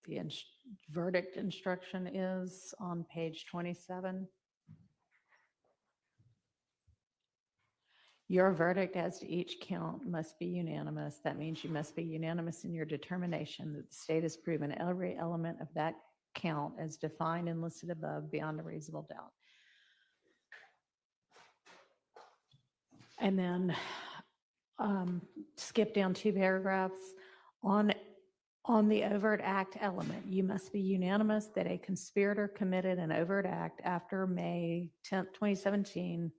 the verdict instruction is on page 27. Your verdict as to each count must be unanimous. That means you must be unanimous in your determination that the state has proven every element of that count as defined and listed above beyond a reasonable doubt. And then skip down 2 paragraphs. On the overt act element, you must be unanimous that a conspirator committed an overt act after May 10th, 2017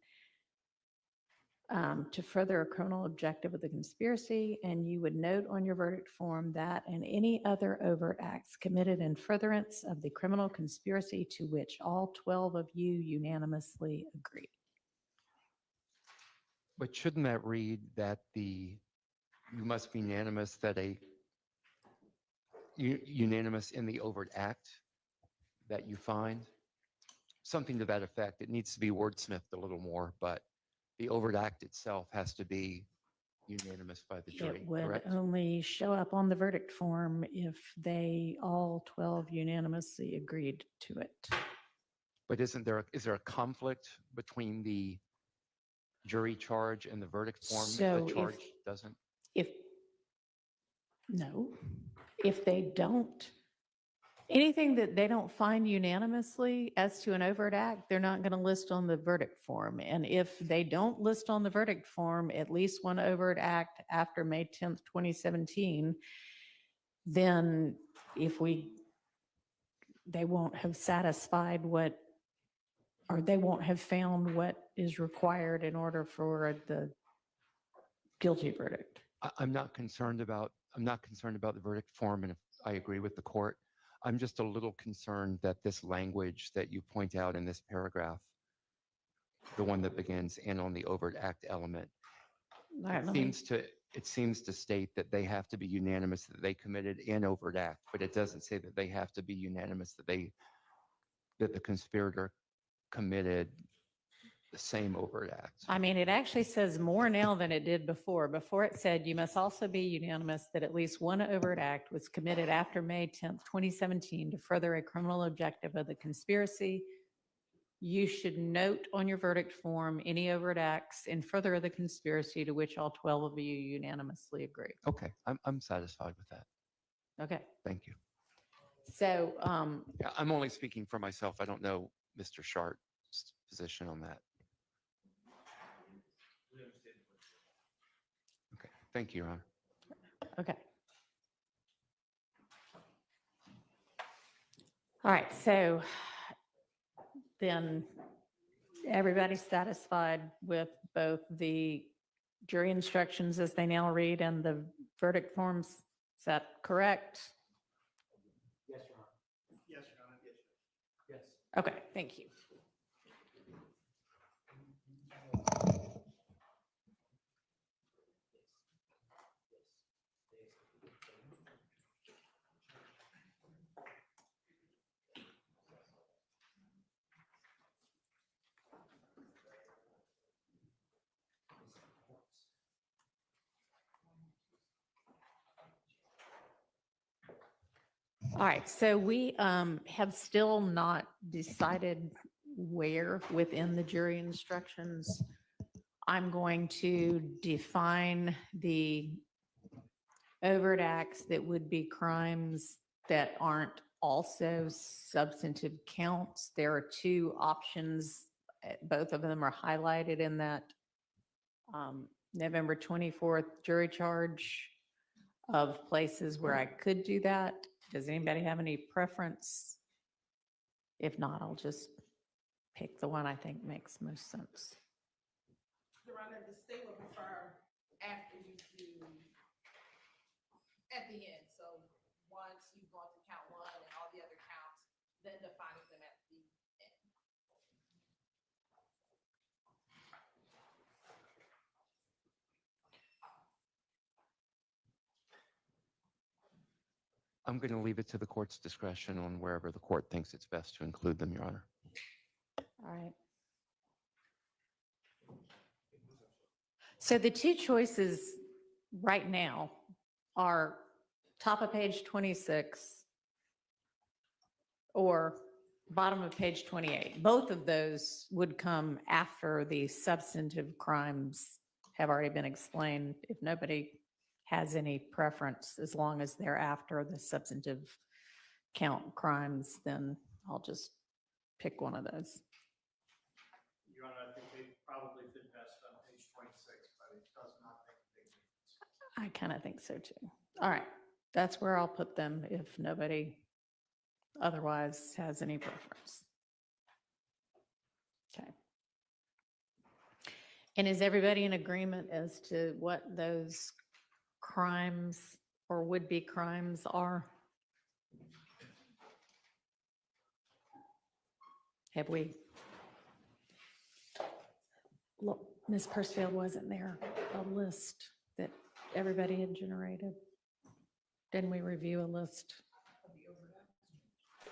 to further a criminal objective of the conspiracy, and you would note on your verdict form that and any other overt acts committed in furtherance of the criminal conspiracy to which all 12 of you unanimously agree. But shouldn't that read that you must be unanimous that unanimous in the overt act that you find? Something to that effect. It needs to be wordsmithed a little more, but the overt act itself has to be unanimous by the jury. It would correct? only show up on the verdict form if they all 12 unanimously agreed to it. But is there a conflict between the jury charge and the verdict form So if the charge doesn't? No, if they don't, anything that they don't find unanimously as to an overt act, they're not going to list on the verdict form. And if they don't list on the verdict form at least one overt act after May 10th, 2017, then they won't have satisfied or they won't have found what is required in order for the guilty verdict. I'm not concerned about the verdict form, and if I agree with the court, I'm just a little concerned that this language that you point out in this paragraph, the one that begins and on the overt act element, it seems to state that they have to be unanimous that they committed an overt act, but it doesn't say that they have to be unanimous that the conspirator committed the same overt act. I mean, it actually says more now than it did before. Before it said you must also be unanimous that at least one overt act was committed after May 10th, 2017 to further a criminal objective of the conspiracy. You should note on your verdict form any overt acts in further of the conspiracy to which all 12 of you unanimously agree. Okay, I'm satisfied with that. Okay. Thank you. So Yeah, I'm only speaking for myself. I don't know Mr. Sharp's position on that. Okay, thank you, Your Honor. okay. All right, so then everybody's satisfied with both the jury instructions as they now read and the verdict forms. Is that correct? Yes, Your Honor. Yes, Your Honor. Yes. Okay, thank you. All right, so we have still not decided where within the jury instructions I'm going to define the overt acts that would be crimes that aren't also substantive counts. There are 2 options. Both of them are highlighted in that November 24th jury charge of places where I could do that. Does anybody have any preference? If not, I'll just pick the one I think makes most sense. Your Honor, the state would prefer after you do at the end. So once you've gone through count 1 and all the other counts, then defining them at the end. I'm going to leave it to the court's discretion on wherever the court thinks it's best to include them, Your Honor. All right. So the 2 choices right now are top of page 26 or bottom of page 28. Both of those would come after the substantive crimes have already been explained. If nobody has any preference, as long as they're after the substantive count crimes, then I'll just pick one of those. Your Honor, I think they probably fit best on page 26, but it does not make a big difference. I kind of think so too. All right, that's where I'll put them if nobody otherwise has any preference. Okay. And is everybody in agreement as to what those crimes or would-be crimes are? Have we? Look, Ms. Pursfield, wasn't there a list that everybody had generated? Didn't we review a list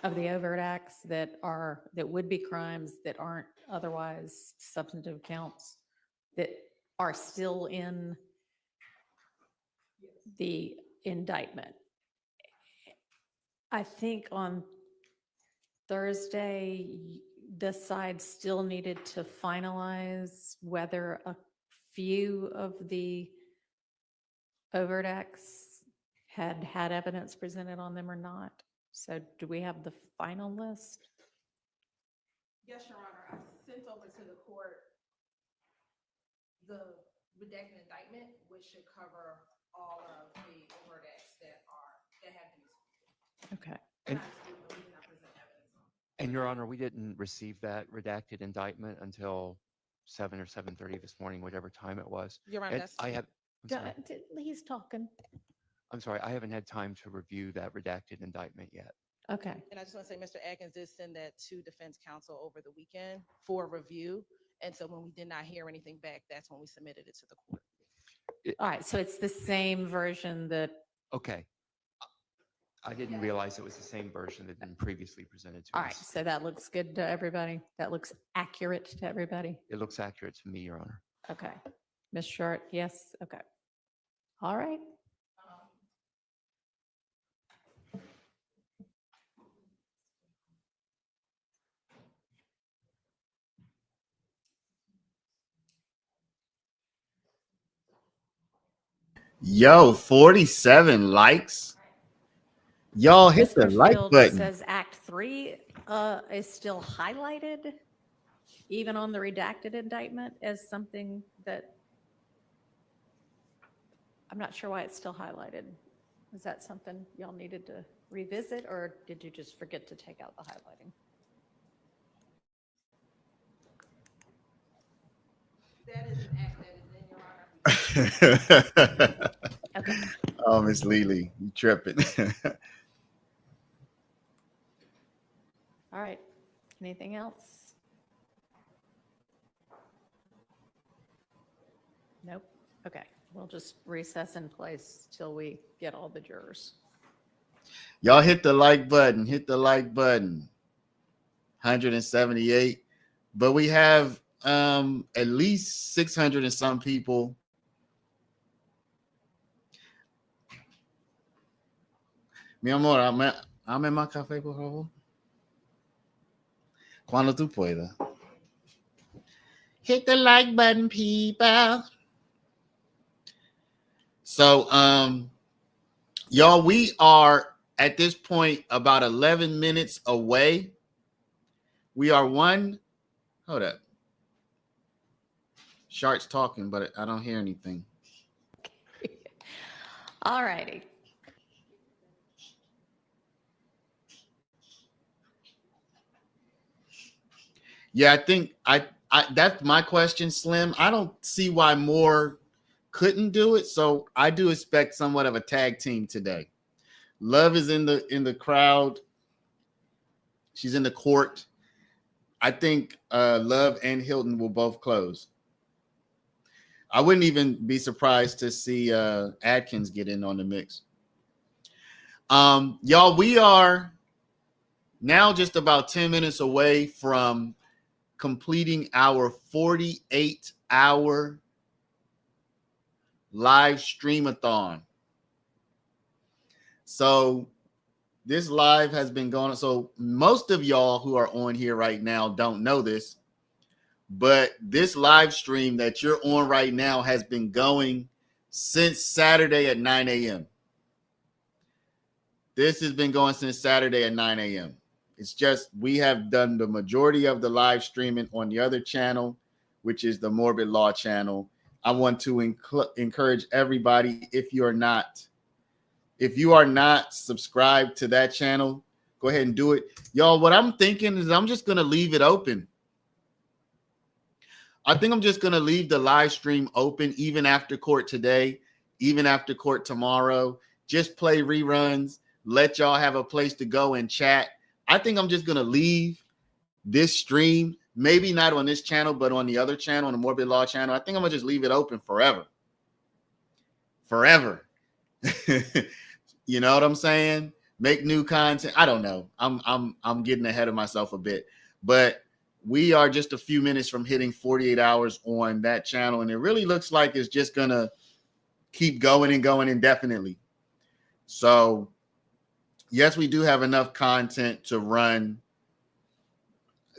of the overt acts that would be crimes that aren't otherwise substantive counts that are still in the indictment? I think on Thursday, this side still needed to finalize whether a few of the overt acts had evidence presented on them or not. So do we have the final list? Yes, Your Honor, I sent over to the court the redacted indictment, which should cover all of the overt acts that have been. Okay. And- not excluded, but we did not present evidence on. And Your Honor, we didn't receive that redacted indictment until 7 or 7:30 this morning, whatever time it was. Your Honor, And that's. He's talking. I'm sorry, I haven't had time to review that redacted indictment yet. Okay. And I just want to say, Mr. Atkins did send that to defense counsel over the weekend for review. And so when we did not hear anything back, that's when we submitted it to the court. All right. So it's the same version that, Okay. I didn't realize it was the same version that had been previously presented to all right. us. So that looks good to everybody. That looks accurate to everybody. It looks accurate to me, Your Honor. Okay. Ms. Short, yes? Okay. All right. Yo, 47 likes. Y'all hit Ms. the like Crisfield button. says Act 3 is still highlighted, even on the redacted indictment, as something that, I'm not sure why it's still highlighted. Is that something y'all needed to revisit, or did you just forget to take out the highlighting? That is an act that is in, Your Honor. Okay. Oh, Miss Lily, you tripping. All right. Anything else? Nope. Okay. We'll just recess in place till we get all the jurors. Y'all hit the like button. Hit the like button. 178. But we have at least 600 and some people. Mi amor, ame más café, por favor. Cuando tú puedas. Hit the like button, people. So, y'all, we are at this point about 11 minutes away. We are hold up. Shark's talking, but I don't hear anything. All righty. Yeah, I think I that's my question, Slim. I don't see why more couldn't do it. So I do expect somewhat of a tag team today. Love is in the crowd. She's in the court. I think Love and Hilton will both close. I wouldn't even be surprised to see Adkins get in on the mix. Y'all, we are now just about 10 minutes away from completing our 48-hour live streamathon. So this live has been going on. So most of y'all who are on here right now don't know this, but this live stream that you're on right now has been going since Saturday at 9 a.m. This has been going since Saturday at 9 a.m. It's just we have done the majority of the live streaming on the other channel, which is the Morbid Law channel. I want to encourage everybody, if you are not subscribed to that channel, go ahead and do it. Y'all, what I'm thinking is I'm just going to leave it open. I think I'm just going to leave the live stream open even after court today, even after court tomorrow. Just play reruns. Let y'all have a place to go and chat. I think I'm just going to leave this stream, maybe not on this channel, but on the other channel, on the Morbid Law channel. I think I'm going to just leave it open forever. Forever. You know what I'm saying? Make new content. I don't know. I'm getting ahead of myself a bit, but we are just a few minutes from hitting 48 hours on that channel, and it really looks like it's just gonna keep going and going indefinitely. So, yes, we do have enough content to run.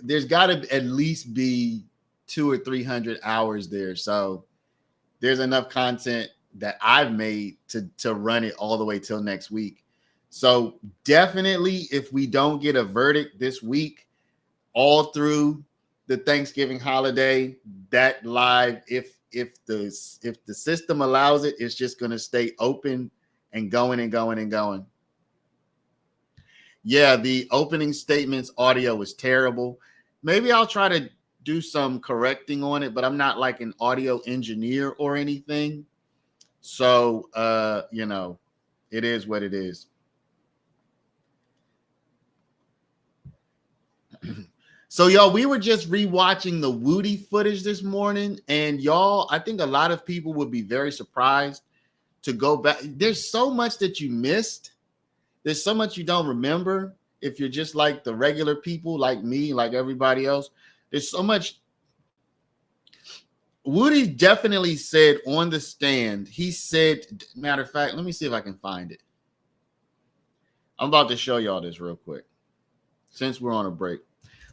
There's got to at least be 200 or 300 hours there. So, there's enough content that I've made to run it all the way till next week. So definitely, if we don't get a verdict this week, all through the Thanksgiving holiday, that live, if the system allows it, it's just going to stay open and going and going and going. Yeah, the opening statements audio was terrible. Maybe I'll try to do some correcting on it, but I'm not like an audio engineer or anything. So, you know, it is what it is. So, y'all, we were just rewatching the Woody footage this morning. And, y'all, I think a lot of people would be very surprised to go back. There's so much that you missed. There's so much you don't remember if you're just like the regular people like me, like everybody else. There's so much. Woody definitely said on the stand, he said, matter of fact, let me see if I can find it. I'm about to show y'all this real quick since we're on a break.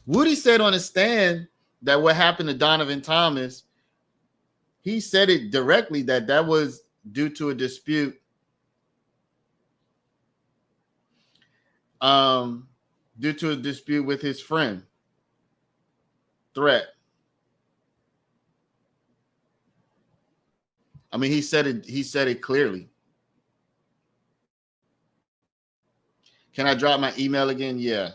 Woody said on the stand that what happened to Donovan Thomas, he said it directly that was due to a dispute. Due to a dispute with his friend. Threat. I mean, he said it clearly. Can I drop my email again? Yeah.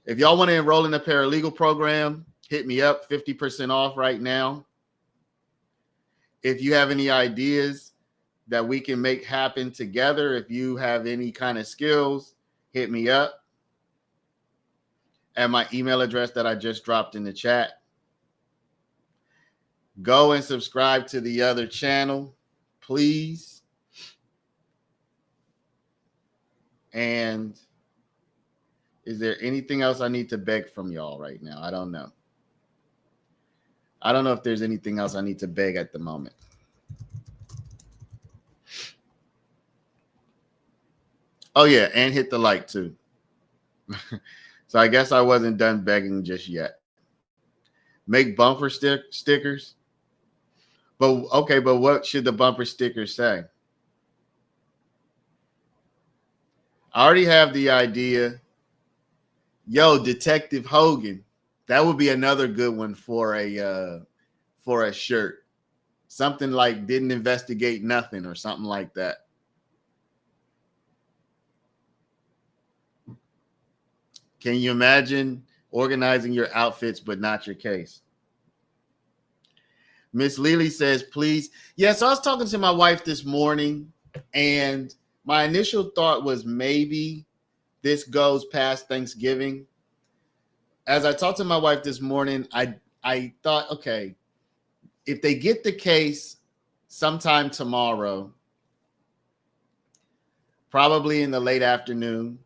If y'all want to enroll in the paralegal program, hit me up, 50% off right now. If you have any ideas that we can make happen together, if you have any kind of skills, hit me up at my email address that I just dropped in the chat. Go and subscribe to the other channel, please. And is there anything else I need to beg from y'all right now? I don't know. I don't know if there's anything else I need to beg at the moment. Oh, yeah, and hit the like, too. So I guess I wasn't done begging just yet. Make bumper stickers. But, okay, but what should the bumper stickers say? I already have the idea. Yo, Detective Hogan. That would be another good one for a shirt. Something like didn't investigate nothing or something like that. Can you imagine organizing your outfits but not your case? Miss Lily says, please. Yeah, so I was talking to my wife this morning, and my initial thought was maybe this goes past Thanksgiving. As I talked to my wife this morning, I thought, okay, if they get the case sometime tomorrow, probably in the late afternoon,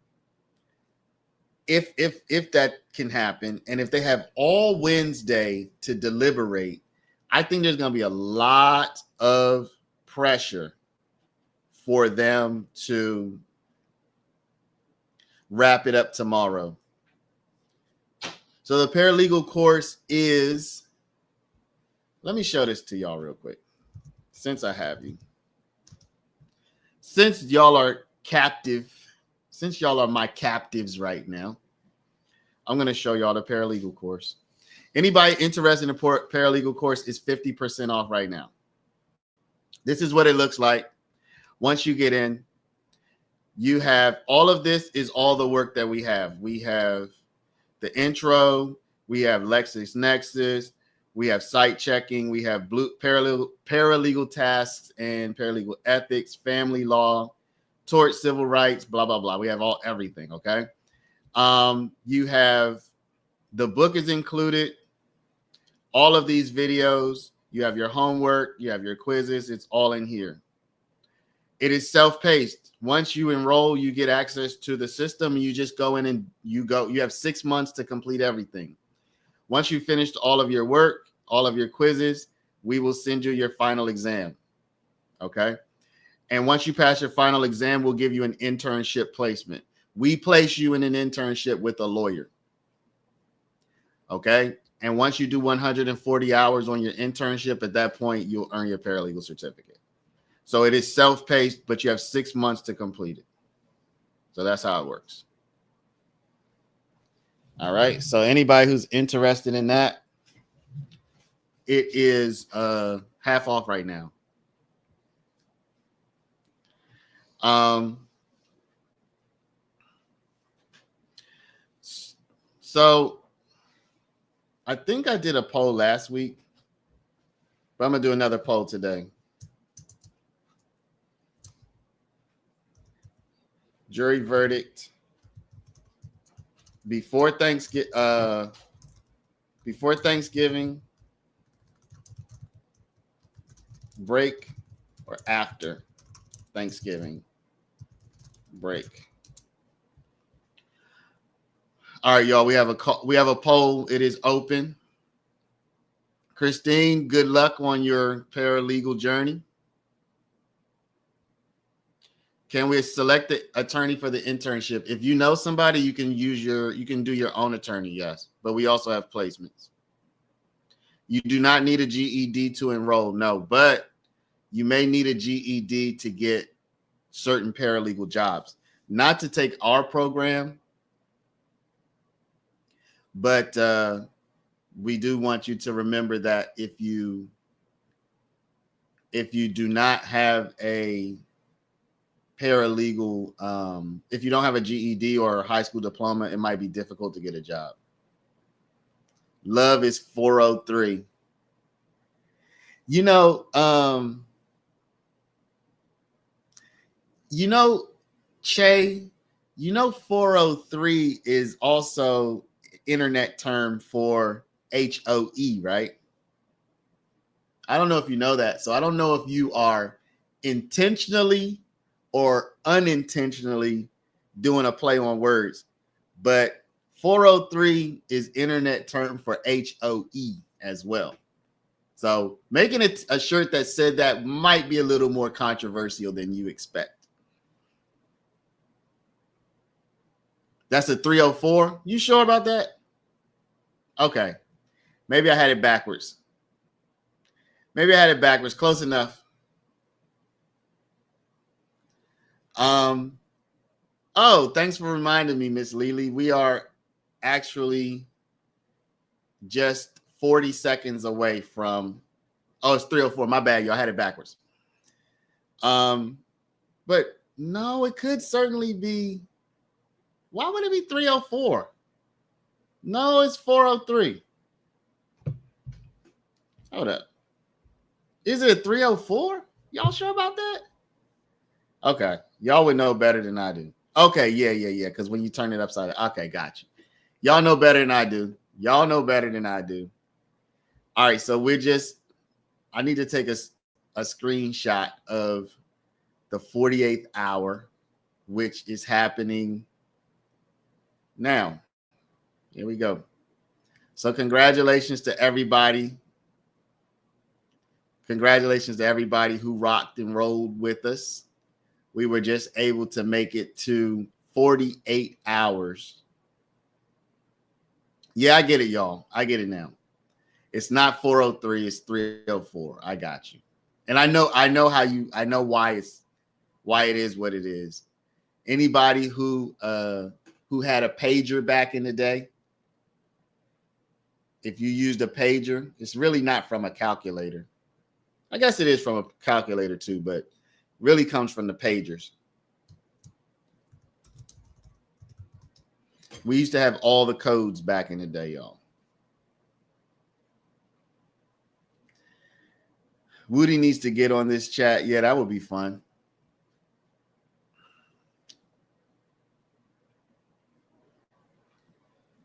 if that can happen, and if they have all Wednesday to deliberate, I think there's going to be a lot of pressure for them to wrap it up tomorrow. So the paralegal course is, let me show this to y'all real quick, since I have you. Since y'all are captive, since y'all are my captives right now, I'm going to show y'all the paralegal course. Anybody interested in the paralegal course is 50% off right now. This is what it looks like. Once you get in, you have all of this is all the work that we have. We have the intro, we have LexisNexis, we have site checking, we have paralegal tasks and paralegal ethics, family law, tort, civil rights, blah, blah, blah. We have everything, okay? You have, the book is included, all of these videos, you have your homework, you have your quizzes, it's all in here. It is self-paced. Once you enroll, you get access to the system. You just go in and you have 6 months to complete everything. Once you finished all of your work, all of your quizzes, we will send you your final exam. Okay. And once you pass your final exam, we'll give you an internship placement. We place you in an internship with a lawyer. Okay. And once you do 140 hours on your internship, at that point, you'll earn your paralegal certificate. So it is self-paced, but you have 6 months to complete it. So that's how it works. All right. So anybody who's interested in that, it is half off right now. So I think I did a poll last week, but I'm going to do another poll today. Jury verdict before Thanksgiving, break, or after Thanksgiving break. All right, y'all. We have a poll. It is open. Christine, good luck on your paralegal journey. Can we select the attorney for the internship? If you know somebody, you can do your own attorney, yes. But we also have placements. You do not need a GED to enroll, no, but you may need a GED to get certain paralegal jobs. Not to take our program, but we do want you to remember that if you do not have a paralegal, if you don't have a GED or a high school diploma, it might be difficult to get a job. Love is 403. Che, 403 is also internet term for HOE, right? I don't know if you know that. So I don't know if you are intentionally or unintentionally doing a play on words, but 403 is internet term for HOE as well. So making it a shirt that said that might be a little more controversial than you expect. That's a 304. You sure about that? Okay. Maybe I had it backwards. Close enough. Oh, thanks for reminding me, Miss Lily. We are actually just 40 seconds away from, it's 304. My bad, y'all, had it backwards. But no, it could certainly be. Why would it be 304? No, it's 403. Hold up. Is it a 304? Y'all sure about that? Okay. Y'all would know better than I do. Okay, yeah. Because when you turn it upside down. Okay, got you. Y'all know better than I do. All right, so I need to take a screenshot of the 48th hour, which is happening now. Here we go. So congratulations to everybody Congratulations to everybody who rocked and rolled with us. We were just able to make it to 48 hours. Yeah, I get it, y'all. I get it now. It's not 403, it's 304. I got you. And I know why it is what it is. Anybody who had a pager back in the day, if you used a pager, it's really not from a calculator. I guess it is from a calculator too, but really comes from the pagers. We used to have all the codes back in the day, y'all. Woody needs to get on this chat. Yeah, that would be fun.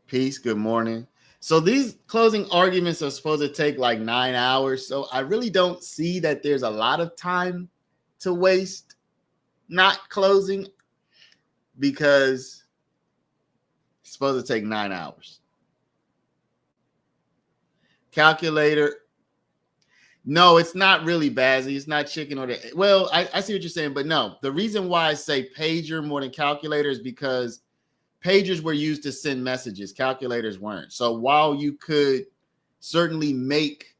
Peace. Good morning. So these closing arguments are supposed to take like 9 hours. So I really don't see that there's a lot of time to waste not closing because it's supposed to take 9 hours. Calculator. No, it's not really Bazzy. It's not chicken or the. Well, I see what you're saying, but no. The reason why I say pager more than calculator is because pagers were used to send messages. Calculators weren't. So while you could certainly make,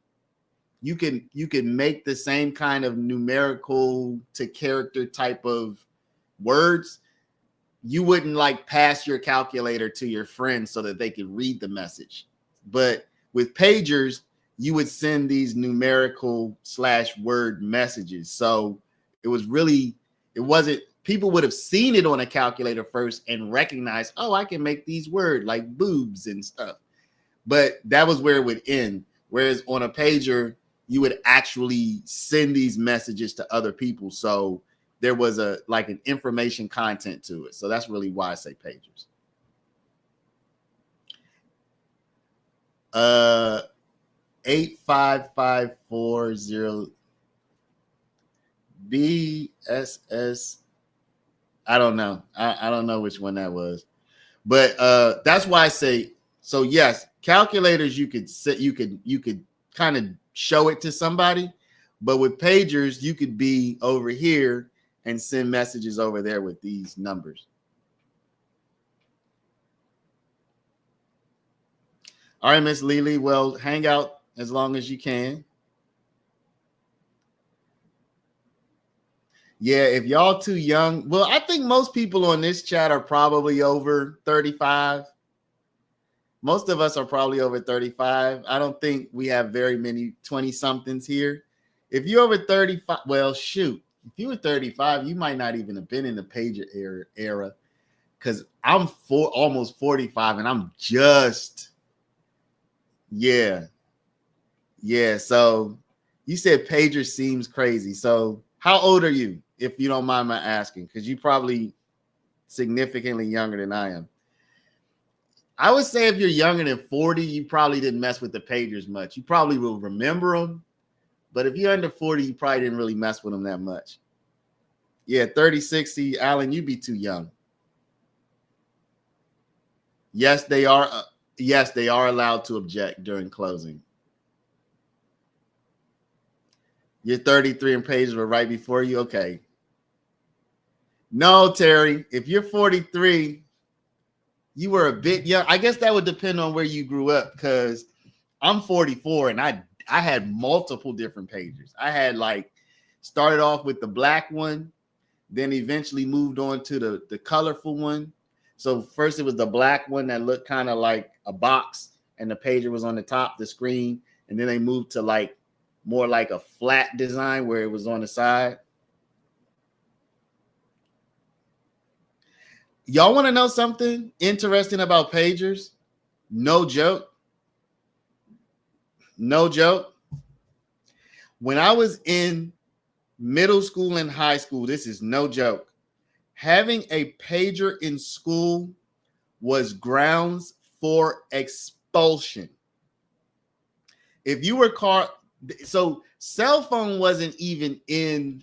you can make the same kind of numerical to character type of words, you wouldn't like pass your calculator to your friends so that they could read the message. But with pagers, you would send these numerical / word messages. So it wasn't, people would have seen it on a calculator first and recognized, oh, I can make these words like boobs and stuff. But that was where it would end. Whereas on a pager, you would actually send these messages to other people. So there was an information content to it. So that's really why I say pagers. 85540 BSS. I don't know. I don't know which one that was. But that's why I say, so yes, calculators you could kind of show it to somebody, but with pagers, you could be over here and send messages over there with these numbers. All right, Miss Lily. Well, hang out as long as you can. Yeah, if y'all too young, well, I think most people on this chat are probably over 35. Most of us are probably over 35. I don't think we have very many 20-somethings here. If you're over 35, well, shoot. If you were 35, you might not even have been in the pager era because I'm almost 45 and I'm just, yeah. So you said pager seems crazy. So how old are you, if you don't mind my asking? Because you're probably significantly younger than I am. I would say if you're younger than 40, you probably didn't mess with the pagers much. You probably will remember them. But if you're under 40, you probably didn't really mess with them that much. Yeah, 30, 60. Alan, you'd be too young. Yes, they are. Yes, they are allowed to object during closing. You're 33 and pagers were right before you. Okay. No, Terry, if you're 43, you were a bit young. I guess that would depend on where you grew up because I'm 44 and I had multiple different pagers. I had started off with the black one, then eventually moved on to the colorful one. So first it was the black one that looked kind of like a box and the pager was on the top, the screen. And then they moved to more like a flat design where it was on the side. Y'all want to know something interesting about pagers? No joke. No joke. When I was in middle school and high school, this is no joke, having a pager in school was grounds for expulsion. If you were caught, so cell phone wasn't even in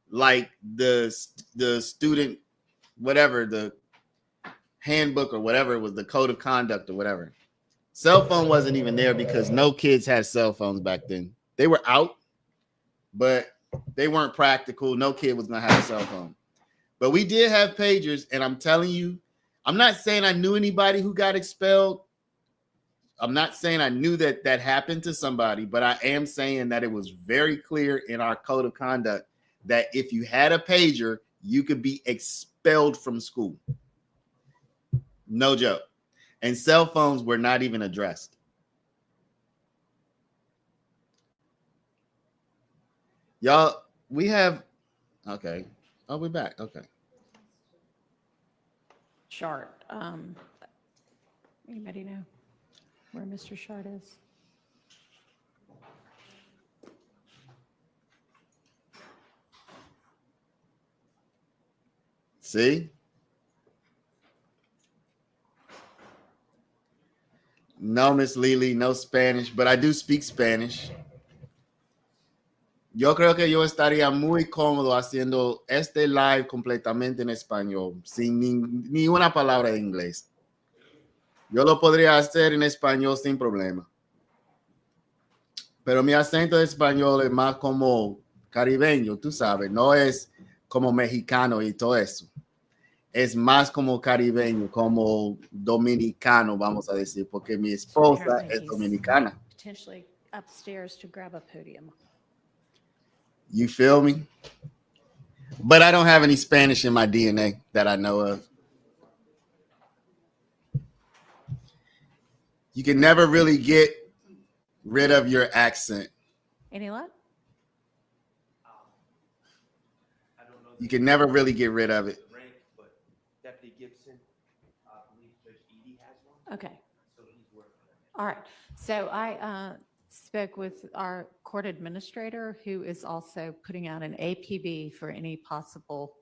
the student, whatever, the handbook or whatever it was, the code of conduct or whatever. Cell phone wasn't even there because no kids had cell phones back then. They were out, but they weren't practical. No kid was gonna have a cell phone. But we did have pagers, and I'm telling you, I'm not saying I knew anybody who got expelled. I'm not saying I knew that that happened to somebody, but I am saying that it was very clear in our code of conduct that if you had a pager, you could be expelled from school. No joke. And cell phones were not even addressed. Y'all, we have, okay. Oh, we're back. Okay. Chart. Anybody know where Mr. Shard is? See? No, Miss Lily, no Spanish, but I do speak Spanish. Yo creo que yo estaría muy cómodo haciendo este live completamente en español, sin ni una palabra de inglés. Yo lo podría hacer en español sin problema. Pero mi acento de español es más como caribeño, tú sabes, no es como mexicano y todo eso. Es más como caribeño, como dominicano, vamos a decir, porque mi esposa Apparently es he's dominicana. potentially upstairs to grab a podium. You feel me? But I don't have any Spanish in my DNA that I know of. You can never really get rid of your accent. Any luck? I don't know. You can never really get rid of it. Rank, but Deputy Gibson, I believe Judge Edie has one, Okay. so he's working on it. All right. So I spoke with our court administrator, who is also putting out an APB for any possible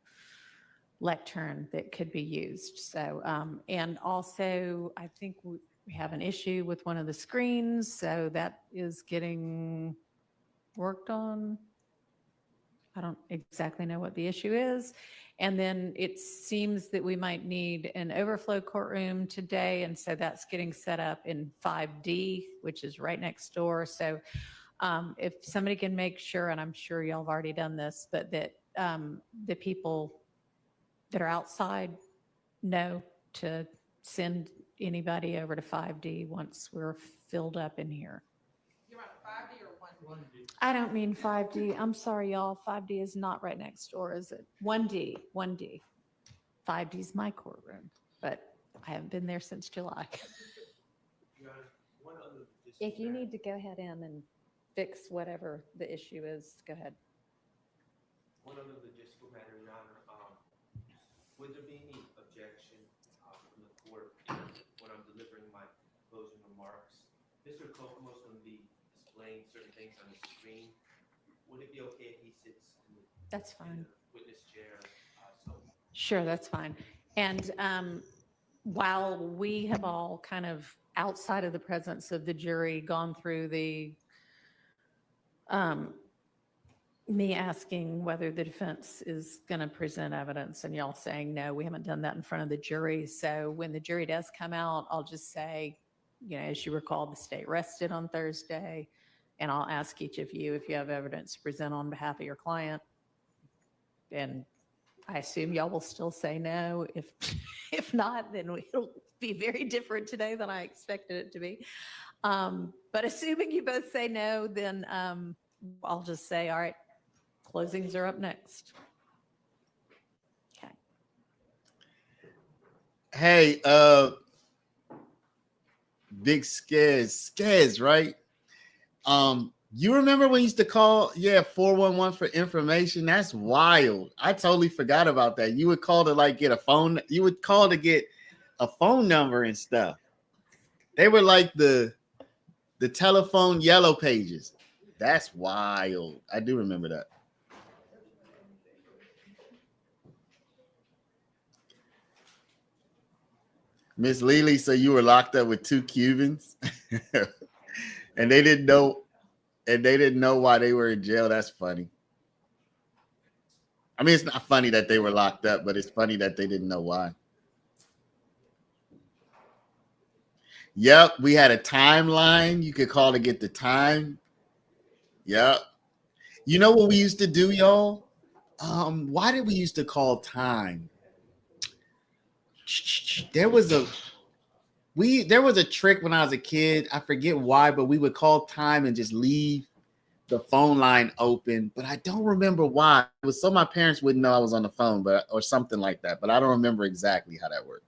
lectern that could be used. So, and also, I think we have an issue with one of the screens, so that is getting worked on. I don't exactly know what the issue is. And then it seems that we might need an overflow courtroom today. And so that's getting set up in 5D, which is right next door. So if somebody can make sure, and I'm sure y'all have already done this, but that the people that are outside know to send anybody over to 5D once we're filled up in here. You're on 5D or 1D? I don't mean 5D. I'm sorry, y'all. 5D is not right next door, is it? 1D, 1D. 5D is my courtroom, but I haven't been there since July. Your Honor, one other If you matter. need to go ahead in and fix whatever the issue is, go ahead. One other logistical matter, Your Honor, would there be any objection from the court when I'm delivering my closing remarks? Mr. Kokomo's going to be displaying certain things on the screen. Would it be okay if he sits in the That's fine. witness chair? So Sure, that's fine. And while we have all kind of outside of the presence of the jury gone through the me asking whether the defense is going to present evidence and y'all saying, no, we haven't done that in front of the jury. So when the jury does come out, I'll just say, you know, as you recall, the state rested on Thursday, and I'll ask each of you if you have evidence to present on behalf of your client. And I assume y'all will still say no. If not, then it'll be very different today than I expected it to be. But assuming you both say no, then I'll just say, all right, closings are up next. Okay. Hey, Big Skez, right? You remember when you used to call, 411 for information? That's wild. I totally forgot about that. You would call to like get a phone, you would call to get a phone number and stuff. They were like the telephone yellow pages. That's wild. I do remember that. Miss Lily, so you were locked up with 2 Cubans and they didn't know why they were in jail. That's funny. I mean, it's not funny that they were locked up, but it's funny that they didn't know why. Yep, we had a timeline. You could call to get the time. Yep. You know what we used to do, y'all? Why did we used to call time? There was a trick when I was a kid. I forget why, but we would call time and just leave the phone line open. But I don't remember why. It was so my parents wouldn't know I was on the phone, or something like that. But I don't remember exactly how that worked.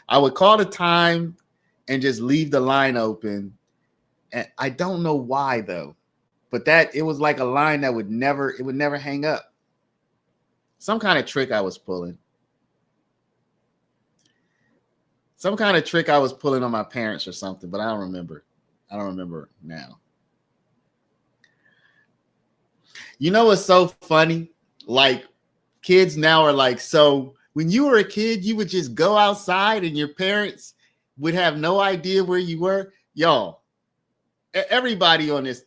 I would call the time and just leave the line open. And I don't know why though. But it was like a line that would never hang up. Some kind of trick I was pulling. Some kind of trick I was pulling on my parents or something, but I don't remember. I don't remember now. You know what's so funny? Like, kids now are like, so when you were a kid, you would just go outside and your parents would have no idea where you were. Y'all, everybody on this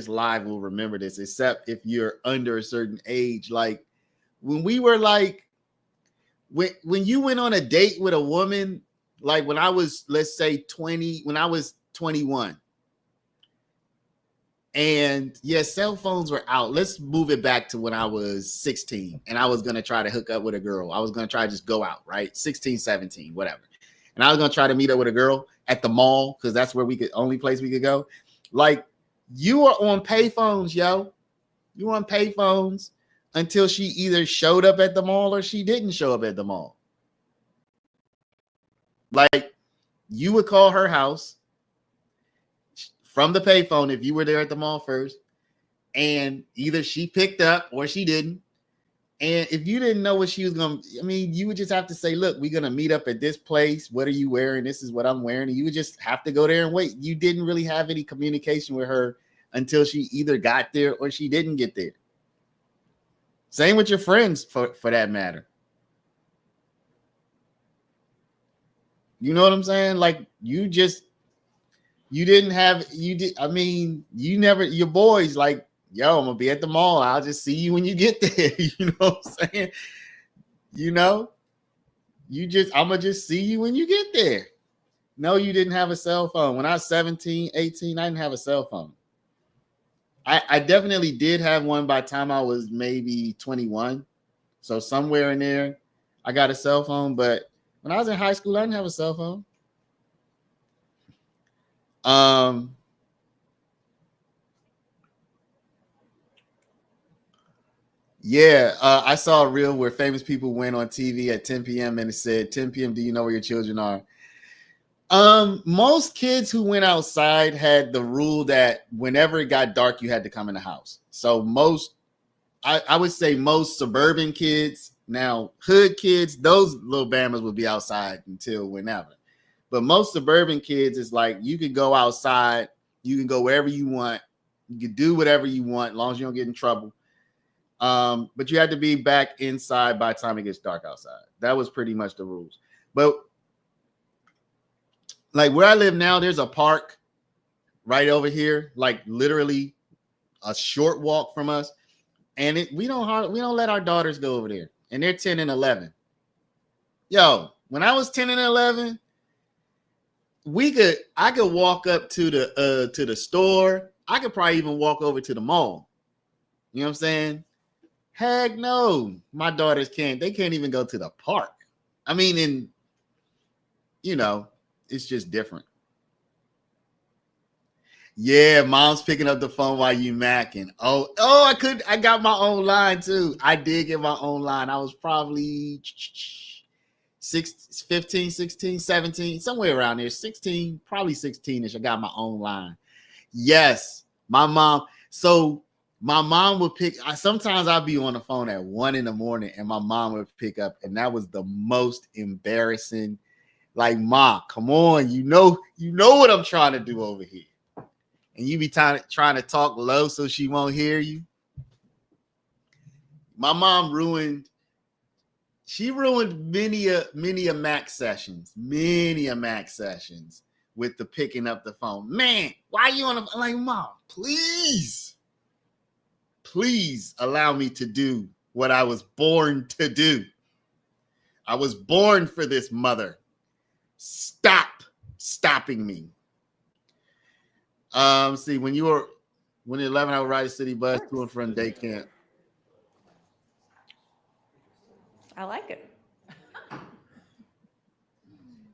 live will remember this, except if you're under a certain age. Like, when we were like, when you went on a date with a woman, like when I was, let's say 20, when I was 21, and yeah, cell phones were out. Let's move it back to when I was 16 and I was going to try to hook up with a girl. I was going to try to just go out, right? 16, 17, whatever. And I was going to try to meet up with a girl at the mall because that's where only place we could go. Like, you were on payphones, yo. You were on payphones until she either showed up at the mall or she didn't show up at the mall. Like, you would call her house from the payphone if you were there at the mall first, and either she picked up or she didn't. And if you didn't know what she was going to, I mean, you would just have to say, look, we're going to meet up at this place. What are you wearing? This is what I'm wearing. And you would just have to go there and wait. You didn't really have any communication with her until she either got there or she didn't get there. Same with your friends, for that matter. You know what I'm saying? Like, you never, your boys like, yo, I'm gonna be at the mall. I'll just see you when you get there. You know what I'm saying? You know, I'm gonna just see you when you get there. No, you didn't have a cell phone. When I was 17, 18, I didn't have a cell phone. I definitely did have one by the time I was maybe 21. So somewhere in there, I got a cell phone. But when I was in high school, I didn't have a cell phone. Yeah, I saw a reel where famous people went on TV at 10 p.m. and it said, 10 p.m., do you know where your children are? Most kids who went outside had the rule that whenever it got dark, you had to come in the house. So I would say most suburban kids, now hood kids, those little bammers would be outside until whenever. But most suburban kids is like, you can go outside, you can go wherever you want, you can do whatever you want, as long as you don't get in trouble. But you had to be back inside by the time it gets dark outside. That was pretty much the rules. But like where I live now, there's a park right over here, like literally a short walk from us. And we don't let our daughters go over there. And they're 10 and 11. Yo, when I was 10 and 11, I could walk up to the store. I could probably even walk over to the mall. You know what I'm saying? Heck no, my daughters can't. They can't even go to the park. I mean, it's just different. Yeah, mom's picking up the phone while you macking. Oh, I got my own line too. I did get my own line. I was probably 15, 16, 17, somewhere around there. 16, probably 16ish. I got my own line. Yes, my mom. So my mom would sometimes I'd be on the phone at 1 a.m. and my mom would pick up, and that was the most embarrassing. Like, Ma, come on, you know what I'm trying to do over here. And you be trying to talk low so she won't hear you. My mom ruined many a Mac sessions, with the picking up the phone. Man, why are you on the phone? Like, Mom, please allow me to do what I was born to do. I was born for this, mother. Stop stopping me. See, when you were When the 11-hour ride to city bus to and from day camp. I like it.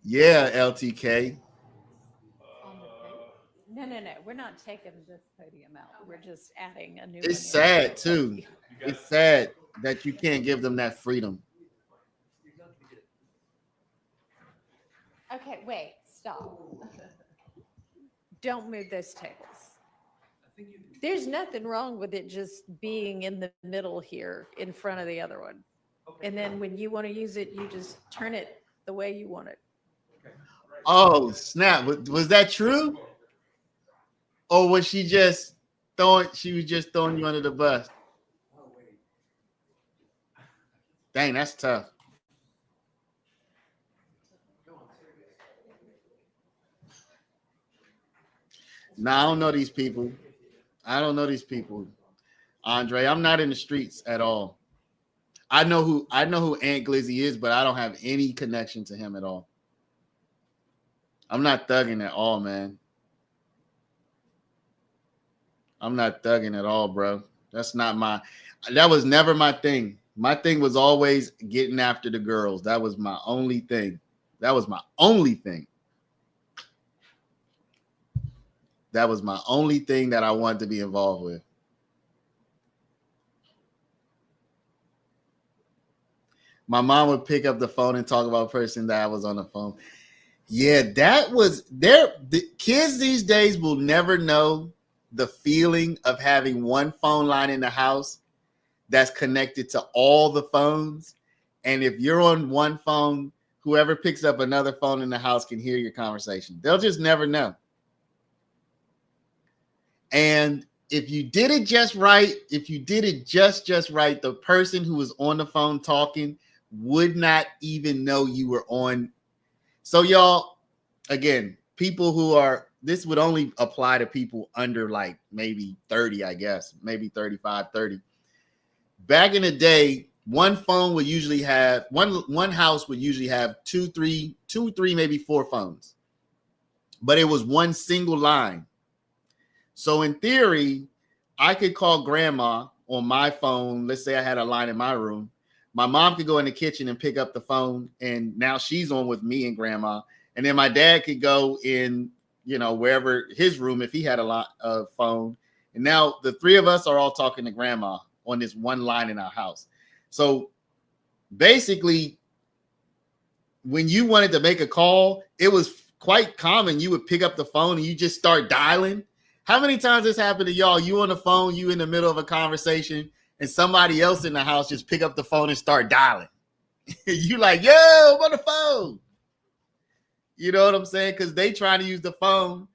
Yeah, LTK. No. We're not taking this podium out. We're just adding a new one. It's in. sad too. It's sad that you can't give them that freedom. Okay, wait, stop. Don't move those tables. There's nothing wrong with it just being in the middle here in front of the other one. And then when you want to use it, you just turn it the way you want it. Oh, snap. Was that true? Or was she just throwing you under the bus? Dang, that's tough. Nah, I don't know these people. Andre, I'm not in the streets at all. I know who Aunt Glizzy is, but I don't have any connection to him at all. I'm not thugging at all, man. I'm not thugging at all, bro. That was never my thing. My thing was always getting after the girls. That was my only thing. That was my only thing that I wanted to be involved with. My mom would pick up the phone and talk about a person that I was on the phone. Yeah, that was there. The kids these days will never know the feeling of having one phone line in the house that's connected to all the phones. And if you're on one phone, whoever picks up another phone in the house can hear your conversation. They'll just never know. And if you did it just right, the person who was on the phone talking would not even know you were on. So y'all, again, people who are, this would only apply to people under like maybe 30, I guess, maybe 35, 30. Back in the day, one phone would usually have, one house would usually have two, three, maybe four phones. But it was one single line. So in theory, I could call grandma on my phone. Let's say I had a line in my room. My mom could go in the kitchen and pick up the phone, and now she's on with me and grandma. And then my dad could go in, wherever his room if he had a lot of phone. And now the three of us are all talking to grandma on this one line in our house. So basically, when you wanted to make a call, it was quite common. You would pick up the phone and you just start dialing. How many times this happened to y'all? You on the phone, you in the middle of a conversation, and somebody else in the house just pick up the phone and start dialing. You like, yo, I'm on the phone. You know what I'm saying? Because they trying to use the phone.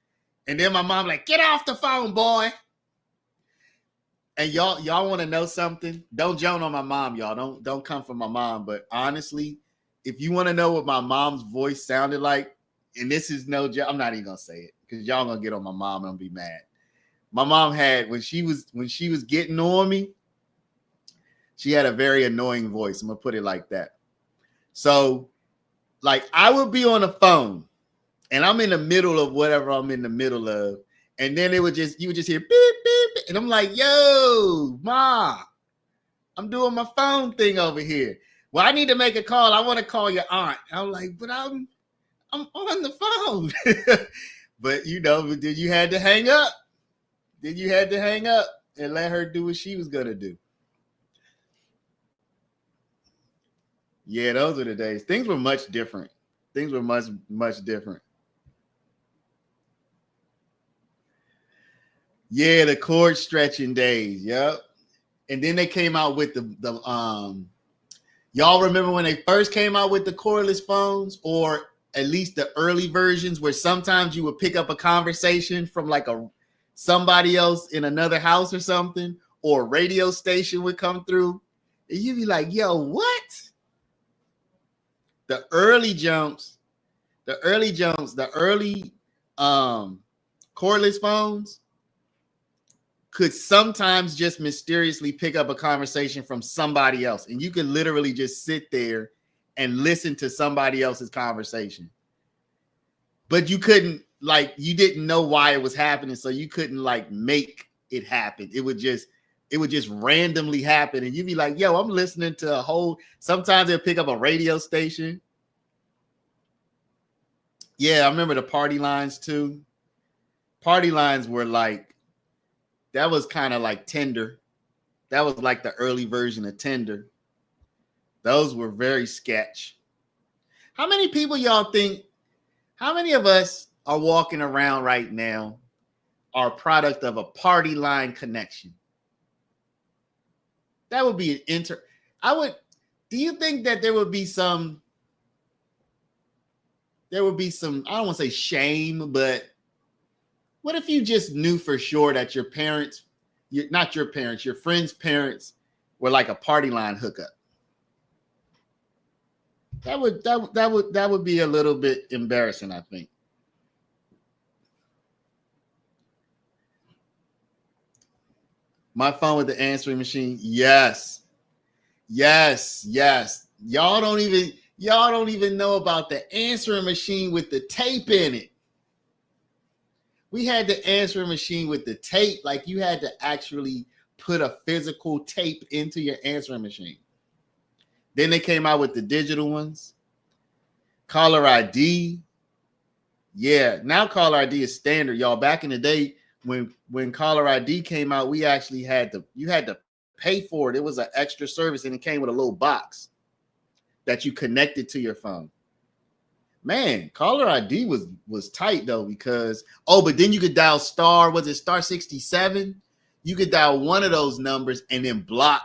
And then my mom like, get off the phone, boy. And y'all want to know something? Don't joan on my mom, y'all. Don't come for my mom. But honestly, if you want to know what my mom's voice sounded like, and this is no joke, I'm not even gonna say it because y'all gonna get on my mom and I'm gonna be mad. My mom had, when she was getting on me, she had a very annoying voice. I'm gonna put it like that. So, like, I would be on the phone and I'm in the middle of whatever I'm in the middle of, and then you would just hear beep, beep, beep, and I'm like, yo, Ma, I'm doing my phone thing over here. Well, I need to make a call. I want to call your aunt. I'm like, but I'm on the phone. But then you had to hang up. Then you had to hang up and let her do what she was gonna do. Yeah, those are the days. Things were much different. Things were much, much different. Yeah, the cord stretching days. Yep. And then they came out with the y'all remember when they first came out with the cordless phones, or at least the early versions, where sometimes you would pick up a conversation from like somebody else in another house or something, or a radio station would come through, and you'd be like, yo, what? The early cordless phones could sometimes just mysteriously pick up a conversation from somebody else. And you could literally just sit there and listen to somebody else's conversation. But you couldn't, you didn't know why it was happening. So you couldn't make it happened. It would just randomly happen. And you'd be like, yo, I'm listening to a whole, sometimes they'll pick up a radio station. Yeah, I remember the party lines too. Party lines were like, that was kind of like Tinder. That was like the early version of Tinder. Those were very sketch. How many people y'all think, how many of us are walking around right now are a product of a party line connection? That would be an do you think that there would be some, I don't want to say shame, but what if you just knew for sure that your parents, not your parents, your friends' parents were like a party line hookup? That would be a little bit embarrassing, I think. My phone with the answering machine. Yes. Y'all don't even know about the answering machine with the tape in it. We had the answering machine with the tape, like you had to actually put a physical tape into your answering machine. Then they came out with the digital ones. Caller ID. Yeah, now caller ID is standard, y'all. Back in the day, when caller ID came out, you had to pay for it. It was an extra service, and it came with a little box that you connected to your phone. Man, caller ID was tight though, because but then you could dial star 67? You could dial one of those numbers and then block.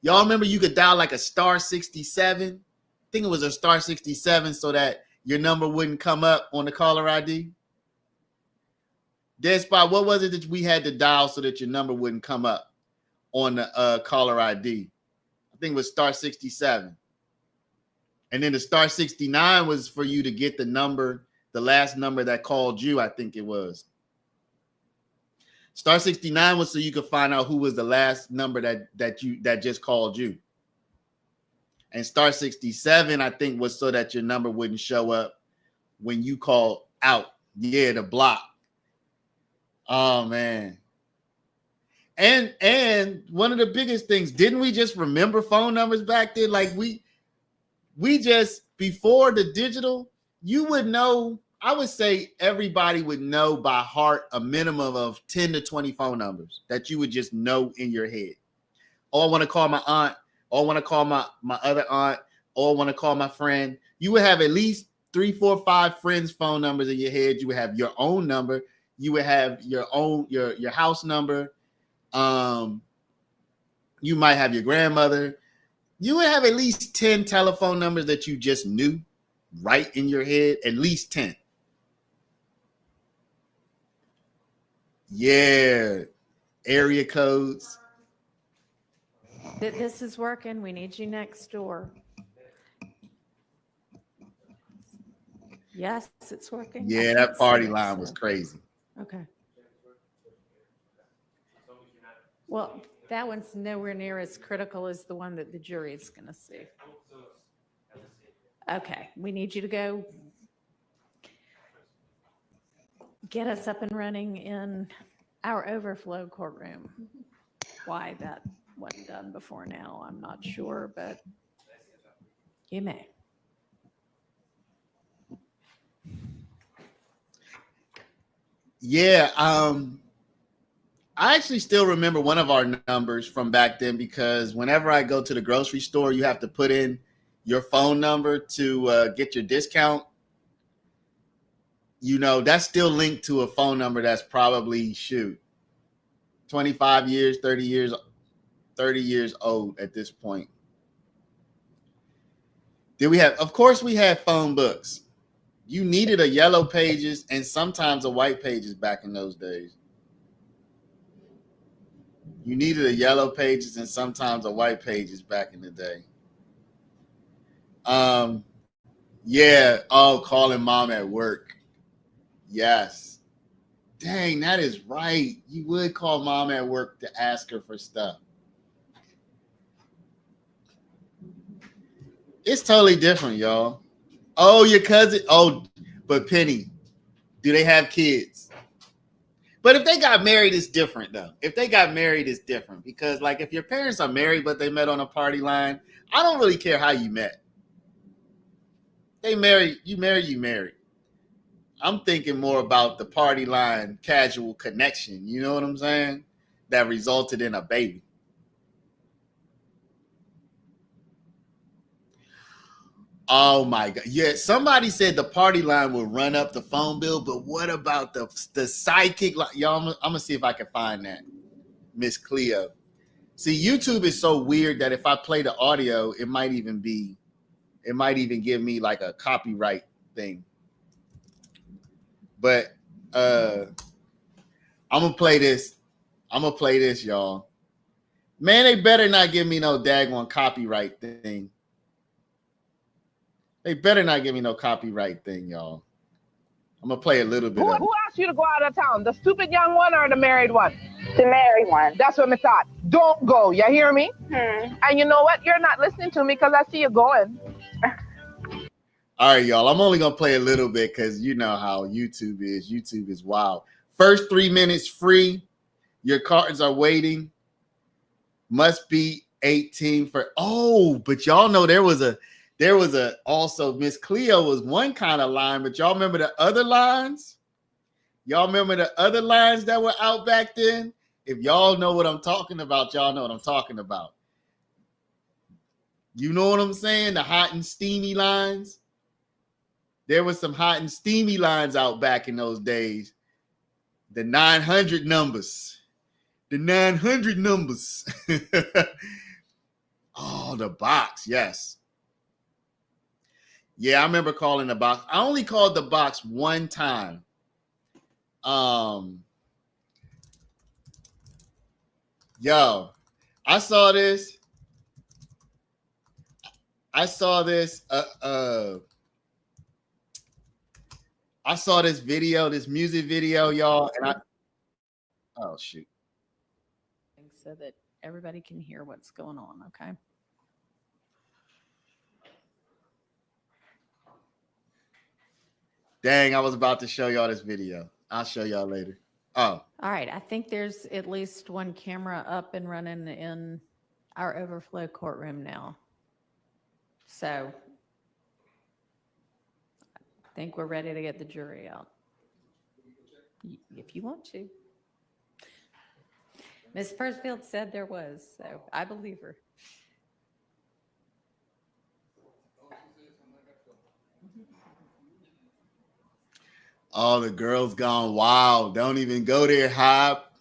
Y'all remember you could dial like a star 67? I think it was a star 67 so that your number wouldn't come up on the caller ID. Dead Spot, what was it that we had to dial so that your number wouldn't come up on the caller ID? I think it was star 67. And then the star 69 was for you to get the number, the last number that called you, I think it was. Star 69 was so you could find out who was the last number that just called you. And star 67, I think, was so that your number wouldn't show up when you called out. Yeah, the block. Oh man. And one of the biggest things, didn't we just remember phone numbers back then? Like we just, before the digital, you would know, I would say everybody would know by heart a minimum of 10 to 20 phone numbers that you would just know in your head. Oh, I want to call my aunt. Oh, I want to call my other aunt. Oh, I want to call my friend. You would have at least 3, 4, 5 friends' phone numbers in your head. You would have your own number. You would have your own, your house number. You might have your grandmother. You would have at least 10 telephone numbers that you just knew right in your head, at least 10. Yeah. Area codes. This is working. We need you next door. Yes, it's working. I Yeah, can't that party see it, line was so- crazy. Okay. Well, that one's nowhere near as critical as the one that the jury is going to see. Okay, we need you to go get us up and running in our overflow courtroom. Why that wasn't done before now, I'm not sure, but you may. Yeah, I actually still remember one of our numbers from back then, because whenever I go to the grocery store, you have to put in your phone number to get your discount. You know, that's still linked to a phone number that's probably 25 years, 30 years old at this point. Of course we had phone books. You needed a yellow pages and sometimes a white pages back in those days. You needed a yellow pages and sometimes a white pages back in the day. Yeah. Oh, calling mom at work. Yes. Dang, that is right. You would call mom at work to ask her for stuff. It's totally different, y'all. Oh, your cousin. Oh, but Penny, do they have kids? But if they got married, it's different though. If they got married, it's different because like if your parents are married but they met on a party line, I don't really care how you met. They married, you married. I'm thinking more about the party line casual connection. You know what I'm saying? That resulted in a baby. Oh my God. Yeah, somebody said the party line will run up the phone bill, but what about the sidekick? Y'all, I'm gonna see if I can find that. Miss Cleo. See, YouTube is so weird that if I play the audio, it might even give me like a copyright thing. But I'm gonna play this. Y'all. Man, they better not give me no daggone copyright thing. They better not give me no copyright thing, y'all. I'm gonna play a little bit. Who asked you to go out of town? The stupid young one or the married one? The married one. That's what I thought. Don't go. You hear me? And you know what? You're not listening to me because I see you going. All right, y'all. I'm only gonna play a little bit because you know how YouTube is. YouTube is wild. First 3 minutes free. Your cards are waiting. Must be 18 for. Oh, but y'all know there was a also Miss Cleo was one kind of line, but y'all remember the other lines? Y'all remember the other lines that were out back then? If y'all know what I'm talking about, y'all know what I'm talking about. You know what I'm saying? The hot and steamy lines. There was some hot and steamy lines out back in those days. The 900 numbers. The 900 numbers. Oh, the box. Yes. Yeah, I remember calling the box. I only called the box one time. Yo, I saw this. I saw this video, this music video, y'all, and oh shoot. So that everybody can hear what's going on, okay? Dang, I was about to show y'all this video. I'll show y'all later. Oh. All right, I think there's at least one camera up and running in our overflow courtroom now. So I think we're ready to get the jury out. If you want to. Ms. Persfield said there was, so I believe her. Oh, the girl's gone wild. Don't even go there, Hop.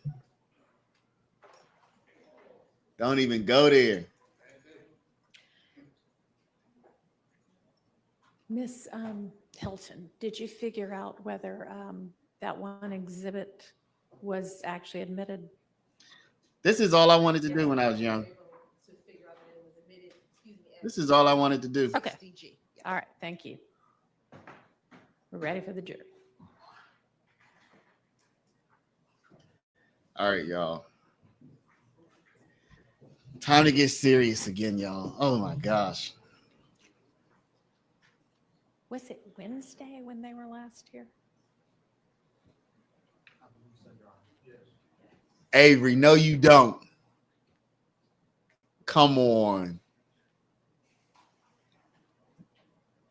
Don't even go there. Miss Hilton, did you figure out whether that one exhibit was actually admitted? This is all I wanted to do when I was young. This is all I wanted to do. Okay. All right, thank you. We're ready for the jury. All right, y'all. Time to get serious again, y'all. Oh my gosh. Was it Wednesday when they were last here? Avery, no, you don't. Come on.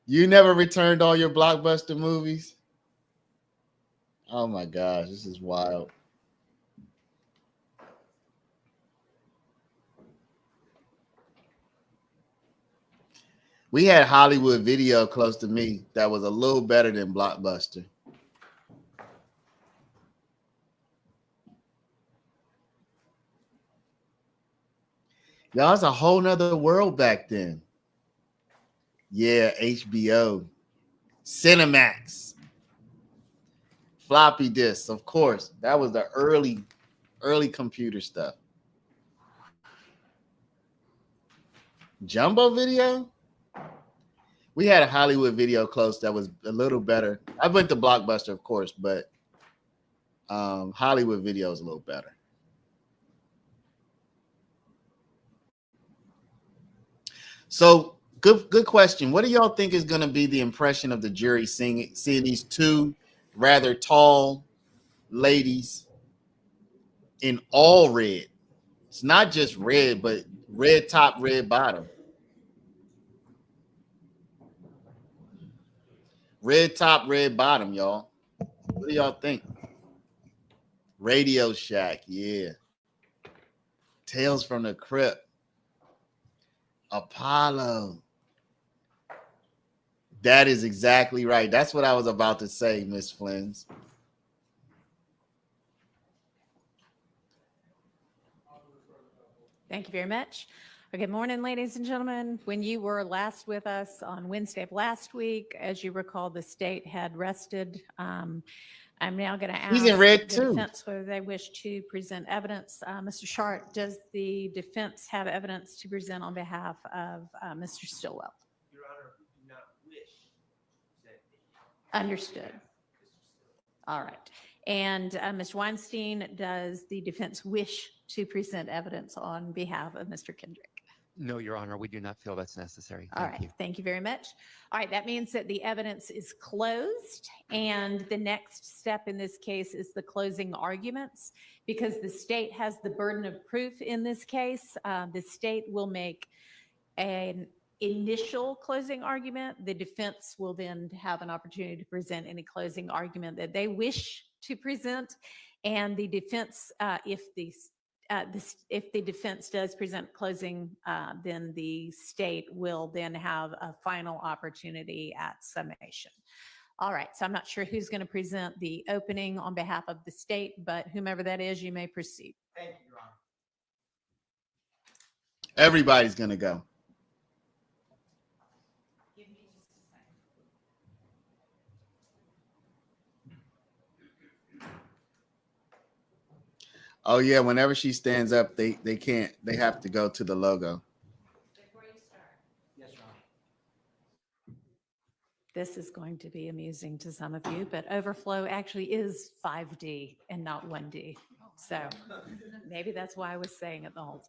You never returned all your Blockbuster movies? Oh my gosh, this is wild. We had Hollywood Video close to me that was a little better than Blockbuster. Y'all, it's a whole nother world back then. Yeah, HBO, Cinemax, floppy disks, of course. That was the early computer stuff. Jumbo Video? We had a Hollywood Video close that was a little better. I went to Blockbuster, of course, but Hollywood Video is a little better. So, good question. What do y'all think is going to be the impression of the jury seeing these two rather tall ladies in all red. It's not just red, but red top, red bottom. Red top, red bottom, y'all. What do y'all think? Radio Shack, yeah. Tales from the Crypt. Apollo. That is exactly right. That's what I was about to say, Miss Flynn's. Thank you very much. Good morning, ladies and gentlemen. When you were last with us on Wednesday of last week, as you recall, the state had rested. I'm now going to ask He's in red the too. defense whether they wish to present evidence. Mr. Sharp, does the defense have evidence to present on behalf of Mr. Stillwell? Your Honor, we do not wish to present Understood. Mr. Stillwell. All right. And Ms. Weinstein, does the defense wish to present evidence on behalf of Mr. Kendrick? No, Your Honor, we do not feel that's necessary. All Thank right, you. thank you very much. All right, that means that the evidence is closed, and the next step in this case is the closing arguments. Because the state has the burden of proof in this case, the state will make an initial closing argument. The defense will then have an opportunity to present any closing argument that they wish to present, and the defense, if the defense does present closing, then the state will then have a final opportunity at summation. All right, so I'm not sure who's going to present the opening on behalf of the state, but whomever that is, you may proceed. Thank you, Your Honor. Everybody's going to go. Oh yeah, whenever she stands up, they can't. They have to go to the logo. Before you start, Yes, Your Honor. this is going to be amusing to some of you, but overflow actually is 5D and not 1D. So maybe that's why I was saying it the whole time.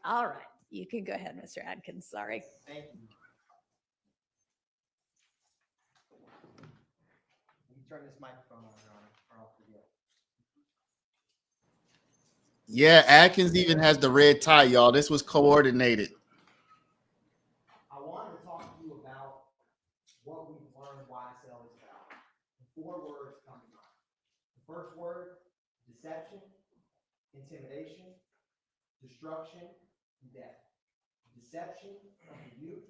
All right, you can go ahead, Mr. Adkins. Sorry. Thank you. Let me turn this microphone on, Your Honor, or I'll forget. Yeah, Atkins even has the red tie, y'all. This was coordinated. I wanted to talk to you about what we've learned YSL is about. The 4 words come to mind. The first word, deception, intimidation, destruction, and death. Deception of the youth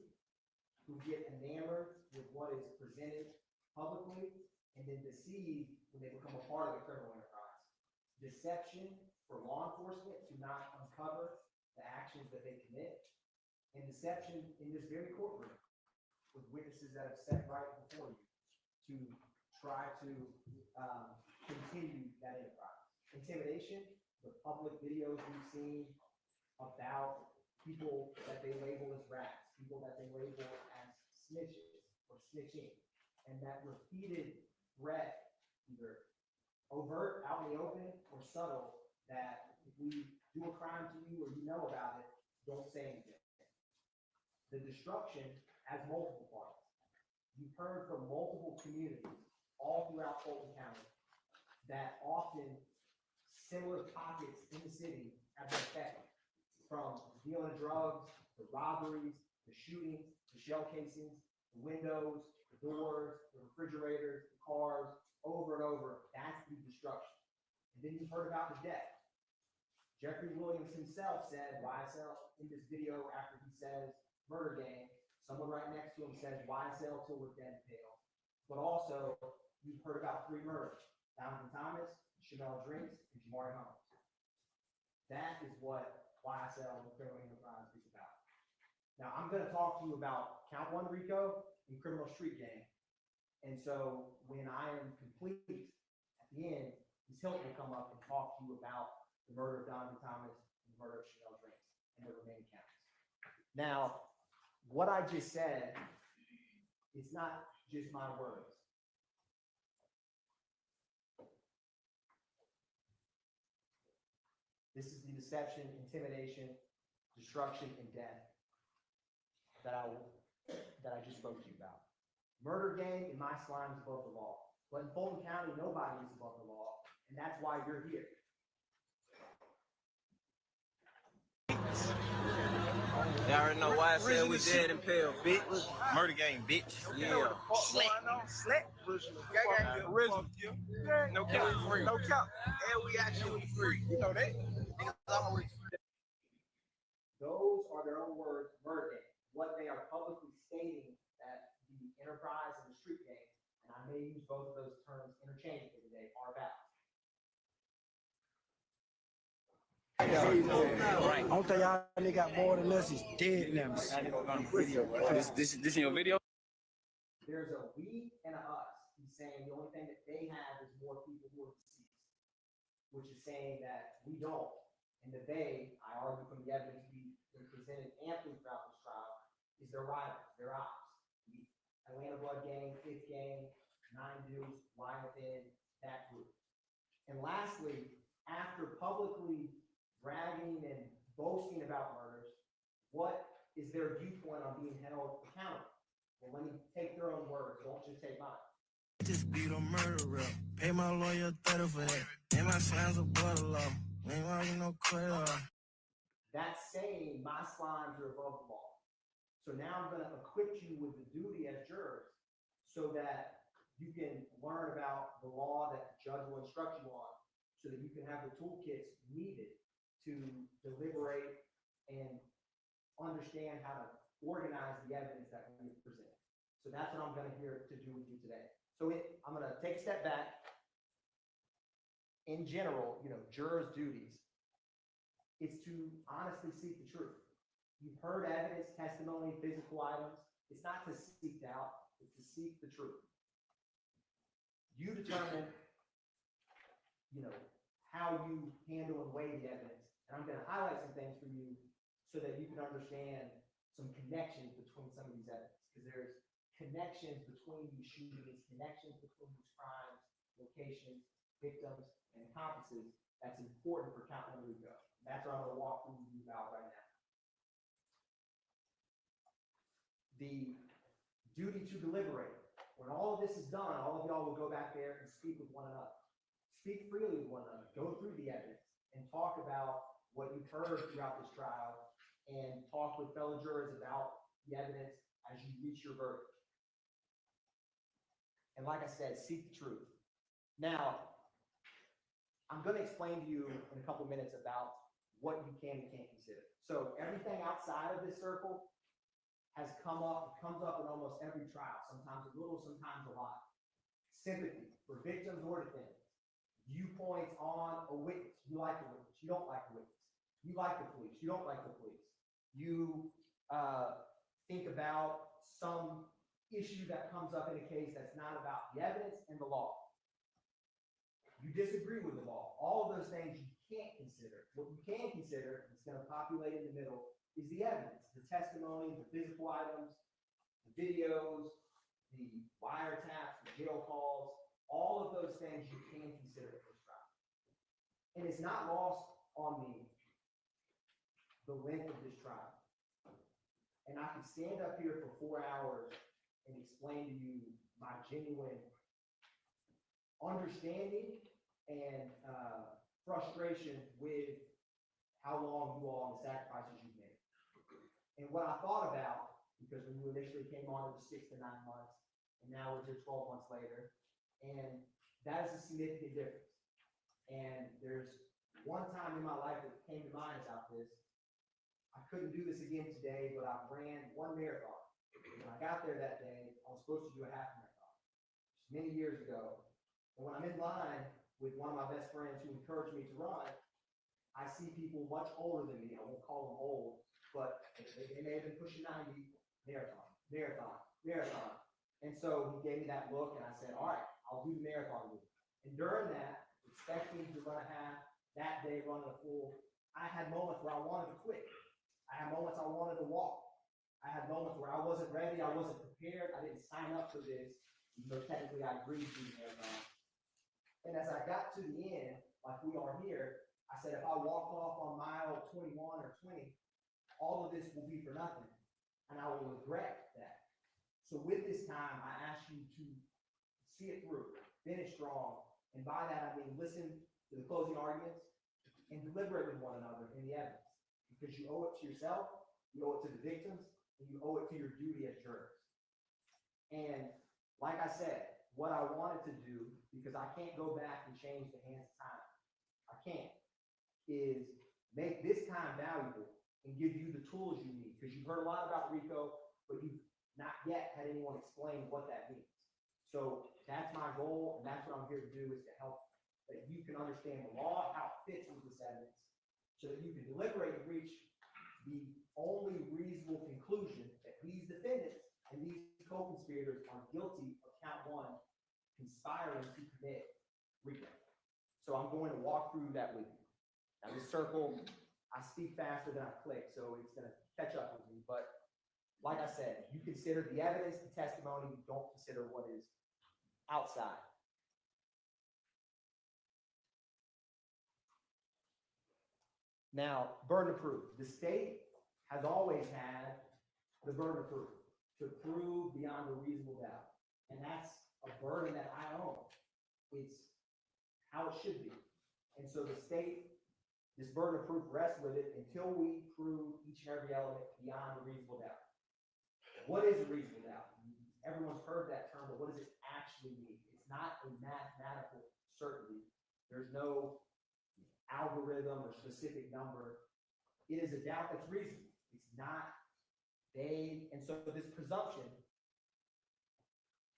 who get enamored with what is presented publicly and then deceived when they become a part of the criminal enterprise. Deception for law enforcement to not uncover the actions that they commit, and deception in this very courtroom with witnesses that have sat right before you to try to continue that enterprise. Intimidation, the public videos we've seen about people that they label as rats, people that they label as snitches or snitching, and that repeated threat, either overt, out in the open, or subtle, that if we do a crime to you or you know about it, don't say anything. The destruction has multiple parts. You've heard from multiple communities all throughout Fulton County that often similar pockets in the city have been affected, from dealing drugs, the robberies, the shootings, the shell casings, the windows, the doors, the refrigerators, the cars, over and over. That's the destruction. And then you've heard about the death. Jeffrey Williams himself said YSL in this video after he says murder gang. Someone right next to him says YSL till we're dead pale. But also, you've heard about 3 murders: Donovan Thomas, Chanel Drinks, and Jamari Holmes. That is what YSL, the criminal enterprise, is about. Now, I'm going to talk to you about Count 1 RICO and Criminal Street Gang. And so when I am complete at the end, Ms. Hilton will come up and talk to you about the murder of Donovan Thomas and the murder of Chanel Drinks and the remaining counts. Now, what I just said is not just my words. This is the deception, intimidation, destruction, and death that I just spoke to you about. Murder gang in my slime is above the law. But in Fulton County, nobody is above the law. And that's why you're here. Y'all already know YSL, we dead and pale, bitch. Murder game, bitch. Yeah. Slack. Original. No cap, free. No cap. And we actually free. You know that? Those are their own words, murder game. What they are publicly stating that the enterprise and the street game, and I may use both of those terms interchangeably today, are about. Right. I don't think y'all nigga got more than us is dead now. This in your video? There's a we and a us. He's saying the only thing that they have is more people who are deceased, which is saying that we don't. And the they, I argue from the evidence we presented amply throughout this trial, is their rivals, their ops. The Atlanta Blood Gang, Fifth Gang, Nine Dudes, YFN, that group. And lastly, after publicly bragging and boasting about murders, what is their viewpoint on being held accountable? Well, let me take their own words, don't just take mine. Just beat a murderer. Pay my lawyer 30 for that. And my slimes a butter law. Ain't like no credit. That's saying my slimes are above the law. So now I'm going to equip you with the duty as jurors so that you can learn about the law that the judge will instruct you on, so that you can have the toolkits needed to deliberate and understand how to organize the evidence that we present. So that's what I'm going to here to do with you today. So I'm going to take a step back. In general, jurors' duties is to honestly seek the truth. You've heard evidence, testimony, physical items. It's not to seek doubt, it's to seek the truth. You determine, how you handle and weigh the evidence. And I'm going to highlight some things for you so that you can understand some connections between some of these evidence, because there's connections between these shootings, connections between these crimes, locations, victims, and accomplices that's important for count number to go. That's what I'm going to walk through you about right now. The duty to deliberate. When all of this is done, all of y'all will go back there and speak with one another. Speak freely with one another. Go through the evidence and talk about what you've heard throughout this trial, and talk with fellow jurors about the evidence as you reach your verdict. And like I said, seek the truth. Now, I'm going to explain to you in a couple of minutes about what you can and can't consider. So everything outside of this circle comes up in almost every trial, sometimes a little, sometimes a lot. Sympathy for victims or defendants. Viewpoints on a witness. You like the witness, you don't like the witness. You like the police, you don't like the police. You think about some issue that comes up in a case that's not about the evidence and the law. You disagree with the law. All of those things you can't consider. What you can consider, it's going to populate in the middle, is the evidence, the testimony, the physical items, the videos, the wiretaps, the jail calls, all of those things you can consider at this trial. And it's not lost on me the length of this trial. And I could stand up here for 4 hours and explain to you my genuine understanding and frustration with how long you all and the sacrifices you've made. And what I thought about, because when you initially came on, it was 6 to 9 months, and now we're here 12 months later, and that is a significant difference. And there's one time in my life that came to mind about this. I couldn't do this again today, but I ran one marathon. When I got there that day, I was supposed to do a half marathon, just many years ago. And when I'm in line with one of my best friends who encouraged me to run, I see people much older than me. I won't call them old, but they may have been pushing 90, marathon. And so he gave me that look, and I said, all right, I'll do the marathon with you. And during that, expecting to run a half, that day running a full, I had moments where I wanted to quit. I had moments I wanted to walk. I had moments where I wasn't ready, I wasn't prepared, I didn't sign up for this, even though technically I agreed to the marathon. And as I got to the end, like we are here, I said, if I walk off on mile 21 or 20, all of this will be for nothing, and I will regret that. So with this time, I ask you to see it through, finish strong, and by that I mean listen to the closing arguments and deliberate with one another in the evidence. because you owe it to yourself, you owe it to the victims, and you owe it to your duty as jurors. And like I said, what I wanted to do, because I can't go back and change the hands of time, I can't, is make this time valuable and give you the tools you need. Because you've heard a lot about RICO, but you've not yet had anyone explain what that means. So that's my goal, and that's what I'm here to do, is to help that you can understand the law, how it fits with this evidence, so that you can deliberate and reach the only reasonable conclusion that these defendants and these co-conspirators are guilty of count one, conspiring to commit RICO. So I'm going to walk through that with you. Now this circle, I speak faster than I click, so it's gonna catch up with me, but like I said, you consider the evidence, the testimony, you don't consider what is outside. Now, burden of proof. The state has always had the burden of proof to prove beyond a reasonable doubt. And that's a burden that I own. It's how it should be. And so the state, this burden of proof rests with it until we prove each and every element beyond a reasonable doubt. What is a reasonable doubt? Everyone's heard that term, but what does it actually mean? It's not a mathematical certainty. There's no algorithm or specific number. It is a doubt that's reasonable. It's not vague. And so this presumption,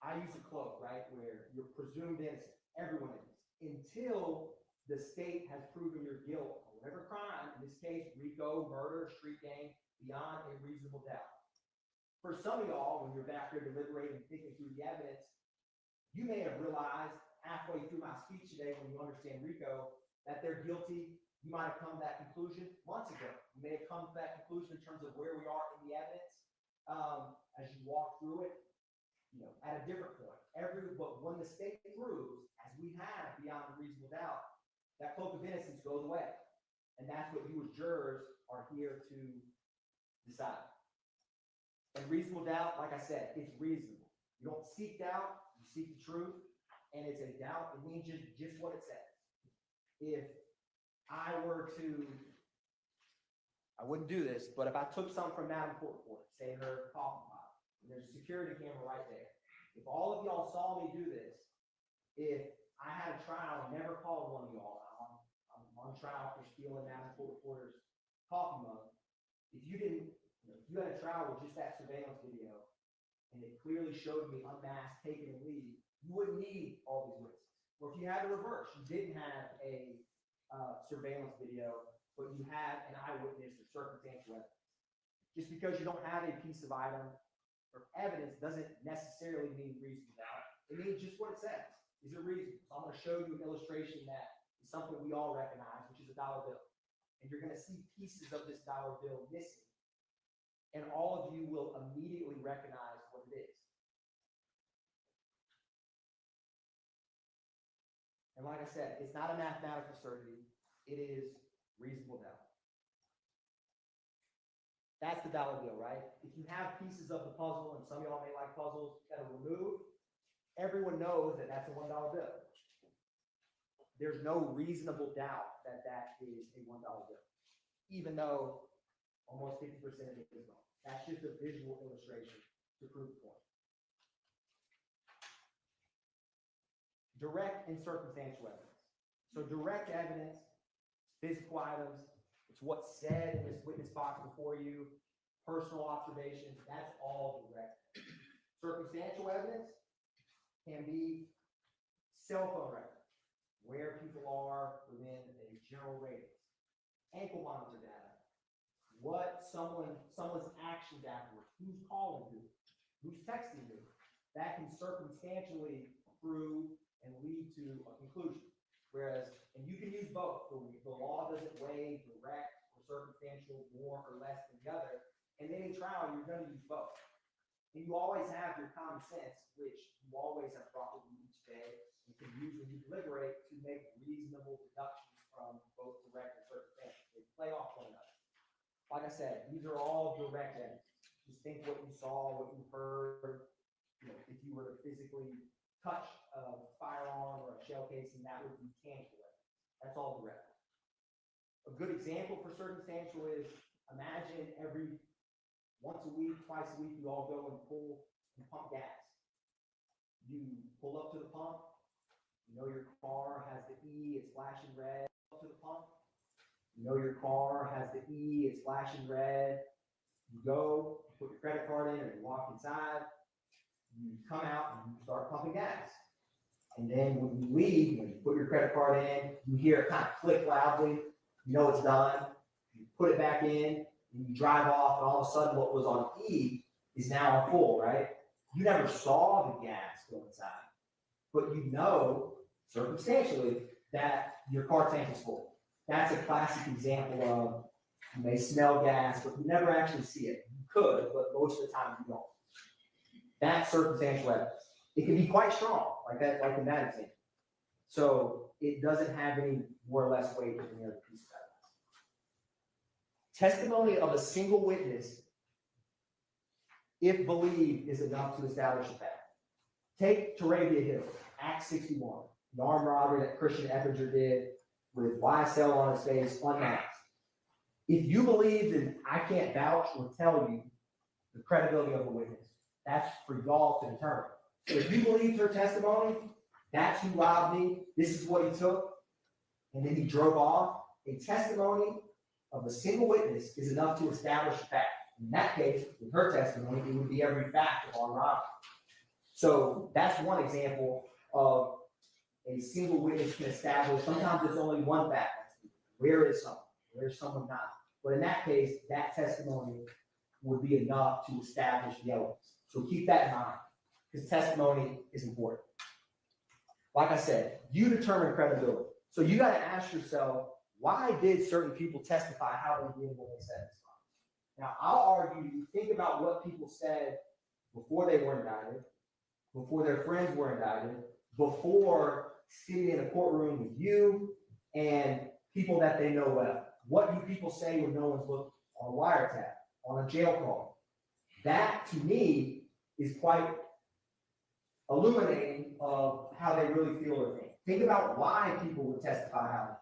I use a quote, right, where you're presumed innocent. Everyone is, until the state has proven your guilt on whatever crime, in this case, RICO, murder, street gang, beyond a reasonable doubt. For some of y'all, when you're back there deliberating and thinking through the evidence, you may have realized halfway through my speech today, when you understand RICO, that they're guilty. You might have come to that conclusion months ago. You may have come to that conclusion in terms of where we are in the evidence as you walk through it, at a different point. But when the state proves, as we have beyond a reasonable doubt, that cloak of innocence goes away. And that's what you as jurors are here to decide. And reasonable doubt, like I said, it's reasonable. You don't seek doubt, you seek the truth, and it's a doubt. It means just what it says. If I were to, I wouldn't do this, but if I took some from Madam Court Reporter, say her coffee pot, and there's a security camera right there. If all of y'all saw me do this, if I had a trial and never called one of y'all out, I'm on trial for stealing Madam Court Reporter's coffee mug. If you didn't, if you had a trial with just that surveillance video, and it clearly showed me unmasked, taken and leave, you wouldn't need all these witnesses. Or if you had the reverse, you didn't have a surveillance video, but you had an eyewitness or circumstantial evidence. Just because you don't have a piece of item or evidence doesn't necessarily mean reasonable doubt. It means just what it says. Is it reasonable? So I'm going to show you an illustration that is something we all recognize, which is a dollar bill. And you're going to see pieces of this dollar bill missing. And all of you will immediately recognize what it is. And like I said, it's not a mathematical certainty. It is reasonable doubt. That's the dollar bill, right? If you have pieces of the puzzle, and some of y'all may like puzzles that are removed, everyone knows that that's a $1 bill. There's no reasonable doubt that that is a $1 bill, even though almost 50% of it is wrong. That's just a visual illustration to prove the point. Direct and circumstantial evidence. So direct evidence, physical items, it's what's said in this witness box before you, personal observations, that's all direct. Circumstantial evidence can be cell phone records, where people are within a general radius, ankle monitor data, what someone's actions afterwards, who's calling who's texting who, that can circumstantially prove and lead to a conclusion. Whereas, and you can use both. The law doesn't weigh direct or circumstantial more or less than the other. And then in trial, you're going to use both. And you always have your common sense, which you always have brought with you each day. You can use when you deliberate to make reasonable deductions from both direct and circumstantial. They play off one another. Like I said, these are all direct evidence. Just think what you saw, what you heard. If you were to physically touch a firearm or a shell casing, that would be tangible evidence. That's all direct. A good example for circumstantial is, imagine every once a week, twice a week, you all go and pull and pump gas. You pull up to the pump, you know your car has the E, it's flashing red. Up to the pump, you know your car has the E, it's flashing red. You go, put your credit card in, and you walk inside. You come out and you start pumping gas. And then when you leave, when you put your credit card in, you hear it kind of click loudly. You know it's done. You put it back in, and you drive off, and all of a sudden what was on E is now on full, right? You never saw the gas go inside, but you know circumstantially that your car tank is full. That's a classic example of, you may smell gas, but you never actually see it. You could, but most of the time you don't. That's circumstantial evidence. It can be quite strong, like that, like in that example. So it doesn't have any more or less weight than the other piece of evidence. Testimony of a single witness, if believed, is enough to establish a fact. Take Tarabia Hill, Act 61, the armed robbery that Christian Eppinger did with YSL on his face, unmasked. If you believe, then I can't vouch or tell you the credibility of the witness. That's for y'all to determine. So if you believe her testimony, that's who robbed me, this is what he took, and then he drove off, a testimony of a single witness is enough to establish a fact. In that case, with her testimony, it would be every fact of armed robbery. So that's one example of a single witness can establish. Sometimes there's only one fact. Where is someone? Where is someone not? But in that case, that testimony would be enough to establish the evidence. So keep that in mind, because testimony is important. Like I said, you determine credibility. So you got to ask yourself, why did certain people testify how they did when they said this? Now, I'll argue, you think about what people said before they were indicted, before their friends were indicted, before sitting in a courtroom with you and people that they know well. What do people say when no one's looked on a wiretap, on a jail call? That, to me, is quite illuminating of how they really feel or think. Think about why people would testify how they did.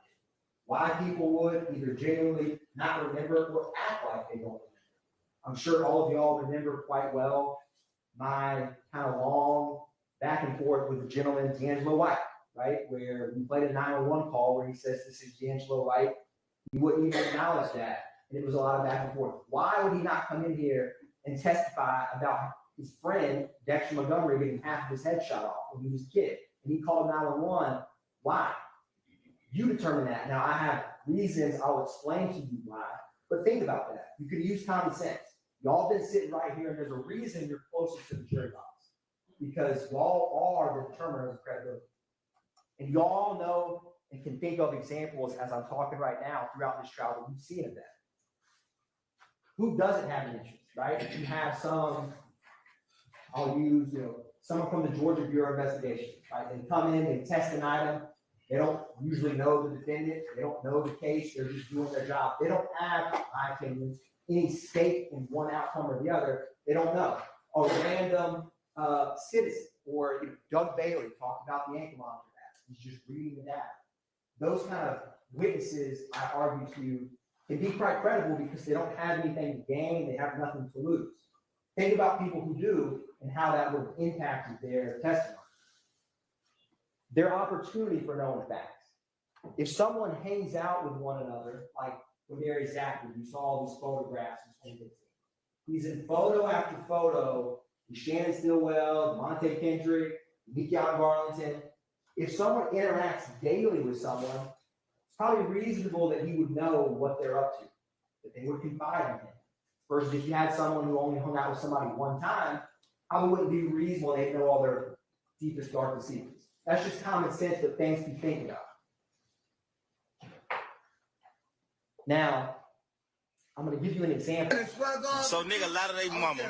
Why people would either genuinely not remember or act like they don't remember. I'm sure all of y'all remember quite well my kind of long back and forth with the gentleman, D'Angelo White, right? Where we played a 911 call where he says, this is D'Angelo White. He wouldn't even acknowledge that. And it was a lot of back and forth. Why would he not come in here and testify about his friend, Dexter Montgomery, getting half of his head shot off when he was a kid? And he called 911. Why? You determine that. Now, I have reasons I'll explain to you why, but think about that. You can use common sense. Y'all been sitting right here, and there's a reason you're closer to the jury box, because y'all are the determiners of credibility. And y'all know and can think of examples as I'm talking right now throughout this trial that you've seen of that. Who doesn't have an interest, right? You have some, I'll use, someone from the Georgia Bureau of Investigation, right? They come in, they test an item. They don't usually know the defendant. They don't know the case. They're just doing their job. They don't have, in my opinion, any stake in one outcome or the other. They don't know. A random citizen or Doug Bailey talked about the ankle monitor app. He's just reading the data. Those kind of witnesses, I argue to you, can be quite credible because they don't have anything to gain. They have nothing to lose. Think about people who do and how that would have impacted their testimony. Their opportunity for knowing facts. If someone hangs out with one another, like Mary Zachary, you saw all these photographs in 2015. He's in photo after photo with Shannon Stillwell, Monte Kendrick, Mikion Garlington. If someone interacts daily with someone, it's probably reasonable that he would know what they're up to, that they would confide in him. Versus if you had someone who only hung out with somebody one time, probably wouldn't be reasonable they'd know all their deepest, darkest secrets. That's just common sense, but things to think about. Now, I'm going to give you an example. So, nigga, a lot of they mama,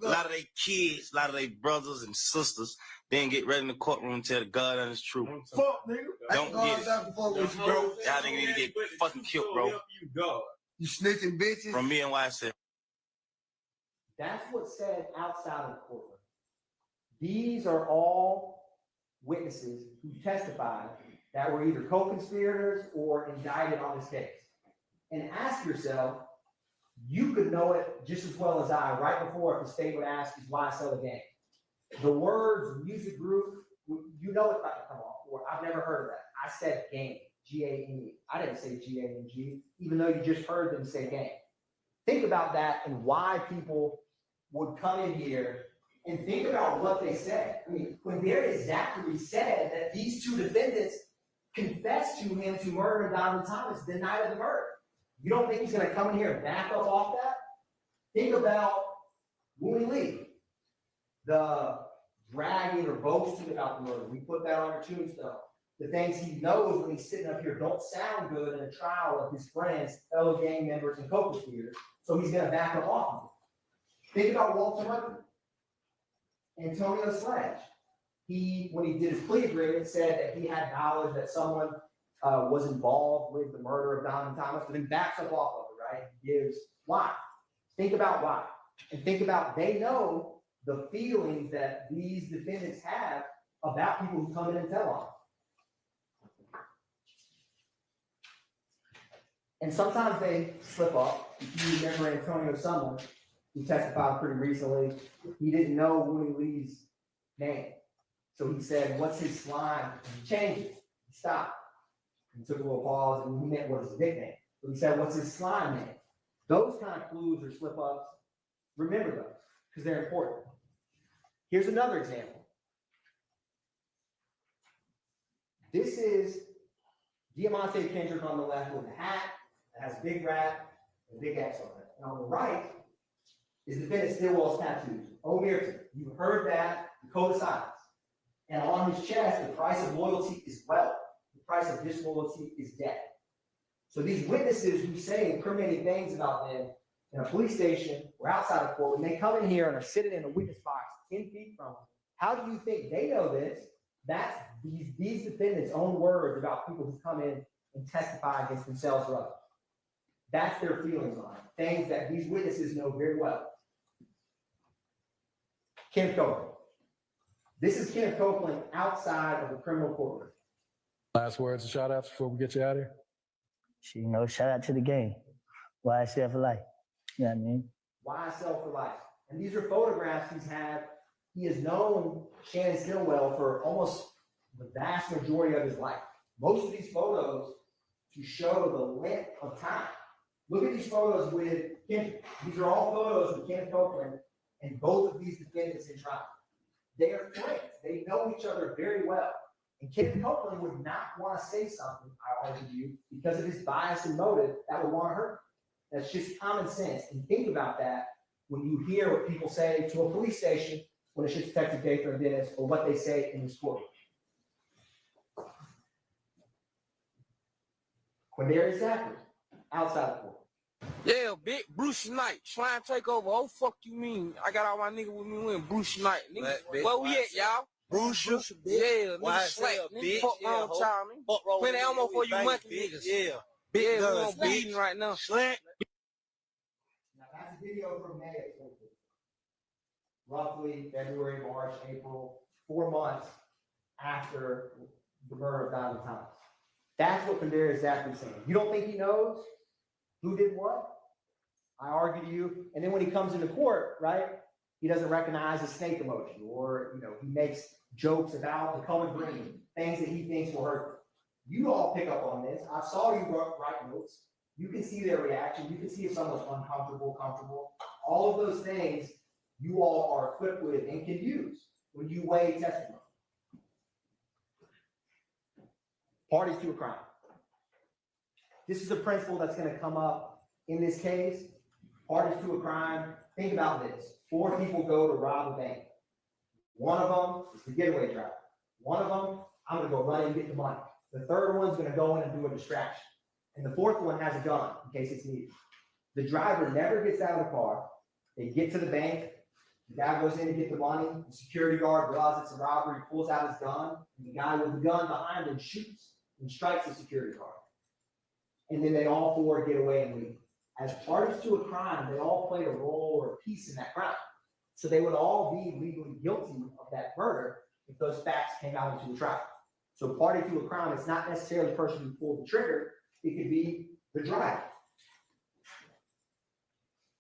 a lot of they kids, a lot of they brothers and sisters, then get ready in the courtroom and tell the God and his truth. Fuck, nigga. Don't get it. Y'all nigga need to get fucking killed, bro. You snitching bitches. From me and YSL. That's what's said outside of the courtroom. These are all witnesses who testified that were either co-conspirators or indicted on this case. and ask yourself, you could know it just as well as I right before if the state would ask, is YSL a game? The words music group, you know it's about to come off. Or I've never heard of that. I said game, G-A-M-E. I didn't say G-A-M-G, even though you just heard them say game. Think about that and why people would come in here and think about what they said. I mean, when Darius Zachary said that these two defendants confessed to him to murder Donovan Thomas the night of the murder, you don't think he's going to come in here and back up off that? Think about Woody Lee, the bragging or boasting about the murder. We put that on your tombstone. The things he knows when he's sitting up here don't sound good in a trial of his friends, fellow gang members, and co-conspirators, so he's going to back up off of it. Think about Walter Murphy, Antonio Sledge. When he did his plea agreement, said that he had knowledge that someone was involved with the murder of Donovan Thomas, but then backs up off of it, right? Gives why. Think about why. And think about they know the feelings that these defendants have about people who come in and tell on them. And sometimes they slip up. If you remember Antonio Summer, who testified pretty recently, he didn't know Woody Lee's name. So he said, what's his slime? And he changed it. He stopped. He took a little pause and he meant what his nickname. So he said, what's his slime name? Those kind of clues or slip ups, remember those because they're important. Here's another example. This is Diamante Kendrick on the left with a hat that has a big rat and a big X on it. And on the right is defendant Stillwell's tattoos. O'Mearton, you've heard that, the code of silence. And on his chest, the price of loyalty is wealth. The price of disloyalty is death. So these witnesses who say incriminating things about them in a police station or outside of court, when they come in here and are sitting in a witness box 10 feet from them, how do you think they know this? That's these defendants' own words about people who come in and testify against themselves or others. That's their feelings on it. Things that these witnesses know very well. Kenneth Copeland. This is Kenneth Copeland outside of the criminal courtroom. Last words and shout outs before we get you out of here. You know, shout out to the game. YSL for life. You know what I mean? YSL for life. And these are photographs he's had. He has known Shannon Stillwell for almost the vast majority of his life. Most of these photos to show the length of time. Look at these photos with Kendrick. These are all photos with Kenneth Copeland and both of these defendants in trial. They are friends. They know each other very well. And Kenneth Copeland would not want to say something, I argue to you, because of his bias and motive that would want to hurt. That's just common sense. And think about that when you hear what people say to a police station when it's just Detective Gaither and Dennis, or what they say in this court. Quindarius Zachary, outside the court. Yeah, big Bruce Knight, trying to take over. Oh, fuck you mean? I got all my niggas with me when Bruce Knight. Nigga, where we at, y'all? Bruce, yeah, nigga slack, nigga, fuck wrong with y'all, nigga. Plenty ammo for you monkey niggas. Yeah, big guns, we on bleeding right now. Slant. Now that's a video from May of 2015. Roughly February, March, April, 4 months after the murder of Donovan Thomas. That's what Quindarius Zachary is saying. You don't think he knows who did what? I argue to you. And then when he comes into court, right, he doesn't recognize a snake emoji, or he makes jokes about the color green, things that he thinks will hurt. You all pick up on this. I saw you write notes. You can see their reaction. You can see if someone's uncomfortable, comfortable. All of those things you all are equipped with and can use when you weigh testimony. Parties to a crime. This is a principle that's going to come up in this case. Parties to a crime. Think about this. 4 people go to rob a bank. One of them is the getaway driver. One of them, I'm going to go run and get the money. The third one's going to go in and do a distraction. And the fourth one has a gun in case it's needed. The driver never gets out of the car. They get to the bank. The guy goes in to get the money. The security guard realizes it's a robbery, pulls out his gun, and the guy with the gun behind him shoots and strikes the security guard. And then they all 4 get away and leave. As parties to a crime, they all played a role or a piece in that crime. So they would all be legally guilty of that murder if those facts came out into the trial. So party to a crime, it's not necessarily the person who pulled the trigger. It could be the driver.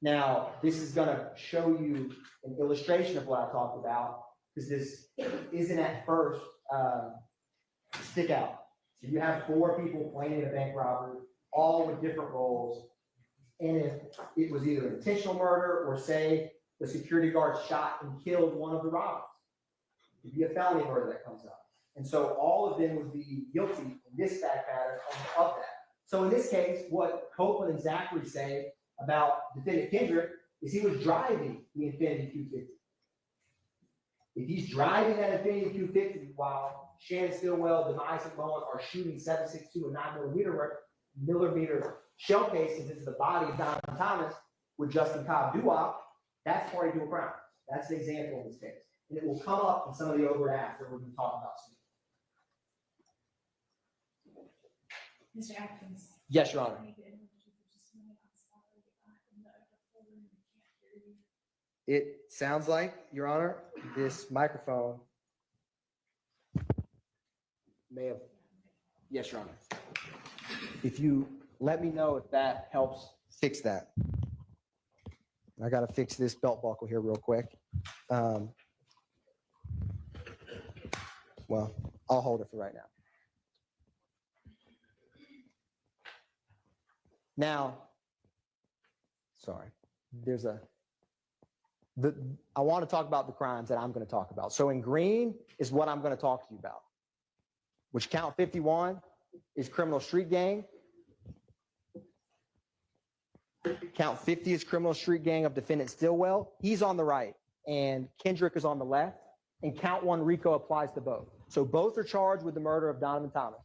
Now, this is gonna show you an illustration of what I talked about, because this isn't at first stick out. So you have 4 people planning a bank robbery, all with different roles. And if it was either intentional murder or say the security guard shot and killed one of the robbers, it'd be a felony murder that comes up. And so all of them would be guilty in this fact pattern of that. So in this case, what Copeland and Zachary say about defendant Kendrick is he was driving the Infiniti Q50. If he's driving that Infiniti Q50 while Shannon Stillwell, Demise and Bowen are shooting 7.62 and 9mm shell casings into the body of Donovan Thomas with Justin Cobb doo-wop, that's party to a crime. That's an example in this case. And it will come up in some of the overt acts that we're going to talk about soon. Mr. Atkins. Yes, Your Honor. It sounds like, Your Honor, this microphone may have, yes, Your Honor. If you let me know if that helps fix that. I got to fix this belt buckle here real quick. Well, I'll hold it for right now. Now, sorry, I want to talk about the crimes that I'm going to talk about. So in green is what I'm going to talk to you about, which count 51 is criminal street gang. Count 50 is criminal street gang of defendant Stillwell. He's on the right and Kendrick is on the left. And count 1 RICO applies to both. So both are charged with the murder of Donovan Thomas.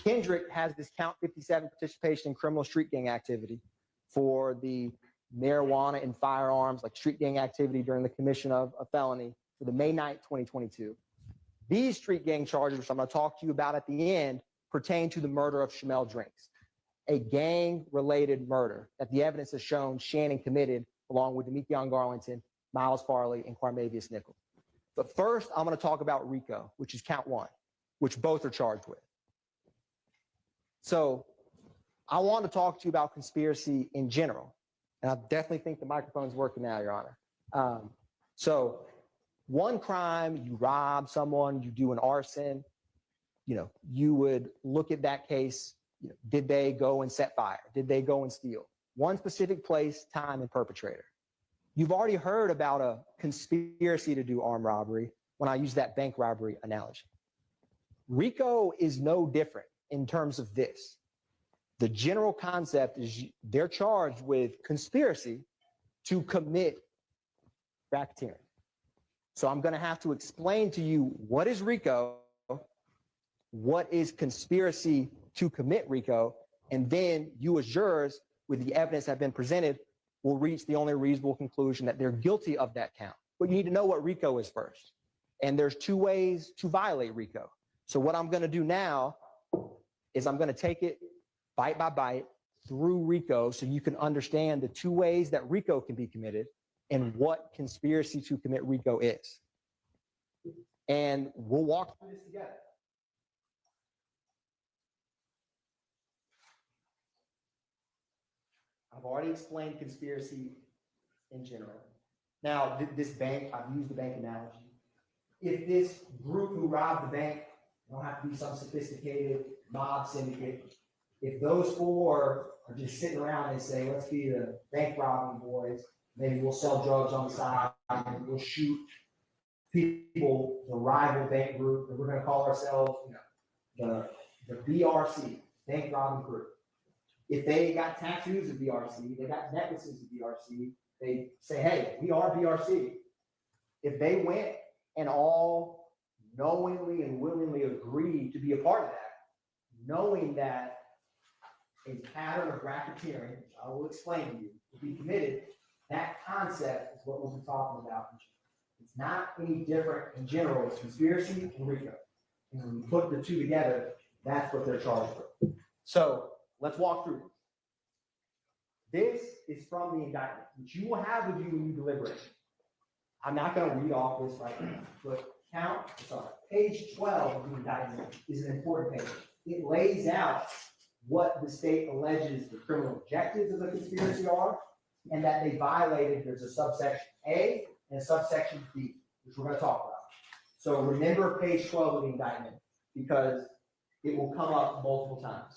Kendrick has this count 57 participation in criminal street gang activity for the marijuana and firearms, like street gang activity during the commission of a felony for the May 9th, 2022. These street gang charges, which I'm going to talk to you about at the end, pertain to the murder of Shamel Drinks, a gang-related murder that the evidence has shown Shannon committed along with Demekion Garlington, Miles Farley, and Quarmavius Nickel. But first, I'm going to talk about RICO, which is count 1, which both are charged with. So I want to talk to you about conspiracy in general. And I definitely think the microphone's working now, Your Honor. So one crime, you rob someone, you do an arson, you would look at that case, did they go and set fire? Did they go and steal? One specific place, time, and perpetrator. You've already heard about a conspiracy to do armed robbery when I use that bank robbery analogy. RICO is no different in terms of this. The general concept is they're charged with conspiracy to commit racketeering. So I'm going to have to explain to you what is RICO, what is conspiracy to commit RICO, and then you as jurors, with the evidence that have been presented, will reach the only reasonable conclusion that they're guilty of that count. But you need to know what RICO is first. And there's 2 ways to violate RICO. So what I'm going to do now is I'm going to take it bite by bite through RICO so you can understand the 2 ways that RICO can be committed and what conspiracy to commit RICO is. And we'll walk through this together. I've already explained conspiracy in general. Now, this bank, I've used the bank analogy. If this group who robbed the bank, don't have to be some sophisticated mob syndicate. If those 4 are just sitting around and say, let's be the bank robbing boys, maybe we'll sell drugs on the side and we'll shoot people, the rival bank group, and we're going to call ourselves, the BRC, bank robbing group. If they got tattoos of BRC, they got necklaces of BRC, they say, hey, we are BRC. If they went and all knowingly and willingly agreed to be a part of that, knowing that a pattern of racketeering, which I will explain to you, will be committed, that concept is what we'll be talking about. It's not any different in general. It's conspiracy and RICO. And when you put the 2 together, that's what they're charged with. So let's walk through this. This is from the indictment, which you will have with you when you deliberate. I'm not going to read off this right now, but page 12 of the indictment is an important page. It lays out what the state alleges the criminal objectives of the conspiracy are, and that they violated, there's a subsection A and a subsection B, which we're gonna talk about. So remember page 12 of the indictment, because it will come up multiple times.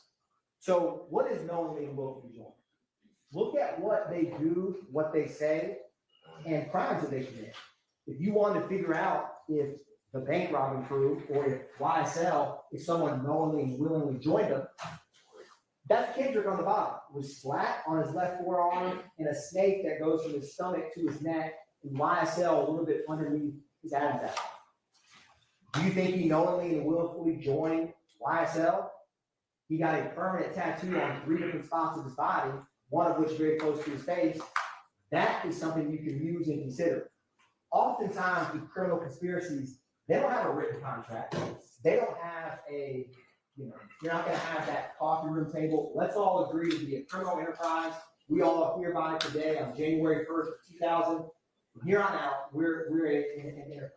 So what is knowingly and willfully joined? Look at what they do, what they say, and crimes that they commit. If you want to figure out if the bank robbing crew or if YSL, if someone knowingly and willingly joined them, that's Kendrick on the bottom, with slat on his left forearm and a snake that goes from his stomach to his neck, and YSL a little bit underneath his Adam's apple. Do you think he knowingly and willfully joined YSL? He got a permanent tattoo on 3 different spots of his body, one of which very close to his face. That is something you can use and consider. Oftentimes with criminal conspiracies, they don't have a written contract. They don't have a, you're not gonna have that coffee room table. Let's all agree to be a criminal enterprise. We all hear about it today on January 1st, 2000. From here on out, we're an enterprise.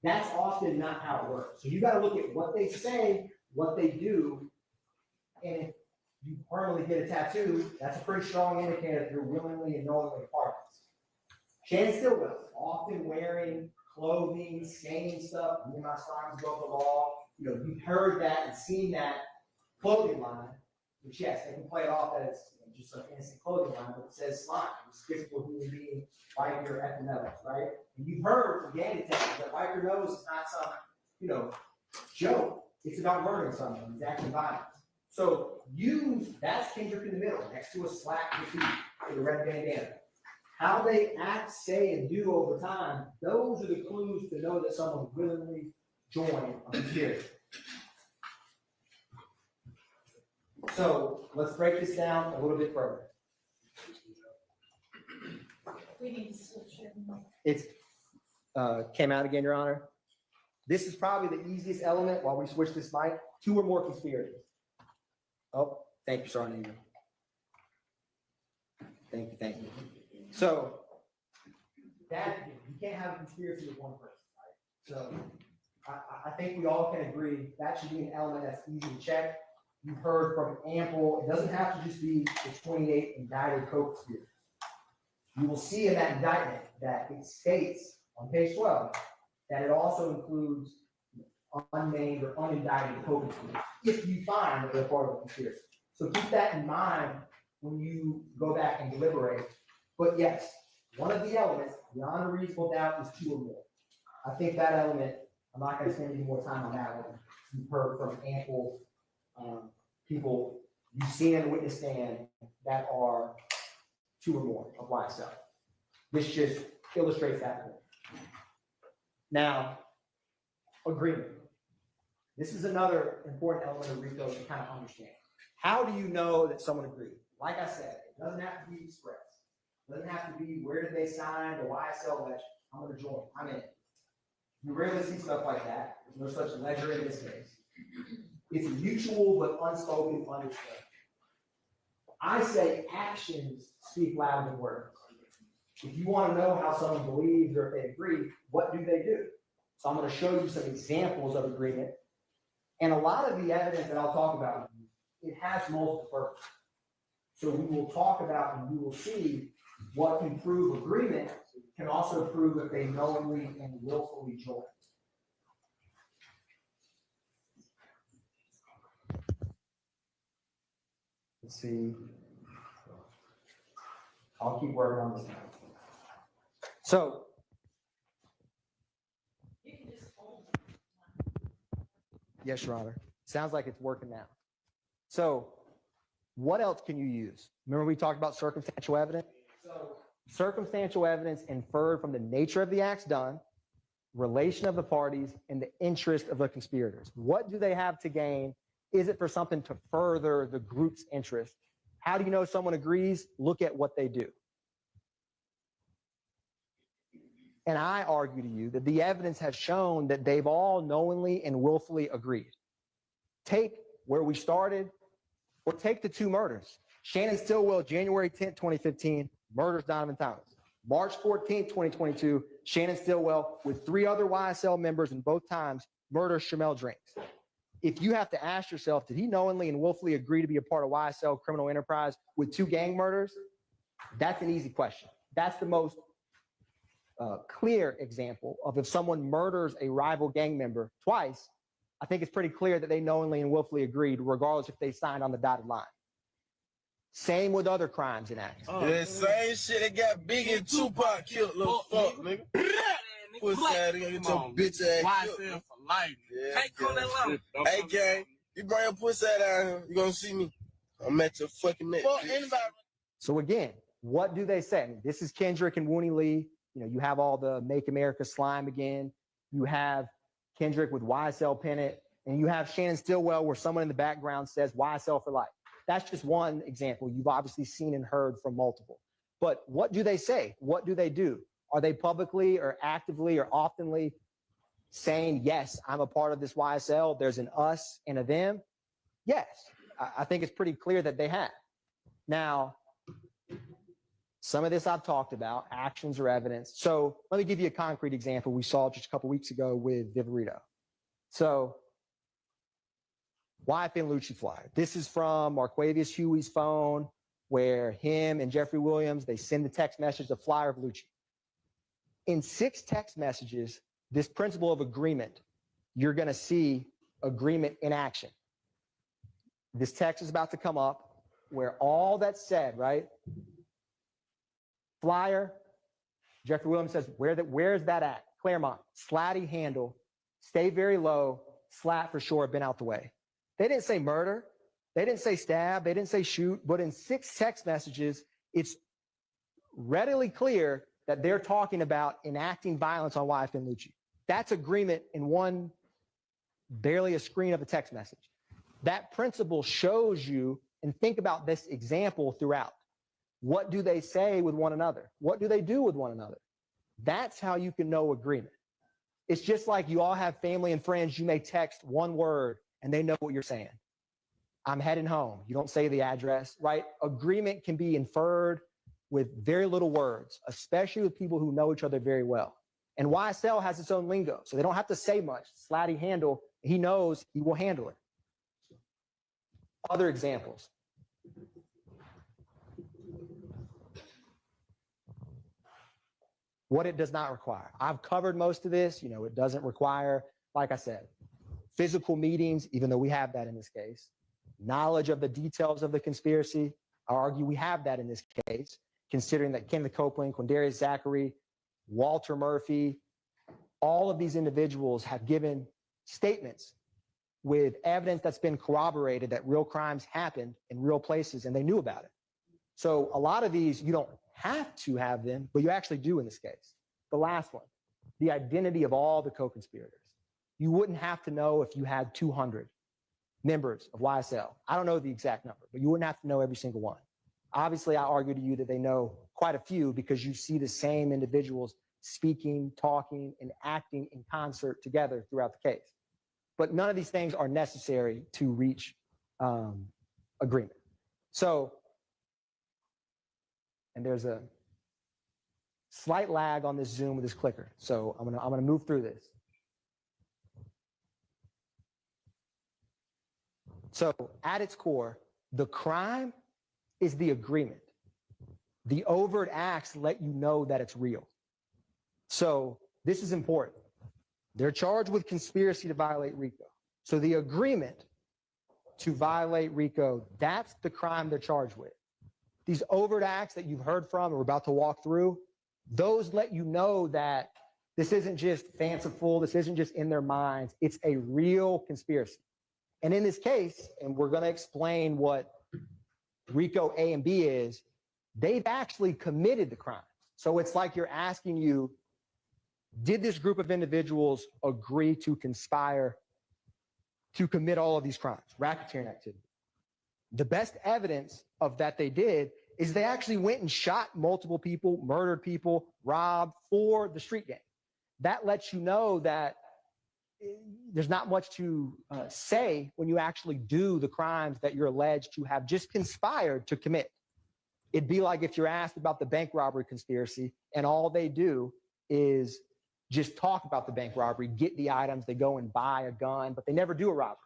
That's often not how it works. So you gotta look at what they say, what they do, and if you permanently get a tattoo, that's a pretty strong indicator that you're willingly and knowingly a part of this. Shannon Stillwell, often wearing clothing, saying stuff, me and my slimes above the law. You've heard that and seen that clothing line, which yes, they can play it off as just an innocent clothing line, but it says slime, it's physical human being, wipe your nose, right? And you've heard from gang detectives that wipe your nose is not some, joke. It's about murdering someone, it's actually violence. So that's Kendrick in the middle, next to a slack graffiti with a red bandana. How they act, say, and do over time, those are the clues to know that someone willingly joined a conspiracy. So let's break this down a little bit further. We need to switch it. It's came out again, Your Honor. This is probably the easiest element while we switch this mic. 2 or more conspirators. Oh, thank you, Sergeant. Thank you. So that you can't have a conspiracy with one person, right? So I think we all can agree that should be an element that's easy to check. You've heard from ample, it doesn't have to just be the 28 indicted co-conspirators. You will see in that indictment that it states on page 12 that it also includes unnamed or unindicted co-conspirators, if you find that they're part of a conspiracy. So keep that in mind when you go back and deliberate. But yes, one of the elements, beyond a reasonable doubt, is 2 or more. I think that element, I'm not going to spend any more time on that one. You've heard from ample people you've seen in the witness stand that are 2 or more of YSL. This just illustrates that point. Now, agreement. This is another important element of RICO to kind of understand. How do you know that someone agreed? Like I said, it doesn't have to be expressed. It doesn't have to be where did they sign the YSL ledger. I'm going to join. I'm in it. You rarely see stuff like that. There's no such ledger in this case. It's mutual but unspoken understanding. I say actions speak louder than words. If you want to know how someone believes or if they agree, what do they do? So I'm going to show you some examples of agreement. And a lot of the evidence that I'll talk about, it has multiple purposes. So we will talk about and we will see what can prove agreement can also prove if they knowingly and willfully join. Let's see. I'll keep working on this now. So, yes, Your Honor. Sounds like it's working now. So, what else can you use? Remember we talked about circumstantial evidence? So, circumstantial evidence inferred from the nature of the acts done, relation of the parties, and the interest of the conspirators. What do they have to gain? Is it for something to further the group's interest? How do you know someone agrees? Look at what they do. And I argue to you that the evidence has shown that they've all knowingly and willfully agreed. Take where we started, or take the 2 murders. Shannon Stillwell, January 10th, 2015, murders Donovan Thomas. March 14th, 2022, Shannon Stillwell, with 3 other YSL members in both times, murders Shamel Drinks. if you have to ask yourself, did he knowingly and willfully agree to be a part of YSL criminal enterprise with 2 gang murders? That's an easy question. That's the most clear example of if someone murders a rival gang member twice, I think it's pretty clear that they knowingly and willfully agreed, regardless if they signed on the dotted line. Same with other crimes and acts. Yeah, same shit that got Biggie and Tupac killed, little fuck, nigga. Pussy ass nigga, get your bitch ass killed. For life. Yeah, can't call that line. Hey, gang, you bring your pussy ass down here, you gonna see me. I'm at your fucking neck. Fuck anybody. So again, what do they say? I mean, this is Kendrick and Wooney Lee. You know, you have all the Make America Slime Again. You have Kendrick with YSL Pennant, and you have Shannon Stillwell where someone in the background says YSL for life. That's just one example. You've obviously seen and heard from multiple. But what do they say? What do they do? Are they publicly or actively or oftenly saying, yes, I'm a part of this YSL, there's an us and a them? Yes, I think it's pretty clear that they have. Now, some of this I've talked about, actions or evidence. So let me give you a concrete example we saw just a couple weeks ago with Viverito. So YFN Lucci flyer. This is from Marquavius Huey's phone where him and Jeffrey Williams, they send the text message, the flyer of Lucci. In 6 text messages, this principle of agreement, you're going to see agreement in action. This text is about to come up where all that's said, right? Flyer, Jeffrey Williams says, where's that at? Claremont, slatty handle, stay very low, slat for sure, been out the way. They didn't say murder. They didn't say stab. They didn't say shoot. But in 6 text messages, it's readily clear that they're talking about enacting violence on YFN Lucci. That's agreement in one, barely a screen of a text message. That principle shows you, and think about this example throughout. What do they say with one another? What do they do with one another? That's how you can know agreement. It's just like you all have family and friends. You may text one word and they know what you're saying. I'm heading home. You don't say the address, right? Agreement can be inferred with very little words, especially with people who know each other very well. And YSL has its own lingo, so they don't have to say much. Slatty handle, he knows he will handle it. Other examples. What it does not require. I've covered most of this. You know, it doesn't require, like I said, physical meetings, even though we have that in this case. Knowledge of the details of the conspiracy. I argue we have that in this case, considering that Kenneth Copeland, Quindarius Zachary, Walter Murphy, all of these individuals have given statements with evidence that's been corroborated that real crimes happened in real places and they knew about it. So a lot of these, you don't have to have them, but you actually do in this case. The last one, the identity of all the co-conspirators. You wouldn't have to know if you had 200 members of YSL. I don't know the exact number, but you wouldn't have to know every single one. Obviously, I argue to you that they know quite a few because you see the same individuals speaking, talking, and acting in concert together throughout the case. But none of these things are necessary to reach agreement. So, and there's a slight lag on this Zoom with this clicker. So I'm gonna move through this. So at its core, the crime is the agreement. The overt acts let you know that it's real. So this is important. They're charged with conspiracy to violate RICO. So the agreement to violate RICO, that's the crime they're charged with. These overt acts that you've heard from and we're about to walk through, those let you know that this isn't just fanciful, this isn't just in their minds, it's a real conspiracy. And in this case, and we're going to explain what RICO A and B is, they've actually committed the crime. So it's like you're asking you, did this group of individuals agree to conspire to commit all of these crimes, racketeering activity? The best evidence of that they did is they actually went and shot multiple people, murdered people, robbed for the street gang. That lets you know that there's not much to say when you actually do the crimes that you're alleged to have just conspired to commit. It'd be like if you're asked about the bank robbery conspiracy and all they do is just talk about the bank robbery, get the items, they go and buy a gun, but they never do a robbery.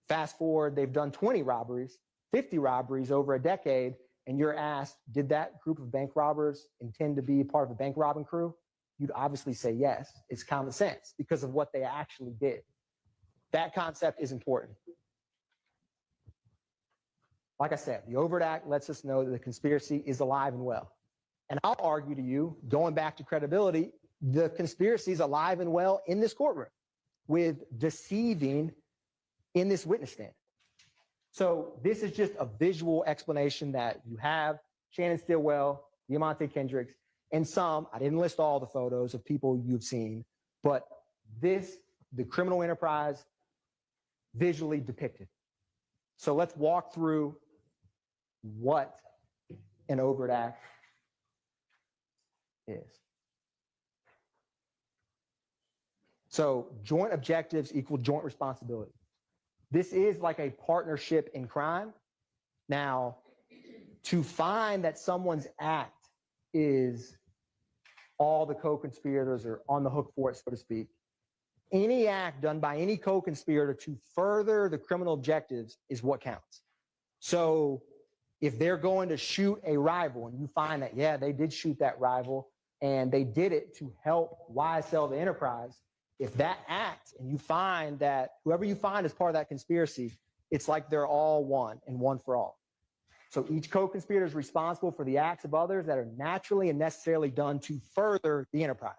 Fast forward, they've done 20 robberies, 50 robberies over a decade, and you're asked, did that group of bank robbers intend to be part of a bank robbing crew? You'd obviously say yes. It's common sense because of what they actually did. That concept is important. Like I said, the overt act lets us know that the conspiracy is alive and well. And I'll argue to you, going back to credibility, the conspiracy is alive and well in this courtroom with deceiving in this witness stand. So this is just a visual explanation that you have Shannon Stillwell, Diamante Kendricks, and some, I didn't list all the photos of people you've seen, but this, the criminal enterprise, visually depicted. So let's walk through what an overt act is. So joint objectives equal joint responsibility. This is like a partnership in crime. Now, to find that someone's act is all the co-conspirators are on the hook for it, so to speak, any act done by any co-conspirator to further the criminal objectives is what counts. So if they're going to shoot a rival and you find that, yeah, they did shoot that rival and they did it to help YSL the enterprise, if that act and you find that whoever you find is part of that conspiracy, it's like they're all one and one for all. So each co-conspirator is responsible for the acts of others that are naturally and necessarily done to further the enterprise.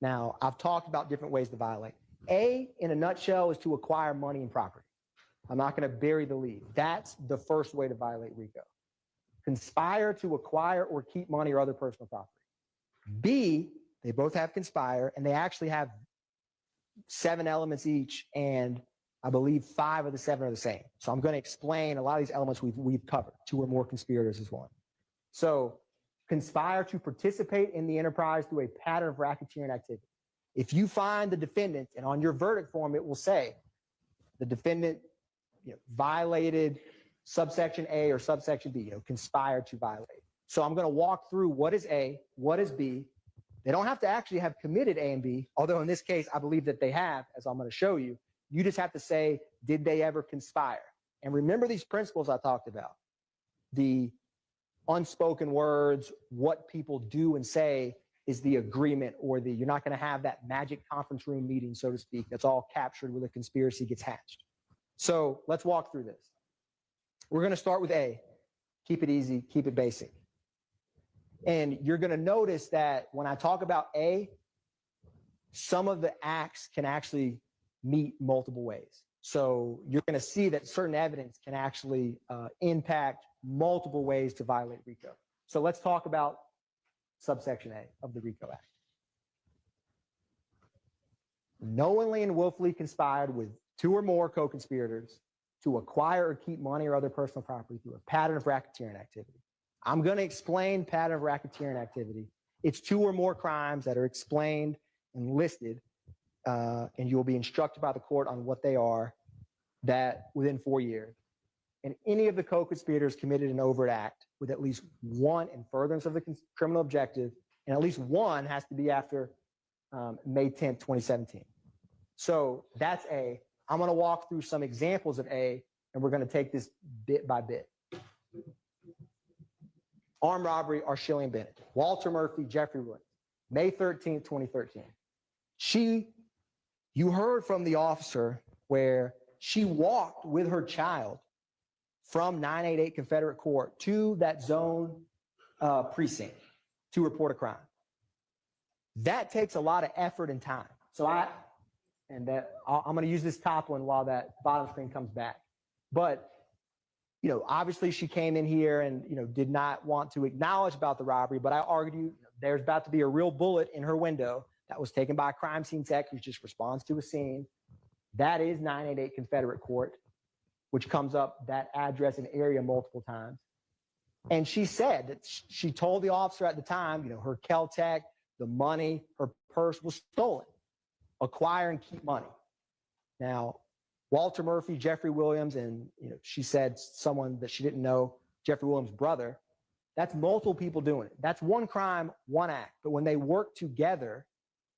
Now, I've talked about different ways to violate. A, in a nutshell, is to acquire money and property. I'm not going to bury the lead. That's the first way to violate RICO. Conspire to acquire or keep money or other personal property. B, they both have conspire, and they actually have 7 elements each, and I believe 5 of the 7 are the same. So I'm going to explain a lot of these elements we've covered. 2 or more conspirators is one. So conspire to participate in the enterprise through a pattern of racketeering activity. If you find the defendant, and on your verdict form it will say the defendant violated subsection A or subsection B, conspired to violate. So I'm going to walk through what is A, what is B. They don't have to actually have committed A and B, although in this case, I believe that they have, as I'm going to show you. You just have to say, did they ever conspire? And remember these principles I talked about. The unspoken words, what people do and say is the agreement, or you're not going to have that magic conference room meeting, so to speak. That's all captured where the conspiracy gets hatched. So let's walk through this. We're going to start with A. Keep it easy, keep it basic. And you're going to notice that when I talk about A, some of the acts can actually meet multiple ways. So you're going to see that certain evidence can actually impact multiple ways to violate RICO. So let's talk about subsection A of the RICO Act. Knowingly and willfully conspired with 2 or more co-conspirators to acquire or keep money or other personal property through a pattern of racketeering activity. I'm going to explain pattern of racketeering activity. It's 2 or more crimes that are explained and listed, and you'll be instructed by the court on what they are, that within 4 years. And any of the co-conspirators committed an overt act with at least 1 in furtherance of the criminal objective, and at least 1 has to be after May 10th, 2017. So that's A. I'm going to walk through some examples of A, and we're going to take this bit by bit. Armed robbery, Arshillian Bennett. Walter Murphy, Jeffrey Williams. May 13th, 2013. You heard from the officer where she walked with her child from 988 Confederate Court to that zone precinct to report a crime. That takes a lot of effort and time. So I'm going to use this top one while that bottom screen comes back. But obviously she came in here and, did not want to acknowledge about the robbery, but I argue there's about to be a real bullet in her window that was taken by a crime scene tech who just responds to a scene. That is 988 Confederate Court, which comes up that address and area multiple times. And she said that she told the officer at the time, her Kel-Tec, the money, her purse was stolen. Acquire and keep money. Now, Walter Murphy, Jeffrey Williams, and she said someone that she didn't know Jeffrey Williams' brother. That's multiple people doing it. That's one crime, one act. But when they work together,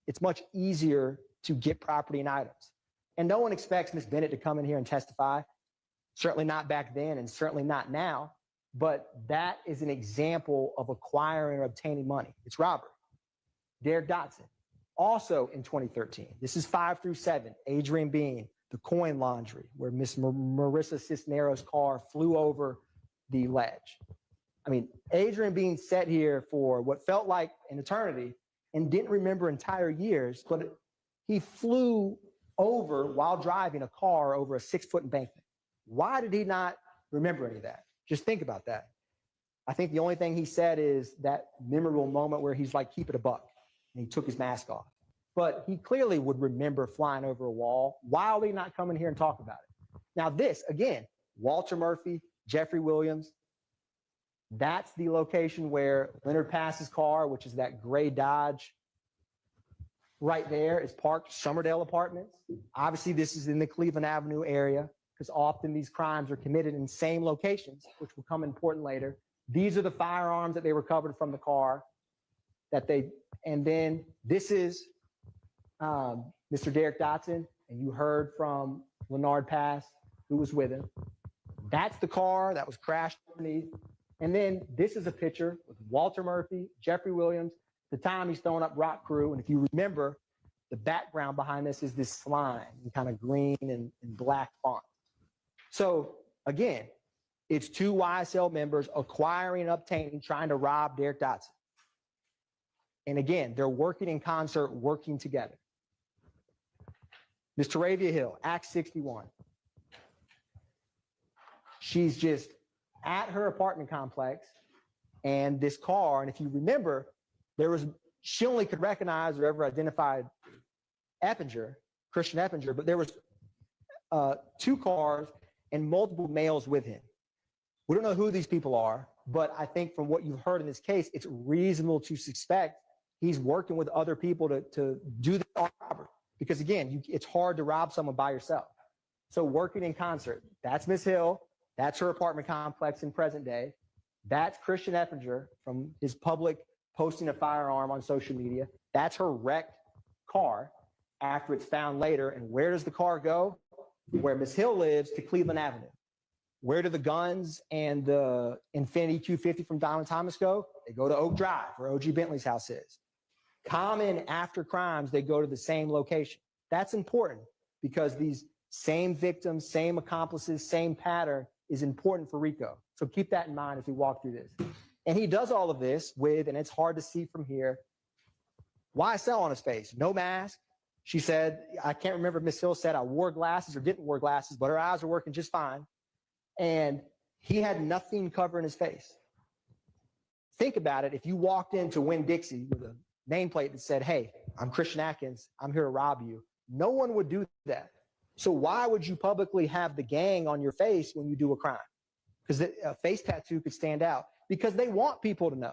it's much easier to get property and items. And no one expects Ms. Bennett to come in here and testify. Certainly not back then and certainly not now. But that is an example of acquiring or obtaining money. It's robbery. Derek Dotson, also in 2013. This is 5 through 7. Adrian Bean, the coin laundry, where Miss Marissa Cisneros' car flew over the ledge. I mean, Adrian Bean sat here for what felt like an eternity and didn't remember entire years, but he flew over while driving a car over a 6-foot embankment. Why did he not remember any of that? Just think about that. I think the only thing he said is that memorable moment where he's like, keep it a buck, and he took his mask off. But he clearly would remember flying over a wall. Why are they not coming here and talk about it? Now this, again, Walter Murphy, Jeffrey Williams, that's the location where Leonard Pass's car, which is that gray Dodge right there, is parked, Summerdale Apartments. Obviously, this is in the Cleveland Avenue area because often these crimes are committed in same locations, which will come important later. These are the firearms that they recovered from the car and then this is Mr. Derek Dotson, and you heard from Leonard Pass, who was with him. That's the car that was crashed underneath. And then this is a picture with Walter Murphy, Jeffrey Williams, the time he's throwing up rock crew. And if you remember, the background behind this is this slime in kind of green and black font. So again, it's 2 YSL members acquiring and obtaining, trying to rob Derek Dotson. And again, they're working in concert, working together. Ms. Taravia Hill, Act 61. She's just at her apartment complex and this car, and if you remember, she only could recognize or ever identified Eppinger, Christian Eppinger, but there was 2 cars and multiple males with him. We don't know who these people are, but I think from what you've heard in this case, it's reasonable to suspect he's working with other people to do the robbery. Because again, it's hard to rob someone by yourself. So working in concert, that's Ms. Hill, that's her apartment complex in present day. That's Christian Eppinger from his public posting a firearm on social media. That's her wrecked car after it's found later. And where does the car go? Where Ms. Hill lives, to Cleveland Avenue. Where do the guns and the Infiniti Q50 from Donald Thomas go? They go to Oak Drive, where OG Bentley's house is. Common after crimes, they go to the same location. That's important because these same victims, same accomplices, same pattern is important for RICO. So keep that in mind as we walk through this. And he does all of this with, and it's hard to see from here, YSL on his face, no mask. She said, I can't remember if Ms. Hill said I wore glasses or didn't wear glasses, but her eyes were working just fine. And he had nothing covering his face. Think about it. If you walked into Winn-Dixie with a nameplate that said, hey, I'm Christian Atkins, I'm here to rob you, no one would do that. So why would you publicly have the gang on your face when you do a crime? Because a face tattoo could stand out. Because they want people to know.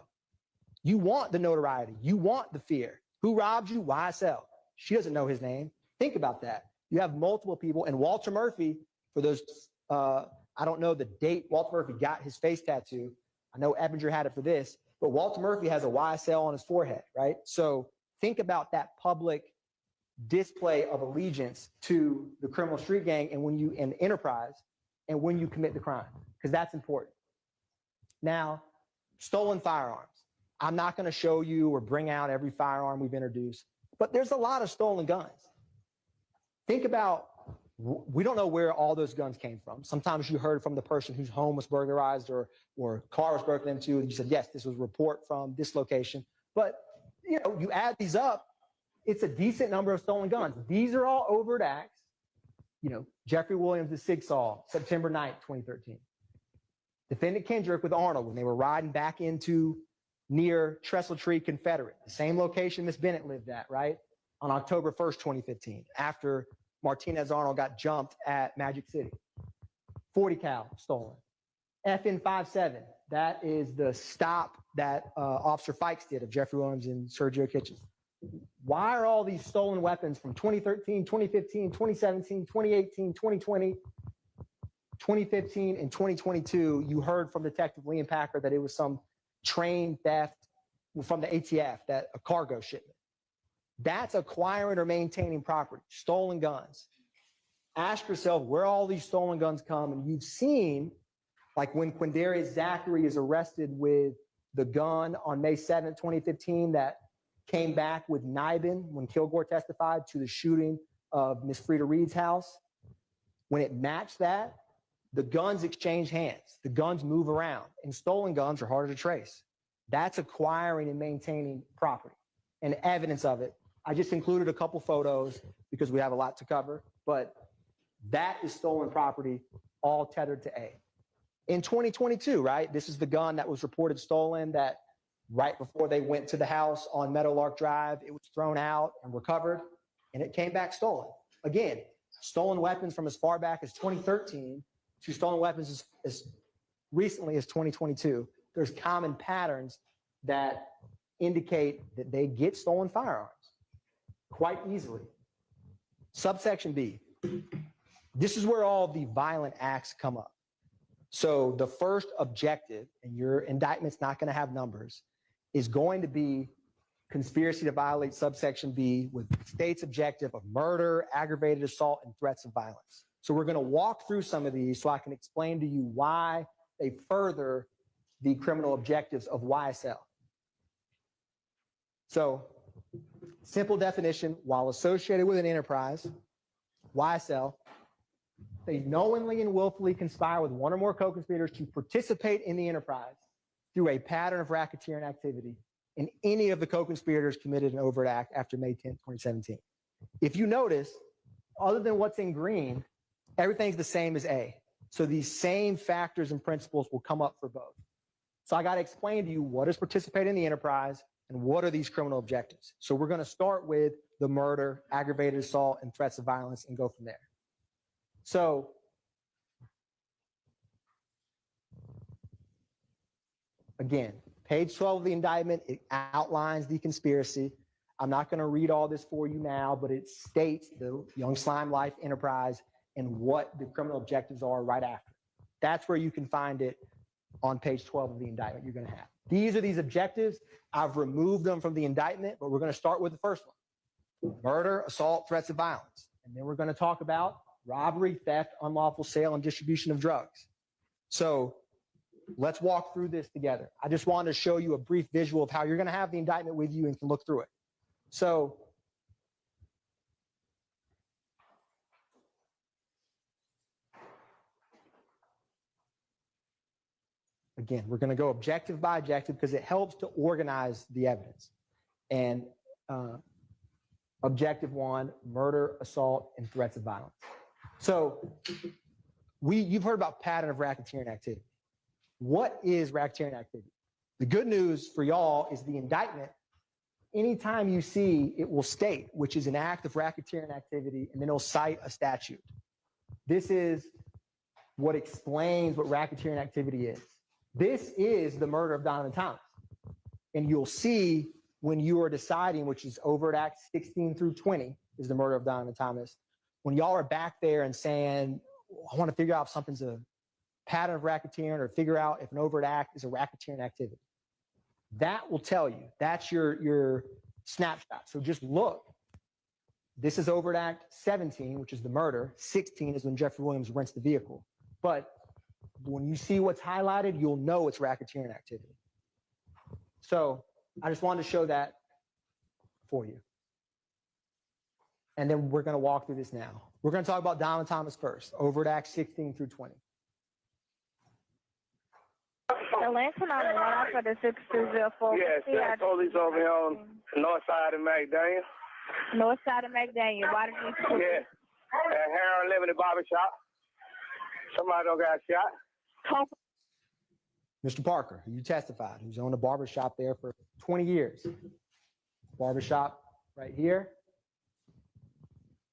You want the notoriety. You want the fear. Who robbed you? YSL. She doesn't know his name. Think about that. You have multiple people. And Walter Murphy, for those, I don't know the date Walter Murphy got his face tattoo. I know Eppinger had it for this. But Walter Murphy has a YSL on his forehead, right? So think about that public display of allegiance to the criminal street gang and enterprise and when you commit the crime, because that's important. Now, stolen firearms. I'm not going to show you or bring out every firearm we've introduced, but there's a lot of stolen guns. Think about, we don't know where all those guns came from. Sometimes you heard from the person whose home was burglarized or car was broken into, and you said, yes, this was a report from this location. But, you add these up, it's a decent number of stolen guns. These are all overt acts. Jeffrey Williams, the Sig Sauer, September 9th, 2013. Defendant Kendrick with Arnold when they were riding back into near Trestle Tree Confederate, the same location Miss Bennett lived at, right? On October 1st, 2015, after Martinez Arnold got jumped at Magic City. 40 cal stolen. FN 57, that is the stop that Officer Fikes did of Jeffrey Williams and Sergio Kitchens. Why are all these stolen weapons from 2013, 2015, 2017, 2018, 2020 2015 and 2022, you heard from Detective Liam Packer that it was some train theft from the ATF, that a cargo shipment. That's acquiring or maintaining property, stolen guns. Ask yourself where all these stolen guns come, and you've seen, like when Quindarius Zachary is arrested with the gun on May 7th, 2015, that came back with Nibin when Kilgore testified to the shooting of Miss Frida Reed's house. When it matched that, the guns exchange hands. The guns move around, and stolen guns are harder to trace. That's acquiring and maintaining property, and evidence of it. I just included a couple photos because we have a lot to cover, but that is stolen property, all tethered to A. In 2022, right, this is the gun that was reported stolen, that right before they went to the house on Meadowlark Drive, it was thrown out and recovered, and it came back stolen. Again, stolen weapons from as far back as 2013 to stolen weapons as recently as 2022. There's common patterns that indicate that they get stolen firearms quite easily. Subsection B. This is where all the violent acts come up. So the first objective, and your indictment's not going to have numbers, is going to be conspiracy to violate subsection B with the state's objective of murder, aggravated assault, and threats of violence. So we're going to walk through some of these so I can explain to you why they further the criminal objectives of YSL. So, simple definition: while associated with an enterprise, YSL, they knowingly and willfully conspire with one or more co-conspirators to participate in the enterprise through a pattern of racketeering activity, and any of the co-conspirators committed an overt act after May 10, 2017. If you notice, other than what's in green, everything's the same as A. So these same factors and principles will come up for both. So I got to explain to you what is participate in the enterprise and what are these criminal objectives. So we're going to start with the murder, aggravated assault, and threats of violence and go from there. So again, page 12 of the indictment, it outlines the conspiracy. I'm not going to read all this for you now, but it states the Young Slime Life enterprise and what the criminal objectives are right after. That's where you can find it on page 12 of the indictment you're going to have. These are these objectives. I've removed them from the indictment, but we're going to start with the first one: murder, assault, threats of violence. And then we're going to talk about robbery, theft, unlawful sale, and distribution of drugs. So let's walk through this together. I just wanted to show you a brief visual of how you're going to have the indictment with you and can look through it. So again, we're going to go objective by objective because it helps to organize the evidence. And objective one: murder, assault, and threats of violence. So you've heard about pattern of racketeering activity. What is racketeering activity? The good news for y'all is the indictment, anytime you see, it will state which is an act of racketeering activity, and then it'll cite a statute. This is what explains what racketeering activity is. This is the murder of Donovan Thomas. And you'll see when you are deciding, which is overt act 16 through 20 is the murder of Donovan Thomas. When y'all are back there and saying, I want to figure out if something's a pattern of racketeering or figure out if an overt act is a racketeering activity, that will tell you. That's your snapshot. So just look. This is overt act 17, which is the murder. 16 is when Jeffrey Williams rents the vehicle. But when you see what's highlighted, you'll know it's racketeering activity. So I just wanted to show that for you. And then we're going to walk through this now. We're going to talk about Donovan Thomas first, overt act 16 through 20. The Lansing on the one for the 6204. Yes, that's police over here on the north side of McDaniel. North side of McDaniel. Why did you shoot? Yeah. At Harold living in the barber shop. Somebody don't got shot. Mr. Parker, who you testified, who's owned a barber shop there for 20 years. Barber shop right here.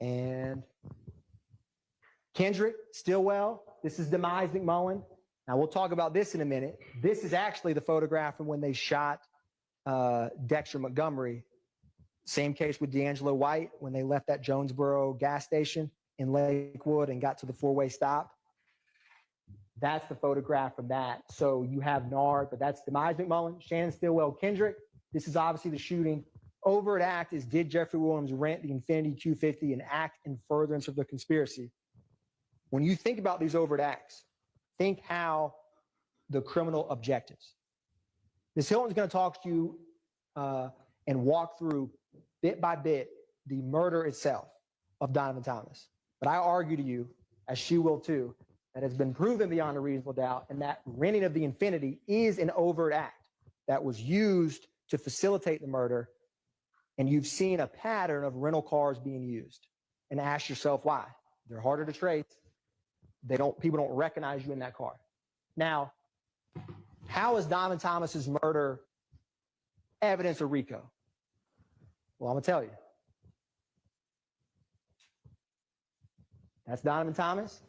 And Kendrick Stillwell. This is Demise McMullen. Now, we'll talk about this in a minute. This is actually the photograph from when they shot Dexter Montgomery. Same case with D'Angelo White when they left that Jonesboro gas station in Lakewood and got to the four-way stop. That's the photograph from that. So you have Nard, but that's Demise McMullen, Shannon Stillwell, Kendrick. This is obviously the shooting. Overt act is, did Jeffrey Williams rent the Infinity Q50 and act in furtherance of the conspiracy? When you think about these overt acts, think how the criminal objectives. Ms. Hilton's going to talk to you and walk through bit by bit the murder itself of Donovan Thomas. But I argue to you, as she will too, that has been proven beyond a reasonable doubt, and that renting of the Infinity is an overt act that was used to facilitate the murder. And you've seen a pattern of rental cars being used. And ask yourself why. They're harder to trace. People don't recognize you in that car. Now, how is Donovan Thomas's murder evidence of RICO? Well, I'm gonna tell you. That's Donovan Thomas.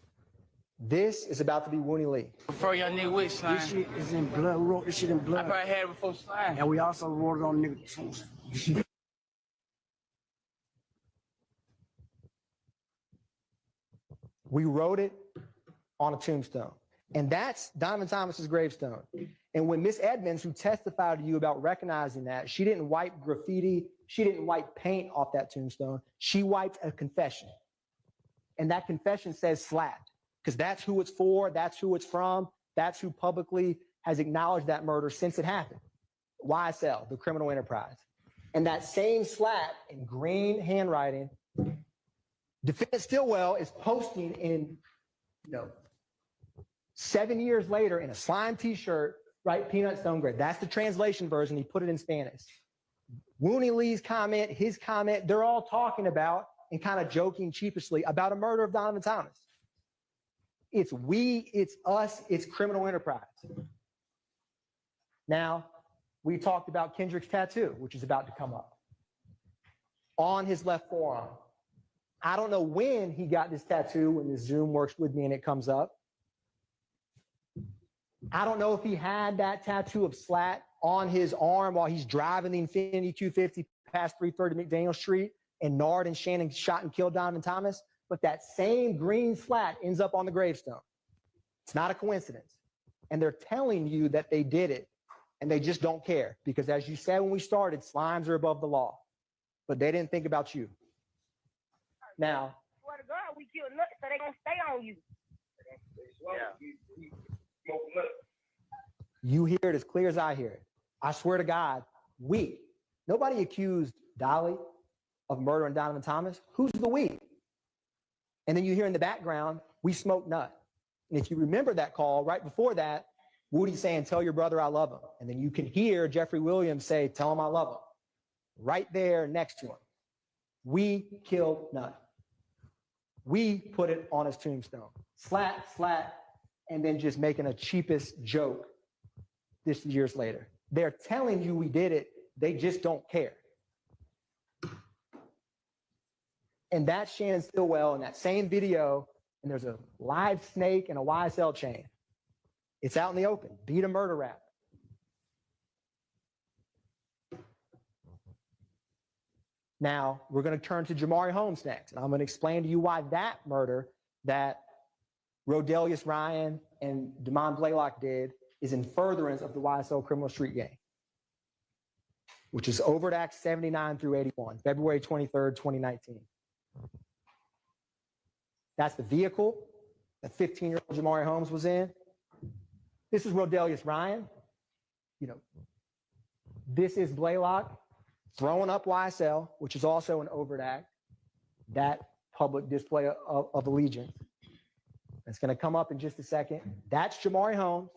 This is about to be Wooney Lee. Before y'all nigga with slime. This shit is in blood. We wrote this shit in blood. I probably had it before slime. And we also wrote it on niggas. We wrote it on a tombstone. And that's Donovan Thomas's gravestone. And when Miss Edmonds, who testified to you about recognizing that, she didn't wipe graffiti, she didn't wipe paint off that tombstone. She wiped a confession. And that confession says slapped, because that's who it's for, that's who it's from, that's who publicly has acknowledged that murder since it happened. YSL, the criminal enterprise. And that same slap in green handwriting, Defendant Stillwell is posting in, 7 years later in a slime t-shirt, right? Peanut Stone Gray. That's the translation version. He put it in Spanish. Wooney Lee's comment, his comment, they're all talking about and kind of joking sheepishly about a murder of Donovan Thomas. It's we, it's us, it's criminal enterprise. Now, we talked about Kendrick's tattoo, which is about to come up on his left forearm. I don't know when he got this tattoo, when the Zoom works with me and it comes up. I don't know if he had that tattoo of slat on his arm while he's driving the Infinity Q50 past 330 McDaniel Street and Nard and Shannon shot and killed Donovan Thomas, but that same green slat ends up on the gravestone. It's not a coincidence. And they're telling you that they did it, and they just don't care, because as you said when we started, slimes are above the law, but they didn't think about you. Now, Swear to God, we kill nuts, so they gonna stay on you. You hear it as clear as I hear it. I swear to God, nobody accused Dolly of murdering Donovan Thomas. Who's the we? And then you hear in the background, we smoke nut. And if you remember that call, right before that, Woody saying, tell your brother I love him. And then you can hear Jeffrey Williams say, tell him I love him. Right there next to him. We killed Nut. We put it on his tombstone. Slat, and then just making a cheapest joke this years later. They're telling you we did it. They just don't care. And that's Shannon Stillwell in that same video. And there's a live snake and a YSL chain. It's out in the open. Beat a murder rap. Now, we're going to turn to Jamari Holmes next. And I'm going to explain to you why that murder that Rodelius Ryan and Damon Blaylock did is in furtherance of the YSL criminal street gang, which is Overt Act 79 through 81, February 23rd, 2019. That's the vehicle that 15-year-old Jamari Holmes was in. This is Rodelius Ryan. This is Blaylock throwing up YSL, which is also an overt act, that public display of allegiance. It's going to come up in just a second. That's Jamari Holmes.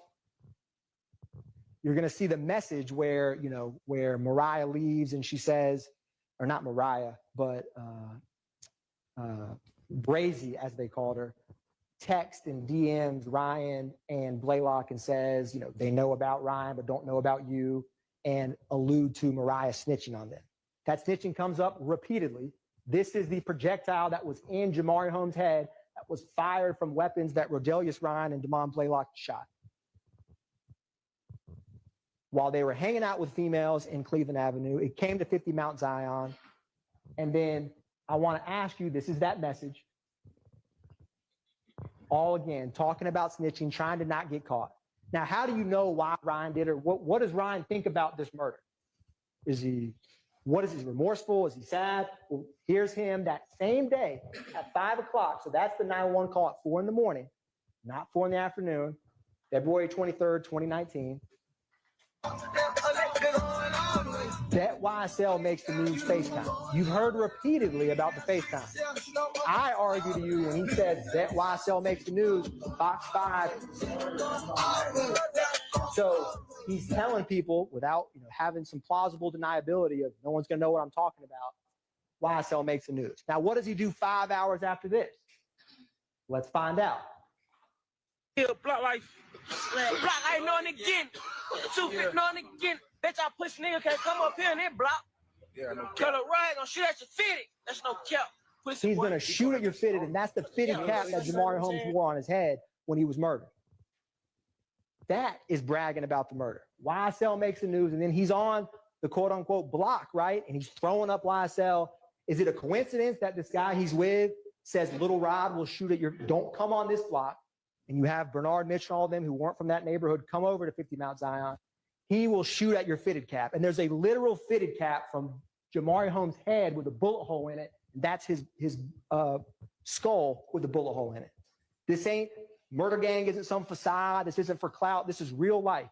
You're going to see the message where, where Mariah leaves and she says, or not Mariah, but Brazy, as they called her, text and DMs Ryan and Blaylock and says, they know about Ryan, but don't know about you, and allude to Mariah snitching on them. That snitching comes up repeatedly. This is the projectile that was in Jamari Holmes' head that was fired from weapons that Rodelius Ryan and Damon Blaylock shot while they were hanging out with females in Cleveland Avenue. It came to 50 Mount Zion. And then I want to ask you, this is that message. all again, talking about snitching, trying to not get caught. Now, how do you know why Ryan did it? What does Ryan think about this murder? Is he remorseful? Is he sad? Well, here's him that same day at 5 o'clock. So that's the 911 call at 4 in the morning, not 4 in the afternoon, February 23rd, 2019. Bet YSL makes the news FaceTime. You've heard repeatedly about the FaceTime. I argue to you when he says Bet YSL makes the news, Fox 5. So he's telling people without having some plausible deniability of no one's going to know what I'm talking about, YSL makes the news. Now, what does he do 5 hours after this? Let's find out. Block life. Block life, no nigga getting. 250, no nigga getting. Bet y'all push nigga can't come up here in that block. Yeah, no cap. Cut a ride, gonna shoot at your fitted. That's no cap. He's going to shoot at your fitted, and that's the fitted cap that Jamari Holmes wore on his head when he was murdered. That is bragging about the murder. YSL makes the news, and then he's on the quote-unquote block, right? And he's throwing up YSL. Is it a coincidence that this guy he's with says Little Rod will shoot at your, don't come on this block, and you have Bernard Mitchell and all of them who weren't from that neighborhood come over to 50 Mount Zion, he will shoot at your fitted cap. And there's a literal fitted cap from Jamari Holmes' head with a bullet hole in it. That's his skull with a bullet hole in it. This ain't, murder gang isn't some facade. This isn't for clout. This is real life.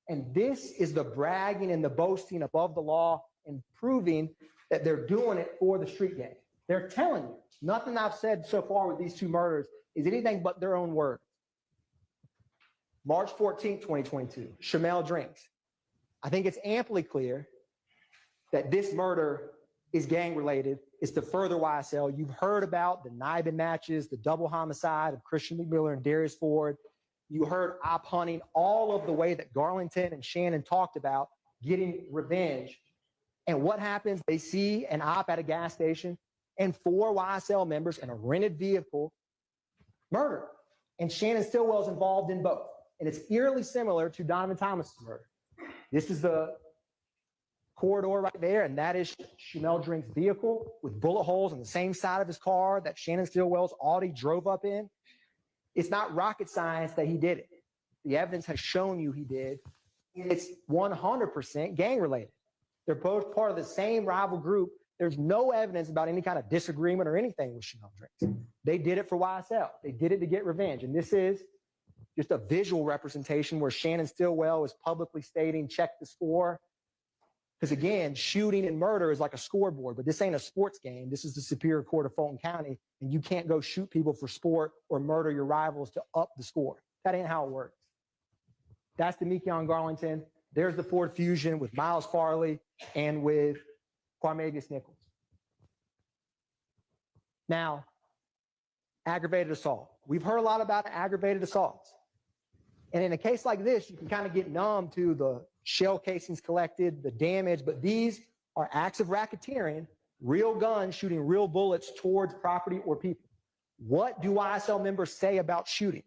And this is the bragging and the boasting above the law and proving that they're doing it for the street gang. They're telling you. Nothing I've said so far with these two murders is anything but their own word. March 14th, 2022, Shamel drinks. I think it's amply clear that this murder is gang related. It's to further YSL. You've heard about the Nibin matches, the double homicide of Christian McMiller and Darius Ford. You heard op hunting, all of the way that Garlington and Shannon talked about getting revenge. And what happens? They see an op at a gas station and 4 YSL members in a rented vehicle murdered. And Shannon Stillwell's involved in both. And it's eerily similar to Donovan Thomas's murder. This is the corridor right there, and that is Shamel Drink's vehicle with bullet holes on the same side of his car that Shannon Stillwell's Audi drove up in. It's not rocket science that he did it. The evidence has shown you he did. It's 100% gang related. They're both part of the same rival group. There's no evidence about any kind of disagreement or anything with Shamel Drinks. They did it for YSL. They did it to get revenge. And this is just a visual representation where Shannon Stillwell is publicly stating, check the score. Because again, shooting and murder is like a scoreboard, but this ain't a sports game. This is the Superior Court of Fulton County, and you can't go shoot people for sport or murder your rivals to up the score. That ain't how it works. That's the Mekion Garlington. There's the Ford Fusion with Miles Farley and with Quarmavius Nichols. Now, aggravated assault. We've heard a lot about aggravated assaults. And in a case like this, you can kind of get numb to the shell casings collected, the damage, but these are acts of racketeering, real guns shooting real bullets towards property or people. What do YSL members say about shooting?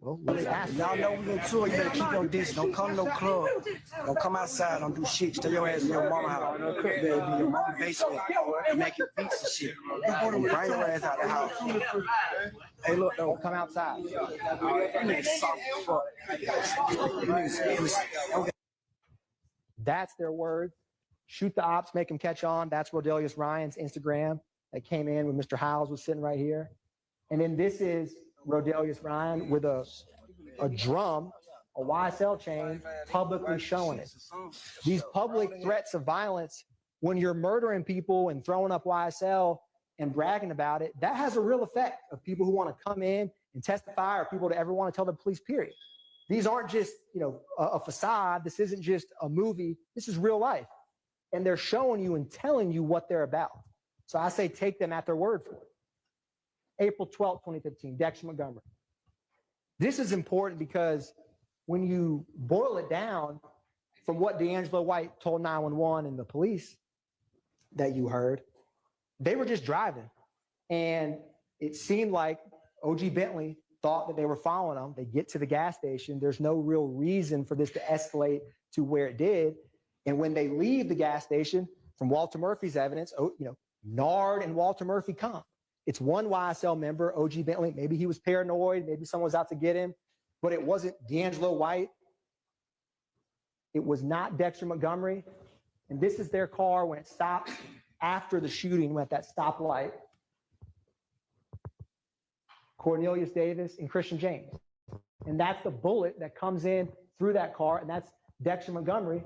Well, let's ask. Y'all know we gonna tour. You better keep your distance. Don't come to no club. Don't come outside. Don't do shit. Stay your ass in your mama house. Better be your mama basement. Making beats and shit. Don't bring your ass out the house. Hey, look, don't come outside. You niggas soft as fuck. You niggas. That's their word. Shoot the ops, make them catch on. That's Rodelius Ryan's Instagram that came in when Mr. Howes was sitting right here. And then this is Rodelius Ryan with a drum, a YSL chain, publicly showing it. These public threats of violence, when you're murdering people and throwing up YSL and bragging about it, that has a real effect of people who want to come in and testify or people that ever want to tell the police, period. These aren't just, a facade. This isn't just a movie. This is real life. And they're showing you and telling you what they're about. So I say take them at their word for it. April 12th, 2015, Dexter Montgomery. This is important because when you boil it down from what D'Angelo White told 911 and the police that you heard, they were just driving. And it seemed like OG Bentley thought that they were following them. They get to the gas station. There's no real reason for this to escalate to where it did. And when they leave the gas station, from Walter Murphy's evidence, Nard and Walter Murphy come. It's one YSL member, OG Bentley. Maybe he was paranoid. Maybe someone was out to get him, but it wasn't D'Angelo White. It was not Dexter Montgomery. And this is their car when it stopped after the shooting at that stoplight. Cornelius Davis and Christian James. And that's the bullet that comes in through that car. And that's Dexter Montgomery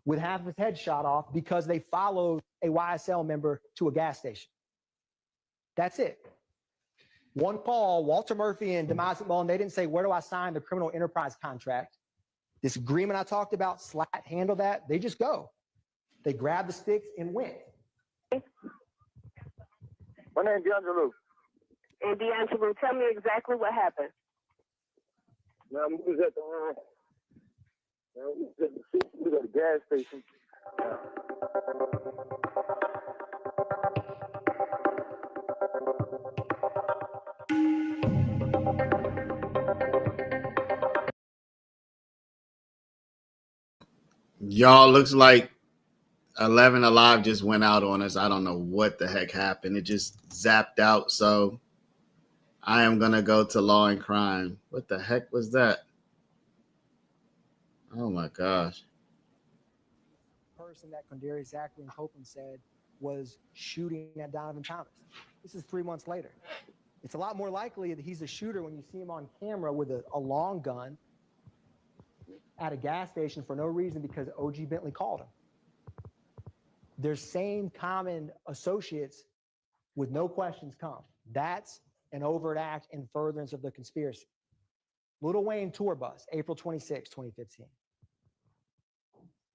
with half of his head shot off because they followed a YSL member to a gas station. That's it. One call, Walter Murphy and Demise McMullen, they didn't say, where do I sign the criminal enterprise contract? This agreement I talked about, Slat handle that. They just go. They grab the sticks and went. My name's D'Angelo. And D'Angelo, tell me exactly what happened. Now, we was at the gas station. Y'all, looks like 11 Alive just went out on us. I don't know what the heck happened. It just zapped out. So I am going to go to Law and Crime. What the heck was that? Oh my gosh. The person that Condari, Zachary, and Copeland said was shooting at Donovan Thomas. This is 3 months later. It's a lot more likely that he's a shooter when you see him on camera with a long gun at a gas station for no reason because OG Bentley called him. Their same common associates with no questions come. That's an overt act in furtherance of the conspiracy. Lil Wayne tour bus, April 26, 2015.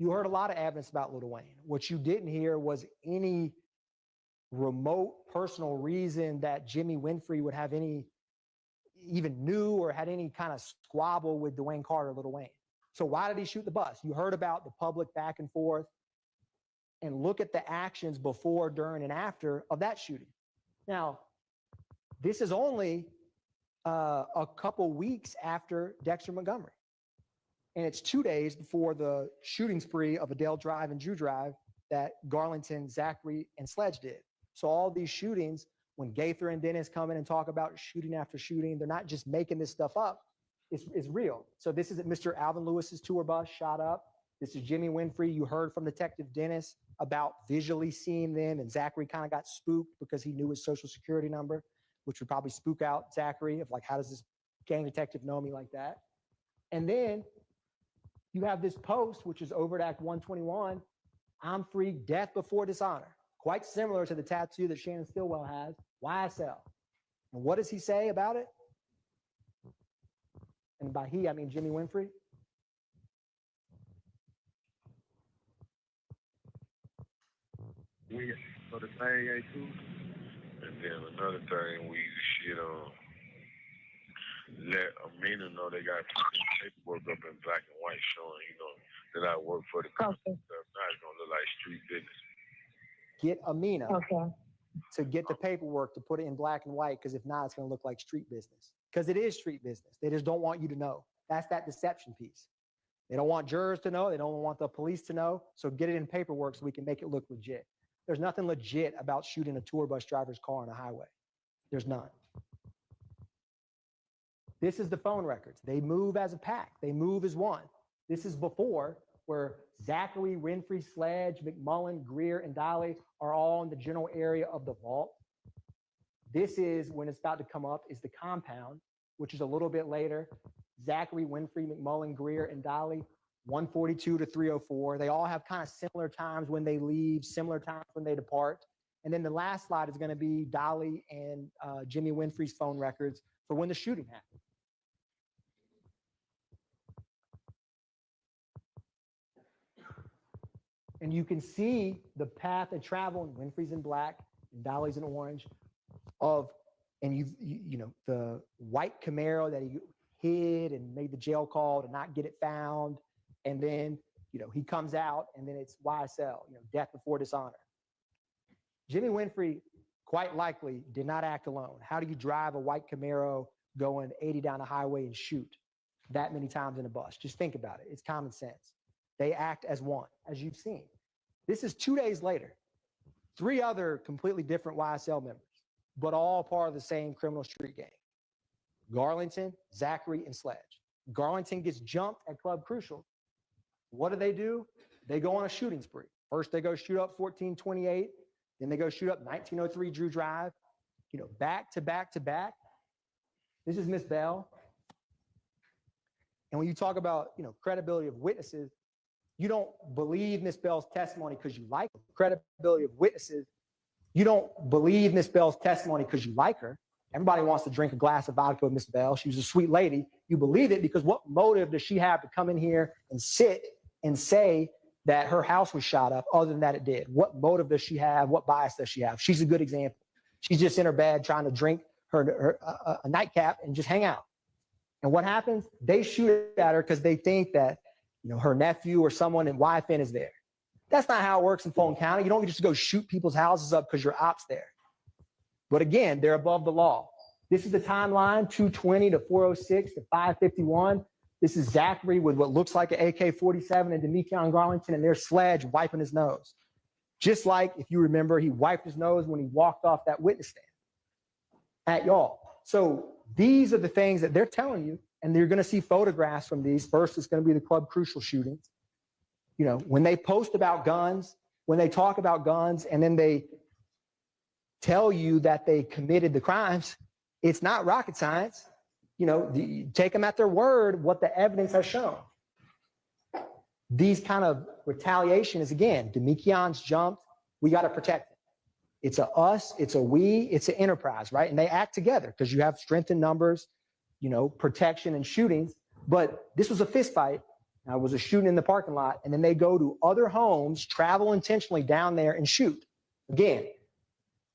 You heard a lot of evidence about Lil Wayne. What you didn't hear was any remote personal reason that Jimmy Winfrey would have any, even knew or had any kind of squabble with Dwayne Carter, Lil Wayne. So why did he shoot the bus? You heard about the public back and forth, and look at the actions before, during, and after of that shooting. Now, this is only a couple weeks after Dexter Montgomery. And it's 2 days before the shooting spree of Adele Drive and Drew Drive that Garlington, Zachary, and Sledge did. So all these shootings, when Gaither and Dennis come in and talk about shooting after shooting, they're not just making this stuff up. It's real. So this is Mr. Alvin Lewis's tour bus shot up. This is Jimmy Winfrey. You heard from Detective Dennis about visually seeing them, and Zachary kind of got spooked because he knew his social security number, which would probably spook out Zachary of like, how does this gang detective know me like that? And then you have this post, which is Overt Act 121, I'm free, death before dishonor. Quite similar to the tattoo that Shannon Stillwell has, YSL. And what does he say about it? And by he, I mean Jimmy Winfrey. So the thing ain't too. And then another thing, we should let Amina know they got paperwork up in black and white showing, that I work for the company. Now it's gonna look like street business. Get Amina to get the paperwork to put it in black and white, because if not, it's going to look like street business. Because it is street business. They just don't want you to know. That's that deception piece. They don't want jurors to know. They don't want the police to know. So get it in paperwork so we can make it look legit. There's nothing legit about shooting a tour bus driver's car on a highway. There's none. This is the phone records. They move as a pack. They move as one. This is before, where Zachary, Winfrey, Sledge, McMullen, Greer, and Dolly are all in the general area of the vault. This is when it's about to come up is the compound, which is a little bit later. Zachary, Winfrey, McMullen, Greer, and Dolly, 142 to 304. They all have kind of similar times when they leave, similar times when they depart. And then the last slide is going to be Dolly and Jimmy Winfrey's phone records for when the shooting happened. And you can see the path of travel, and Winfrey's in black and Dolly's in orange, and the white Camaro that he hid and made the jail call to not get it found. And then, he comes out, and then it's YSL, death before dishonor. Jimmy Winfrey quite likely did not act alone. How do you drive a white Camaro going 80 down a highway and shoot that many times in a bus? Just think about it. It's common sense. They act as one, as you've seen. This is 2 days later. 3 other completely different YSL members. but all part of the same criminal street gang. Garlington, Zachary, and Sledge. Garlington gets jumped at Club Crucial. What do? They go on a shooting spree. First, they go shoot up 1428. Then they go shoot up 1903 Drew Drive. Back to back to back. This is Miss Bell. And when you talk about, credibility of witnesses, you don't believe Miss Bell's testimony because you like her. Credibility of witnesses, you don't believe Miss Bell's testimony because you like her. Everybody wants to drink a glass of vodka with Miss Bell. She was a sweet lady. You believe it because what motive does she have to come in here and sit and say that her house was shot up other than that it did? What motive does she have? What bias does she have? She's a good example. She's just in her bed trying to drink a nightcap and just hang out. And what happens? They shoot at her because they think that, her nephew or someone in YFN is there. That's not how it works in Fulton County. You don't just go shoot people's houses up because your ops there. But again, they're above the law. This is the timeline, 220 to 406 to 551. This is Zachary with what looks like an AK-47 and Demetrion Garlington, and there's Sledge wiping his nose. Just like, if you remember, he wiped his nose when he walked off that witness stand at y'all. So these are the things that they're telling you, and you're going to see photographs from these. First, it's going to be the Club Crucial shootings. When they post about guns, when they talk about guns, and then they tell you that they committed the crimes, it's not rocket science. Take them at their word, what the evidence has shown. These kind of retaliation is, again, Demikion's jumped. We got to protect it. It's a us, it's a we, it's an enterprise, right? And they act together because you have strength in numbers, protection and shootings. But this was a fist fight. It was a shooting in the parking lot. And then they go to other homes, travel intentionally down there and shoot. Again,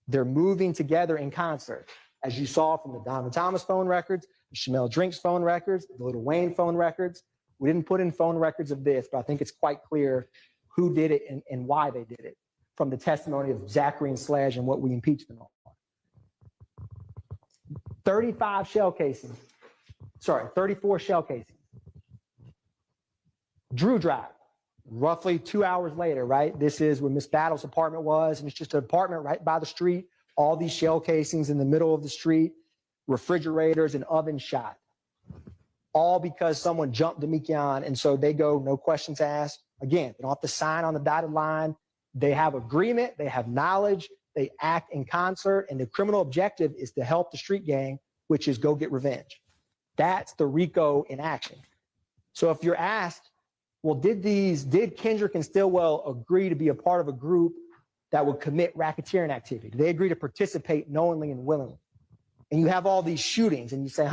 they're moving together in concert. As you saw from the Donovan Thomas phone records, the Shamel Drinks phone records, the Lil Wayne phone records. We didn't put in phone records of this, but I think it's quite clear who did it and why they did it from the testimony of Zachary and Sledge and what we impeached them on. 34 shell casings. Drew Drive, roughly 2 hours later, right? This is where Miss Battle's apartment was, and it's just an apartment right by the street. All these shell casings in the middle of the street, refrigerators and ovens shot. All because someone jumped Demikion, and so they go, no questions asked. Again, they don't have to sign on the dotted line. They have agreement, they have knowledge, they act in concert, and the criminal objective is to help the street gang, which is go get revenge. That's the RICO in action. So if you're asked, well, did Kendrick and Stillwell agree to be a part of a group that would commit racketeering activity? Did they agree to participate knowingly and willingly? And you have all these shootings, and you say,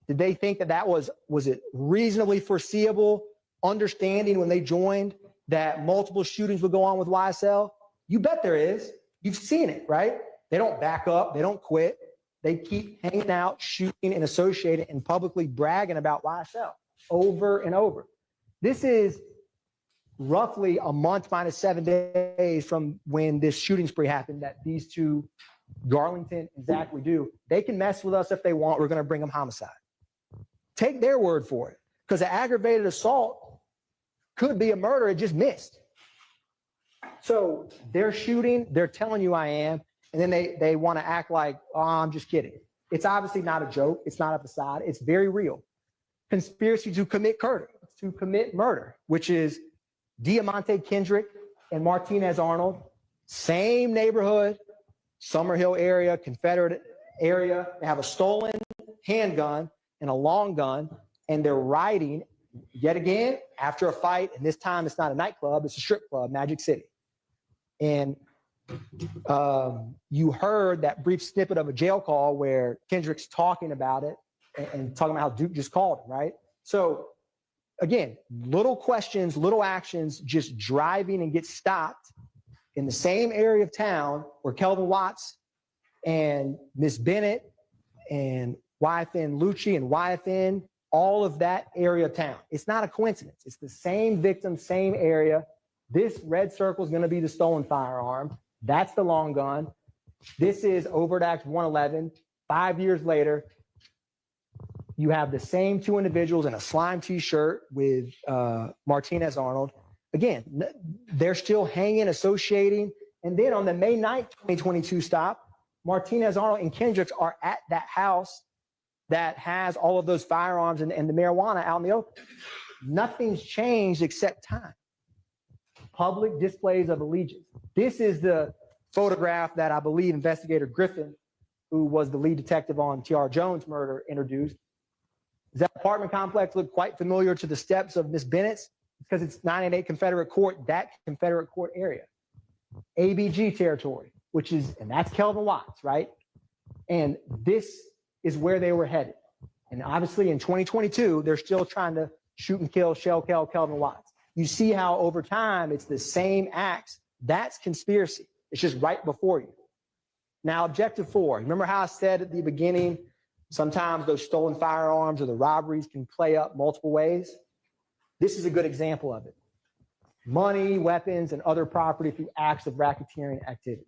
did they think that was it reasonably foreseeable, understanding when they joined that multiple shootings would go on with YSL? You bet there is. You've seen it, right? They don't back up. They don't quit. They keep hanging out, shooting, and associating and publicly bragging about YSL over and over. This is roughly a month minus 7 days from when this shooting spree happened that these two, Garlington and Zachary, do. They can mess with us if they want. We're going to bring them homicide. Take their word for it, because an aggravated assault could be a murder. It just missed. So they're shooting. They're telling you I am. And then they want to act like, oh, I'm just kidding. It's obviously not a joke. It's not a facade. It's very real. Conspiracy to commit murder, which is Diamante Kendrick and Martinez Arnold, same neighborhood, Summerhill area, Confederate area. They have a stolen handgun and a long gun, and they're riding yet again after a fight. And this time it's not a nightclub, it's a strip club, Magic City. And you heard that brief snippet of a jail call where Kendrick's talking about it and talking about how Duke just called him, right? So again, little questions, little actions, just driving and get stopped in the same area of town where Kelvin Watts and Miss Bennett and YFN Lucci and YFN, all of that area of town. It's not a coincidence. It's the same victim, same area. This red circle is going to be the stolen firearm. That's the long gun. This is Overt Act 111. 5 years later, you have the same two individuals in a slime t-shirt with Martinez Arnold. Again, they're still hanging, associating. And then on the May 9th, 2022 stop, Martinez, Arnold, and Kendricks are at that house that has all of those firearms and the marijuana out in the open. Nothing's changed except time. Public displays of allegiance. This is the photograph that I believe investigator Griffin, who was the lead detective on T.R. Jones' murder, introduced. Does that apartment complex look quite familiar to the steps of Miss Bennett's? Because it's 988 Confederate Court, that Confederate Court area. ABG territory, which is, and that's Kelvin Watts, right? And this is where they were headed. And obviously in 2022, they're still trying to shoot and kill Kelvin Watts. You see how over time, it's the same acts. That's conspiracy. It's just right before you. Now, objective 4. Remember how I said at the beginning, sometimes those stolen firearms or the robberies can play up multiple ways? This is a good example of it. Money, weapons, and other property through acts of racketeering activity.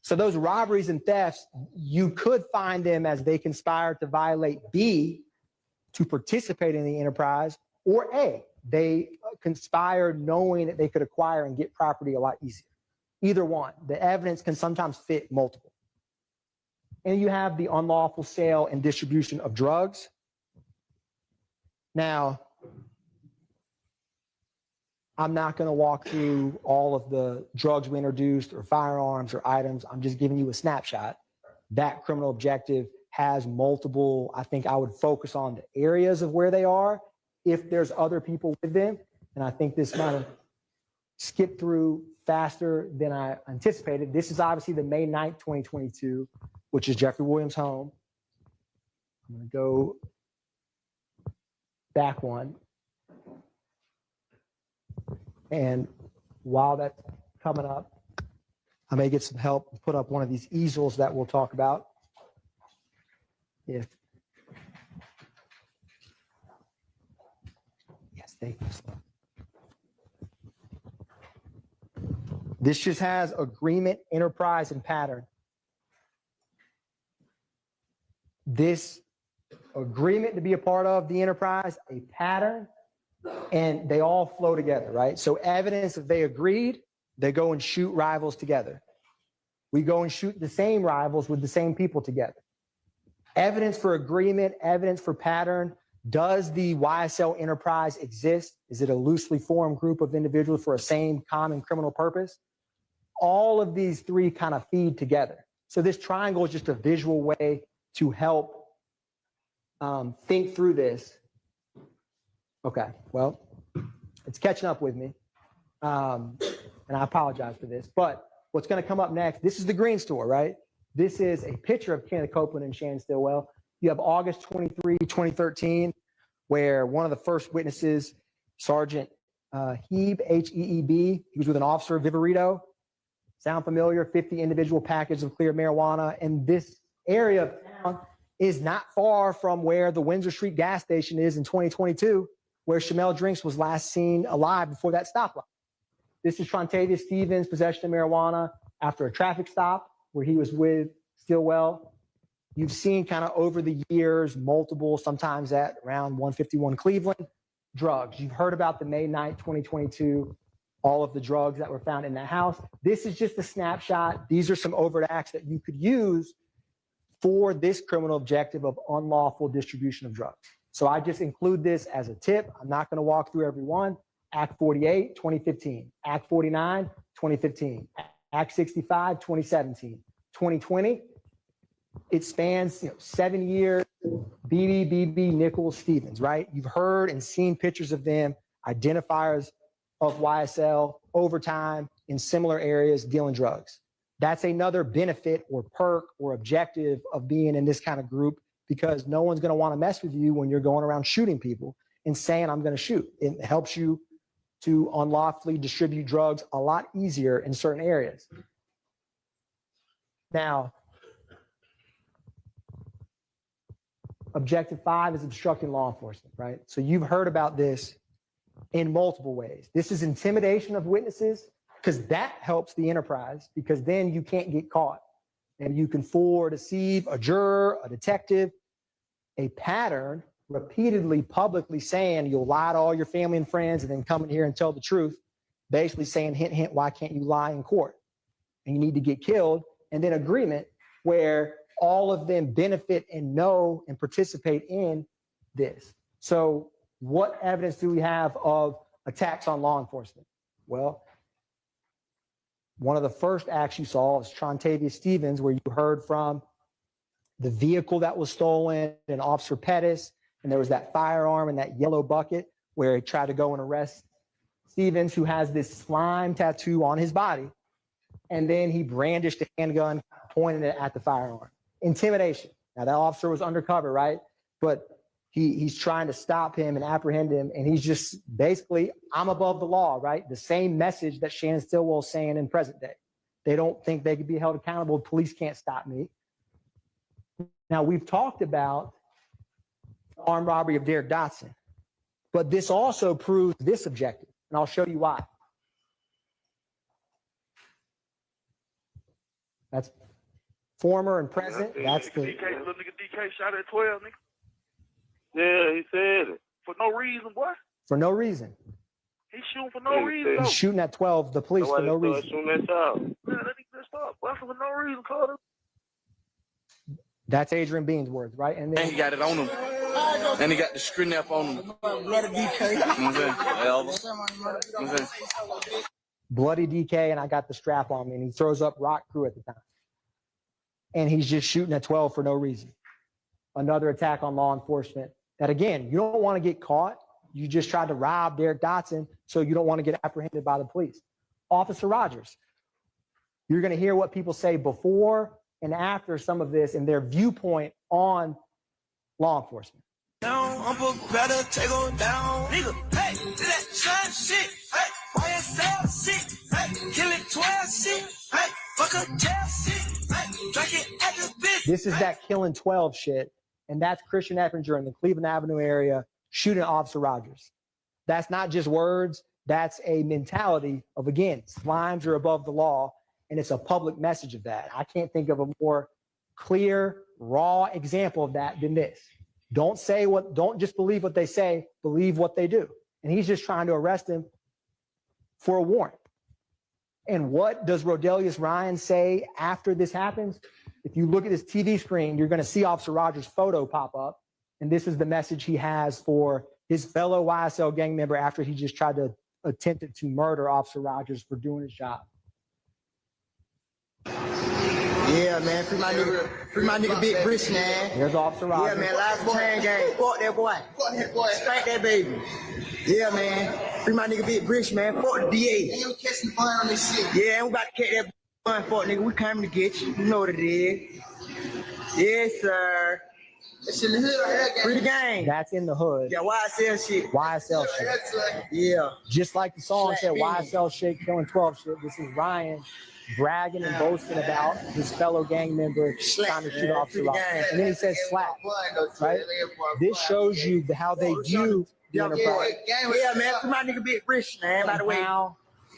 So those robberies and thefts, you could find them as they conspired to violate B, to participate in the enterprise, or A, they conspired knowing that they could acquire and get property a lot easier. Either one. The evidence can sometimes fit multiple. And you have the unlawful sale and distribution of drugs. Now, I'm not going to walk through all of the drugs we introduced or firearms or items. I'm just giving you a snapshot. That criminal objective has multiple, I think I would focus on the areas of where they are if there's other people with them. And I think this might have skipped through faster than I anticipated. This is obviously the May 9th, 2022, which is Jeffrey Williams' home. I'm going to go back one. And while that's coming up, I may get some help and put up one of these easels that we'll talk about. Yes, thank you. This just has agreement, enterprise, and pattern. This agreement to be a part of the enterprise, a pattern, and they all flow together, right? So evidence that they agreed, they go and shoot rivals together. We go and shoot the same rivals with the same people together. Evidence for agreement, evidence for pattern. Does the YSL enterprise exist? Is it a loosely formed group of individuals for a same common criminal purpose? All of these three kind of feed together. So this triangle is just a visual way to help think through this. Okay, well, it's catching up with me. And I apologize for this, but what's going to come up next, this is the Green Store, right? This is a picture of Kenneth Copeland and Shannon Stillwell. You have August 23, 2013, where one of the first witnesses, Sergeant Heeb, H-E-E-B, he was with an officer, Viverito. Sound familiar? 50 individual packages of clear marijuana. And this area of town is not far from where the Windsor Street gas station is in 2022, where Shamel Drinks was last seen alive before that stoplight. This is Trontavious Stevens' possession of marijuana after a traffic stop where he was with Stillwell. You've seen kind of over the years, multiple, sometimes at around 151 Cleveland, drugs. You've heard about the May 9th, 2022, all of the drugs that were found in that house. This is just a snapshot. These are some overt acts that you could use for this criminal objective of unlawful distribution of drugs. So I just include this as a tip. I'm not going to walk through every one. Act 48, 2015. Act 49, 2015. Act 65, 2017. 2020, it spans 7 years. BB, Nichols, Stevens, right? You've heard and seen pictures of them, identifiers of YSL over time in similar areas dealing drugs. That's another benefit or perk or objective of being in this kind of group, because no one's going to want to mess with you when you're going around shooting people and saying, I'm going to shoot. It helps you to unlawfully distribute drugs a lot easier in certain areas. Now, objective 5 is obstructing law enforcement, right? So you've heard about this in multiple ways. This is intimidation of witnesses, because that helps the enterprise, because then you can't get caught. And you can fool or deceive a juror, a detective. A pattern, repeatedly, publicly saying you'll lie to all your family and friends and then come in here and tell the truth, basically saying, hint, hint, why can't you lie in court? And you need to get killed. And then agreement, where all of them benefit and know and participate in this. So what evidence do we have of attacks on law enforcement? Well, one of the first acts you saw is Trontavia Stevens, where you heard from the vehicle that was stolen and Officer Pettis, and there was that firearm in that yellow bucket where he tried to go and arrest Stevens, who has this slime tattoo on his body. And then he brandished a handgun, pointed it at the firearm. Intimidation. Now that officer was undercover, right? But he's trying to stop him and apprehend him. And he's just basically, I'm above the law, right? The same message that Shannon Stillwell is saying in present day. They don't think they could be held accountable. Police can't stop me. Now we've talked about the armed robbery of Derek Dotson, but this also proves this objective. And I'll show you why. That's former and present. That's the DK, little nigga DK shot at 12, nigga. Yeah, he said it. For no reason, boy. for no reason. He's shooting for no reason. He's shooting at 12, the police, for no reason. Shooting at child. Yeah, that nigga messed up. Boy, for no reason, Carter. That's Adrian Bean's words, right? And then he got it on him. And he got the screen up on him. Bloody DK. You know what I'm saying? Bloody DK, and I got the strap on me, and he throws up Rock Crew at the time. And he's just shooting at 12 for no reason. Another attack on law enforcement that, again, you don't want to get caught. You just tried to rob Derek Dotson, so you don't want to get apprehended by the police. Officer Rogers, you're going to hear what people say before and after some of this and their viewpoint on law enforcement. Down, I'm a better take on down. Nigga, hey, that shine shit. Hey, YSL shit. Hey, kill it 12 shit. Hey, fuck a jail shit. Hey, drink it at the bitch. This is that killing 12 shit. And that's Christian Eppinger in the Cleveland Avenue area shooting Officer Rogers. That's not just words. That's a mentality of, again, slimes are above the law. And it's a public message of that. I can't think of a more clear, raw example of that than this. Don't just believe what they say, believe what they do. And he's just trying to arrest him for a warrant. And what does Rodelius Ryan say after this happens? If you look at his TV screen, you're going to see Officer Rogers' photo pop up. And this is the message he has for his fellow YSL gang member after he just tried to attempt to murder Officer Rogers for doing his job. Yeah, man, free my nigga Big Rich, man. There's Officer Rogers. Yeah, man, live chain gang. Fuck that boy. Fuck that boy. Spank that baby. Yeah, man. Free my nigga Big Rich, man. Fuck the DA. And you catching the bun on this shit. Yeah, we about to catch that bun, fuck nigga. We coming to get you. You know what it is. Yes, sir. It's in the hood right here, gang. Free the gang. That's in the hood. Yeah, YSL shit. YSL shit. Yeah. Just like the song said, YSL shit, killing 12 shit. This is Ryan bragging and boasting about his fellow gang member trying to shoot Officer Rogers. And then he says slap, right? This shows you how they view the enterprise. Yeah, man, free my nigga Big Rich, man, by the way.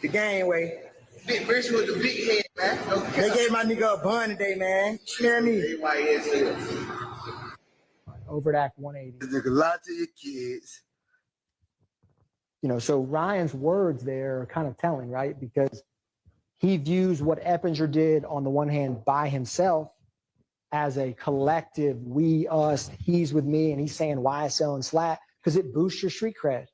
The gang way. Big Rich with the big head, man. They gave my nigga a bun today, man. Smell me. Over at Act 180. Nigga, lie to your kids. You know, so Ryan's words there are kind of telling, right? Because he views what Eppinger did on the one hand by himself as a collective, we, us, he's with me, and he's saying YSL and SLAT because it boosts your street cred.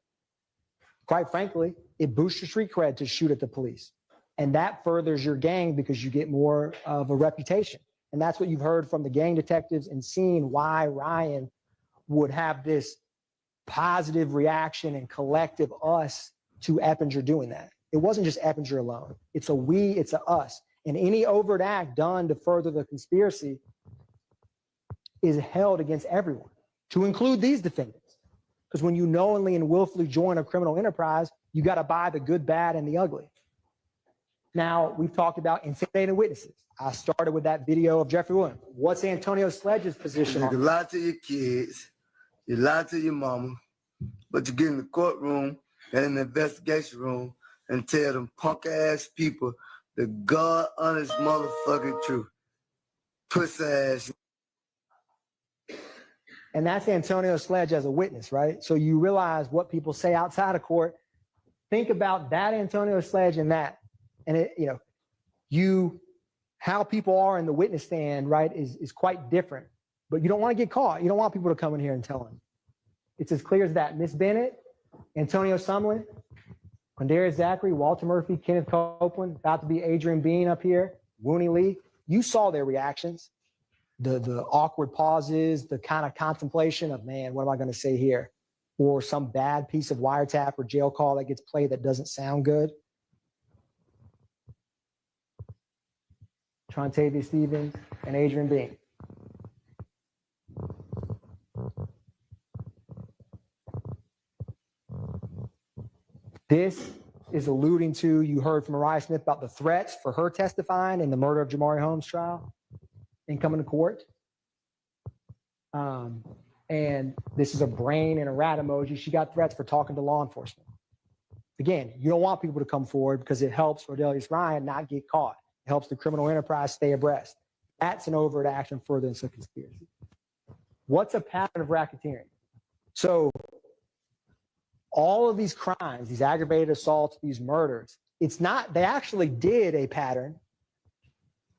Quite frankly, it boosts your street cred to shoot at the police. And that furthers your gang because you get more of a reputation. And that's what you've heard from the gang detectives and seen why Ryan would have this positive reaction and collective us to Eppinger doing that. It wasn't just Eppinger alone. It's a we, it's a us. And any overt act done to further the conspiracy is held against everyone, to include these defendants. Because when you knowingly and willfully join a criminal enterprise, you got to buy the good, bad, and the ugly. Now, we've talked about intimidating witnesses. I started with that video of Jeffrey Williams. What's Antonio Sledge's position on You lie to your kids, you lie to your mama, but you get in the courtroom and in the investigation room and tell them punk ass people the God honest motherfucking truth. Pussy ass. And that's Antonio Sledge as a witness, right? So you realize what people say outside of court. Think about that Antonio Sledge and that. And it, you how people are in the witness stand, right, is quite different. But you don't want to get caught. You don't want people to come in here and tell them. It's as clear as that. Miss Bennett, Antonio Sumlin, Quindarius Zachary, Walter Murphy, Kenneth Copeland, about to be Adrian Bean up here, Wooney Lee. You saw their reactions, the awkward pauses, the kind of contemplation of, man, what am I going to say here? Or some bad piece of wiretap or jail call that gets played that doesn't sound good. Trontavia Stevens and Adrian Bean. This is alluding to, you heard from Mariah Smith about the threats for her testifying in the murder of Jamari Holmes trial and coming to court. And this is a brain and a rat emoji. She got threats for talking to law enforcement. Again, you don't want people to come forward because it helps Rodelius Ryan not get caught. It helps the criminal enterprise stay abreast. That's an overt action further than a conspiracy. What's a pattern of racketeering? So all of these crimes, these aggravated assaults, these murders, it's not, they actually did a pattern,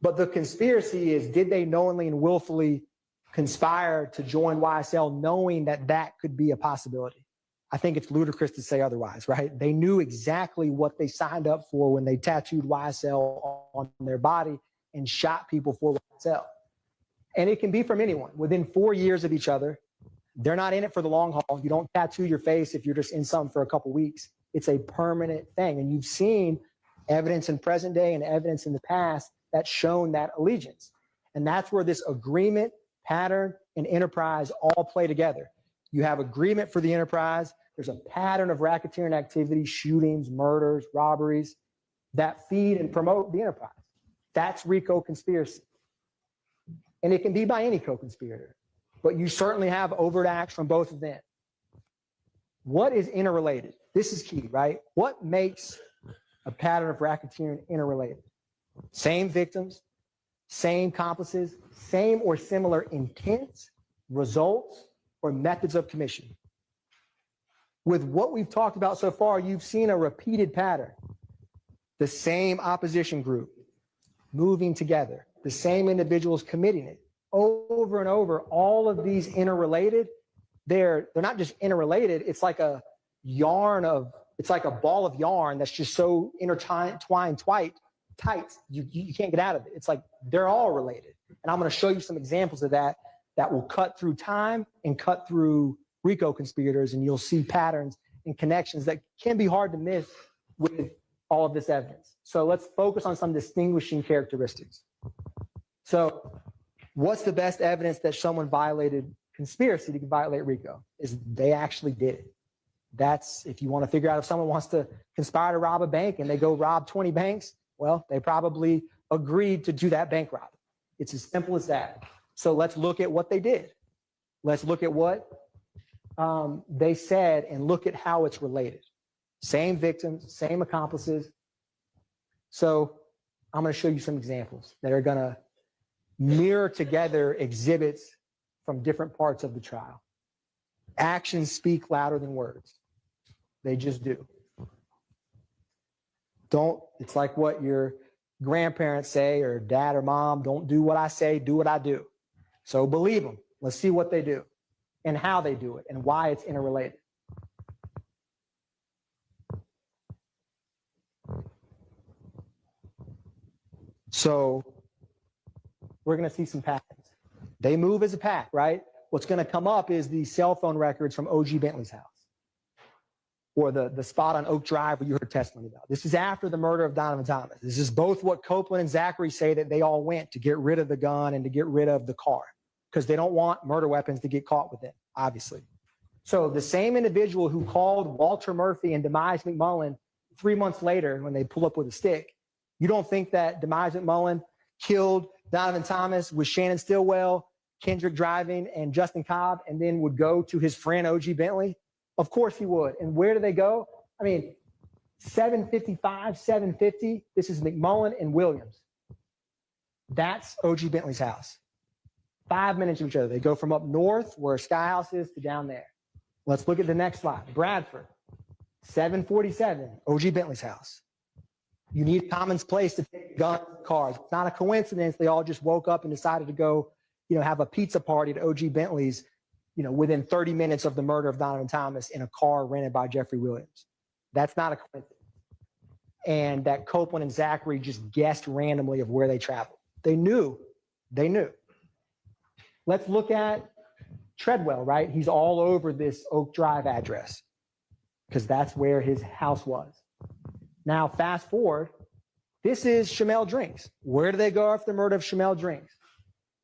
but the conspiracy is, did they knowingly and willfully conspire to join YSL knowing that that could be a possibility? I think it's ludicrous to say otherwise, right? They knew exactly what they signed up for when they tattooed YSL on their body and shot people for YSL. And it can be from anyone within 4 years of each other. They're not in it for the long haul. You don't tattoo your face if you're just in something for a couple weeks. It's a permanent thing. And you've seen evidence in present day and evidence in the past that's shown that allegiance. And that's where this agreement, pattern, and enterprise all play together. You have agreement for the enterprise. There's a pattern of racketeering activity, shootings, murders, robberies that feed and promote the enterprise. That's RICO conspiracy. And it can be by any co-conspirator, but you certainly have overt acts from both of them. What is interrelated? This is key, right? What makes a pattern of racketeering interrelated? Same victims, same accomplices, same or similar intents, results, or methods of commission. With what we've talked about so far, you've seen a repeated pattern. The same opposition group moving together, the same individuals committing it over and over. All of these interrelated. They're not just interrelated. It's like a yarn of, it's like a ball of yarn that's just so intertwined, tight, you can't get out of it. It's like they're all related. And I'm going to show you some examples of that will cut through time and cut through RICO conspirators, and you'll see patterns and connections that can be hard to miss with all of this evidence. So let's focus on some distinguishing characteristics. So what's the best evidence that someone violated conspiracy to violate RICO? Is they actually did it. That's, if you want to figure out if someone wants to conspire to rob a bank and they go rob 20 banks, well, they probably agreed to do that bank robbery. It's as simple as that. So let's look at what they did. Let's look at what they said and look at how it's related. Same victims, same accomplices. So I'm going to show you some examples that are going to mirror together exhibits from different parts of the trial. Actions speak louder than words. They just do. It's like what your grandparents say, or dad or mom, don't do what I say, do what I do. So believe them. Let's see what they do and how they do it and why it's interrelated. So we're going to see some patterns. They move as a pack, right? What's going to come up is the cell phone records from O.G. Bentley's house, or the spot on Oak Drive where you heard testimony about. This is after the murder of Donovan Thomas. This is both what Copeland and Zachary say that they all went to get rid of the gun and to get rid of the car, because they don't want murder weapons to get caught with it, obviously. So the same individual who called Walter Murphy and Demise McMullen 3 months later when they pull up with a stick, you don't think that Demise McMullen killed Donovan Thomas with Shannon Stillwell, Kendrick driving, and Justin Cobb, and then would go to his friend O.G. Bentley? Of course he would. And where do they go? I mean, 755, 750. This is McMullen and Williams. That's O.G. Bentley's house. 5 minutes of each other. They go from up north where Sky House is to down there. Let's look at the next slide. Bradford, 747, O.G. Bentley's house. You need a common place to take guns and cars. It's not a coincidence they all just woke up and decided to go, have a pizza party at OG Bentley's, within 30 minutes of the murder of Donovan Thomas in a car rented by Jeffrey Williams. That's not a coincidence. And that Copeland and Zachary just guessed randomly of where they traveled. They knew. Let's look at Treadwell, right? He's all over this Oak Drive address because that's where his house was. Now, fast forward, this is Chamel Drinks. Where do they go after the murder of Chamel Drinks?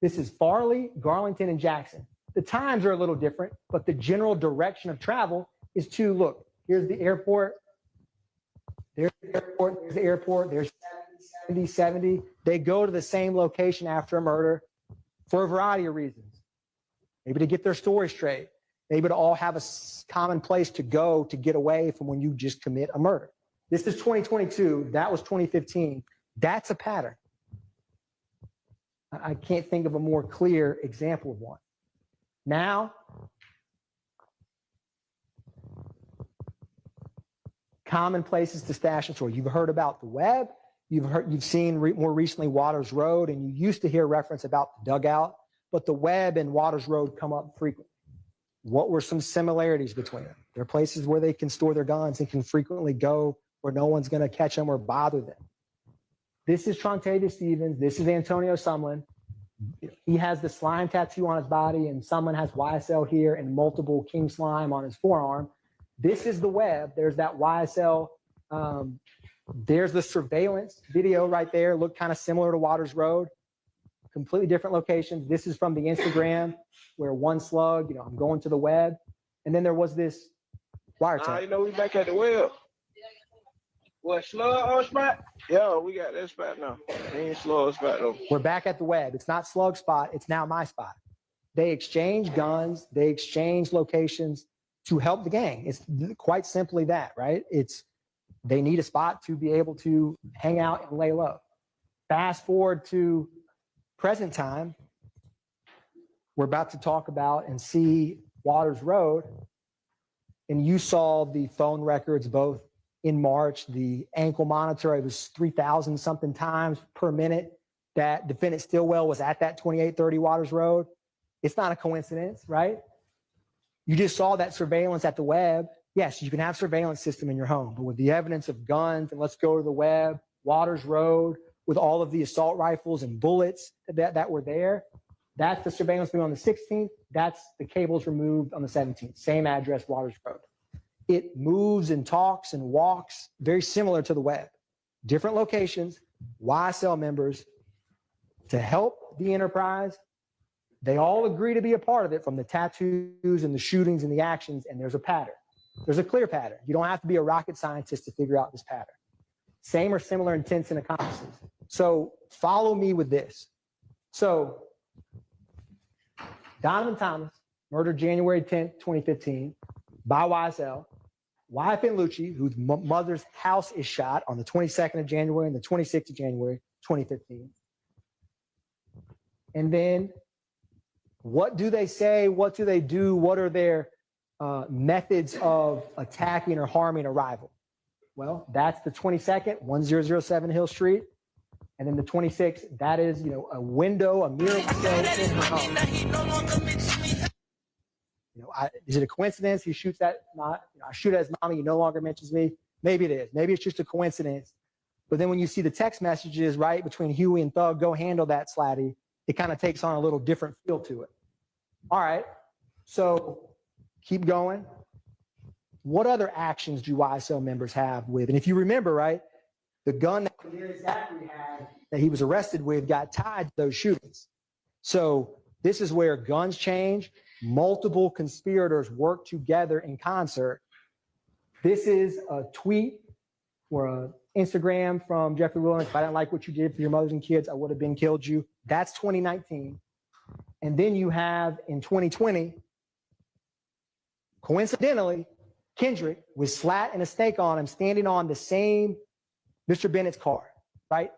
This is Farley, Garlington, and Jackson. The times are a little different, but the general direction of travel is to, look, here's the airport, there's the airport, there's the airport, there's 70. They go to the same location after a murder for a variety of reasons. Maybe to get their story straight. Maybe to all have a common place to go to get away from when you just commit a murder. This is 2022. That was 2015. That's a pattern. I can't think of a more clear example of one. Now, common places to stash and store. You've heard about the web. You've seen more recently Waters Road, and you used to hear reference about the dugout, but the web and Waters Road come up frequently. What were some similarities between them? There are places where they can store their guns and can frequently go where no one's going to catch them or bother them. This is Trontavious Stevens. This is Antonio Sumlin. He has the slime tattoo on his body, and Sumlin has YSL here and multiple king slime on his forearm. This is the web. There's that YSL. There's the surveillance video right there. Looked kind of similar to Waters Road. Completely different locations. This is from the Instagram where one slug, I'm going to the web. And then there was this wiretap. We back at the web. What, slug on spot? Yeah, we got that spot now. He ain't slug spot though. We're back at the web. It's not slug spot. It's now my spot. They exchange guns. They exchange locations to help the gang. It's quite simply that, right? They need a spot to be able to hang out and lay low. Fast forward to present time. We're about to talk about and see Waters Road. And you saw the phone records both in March, the ankle monitor, it was 3,000 something times per minute that defendant Stillwell was at that 2830 Waters Road. It's not a coincidence, right? You just saw that surveillance at the web. Yes, you can have surveillance system in your home, but with the evidence of guns, and let's go to the web, Waters Road, with all of the assault rifles and bullets that were there, that's the surveillance on the 16th. That's the cables removed on the 17th. Same address, Waters Road. It moves and talks and walks very similar to the web. Different locations, YSL members to help the enterprise. They all agree to be a part of it, from the tattoos and the shootings and the actions, and there's a pattern. There's a clear pattern. You don't have to be a rocket scientist to figure out this pattern. Same or similar intents and accomplices. So follow me with this. So Donovan Thomas, murdered January 10th, 2015 by YSL. Wyatt Lucci, whose mother's house is shot on the 22nd of January and the 26th of January, 2015. And then what do they say? What do they do? What are their methods of attacking or harming a rival? Well, that's the 22nd, 1007 Hill Street. And then the 26th, that is, a window, a mirror window in her home. Is it a coincidence he shoots that? Not. I shoot at his mommy. He no longer mentions me. Maybe it is. Maybe it's just a coincidence. But then when you see the text messages, right, between Huey and Thug, go handle that, Slatty, it kind of takes on a little different feel to it. All right. So keep going. What other actions do YSL members have with? And if you remember, right, the gun that Zachary had that he was arrested with got tied to those shootings. So this is where guns change. Multiple conspirators work together in concert. This is a tweet or an Instagram from Jeffrey Williams. If I didn't like what you did for your mothers and kids, I would have been killed you. That's 2019. And then you have in 2020, coincidentally, Kendrick with slat and a stake on him standing on the same Mr. Bennett's car, right?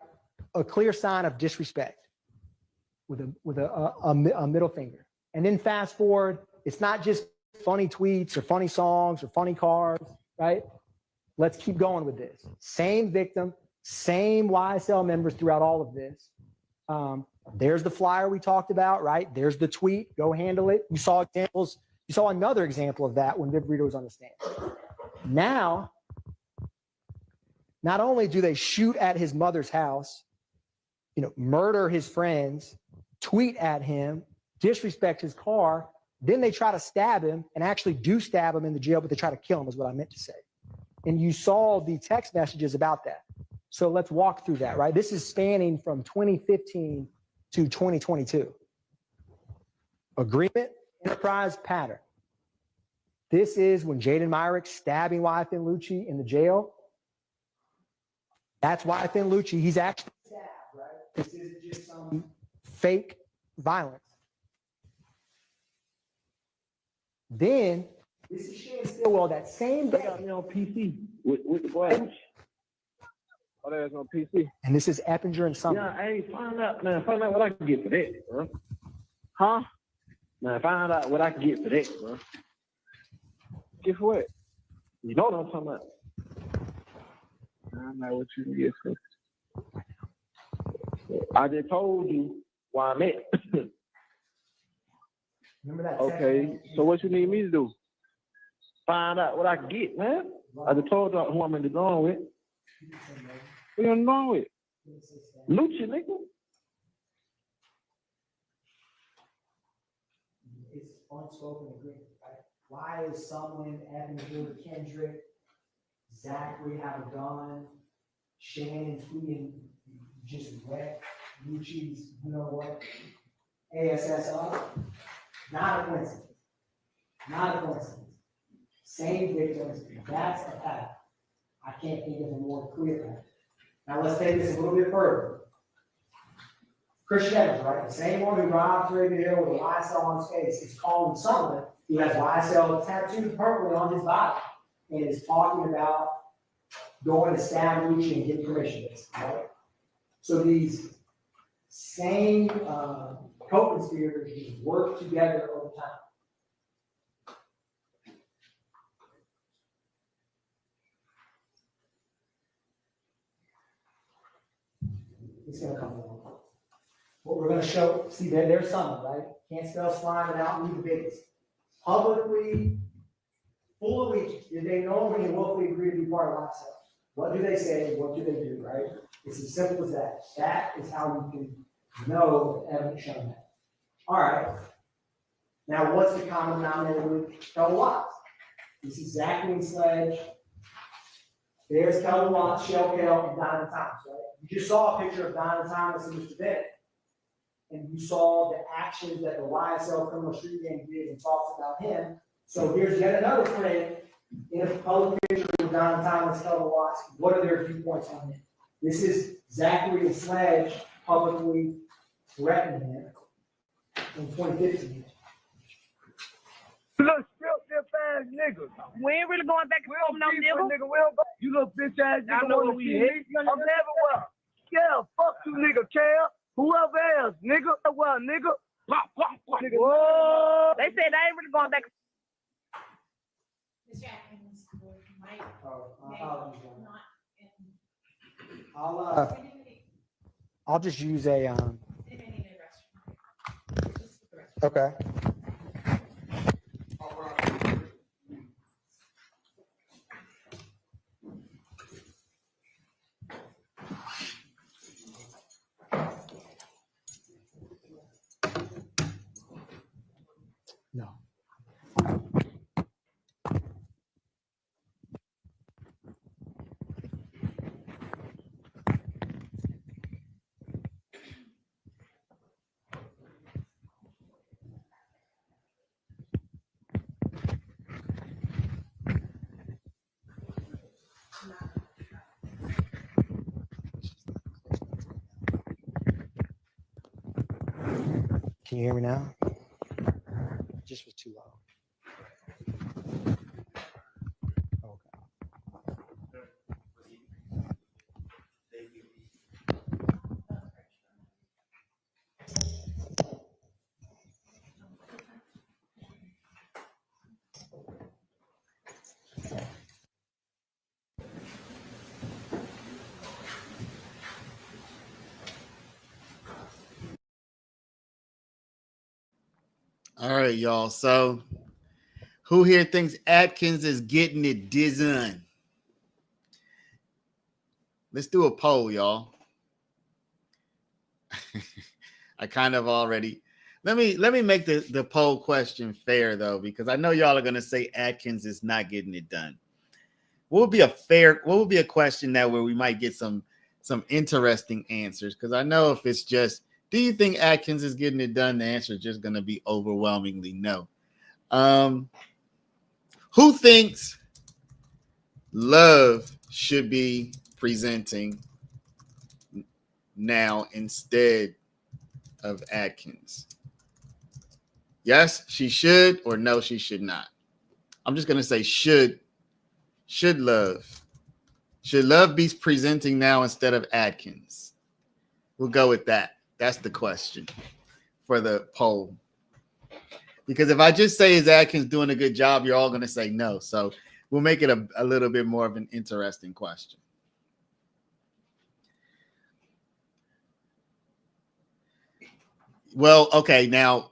A clear sign of disrespect with a middle finger. And then fast forward, it's not just funny tweets or funny songs or funny cars, right? Let's keep going with this. Same victim, Same YSL members throughout all of this. There's the flyer we talked about, right? There's the tweet. Go handle it. You saw examples. You saw another example of that when Viv Rito was on the stand. Now, not only do they shoot at his mother's house, murder his friends, tweet at him, disrespect his car, then they try to stab him and actually do stab him in the jail, but they try to kill him is what I meant to say. And you saw the text messages about that. So let's walk through that, right? This is spanning from 2015 to 2022. Agreement, enterprise, pattern. This is when Jaden Myrick stabbing YFN Lucci in the jail. That's YFN Lucci. He's actually stabbed, right? This isn't just some fake violence. Then, this is Shannon Stillwell that same day. They got me on PC with the boys. Oh, there's no PC. And this is Eppinger and Summer. Yeah, hey, find out what I can get for that, bro. Huh? Man, find out what I can get for that, bro. Guess what? You know what I'm talking about. I know what you can get for. I just told you why I'm at. Remember that? Okay, so what you need me to do? Find out what I can get, man. I just told you who I'm in the zone with. What you wrong with? Lucci, nigga. It's unspoken agreement, right? Why is someone Eppinger, Kendrick, Zachary have a gun, Shannon tweeting just wet, Lucci's, you know what, ASS up? Not a coincidence. Not a coincidence. Same victims, that's a pattern. I can't think of a more clear pattern. Now let's take this a little bit further. Christian Evans, right? The same one who robbed Ray Hill with a YSL on his face is calling someone who has YSL tattooed permanently on his body and is talking about going to stab Lucci and get permission, right? So these same co-conspirators just work together over time. It's going to come along. What we're going to show, see, there's some, right? Can't spell slime without reading the biggest. Publicly, full allegiance. Did they knowingly and willfully agree to be part of YSL? What do they say? What do they do, right? It's as simple as that. That is how you can know the evidence showing that. All right. Now, what's the common denominator with Kelvin Watts? This is Zachary and Sledge. There's Kelvin Watts, Shell Kell, and Donovan Thomas, right? You just saw a picture of Donovan Thomas and Mr. Bennett. And you saw the actions that the YSL criminal street gang did and talks about him. So here's yet another friend in a public picture with Donovan Thomas, Kelvin Watts. What are their viewpoints on him? This is Zachary and Sledge publicly threatening him in 2015. You little strip ass nigga. We ain't really going back and forth no nigga. You little bitch ass nigga. I know wanna what we see hit. me? I'm everywhere. Yeah, fuck you nigga, Cal. Whoever else, nigga. Well, nigga. Nigga. Whoa. They said they ain't really going back. Mr. Atkins, Mike, I'll just use a okay. No. Can you hear me now? Just was too low. All right, y'all. So who here thinks Atkins is getting it done? Let's do a poll, y'all. I kind of already let me make the poll question fair though, because I know y'all are gonna say Atkins is not getting it done. What would be a question that where we might get some interesting answers? Because I know if it's just, do you think Atkins is getting it done? The answer is just gonna be overwhelmingly no. Who thinks Love should be presenting now instead of Atkins? Yes, she should, or no, she should not. I'm just gonna say should Love. Should Love be presenting now instead of Atkins? We'll go with that. That's the question for the poll. Because if I just say is Atkins doing a good job, you're all gonna say no. So we'll make it a little bit more of an interesting question. Well, okay, now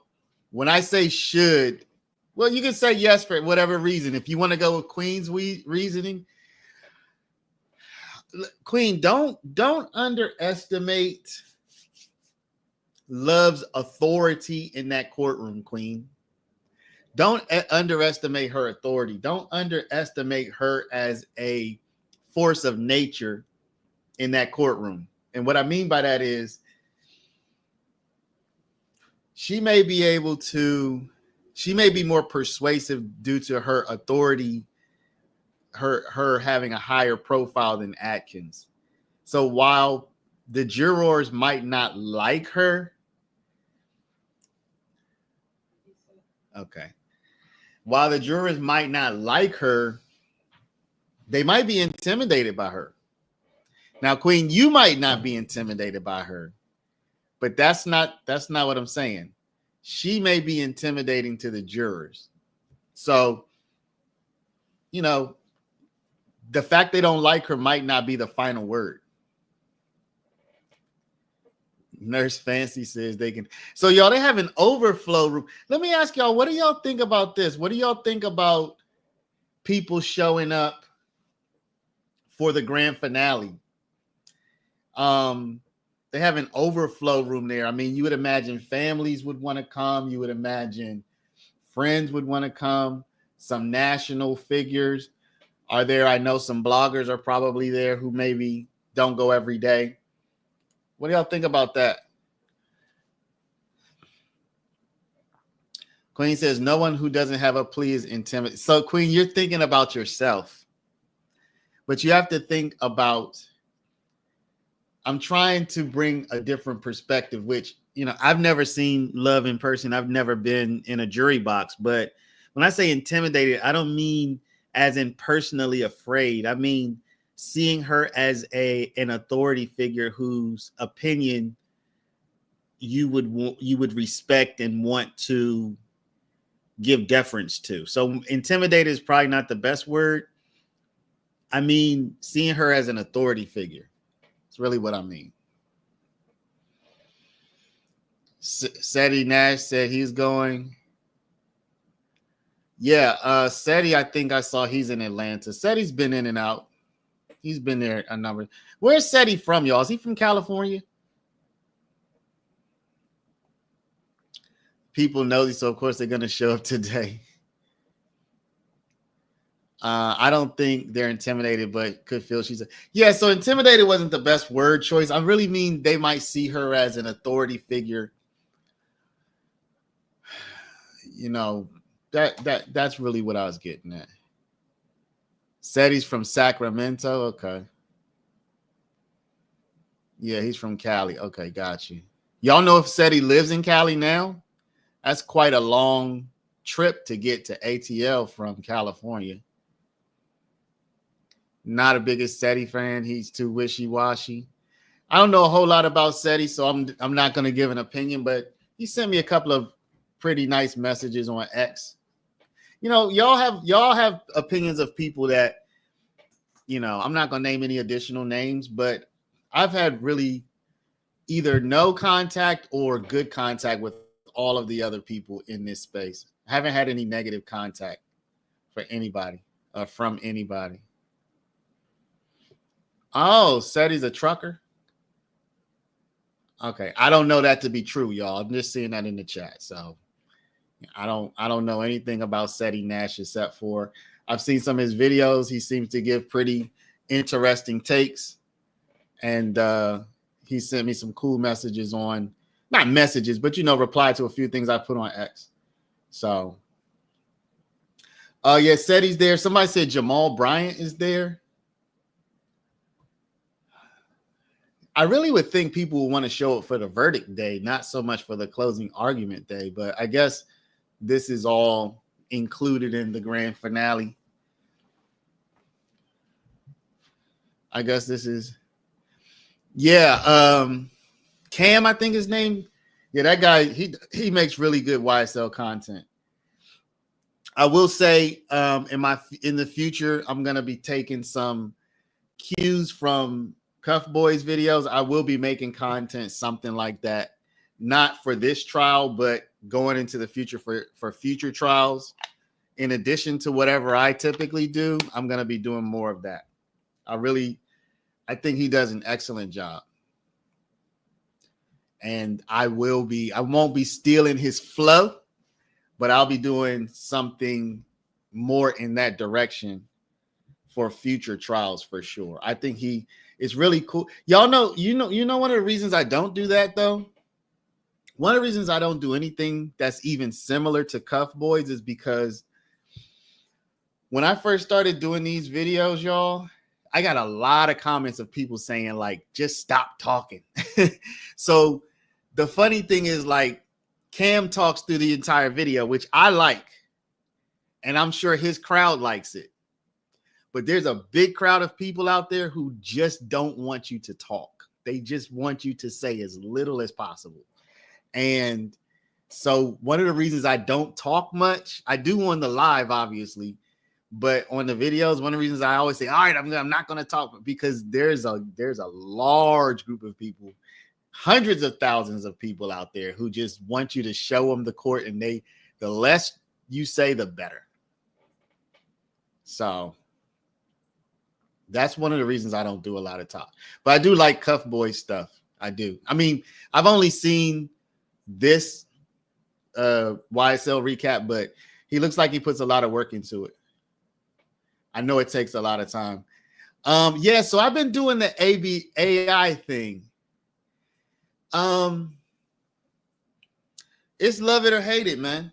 when I say should, well, you can say yes for whatever reason. If you want to go with Queen's reasoning, Queen, don't underestimate Love's authority in that courtroom, Queen. Don't underestimate her authority. Don't underestimate her as a force of nature in that courtroom. And what I mean by that is she may be more persuasive due to her authority, her having a higher profile than Atkins. So while the jurors might not like her, okay. While the jurors might not like her, they might be intimidated by her. Now, Queen, you might not be intimidated by her, but that's not what I'm saying. She may be intimidating to the jurors. So, you know, the fact they don't like her might not be the final word. Nurse Fancy says they can. So, y'all, they have an overflow room. Let me ask y'all, what do y'all think about this? What do y'all think about people showing up for the grand finale? They have an overflow room there. I mean, you would imagine families would want to come. You would imagine friends would want to come. Some national figures are there. I know some bloggers are probably there who maybe don't go every day. What do y'all think about that? Queen says, no one who doesn't have a plea is intimidated. So, Queen, you're thinking about yourself. But you have to think about, I'm trying to bring a different perspective, which, you know, I've never seen Love in person. I've never been in a jury box. But when I say intimidated, I don't mean as in personally afraid. I mean seeing her as an authority figure whose opinion you would respect and want to give deference to. So intimidated is probably not the best word. I mean seeing her as an authority figure. It's really what I mean. Seti Nash said he's going. Yeah, Seti, I think I saw he's in Atlanta. Seti's been in and out. He's been there a number. Where's Seti from, y'all? Is he from California? People know this, so of course they're going to show up today. I don't think they're intimidated, but could feel yeah. So intimidated wasn't the best word choice. I really mean they might see her as an authority figure. You know, that's really what I was getting at. Seti's from Sacramento. Okay. Yeah, he's from Cali. Okay, got you. Y'all know if Seti lives in Cali now? That's quite a long trip to get to ATL from California. Not a biggest Seti fan. He's too wishy-washy. I don't know a whole lot about Seti, so I'm not going to give an opinion, but he sent me a couple of pretty nice messages on X. You know, y'all have opinions of people that, you know, I'm not going to name any additional names, but I've had really either no contact or good contact with all of the other people in this space. I haven't had any negative contact for anybody from anybody. Oh, said he's a trucker. Okay, I don't know that to be true, y'all. I'm just seeing that in the chat. So I don't know anything about Seti Nash except for I've seen some of his videos. He seems to give pretty interesting takes, and he sent me some cool messages on, not messages, but reply to a few things I put on X. So yeah, Seti's there. Somebody said Jamal Bryant is there. I really would think people would want to show it for the verdict day, not so much for the closing argument day, but I guess this is all included in the grand finale. I guess this is, yeah. Cam, I think his name. Yeah, that guy, he makes really good YSL content. I will say, in the future, I'm gonna be taking some cues from Cuff Boys videos. I will be making content something like that, not for this trial, but going into the future for future trials. In addition to whatever I typically do, I'm gonna be doing more of that. I think he does an excellent job. And I won't be stealing his flow, but I'll be doing something more in that direction for future trials for sure. I think it's really cool. Y'all know, one of the reasons I don't do that though. One of the reasons I don't do anything that's even similar to Cuff Boys is because when I first started doing these videos, y'all, I got a lot of comments of people saying like, just stop talking. So the funny thing is like Cam talks through the entire video, which I like. And I'm sure his crowd likes it. But there's a big crowd of people out there who just don't want you to talk. They just want you to say as little as possible. And so one of the reasons I don't talk much, I do on the live, obviously, but on the videos, one of the reasons I always say, all right, I'm not going to talk, because there's a large group of people, hundreds of thousands of people out there who just want you to show them the court, and the less you say, the better. So that's one of the reasons I don't do a lot of talk. But I do like Cuff Boy stuff. I do. I mean, I've only seen this YSL recap, but he looks like he puts a lot of work into it. I know it takes a lot of time. Yeah, so I've been doing the AI thing. It's love it or hate it, man.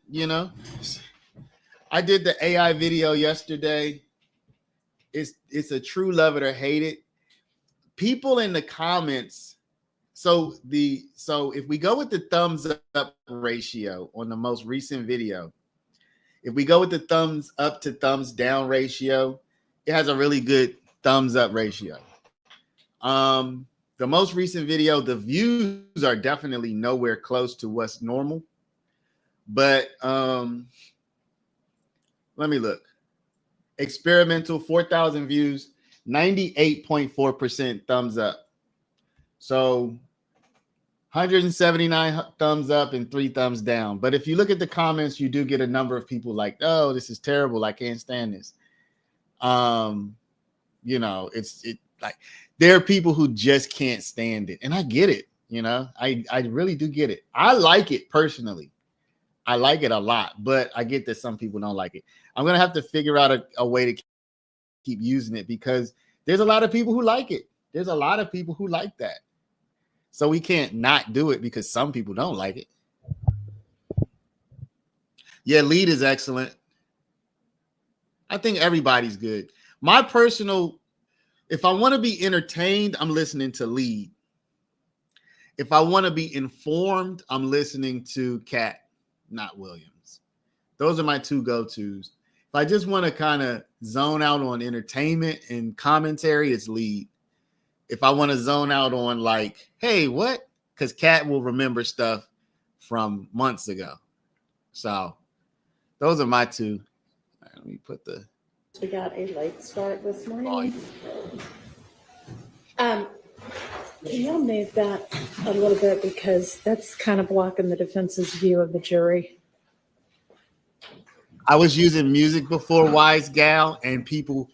I did the AI video yesterday. It's a true love it or hate it. People in the comments. So if we go with the thumbs up ratio on the most recent video, if we go with the thumbs up to thumbs down ratio, it has a really good thumbs up ratio. The most recent video, the views are definitely nowhere close to what's normal. But let me look. Experimental, 4,000 views, 98.4% thumbs up. So 179 thumbs up and 3 thumbs down. But if you look at the comments, you do get a number of people like, oh, this is terrible. I can't stand this. It's like there are people who just can't stand it. And I get it. I really do get it. I like it personally. I like it a lot, but I get that some people don't like it. I'm going to have to figure out a way to keep using it, because there's a lot of people who like it. There's a lot of people who like that. So we can't not do it because some people don't like it. Yeah, lead is excellent. I think everybody's good. My personal, if I want to be entertained, I'm listening to lead. If I want to be informed, I'm listening to Cat, not Williams. Those are my two go-tos. If I just want to kind of zone out on entertainment and commentary, it's lead. If I want to zone out on like, hey, what? Because Cat will remember stuff from months ago. So those are my two. All right, let me put the. We got a late start this morning. Can y'all move that a little bit because that's kind of blocking the defense's view of the jury. I was using music before, Wise Gal, and people,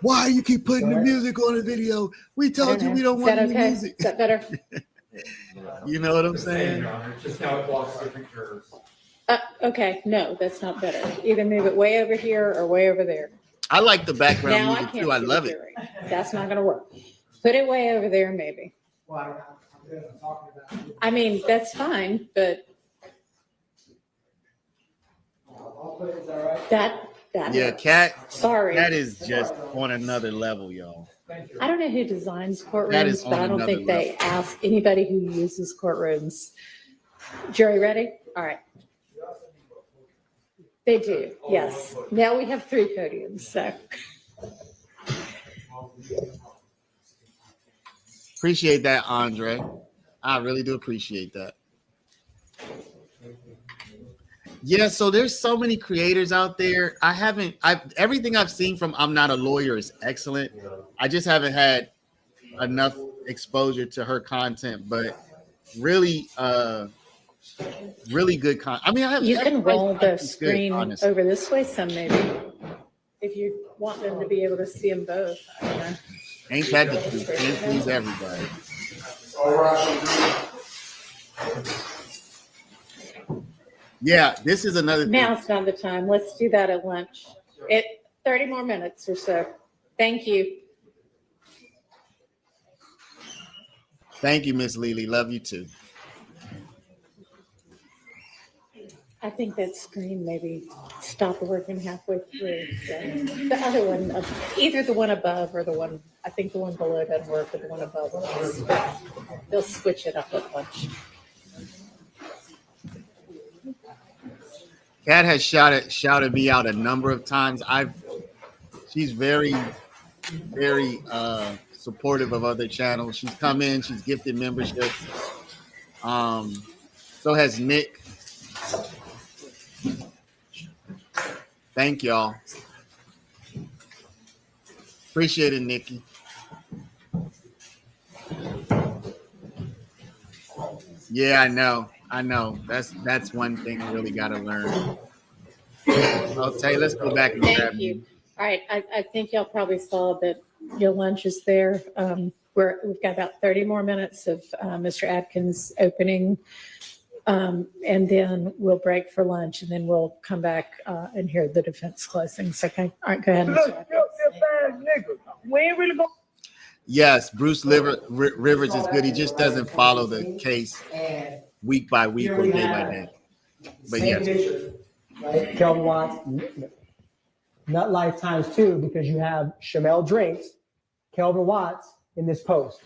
why you keep putting the music on the video? We told you we don't want any music. Is that better? You know what I'm saying? Just how it blocks different curves. Okay, no, that's not better. Either move it way over here or way over there. I like the background Now I music can't too. I see love the it. jury. That's not gonna work. Put it way over there, maybe. I mean, that's fine, but that. Yeah, Cat. Sorry. That is just on another level, y'all. I don't know who designs That is courtrooms, on but I don't another think they ask anybody who uses courtrooms. Jury ready? All right. They do, yes. Now we have 3 podiums, so. Appreciate that, Andre. I really do appreciate that. Yeah, so there's so many creators out there. Everything I've seen from I'm Not a Lawyer is excellent. I just haven't had enough exposure to her content, but really really good content. I mean, You can roll the screen honestly. over this way some maybe, if you want them to be able to see them both. I don't know. Ain't that the truth? Can't please everybody. Yeah, this is another thing. Now it's not the time. Let's do that at lunch. 30 more minutes or so. Thank you. Thank you, Miss Lily. Love you too. I think that screen maybe stopped working halfway through. So the other one, either the one above or the one, I think the one below doesn't work, but the one above does. They'll switch it up at lunch. Kat has shouted me out a number of times. She's very supportive of other channels. She's come in, she's gifted memberships. So has Nick. Thank y'all. Appreciate it, Nikki. Yeah, I know. That's one thing I really got to learn. Okay, let's go back and grab Thank you. All right, I think y'all probably saw that your lunch is there. We've got about 30 more minutes of Mr. Atkins opening, and then we'll break for lunch, and then we'll come back and hear the defense closings. Okay, all right, go ahead, Mr. Atkins. We ain't really going. Yes, Bruce Rivers is good. He just doesn't follow the case week by week or day by day. But yes. Right? Kelvin Watts, Nut Life times 2, because you have Shamel Drinks, Kelvin Watts in this post.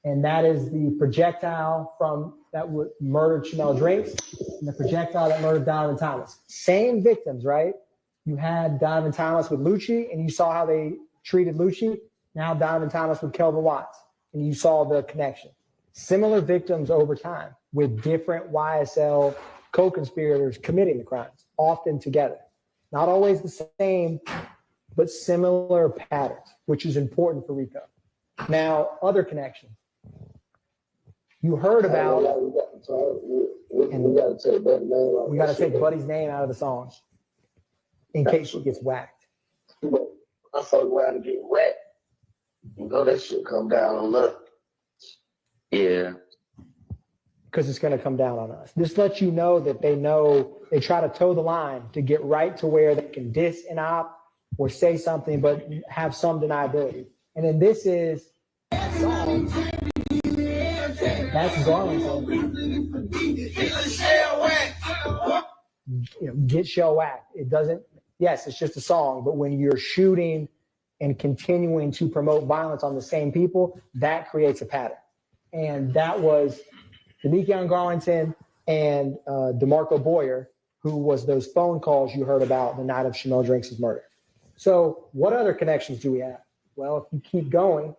And that is the projectile that murdered Shamel Drinks and the projectile that murdered Donovan Thomas. Same victims, right? You had Donovan Thomas with Lucci, and you saw how they treated Lucci. Now Donovan Thomas with Kelvin Watts, and you saw the connection. Similar victims over time with different YSL co-conspirators committing the crimes, often together. Not always the same, but similar patterns, which is important for RICO. Now, other connections. You heard about, and we got to take Buddy's name out of the song in case she gets whacked. I thought we had to get wet. You know that shit come down on us. Yeah. Because it's going to come down on us. This lets you know that they try to toe the line to get right to where they can diss an op or say something, but have some deniability. And then this is song. That's Garland. Get shell whacked. It doesn't, yes, it's just a song, but when you're shooting and continuing to promote violence on the same people, that creates a pattern. And that was Damikian Garlington and DeMarco Boyer, who was those phone calls you heard about the night of Shamel Drinks' murder. So what other connections do we have? Well, if you keep going,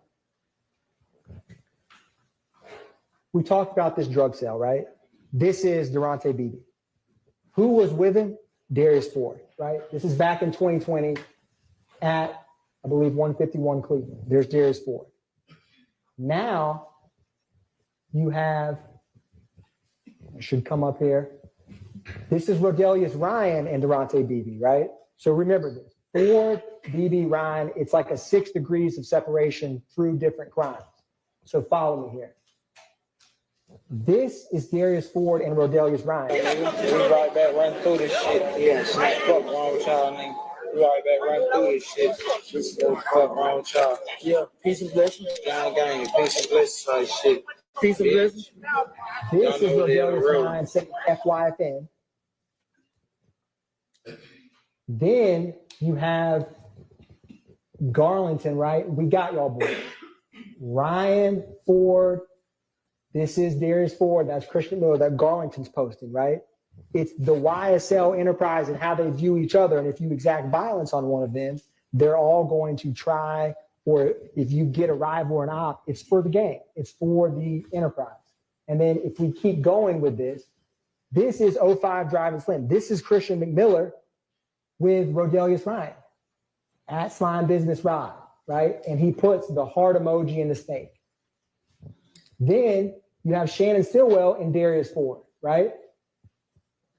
we talked about this drug sale, right? This is Durante Beebe. Who was with him? Darius Ford, right? This is back in 2020 at, I believe, 151 Cleveland. There's Darius Ford. Now, you have, it should come up here. This is Rodelius Ryan and Durante Beebe, right? So remember this, Ford, Beebe, Ryan, it's like a 6 degrees of separation through different crimes. So follow me here. This is Darius Ford and Rodelius Ryan. We right back running through this shit. Yeah, snap fuck wrong with y'all, nigga. We right back running through this shit. This is fuck wrong with y'all. Yeah, peace and blessings. Gang, peace and blessings type shit. Peace and blessings. This is Rodelius Ryan saying FYFN. Then you have Garlington, right? We got y'all boys. Ryan Ford. This is Darius Ford. That's Christian Miller that Garlington's posting, right? It's the YSL enterprise and how they view each other. And if you exact violence on one of them, they're all going to try, or if you get a rival or an op, it's for the game. It's for the enterprise. And then if we keep going with this, this is 05 Driving Slim. This is Christian McMiller with Rodelius Ryan at Slime Business Rod, right? And he puts the heart emoji in the snake. Then you have Shannon Stillwell and Darius Ford, right?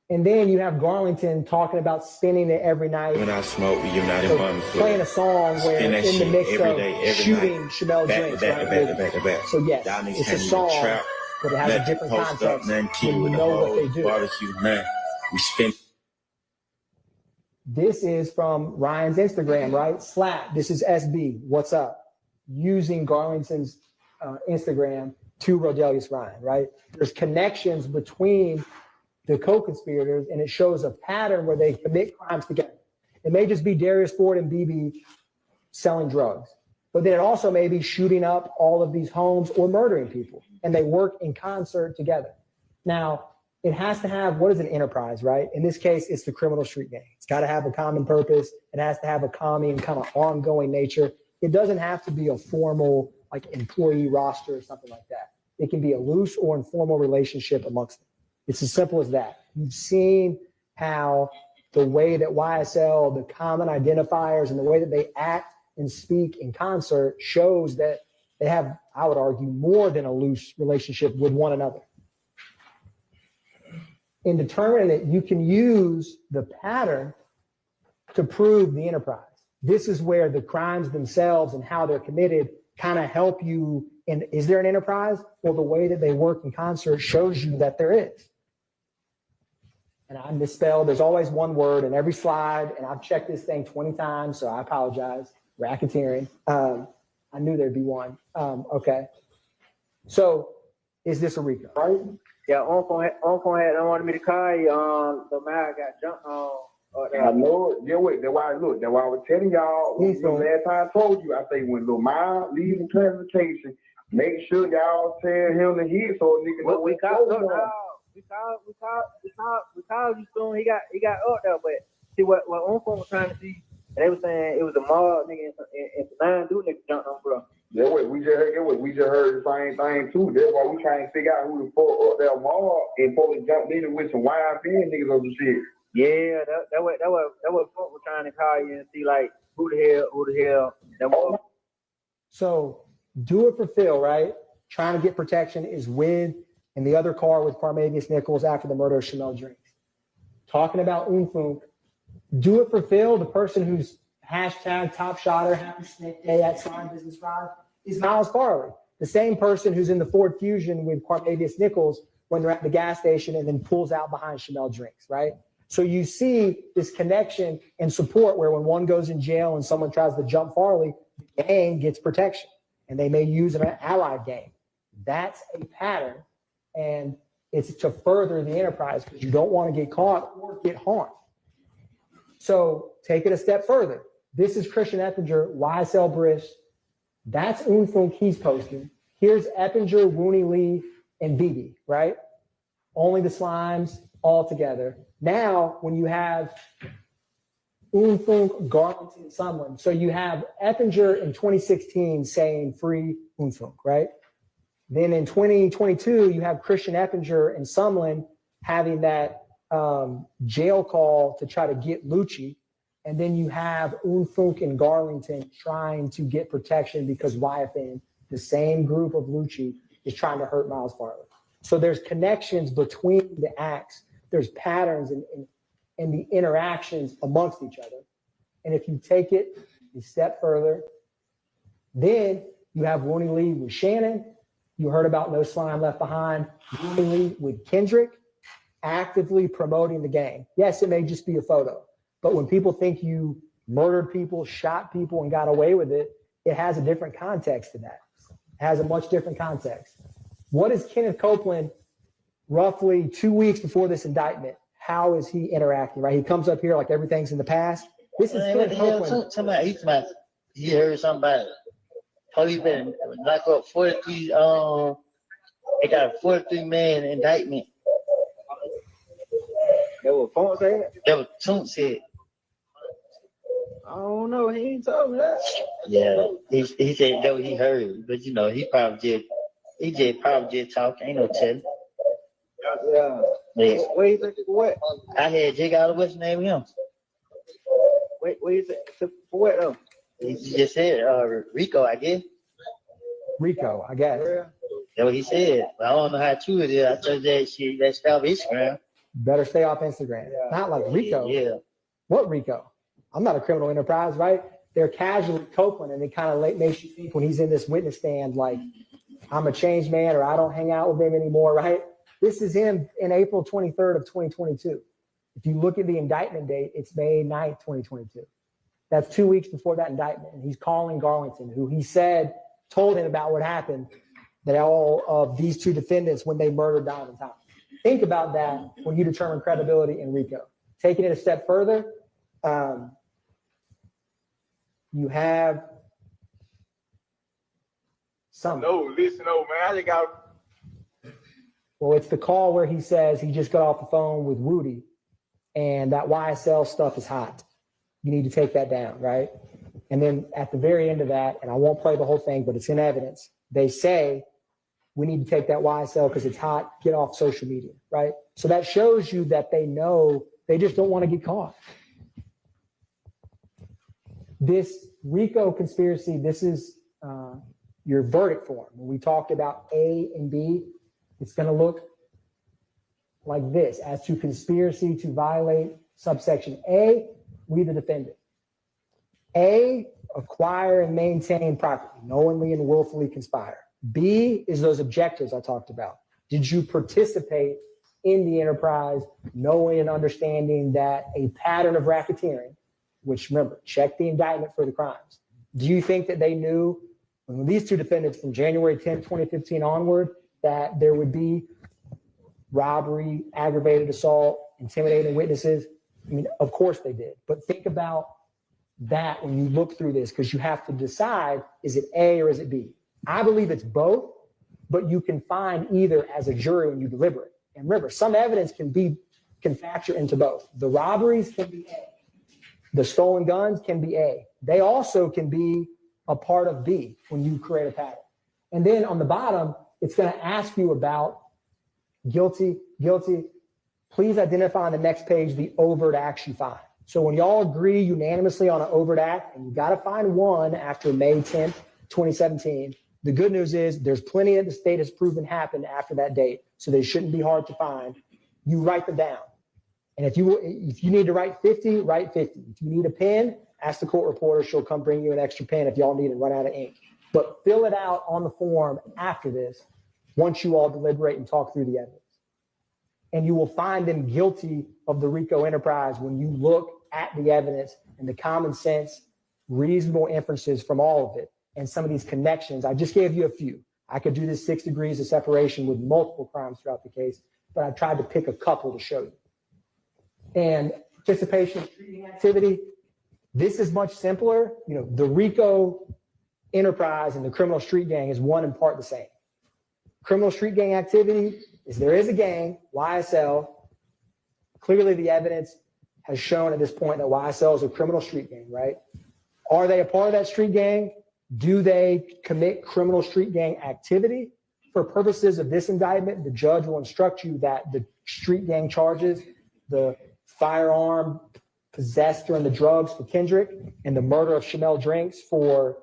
And then you have Garlington talking about spinning it every night. When I smoke, we unite in Bummer. Playing a song where in the mix of shooting Chanel drinks, right? So yes, it's a song, but it has a different context when you know what they do. Barbecue, man. We spin. This is from Ryan's Instagram, right? Slap. This is SB. What's up? Using Garlington's Instagram to Rodelius Ryan, right? There's connections between the co-conspirators, and it shows a pattern where they commit crimes together. It may just be Darius Ford and BB selling drugs, but then it also may be shooting up all of these homes or murdering people, and they work in concert together. Now, it has to have, what is an enterprise, right? In this case, it's the criminal street gang. It's got to have a common purpose. It has to have a common kind of ongoing nature. It doesn't have to be a formal like employee roster or something like that. It can be a loose or informal relationship amongst them. It's as simple as that. You've seen how the way that YSL, the common identifiers and the way that they act and speak in concert shows that they have, I would argue, more than a loose relationship with one another. In determining it, you can use the pattern to prove the enterprise. This is where the crimes themselves and how they're committed kind of help you. And is there an enterprise? Well, the way that they work in concert shows you that there is. And I misspelled. There's always one word in every slide, and I've checked this thing 20 times, so I apologize. Racketeering. I knew there'd be one. Okay. So is this a RICO? Right? Yeah, Uncle had wanted me to call you. The man got jumped on. I know it. Yeah, wait. That's why I was telling y'all last time I told you. I say when Lil Miles leaves the classification, make sure y'all tell him to hit so a nigga know we called you soon. He got up there, but see what Uncle was trying to see. They were saying it was a mob nigga and 9 dude niggas jumped on, bro. Yeah, wait. We just heard the same thing too. That's why we trying to figure out who the fuck up that mob and folks jumped in with some YFN niggas or some shit. Yeah, that what folk were trying to call you and see like who the hell that was. So do it for Phil, right? Trying to get protection is with in the other car with Parmavius Nichols after the murder of Chanel Drinks. Talking about Unfunk, do it for Phil, the person who's hashtag top shotter, happy snake day at Slime Business Ride, is Miles Farley, the same person who's in the Ford Fusion with Parmavius Nichols when they're at the gas station and then pulls out behind Chanel Drinks, right? So you see this connection and support where when one goes in jail and someone tries to jump Farley, the gang gets protection and they may use an allied gang. That's a pattern, and it's to further the enterprise because you don't want to get caught or get harmed. So take it a step further. This is Christian Eppinger, YSL Brish. That's Unfunk he's posting. Here's Eppinger, Rooney Lee, and BB, right? Only the Slimes all together. Now, when you have Unfunk, Garlington, someone, so you have Eppinger in 2016 saying free Unfunk, right? Then in 2022, you have Christian Eppinger and Sumlin having that jail call to try to get Lucci. And then you have Unfunk and Garlington trying to get protection because YFN, the same group of Lucci, is trying to hurt Miles Farley. So there's connections between the acts. There's patterns and the interactions amongst each other. And if you take it a step further, then you have Rooney Lee with Shannon. You heard about No Slime Left Behind. Rooney Lee with Kendrick, actively promoting the gang. Yes, it may just be a photo, but when people think you murdered people, shot people, and got away with it, it has a different context to that. It has a much different context. What is Kenneth Copeland roughly 2 weeks before this indictment? How is he interacting, right? He comes up here like everything's in the past. This is Kenneth Copeland. He heard somebody. Police been knock up 43, they got a 43-man indictment. That was Font said? That was Toon said. I don't know. He ain't told me that. Yeah, he said that what he heard, but you know, he probably just talking. Ain't no telling. Yeah. Yeah. What you think? What? I had Jake out of what's the name of him? What you think? For what though? He just said Rico, I guess. Rico, I guess. Yeah. That's what he said. But I don't know how true it is. I told you that shit, that stuff Instagram. Better stay off Instagram. Yeah. Not like Rico. Yeah. What Rico? I'm not a criminal enterprise, right? They're casually Copeland, and it kind of makes you think when he's in this witness stand, like, I'm a changed man, or I don't hang out with him anymore, right? This is him in April 23rd of 2022. If you look at the indictment date, it's May 9th, 2022. That's 2 weeks before that indictment. And he's calling Garlington, who he said told him about what happened, that all of these two defendants when they murdered Donovan Thomas. Think about that when you determine credibility in RICO. Taking it a step further, you have some. No, listen, man. I just got. Well, it's the call where he says he just got off the phone with Rudy, and that YSL stuff is hot. You need to take that down, right? And then at the very end of that, and I won't play the whole thing, but it's in evidence, they say, we need to take that YSL because it's hot, get off social media, right? So that shows you that they know, they just don't want to get caught. This RICO conspiracy, this is your verdict form. When we talked about A and B, it's going to look like this: as to conspiracy to violate subsection A, we the defendant. A, acquire and maintain property, knowingly and willfully conspire. B is those objectives I talked about. Did you participate in the enterprise, knowing and understanding that a pattern of racketeering, which remember, check the indictment for the crimes. Do you think that they knew when these two defendants from January 10th, 2015 onward, that there would be robbery, aggravated assault, intimidating witnesses? I mean, of course they did. But think about that when you look through this, because you have to decide, is it A or is it B? I believe it's both, but you can find either as a jury when you deliberate. And remember, some evidence can factor into both. The robberies can be A. The stolen guns can be A. They also can be a part of B when you create a pattern. And then on the bottom, it's going to ask you about guilty, guilty. Please identify on the next page the overt acts you find. So when y'all agree unanimously on an overt act, and you got to find one after May 10th, 2017, the good news is there's plenty that the state has proven happened after that date, so they shouldn't be hard to find. You write them down. And if you need to write 50, write 50. If you need a pen, ask the court reporter. She'll come bring you an extra pen if y'all need it, run out of ink. But fill it out on the form after this, once you all deliberate and talk through the evidence. And you will find them guilty of the RICO enterprise when you look at the evidence and the common sense, reasonable inferences from all of it. And some of these connections, I just gave you a few. I could do this 6 degrees of separation with multiple crimes throughout the case, but I tried to pick a couple to show you. And participation in treating activity, this is much simpler. You know, the RICO enterprise and the criminal street gang is one in part the same. Criminal street gang activity is there is a gang, YSL. Clearly the evidence has shown at this point that YSL is a criminal street gang, right? Are they a part of that street gang? Do they commit criminal street gang activity? For purposes of this indictment, the judge will instruct you that the street gang charges, the firearm possessed during the drugs for Kendrick and the murder of Chanel Drinks for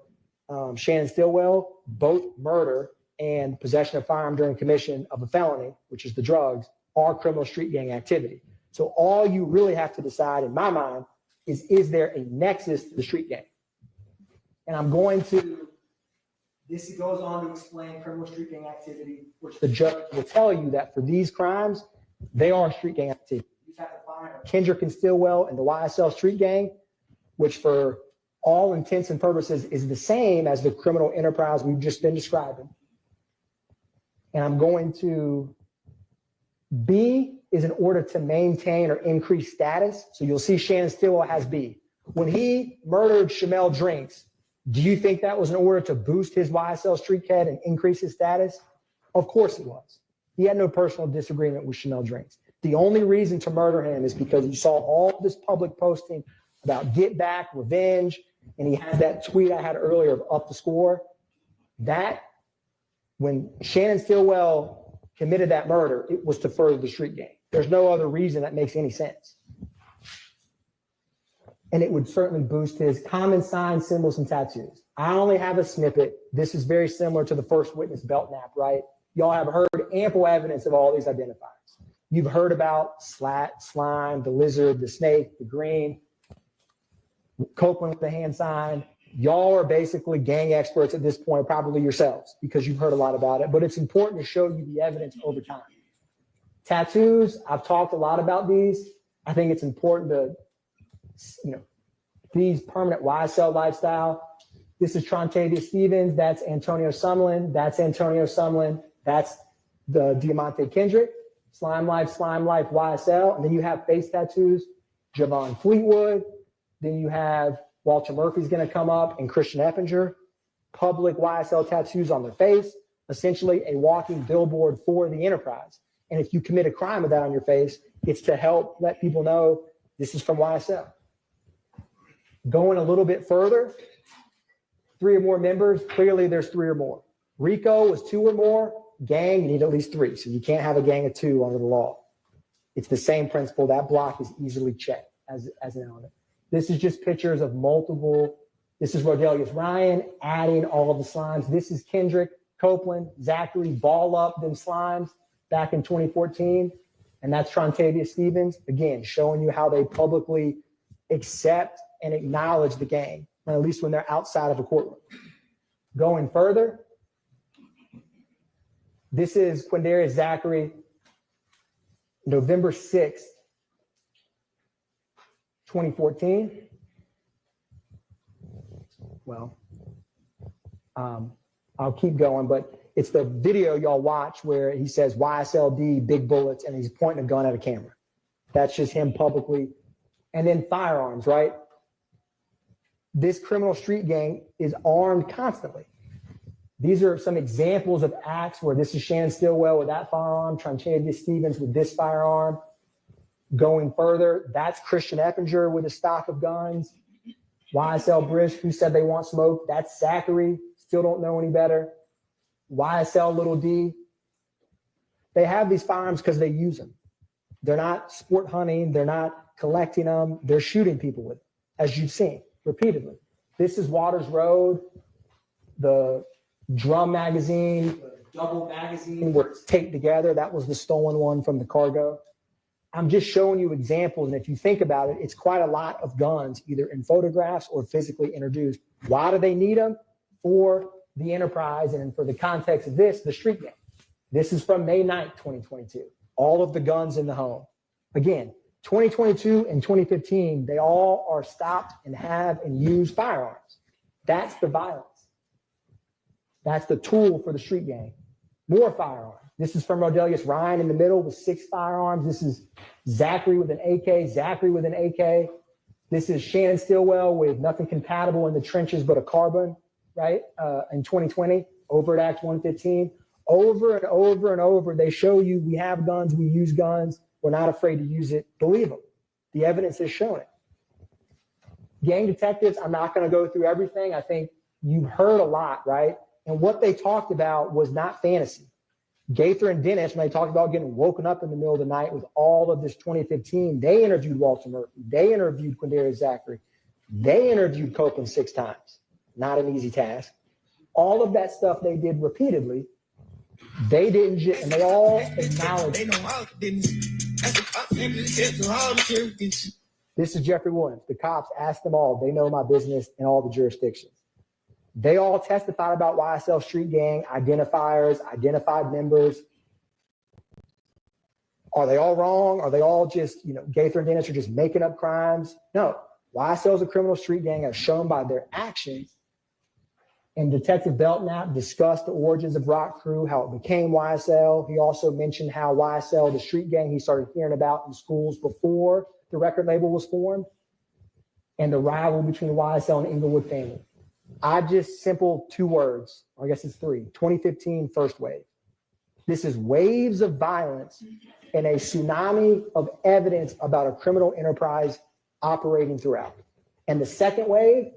Shannon Stillwell, both murder, and possession of firearm during commission of a felony, which is the drugs, are criminal street gang activity. So all you really have to decide, in my mind, is there a nexus to the street gang? And I'm going to, this goes on to explain criminal street gang activity, which the judge will tell you that for these crimes, they are street gang activity. You just have to find Kendrick and Stillwell and the YSL street gang, which for all intents and purposes is the same as the criminal enterprise we've just been describing. And I'm going to, B is in order to maintain or increase status. So you'll see Shannon Stillwell has B. When he murdered Shamel Drinks, do you think that was in order to boost his YSL street cred and increase his status? Of course it was. He had no personal disagreement with Shamel Drinks. The only reason to murder him is because you saw all this public posting about get back, revenge, and he had that tweet I had earlier of up the score. That, when Shannon Stillwell committed that murder, it was to further the street gang. There's no other reason that makes any sense. And it would certainly boost his common signs, symbols, and tattoos. I only have a snippet. This is very similar to the first witness belt nap, right? Y'all have heard ample evidence of all these identifiers. You've heard about slat, slime, the lizard, the snake, the green, Copeland with the hand sign. Y'all are basically gang experts at this point, probably yourselves, because you've heard a lot about it, but it's important to show you the evidence over time. Tattoos, I've talked a lot about these. I think it's important to, these permanent YSL lifestyle. This is Trontavia Stevens. That's Antonio Sumlin. That's Antonio Sumlin. That's the Diamante Kendrick. Slime Life, YSL. And then you have face tattoos, Javon Fleetwood. Then you have Walter Murphy's going to come up, and Christian Effinger. Public YSL tattoos on their face, essentially a walking billboard for the enterprise. And if you commit a crime with that on your face, it's to help let people know this is from YSL. Going a little bit further, 3 or more members, clearly there's 3 or more. RICO was 2 or more. Gang, you need at least 3. So you can't have a gang of 2 under the law. It's the same principle. That block is easily checked as an element. This is just pictures of multiple. This is Rodelius Ryan adding all of the slimes. This is Kendrick, Copeland, Zachary, ball up them slimes back in 2014. And that's Trontavia Stevens, again, showing you how they publicly accept and acknowledge the gang, or at least when they're outside of a courtroom. Going further, this is Quindarius Zachary, November 6th, 2014. Well, I'll keep going, but it's the video y'all watch where he says YSLD, big bullets, and he's pointing a gun at a camera. That's just him publicly. And then firearms, right? This criminal street gang is armed constantly. These are some examples of acts where this is Shannon Stillwell with that firearm, Trontavia Stevens with this firearm. Going further, that's Christian Effinger with a stock of guns. YSL Brisk, who said they want smoke. That's Zachary, still don't know any better. YSL Little D. They have these firearms because they use them. They're not sport hunting. They're not collecting them. They're shooting people with them, as you've seen repeatedly. This is Waters Road, the drum magazine, the double magazine where it's taped together. That was the stolen one from the cargo. I'm just showing you examples, and if you think about it, it's quite a lot of guns, either in photographs or physically introduced. Why do they need them? For the enterprise, and for the context of this, the street gang. This is from May 9th, 2022. All of the guns in the home. Again, 2022 and 2015, they all are stopped and have and use firearms. That's the violence. That's the tool for the street gang. More firearms. This is from Rodelius Ryan in the middle with 6 firearms. This is Zachary with an AK, Zachary with an AK. This is Shannon Stillwell with nothing compatible in the trenches but a carbine, right? In 2020, over at Act 115. Over and over and over, they show you we have guns, we use guns, we're not afraid to use it. Believe them. The evidence has shown it. Gang detectives, I'm not going to go through everything. I think you've heard a lot, right? And what they talked about was not fantasy. Gaither and Dennis, when they talked about getting woken up in the middle of the night with all of this 2015, they interviewed Walter Murphy. They interviewed Quindarius Zachary. They interviewed Copeland 6 times. Not an easy task. All of that stuff they did repeatedly. They didn't just, and they all acknowledge. This is Jeffrey Williams. The cops asked them all. They know my business in all the jurisdictions. They all testified about YSL Street Gang, identifiers, identified members. Are they all wrong? Are they all just, gay threat dentists are just making up crimes? No. YSL is a criminal street gang as shown by their actions. And Detective Belknap discussed the origins of Rock Crew, how it became YSL. He also mentioned how YSL, the street gang he started hearing about in schools before the record label was formed, and the rival between the YSL and Inglewood family. Simple 2 words, or I guess it's 3, 2015 first wave. This is waves of violence and a tsunami of evidence about a criminal enterprise operating throughout. And the second wave,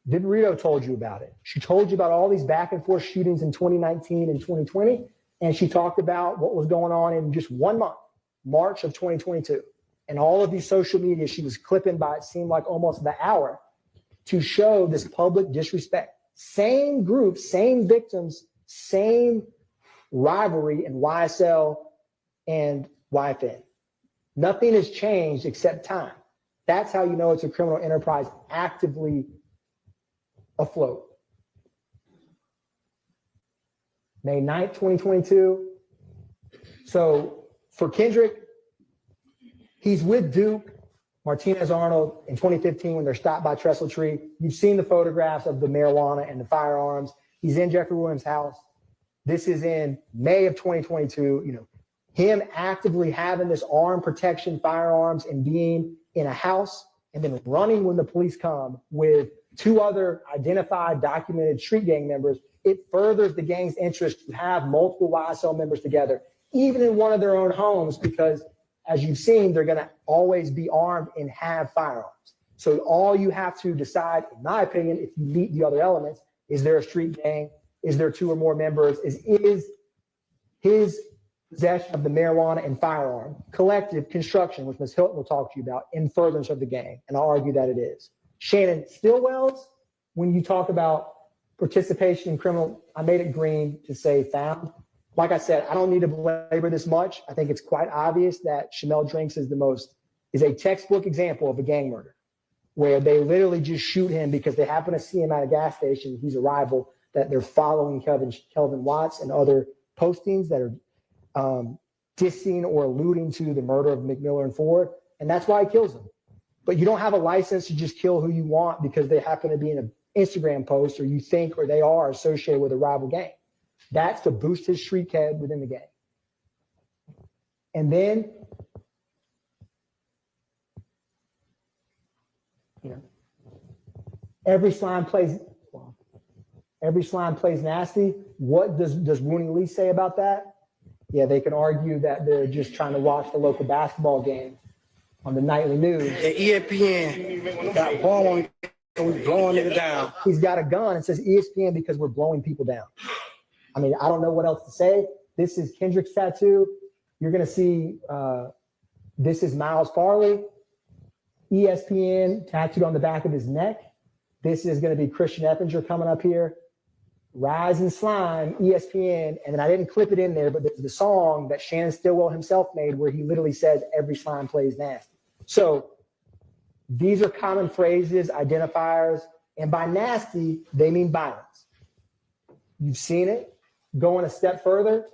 Rito told you about it. She told you about all these back and forth shootings in 2019 and 2020. And she talked about what was going on in just 1 month, March of 2022. And all of these social media, she was clipping by, it seemed like almost the hour, to show this public disrespect. Same group, same victims, same rivalry in YSL and YFN. Nothing has changed except time. That's how you know it's a criminal enterprise actively afloat. May 9th, 2022. So for Kendrick, he's with Duke, Martinez Arnold in 2015 when they're stopped by Trestle Tree. You've seen the photographs of the marijuana and the firearms. He's in Jeffrey Williams' house. This is in May of 2022. Him actively having this armed protection, firearms, and being in a house and then running when the police come with 2 other identified, documented street gang members. It furthers the gang's interest to have multiple YSL members together, even in one of their own homes, because as you've seen, they're going to always be armed and have firearms. So all you have to decide, in my opinion, if you meet the other elements, is there a street gang? Is there 2 or more members? Is his possession of the marijuana and firearm collective construction, which Ms. Hilton will talk to you about, in furtherance of the gang? And I'll argue that it is. Shannon Stillwell's, when you talk about participation in criminal, I made it green to say found. Like I said, I don't need to belabor this much. I think it's quite obvious that Shamel Drinks is a textbook example of a gang murder, where they literally just shoot him because they happen to see him at a gas station. He's a rival, that they're following Kelvin Watts and other postings that are dissing or alluding to the murder of McMiller and Ford. And that's why he kills them. But you don't have a license to just kill who you want because they happen to be in an Instagram post, or you think, or they are associated with a rival gang. That's to boost his street cred within the gang. And then, every slime plays nasty. What does Wooney Lee say about that? Yeah, they can argue that they're just trying to watch the local basketball game on the nightly news. The ESPN got bomb on it, and we blowing it down. He's got a gun and says ESPN because we're blowing people down. I mean, I don't know what else to say. This is Kendrick's tattoo. You're going to see this is Miles Farley, ESPN tattooed on the back of his neck. This is going to be Christian Effinger coming up here. Rise and Slime, ESPN. And then I didn't clip it in there, but there's the song that Shannon Stillwell himself made where he literally says, every slime plays nasty. So these are common phrases, identifiers. And by nasty, they mean violence. You've seen it. Going a step further,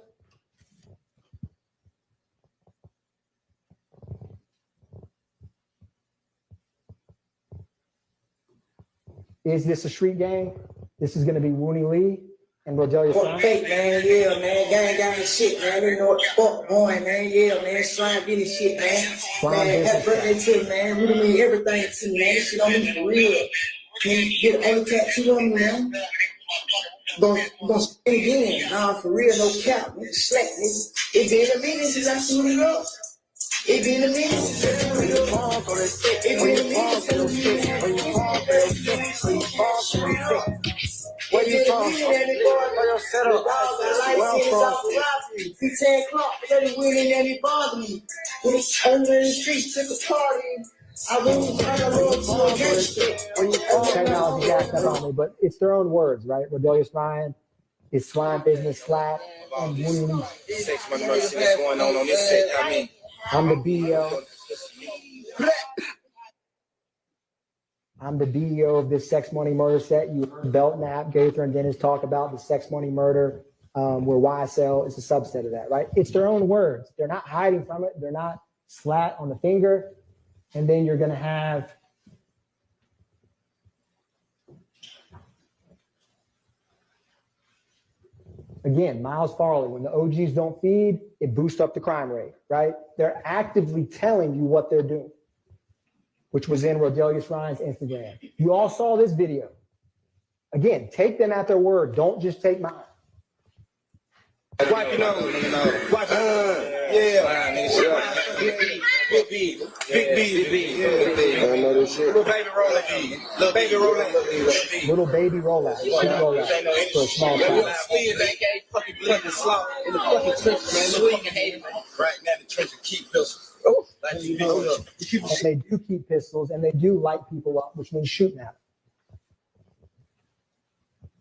is this a street gang? This is going to be Wooney Lee and Rodelia Slime. Fake, man, yeah, man, gang shit, man. You know what the fuck going, man, yeah, man. Slime getting shit, man. Man, happy birthday to me, man. Really mean everything to me, man. This shit on me for real. Can you get an tattoo on me, man? Gonna spin again. Nah, for real, no cap. Nigga, slack, nigga. It been a minute since I seen it up. It been a minute since I seen it up. It been a minute since I seen it up. Where you from? Where your setup? Where I'm from? 10 o'clock, let it win and then it bothered me. When it's under the street, took a party. Technology jacked up on me, but it's their own words, right? Rodelia Slime, is slime business slap and wound. 6 months mercy that's going on this set. I mean, I'm the BEO. I'm the BEO of this sex money murder set. You heard Belknap, Gaither, and Dennis talk about the sex money murder, where YSL is a subset of that, right? It's their own words. They're not hiding from it. They're not slat on the finger. And then you're going to have again, Miles Farley, when the OGs don't feed, it boosts up the crime rate, right? They're actively telling you what they're doing, which was in Rodelius Ryan's Instagram. You all saw this video. Again, take them at their word. Don't just take mine. wipe your nose, wipe yeah. Big B. I know this shit. Little baby rollout. Little baby rollout. Little baby rollout. Big rollout for a small child. In the fucking trench, man. Right now, the trench and keep pistols. And they do keep pistols, and they do light people up, which means shooting at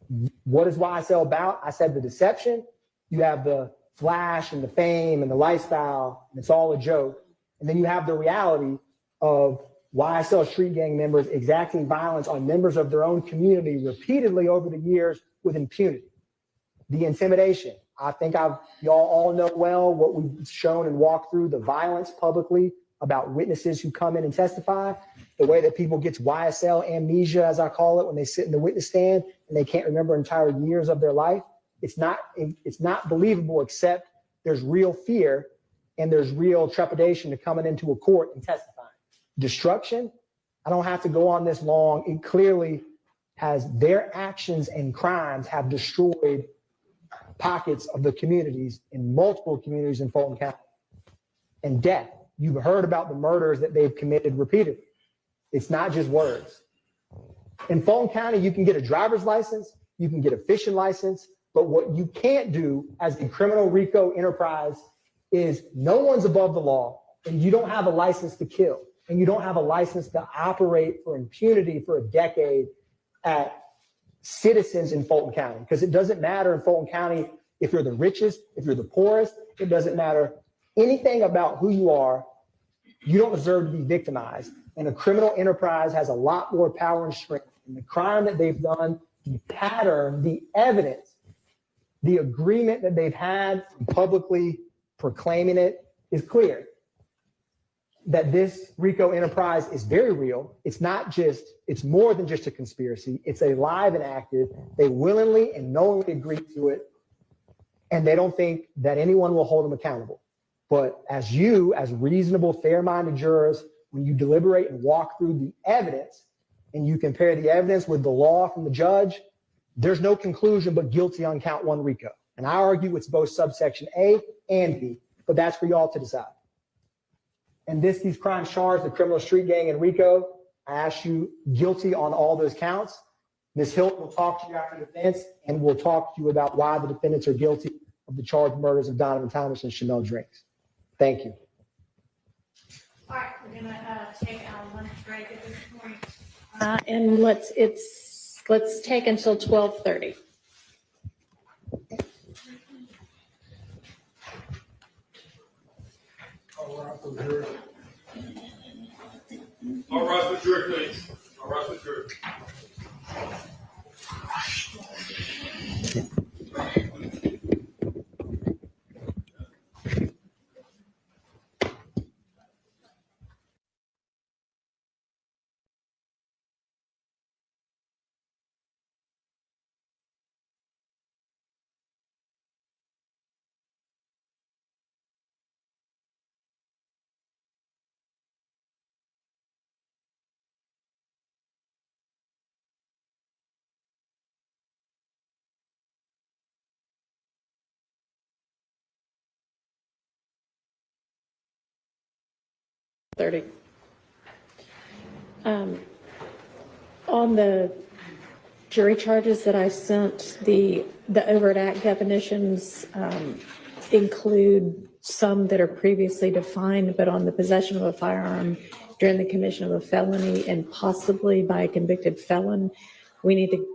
them. What is YSL about? I said the deception. You have the flash and the fame and the lifestyle, and it's all a joke. And then you have the reality of YSL street gang members exacting violence on members of their own community repeatedly over the years with impunity. The intimidation. I think y'all all know well what we've shown and walked through, the violence publicly about witnesses who come in and testify, the way that people get YSL amnesia, as I call it, when they sit in the witness stand and they can't remember entire years of their life. It's not believable, except there's real fear and there's real trepidation to coming into a court and testifying. Destruction, I don't have to go on this long. It clearly has their actions and crimes have destroyed pockets of the communities in multiple communities in Fulton County. And death, you've heard about the murders that they've committed repeatedly. It's not just words. In Fulton County, you can get a driver's license, you can get a fishing license, but what you can't do as a criminal RICO enterprise is no one's above the law, and you don't have a license to kill, and you don't have a license to operate for impunity for a decade at citizens in Fulton County, because it doesn't matter in Fulton County if you're the richest, if you're the poorest, it doesn't matter anything about who you are. You don't deserve to be victimized. And a criminal enterprise has a lot more power and strength. And the crime that they've done, the pattern, the evidence, the agreement that they've had publicly proclaiming it is clear. That this RICO enterprise is very real. It's more than just a conspiracy. It's alive and active. They willingly and knowingly agree to it. And they don't think that anyone will hold them accountable. But as reasonable, fair-minded jurors, when you deliberate and walk through the evidence and you compare the evidence with the law from the judge, there's no conclusion but guilty on count one RICO. And I argue it's both subsection A and B, but that's for y'all to decide. And these crimes charged, the criminal street gang and RICO, I ask you guilty on all those counts. Ms. Hilton will talk to you after the defense, and we'll talk to you about why the defendants are guilty of the charged murders of Donovan Thomas and Chanel Drinks. Thank you. All right, we're gonna take our lunch break at this point. And let's take until 12:30. All right, with jury, please. All right, with jury. On the jury charges that I sent, the overt act definitions include some that are previously defined, but on the possession of a firearm during the commission of a felony and possibly by a convicted felon, we need to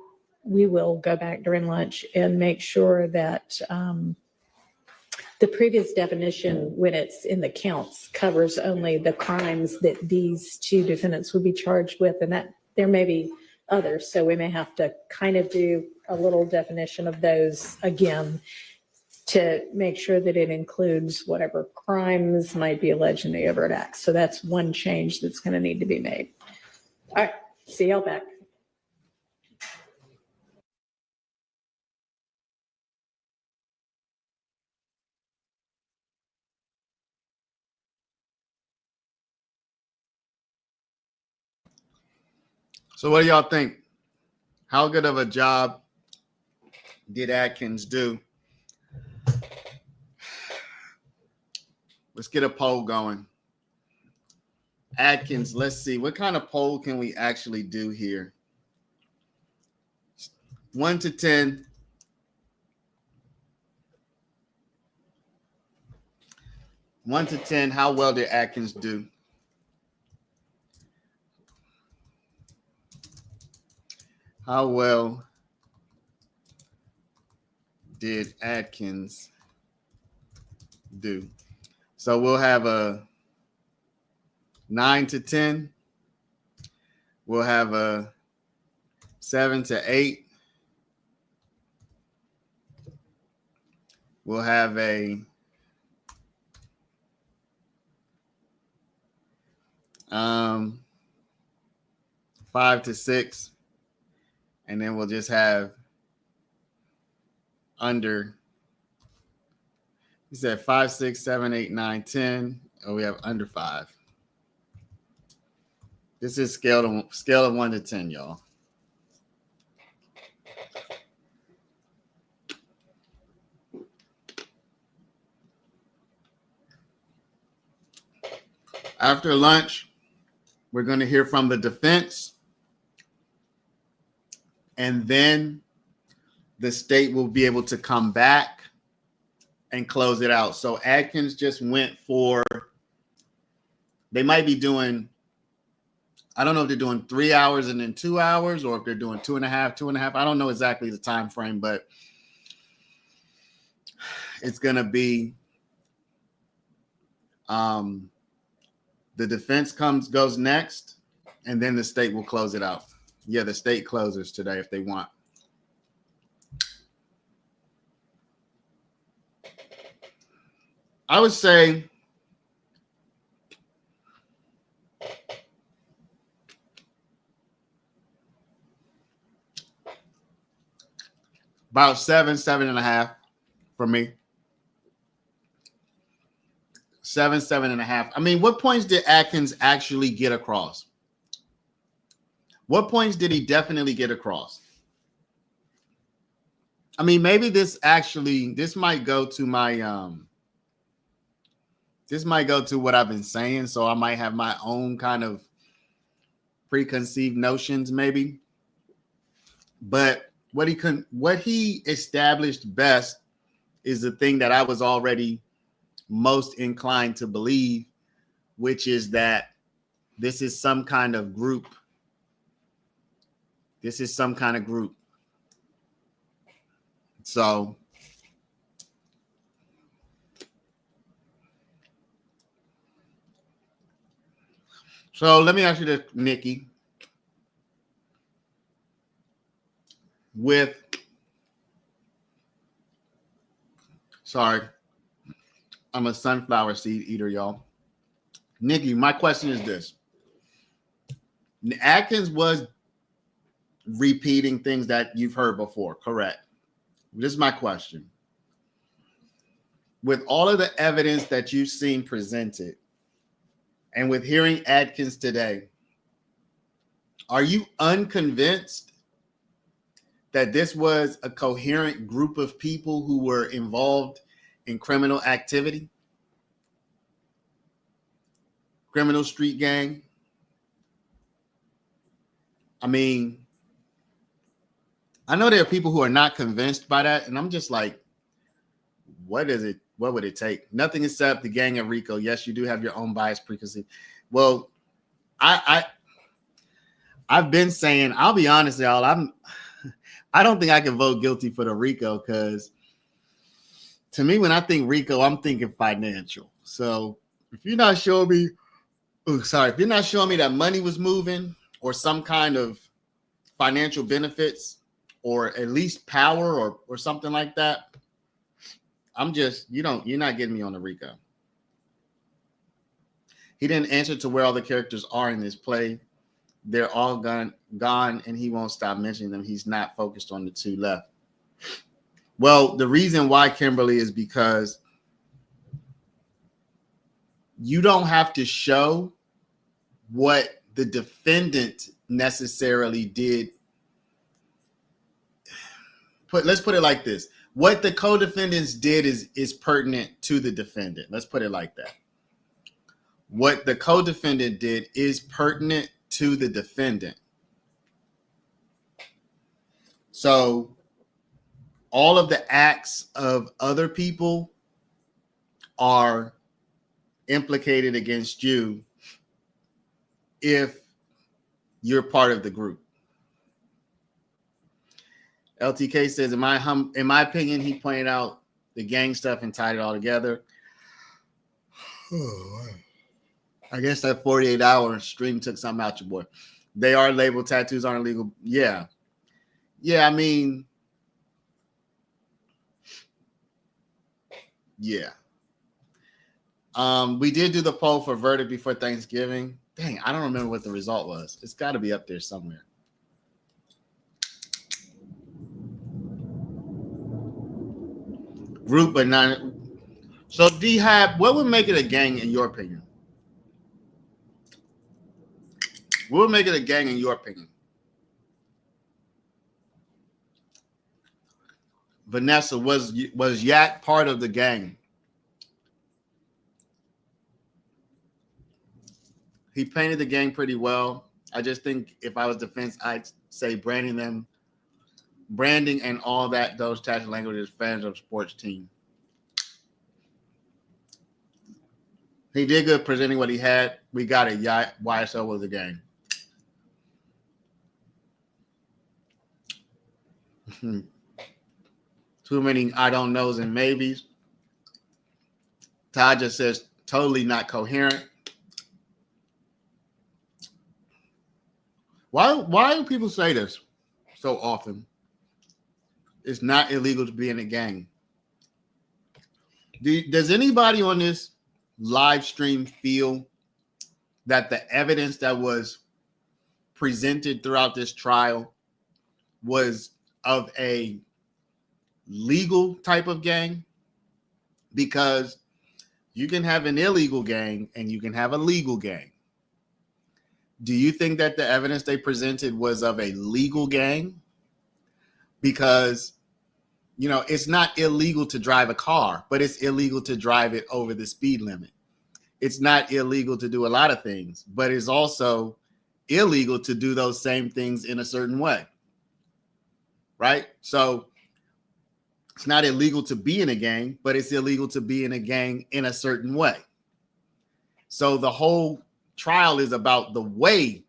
we will go back during lunch and make sure that the previous definition, when it's in the counts, covers only the crimes that these two defendants would be charged with, and that there may be others. So we may have to kind of do a little definition of those again to make sure that it includes whatever crimes might be alleged in the overt acts. So that's one change that's going to need to be made. All right, see y'all back. So what do y'all think? How good of a job did Atkins do? Let's get a poll going. Atkins, let's see. What kind of poll can we actually do here? 1 to 10. 1 to 10, how well did Atkins do? How well did Atkins do? So we'll have a 9 to 10. We'll have a 7 to 8. We'll have a 5 to 6. And then we'll just have under. You said 5, 6, 7, 8, 9, 10. Oh, we have under 5. This is scale of 1 to 10, y'all. After lunch, we're going to hear from the defense. And then the state will be able to come back and close it out. So Atkins just went for, they might be doing, I don't know if they're doing 3 hours and then 2 hours, or if they're doing 2.5, 2.5. I don't know exactly the time frame, but it's going to be the defense goes next, and then the state will close it out. Yeah, the state closes today if they want. I would say about 7.5 for me. 7.5. I mean, what points did Atkins actually get across? What points did he definitely get across? I mean, maybe this might go to my this might go to what I've been saying, so I might have my own kind of preconceived notions, maybe. But what he established best is the thing that I was already most inclined to believe, which is that this is some kind of group. This is some kind of group. So let me ask you this, Nikki. I'm a sunflower seed eater, y'all. Nikki, my question is this. Atkins was repeating things that you've heard before, correct? This is my question. With all of the evidence that you've seen presented, and with hearing Atkins today, are you unconvinced that this was a coherent group of people who were involved in criminal activity? Criminal street gang? I mean, I know there are people who are not convinced by that, and I'm just like, what is it? What would it take? Nothing except the gang of Rico. Yes, you do have your own bias preconceived. Well, I've been saying, I'll be honest, y'all, I don't think I can vote guilty for the RICO because to me, when I think RICO, I'm thinking financial. So if you're not showing me, if you're not showing me that money was moving or some kind of financial benefits or at least power or something like that, I'm just, you're not getting me on the RICO. He didn't answer to where all the characters are in this play. They're all gone, and he won't stop mentioning them. He's not focused on the two left. Well, the reason why, Kimberly, is because you don't have to show what the defendant necessarily did. Let's put it like this. What the co-defendants did is pertinent to the defendant. Let's put it like that. What the co-defendant did is pertinent to the defendant. So all of the acts of other people are implicated against you if you're part of the group. LTK says, in my opinion, he pointed out the gang stuff and tied it all together. I guess that 48-hour stream took something out your boy. They are labeled, tattoos aren't illegal. Yeah. Yeah, I mean, yeah. We did do the poll for verdict before Thanksgiving. Dang, I don't remember what the result was. It's got to be up there somewhere. Group, but not. So, D-Hab, what would make it a gang in your opinion? What would make it a gang in your opinion? Vanessa, was Yak part of the gang? He painted the gang pretty well. I just think if I was defense, I'd say branding and all that, those types of languages, fans of sports team. He did good presenting what he had. We got it. YSL was a gang. Too many I don't knows and maybes. Todd just says totally not coherent. Why do people say this so often? It's not illegal to be in a gang. Does anybody on this live stream feel that the evidence that was presented throughout this trial was of a legal type of gang? Because you can have an illegal gang and you can have a legal gang. Do you think that the evidence they presented was of a legal gang? Because, it's not illegal to drive a car, but it's illegal to drive it over the speed limit. It's not illegal to do a lot of things, but it's also illegal to do those same things in a certain way. Right? So it's not illegal to be in a gang, but it's illegal to be in a gang in a certain way. So the whole trial is about the way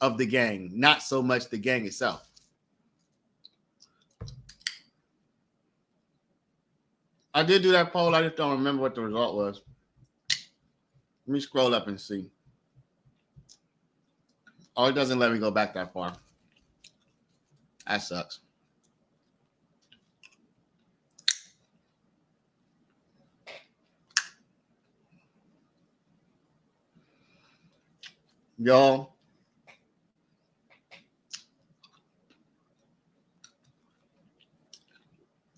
of the gang, not so much the gang itself. I did do that poll. I just don't remember what the result was. Let me scroll up and see. Oh, it doesn't let me go back that far. That sucks. Y'all,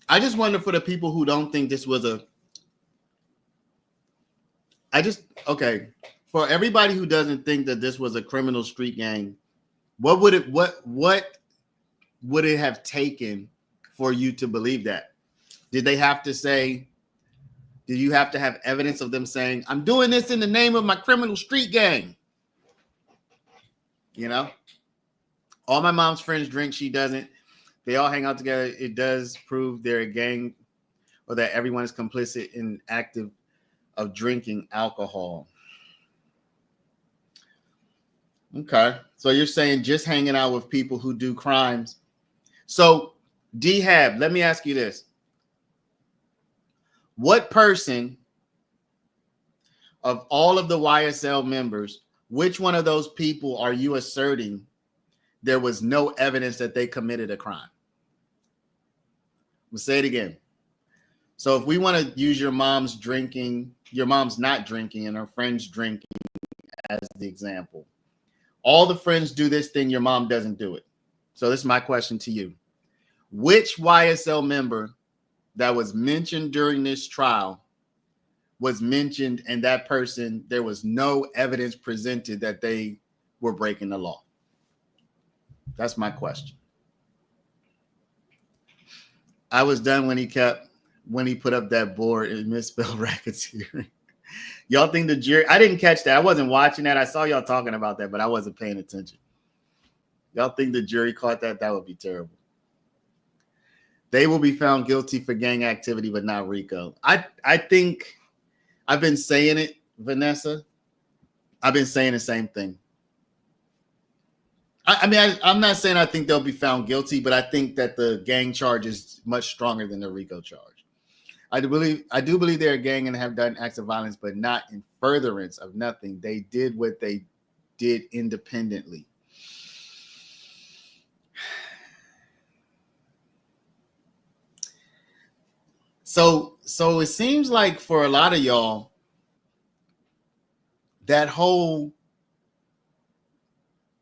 I just wonder for the people who don't think this was for everybody who doesn't think that this was a criminal street gang, what would it have taken for you to believe that? Did you have to have evidence of them saying, I'm doing this in the name of my criminal street gang? All my mom's friends drink, she doesn't. They all hang out together. It does prove they're a gang, or that everyone is complicit in active of drinking alcohol. Okay. So you're saying just hanging out with people who do crimes So, D-Hab, let me ask you this. What person of all of the YSL members, which one of those people are you asserting there was no evidence that they committed a crime? We'll say it again. So if we want to use your mom's not drinking and her friends drinking as the example, all the friends do this thing, your mom doesn't do it. So this is my question to you. Which YSL member that was mentioned during this trial was mentioned, and that person, there was no evidence presented that they were breaking the law? That's my question. I was done when he put up that board and misspelled racketeering. Y'all think the jury, I didn't catch that. I wasn't watching that. I saw y'all talking about that, but I wasn't paying attention. Y'all think the jury caught that? That would be terrible. They will be found guilty for gang activity, but not RICO. I think I've been saying it, Vanessa. I've been saying the same thing. I'm not saying I think they'll be found guilty, but I think that the gang charge is much stronger than the RICO charge. I do believe they're a gang and have done acts of violence, but not in furtherance of nothing. They did what they did independently. So it seems like for a lot of y'all, that whole,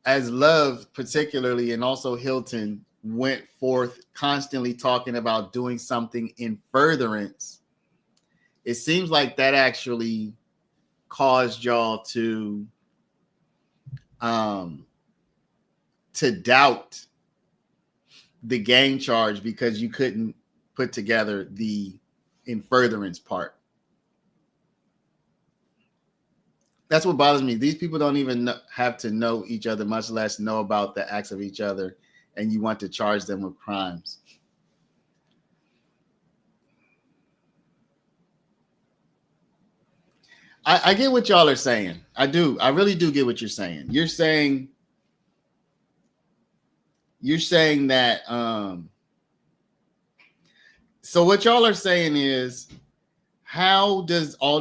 as Love particularly, and also Hilton, went forth constantly talking about doing something in furtherance, it seems like that actually caused y'all to doubt the gang charge because you couldn't put together the in furtherance part. That's what bothers me. These people don't even have to know each other, much less know about the acts of each other, and you want to charge them with crimes. I get what y'all are saying. I do. I really do get what you're saying. You're saying that so what y'all are saying is, how do all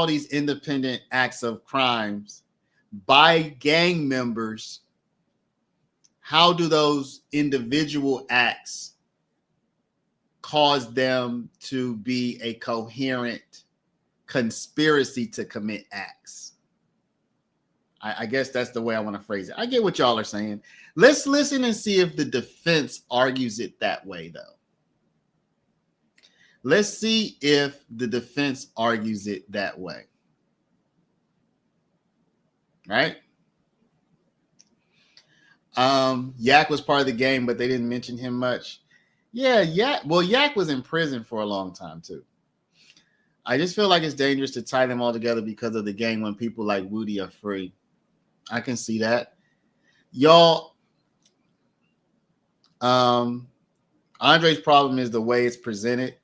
these independent acts of crimes by gang members, how do those individual acts cause them to be a coherent conspiracy to commit acts? I guess that's the way I want to phrase it. I get what y'all are saying. Let's listen and see if the defense argues it that way, though. Let's see if the defense argues it that way. Right? Yak was part of the game, but they didn't mention him much. Yeah, Yak. Well, Yak was in prison for a long time, too. I just feel like it's dangerous to tie them all together because of the game when people like Woody are free. I can see that. Y'all, Andre's problem is the way it's presented.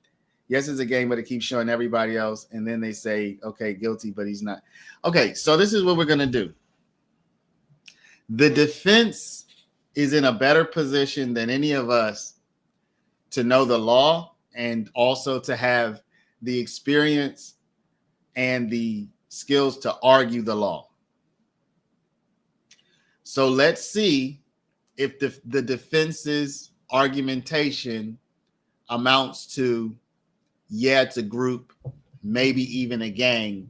Yes, it's a game, but it keeps showing everybody else. And then they say, okay, guilty, but he's not. Okay, so this is what we're going to do. The defense is in a better position than any of us to know the law and also to have the experience and the skills to argue the law. So let's see if the defense's argumentation amounts to, yeah, it's a group, maybe even a gang,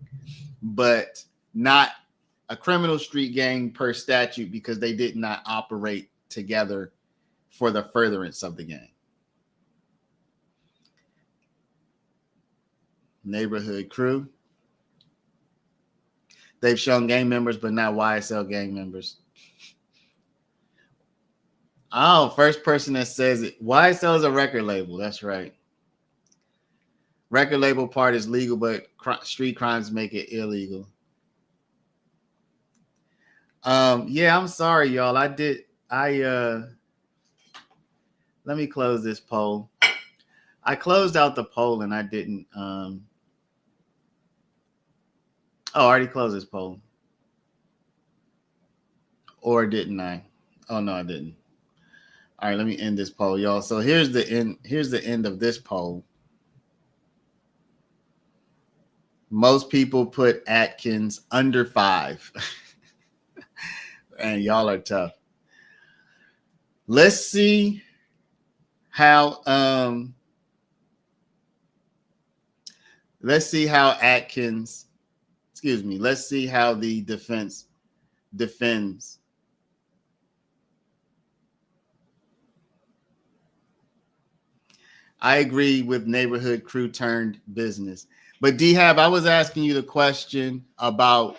but not a criminal street gang per statute because they did not operate together for the furtherance of the gang. Neighborhood crew. They've shown gang members, but not YSL gang members. Oh, first person that says it. YSL is a record label. That's right. Record label part is legal, but street crimes make it illegal. Yeah, I'm sorry, y'all. Let me close this poll. I closed out the poll and I didn't. I already closed this poll. Or didn't I? Oh, no, I didn't. All right, let me end this poll, y'all. So here's the end. Here's the end of this poll. Most people put Atkins under 5. And y'all are tough. Let's see how Atkins, excuse me, let's see how the defense defends. I agree with neighborhood crew turned business. But D-Hab, I was asking you the question about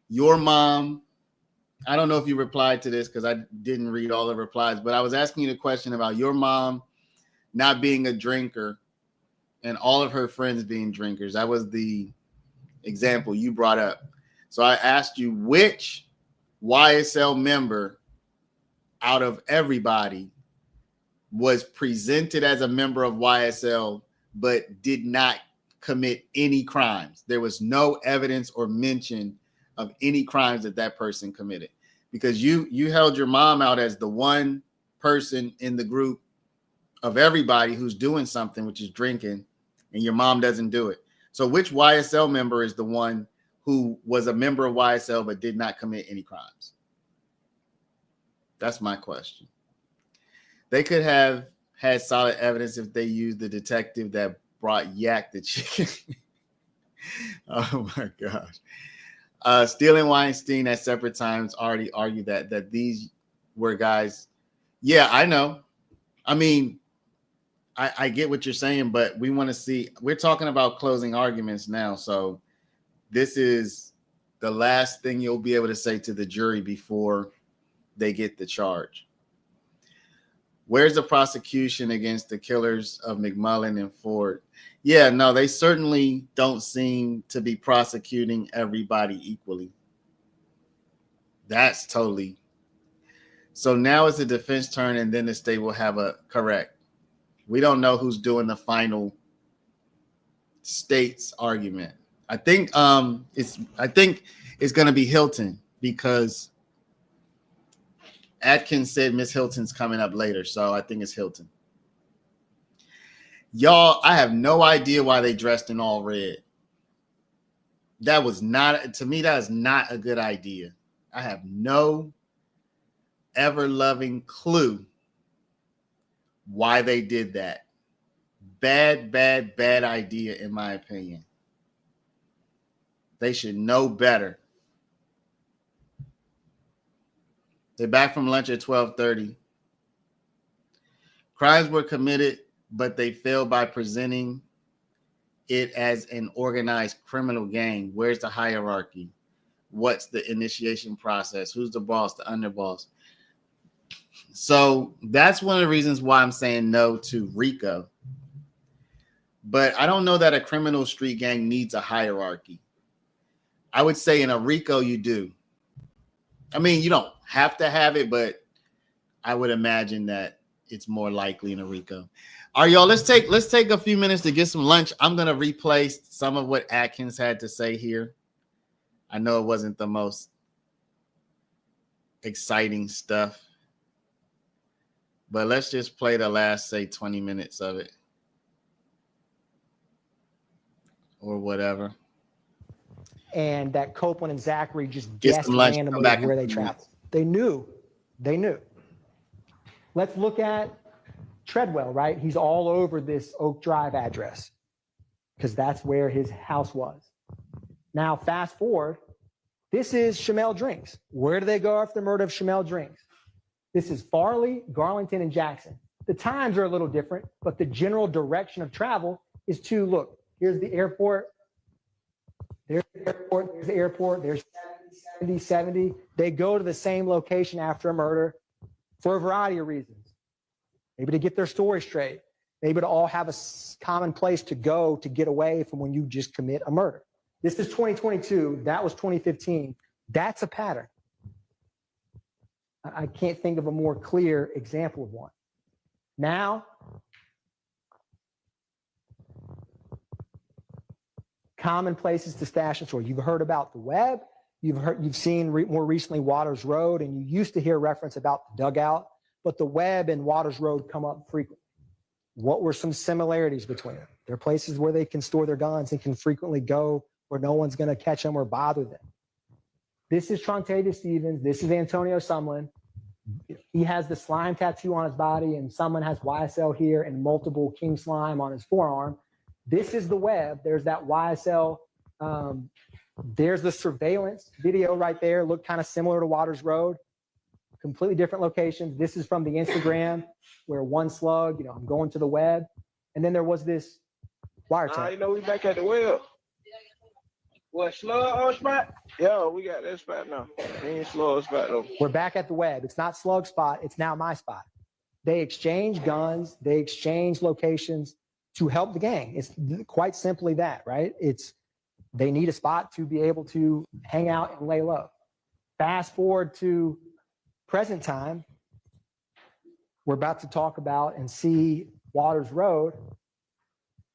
your mom. I don't know if you replied to this because I didn't read all the replies, but I was asking you the question about your mom not being a drinker and all of her friends being drinkers. That was the example you brought up. So I asked you which YSL member out of everybody was presented as a member of YSL but did not commit any crimes. There was no evidence or mention of any crimes that person committed, because you held your mom out as the one person in the group of everybody who's doing something, which is drinking, and your mom doesn't do it. So which YSL member is the one who was a member of YSL but did not commit any crimes? That's my question. They could have had solid evidence if they used the detective that brought Yak the chicken. Oh my gosh. Steele and Weinstein at separate times already argued that these were guys. Yeah, I know. I mean, I get what you're saying, but we want to see. We're talking about closing arguments now. So this is the last thing you'll be able to say to the jury before they get the charge. Where's the prosecution against the killers of McMullen and Ford? Yeah, no, they certainly don't seem to be prosecuting everybody equally. That's totally. So now it's the defense turn, and then the state will have a correct. We don't know who's doing the final state's argument. I think it's going to be Hilton, because Atkins said Miss Hilton's coming up later, so I think it's Hilton. Y'all, I have no idea why they dressed in all red. That was not, to me, that is not a good idea. I have no ever-loving clue why they did that. Bad idea, in my opinion. They should know better. They're back from lunch at 12:30. Crimes were committed, but they failed by presenting it as an organized criminal gang. Where's the hierarchy? What's the initiation process? Who's the boss, the underboss? So that's one of the reasons why I'm saying no to RICO. But I don't know that a criminal street gang needs a hierarchy. I would say in a RICO you do. I mean, you don't have to have it, but I would imagine that it's more likely in a RICO. All right, y'all, let's take a few minutes to get some lunch. I'm going to replay some of what Atkins had to say here. I know it wasn't the most exciting stuff, but let's just play the last, say, 20 minutes of it or whatever. And that Copeland and Zachary just guessed randomly where they traveled. They knew. Let's look at Treadwell, right? He's all over this Oak Drive address because that's where his house was. Now, fast forward, this is Chamel Drinks. Where do they go after the murder of Chamel Drinks? This is Farley, Garlington, and Jackson. The times are a little different, but the general direction of travel is to, look, here's the airport. There's the airport, there's the airport, there's 70. They go to the same location after a murder for a variety of reasons. Maybe to get their story straight. Maybe to all have a common place to go to get away from when you just commit a murder. This is 2022. That was 2015. That's a pattern. I can't think of a more clear example of one. Now, common places to stash and store. You've heard about the web. You've seen more recently Waters Road, and you used to hear reference about the dugout. but the Webb and Waters Road come up frequently. What were some similarities between them? They're places where they can store their guns and can frequently go where no one's going to catch them or bother them. This is Trontavious Stevens. This is Antonio Sumlin. He has the slime tattoo on his body, and Sumlin has YSL here and multiple king slime on his forearm. This is the Webb. There's that YSL. There's the surveillance video right there. Looked kind of similar to Waters Road. Completely different locations. This is from the Instagram where one slug, I'm going to the Webb. And then there was this wiretap. We back at the well. What, slug on spot? Yeah, we got that spot now. Ain't slug spot though. We're back at the Webb. It's not slug spot. It's now my spot. They exchange guns. They exchange locations to help the gang. It's quite simply that, right? They need a spot to be able to hang out and lay low. Fast forward to present time, we're about to talk about and see Waters Road,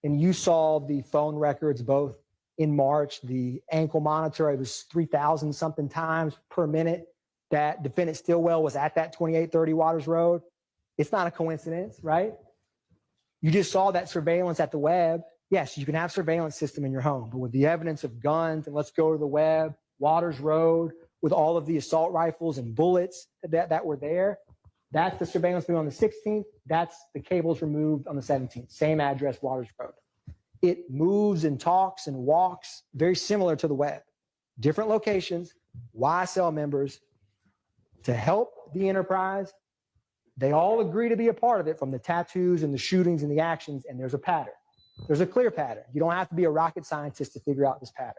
and you saw the phone records both in March, the ankle monitor, it was 3,000 something times per minute that defendant Stillwell was at that 2830 Waters Road. It's not a coincidence, right? You just saw that surveillance at the Webb. Yes, you can have surveillance system in your home, but with the evidence of guns, and let's go to the Webb, Waters Road, with all of the assault rifles and bullets that were there, that's the surveillance video on the 16th. That's the cables removed on the 17th. Same address, Waters Road. It moves and talks and walks very similar to the Webb. Different locations, YSL members to help the enterprise. They all agree to be a part of it, from the tattoos and the shootings and the actions, and there's a pattern. There's a clear pattern. You don't have to be a rocket scientist to figure out this pattern.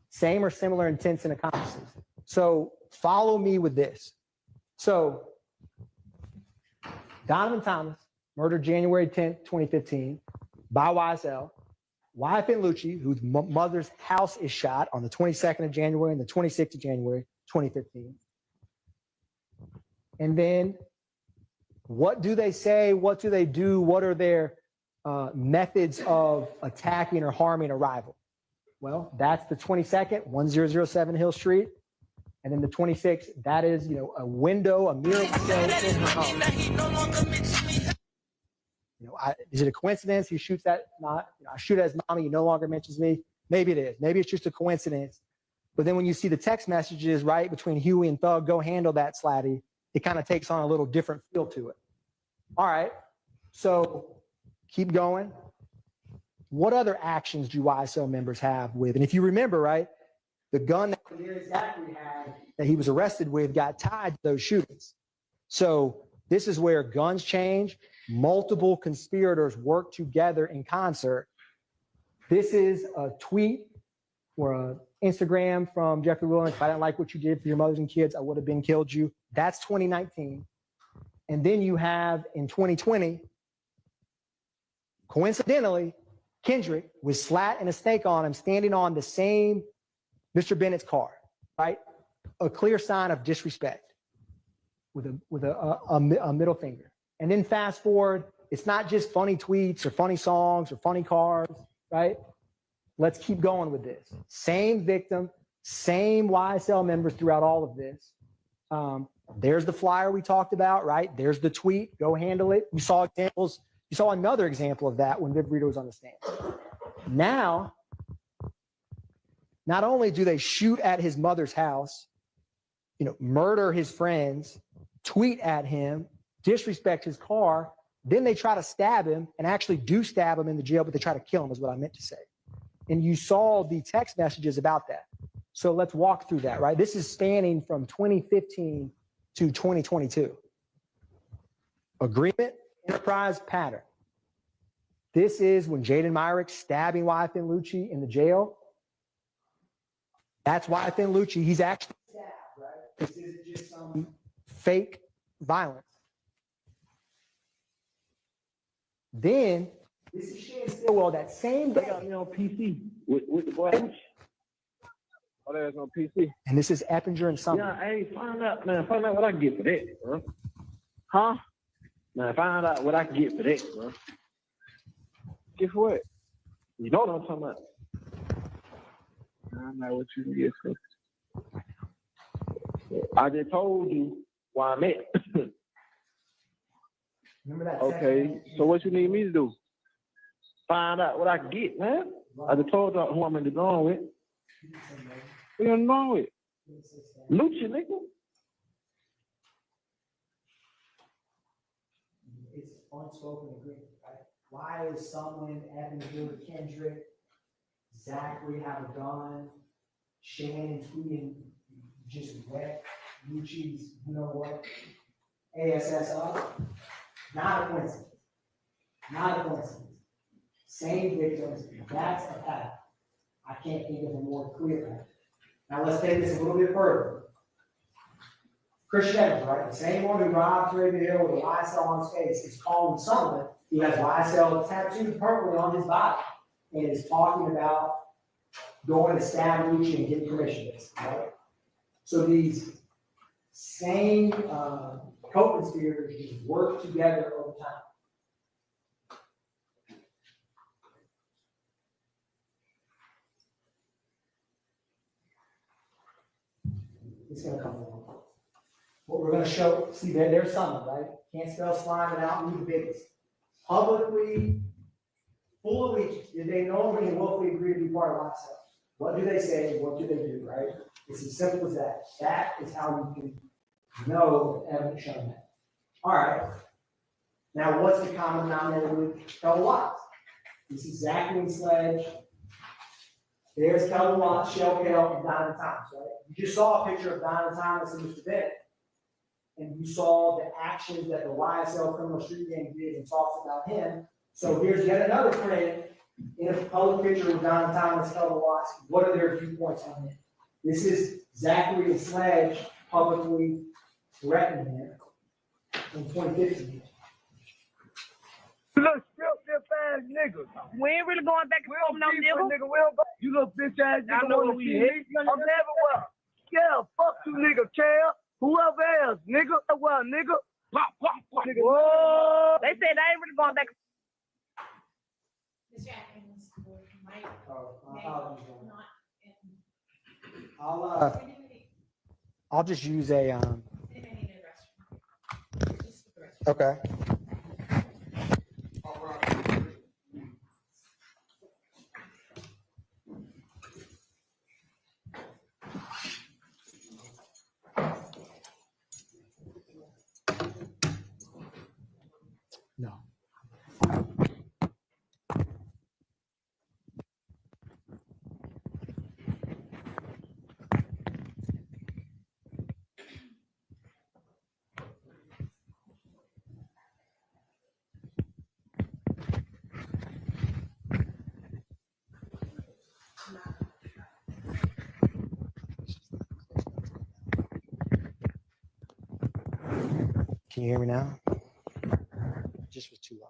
Same or similar intents and accomplices. So follow me with this. So Donovan Thomas, murdered January 10th, 2015 by YSL. YFN Lucci, whose mother's house is shot on the 22nd of January and the 26th of January, 2015. And then what do they say? What do they do? What are their methods of attacking or harming a rival? Well, that's the 22nd, 1007 Hill Street. And then the 26th, that is, a window, a mirror window in her home. Is it a coincidence he shoots that? Not. I shoot at his mommy, he no longer mentions me. Maybe it is. Maybe it's just a coincidence. But then when you see the text messages, right, between Huey and Thug, go handle that, Slatty, it kind of takes on a little different feel to it. All right. So keep going. What other actions do YSL members have with? And if you remember, right, the gun that Zachary had that he was arrested with got tied to those shootings. So this is where guns change. Multiple conspirators work together in concert. This is a tweet or an Instagram from Jeffrey Williams. If I didn't like what you did for your mothers and kids, I would have been killed you. That's 2019. And then you have in 2020, coincidentally, Kendrick with slat and a snake on him standing on the same Mr. Bennett's car, right? A clear sign of disrespect with a middle finger. And then fast forward, it's not just funny tweets or funny songs or funny cars, right? Let's keep going with this. Same victim, same YSL members throughout all of this. There's the flyer we talked about, right? There's the tweet, go handle it. You saw examples. You saw another example of that when Viv Rito was on the stand. Now, not only do they shoot at his mother's house, murder his friends, tweet at him, disrespect his car, then they try to stab him and actually do stab him in the jail, but they try to kill him is what I meant to say. And you saw the text messages about that. So let's walk through that, right? This is spanning from 2015 to 2022. Agreement, enterprise, pattern. This is when Jaden Myrick stabbing YFN Lucci in the jail. That's YFN Lucci. He's actually stabbed, right? This isn't just some fake violence. Then this is Shan Stillwell, that same day. They got me on PC with the boys. Oh, there's no PC. And this is Eppinger and Summer. Yeah, hey, find out what I can get for that, bro. Huh? Man, find out what I can get for that, bro. Get for what? You know what I'm talking about. I don't know what you can get for. I just told you why I'm at. Remember that? Okay, so what you need me to do? Find out what I can get, man. I just told you who I'm in the going with. Who you in the going with? Lucha, nigga. It's unspoken agreement, right? Why is someone having to do with Kendrick, Zachary have a gun, Shannon tweeting just wet, Lucci's, you know what, ASS up? Not a coincidence. Not a coincidence. Same victims, that's a pattern. I can't think of a more clear pattern. Now let's take this a little bit further. Christian Evans, right? The same one who robbed Raven Hill with a YSL on his face is calling someone who has YSL tattooed permanently on his body and is talking about going to stab Lucci and getting permission, right? So these same co-conspirators just work together over time. It's gonna come along. What we're gonna show, see there's someone, right? Can't spell slime without me the biggest. Publicly, full allegiance. Did they knowingly and willfully agree to be part of YSL? What do they say? What do they do, right? It's as simple as that. That is how you can know the evidence showing that. All right. Now, what's the common denominator with Kelvin Watts? This is Zachary and Sledge. There's Kelvin Watts, Shell Kell, and Donovan Thomas, right? You just saw a picture of Donovan Thomas and Mr. Bennett. And you saw the actions that the YSL criminal street gang did and talks about him. So here's yet another friend in a public picture with Donovan Thomas, Kelvin Watts. What are their viewpoints on him? This is Zachary and Sledge publicly threatening him in 2015. You little stiff ass niggas. We ain't really going back and forth no nigga. You little bitch ass nigga. I know where we hit. I'm everywhere. Yeah, fuck you nigga, Cal. Whoever else, nigga. Well, nigga. Pop, nigga. Whoa. They said they ain't really going back. Mr. Atkins, Mike, I'll just use a okay. No. Can you hear me now? Just was too low.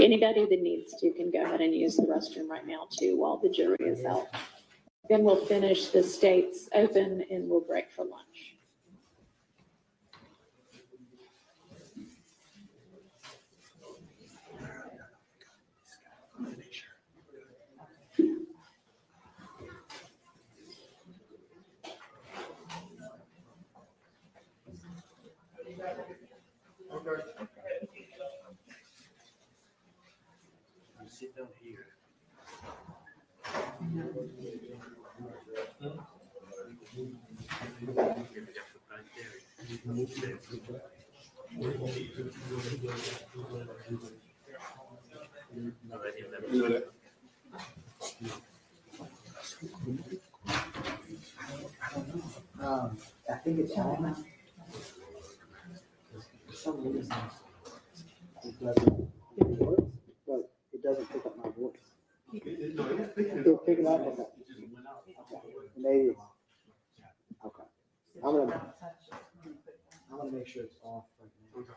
Anybody that needs to can go ahead and use the restroom right now too while the jury is out. Then we'll finish the states open and we'll break for lunch. Sit down here. I think it's on. For some reason, it doesn't, it works, but it doesn't pick up my voice. It'll pick it up, okay. Maybe. Okay. I'm gonna make sure it's off right now.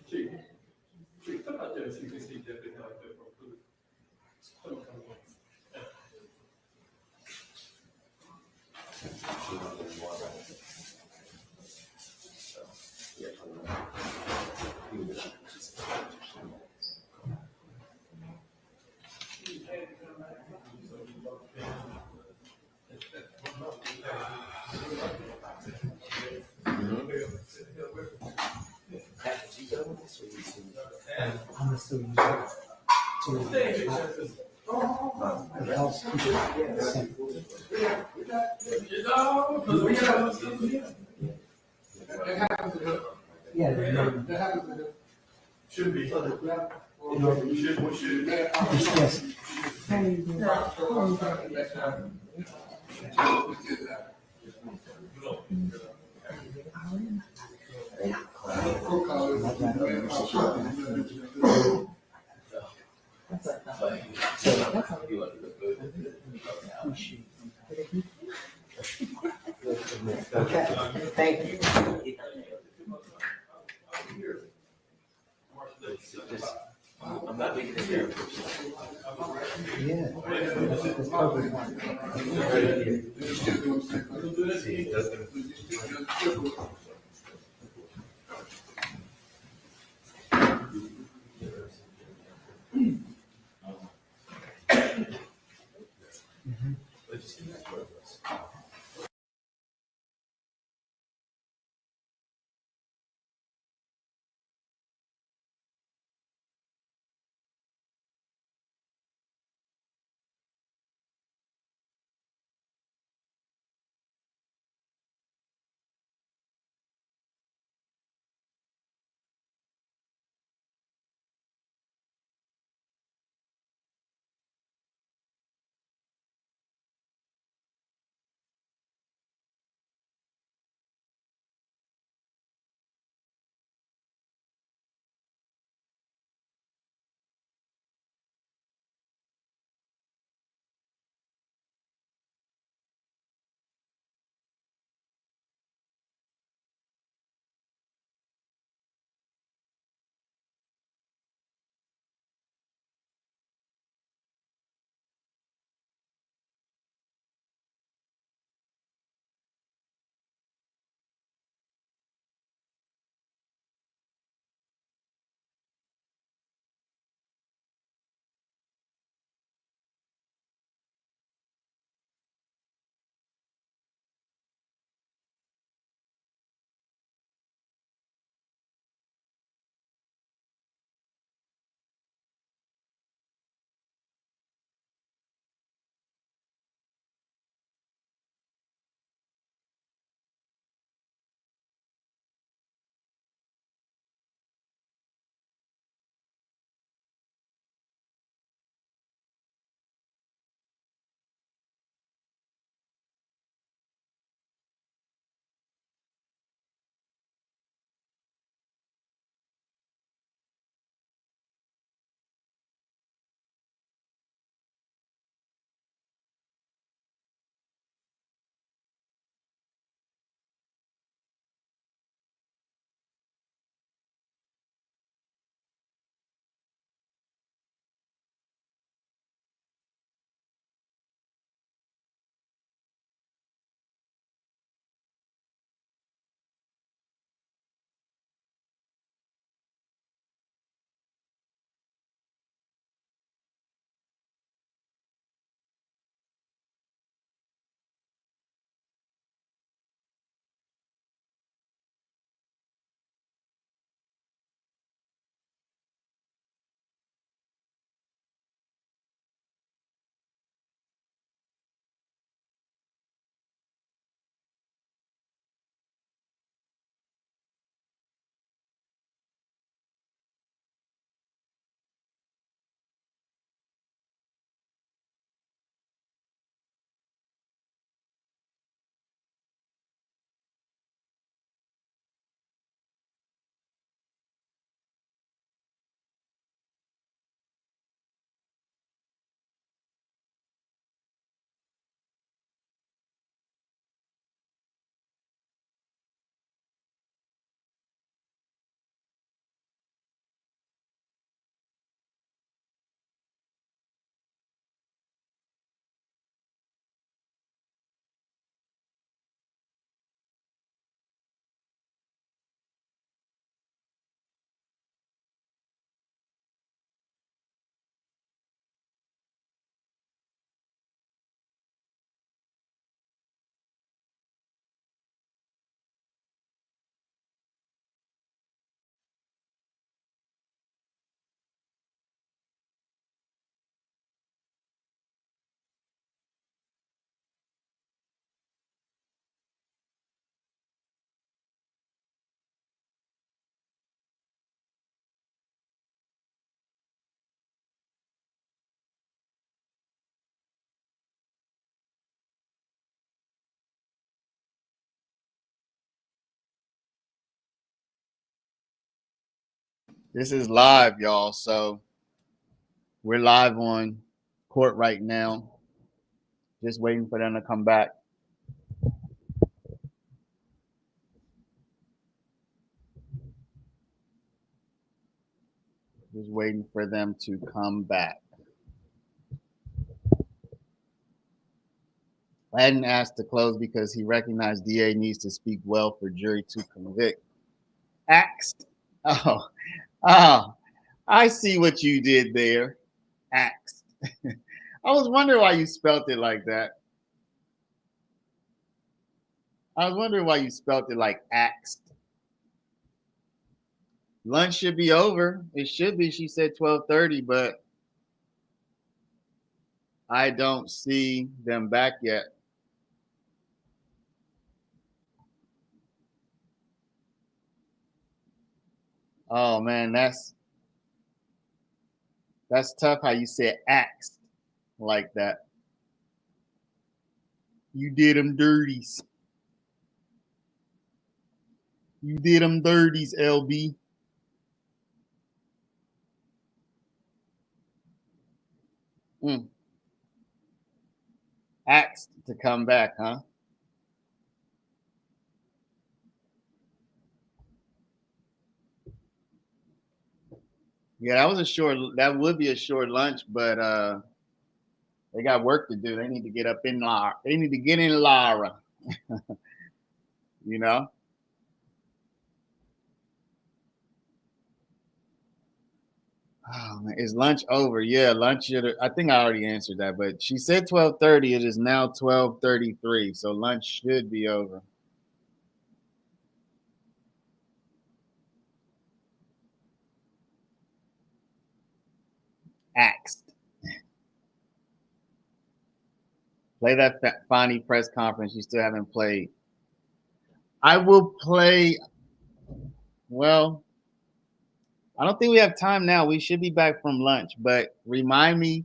Chief, come out there so you can see Deputy out there for food. Come on. I'm assuming that it helps keep it simple. Yeah. Should be. Should. Yes. Okay, thank you. I'm not making this here. Yeah. This is live, y'all. So we're live on court right now. Just waiting for them to come back. Just waiting for them to come back. I hadn't asked to close because he recognized DA needs to speak well for jury to convict. Axed. Oh, I see what you did there. Axed. I was wondering why you spelt it like that. I was wondering why you spelt it like axed. Lunch should be over. It should be. She said 12:30, but I don't see them back yet. Oh man, that's tough how you said axed like that. You did them dirties. You did them dirties, LB. Axed to come back, huh? Yeah, that would be a short lunch, but they got work to do. They need to get up in Lara. They need to get in Lara. You know? Oh, man. Is lunch over? Yeah, lunch should. I think I already answered that, but she said 12:30. It is now 12:33, so lunch should be over. Axed. Play that Fonnie press conference. You still haven't played. I will play. Well, I don't think we have time now. We should be back from lunch, but remind me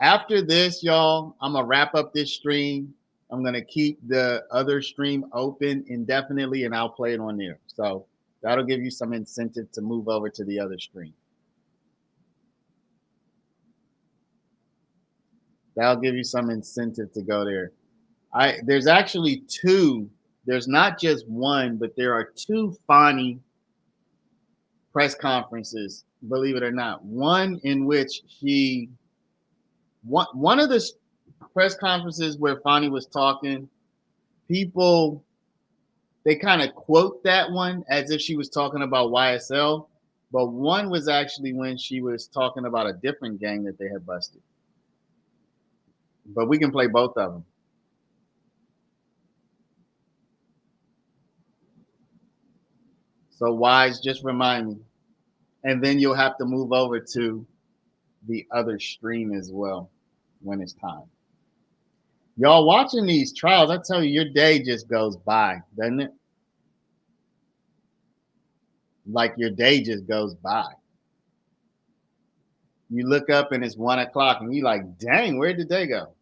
after this, y'all. I'm gonna wrap up this stream. I'm gonna keep the other stream open indefinitely, and I'll play it on there. So that'll give you some incentive to move over to the other stream. That'll give you some incentive to go there. There's actually two. There's not just one, but there are two Fonnie press conferences, believe it or not. One in which one of the press conferences where Fonnie was talking, people, they kind of quote that one as if she was talking about YSL, but one was actually when she was talking about a different gang that they had busted. But we can play both of them. So Wise, just remind me. And then you'll have to move over to the other stream as well when it's time. Y'all watching these trials, I tell you, your day just goes by, doesn't it? Like your day just goes by. You look up and it's 1:00 and you're like, dang, where did the day go?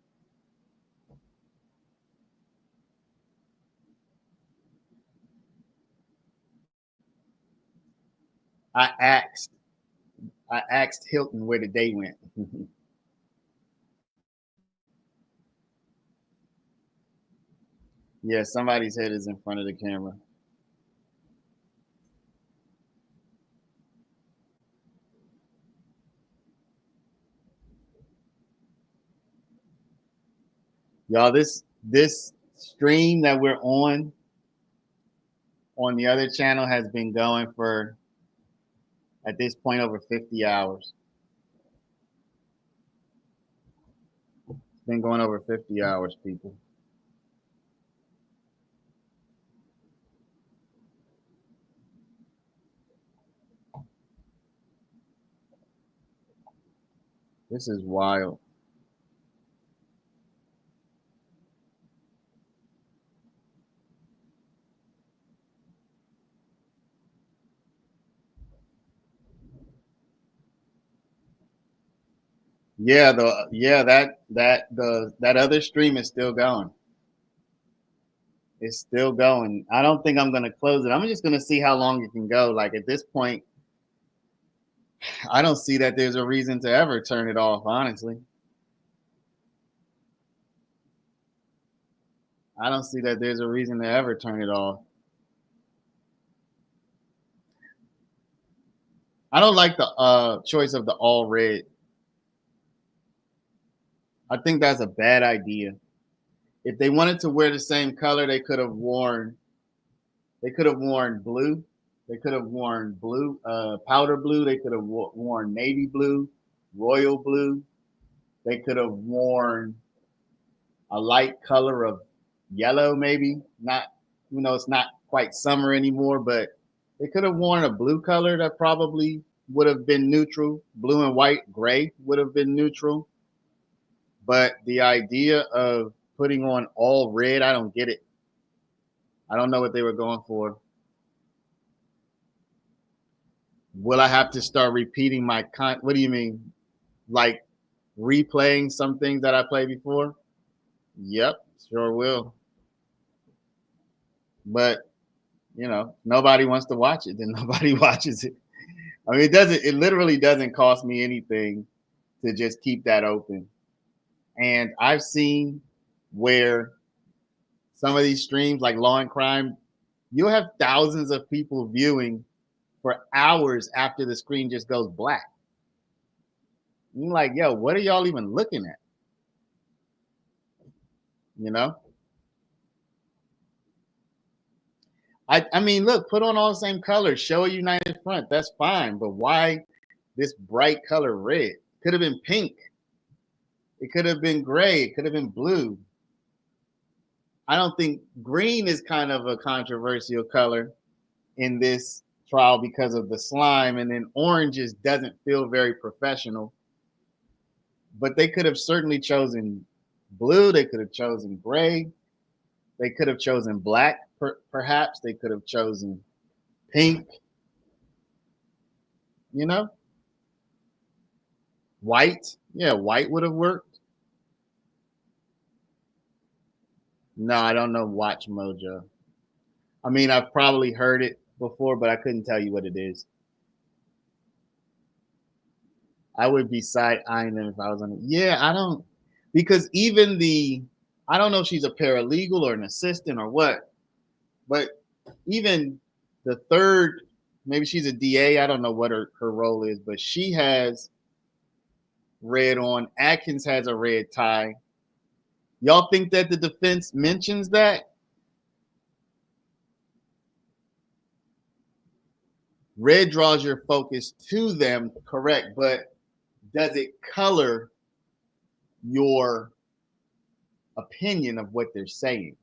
I asked Hilton where the day went. Yeah, somebody's head is in front of the camera. Y'all, this stream that we're on the other channel has been going for, at this point, over 50 hours. It's been going over 50 hours, people. This is wild. Yeah, that other stream is still going. It's still going. I don't think I'm gonna close it. I'm just gonna see how long it can go. Like at this point, I don't see that there's a reason to ever turn it off, honestly. I don't see that there's a reason to ever turn it off. I don't like the choice of the all red. I think that's a bad idea. If they wanted to wear the same color, they could have worn blue. They could have worn blue, powder blue. They could have worn navy blue, royal blue. They could have worn a light color of yellow, maybe. Not, it's not quite summer anymore, but they could have worn a blue color that probably would have been neutral. Blue and white, gray would have been neutral. But the idea of putting on all red, I don't get it. I don't know what they were going for. Will I have to start repeating what do you mean? Like replaying some things that I played before? Yep, sure will. But nobody wants to watch it, then nobody watches it. I mean, it literally doesn't cost me anything to just keep that open. And I've seen where some of these streams like Law and Crime, you'll have thousands of people viewing for hours after the screen just goes black. You're like, yo, what are y'all even looking at? I mean, look, put on all the same colors, show a united front. That's fine. But why this bright color red? Could have been pink. It could have been gray. It could have been blue. I don't think green is kind of a controversial color in this trial because of the slime. And then orange just doesn't feel very professional. But they could have certainly chosen blue. They could have chosen gray. They could have chosen black, perhaps. They could have chosen pink. White. Yeah, white would have worked. No, I don't know Watch Mojo. I mean, I've probably heard it before, but I couldn't tell you what it is. I would be side-eyeing them if I was on it. Yeah, I don't, because even I don't know if she's a paralegal or an assistant or what, but even the third, maybe she's a DA, I don't know what her role is, but she has red on. Atkins has a red tie. Y'all think that the defense mentions that? Red draws your focus to them, correct, but does it color your opinion of what they're saying?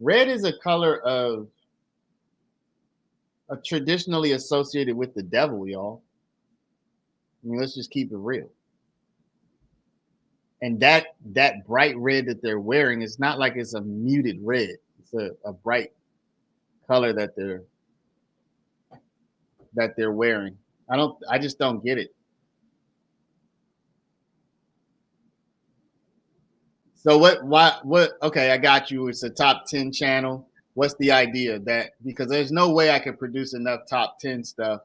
Red is a color traditionally associated with the devil, y'all. I mean, let's just keep it real. And that bright red that they're wearing, it's not like it's a muted red. It's a bright color that they're wearing. I just don't get it. So what okay, I got you. It's a top 10 channel. What's the idea? That because there's no way I can produce enough top 10 stuff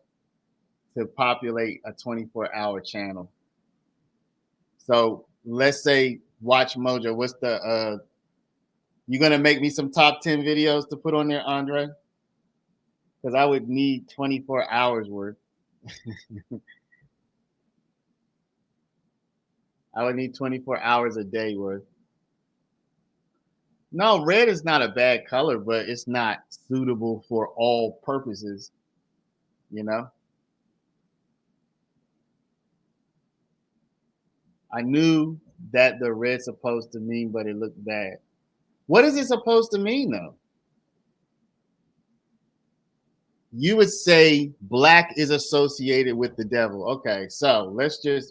to populate a 24-hour channel. So let's say Watch Mojo. What's you gonna make me some top 10 videos to put on there, Andre? Because I would need 24 hours worth. I would need 24 hours a day worth. No, red is not a bad color, but it's not suitable for all purposes, I knew that the red's supposed to mean, but it looked bad. What is it supposed to mean, though? You would say black is associated with the devil. Okay, so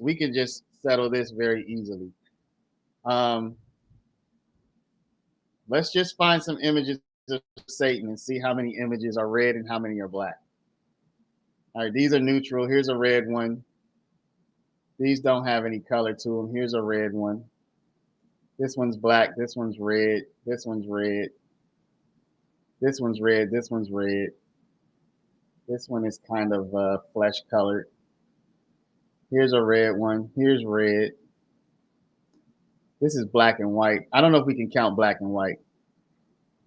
we can just settle this very easily. Let's just find some images of Satan and see how many images are red and how many are black. All right, these are neutral. Here's a red one. These don't have any color to them. Here's a red one. This one's black. This one's red. This one's red. This one's red. This one's red. This one is kind of flesh colored. Here's a red one. Here's red. This is black and white. I don't know if we can count black and white.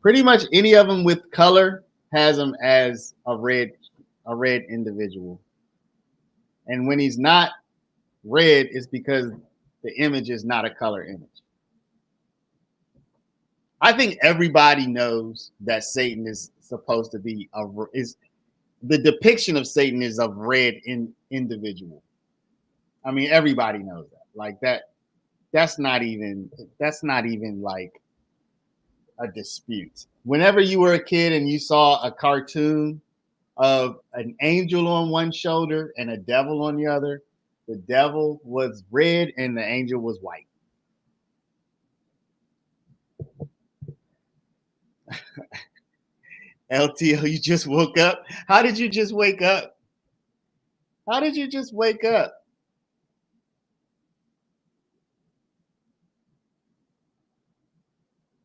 Pretty much any of them with color has him as a red individual. And when he's not red, it's because the image is not a color image. I think everybody knows that Satan is supposed to be the depiction of Satan is of red individual. I mean, everybody knows that. Like that. That's not even like a dispute. Whenever you were a kid and you saw a cartoon of an angel on one shoulder and a devil on the other, the devil was red and the angel was white. LTO, you just woke up? How did you just wake up? How did you just wake up?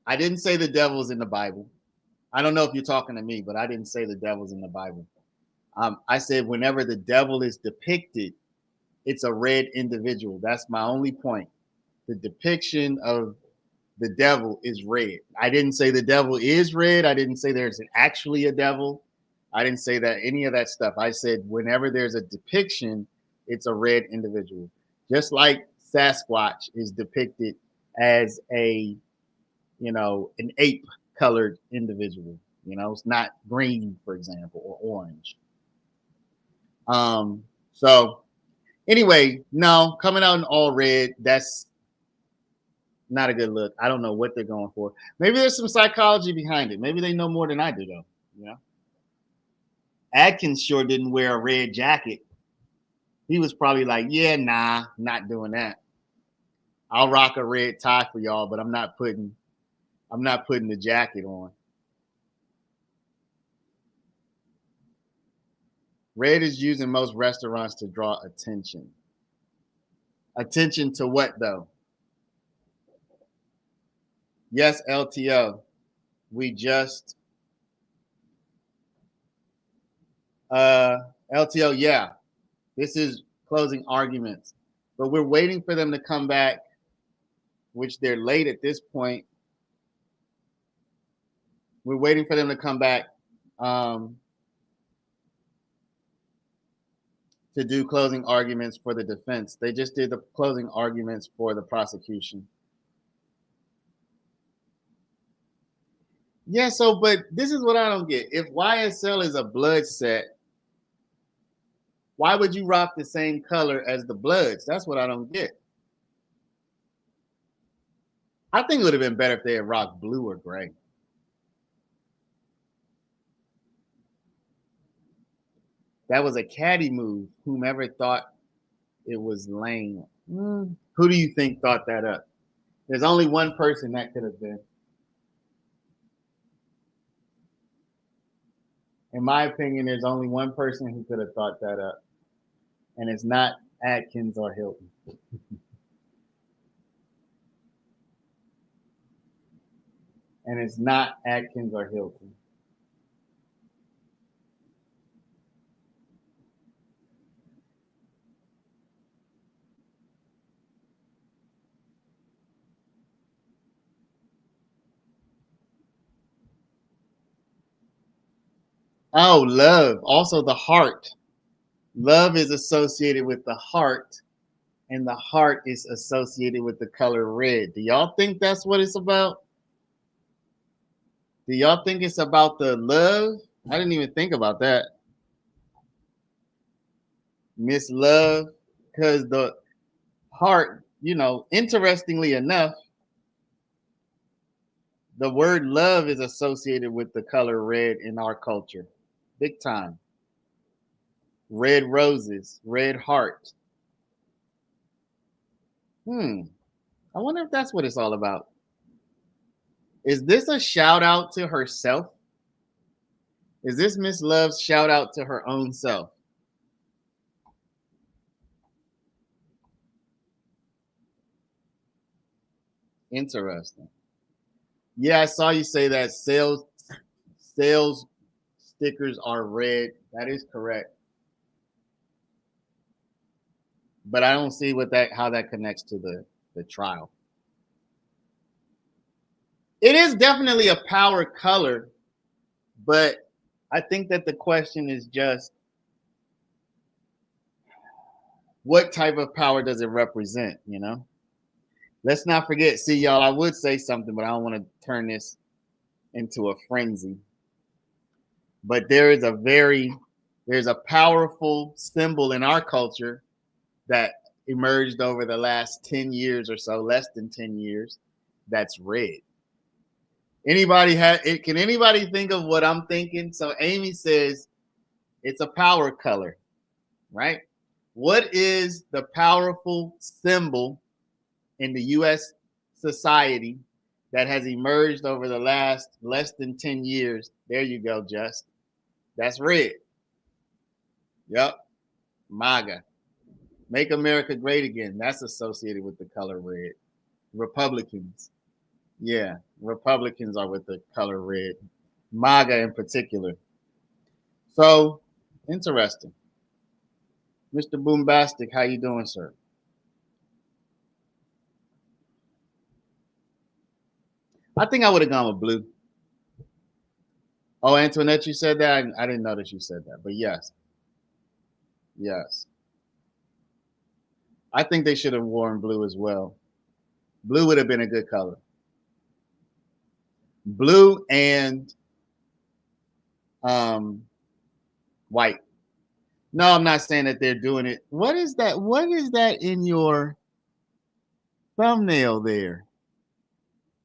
I didn't say the devil's in the Bible. I don't know if you're talking to me, but I didn't say the devil's in the Bible. I said whenever the devil is depicted, it's a red individual. That's my only point. The depiction of the devil is red. I didn't say the devil is red. I didn't say there's actually a devil. I didn't say that any of that stuff. I said whenever there's a depiction, it's a red individual. Just like Sasquatch is depicted as an ape colored individual. It's not green, for example, or orange. So anyway, no, coming out in all red, that's not a good look. I don't know what they're going for. Maybe there's some psychology behind it. Maybe they know more than I do, though. Adkins sure didn't wear a red jacket. He was probably like, yeah, nah, not doing that. I'll rock a red tie for y'all, but I'm not putting the jacket on. Red is used in most restaurants to draw attention. Attention to what, though? Yes, LTO. We just LTO, yeah. This is closing arguments. But we're waiting for them to come back, which they're late at this point. We're waiting for them to come back to do closing arguments for the defense. They just did the closing arguments for the prosecution. Yeah, but this is what I don't get. If YSL is a blood set, why would you rock the same color as the Bloods? That's what I don't get. I think it would have been better if they had rocked blue or gray. That was a caddy move. Whomever thought it was lame. Who do you think thought that up? There's only one person that could have been. In my opinion, there's only one person who could have thought that up. And it's not Atkins or Hilton. And it's not Atkins or Hilton. Oh, love. Also the heart. Love is associated with the heart, and the heart is associated with the color red. Do y'all think that's what it's about? Do y'all think it's about the love? I didn't even think about that. Miss Love, because the heart, interestingly enough, the word love is associated with the color red in our culture. Big time. Red roses, red heart. I wonder if that's what it's all about. Is this a shout out to herself? Is this Miss Love's shout out to her own self? Interesting. Yeah, I saw you say that sales stickers are red. That is correct. but I don't see how that connects to the trial. It is definitely a power color, but I think that the question is just what type of power does it represent, you know? Let's not forget, see, y'all, I would say something, but I don't want to turn this into a frenzy. But there's a powerful symbol in our culture that emerged over the last 10 years or so, less than 10 years, that's red. Can anybody think of what I'm thinking? So Amy says it's a power color, right? What is the powerful symbol in the US society that has emerged over the last less than 10 years? There you go, Just. That's red. Yep. MAGA. Make America Great Again. That's associated with the color red. Republicans. Yeah, Republicans are with the color red. MAGA in particular. So, interesting. Mr. Boombastic, how you doing, sir? I think I would have gone with blue. Oh, Antoinette, you said that? I didn't know that you said that, but yes. Yes. I think they should have worn blue as well. Blue would have been a good color. Blue and white. No, I'm not saying that they're doing it. What is that? What is that in your thumbnail there?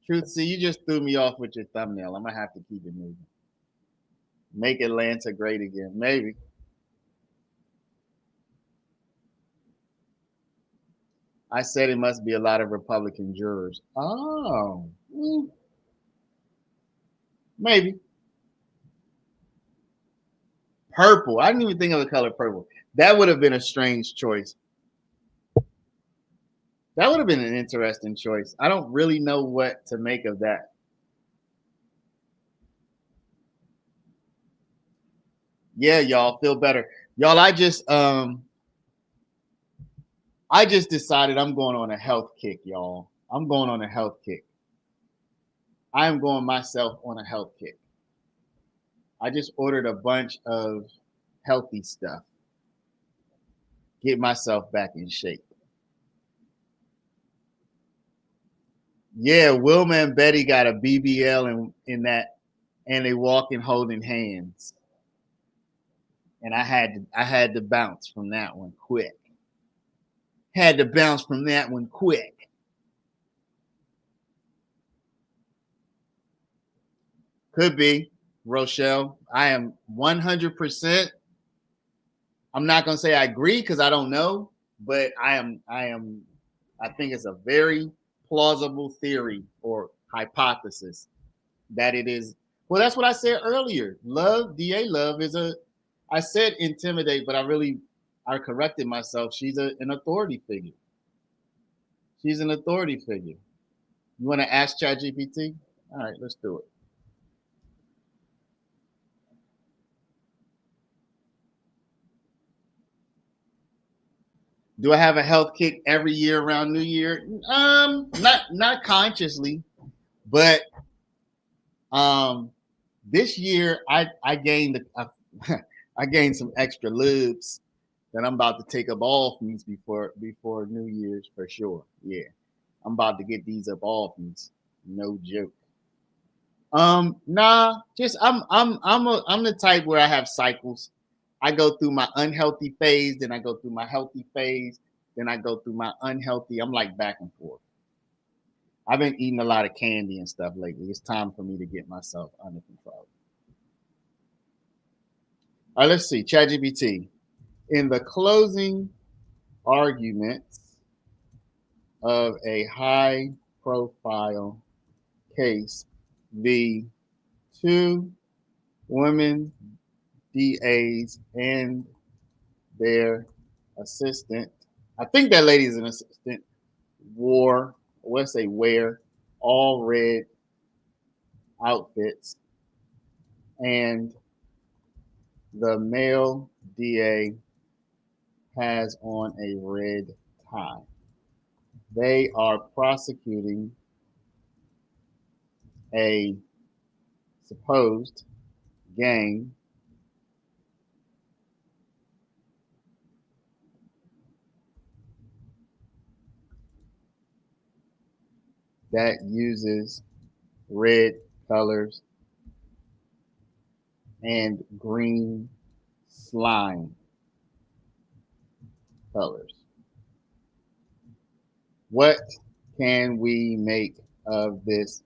Truth, see, you just threw me off with your thumbnail. I'm gonna have to keep it moving. Make Atlanta great again. Maybe. I said it must be a lot of Republican jurors. Oh, maybe. Purple. I didn't even think of the color purple. That would have been a strange choice. That would have been an interesting choice. I don't really know what to make of that. Yeah, y'all feel better. Y'all, I just decided I'm going on a health kick, y'all. I'm going on a health kick. I am going myself on a health kick. I just ordered a bunch of healthy stuff. Get myself back in shape. Yeah, Wilma and Betty got a BBL in that, and they walking holding hands. And I had to bounce from that one quick. Had to bounce from that one quick. Could be, Rochelle. I am 100%. I'm not gonna say I agree because I don't know, but I think it's a very plausible theory or hypothesis that it is. Well, that's what I said earlier. DA Love I said intimidate, but I corrected myself. She's an authority figure. She's an authority figure. You want to ask ChatGPT? All right, let's do it. Do I have a health kick every year around New Year? Not consciously, but this year I gained I gained some extra lubes that I'm about to take up off me before New Year's for sure. Yeah, I'm about to get these up off me. No joke. Nah, just I'm the type where I have cycles. I go through my unhealthy phase, then I go through my healthy phase, then I go through my unhealthy. I'm like back and forth. I've been eating a lot of candy and stuff lately. It's time for me to get myself under control. All right, let's see. ChatGPT. In the closing arguments of a high profile case, the two women DAs and their assistant, I think that lady is an assistant, wear all red outfits, and the male DA has on a red tie. They are prosecuting a supposed gang that uses red colors and green slime colors. What can we make of this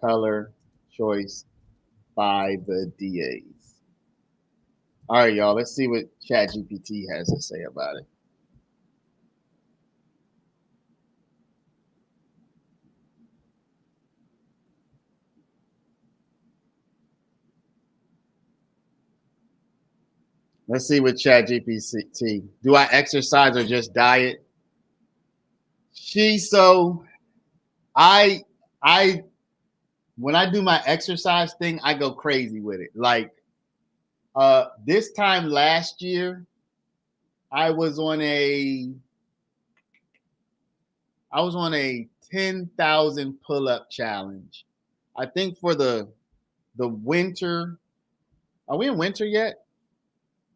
color choice by the DAs? All right, y'all, let's see what ChatGPT has to say about it. Let's see what ChatGPT. Do I exercise or just diet? I when I do my exercise thing, I go crazy with it. Like this time last year, I was on a 10,000 pull-up challenge. I think for the winter. Are we in winter yet?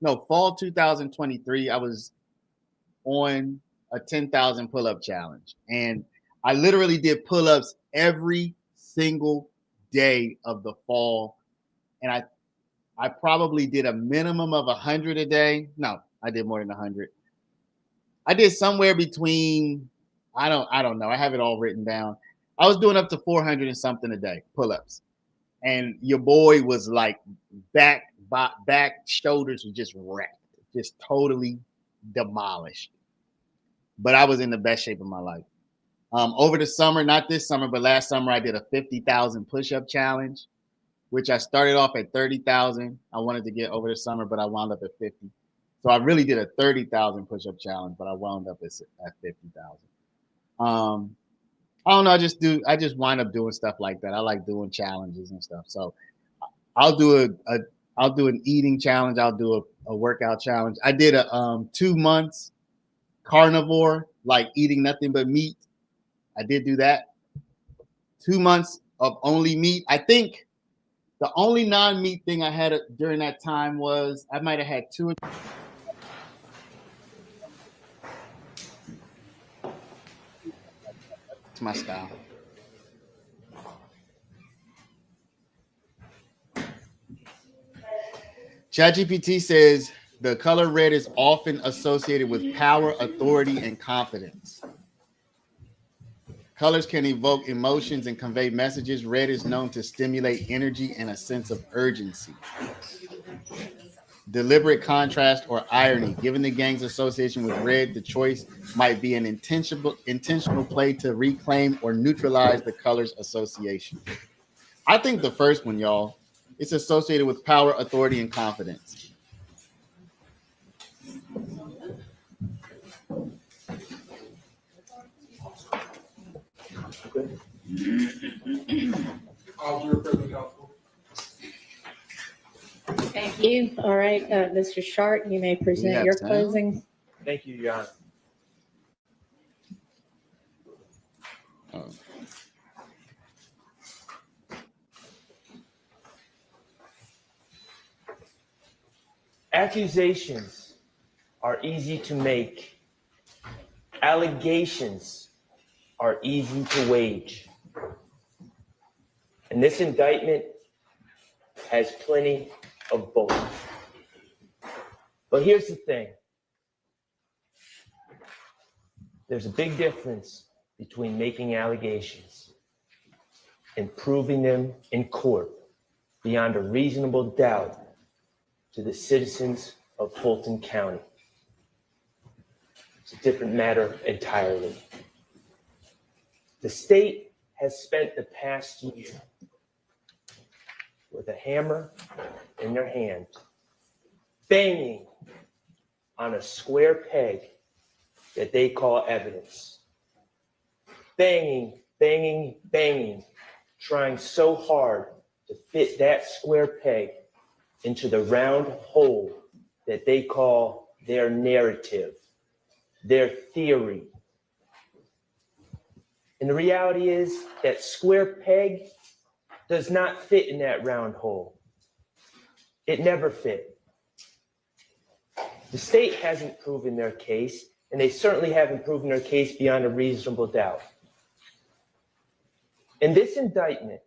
No, fall 2023. I was on a 10,000 pull-up challenge, and I literally did pull-ups every single day of the fall, and I probably did a minimum of 100 a day. No, I did more than 100. I did somewhere between I don't know. I have it all written down. I was doing up to 400 and something a day pull-ups, and your boy was like back shoulders were just wrecked, just totally demolished. But I was in the best shape of my life. Over the summer, not this summer, but last summer, I did a 50,000 push-up challenge, which I started off at 30,000. I wanted to get over the summer, but I wound up at 50. So I really did a 30,000 push-up challenge, but I wound up at 50,000. I don't know. I just wind up doing stuff like that. I like doing challenges and stuff. So I'll do an eating challenge. I'll do a workout challenge. I did a 2 months carnivore, like eating nothing but meat. I did do that. 2 months of only meat. I think the only non-meat thing I had during that time was I might have had two. It's my style. ChatGPT says the color red is often associated with power, authority, and confidence. Colors can evoke emotions and convey messages. Red is known to stimulate energy and a sense of urgency. Deliberate contrast or irony. Given the gang's association with red, the choice might be an intentional play to reclaim or neutralize the color's association. I think the first one, y'all, it's associated with power, authority, and confidence. Thank you. All right, Mr. Sharp, you may present your closing. Thank you, Your Honor. Accusations are easy to make. Allegations are easy to wage. And this indictment has plenty of both. But here's the thing. There's a big difference between making allegations and proving them in court beyond a reasonable doubt to the citizens of Fulton County. It's a different matter entirely. The state has spent the past year with a hammer in their hand, banging on a square peg that they call evidence. Banging, banging, banging, trying so hard to fit that square peg into the round hole that they call their narrative. their theory. And the reality is that square peg does not fit in that round hole. It never fit. The state hasn't proven their case, and they certainly haven't proven their case beyond a reasonable doubt. In this indictment,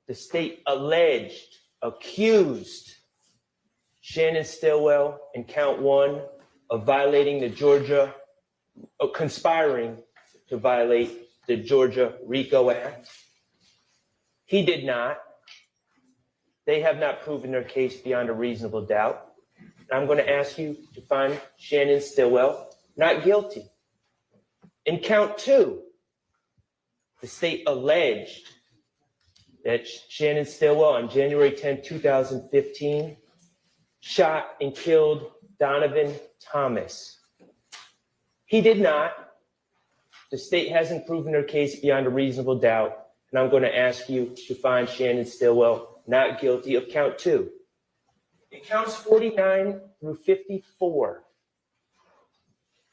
the state accused Shannon Stillwell in count 1 of violating conspiring to violate the Georgia RICO Act. He did not. They have not proven their case beyond a reasonable doubt. I'm going to ask you to find Shannon Stillwell not guilty. In count 2, the state alleged that Shannon Stillwell on January 10, 2015, shot and killed Donovan Thomas. He did not. The state hasn't proven their case beyond a reasonable doubt, and I'm going to ask you to find Shannon Stillwell not guilty of count 2. In counts 49 through 54,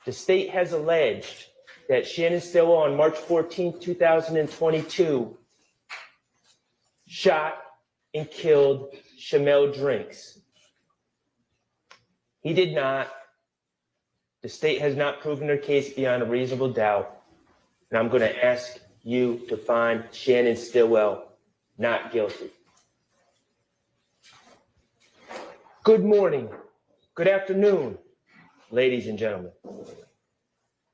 the state has alleged that Shannon Stillwell on March 14, 2022, shot and killed Shamel Drinks. He did not. The state has not proven their case beyond a reasonable doubt. And I'm going to ask you to find Shannon Stillwell not guilty. Good morning. Good afternoon, ladies and gentlemen.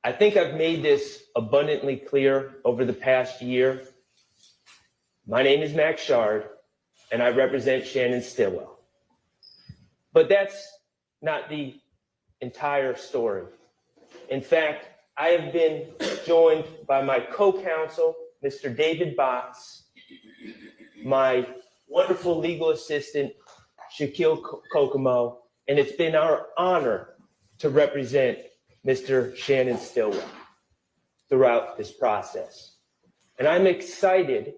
I think I've made this abundantly clear over the past year. My name is Max Shard, and I represent Shannon Stillwell. But that's not the entire story. In fact, I have been joined by my co-counsel, Mr. David Botts, my wonderful legal assistant, Shaquille Kokomo, and it's been our honor to represent Mr. Shannon Stillwell throughout this process. And I'm excited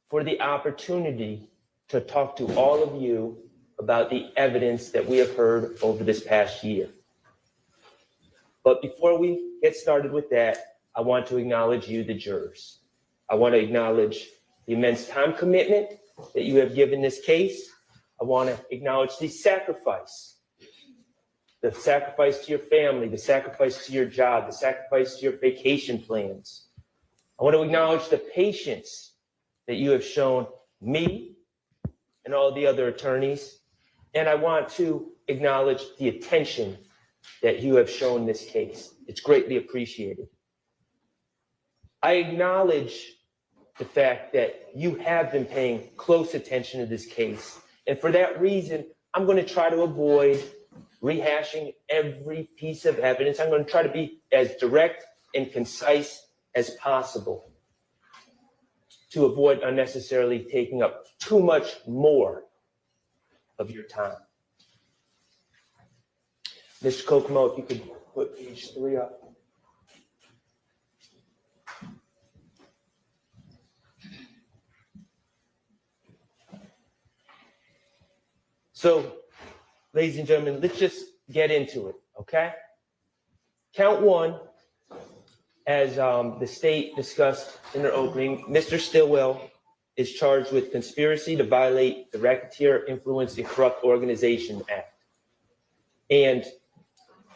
for the opportunity to talk to all of you about the evidence that we have heard over this past year. But before we get started with that, I want to acknowledge you, the jurors. I want to acknowledge the immense time commitment that you have given this case. I want to acknowledge the sacrifice to your family, the sacrifice to your job, the sacrifice to your vacation plans. I want to acknowledge the patience that you have shown me and all the other attorneys. And I want to acknowledge the attention that you have shown this case. It's greatly appreciated. I acknowledge the fact that you have been paying close attention to this case. And for that reason, I'm going to try to avoid rehashing every piece of evidence. I'm going to try to be as direct and concise as possible to avoid unnecessarily taking up too much more of your time. Mr. Kokomo, if you could put page 3 up. So, ladies and gentlemen, let's just get into it, okay? Count 1, as the state discussed in their opening, Mr. Stillwell is charged with conspiracy to violate the Racketeer Influence and Corrupt Organization Act. And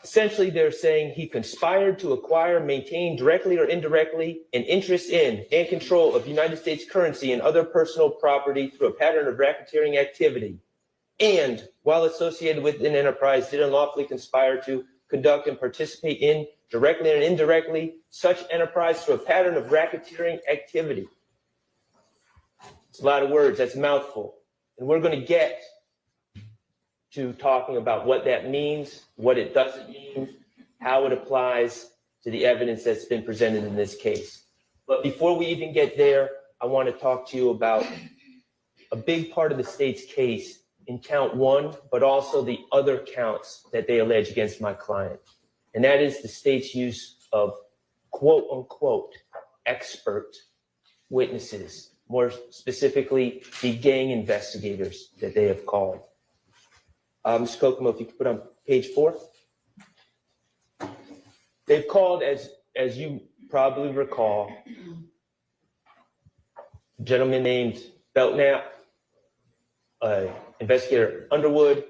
essentially, they're saying he conspired to acquire, maintain directly or indirectly an interest in and control of United States currency and other personal property through a pattern of racketeering activity. And while associated with an enterprise, did unlawfully conspire to conduct and participate in, directly and indirectly, such enterprise through a pattern of racketeering activity. It's a lot of words, that's a mouthful. And we're going to get to talking about what that means, what it doesn't mean, how it applies to the evidence that's been presented in this case. But before we even get there, I want to talk to you about a big part of the state's case in count 1, but also the other counts that they allege against my client. And that is the state's use of quote unquote expert witnesses, more specifically the gang investigators that they have called. Mr. Kokomo, if you could put on page 4. They've called, as you probably recall, a gentleman named Belknap, investigator Underwood,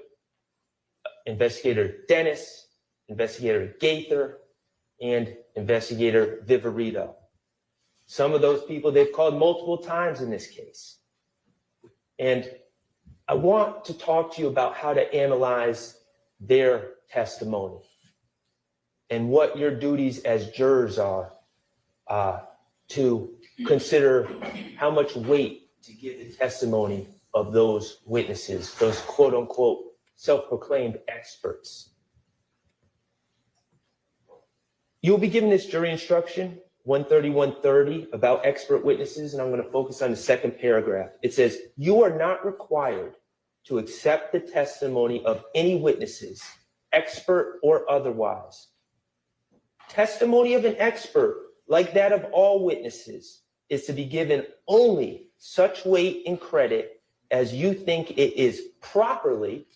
investigator Dennis, investigator Gaither, and investigator Viverito. Some of those people they've called multiple times in this case. And I want to talk to you about how to analyze their testimony and what your duties as jurors are to consider how much weight to give the testimony of those witnesses, those quote unquote self-proclaimed experts. You'll be given this jury instruction 130 about expert witnesses, and I'm going to focus on the second paragraph. It says, you are not required to accept the testimony of any witnesses, expert or otherwise. Testimony of an expert, like that of all witnesses, is to be given only such weight and credit as you think it is properly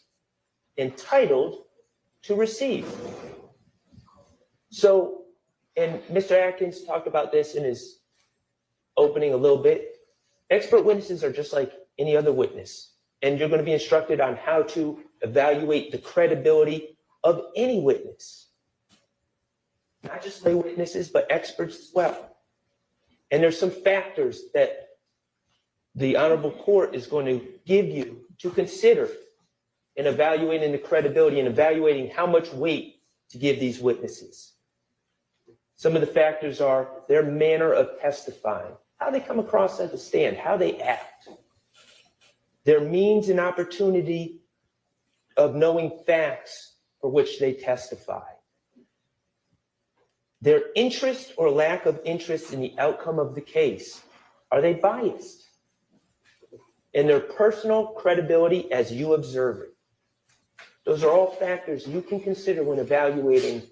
entitled to receive. So, and Mr. Atkins talked about this in his opening a little bit. Expert witnesses are just like any other witness, and you're going to be instructed on how to evaluate the credibility of any witness. Not just lay witnesses, but experts as well. And there's some factors that the Honorable Court is going to give you to consider in evaluating the credibility and evaluating how much weight to give these witnesses. Some of the factors are their manner of testifying, how they come across at the stand, how they act, their means and opportunity of knowing facts for which they testify, their interest or lack of interest in the outcome of the case. Are they biased? And their personal credibility as you observe it. Those are all factors you can consider when evaluating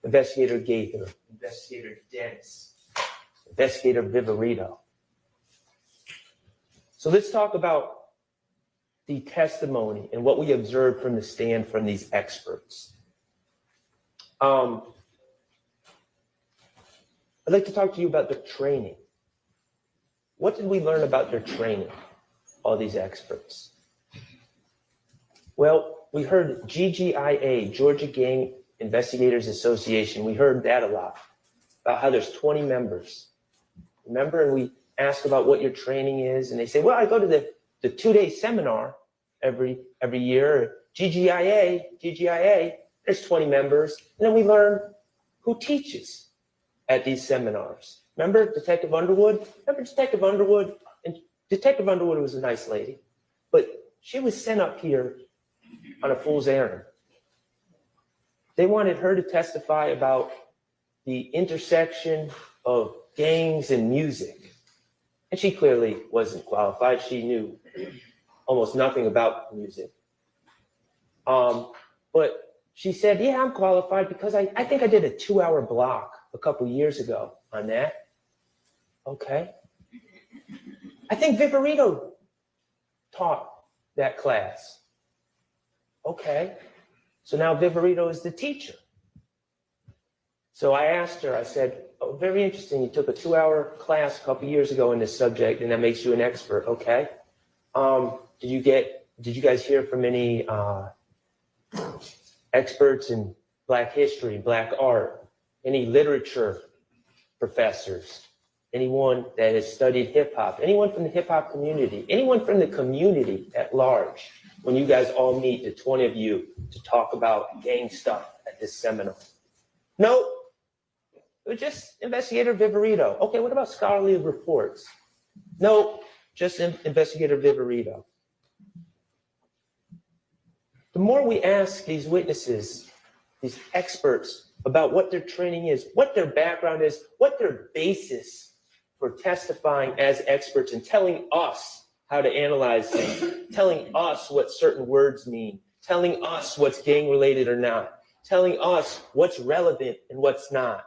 Investigator Gaither, Investigator Dennis, Investigator Viverito. So let's talk about the testimony and what we observed from the stand from these experts. I'd like to talk to you about their training. What did we learn about their training, all these experts? Well, we heard GGIA, Georgia Gang Investigators Association. We heard that a lot, about how there's 20 members. Remember, and we asked about what your training is, and they say, well, I go to the 2-day seminar every year. GGIA, there's 20 members. And then we learn who teaches at these seminars. Remember Detective Underwood? Remember Detective Underwood? And Detective Underwood was a nice lady, but she was sent up here on a fool's errand. They wanted her to testify about the intersection of gangs and music. And she clearly wasn't qualified. She knew almost nothing about music. But she said, yeah, I'm qualified because I think I did a 2-hour block a couple years ago on that. Okay. I think Viverito taught that class. Okay. So now Viverito is the teacher. So I asked her, I said, oh, very interesting. You took a 2-hour class a couple years ago in this subject, and that makes you an expert. Okay. Did you guys hear from any experts in Black history, Black art, any literature professors, anyone that has studied hip hop, anyone from the hip hop community, anyone from the community at large? When you guys all meet, the 20 of you, to talk about gang stuff at this seminar? Nope. It was just Investigator Viverito. Okay, what about scholarly reports? Nope, just Investigator Viverito. The more we ask these witnesses, these experts, about what their training is, what their background is, what their basis for testifying as experts and telling us how to analyze things, telling us what certain words mean, telling us what's gang related or not, telling us what's relevant and what's not.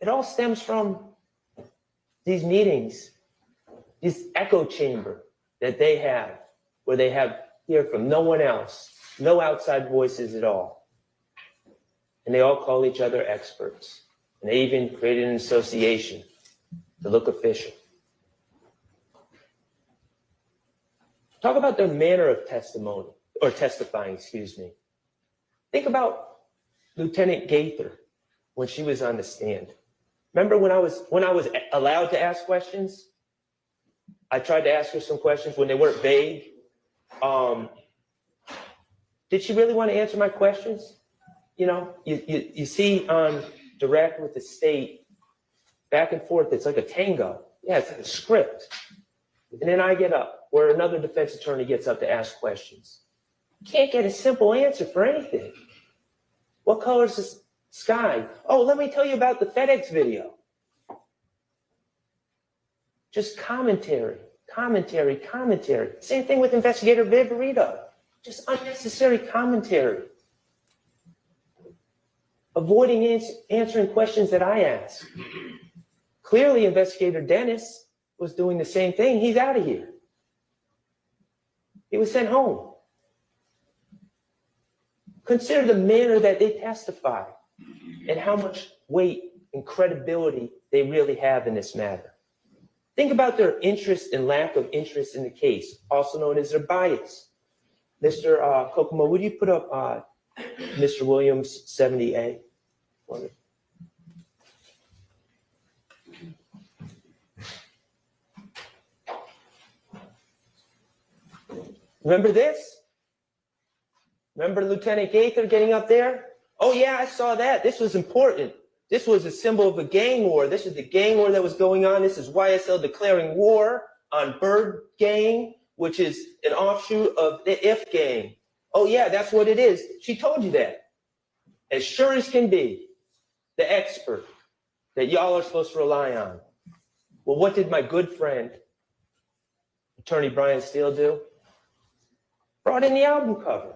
It all stems from these meetings, this echo chamber that they have, where they have hear from no one else, no outside voices at all. and they all call each other experts. And they even created an association to look official. Talk about their manner of testimony, or testifying, excuse me. Think about Lieutenant Gaither when she was on the stand. Remember when I was allowed to ask questions? I tried to ask her some questions when they weren't vague. Did she really want to answer my questions? You know, you see on direct with the state, back and forth, it's like a tango. Yeah, it's like a script. And then I get up, or another defense attorney gets up to ask questions. Can't get a simple answer for anything. What color is the sky? Oh, let me tell you about the FedEx video. Just commentary. Same thing with Investigator Viverito. Just unnecessary commentary. Avoiding answering questions that I ask. Clearly, Investigator Dennis was doing the same thing. He's out of here. He was sent home. Consider the manner that they testify and how much weight and credibility they really have in this matter. Think about their interest and lack of interest in the case, also known as their bias. Mr. Kokomo, would you put up Mr. Williams 70A? Remember this? Remember Lieutenant Gaither getting up there? Oh yeah, I saw that. This was important. This was a symbol of a gang war. This is the gang war that was going on. This is YSL declaring war on Bird Gang, which is an offshoot of the If Gang. Oh yeah, that's what it is. She told you that. As sure as can be, the expert that y'all are supposed to rely on. Well, what did my good friend, Attorney Brian Steele, do? Brought in the album cover.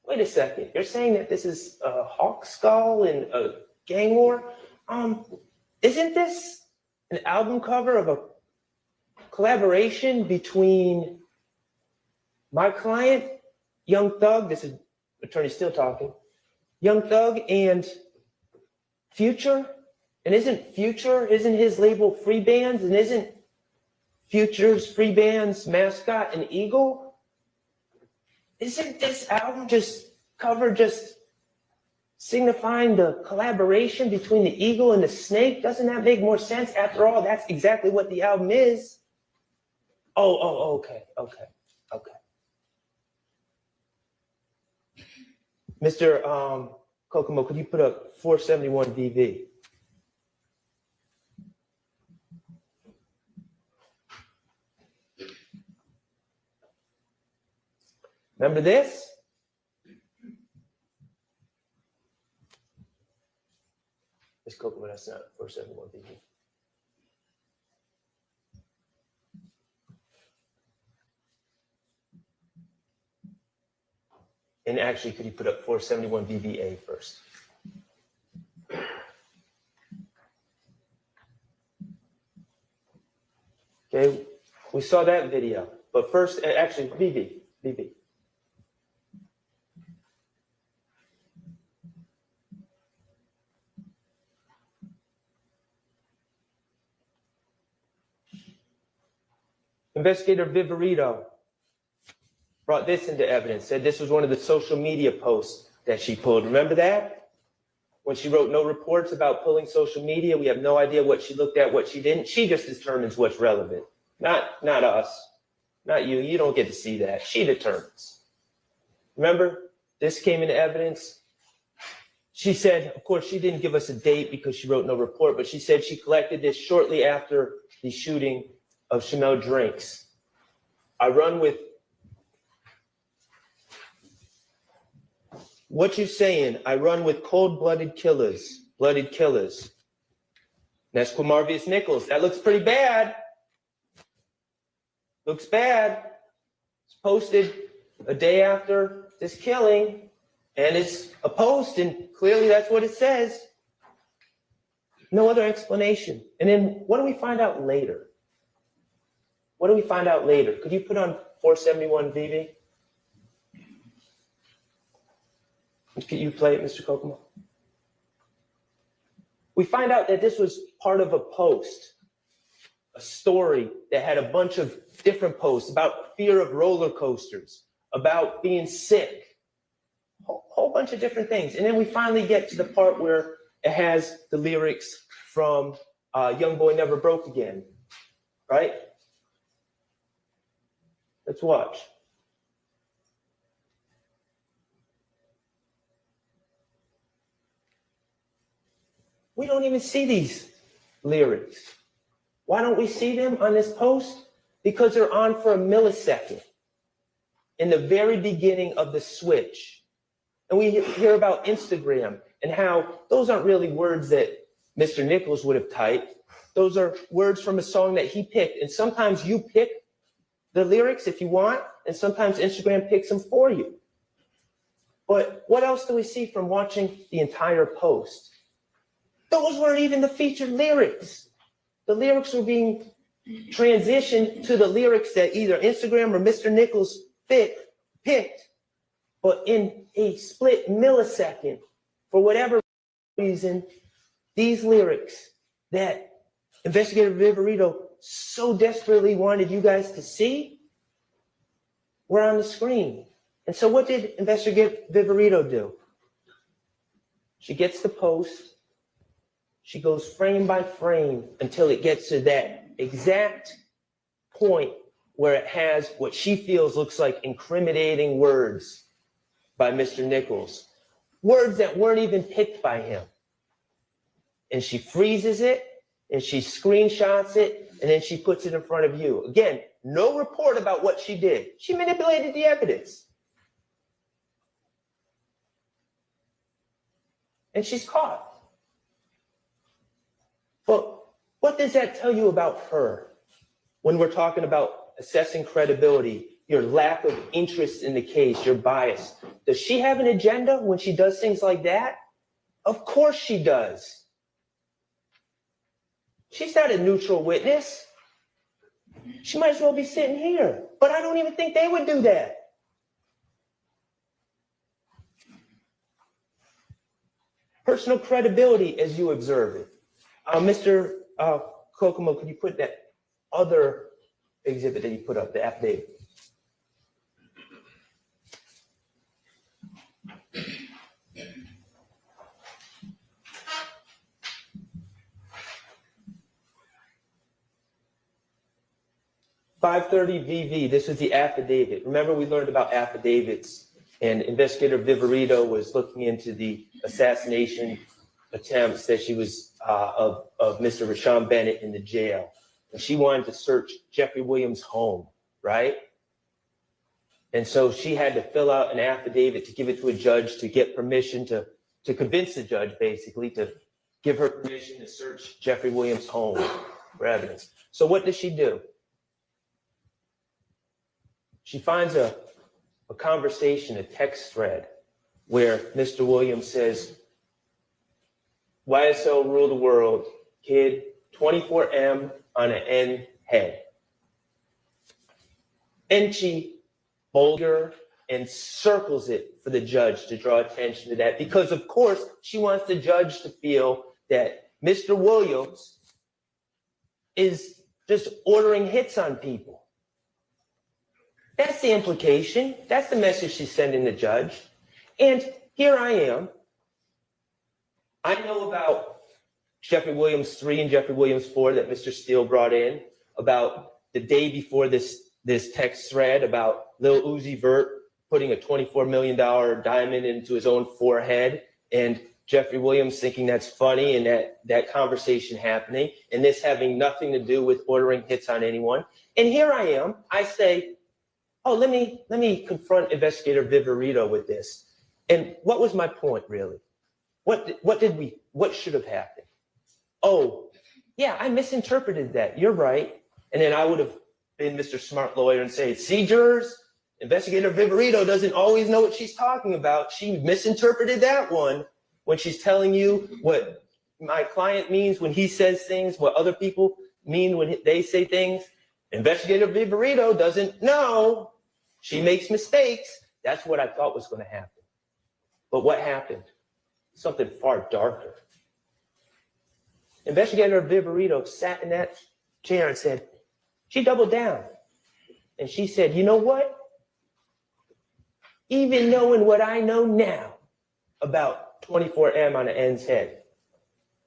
Wait a second, you're saying that this is a hawk skull and a gang war? Isn't this an album cover of a collaboration between my client, Young Thug, this is Attorney Steele talking, Young Thug and Future? And isn't his label Free Bands? And isn't Future's Free Bands mascot an eagle? Isn't this album cover signifying the collaboration between the eagle and the snake? Doesn't that make more sense? After all, that's exactly what the album is. Okay. Mr. Kokomo, could you put up 471 VV? Remember this? Miss Kokomo, that's not 471 VV. And actually, could you put up 471 VVA first? Okay, we saw that video, but first, actually, VV. Investigator Viverito brought this into evidence, said this was one of the social media posts that she pulled. Remember that? When she wrote no reports about pulling social media, we have no idea what she looked at, what she didn't. She just determines what's relevant. Not us, not you. You don't get to see that. She determines. Remember, this came into evidence. She said, of course, she didn't give us a date because she wrote no report, but she said she collected this shortly after the shooting of Chanel Drinks. I run with, what you saying? I run with cold-blooded killers, blooded killers. That's Quamarvius Nichols. That looks pretty bad. Looks bad. It's posted a day after this killing, and it's a post, and clearly that's what it says. No other explanation. And then what do we find out later? What do we find out later? Could you put on 471 VV? Could you play it, Mr. Kokomo? We find out that this was part of a post, a story that had a bunch of different posts about fear of roller coasters, about being sick, a whole bunch of different things. And then we finally get to the part where it has the lyrics from Young Boy Never Broke Again, right? Let's watch. We don't even see these lyrics. Why don't we see them on this post? Because they're on for a millisecond in the very beginning of the switch. And we hear about Instagram and how those aren't really words that Mr. Nichols would have typed. Those are words from a song that he picked. And sometimes you pick the lyrics if you want, and sometimes Instagram picks them for you. But what else do we see from watching the entire post? Those weren't even the featured lyrics. The lyrics were being transitioned to the lyrics that either Instagram or Mr. Nichols picked, but in a split millisecond, for whatever reason, these lyrics that Investigator Viverito so desperately wanted you guys to see were on the screen. And so what did Investigator Viverito do? She gets the post. She goes frame by frame until it gets to that exact point where it has what she feels looks like incriminating words by Mr. Nichols. Words that weren't even picked by him. And she freezes it, and she screenshots it, and then she puts it in front of you. Again, no report about what she did. She manipulated the evidence. And she's caught. But what does that tell you about her when we're talking about assessing credibility, your lack of interest in the case, your bias? Does she have an agenda when she does things like that? Of course she does. She's not a neutral witness. She might as well be sitting here. But I don't even think they would do that. Personal credibility as you observe it. Mr. Kokomo, could you put that other exhibit that you put up, the affidavit? .530 VV, this is the affidavit. Remember, we learned about affidavits, and Investigator Viverito was looking into the assassination attempts that she was of Mr. Rashawn Bennett in the jail. And she wanted to search Jeffrey Williams' home, right? And so she had to fill out an affidavit to give it to a judge to get permission to convince the judge, basically, to give her permission to search Jeffrey Williams' home for evidence. So what does she do? She finds a conversation, a text thread, where Mr. Williams says, YSL rule the world, kid, 24M on an N head. And she bolder and circles it for the judge to draw attention to that, because of course she wants the judge to feel that Mr. Williams is just ordering hits on people. That's the implication. That's the message she's sending the judge. And here I am. I know about Jeffrey Williams 3 and Jeffrey Williams 4 that Mr. Steele brought in, about the day before this text thread about Lil Uzi Vert putting a $24 million diamond into his own forehead, and Jeffrey Williams thinking that's funny, and that conversation happening, and this having nothing to do with ordering hits on anyone. And here I am. I say, oh, let me confront Investigator Viverito with this. And what was my point, really? What should have happened? Oh, yeah, I misinterpreted that. You're right. And then I would have been Mr. Smart Lawyer and say, see, jurors, Investigator Viverito doesn't always know what she's talking about. She misinterpreted that one when she's telling you what my client means when he says things, what other people mean when they say things. Investigator Viverito doesn't know. She makes mistakes. That's what I thought was going to happen. But what happened? Something far darker. Investigator Viverito sat in that chair and said, she doubled down. And she said, you know what? Even knowing what I know now about 24M on the end's head,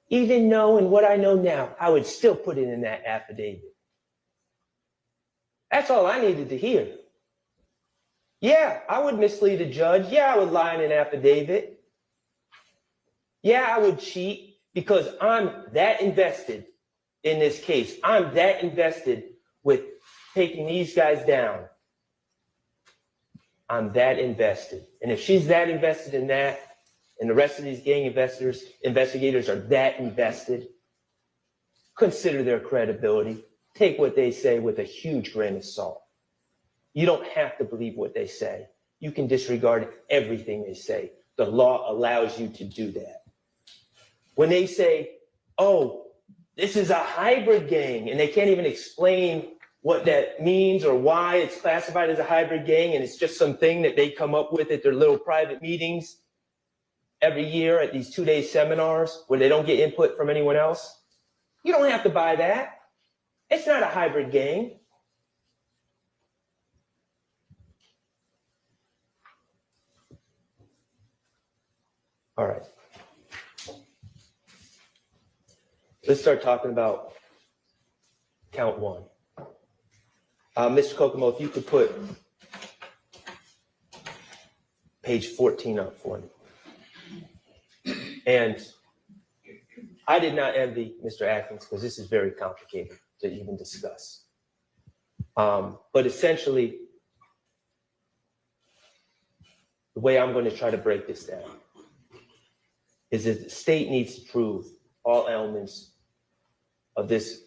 even knowing what I know now, I would still put it in that affidavit. That's all I needed to hear. Yeah, I would mislead a judge. Yeah, I would lie in an affidavit. Yeah, I would cheat because I'm that invested in this case. I'm that invested with taking these guys down. I'm that invested. And if she's that invested in that, and the rest of these gang investigators are that invested, consider their credibility. Take what they say with a huge grain of salt. You don't have to believe what they say. You can disregard everything they say. The law allows you to do that. When they say, oh, this is a hybrid gang, and they can't even explain what that means or why it's classified as a hybrid gang, and it's just something that they come up with at their little private meetings every year at these 2-day seminars where they don't get input from anyone else. You don't have to buy that. It's not a hybrid gang. All right. Let's start talking about count one. Mr. Kokomo, if you could put page 14 up for me. And I did not envy Mr. Atkins because this is very complicated to even discuss. But essentially, the way I'm going to try to break this down is that the state needs to prove all elements of this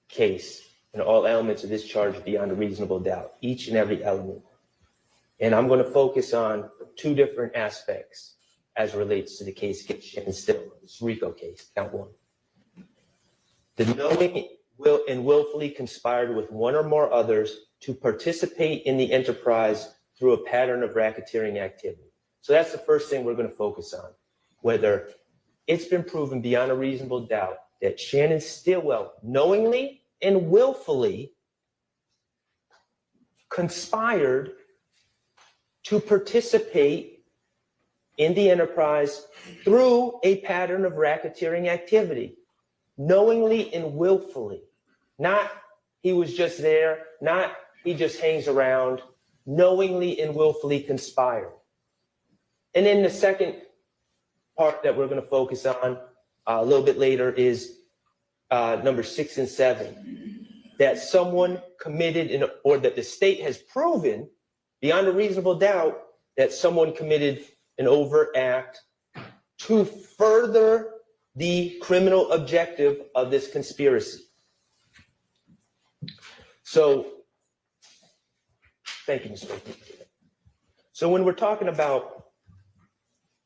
case and all elements of this charge beyond a reasonable doubt, each and every element. And I'm going to focus on two different aspects as relates to the case against Shannon Stillwell, this RICO case, count one. The knowing and willfully conspired with one or more others to participate in the enterprise through a pattern of racketeering activity. So that's the first thing we're going to focus on, whether it's been proven beyond a reasonable doubt that Shannon Stillwell knowingly and willfully conspired to participate in the enterprise through a pattern of racketeering activity, knowingly and willfully. Not he was just there, not he just hangs around, knowingly and willfully conspired. And then the second part that we're going to focus on a little bit later is number 6 and 7, that someone committed or that the state has proven beyond a reasonable doubt that someone committed an overt act to further the criminal objective of this conspiracy. So, thank you, Mr. Speaker. So when we're talking about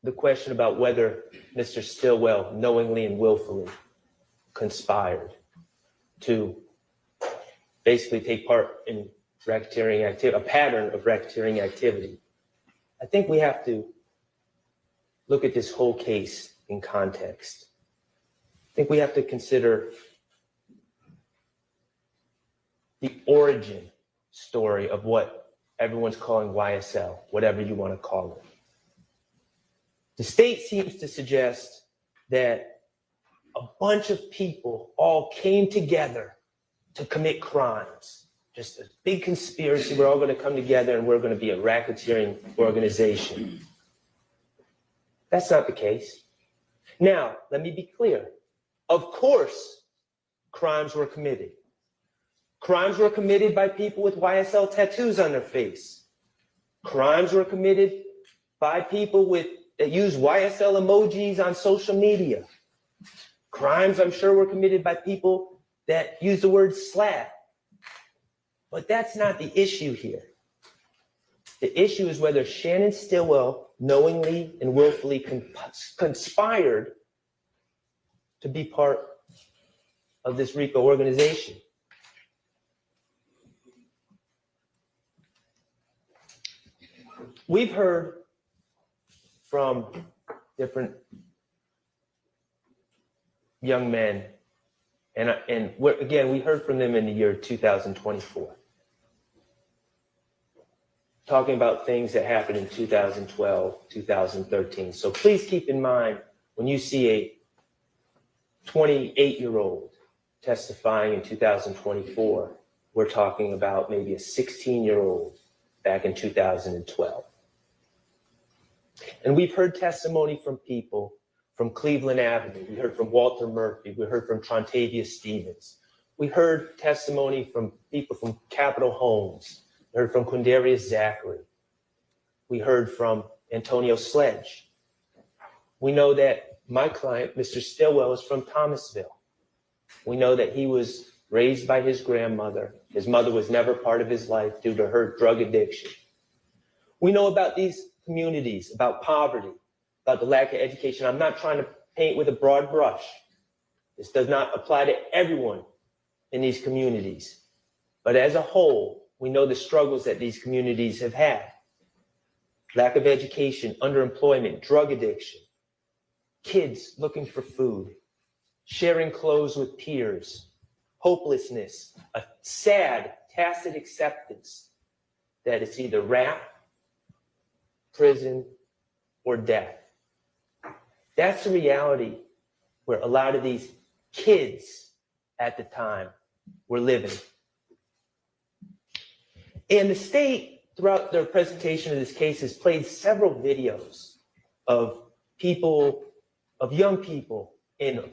the question about whether Mr. Stillwell knowingly and willfully conspired to basically take part in racketeering activity, a pattern of racketeering activity, I think we have to look at this whole case in context. I think we have to consider the origin story of what everyone's calling YSL, whatever you want to call it. The state seems to suggest that a bunch of people all came together to commit crimes. Just a big conspiracy. We're all going to come together and we're going to be a racketeering organization. That's not the case. Now, let me be clear. Of course, crimes were committed. Crimes were committed by people with YSL tattoos on their face. Crimes were committed by people that use YSL emojis on social media. Crimes, I'm sure, were committed by people that use the word slap. But that's not the issue here. The issue is whether Shannon Stillwell knowingly and willfully conspired to be part of this RICO organization. We've heard from different young men And again, we heard from them in the year 2024. Talking about things that happened in 2012, 2013. So please keep in mind when you see a 28-year-old testifying in 2024, we're talking about maybe a 16-year-old back in 2012. And we've heard testimony from people from Cleveland Avenue. We heard from Walter Murphy. We heard from Trontavia Stevens. We heard testimony from people from Capitol Homes. We heard from Quindarius Zachary. We heard from Antonio Sledge. We know that my client, Mr. Stillwell, is from Thomasville. We know that he was raised by his grandmother. His mother was never part of his life due to her drug addiction. We know about these communities, about poverty, about the lack of education. I'm not trying to paint with a broad brush. This does not apply to everyone in these communities. But as a whole, we know the struggles that these communities have had. Lack of education, underemployment, drug addiction, kids looking for food, sharing clothes with peers, hopelessness, a sad, tacit acceptance that it's either rap, prison, or death. That's the reality where a lot of these kids at the time were living. And the state, throughout their presentation of this case, has played several videos of people, of young people in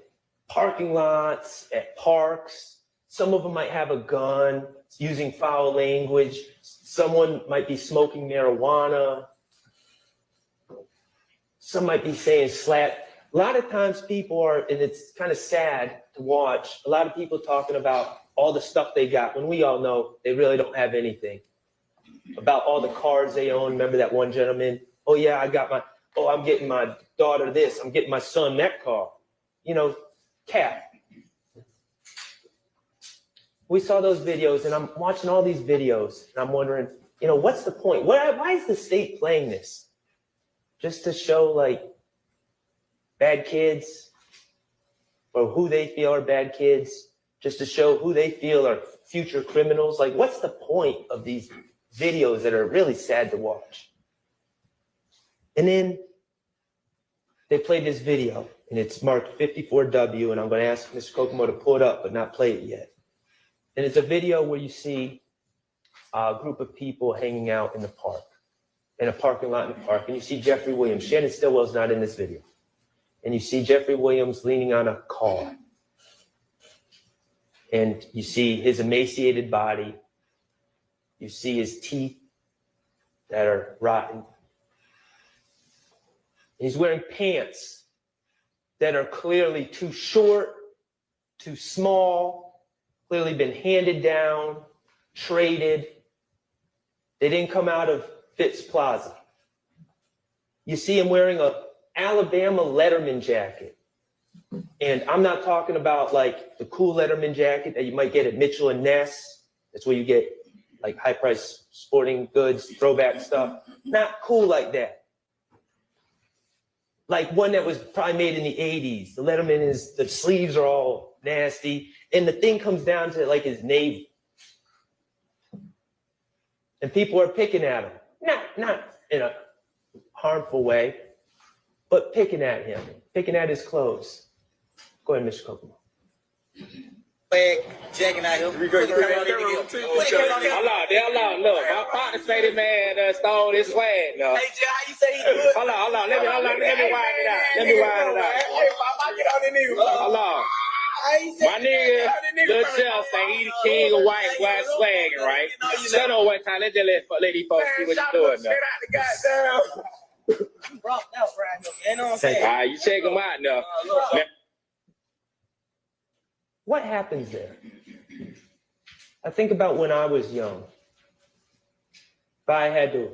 parking lots, at parks. Some of them might have a gun, using foul language. Someone might be smoking marijuana. Some might be saying slap. A lot of times people are, and it's kind of sad to watch, a lot of people talking about all the stuff they got when we all know they really don't have anything. About all the cars they own. Remember that one gentleman? Oh yeah, I'm getting my daughter this, I'm getting my son that car. You know, cap. We saw those videos and I'm watching all these videos and I'm wondering, you know, what's the point? Why is the state playing this? Just to show like bad kids or who they feel are bad kids, just to show who they feel are future criminals. Like, what's the point of these videos that are really sad to watch? And then they played this video and it's marked 54W, and I'm going to ask Mr. Kokomo to pull it up but not play it yet. And it's a video where you see a group of people hanging out in the park, in a parking lot in the park, and you see Jeffrey Williams. Shannon Stillwell's not in this video. And you see Jeffrey Williams leaning on a car. And you see his emaciated body. You see his teeth that are rotten. He's wearing pants that are clearly too short, too small, clearly been handed down, traded. They didn't come out of Fitz Plaza. You see him wearing a Alabama Letterman jacket. And I'm not talking about like the cool Letterman jacket that you might get at Mitchell and Ness. That's where you get like high price sporting goods, throwback stuff. Not cool like that. Like one that was probably made in the 80s. The Letterman is, the sleeves are all nasty. And the thing comes down to like his navel. And people are picking at him. Not in a harmful way, but picking at him, picking at his clothes. Go ahead, Mr. Kokomo. Checking out here. Hold on, look. My partner say this man stole his swag. No. Hey, Jay, how you say he do it? Hold on. Let me wind it out. Hold on. My nigga, Lil Jeff say he the king of white swagging, right? Shut up one time. Let's just let these folks see what you're doing now. All right, you check him out now. What happens there? I think about when I was young. If I had to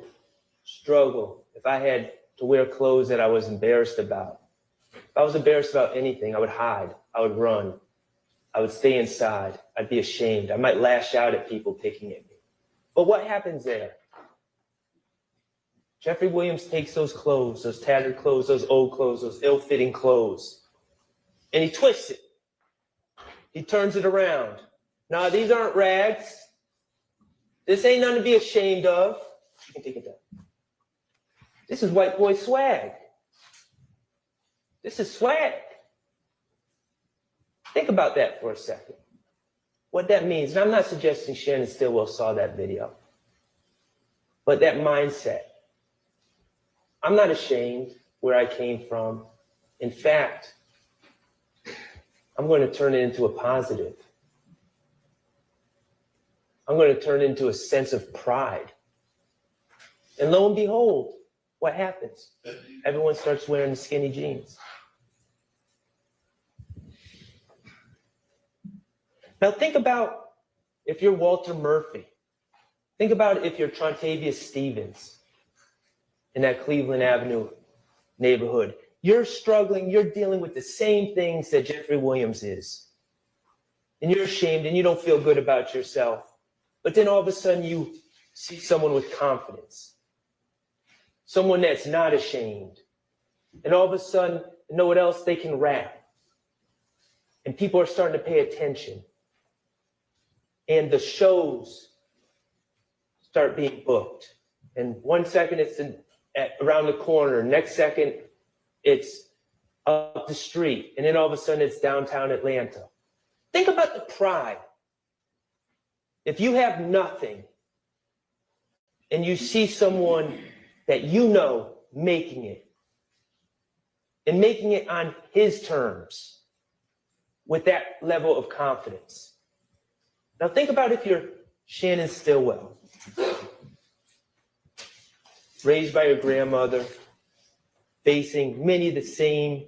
struggle, if I had to wear clothes that I was embarrassed about, if I was embarrassed about anything, I would hide, I would run, I would stay inside, I'd be ashamed, I might lash out at people picking at me. But what happens there? Jeffrey Williams takes those clothes, those tattered clothes, those old clothes, those ill-fitting clothes, and he twists it. He turns it around. Nah, these aren't rags. This ain't nothing to be ashamed of. You can take it down. This is white boy swag. This is swag. Think about that for a second. What that means, and I'm not suggesting Shannon Stillwell saw that video, but that mindset. I'm not ashamed where I came from. In fact, I'm going to turn it into a positive. I'm going to turn it into a sense of pride. And lo and behold, what happens? Everyone starts wearing the skinny jeans. Now think about if you're Walter Murphy. Think about if you're Trontavious Stevens in that Cleveland Avenue neighborhood. You're struggling, you're dealing with the same things that Jeffrey Williams is. And you're ashamed and you don't feel good about yourself. But then all of a sudden you see someone with confidence. Someone that's not ashamed. And all of a sudden, you know what else? They can rap. And people are starting to pay attention. And the shows start being booked. And 1 second it's around the corner. Next second it's up the street. And then all of a sudden it's downtown Atlanta. Think about the pride. If you have nothing and you see someone that you know making it, and making it on his terms with that level of confidence. Now think about if you're Shannon Stillwell, raised by your grandmother, facing many of the same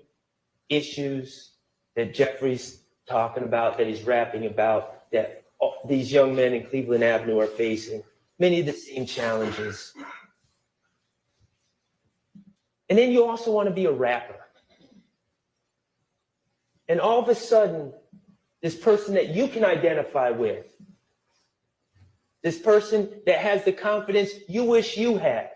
issues that Jeffrey's talking about, that he's rapping about, that these young men in Cleveland Avenue are facing, many of the same challenges. And then you also want to be a rapper. And all of a sudden, this person that you can identify with, this person that has the confidence you wish you had,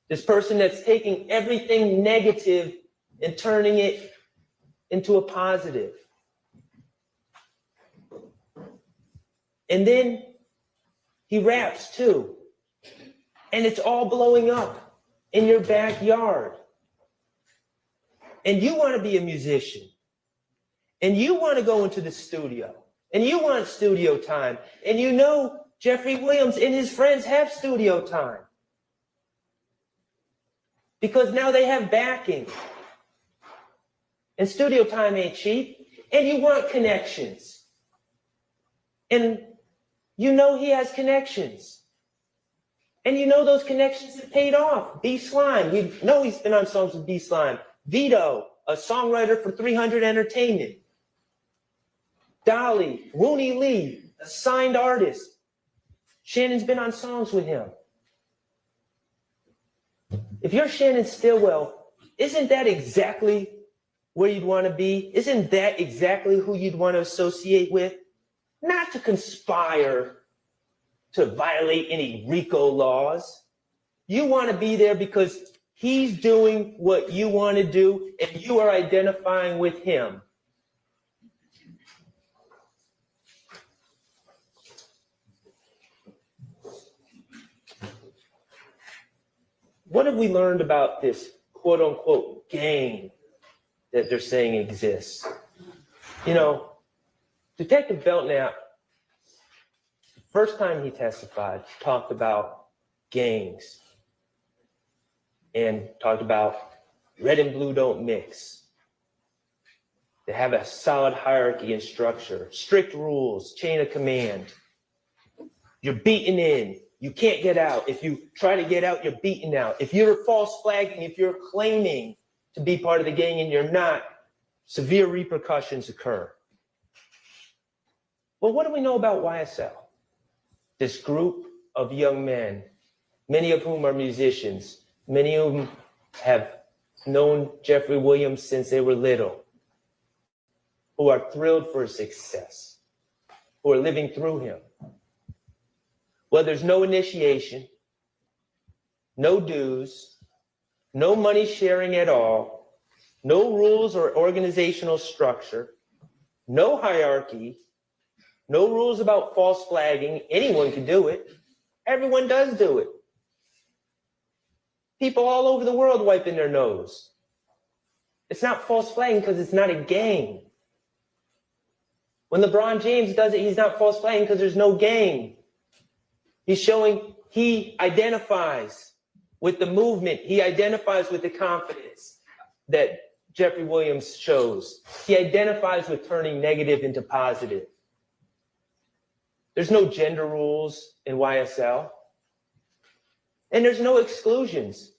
this person that's taking everything negative and turning it into a positive. And then he raps too. And it's all blowing up in your backyard. And you want to be a musician. And you want to go into the studio. And you want studio time. And you know Jeffrey Williams and his friends have studio time. Because now they have backing. And studio time ain't cheap. And you want connections. And you know he has connections. And you know those connections have paid off. B Slime, we know he's been on songs with B Slime. Vito, a songwriter for 300 Entertainment. Dolly, Rooney Lee, a signed artist. Shannon's been on songs with him. If you're Shannon Stillwell, isn't that exactly where you'd want to be? Isn't that exactly who you'd want to associate with? Not to conspire to violate any RICO laws. You want to be there because he's doing what you want to do and you are identifying with him. What have we learned about this quote unquote gang that they're saying exists? You know, Detective Belknap, the first time he testified, talked about gangs and talked about red and blue don't mix. They have a solid hierarchy and structure, strict rules, chain of command. You're beaten in. You can't get out. If you try to get out, you're beaten out. If you're false flagging, if you're claiming to be part of the gang and you're not, severe repercussions occur. Well, what do we know about YSL? This group of young men, many of whom are musicians, many of whom have known Jeffrey Williams since they were little, who are thrilled for his success, who are living through him. Well, there's no initiation, no dues, no money sharing at all, no rules or organizational structure. no hierarchy, no rules about false flagging. Anyone can do it. Everyone does do it. People all over the world wiping their nose. It's not false flagging because it's not a game. When LeBron James does it, he's not false flagging because there's no game. He's showing he identifies with the movement. He identifies with the confidence that Jeffrey Williams shows. He identifies with turning negative into positive. There's no gender rules in YSL. And there's no exclusions.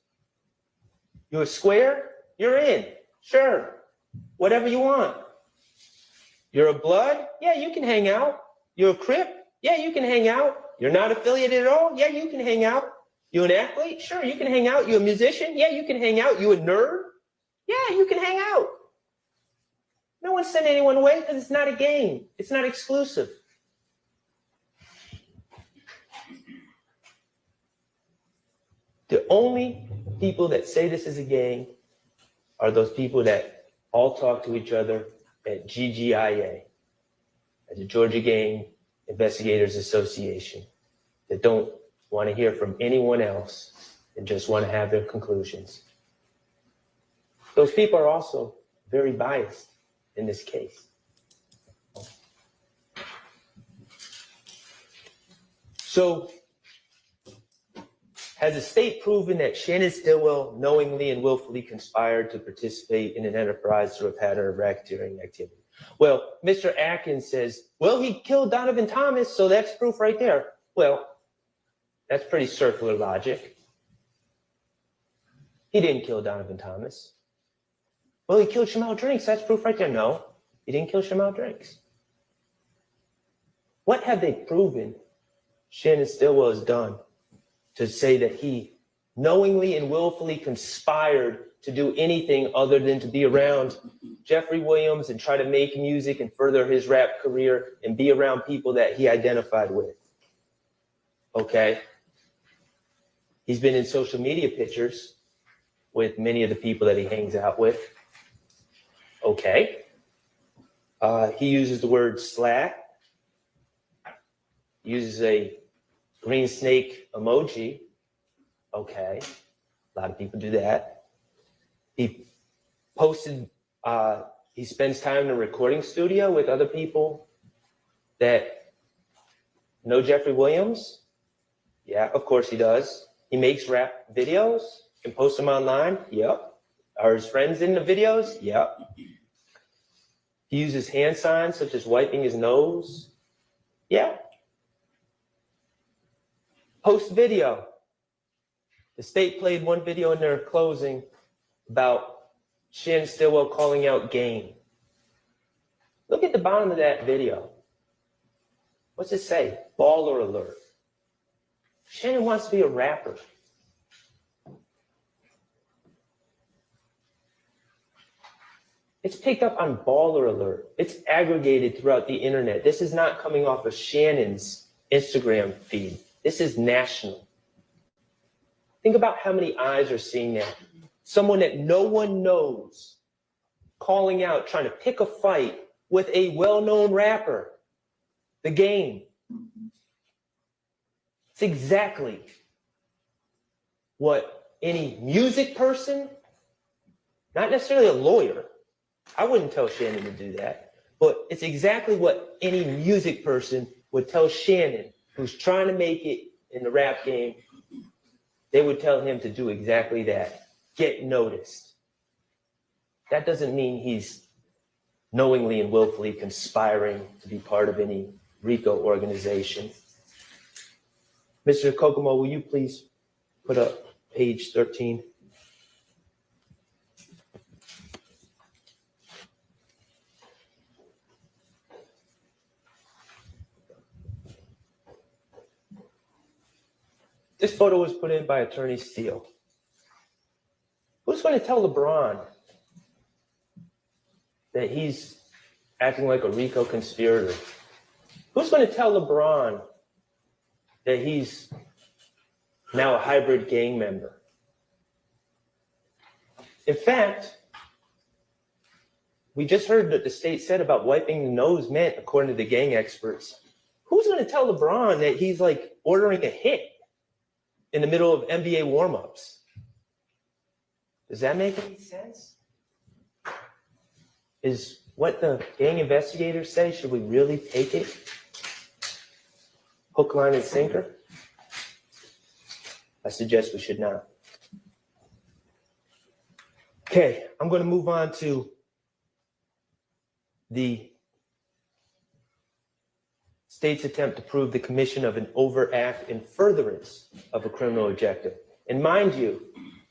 You're a square, you're in. Sure. Whatever you want. You're a blood? Yeah, you can hang out. You're a Crip? Yeah, you can hang out. You're not affiliated at all? Yeah, you can hang out. You an athlete? Sure, you can hang out. You a musician? Yeah, you can hang out. You a nerd? Yeah, you can hang out. No one's sending anyone away because it's not a game. It's not exclusive. The only people that say this is a gang are those people that all talk to each other at GGIA, at the Georgia Gang Investigators Association, that don't want to hear from anyone else and just want to have their conclusions. Those people are also very biased in this case. So, has the state proven that Shannon Stillwell knowingly and willfully conspired to participate in an enterprise through a pattern of racketeering activity? Well, Mr. Atkins says, well, he killed Donovan Thomas, so that's proof right there. Well, that's pretty circular logic. He didn't kill Donovan Thomas. Well, he killed Shamal Drinks, that's proof right there. No, he didn't kill Shamal Drinks. What have they proven Shannon Stillwell has done to say that he knowingly and willfully conspired to do anything other than to be around Jeffrey Williams and try to make music and further his rap career and be around people that he identified with? Okay. He's been in social media pictures with many of the people that he hangs out with. Okay. He uses the word slack. He uses a green snake emoji. Okay. A lot of people do that. He posted, he spends time in a recording studio with other people that know Jeffrey Williams. Yeah, of course he does. He makes rap videos and posts them online. Yep. Are his friends in the videos? Yep. He uses hand signs such as wiping his nose. Yeah. Post video. The state played one video in their closing about Shannon Stillwell calling out game. Look at the bottom of that video. What's it say? Baller alert. Shannon wants to be a rapper. It's picked up on Baller Alert. It's aggregated throughout the internet. This is not coming off of Shannon's Instagram feed. This is national. Think about how many eyes are seeing that. Someone that no one knows calling out, trying to pick a fight with a well-known rapper. The Game. It's exactly what any music person, not necessarily a lawyer, I wouldn't tell Shannon to do that, but it's exactly what any music person would tell Shannon, who's trying to make it in the rap game. They would tell him to do exactly that. Get noticed. That doesn't mean he's knowingly and willfully conspiring to be part of any RICO organization. Mr. Kokomo, will you please put up page 13? This photo was put in by Attorney Steele. Who's going to tell LeBron that he's acting like a RICO conspirator? Who's going to tell LeBron that he's now a hybrid gang member? In fact, we just heard that the state said about wiping the nose meant, according to the gang experts. Who's going to tell LeBron that he's like ordering a hit in the middle of NBA warmups? Does that make any sense? Is what the gang investigators say, should we really take it? Hook, line, and sinker? I suggest we should not. Okay, I'm going to move on to the state's attempt to prove the commission of an overt act in furtherance of a criminal objective. And mind you,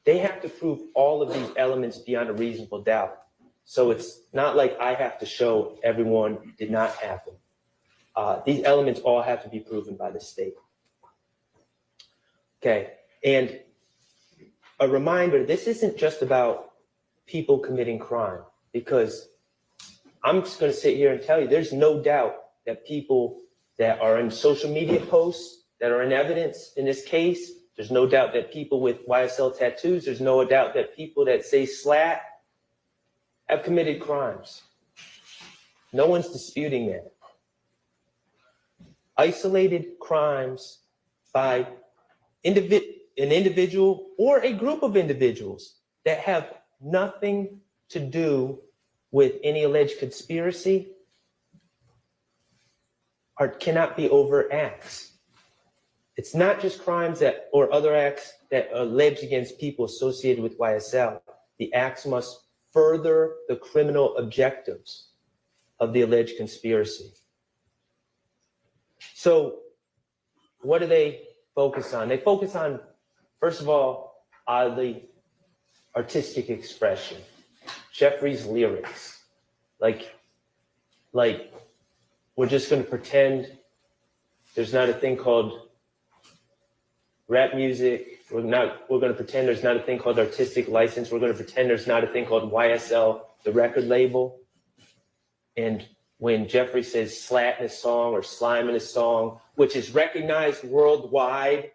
they have to prove all of these elements beyond a reasonable doubt. So it's not like I have to show everyone did not happen. These elements all have to be proven by the state. Okay, and a reminder, this isn't just about people committing crime, because I'm just going to sit here and tell you, there's no doubt that people that are in social media posts, that are in evidence in this case, there's no doubt that people with YSL tattoos, there's no doubt that people that say slat have committed crimes. No one's disputing that. Isolated crimes by an individual or a group of individuals that have nothing to do with any alleged conspiracy cannot be overt acts. It's not just crimes that or other acts that are alleged against people associated with YSL. The acts must further the criminal objectives of the alleged conspiracy. So what do they focus on? They focus on, first of all, oddly, artistic expression. Jeffrey's lyrics. Like we're just going to pretend there's not a thing called rap music. We're going to pretend there's not a thing called artistic license. We're going to pretend there's not a thing called YSL, the record label. And when Jeffrey says slat in a song or slime in a song, which is recognized worldwide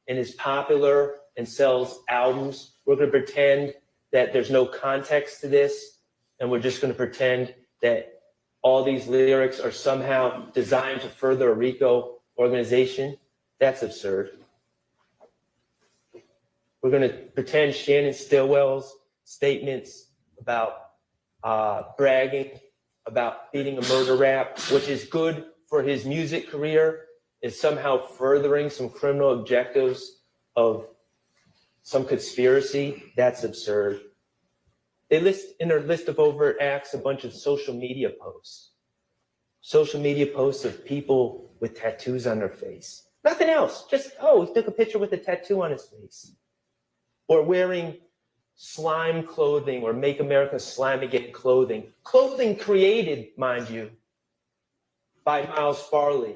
and is popular and sells albums, we're going to pretend that there's no context to this, and we're just going to pretend that all these lyrics are somehow designed to further a RICO organization. That's absurd. We're going to pretend Shannon Stillwell's statements about bragging, about beating a murder rap, which is good for his music career, is somehow furthering some criminal objectives of some conspiracy. That's absurd. They list in their list of overt acts a bunch of social media posts. Social media posts of people with tattoos on their face. Nothing else. Just, oh, he took a picture with a tattoo on his face. Or wearing slime clothing or Make America Slime Again clothing. Clothing created, mind you, by Miles Farley,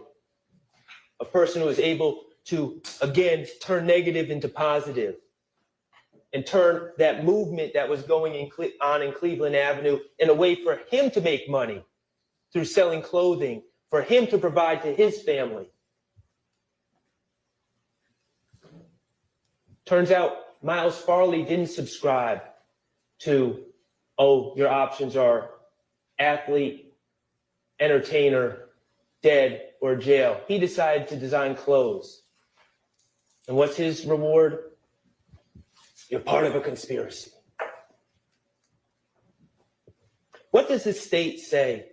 a person who was able to, again, turn negative into positive and turn that movement that was going on in Cleveland Avenue in a way for him to make money through selling clothing, for him to provide to his family. Turns out Miles Farley didn't subscribe to, oh, your options are athlete, entertainer, dead, or jail. He decided to design clothes. And what's his reward? You're part of a conspiracy. What does the state say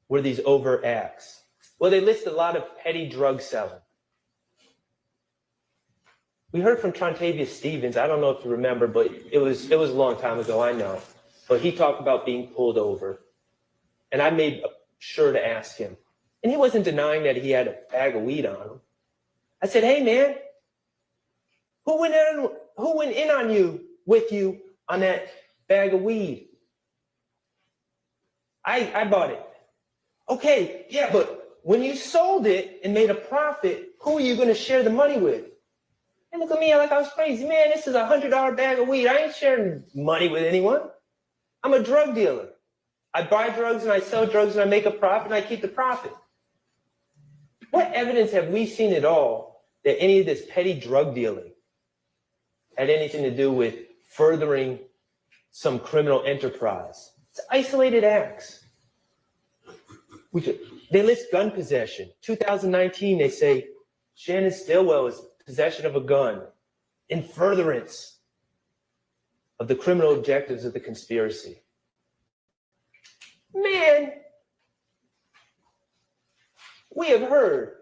were these overt acts? Well, they list a lot of petty drug selling. We heard from Trontavious Stevens. I don't know if you remember, but it was a long time ago, I know. But he talked about being pulled over. And I made sure to ask him. And he wasn't denying that he had a bag of weed on him. I said, hey, man, who went in on you, with you, on that bag of weed? I bought it. Okay, yeah, but when you sold it and made a profit, who are you going to share the money with? And look at me like I was crazy. Man, this is a $100 bag of weed. I ain't sharing money with anyone. I'm a drug dealer. I buy drugs and I sell drugs and I make a profit and I keep the profit. What evidence have we seen at all that any of this petty drug dealing had anything to do with furthering some criminal enterprise? It's isolated acts. They list gun possession. 2019, they say Shannon Stillwell is possession of a gun in furtherance of the criminal objectives of the conspiracy. Man, we have heard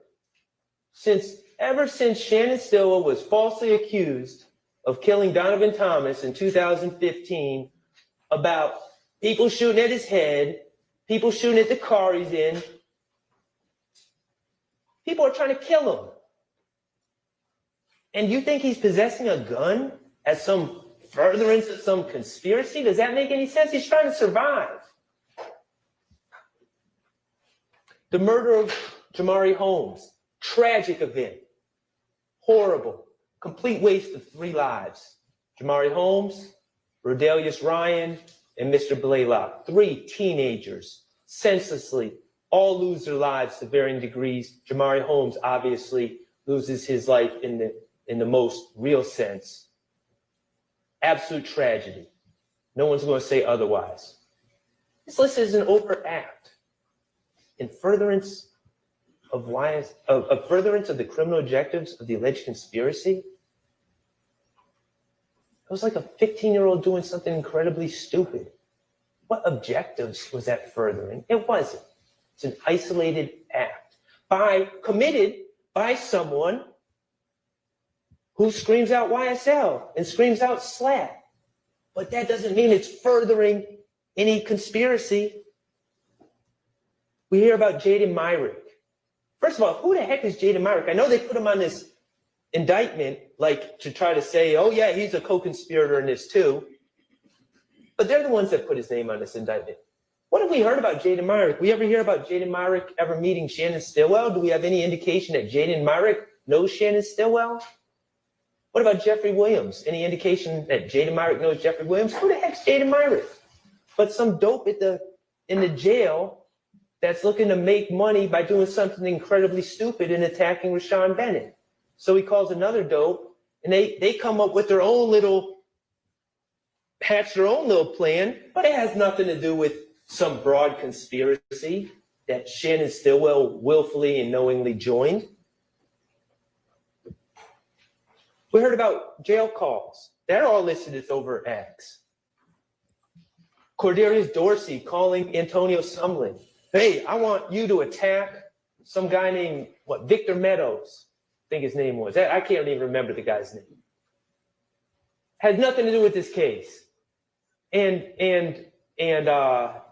ever since Shannon Stillwell was falsely accused of killing Donovan Thomas in 2015 about people shooting at his head, people shooting at the car he's in. People are trying to kill him. And you think he's possessing a gun as some furtherance of some conspiracy? Does that make any sense? He's trying to survive. The murder of Jamari Holmes, tragic event, horrible, complete waste of 3 lives. Jamari Holmes, Rodelius Ryan, and Mr. Blaylock, 3 teenagers, senselessly, all lose their lives to varying degrees. Jamari Holmes obviously loses his life in the most real sense. Absolute tragedy. No one's going to say otherwise. This list is an overt act in furtherance of furtherance of the criminal objectives of the alleged conspiracy. It was like a 15-year-old doing something incredibly stupid. What objectives was that furthering? It wasn't. It's an isolated act committed by someone who screams out YSL and screams out SLAT. But that doesn't mean it's furthering any conspiracy. We hear about Jaden Myrick. First of all, who the heck is Jaden Myrick? I know they put him on this indictment, like to try to say, oh yeah, he's a co-conspirator in this too. But they're the ones that put his name on this indictment. What have we heard about Jaden Myrick? We ever hear about Jaden Myrick ever meeting Shannon Stillwell? Do we have any indication that Jaden Myrick knows Shannon Stillwell? What about Jeffrey Williams? Any indication that Jaden Myrick knows Jeffrey Williams? Who the heck's Jaden Myrick? But some dope in the jail that's looking to make money by doing something incredibly stupid and attacking Rashawn Bennett. So he calls another dope, and they come up with hatch their own little plan, but it has nothing to do with some broad conspiracy that Shannon Stillwell willfully and knowingly joined. We heard about jail calls. They're all listed as overt acts. Cordarius Dorsey calling Antonio Sumlin. Hey, I want you to attack some guy named, Victor Meadows, I think his name was. I can't even remember the guy's name. Had nothing to do with this case. And Antonio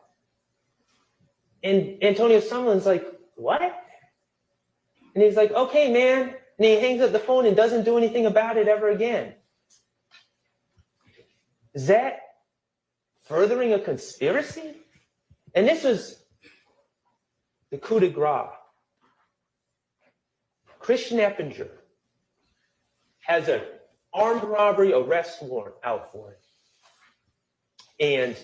Sumlin's like, what? And he's like, okay, man. And he hangs up the phone and doesn't do anything about it ever again. Is that furthering a conspiracy? And this was the coup de grace. Christian Eppinger has an armed robbery arrest warrant out for him. And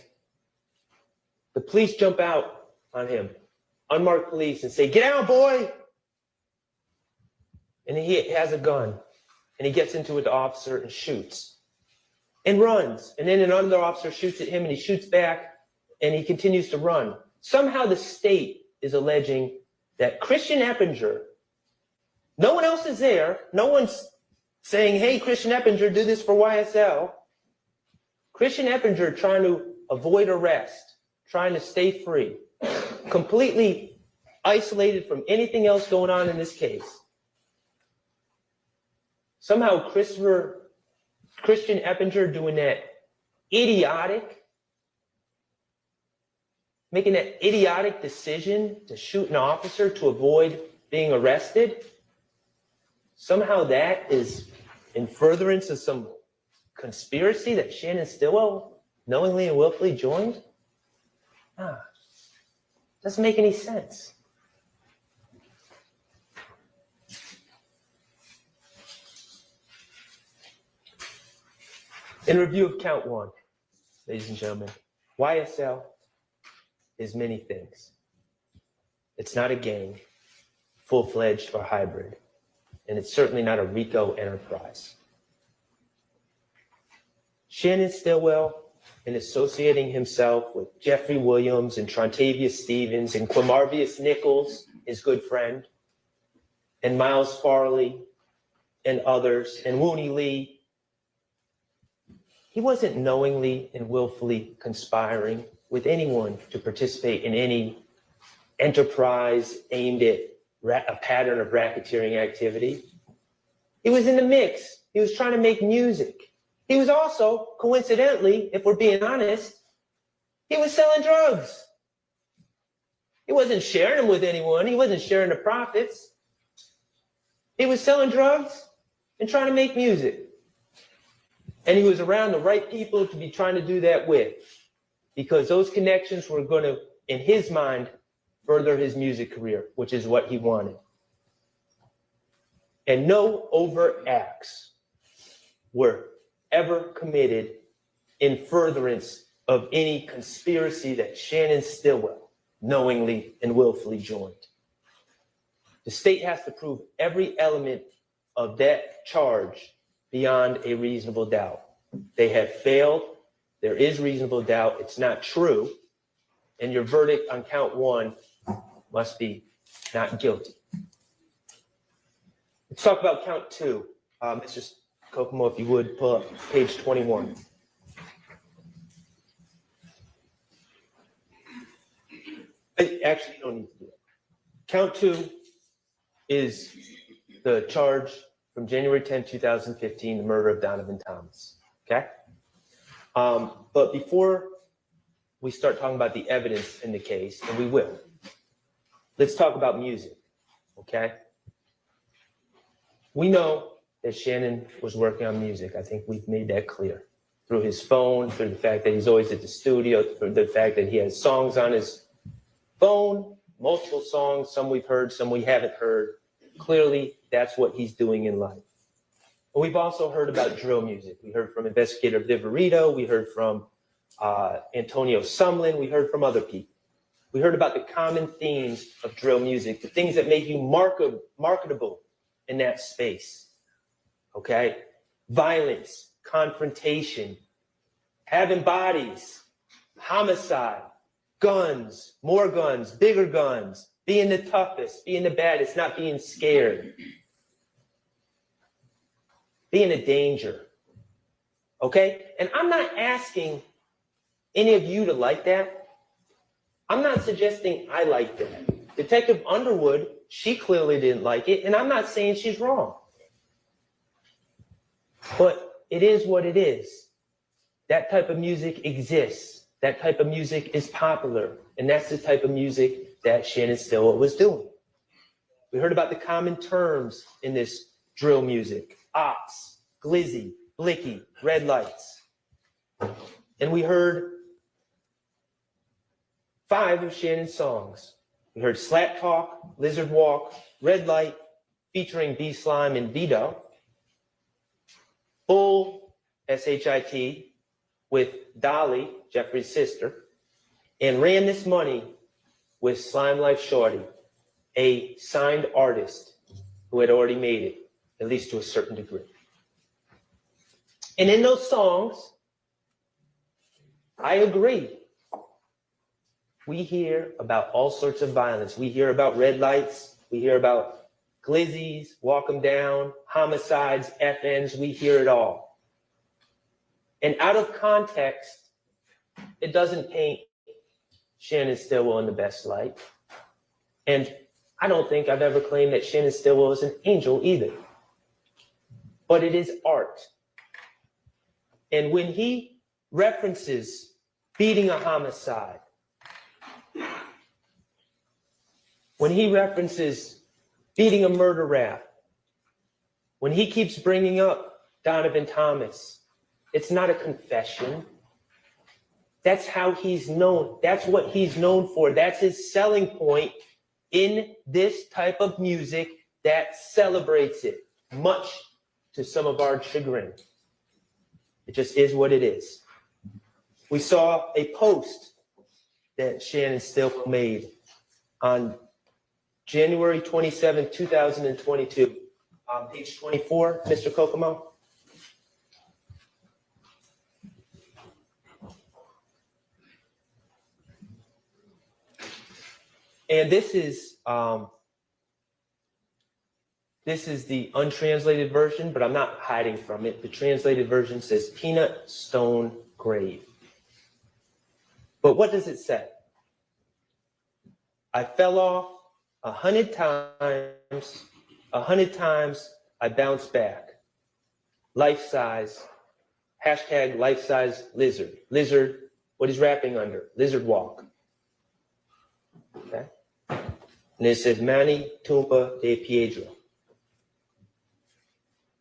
the police jump out on him, unmarked police, and say, get out, boy. And he has a gun, and he gets into it with the officer and shoots and runs. And then another officer shoots at him, and he shoots back, and he continues to run. Somehow the state is alleging that Christian Eppinger, no one else is there. No one's saying, hey, Christian Eppinger, do this for YSL. Christian Eppinger trying to avoid arrest, trying to stay free, completely isolated from anything else going on in this case. Somehow Christian Eppinger doing that making that idiotic decision to shoot an officer to avoid being arrested. Somehow that is in furtherance of some conspiracy that Shannon Stillwell knowingly and willfully joined. Doesn't make any sense. In review of count 1, ladies and gentlemen, YSL is many things. It's not a gang, full-fledged or hybrid, and it's certainly not a RICO enterprise. Shannon Stillwell and associating himself with Jeffrey Williams and Trontavious Stevens and Quamarvius Nichols, his good friend, and Miles Farley and others, and Wooney Lee, he wasn't knowingly and willfully conspiring with anyone to participate in any enterprise aimed at a pattern of racketeering activity. He was in the mix. He was trying to make music. He was also, coincidentally, if we're being honest, he was selling drugs. He wasn't sharing them with anyone. He wasn't sharing the profits. He was selling drugs and trying to make music. And he was around the right people to be trying to do that with, because those connections were going to, in his mind, further his music career, which is what he wanted. And no overt acts were ever committed in furtherance of any conspiracy that Shannon Stillwell knowingly and willfully joined. The state has to prove every element of that charge beyond a reasonable doubt. They have failed. There is reasonable doubt. It's not true. And your verdict on count 1 must be not guilty. Let's talk about count 2. Mr. Kokomo, if you would, pull up page 21. Actually, you don't need to do it. Count 2 is the charge from January 10, 2015, the murder of Donovan Thomas, okay? But before we start talking about the evidence in the case, and we will, let's talk about music, okay? We know that Shannon was working on music. I think we've made that clear through his phone, through the fact that he's always at the studio, through the fact that he has songs on his phone, multiple songs, some we've heard, some we haven't heard. Clearly, that's what he's doing in life. But we've also heard about drill music. We heard from Investigator Viverito. We heard from Antonio Sumlin. We heard from other people. We heard about the common themes of drill music, the things that make you marketable in that space, okay? Violence, confrontation, having bodies, homicide, guns, more guns, bigger guns, being the toughest, being the baddest, not being scared, being a danger, okay? And I'm not asking any of you to like that. I'm not suggesting I like that. Detective Underwood, she clearly didn't like it, and I'm not saying she's wrong. But it is what it is. That type of music exists. That type of music is popular, and that's the type of music that Shannon Stillwell was doing. We heard about the common terms in this drill music: ops, glizzy, blicky, red lights. And we heard 5 of Shannon's songs. We heard Slap Talk, Lizard Walk, Red Light, featuring B-Slime and Vito. Bull, S-H-I-T, with Dolly, Jeffrey's sister, and Ran This Money with Slime Life Shorty, a signed artist who had already made it, at least to a certain degree. And in those songs, I agree. We hear about all sorts of violence. We hear about red lights. We hear about glizzies, walk them down, homicides, FNs. We hear it all. And out of context, it doesn't paint Shannon Stillwell in the best light. And I don't think I've ever claimed that Shannon Stillwell is an angel either. But it is art. And when he references beating a homicide, when he references beating a murder rap, when he keeps bringing up Donovan Thomas, it's not a confession. That's how he's known. That's what he's known for. That's his selling point in this type of music that celebrates it, much to some of our chagrin. It just is what it is. We saw a post that Shannon Stillwell made on January 27, 2022, on page 24, Mr. Kokomo. And this is the untranslated version, but I'm not hiding from it. The translated version says peanut stone grave. But what does it say? I fell off 100 times, 100 times I bounced back. Life size, hashtag life size lizard. Lizard, what he's rapping under, lizard walk. Okay? And it says Manny Tumba de Piedra.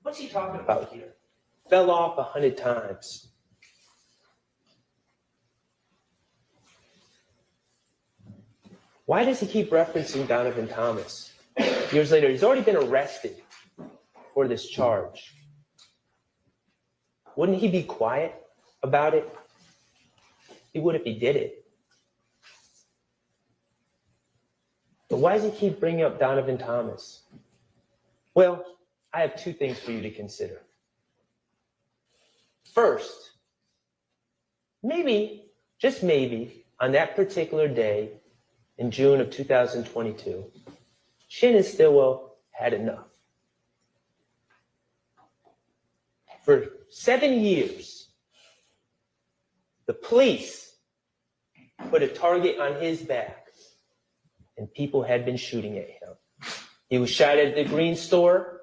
What's he talking about here? Fell off 100 times. Why does he keep referencing Donovan Thomas? Years later, he's already been arrested for this charge. Wouldn't he be quiet about it? He would if he did it. But why does he keep bringing up Donovan Thomas? Well, I have two things for you to consider. First, maybe, just maybe, on that particular day in June of 2022, Shannon Stillwell had enough. For 7 years, the police put a target on his back, and people had been shooting at him. He was shot at the green store.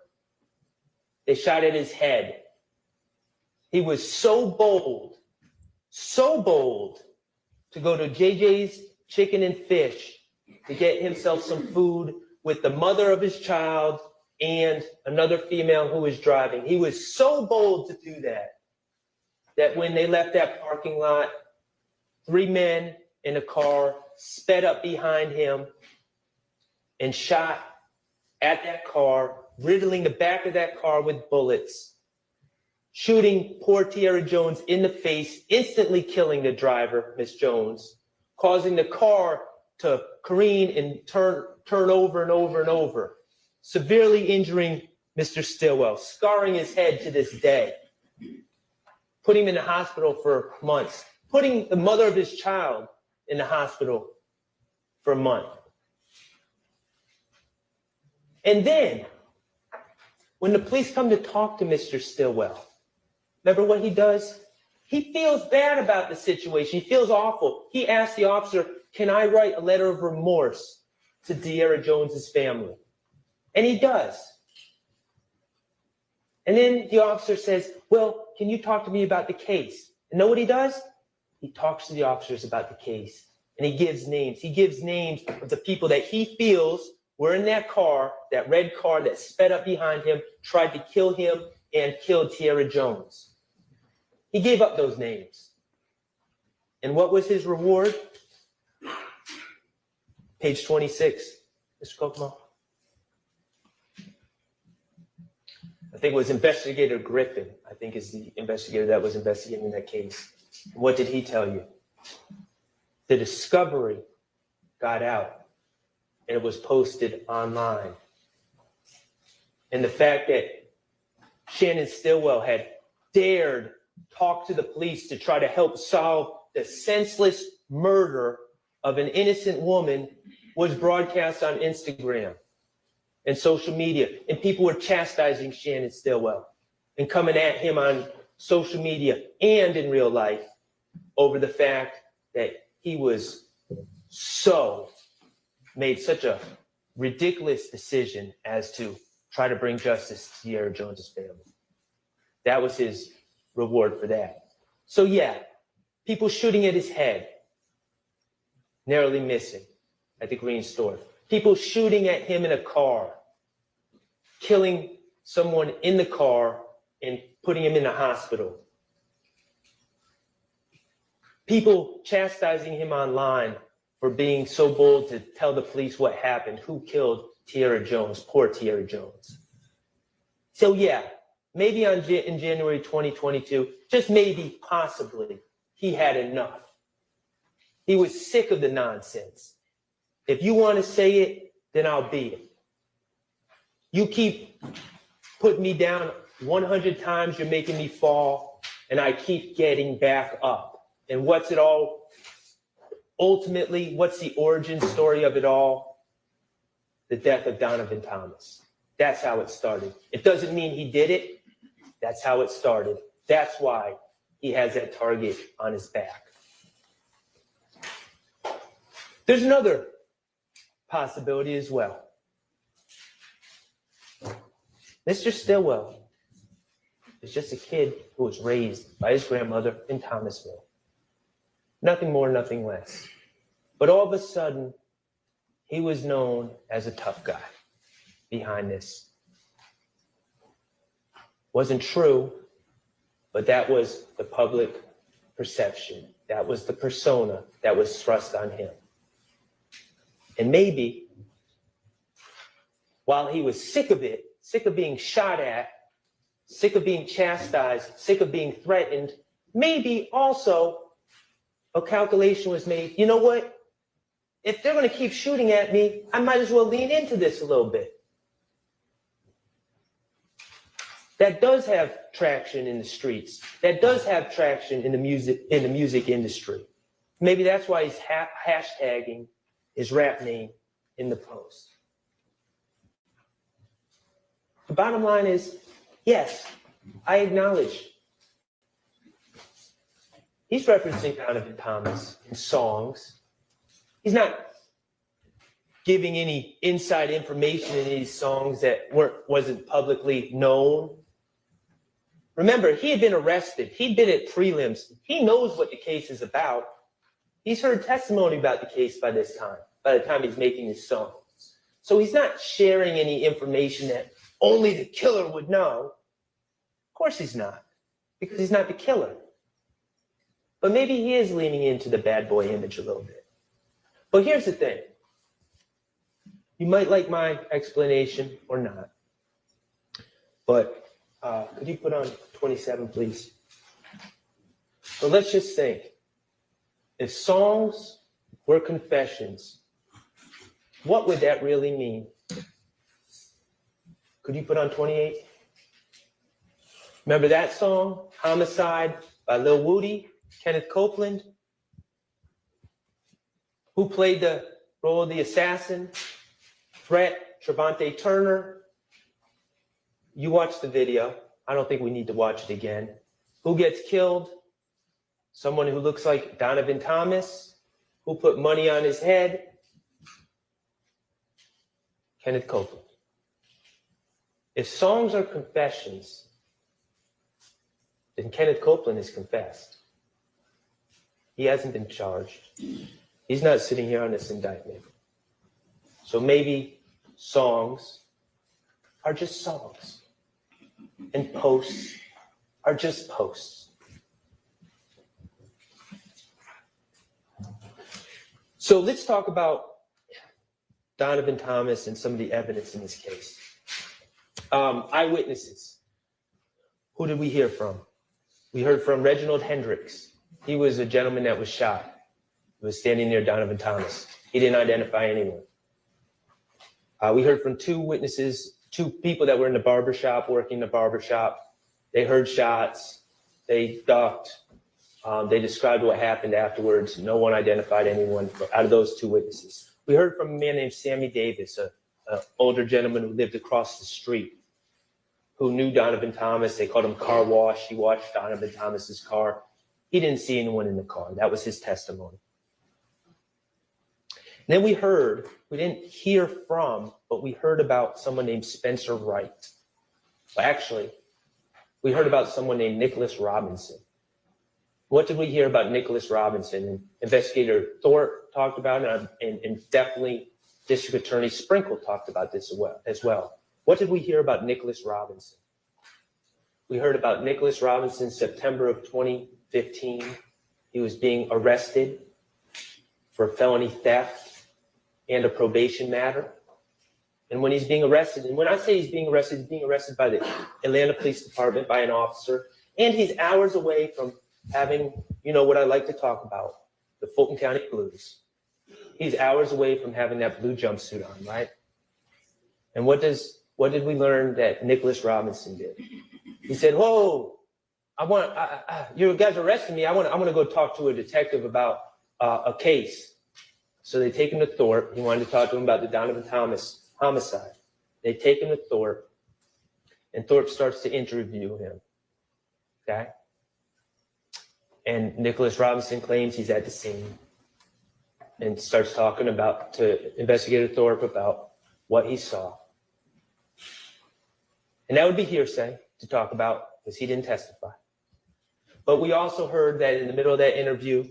They shot at his head. He was so bold to go to JJ's Chicken and Fish to get himself some food with the mother of his child and another female who was driving. He was so bold to do that when they left that parking lot, 3 men in a car sped up behind him and shot at that car, riddling the back of that car with bullets, shooting poor Tierra Jones in the face, instantly killing the driver, Miss Jones, causing the car to careen and turn over and over and over, severely injuring Mr. Stillwell, scarring his head to this day, putting him in the hospital for months, putting the mother of his child in the hospital for a month. And then, when the police come to talk to Mr. Stillwell, remember what he does? He feels bad about the situation. He feels awful. He asks the officer, can I write a letter of remorse to Tierra Jones's family? And he does. And then the officer says, well, can you talk to me about the case? And know what he does? He talks to the officers about the case. And he gives names. He gives names of the people that he feels were in that car, that red car that sped up behind him, tried to kill him and killed Tierra Jones. He gave up those names. And what was his reward? Page 26, Mr. Kokomo. I think it was Investigator Griffin, I think is the investigator that was investigating that case. What did he tell you? The discovery got out and it was posted online. And the fact that Shannon Stillwell had dared talk to the police to try to help solve the senseless murder of an innocent woman was broadcast on Instagram and social media. And people were chastising Shannon Stillwell and coming at him on social media and in real life over the fact that he was made such a ridiculous decision as to try to bring justice to Tierra Jones's family. That was his reward for that. So yeah, people shooting at his head, narrowly missing at the green store. People shooting at him in a car, killing someone in the car and putting him in the hospital. People chastising him online for being so bold to tell the police what happened, who killed Tierra Jones, poor Tierra Jones. So yeah, maybe in January 2022, just maybe, possibly, he had enough. He was sick of the nonsense. If you want to say it, then I'll be it. You keep putting me down 100 times, you're making me fall, and I keep getting back up. And what's it all ultimately, what's the origin story of it all? The death of Donovan Thomas. That's how it started. It doesn't mean he did it. That's how it started. That's why he has that target on his back. There's another possibility as well. Mr. Stillwell is just a kid who was raised by his grandmother in Thomasville. Nothing more, nothing less. But all of a sudden, he was known as a tough guy behind this. Wasn't true, but that was the public perception. That was the persona that was thrust on him. And maybe, while he was sick of it, sick of being shot at, sick of being chastised, sick of being threatened, maybe also a calculation was made, you know what? If they're going to keep shooting at me, I might as well lean into this a little bit. That does have traction in the streets. That does have traction in the music industry. Maybe that's why he's hashtagging his rap name in the post. The bottom line is, yes, I acknowledge he's referencing Donovan Thomas in songs. He's not giving any inside information in these songs that wasn't publicly known. Remember, he had been arrested. He'd been at prelims. He knows what the case is about. He's heard testimony about the case by this time, by the time he's making his songs. So he's not sharing any information that only the killer would know. Of course he's not, because he's not the killer. But maybe he is leaning into the bad boy image a little bit. But here's the thing. You might like my explanation or not. But could you put on 27, please? So let's just think. If songs were confessions, what would that really mean? Could you put on 28? Remember that song, Homicide by Lil Woody, Kenneth Copeland? Who played the role of the assassin? Threat, Trevante Turner. You watched the video. I don't think we need to watch it again. Who gets killed? Someone who looks like Donovan Thomas. Who put money on his head? Kenneth Copeland. If songs are confessions, then Kenneth Copeland is confessed. He hasn't been charged. He's not sitting here on this indictment. So maybe songs are just songs, and posts are just posts. So let's talk about Donovan Thomas and some of the evidence in this case. Eyewitnesses. Who did we hear from? We heard from Reginald Hendricks. He was a gentleman that was shot. He was standing near Donovan Thomas. He didn't identify anyone. We heard from two witnesses, two people that were in the barbershop, working the barbershop. They heard shots. They ducked. They described what happened afterwards. No one identified anyone out of those two witnesses. We heard from a man named Sammy Davis, an older gentleman who lived across the street, who knew Donovan Thomas. They called him Car Wash. He washed Donovan Thomas's car. He didn't see anyone in the car. That was his testimony. And then we didn't hear from, but we heard about someone named Spencer Wright. Well, actually, we heard about someone named Nicholas Robinson. What did we hear about Nicholas Robinson? And Investigator Thorpe talked about it, and definitely District Attorney Sprinkle talked about this as well. What did we hear about Nicholas Robinson? We heard about Nicholas Robinson September of 2015. He was being arrested for felony theft and a probation matter. And when he's being arrested, and when I say he's being arrested by the Atlanta Police Department, by an officer, and he's hours away from having, you know, what I like to talk about, the Fulton County Blues. He's hours away from having that blue jumpsuit on, right? And what did we learn that Nicholas Robinson did? He said, "Whoa, you guys arrested me. I want to go talk to a detective about a case. So they take him to Thorpe. He wanted to talk to him about the Donovan Thomas homicide. They take him to Thorpe, and Thorpe starts to interview him. Okay? And Nicholas Robinson claims he's at the scene and starts talking to Investigator Thorpe about what he saw. And that would be hearsay to talk about because he didn't testify. But we also heard that in the middle of that interview,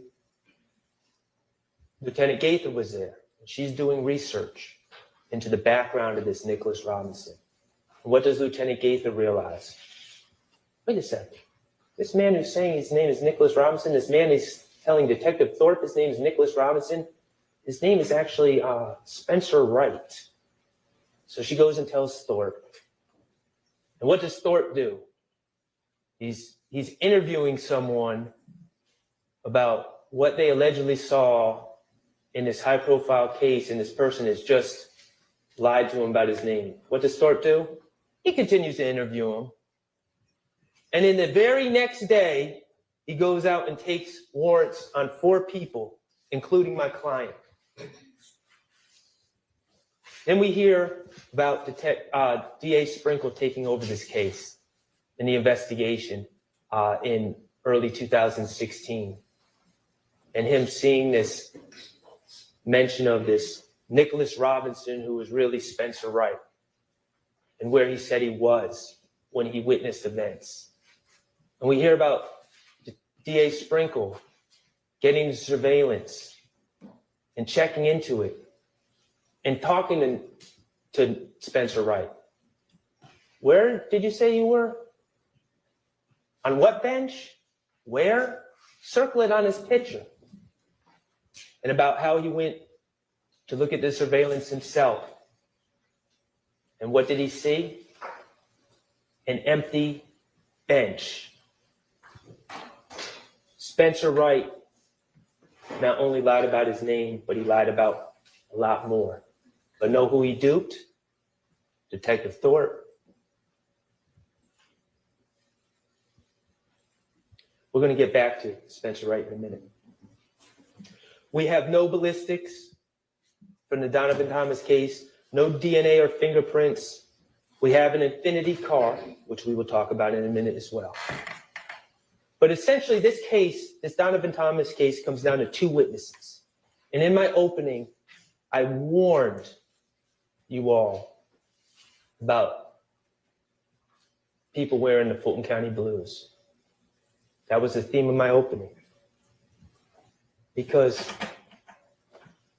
Lieutenant Gaither was there. She's doing research into the background of this Nicholas Robinson. And what does Lieutenant Gaither realize? Wait a second. This man who's saying his name is Nicholas Robinson, this man is telling Detective Thorpe his name is Nicholas Robinson, his name is actually Spencer Wright. So she goes and tells Thorpe. And what does Thorpe do? He's interviewing someone about what they allegedly saw in this high-profile case, and this person has just lied to him about his name. What does Thorpe do? He continues to interview him. And in the very next day, he goes out and takes warrants on 4 people, including my client. Then we hear about DA Sprinkle taking over this case in the investigation in early 2016. And him seeing this mention of this Nicholas Robinson, who was really Spencer Wright, and where he said he was when he witnessed events. And we hear about DA Sprinkle getting the surveillance and checking into it and talking to Spencer Wright. Where did you say you were? On what bench? Where? Circle it on his picture. And about how he went to look at the surveillance himself. And what did he see? An empty bench. Spencer Wright not only lied about his name, but he lied about a lot more. But know who he duped? Detective Thorpe. We're going to get back to Spencer Wright in a minute. We have no ballistics from the Donovan Thomas case, no DNA or fingerprints. We have an infinity car, which we will talk about in a minute as well. But essentially, this case, this Donovan Thomas case, comes down to 2 witnesses. And in my opening, I warned you all about people wearing the Fulton County blues. That was the theme of my opening. Because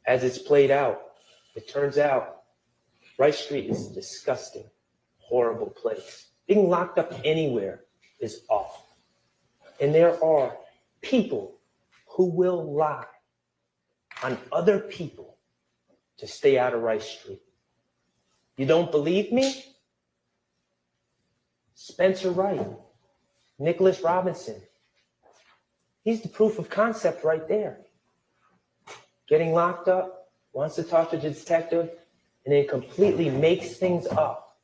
as it's played out, it turns out Rice Street is a disgusting, horrible place. Being locked up anywhere is awful. And there are people who will lie on other people to stay out of Rice Street. You don't believe me? Spencer Wright, Nicholas Robinson. He's the proof of concept right there. Getting locked up, wants to talk to the detective, and then completely makes things up.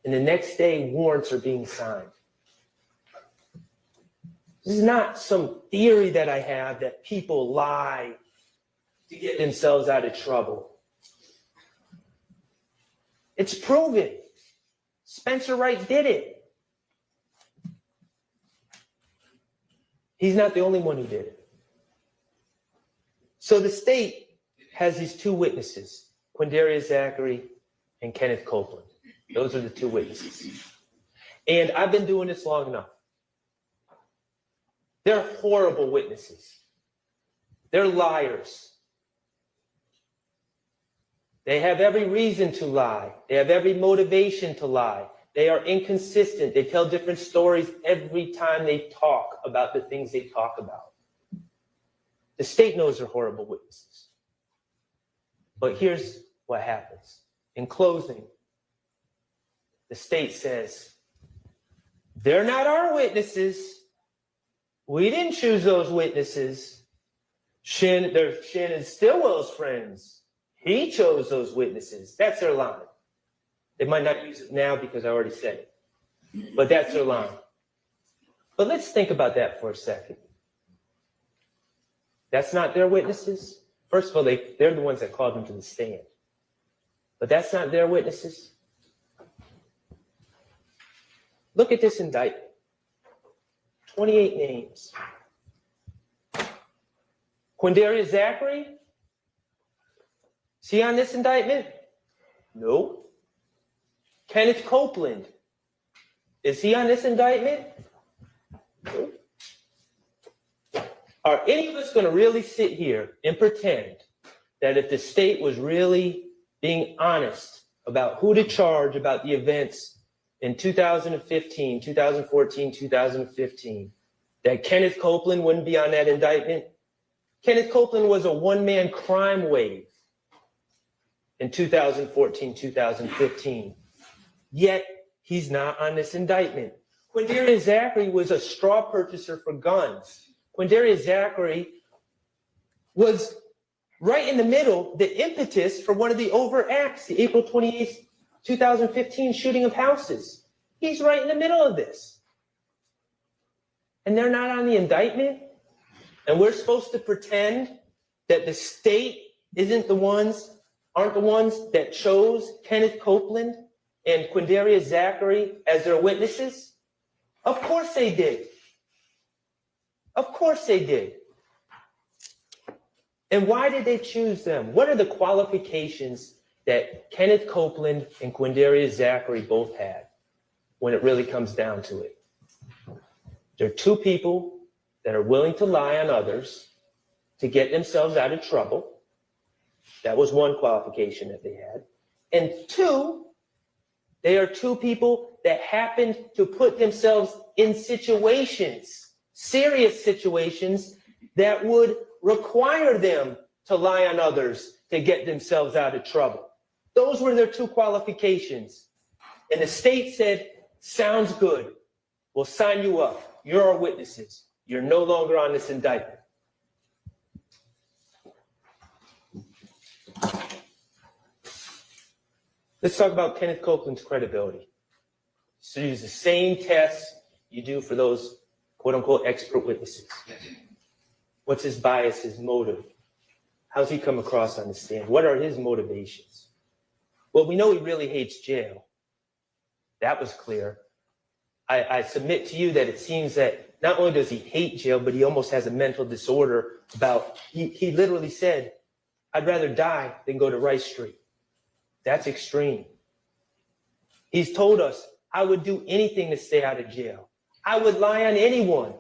And the next day, warrants are being signed. This is not some theory that I have that people lie to get themselves out of trouble. It's proven. Spencer Wright did it. He's not the only one who did it. So the state has these 2 witnesses, Quindarius Zachary and Kenneth Copeland. Those are the 2 witnesses. And I've been doing this long enough. They're horrible witnesses. They're liars. They have every reason to lie. They have every motivation to lie. They are inconsistent. They tell different stories every time they talk about the things they talk about. The state knows they're horrible witnesses. But here's what happens. In closing, the state says, they're not our witnesses. We didn't choose those witnesses. They're Shannon Stillwell's friends. He chose those witnesses. That's their line. They might not use it now because I already said it, but that's their line. But let's think about that for a second. That's not their witnesses. First of all, they're the ones that called him to the stand. But that's not their witnesses. Look at this indictment. 28 names. Quindarius Zachary? Is he on this indictment? No. Kenneth Copeland? Is he on this indictment? No. Are any of us going to really sit here and pretend that if the state was really being honest about who to charge about the events in 2015, 2014, 2015, that Kenneth Copeland wouldn't be on that indictment? Kenneth Copeland was a one-man crime wave in 2014, 2015. Yet, he's not on this indictment. Quindarius Zachary was a straw purchaser for guns. Quindarius Zachary was right in the middle, the impetus for one of the overt acts, the April 28th, 2015 shooting of houses. He's right in the middle of this. And they're not on the indictment? And we're supposed to pretend that the state aren't the ones that chose Kenneth Copeland and Quindarius Zachary as their witnesses? Of course they did. Of course they did. And why did they choose them? What are the qualifications that Kenneth Copeland and Quindarius Zachary both had when it really comes down to it? They're two people that are willing to lie on others to get themselves out of trouble. That was one qualification that they had. And two, they are two people that happened to put themselves in situations, serious situations, that would require them to lie on others to get themselves out of trouble. Those were their two qualifications. And the state said, sounds good. We'll sign you up. You're our witnesses. You're no longer on this indictment. Let's talk about Kenneth Copeland's credibility. So use the same test you do for those quote unquote expert witnesses. What's his bias, his motive? How's he come across on the stand? What are his motivations? Well, we know he really hates jail. That was clear. I submit to you that it seems that not only does he hate jail, but he almost has a mental disorder about, he literally said, I'd rather die than go to Rice Street. That's extreme. He's told us, I would do anything to stay out of jail. I would lie on anyone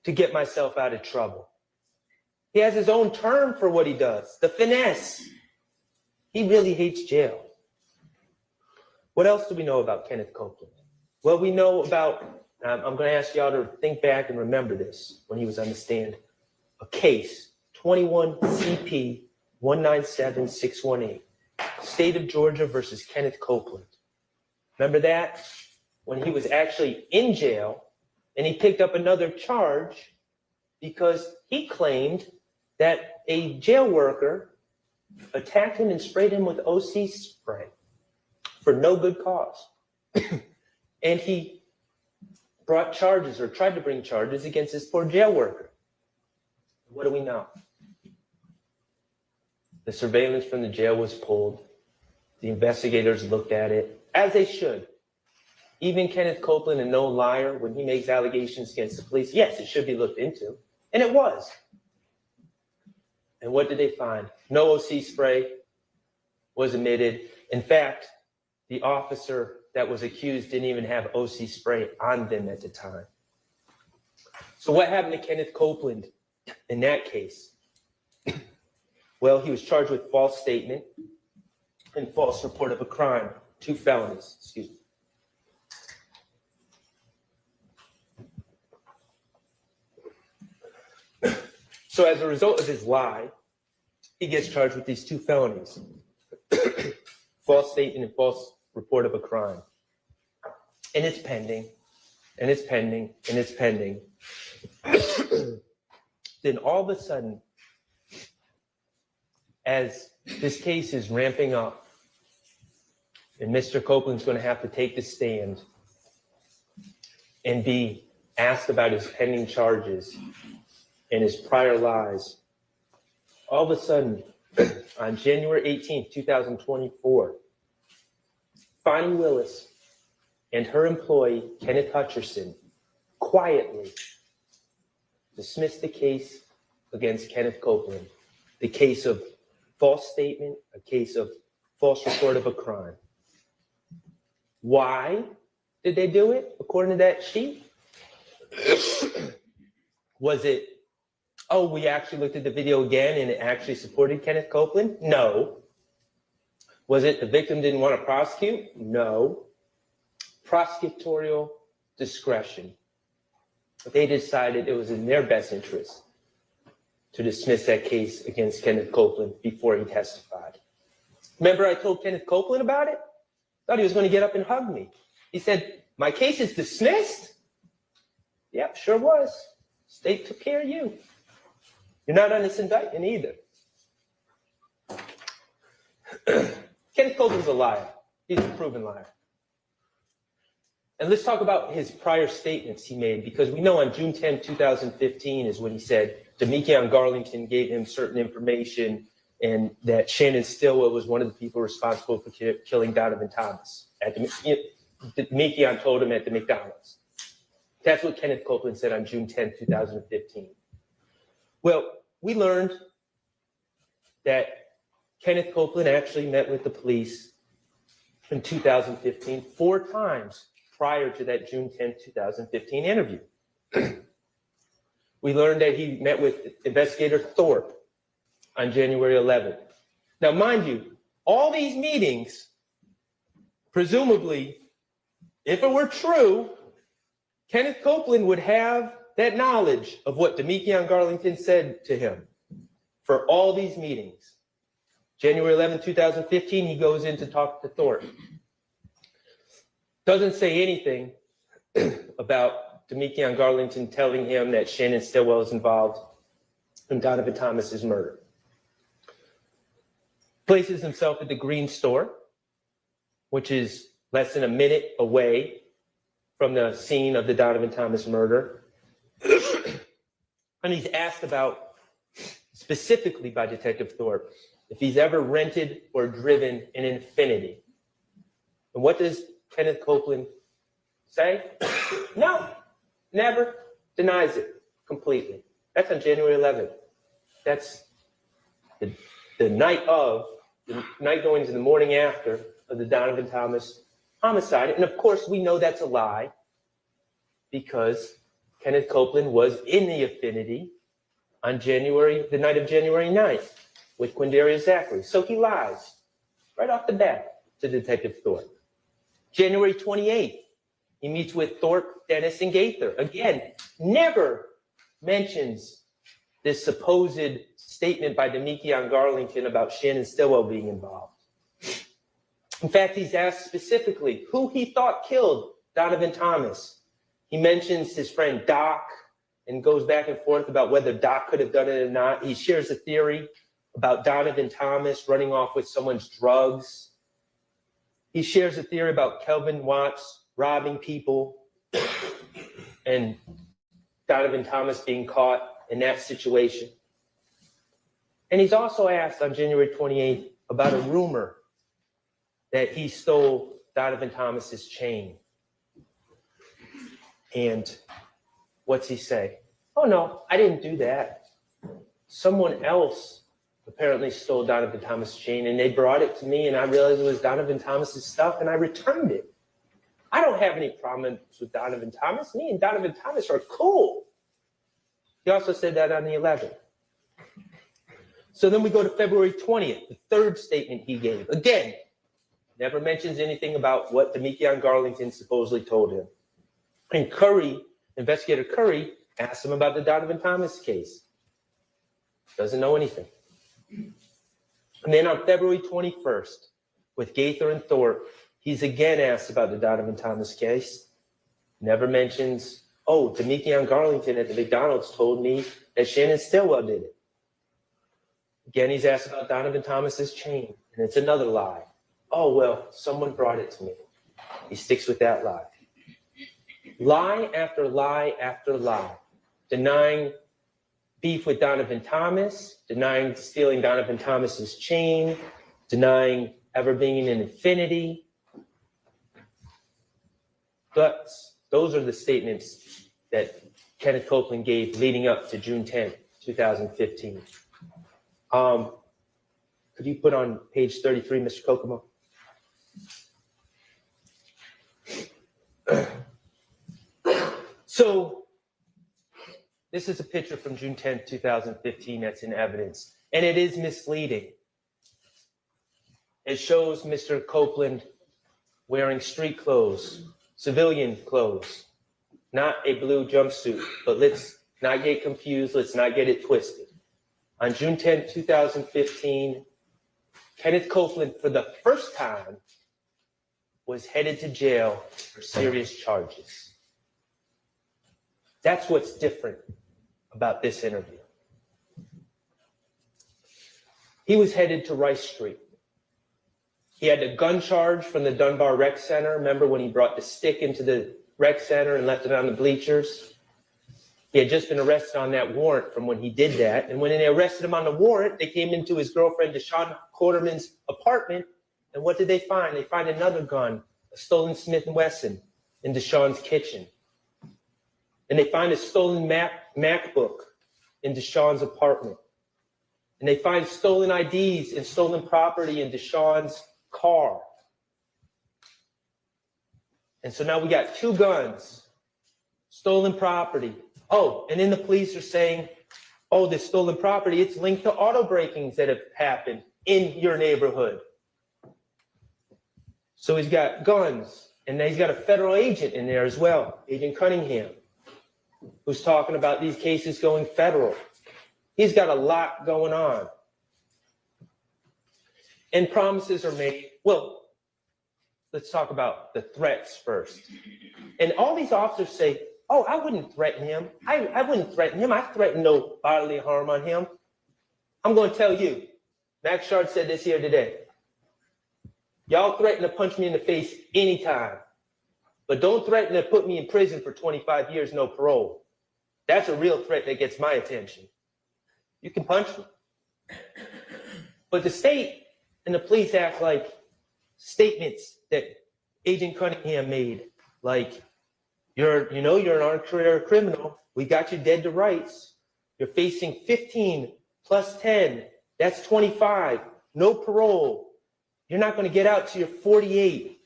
to get myself out of trouble. He has his own term for what he does, the finesse. He really hates jail. What else do we know about Kenneth Copeland? Well, we know about, I'm going to ask y'all to think back and remember this when he was on the stand, a case, 21 CP 197618, State of Georgia versus Kenneth Copeland. Remember that? When he was actually in jail and he picked up another charge because he claimed that a jail worker attacked him and sprayed him with OC spray for no good cause. And he brought charges or tried to bring charges against this poor jail worker. What do we know? The surveillance from the jail was pulled. The investigators looked at it, as they should. Even Kenneth Copeland, a known liar, when he makes allegations against the police, yes, it should be looked into. And it was. And what did they find? No OC spray was emitted. In fact, the officer that was accused didn't even have OC spray on them at the time. So what happened to Kenneth Copeland in that case? Well, he was charged with false statement and false report of a crime, 2 felonies, excuse me. So as a result of his lie, he gets charged with these 2 felonies, false statement and false report of a crime. And it's pending, and it's pending, and it's pending. Then all of a sudden, as this case is ramping up, and Mr. Copeland's going to have to take the stand and be asked about his pending charges and his prior lies. All of a sudden, on January 18th, 2024, Fonnie Willis and her employee, Kenneth Hutcherson, quietly dismissed the case against Kenneth Copeland, the case of false statement, a case of false report of a crime. Why did they do it, according to that sheet? Was it, oh, we actually looked at the video again and it actually supported Kenneth Copeland? No. Was it the victim didn't want to prosecute? No. Prosecutorial discretion. They decided it was in their best interest to dismiss that case against Kenneth Copeland before he testified. Remember I told Kenneth Copeland about it? Thought he was going to get up and hug me. He said, my case is dismissed? Yep, sure was. State took care of you. You're not on this indictment either. Kenneth Copeland's a liar. He's a proven liar. And let's talk about his prior statements he made, because we know on June 10, 2015 is when he said Demekion Garlington gave him certain information and that Shannon Stillwell was one of the people responsible for killing Donovan Thomas. Demekion told him at the McDonald's. That's what Kenneth Copeland said on June 10, 2015. Well, we learned that Kenneth Copeland actually met with the police in 2015 4 times prior to that June 10, 2015 interview. We learned that he met with Investigator Thorpe on January 11th. Now, mind you, all these meetings, presumably, if it were true, Kenneth Copeland would have that knowledge of what Demekion Garlington said to him for all these meetings. January 11, 2015, he goes in to talk to Thorpe. Doesn't say anything about Demekion Garlington telling him that Shannon Stillwell is involved in Donovan Thomas's murder. Places himself at the Green Store, which is less than a minute away from the scene of the Donovan Thomas murder. And he's asked about, specifically by Detective Thorpe, if he's ever rented or driven an Infiniti. And what does Kenneth Copeland say? No, never. Denies it completely. That's on January 11th. That's the night going into the morning after of the Donovan Thomas homicide. And of course, we know that's a lie because Kenneth Copeland was in the Infiniti on the night of January 9th with Quindaria Zachary. So he lies right off the bat to Detective Thorpe. January 28th, he meets with Thorpe, Dennis, and Gaither. Again, never mentions this supposed statement by Demekion Garlington about Shannon Stillwell being involved. In fact, he's asked specifically who he thought killed Donovan Thomas. He mentions his friend Doc and goes back and forth about whether Doc could have done it or not. He shares a theory about Donovan Thomas running off with someone's drugs. He shares a theory about Kelvin Watts robbing people and Donovan Thomas being caught in that situation. And he's also asked on January 28th about a rumor that he stole Donovan Thomas's chain. And what's he say? Oh, no, I didn't do that. Someone else apparently stole Donovan Thomas' chain, and they brought it to me, and I realized it was Donovan Thomas's stuff, and I returned it. I don't have any problems with Donovan Thomas. Me and Donovan Thomas are cool. He also said that on the 11th. So then we go to February 20th, the third statement he gave. Again, never mentions anything about what Demekion Garlington supposedly told him. And Investigator Curry, asked him about the Donovan Thomas case. Doesn't know anything. And then on February 21st, with Gaither and Thorpe, he's again asked about the Donovan Thomas case. Never mentions, oh, Demekion Garlington at the McDonald's told me that Shannon Stillwell did it. Again, he's asked about Donovan Thomas's chain, and it's another lie. Oh, well, someone brought it to me. He sticks with that lie. Lie after lie after lie, denying beef with Donovan Thomas, denying stealing Donovan Thomas's chain, denying ever being in an infinity. But those are the statements that Kenneth Copeland gave leading up to June 10th, 2015. Could you put on page 33, Mr. Kokomo? So this is a picture from June 10th, 2015 that's in evidence, and it is misleading. It shows Mr. Copeland wearing street clothes, civilian clothes, not a blue jumpsuit, but let's not get confused, let's not get it twisted. On June 10th, 2015, Kenneth Copeland, for the first time, was headed to jail for serious charges. That's what's different about this interview. He was headed to Rice Street. He had a gun charge from the Dunbar Rec Center. Remember when he brought the stick into the rec center and left it on the bleachers? He had just been arrested on that warrant from when he did that. And when they arrested him on the warrant, they came into his girlfriend, Deshaun Quarterman's apartment. And what did they find? They find another gun, a stolen Smith & Wesson in Deshaun's kitchen. And they find a stolen MacBook in Deshaun's apartment. And they find stolen IDs and stolen property in Deshaun's car. And so now we got two guns, stolen property. Oh, and then the police are saying, oh, this stolen property, it's linked to auto breakings that have happened in your neighborhood. So he's got guns, and then he's got a federal agent in there as well, Agent Cunningham, who's talking about these cases going federal. He's got a lot going on. And promises are made. Well, let's talk about the threats first. And all these officers say, oh, I wouldn't threaten him. I wouldn't threaten him. I threaten no bodily harm on him. I'm going to tell you, Max Shard said this here today. Y'all threaten to punch me in the face anytime, but don't threaten to put me in prison for 25 years, no parole. That's a real threat that gets my attention. You can punch me. But the state and the police act like statements that Agent Cunningham made, like, you're an armed career criminal. We got you dead to rights. You're facing 15 plus 10. That's 25. No parole. You're not going to get out till you're 48.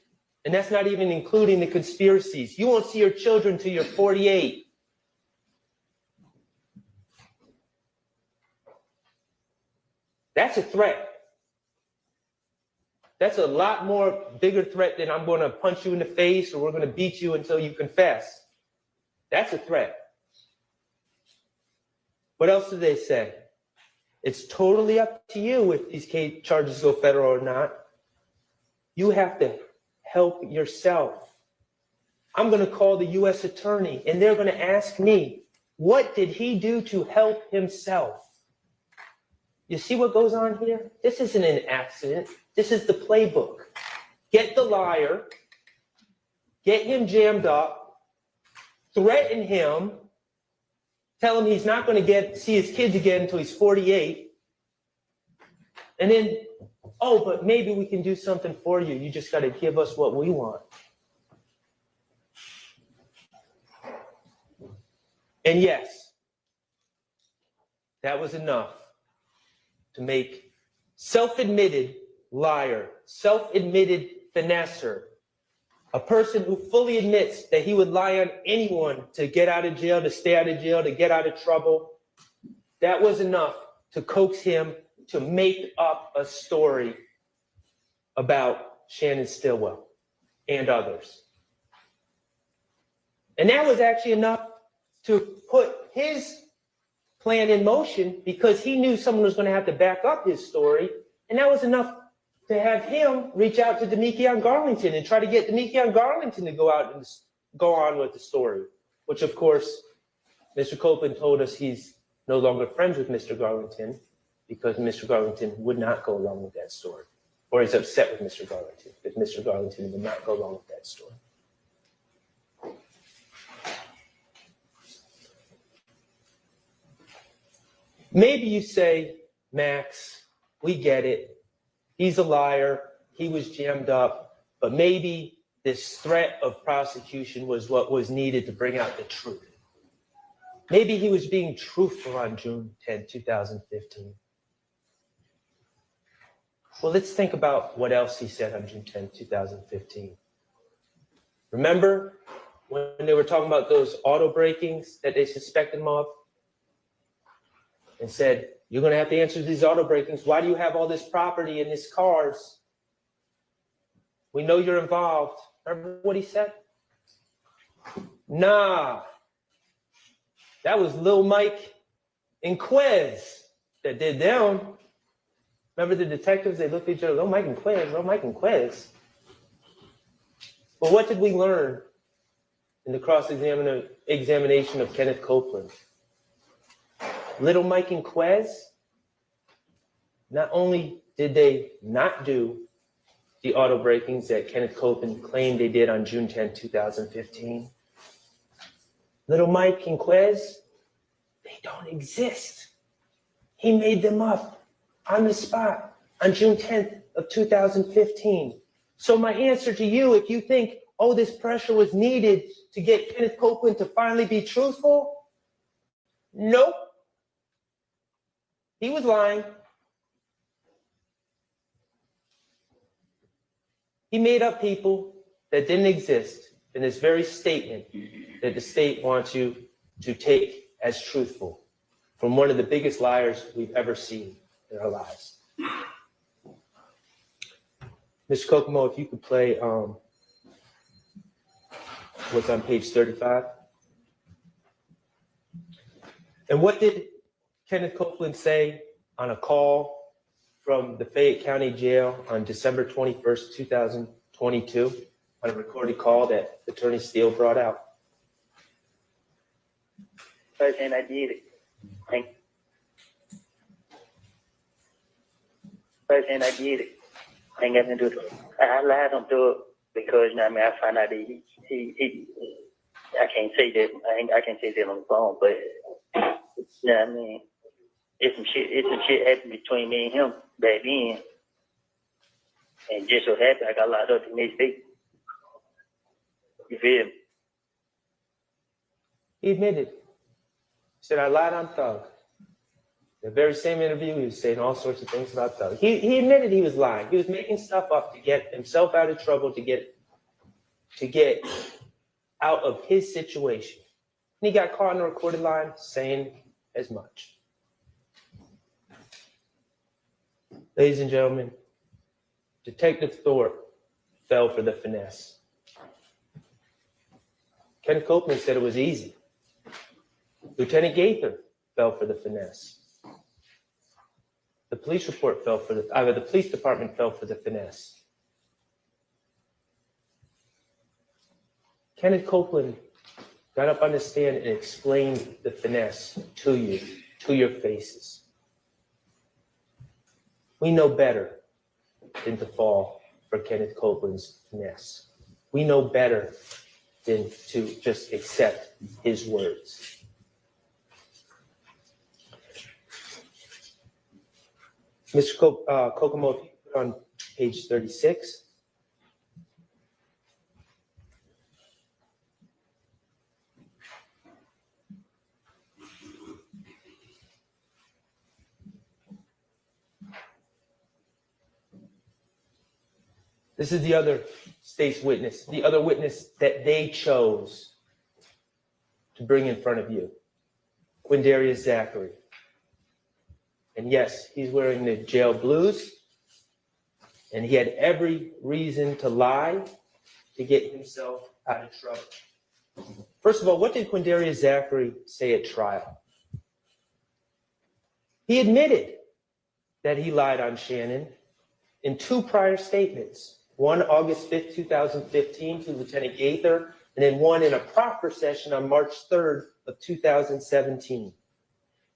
And that's not even including the conspiracies. You won't see your children till you're 48. That's a threat. That's a lot more bigger threat than I'm going to punch you in the face or we're going to beat you until you confess. That's a threat. What else do they say? It's totally up to you if these charges go federal or not. You have to help yourself. I'm going to call the U.S. attorney and they're going to ask me, what did he do to help himself? You see what goes on here? This isn't an accident. This is the playbook. Get the liar, get him jammed up, threaten him, tell him he's not going to see his kids again until he's 48, and then, oh, but maybe we can do something for you. You just got to give us what we want. And yes, that was enough to make self-admitted liar, self-admitted finesser, a person who fully admits that he would lie on anyone to get out of jail, to stay out of jail, to get out of trouble. That was enough to coax him to make up a story about Shannon Stillwell and others. And that was actually enough to put his plan in motion because he knew someone was going to have to back up his story. And that was enough to have him reach out to Demekion Garlington and try to get Demekion Garlington to go out and go on with the story, which, of course, Mr. Copeland told us he's no longer friends with Mr. Garlington because Mr. Garlington would not go along with that story, or he's upset with Mr. Garlington because Mr. Garlington would not go along with that story. Maybe you say, Max, we get it. He's a liar. He was jammed up. But maybe this threat of prosecution was what was needed to bring out the truth. Maybe he was being truthful on June 10, 2015. Well, let's think about what else he said on June 10, 2015. Remember when they were talking about those auto breakings that they suspected him of? And said, you're going to have to answer these auto breakings. Why do you have all this property and these cars? We know you're involved. Remember what he said? Nah. That was Lil Mike and Quez that did them. Remember the detectives? They looked at each other, Lil Mike and Quez, Lil Mike and Quez. But what did we learn in the cross-examination of Kenneth Copeland? Little Mike and Quez, not only did they not do the auto breakings that Kenneth Copeland claimed they did on June 10, 2015, Little Mike and Quez, they don't exist. He made them up on the spot on June 10th of 2015. So my answer to you, if you think, oh, this pressure was needed to get Kenneth Copeland to finally be truthful, nope. He was lying. He made up people that didn't exist in this very statement that the state wants you to take as truthful from one of the biggest liars we've ever seen in our lives. Mr. Kokomo, if you could play what's on page 35. And what did Kenneth Copeland say on a call from the Fayette County Jail on December 21st, 2022, on a recorded call that Attorney Steele brought out? First thing I did it. First thing I did it. Ain't got nothing to do with it. I lied on to it because, you know, I mean, I found out that he I can't say that. I can't say that on the phone, but, you know what I mean? It's some shit happened between me and him back then. And just so happened I got locked up the next day. You feel me? He admitted. He said, I lied on Thug. The very same interview, he was saying all sorts of things about Thug. He admitted he was lying. He was making stuff up to get himself out of trouble, to get out of his situation. And he got caught in a recorded line saying as much. Ladies and gentlemen, Detective Thorpe fell for the finesse. Ken Copeland said it was easy. Lieutenant Gaither fell for the finesse. The police report fell for the police department fell for the finesse. Kenneth Copeland got up on the stand and explained the finesse to you, to your faces. We know better than to fall for Kenneth Copeland's finesse. We know better than to just accept his words. Mr. Kokomo, if you put on page 36. This is the other state's witness, the other witness that they chose to bring in front of you, Quindarius Zachary. And yes, he's wearing the jail blues, and he had every reason to lie to get himself out of trouble. First of all, what did Quindarius Zachary say at trial? He admitted that he lied on Shannon in two prior statements. One August 5th, 2015 to Lieutenant Gaither, and then one in a proffer session on March 3rd of 2017.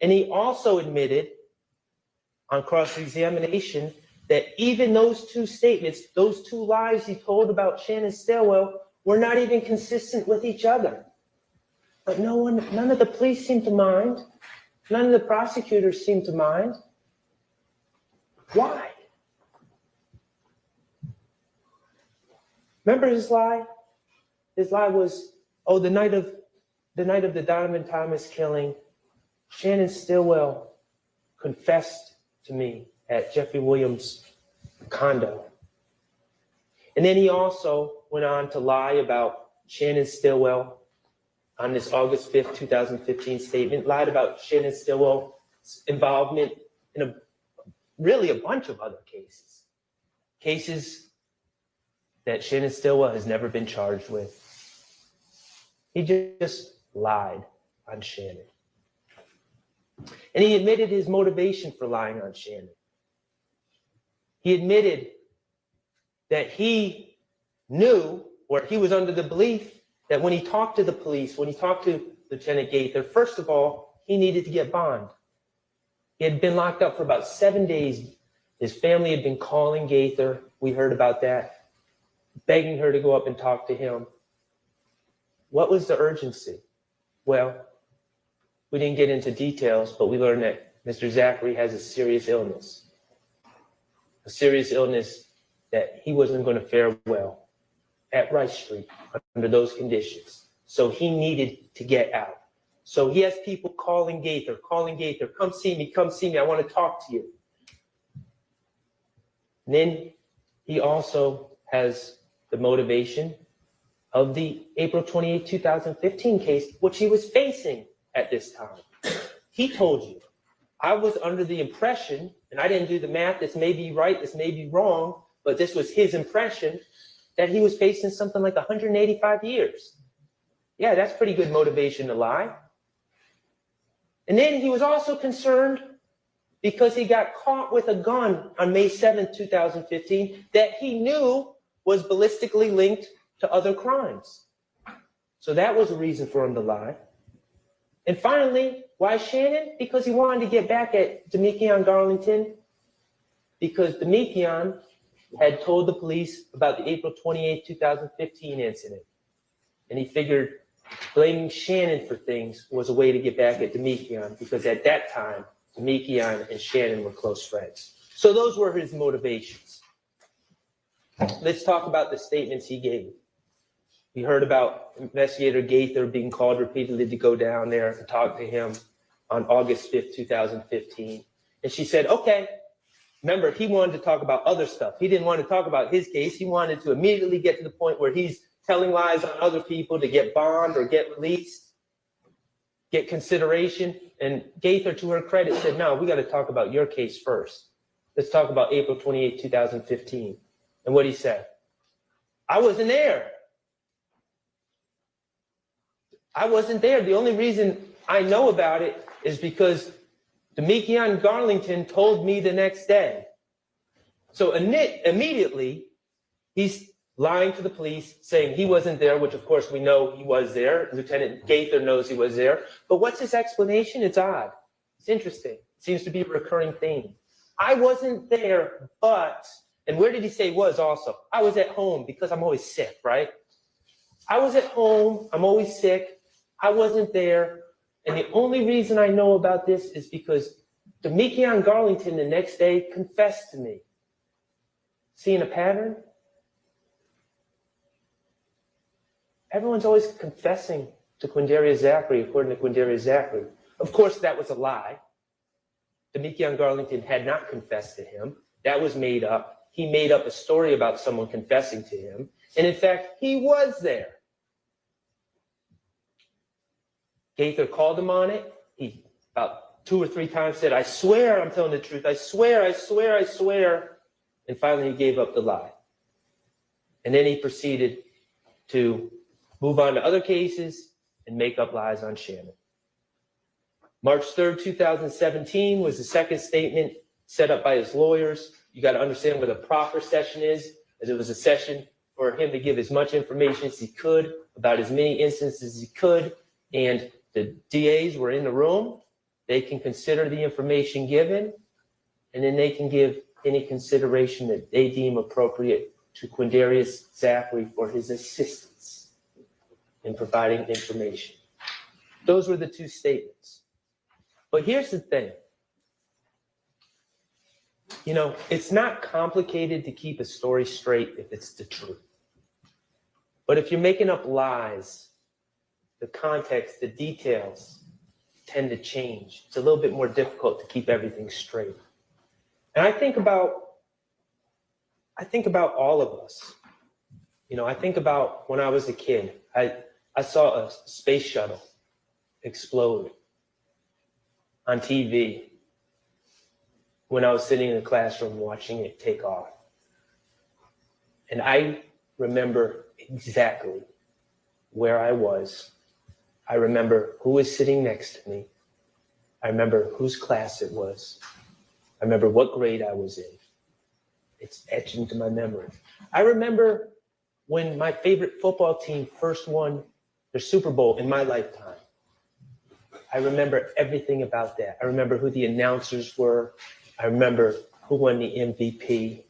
And he also admitted on cross-examination that even those two statements, those two lies he told about Shannon Stilwell were not even consistent with each other. But none of the police seemed to mind. None of the prosecutors seem to mind. Why? Remember his lie? His lie was, oh, the night of the Donovan Thomas killing, Shannon Stillwell confessed to me at Jeffrey Williams' condo. And then he also went on to lie about Shannon Stillwell on this August 5th, 2015 statement, lied about Shannon Stillwell's involvement in a bunch of other cases that Shannon Stillwell has never been charged with. He just lied on Shannon. And he admitted his motivation for lying on Shannon. He admitted that he knew, or he was under the belief, that when he talked to the police, when he talked to Lieutenant Gaither, first of all, he needed to get bond. He had been locked up for about 7 days. His family had been calling Gaither. We heard about that, begging her to go up and talk to him. What was the urgency? Well, we didn't get into details, but we learned that Mr. Zachary has a serious illness that he wasn't going to fare well at Rice Street under those conditions. So he needed to get out. So he has people calling Gaither, come see me, I want to talk to you. And then he also has the motivation of the April 28, 2015 case, which he was facing at this time. He told you, I was under the impression, and I didn't do the math, this may be right, this may be wrong, but this was his impression, that he was facing something like 185 years. Yeah, that's pretty good motivation to lie. And then he was also concerned because he got caught with a gun on May 7th, 2015, that he knew was ballistically linked to other crimes. So that was a reason for him to lie. And finally, why Shannon? Because he wanted to get back at Demekion Garlington, because Demekion had told the police about the April 28, 2015 incident. And he figured blaming Shannon for things was a way to get back at Demekion, because at that time, Demekion and Shannon were close friends. So those were his motivations. Let's talk about the statements he gave. We heard about Investigator Gaither being called repeatedly to go down there and talk to him on August 5th, 2015. And she said, okay. Remember, he wanted to talk about other stuff. He didn't want to talk about his case. He wanted to immediately get to the point where he's telling lies on other people to get bond or get released, get consideration. And Gaither, to her credit, said, no, we got to talk about your case first. Let's talk about April 28, 2015. And what he said, I wasn't there. I wasn't there. The only reason I know about it is because Demekion Garlington told me the next day. So immediately, he's lying to the police, saying he wasn't there, which of course we know he was there. Lieutenant Gaither knows he was there. But what's his explanation? It's odd. It's interesting. It seems to be a recurring theme. I wasn't there, but, and where did he say was also? I was at home because I'm always sick, right? I was at home. I'm always sick. I wasn't there. And the only reason I know about this is because Demekion Garlington the next day confessed to me. Seeing a pattern? Everyone's always confessing to Quindarius Zachary, according to Quindarius Zachary. Of course, that was a lie. Demekion Garlington had not confessed to him. That was made up. He made up a story about someone confessing to him. And in fact, he was there. Gaither called him on it. He about 2 or 3 times said, I swear I'm telling the truth. I swear, I swear, I swear. And finally, he gave up the lie. And then he proceeded to move on to other cases and make up lies on Shannon. March 3rd, 2017 was the second statement set up by his lawyers. You got to understand what a proper session is, as it was a session for him to give as much information as he could about as many instances as he could. And the DAs were in the room. They can consider the information given, and then they can give any consideration that they deem appropriate to Quindarius Zachary for his assistance in providing information. Those were the 2 statements. But here's the thing. You know, it's not complicated to keep a story straight if it's the truth. But if you're making up lies, the context, the details tend to change. It's a little bit more difficult to keep everything straight. And I think about all of us. You know, I think about when I was a kid, I saw a space shuttle explode on TV when I was sitting in the classroom watching it take off. And I remember exactly where I was. I remember who was sitting next to me. I remember whose class it was. I remember what grade I was in. It's etched into my memory. I remember when my favorite football team first won their Super Bowl in my lifetime. I remember everything about that. I remember who the announcers were. I remember who won the MVP.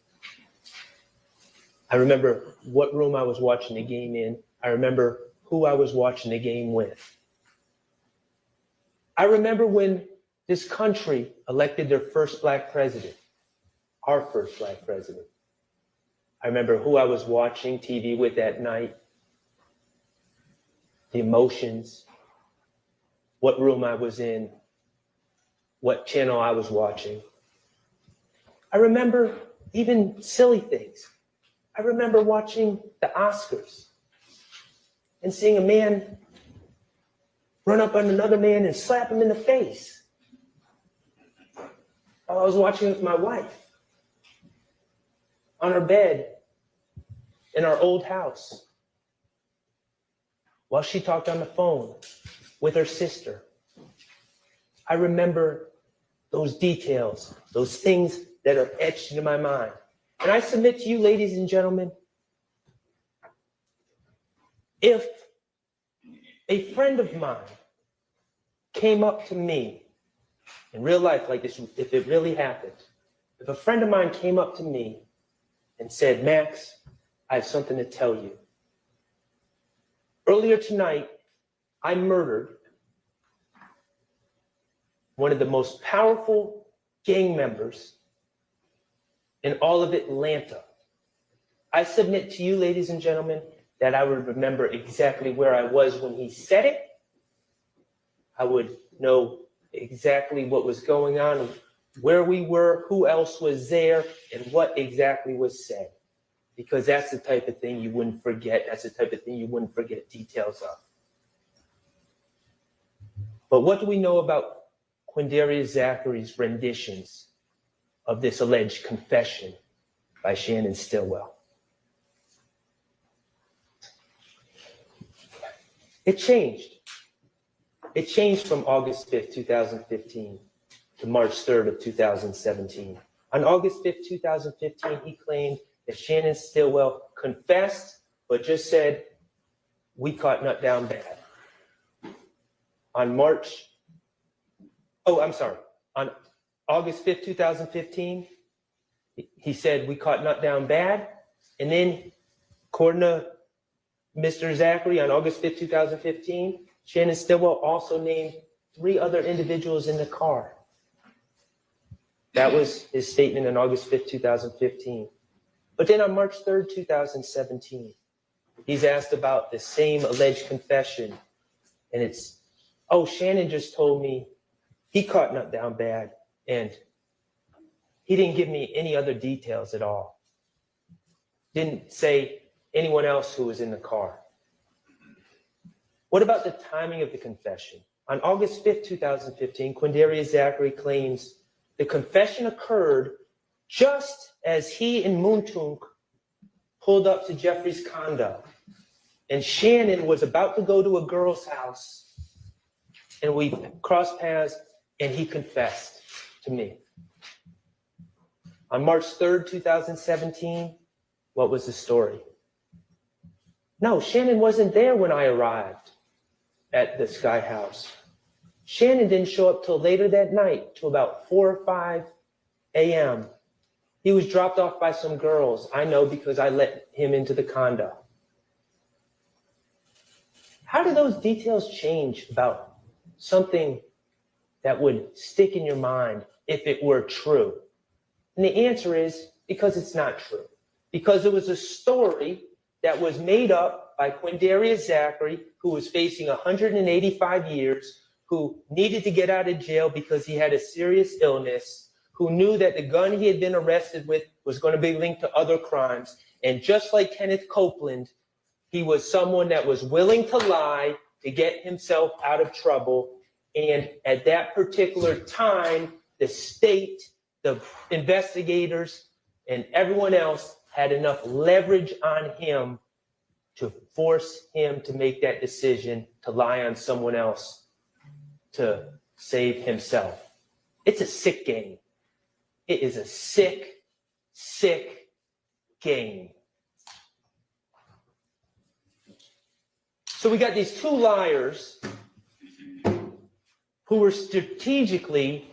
I remember what room I was watching the game in. I remember who I was watching the game with. I remember when this country elected their first black president, our first black president. I remember who I was watching TV with that night, the emotions, what room I was in, what channel I was watching. I remember even silly things. I remember watching the Oscars and seeing a man run up on another man and slap him in the face while I was watching with my wife on her bed in our old house while she talked on the phone with her sister. I remember those details, those things that are etched into my mind. And I submit to you, ladies and gentlemen, if a friend of mine came up to me in real life like this, if it really happened, if a friend of mine came up to me and said, Max, I have something to tell you. Earlier tonight, I murdered one of the most powerful gang members in all of Atlanta. I submit to you, ladies and gentlemen, that I would remember exactly where I was when he said it. I would know exactly what was going on, where we were, who else was there, and what exactly was said. Because that's the type of thing you wouldn't forget. That's the type of thing you wouldn't forget details of. But what do we know about Quindarius Zachary's renditions of this alleged confession by Shannon Stillwell? It changed. It changed from August 5th, 2015 to March 3rd of 2017. On August 5th, 2015, he claimed that Shannon Stillwell confessed, but just said, we caught Nut down bad. On August 5th, 2015, he said, we caught Nut down bad. And then, according to Mr. Zachary, on August 5th, 2015, Shannon Stillwell also named 3 other individuals in the car. That was his statement on August 5th, 2015. But then on March 3rd, 2017, he's asked about the same alleged confession. And it's, oh, Shannon just told me he caught Nut down bad and he didn't give me any other details at all. Didn't say anyone else who was in the car. What about the timing of the confession? On August 5th, 2015, Quindarius Zachary claims the confession occurred just as he and Muntunk pulled up to Jeffrey's condo. And Shannon was about to go to a girl's house. And we crossed paths and he confessed to me. On March 3rd, 2017, what was the story? No, Shannon wasn't there when I arrived at the Sky House. Shannon didn't show up till later that night, till about 4 or 5 a.m. He was dropped off by some girls. I know because I let him into the condo. How do those details change about something that would stick in your mind if it were true? And the answer is because it's not true. Because it was a story that was made up by Quindarius Zachary, who was facing 185 years, who needed to get out of jail because he had a serious illness, who knew that the gun he had been arrested with was going to be linked to other crimes. And just like Kenneth Copeland, he was someone that was willing to lie to get himself out of trouble. And at that particular time, the state, the investigators, and everyone else had enough leverage on him to force him to make that decision to lie on someone else to save himself. It's a sick game. It is a sick, sick game. So we got these two liars who were strategically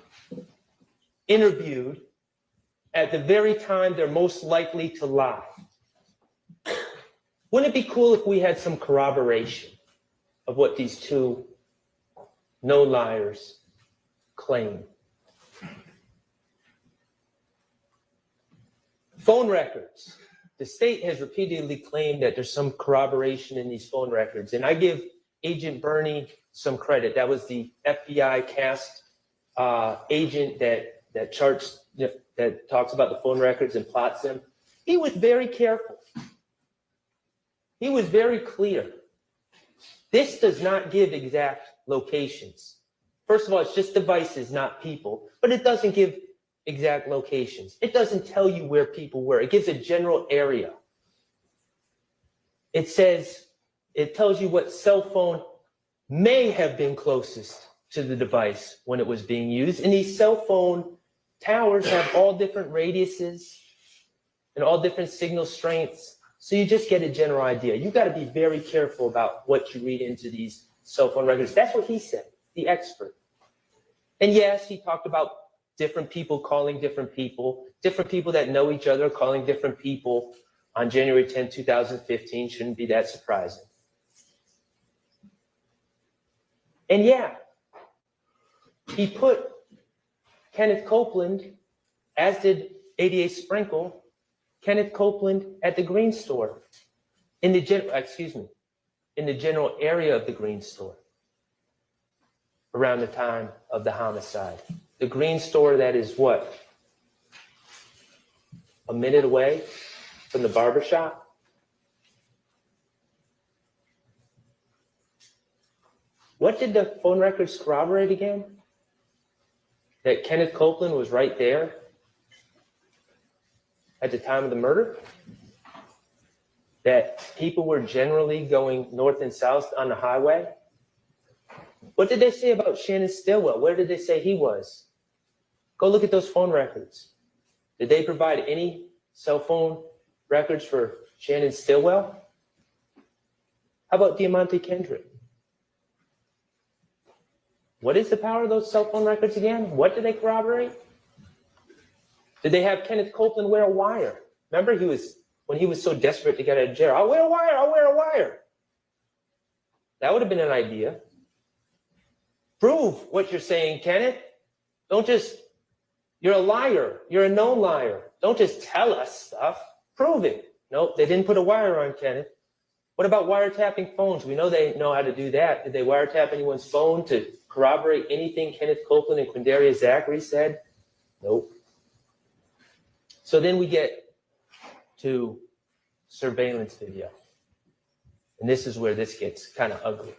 interviewed at the very time they're most likely to lie. Wouldn't it be cool if we had some corroboration of what these two no liars claim? Phone records. The state has repeatedly claimed that there's some corroboration in these phone records, and I give Agent Bernie some credit. That was the FBI cast agent that charts, that talks about the phone records and plots them. He was very careful. He was very clear. This does not give exact locations. First of all, it's just devices, not people, but it doesn't give exact locations. It doesn't tell you where people were. It gives a general area. It says, it tells you what cell phone may have been closest to the device when it was being used. And these cell phone towers have all different radiuses and all different signal strengths. So you just get a general idea. You got to be very careful about what you read into these cell phone records. That's what he said, the expert. And yes, he talked about different people calling different people that know each other calling different people on January 10, 2015. Shouldn't be that surprising. And yeah, he put Kenneth Copeland, as did ADA Sprinkle, Kenneth Copeland at the Green Store, in the general area of the Green Store around the time of the homicide. The Green Store that is what? A minute away from the barber shop? What did the phone records corroborate again? That Kenneth Copeland was right there at the time of the murder? That people were generally going north and south on the highway? What did they say about Shannon Stillwell? Where did they say he was? Go look at those phone records. Did they provide any cell phone records for Shannon Stillwell? How about Diamante Kendrick? What is the power of those cell phone records again? What did they corroborate? Did they have Kenneth Copeland wear a wire? Remember, when he was so desperate to get out of jail, I'll wear a wire, I'll wear a wire. That would have been an idea. Prove what you're saying, Kenneth. Don't just, you're a liar. You're a known liar. Don't just tell us stuff. Prove it. Nope, they didn't put a wire on Kenneth. What about wiretapping phones? We know they know how to do that. Did they wiretap anyone's phone to corroborate anything Kenneth Copeland and Quindarius Zachary said? Nope. So then we get to surveillance video. And this is where this gets kind of ugly.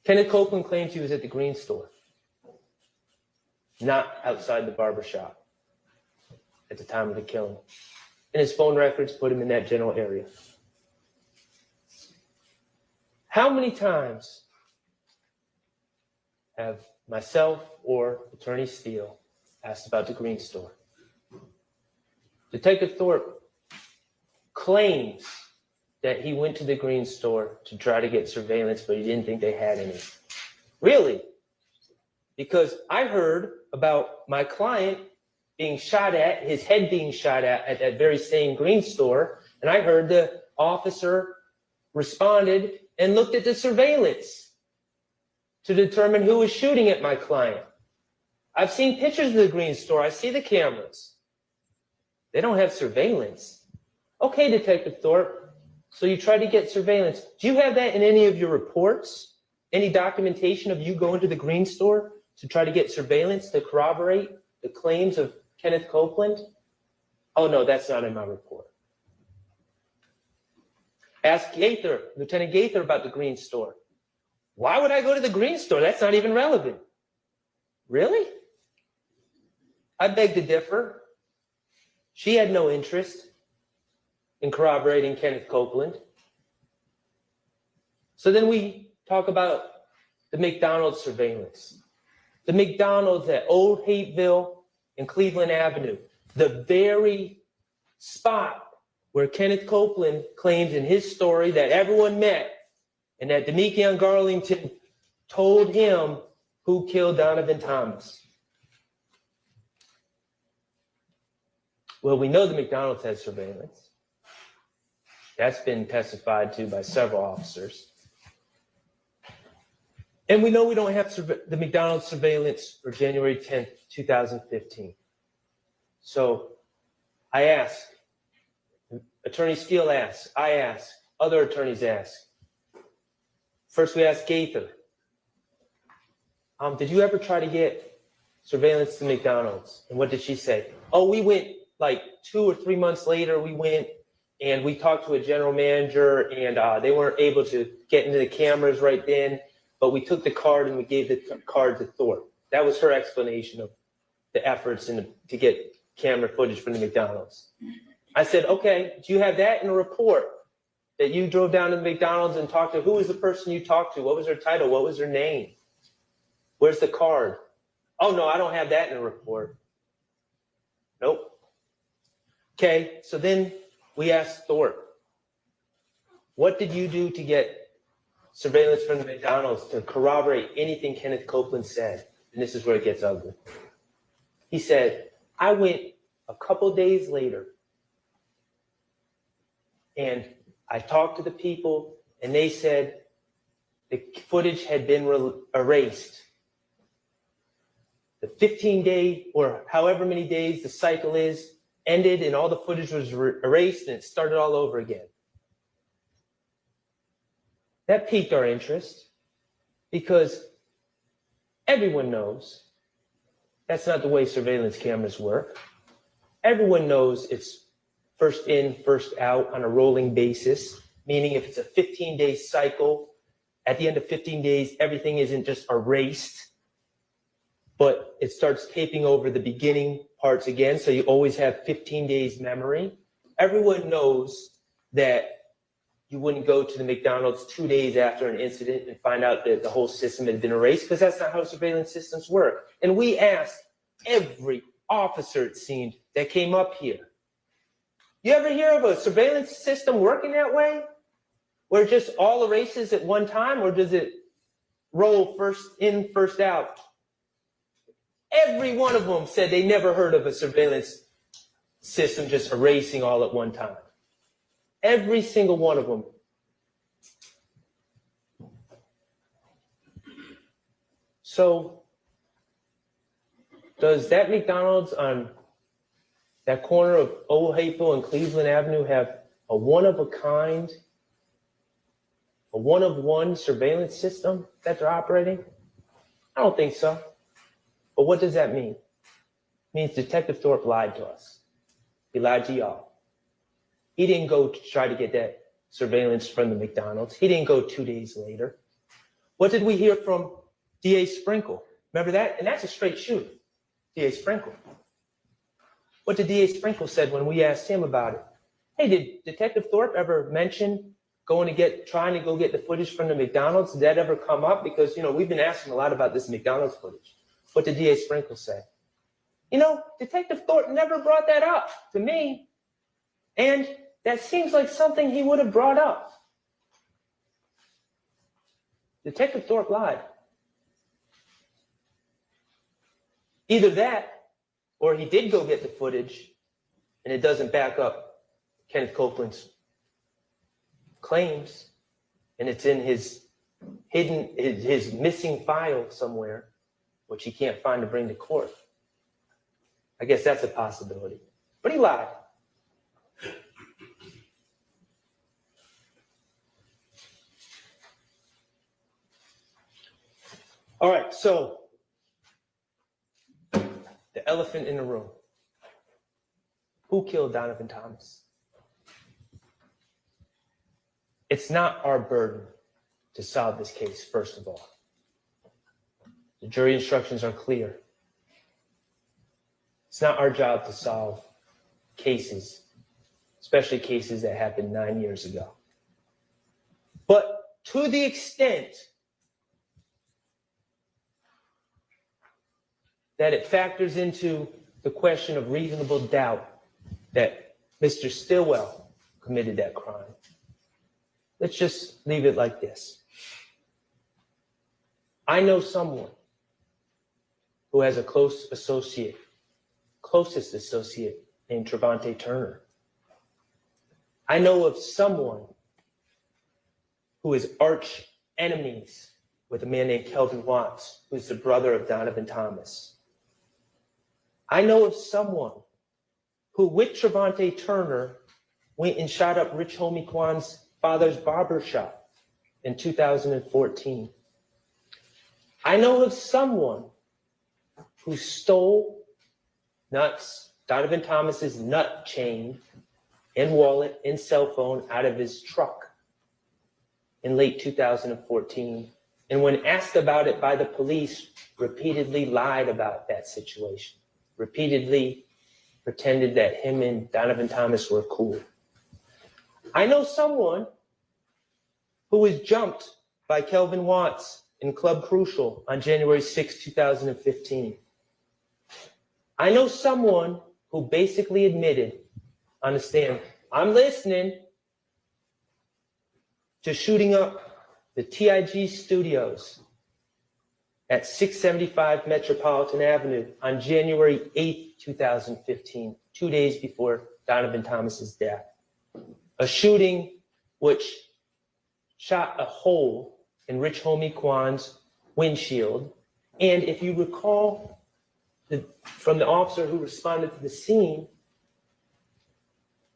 Kenneth Copeland claims he was at the Green Store, not outside the barber shop at the time of the killing. And his phone records put him in that general area. How many times have myself or Attorney Steele asked about the Green Store? Detective Thorpe claims that he went to the Green Store to try to get surveillance, but he didn't think they had any. Really? Because I heard about my client being shot at, his head being shot at that very same Green Store, and I heard the officer responded and looked at the surveillance. to determine who was shooting at my client. I've seen pictures of the green store. I see the cameras. They don't have surveillance. Okay, Detective Thorpe, so you tried to get surveillance. Do you have that in any of your reports? Any documentation of you going to the green store to try to get surveillance to corroborate the claims of Kenneth Copeland? Oh, no, that's not in my report. Ask Gaither, Lieutenant Gaither, about the green store. Why would I go to the green store? That's not even relevant. Really? I beg to differ. She had no interest in corroborating Kenneth Copeland. So then we talk about the McDonald's surveillance. The McDonald's at Old Hateville and Cleveland Avenue, the very spot where Kenneth Copeland claims in his story that everyone met and that Demekion Garlington told him who killed Donovan Thomas. Well, we know the McDonald's has surveillance. That's been testified to by several officers. And we know we don't have the McDonald's surveillance for January 10th, 2015. So I ask, Attorney Steele asks, I ask, other attorneys ask. First we ask Gaither, did you ever try to get surveillance to McDonald's? And what did she say? Oh, we went like 2 or 3 months later, we went and we talked to a general manager and they weren't able to get into the cameras right then, but we took the card and we gave the card to Thorpe. That was her explanation of the efforts to get camera footage from the McDonald's. I said, okay, do you have that in a report that you drove down to the McDonald's and talked to? Who was the person you talked to? What was their title? What was their name? Where's the card? Oh, no, I don't have that in a report. Nope. Okay, so then we asked Thorpe, what did you do to get surveillance from the McDonald's to corroborate anything Kenneth Copeland said? And this is where it gets ugly. He said, I went a couple days later and I talked to the people and they said the footage had been erased. The 15-day or however many days the cycle is ended and all the footage was erased and it started all over again. That piqued our interest because everyone knows that's not the way surveillance cameras work. Everyone knows it's first in, first out on a rolling basis, meaning if it's a 15-day cycle, at the end of 15 days, everything isn't just erased, but it starts taping over the beginning parts again, so you always have 15 days memory. Everyone knows that you wouldn't go to the McDonald's 2 days after an incident and find out that the whole system had been erased, because that's not how surveillance systems work. And we asked every officer, it seemed, that came up here, you ever hear of a surveillance system working that way? Where it just all erases at one time, or does it roll first in, first out? Every one of them said they never heard of a surveillance system just erasing all at one time. Every single one of them. So, does that McDonald's on that corner of Old Hateville and Cleveland Avenue have a one-of-a-kind, a one-of-one surveillance system that they're operating? I don't think so. But what does that mean? It means Detective Thorpe lied to us. He lied to y'all. He didn't go to try to get that surveillance from the McDonald's. He didn't go 2 days later. What did we hear from DA Sprinkle? Remember that? And that's a straight shooter, DA Sprinkle. What did DA Sprinkle said when we asked him about it? Hey, did Detective Thorpe ever mention trying to go get the footage from the McDonald's? Did that ever come up? Because, we've been asking a lot about this McDonald's footage. What did DA Sprinkle say? Detective Thorpe never brought that up to me. And that seems like something he would have brought up. Detective Thorpe lied. Either that, or he did go get the footage and it doesn't back up Kenneth Copeland's claims and it's in his hidden his missing file somewhere, which he can't find to bring to court. I guess that's a possibility. But he lied. All right, so the elephant in the room. Who killed Donovan Thomas? It's not our burden to solve this case, first of all. The jury instructions are clear. It's not our job to solve cases, especially cases that happened 9 years ago. But to the extent that it factors into the question of reasonable doubt that Mr. Stillwell committed that crime, let's just leave it like this. I know someone who has a closest associate named Trevante Turner. I know of someone who is arch enemies with a man named Kelvin Watts, who's the brother of Donovan Thomas. I know of someone who, with Trevante Turner, went and shot up Rich Homie Kwan's father's barber shop in 2014. I know of someone who stole Donovan Thomas's nut chain and wallet and cell phone out of his truck in late 2014. And when asked about it by the police, repeatedly lied about that situation, repeatedly pretended that him and Donovan Thomas were cool. I know someone who was jumped by Kelvin Watts in Club Crucial on January 6, 2015. I know someone who basically admitted on the stand, I'm listening, to shooting up the TIG studios at 675 Metropolitan Avenue on January 8, 2015, 2 days before Donovan Thomas's death. A shooting which shot a hole in Rich Homie Kwan's windshield. And if you recall from the officer who responded to the scene,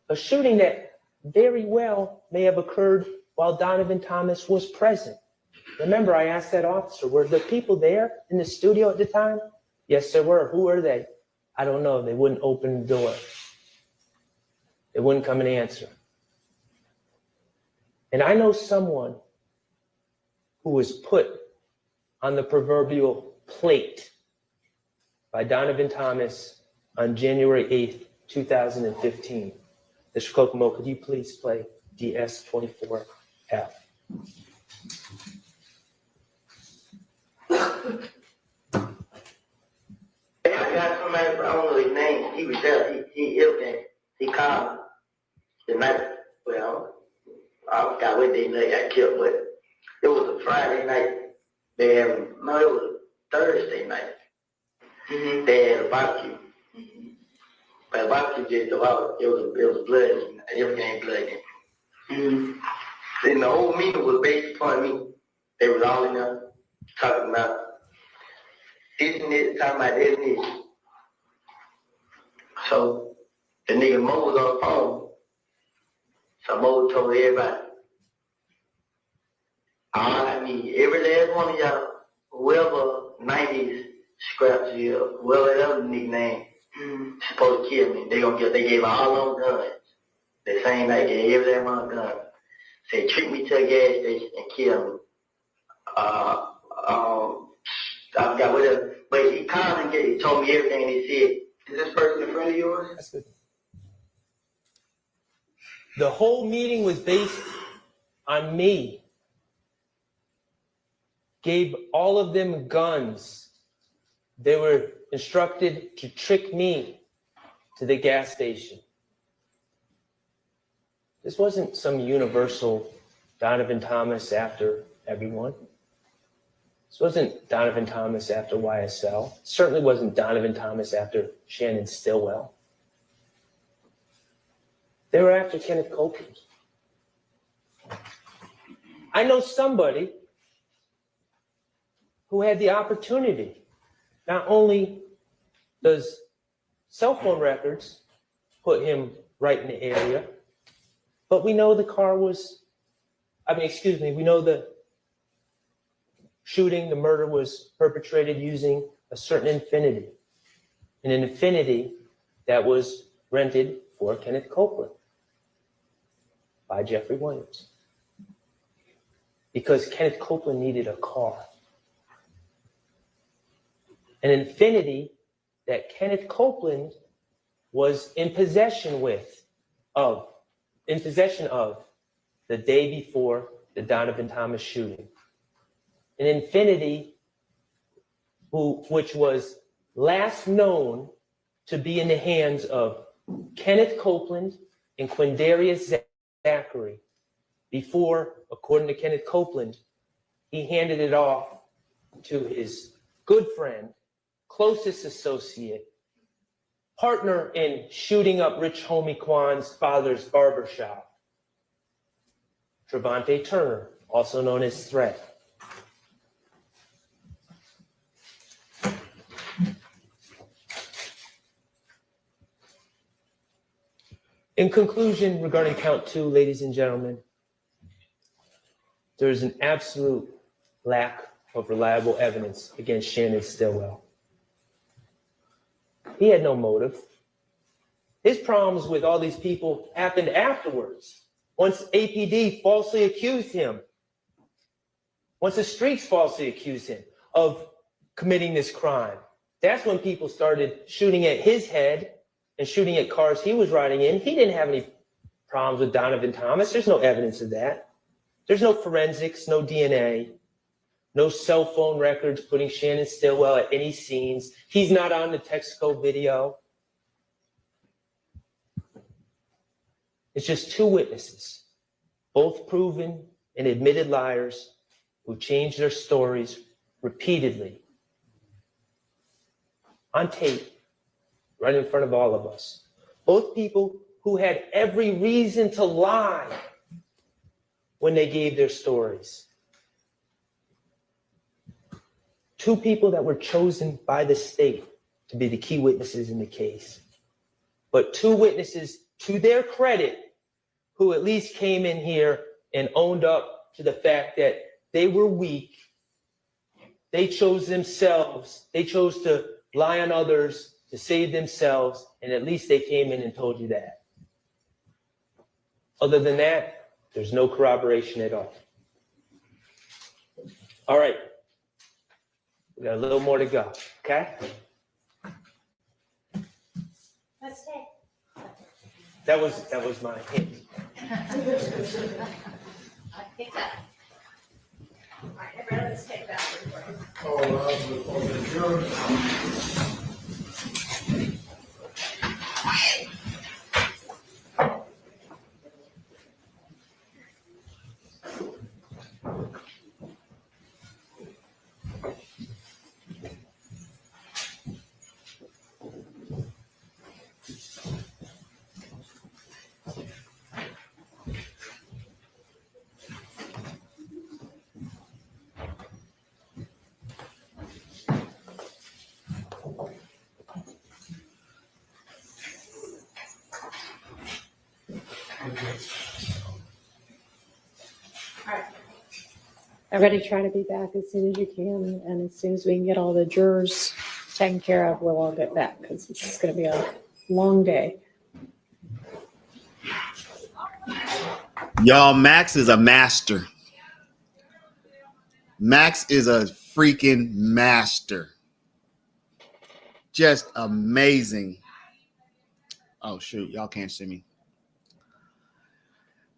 a shooting that very well may have occurred while Donovan Thomas was present. Remember, I asked that officer, were the people there in the studio at the time? Yes, there were. Who were they? I don't know. They wouldn't open the door. They wouldn't come and answer. And I know someone who was put on the proverbial plate by Donovan Thomas on January 8th, 2015. Mr. Kokomo, could you please play DS24F? I got somebody, I don't know his name. He was there. He everything. He called the night. Well, I forgot what day they got killed, but it was a Friday night. It was a Thursday night. Mm-hmm. They had a barbecue. Mm-hmm. But the barbecue just about it was blood. Everything blood. Mm-hmm. Then the whole meeting was based upon me. They was all in there talking about this and this, talking about this and this. So the nigga Mo was on the phone. So Mo told everybody, I need every last one of y'all, whoever 90s scraps here, whoever that other nickname, supposed to kill me. They gave all them guns. The same night, they gave every last one gun. Said, treat me to a gas station and kill me. I forgot what else. But he called and he told me everything he said. Is this person a friend of yours? That's good. The whole meeting was based on me. Gave all of them guns. They were instructed to trick me to the gas station. This wasn't some universal Donovan Thomas after everyone. This wasn't Donovan Thomas after YSL. It certainly wasn't Donovan Thomas after Shannon Stillwell. They were after Kenneth Copeland. I know somebody who had the opportunity. Not only does cell phone records put him right in the area, but we know the car was, we know the shooting, the murder was perpetrated using a certain Infiniti, an Infiniti that was rented for Kenneth Copeland by Jeffrey Williams. Because Kenneth Copeland needed a car. An Infiniti that Kenneth Copeland was in possession of the day before the Donovan Thomas shooting. An Infiniti which was last known to be in the hands of Kenneth Copeland and Quindarius Zachary before, according to Kenneth Copeland, he handed it off to his good friend, closest associate, partner in shooting up Rich Homie Kwan's father's barbershop, Trevante Turner, also known as Threat. In conclusion, regarding count 2, ladies and gentlemen, there is an absolute lack of reliable evidence against Shannon Stillwell. He had no motive. His problems with all these people happened afterwards. Once APD falsely accused him, once the streets falsely accused him of committing this crime, that's when people started shooting at his head and shooting at cars he was riding in. He didn't have any problems with Donovan Thomas. There's no evidence of that. There's no forensics, no DNA, no cell phone records putting Shannon Stillwell at any scenes. He's not on the Texaco video. It's just 2 witnesses, both proven and admitted liars who changed their stories repeatedly on tape, right in front of all of us. Both people who had every reason to lie when they gave their stories. 2 people that were chosen by the state to be the key witnesses in the case. But 2 witnesses, to their credit, who at least came in here and owned up to the fact that they were weak. They chose themselves. They chose to lie on others to save themselves, and at least they came in and told you that. Other than that, there's no corroboration at all. All right. We got a little more to go, okay? Let's take. That was my hint. I think that. All right, everybody, let's take that. Everybody try to be back as soon as you can, and as soon as we can get all the jurors taken care of, we'll all get back, because it's going to be a long day. Y'all, Max is a master. Max is a freaking master. Just amazing. Oh, shoot. Y'all can't see me.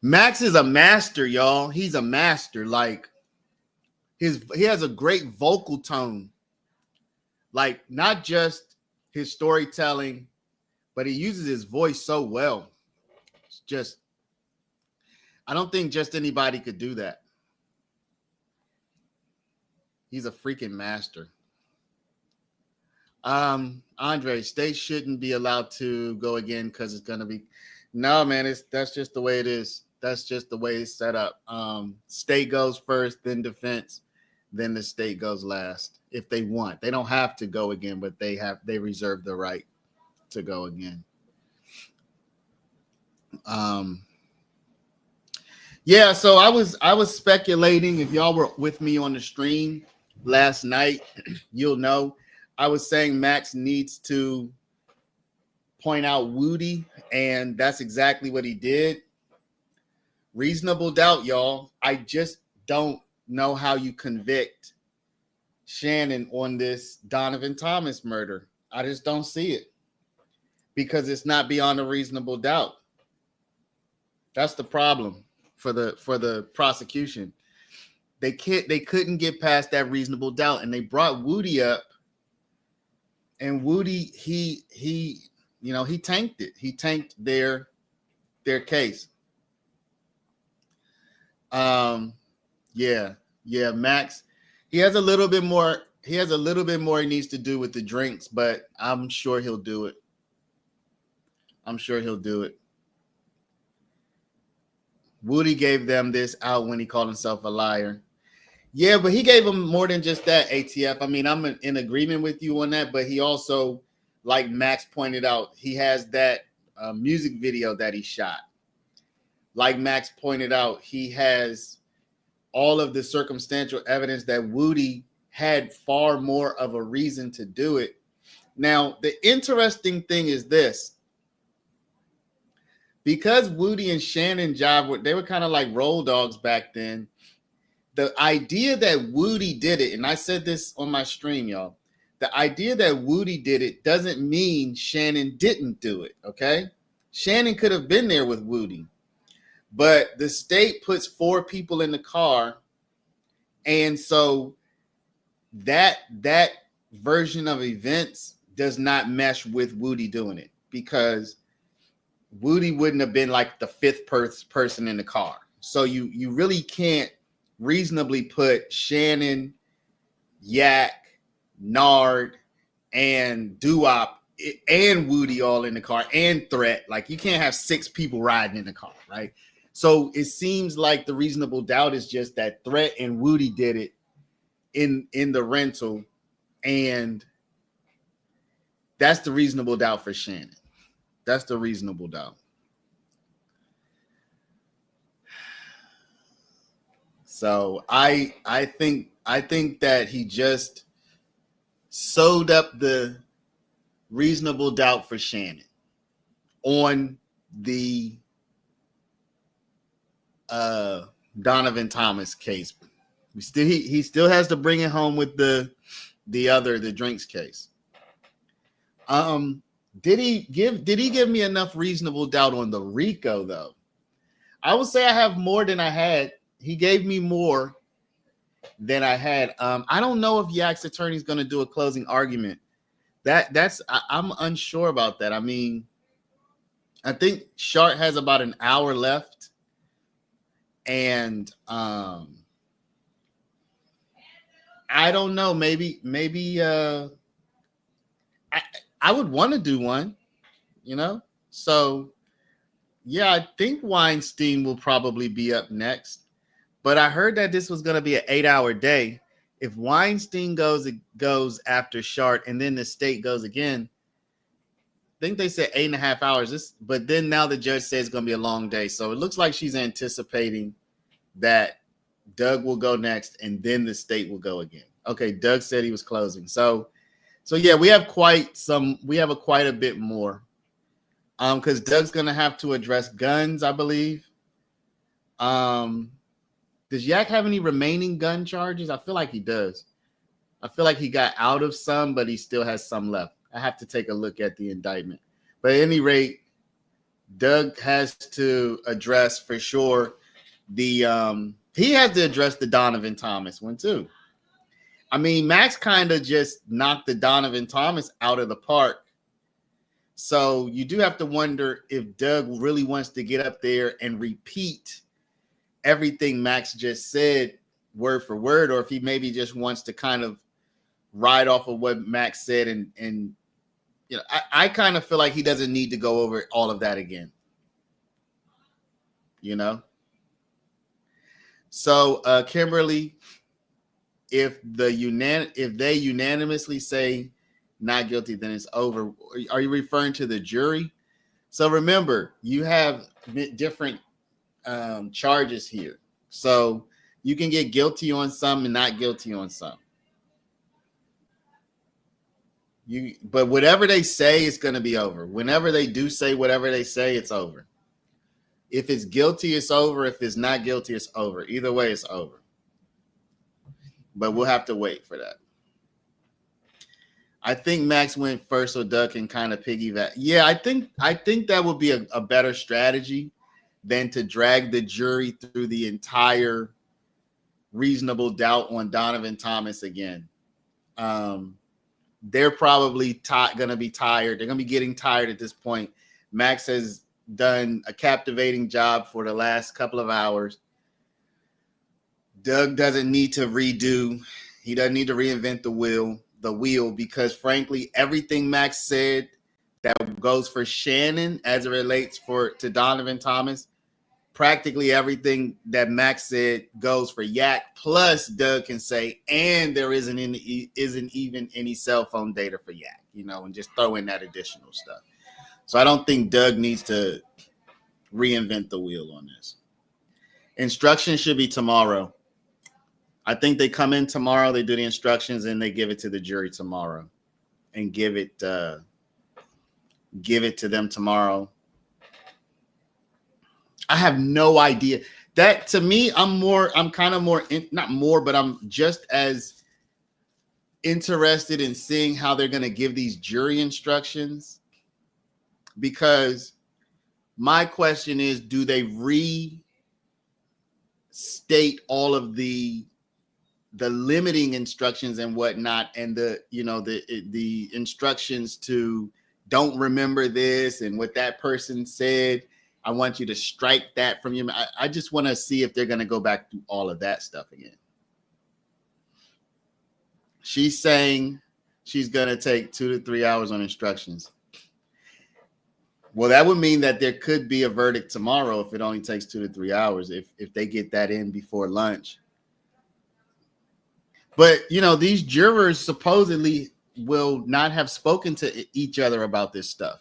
Max is a master, y'all. He's a master. Like, he has a great vocal tone. Like, not just his storytelling, but he uses his voice so well. It's just, I don't think just anybody could do that. He's a freaking master. Andre, state shouldn't be allowed to go again because it's gonna be. No, man, that's just the way it is. That's just the way it's set up. State goes first, then defense, then the state goes last if they want. They don't have to go again, but they reserve the right to go again. Yeah, so I was speculating. If y'all were with me on the stream last night, you'll know I was saying Max needs to point out Woody, and that's exactly what he did. Reasonable doubt, y'all. I just don't know how you convict Shannon on this Donovan Thomas murder. I just don't see it because it's not beyond a reasonable doubt. That's the problem for the prosecution. They couldn't get past that reasonable doubt, and they brought Woody up, and Woody he tanked it. He tanked their case. Max, he has a little bit more he needs to do with the drinks, but I'm sure he'll do it. Woody gave them this out when he called himself a liar. Yeah, but he gave him more than just that, ATF. I mean, I'm in agreement with you on that, but he also, like Max pointed out, he has that music video that he shot. Like Max pointed out, he has all of the circumstantial evidence that Woody had far more of a reason to do it. Now, the interesting thing is this. Because Woody and Shannon they were kind of like roll dogs back then. The idea that Woody did it, and I said this on my stream, y'all. The idea that Woody did it doesn't mean Shannon didn't do it, okay? Shannon could have been there with Woody. But the state puts 4 people in the car, and so that version of events does not mesh with Woody doing it, because Woody wouldn't have been like the 5th person in the car. So you really can't reasonably put Shannon, Yak, Nard, and Doo-Wop and Woody all in the car, and Threat. Like, you can't have 6 people riding in the car, right? So it seems like the reasonable doubt is just that Threat and Woody did it in the rental, and that's the reasonable doubt for Shannon. That's the reasonable doubt. So I think that he just sewed up the reasonable doubt for Shannon on the Donovan Thomas case. He still has to bring it home with the drinks case. Did he give me enough reasonable doubt on the RICO though? I would say I have more than I had. He gave me more than I had. I don't know if Yak's attorney is going to do a closing argument. I'm unsure about that. I mean, I think Shart has about an hour left, and I don't know. Maybe I would want to do one, So yeah, I think Weinstein will probably be up next. But I heard that this was going to be an 8-hour day. If Weinstein goes after Shart and then the state goes again, I think they said 8.5 hours. But then now the judge says it's going to be a long day. So it looks like she's anticipating that Doug will go next and then the state will go again. Okay, Doug said he was closing. So yeah, we have quite a bit more. Because Doug's going to have to address guns, I believe. Does Yak have any remaining gun charges? I feel like he does. I feel like he got out of some, but he still has some left. I have to take a look at the indictment. But at any rate, Doug has to address for sure he has to address the Donovan Thomas one too. I mean, Max kind of just knocked the Donovan Thomas out of the park. So you do have to wonder if Doug really wants to get up there and repeat everything Max just said word for word, or if he maybe just wants to kind of ride off of what Max said. And I kind of feel like he doesn't need to go over all of that again. So Kimberly, if they unanimously say not guilty, then it's over. Are you referring to the jury? So remember, you have different charges here. So you can get guilty on some and not guilty on some. But whatever they say is going to be over. Whenever they do say whatever they say, it's over. If it's guilty, it's over. If it's not guilty, it's over. Either way, it's over. But we'll have to wait for that. I think Max went first, so Doug can kind of piggyback. Yeah, I think that would be a better strategy than to drag the jury through the entire reasonable doubt on Donovan Thomas again. They're probably going to be tired. They're going to be getting tired at this point. Max has done a captivating job for the last couple of hours. Doug doesn't need to redo. He doesn't need to reinvent the wheel, because frankly, everything Max said that goes for Shannon as it relates to Donovan Thomas, practically everything that Max said goes for Yak. Plus, Doug can say, and there isn't even any cell phone data for Yak, and just throw in that additional stuff. So I don't think Doug needs to reinvent the wheel on this. Instructions should be tomorrow. I think they come in tomorrow, they do the instructions, and they give it to the jury tomorrow, and give it to them tomorrow. I have no idea. That to me, I'm just as interested in seeing how they're going to give these jury instructions, because my question is, do they restate all of the limiting instructions and whatnot, and the instructions to don't remember this and what that person said? I want you to strike that from your. I just want to see if they're going to go back through all of that stuff again. She's saying she's going to take 2 to 3 hours on instructions. Well, that would mean that there could be a verdict tomorrow if it only takes 2 to 3 hours, if they get that in before lunch. But, these jurors supposedly will not have spoken to each other about this stuff.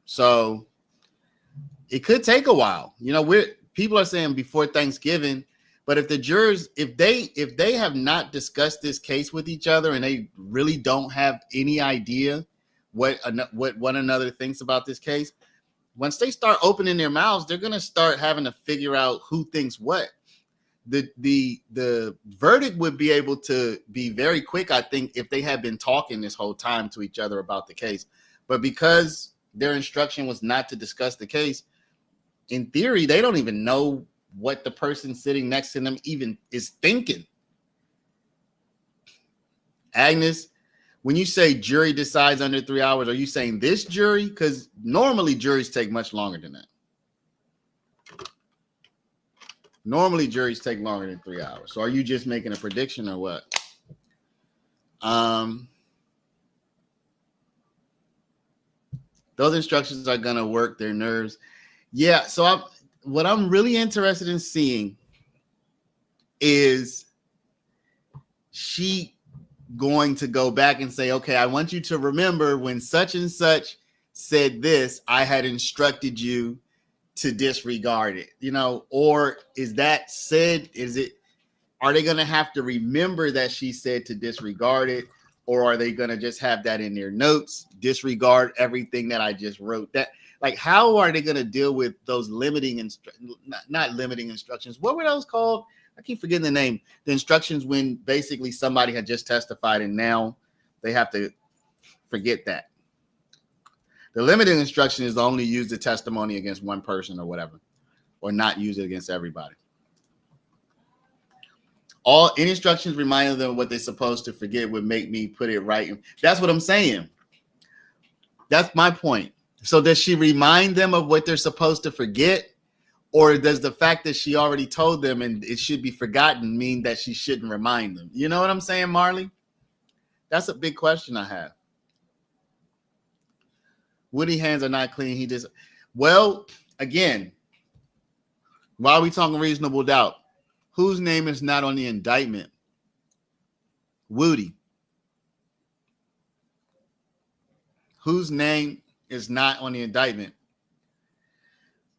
So it could take a while. People are saying before Thanksgiving, but if the jurors, if they have not discussed this case with each other and they really don't have any idea what one another thinks about this case, once they start opening their mouths, they're going to start having to figure out who thinks what. The verdict would be able to be very quick, I think, if they had been talking this whole time to each other about the case. But because their instruction was not to discuss the case, in theory, they don't even know what the person sitting next to them even is thinking. Agnes, when you say jury decides under 3 hours, are you saying this jury? Because normally juries take much longer than that. Normally juries take longer than 3 hours. So are you just making a prediction or what? Those instructions are going to work their nerves. Yeah. So what I'm really interested in seeing is she going to go back and say, okay, I want you to remember when such and such said this, I had instructed you to disregard it, or is that said, are they going to have to remember that she said to disregard it? Or are they going to just have that in their notes, disregard everything that I just wrote? That, like, how are they going to deal with those not limiting instructions? What were those called? I keep forgetting the name. The instructions when basically somebody had just testified and now they have to forget that. The limiting instruction is to only use the testimony against one person or whatever, or not use it against everybody. Any instructions reminding them of what they're supposed to forget would make me put it right. That's what I'm saying. That's my point. So does she remind them of what they're supposed to forget? Or does the fact that she already told them and it should be forgotten mean that she shouldn't remind them? You know what I'm saying, Marley? That's a big question I have. Woody hands are not clean. Well, again, why are we talking reasonable doubt? Whose name is not on the indictment? Woody. Whose name is not on the indictment?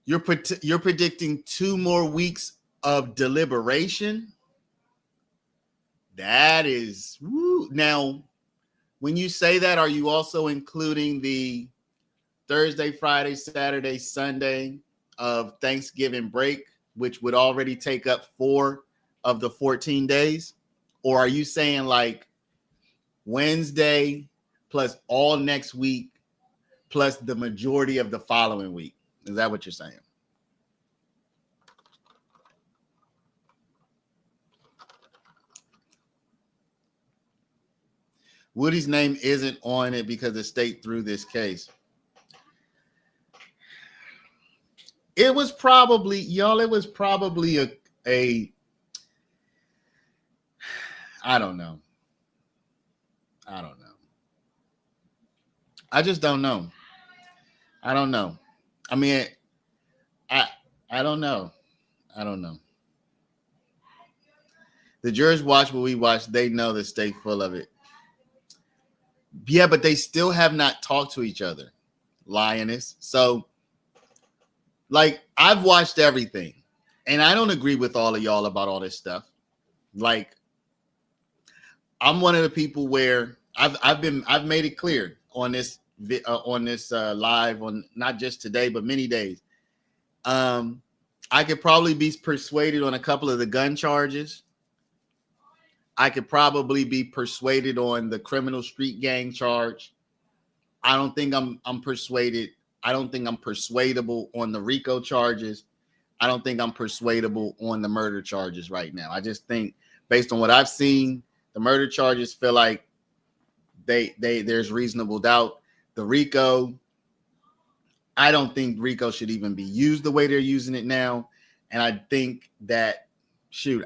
You're predicting 2 more weeks of deliberation. That is woo. Now, when you say that, are you also including the Thursday, Friday, Saturday, Sunday of Thanksgiving break, which would already take up 4 of the 14 days? Or are you saying like Wednesday plus all next week plus the majority of the following week? Is that what you're saying? Woody's name isn't on it because the state threw this case. It was probably, y'all, it was probably a I don't know. I just don't know. I don't know. I mean, I don't know. I don't know. The jurors watch what we watch. They know the state full of it. Yeah, but they still have not talked to each other, Lioness. So, like, I've watched everything, and I don't agree with all of y'all about all this stuff. Like, I'm one of the people where I've made it clear on this live, on not just today but many days. I could probably be persuaded on a couple of the gun charges. I could probably be persuaded on the criminal street gang charge. I don't think I'm persuaded. I don't think I'm persuadable on the RICO charges. I don't think I'm persuadable on the murder charges right now. I just think, based on what I've seen, the murder charges feel like there's reasonable doubt. The RICO, I don't think RICO should even be used the way they're using it now. And I think that,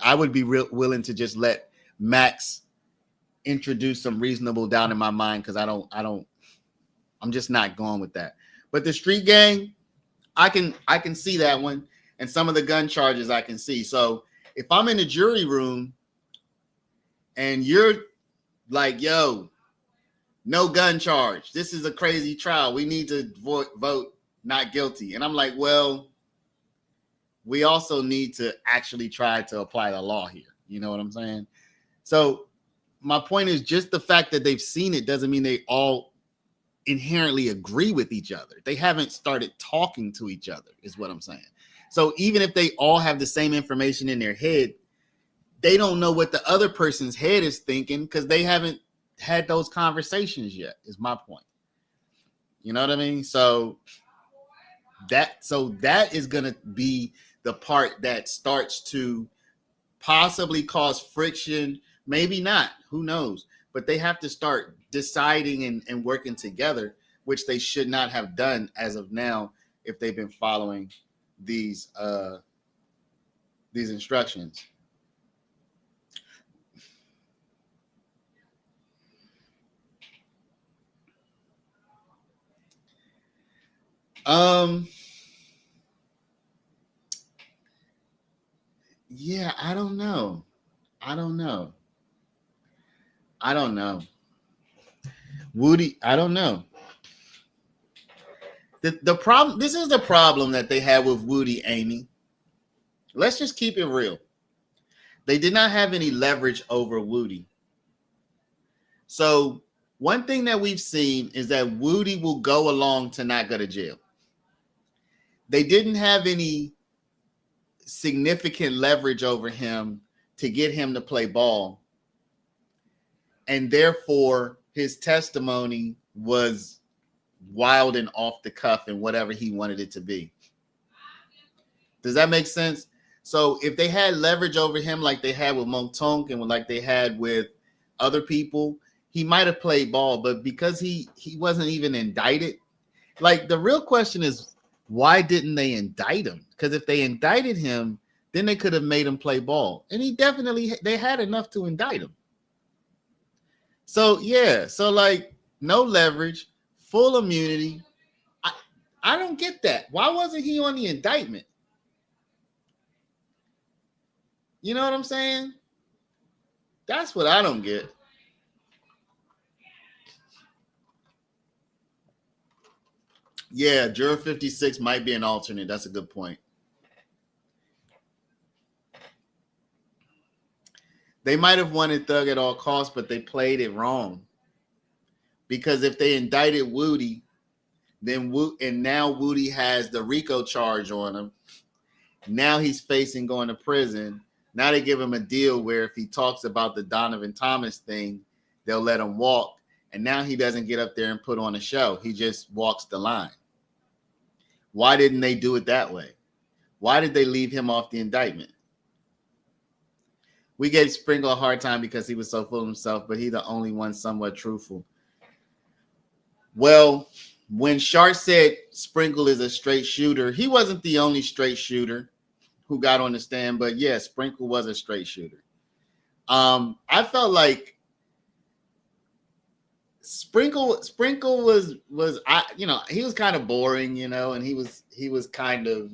I would be willing to just let Max introduce some reasonable doubt in my mind, because I'm just not going with that. But the street gang, I can see that one, and some of the gun charges I can see. So if I'm in the jury room and you're like, yo, no gun charge, this is a crazy trial, we need to vote not guilty, and I'm like, well, we also need to actually try to apply the law here. You know what I'm saying? So my point is, just the fact that they've seen it doesn't mean they all inherently agree with each other. They haven't started talking to each other, is what I'm saying. So even if they all have the same information in their head, they don't know what the other person's head is thinking, because they haven't had those conversations yet, is my point. You know what I mean? So that is going to be the part that starts to possibly cause friction. Maybe not, who knows? But they have to start deciding and working together, which they should not have done as of now if they've been following these instructions. Yeah, I don't know. Woody, I don't know. The problem, this is the problem that they had with Woody, Amy. Let's just keep it real. They did not have any leverage over Woody. So one thing that we've seen is that Woody will go along to not go to jail. They didn't have any significant leverage over him to get him to play ball. And therefore, his testimony was wild and off the cuff and whatever he wanted it to be. Does that make sense? So if they had leverage over him like they had with Montonk and like they had with other people, he might have played ball. But because he wasn't even indicted, like, the real question is, why didn't they indict him? Because if they indicted him, then they could have made him play ball. And they had enough to indict him. So, yeah. So, like, no leverage, full immunity. I don't get that. Why wasn't he on the indictment? You know what I'm saying? That's what I don't get. Yeah, Juror 56 might be an alternate. That's a good point. They might have wanted Thug at all costs, but they played it wrong. Because if they indicted Woody, then now Woody has the RICO charge on him. Now he's facing going to prison. Now they give him a deal where if he talks about the Donovan Thomas thing, they'll let him walk. And now he doesn't get up there and put on a show. He just walks the line. Why didn't they do it that way? Why did they leave him off the indictment? We gave Sprinkle a hard time because he was so full of himself, but he's the only one somewhat truthful. Well, when Shark said Sprinkle is a straight shooter, he wasn't the only straight shooter who got on the stand, but yeah, Sprinkle was a straight shooter. I felt like Sprinkle was he was kind of boring, and he was kind of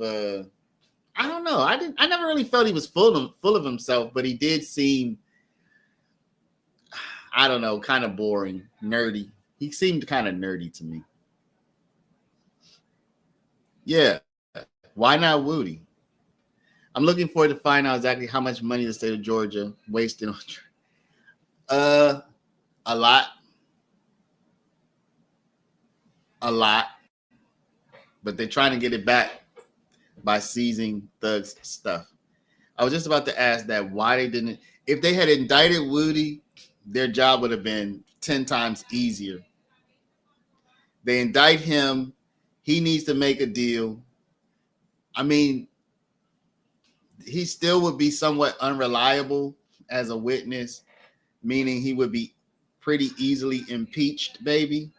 I don't know. I never really felt he was full of himself, but he did seem, I don't know, kind of boring, nerdy. He seemed kind of nerdy to me. Yeah. Why not Woody? I'm looking forward to find out exactly how much money the state of Georgia wasted on a lot. But they're trying to get it back by seizing Thug's stuff. I was just about to ask that why they didn't. If they had indicted Woody, their job would have been 10 times easier. They indict him. He needs to make a deal. I mean, he still would be somewhat unreliable as a witness, meaning he would be pretty easily impeached, baby,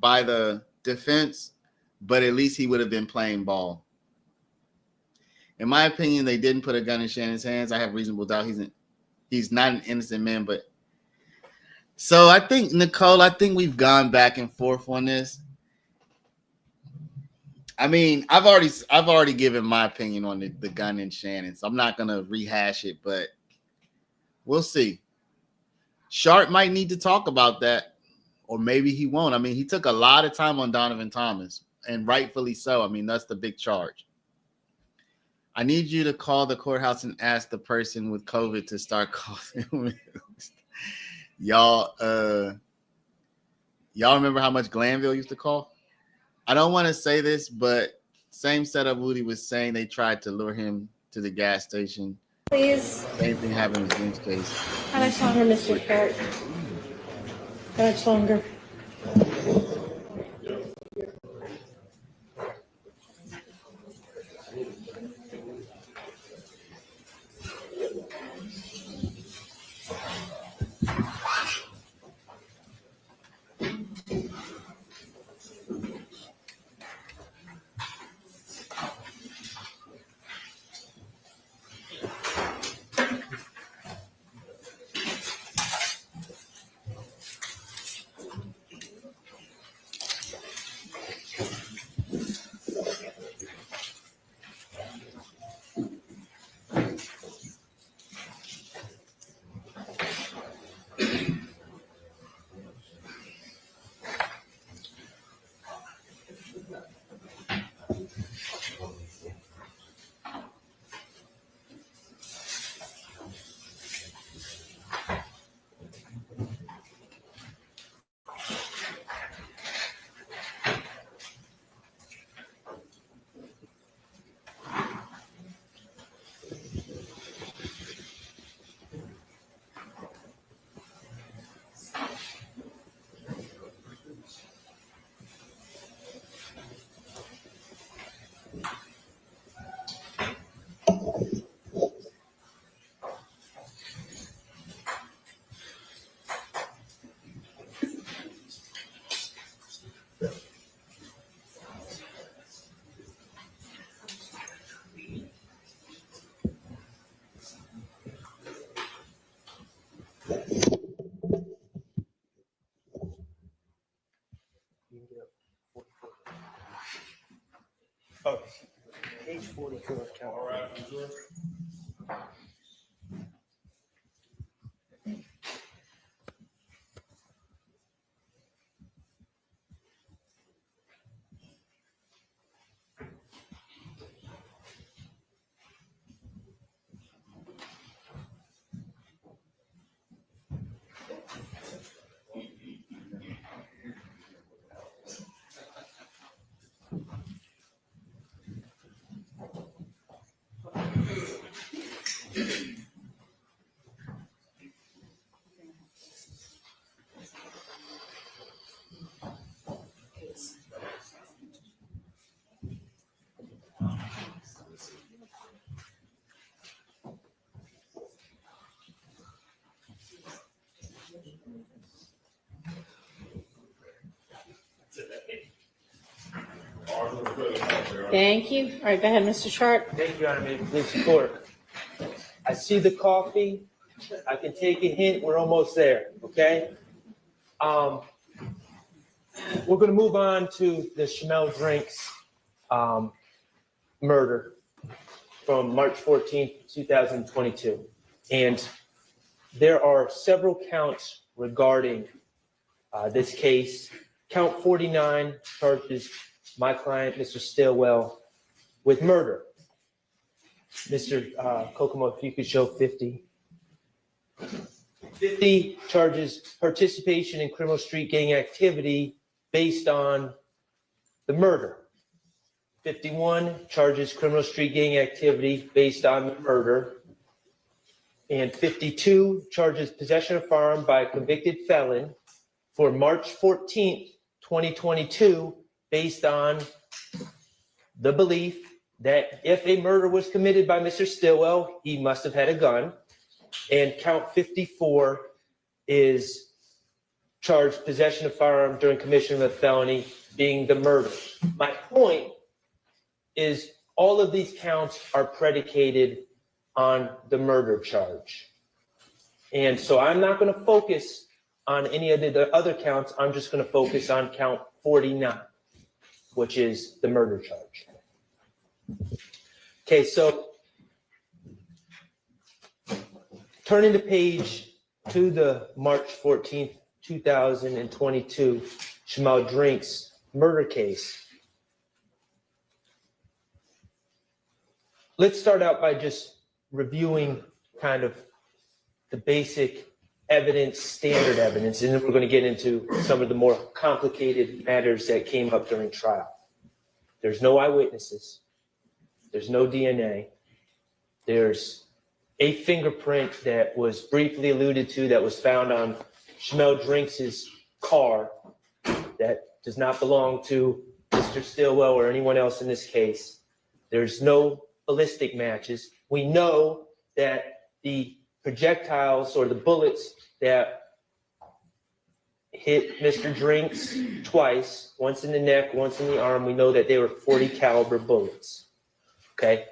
by the defense, but at least he would have been playing ball. In my opinion, they didn't put a gun in Shannon's hands. I have reasonable doubt he's not an innocent man, but so I think, Nicole, we've gone back and forth on this. I mean, I've already given my opinion on the gun in Shannon, so I'm not gonna rehash it, but we'll see. Sharp might need to talk about that, or maybe he won't. I mean, he took a lot of time on Donovan Thomas, and rightfully so. I mean, that's the big charge. I need you to call the courthouse and ask the person with COVID to start calling. Y'all remember how much Glanville used to call? I don't want to say this, but same setup Woody was saying, they tried to lure him to the gas station. Please. Same thing happened in Lynch's case. How much longer, Mr. Sharp? How much longer? Oh, page 44, Calvin. Thank you. All right, go ahead, Mr. Sharp. Thank you, Your Honor. May it please the court. I see the coffee. I can take a hint. We're almost there, okay? We're going to move on to the Chamel Drinks murder from March 14th, 2022. And there are several counts regarding this case. Count 49 charges my client, Mr. Stillwell, with murder. Mr. Kokomo, if you could show 50. 50 charges participation in criminal street gang activity based on the murder. 51 charges criminal street gang activity based on the murder. And 52 charges possession of firearm by a convicted felon for March 14th, 2022, based on the belief that if a murder was committed by Mr. Stillwell, he must have had a gun. And count 54 is charged possession of firearm during commission of a felony, being the murder. My point is all of these counts are predicated on the murder charge. And so I'm not going to focus on any of the other counts. I'm just going to focus on count 49, which is the murder charge. Okay, so turning the page to the March 14th, 2022 Chamel Drinks murder case. Let's start out by just reviewing kind of the basic evidence, standard evidence, and then we're going to get into some of the more complicated matters that came up during trial. There's no eyewitnesses. There's no DNA. There's a fingerprint that was briefly alluded to that was found on Chamel Drinks' car that does not belong to Mr. Stillwell or anyone else in this case. There's no ballistic matches. We know that the projectiles or the bullets that hit Mr. Drinks twice, once in the neck, once in the arm, we know that they were .40 caliber bullets. Okay,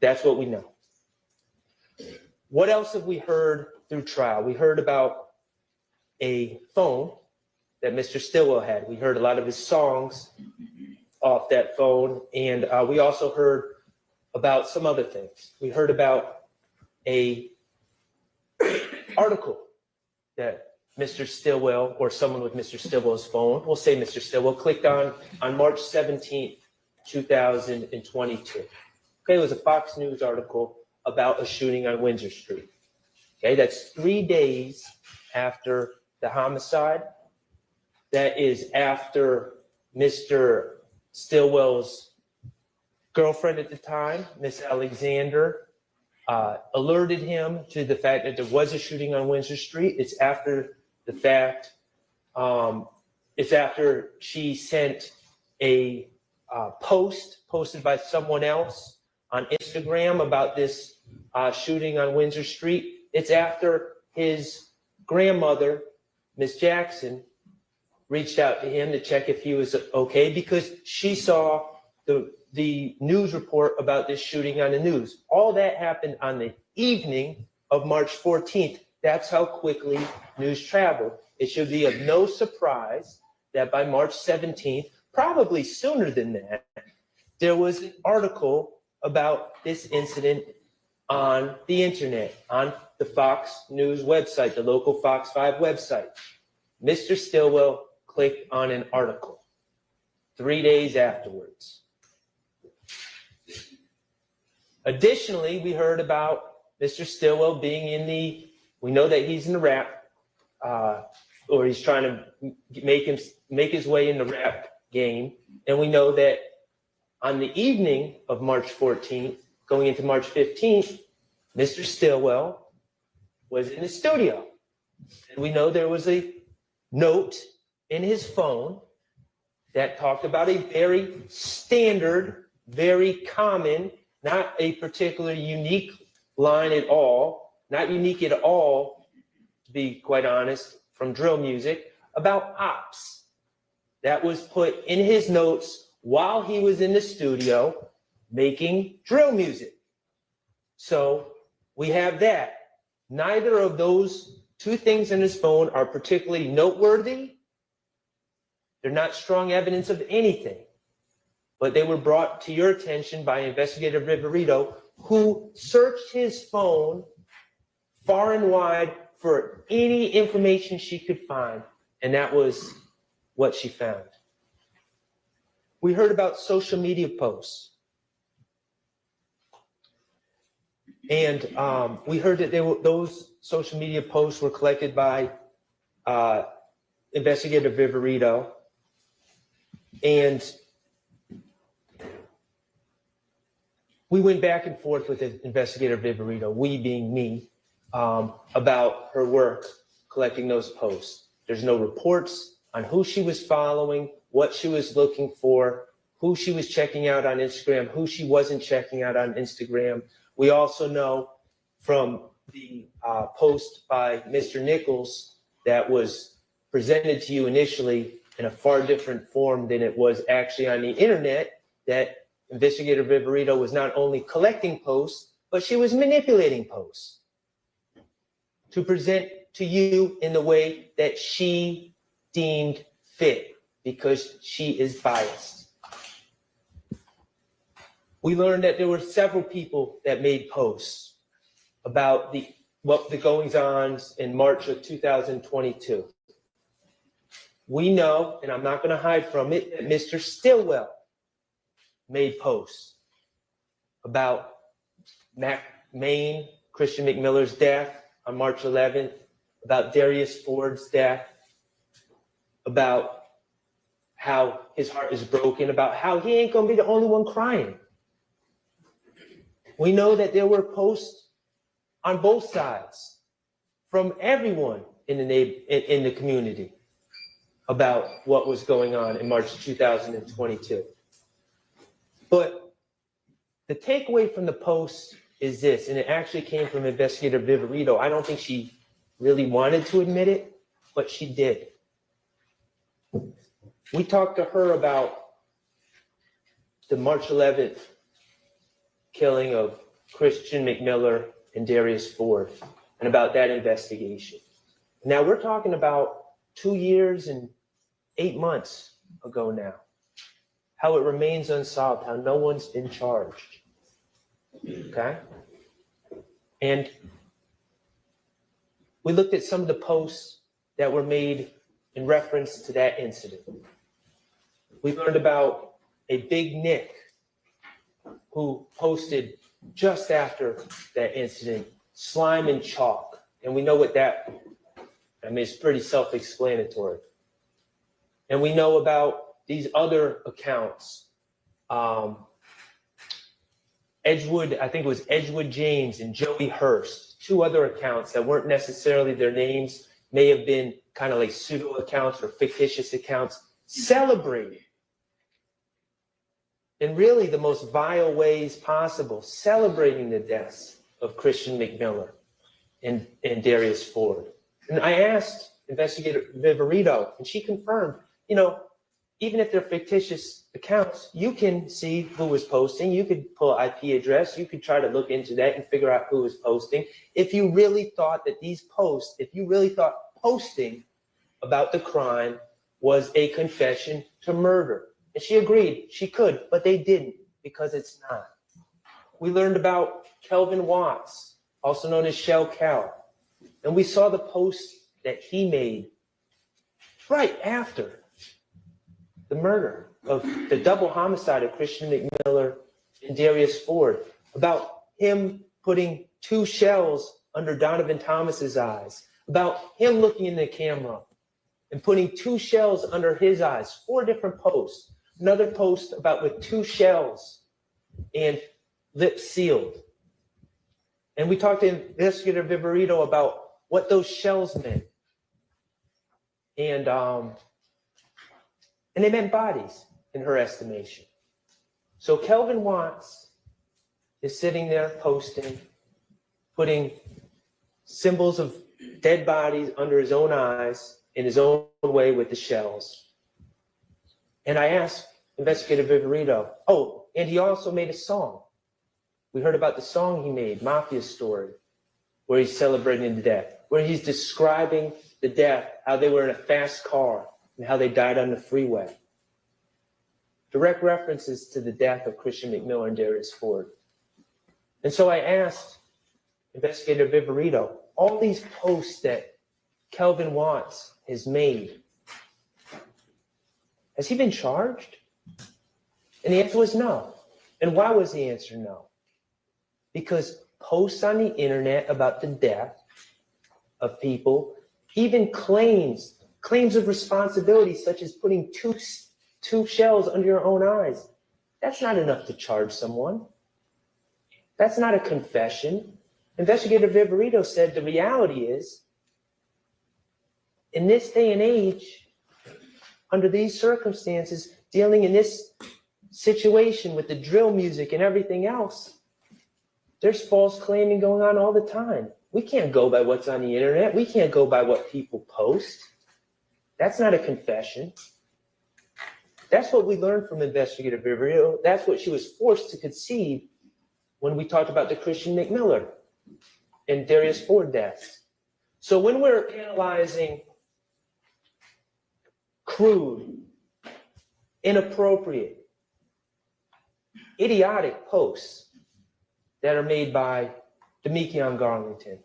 that's what we know. What else have we heard through trial? We heard about a phone that Mr. Stillwell had. We heard a lot of his songs off that phone, and we also heard about some other things. We heard about a article that Mr. Stillwell or someone with Mr. Stillwell's phone, we'll say Mr. Stillwell, clicked on March 17th, 2022. Okay, it was a Fox News article about a shooting on Windsor Street. Okay, that's 3 days after the homicide. That is after Mr. Stillwell's girlfriend at the time, Miss Alexander, alerted him to the fact that there was a shooting on Windsor Street. It's after the fact, it's after she sent a posted by someone else on Instagram about this shooting on Windsor Street. It's after his grandmother, Miss Jackson, reached out to him to check if he was okay because she saw the news report about this shooting on the news. All that happened on the evening of March 14th. That's how quickly news traveled. It should be of no surprise that by March 17th, probably sooner than that, there was an article about this incident on the internet, on the Fox News website, the local Fox 5 website. Mr. Stillwell clicked on an article 3 days afterwards. Additionally, we heard about Mr. Stillwell being we know that he's in the rap, or he's trying to make his way in the rap game. And we know that on the evening of March 14th, going into March 15th, Mr. Stillwell was in the studio. And we know there was a note in his phone that talked about a very standard, very common, not a particular unique line at all, not unique at all, to be quite honest, from drill music, about ops. That was put in his notes while he was in the studio making drill music. So we have that. Neither of those two things in his phone are particularly noteworthy. They're not strong evidence of anything, but they were brought to your attention by Investigator Viverito, who searched his phone far and wide for any information she could find, and that was what she found. We heard about social media posts. And we heard that those social media posts were collected by Investigator Viverito. And we went back and forth with Investigator Viverito, we being me, about her work collecting those posts. There's no reports on who she was following, what she was looking for, who she was checking out on Instagram, who she wasn't checking out on Instagram. We also know from the post by Mr. Nichols that was presented to you initially in a far different form than it was actually on the internet, that Investigator Viverito was not only collecting posts, but she was manipulating posts to present to you in the way that she deemed fit, because she is biased. We learned that there were several people that made posts about the goings-ons in March of 2022. We know, and I'm not going to hide from it, that Mr. Stillwell made posts about Maine, Christian McMiller's death on March 11th, about Darius Ford's death, about how his heart is broken, about how he ain't going to be the only one crying. We know that there were posts on both sides from everyone in the community about what was going on in March 2022. But the takeaway from the post is this, and it actually came from Investigator Viverito. I don't think she really wanted to admit it, but she did. We talked to her about the March 11th killing of Christian McMiller and Darius Ford, and about that investigation. Now we're talking about 2 years and 8 months ago now, how it remains unsolved, how no one's been charged, okay? And we looked at some of the posts that were made in reference to that incident. We learned about a Big Nick who posted just after that incident, slime and chalk. And we know what that, I mean, it's pretty self-explanatory. And we know about these other accounts. Edgewood, I think it was Edgewood James and Joey Hurst, two other accounts that weren't necessarily their names, may have been kind of like pseudo accounts or fictitious accounts, celebrating in really the most vile ways possible, celebrating the deaths of Christian McMiller and Darius Ford. And I asked Investigator Viverito, and she confirmed, you know, even if they're fictitious accounts, you can see who was posting. You could pull an IP address. You could try to look into that and figure out who was posting. If you really thought that these posts, if you really thought posting about the crime was a confession to murder. And she agreed she could, but they didn't, because it's not. We learned about Kelvin Watts, also known as Shell Cal. And we saw the post that he made right after the murder of the double homicide of Christian McMiller and Darius Ford, about him putting 2 shells under Donovan Thomas's eyes, about him looking in the camera and putting 2 shells under his eyes, 4 different posts. Another post about with 2 shells and lips sealed. And we talked to Investigator Viverito about what those shells meant. And they meant bodies in her estimation. So Kelvin Watts is sitting there posting, putting symbols of dead bodies under his own eyes in his own way with the shells. And I asked Investigator Viverito. Oh, and he also made a song. We heard about the song he made, Mafia Story, where he's celebrating the death, where he's describing the death, how they were in a fast car and how they died on the freeway. Direct references to the death of Christian McMillan and Darius Ford. And so I asked Investigator Viverito, all these posts that Kelvin Watts has made, has he been charged? And the answer was no. And why was the answer no? Because posts on the internet about the death of people, even claims of responsibility, such as putting two shells under your own eyes, that's not enough to charge someone. That's not a confession. Investigator Viverito said the reality is, in this day and age, under these circumstances, dealing in this situation with the drill music and everything else, there's false claiming going on all the time. We can't go by what's on the internet. We can't go by what people post. That's not a confession. That's what we learned from Investigator Viverito. That's what she was forced to concede when we talked about the Christian McMillan and Darius Ford deaths. So when we're analyzing crude, inappropriate, idiotic posts that are made by Demekion Garlington,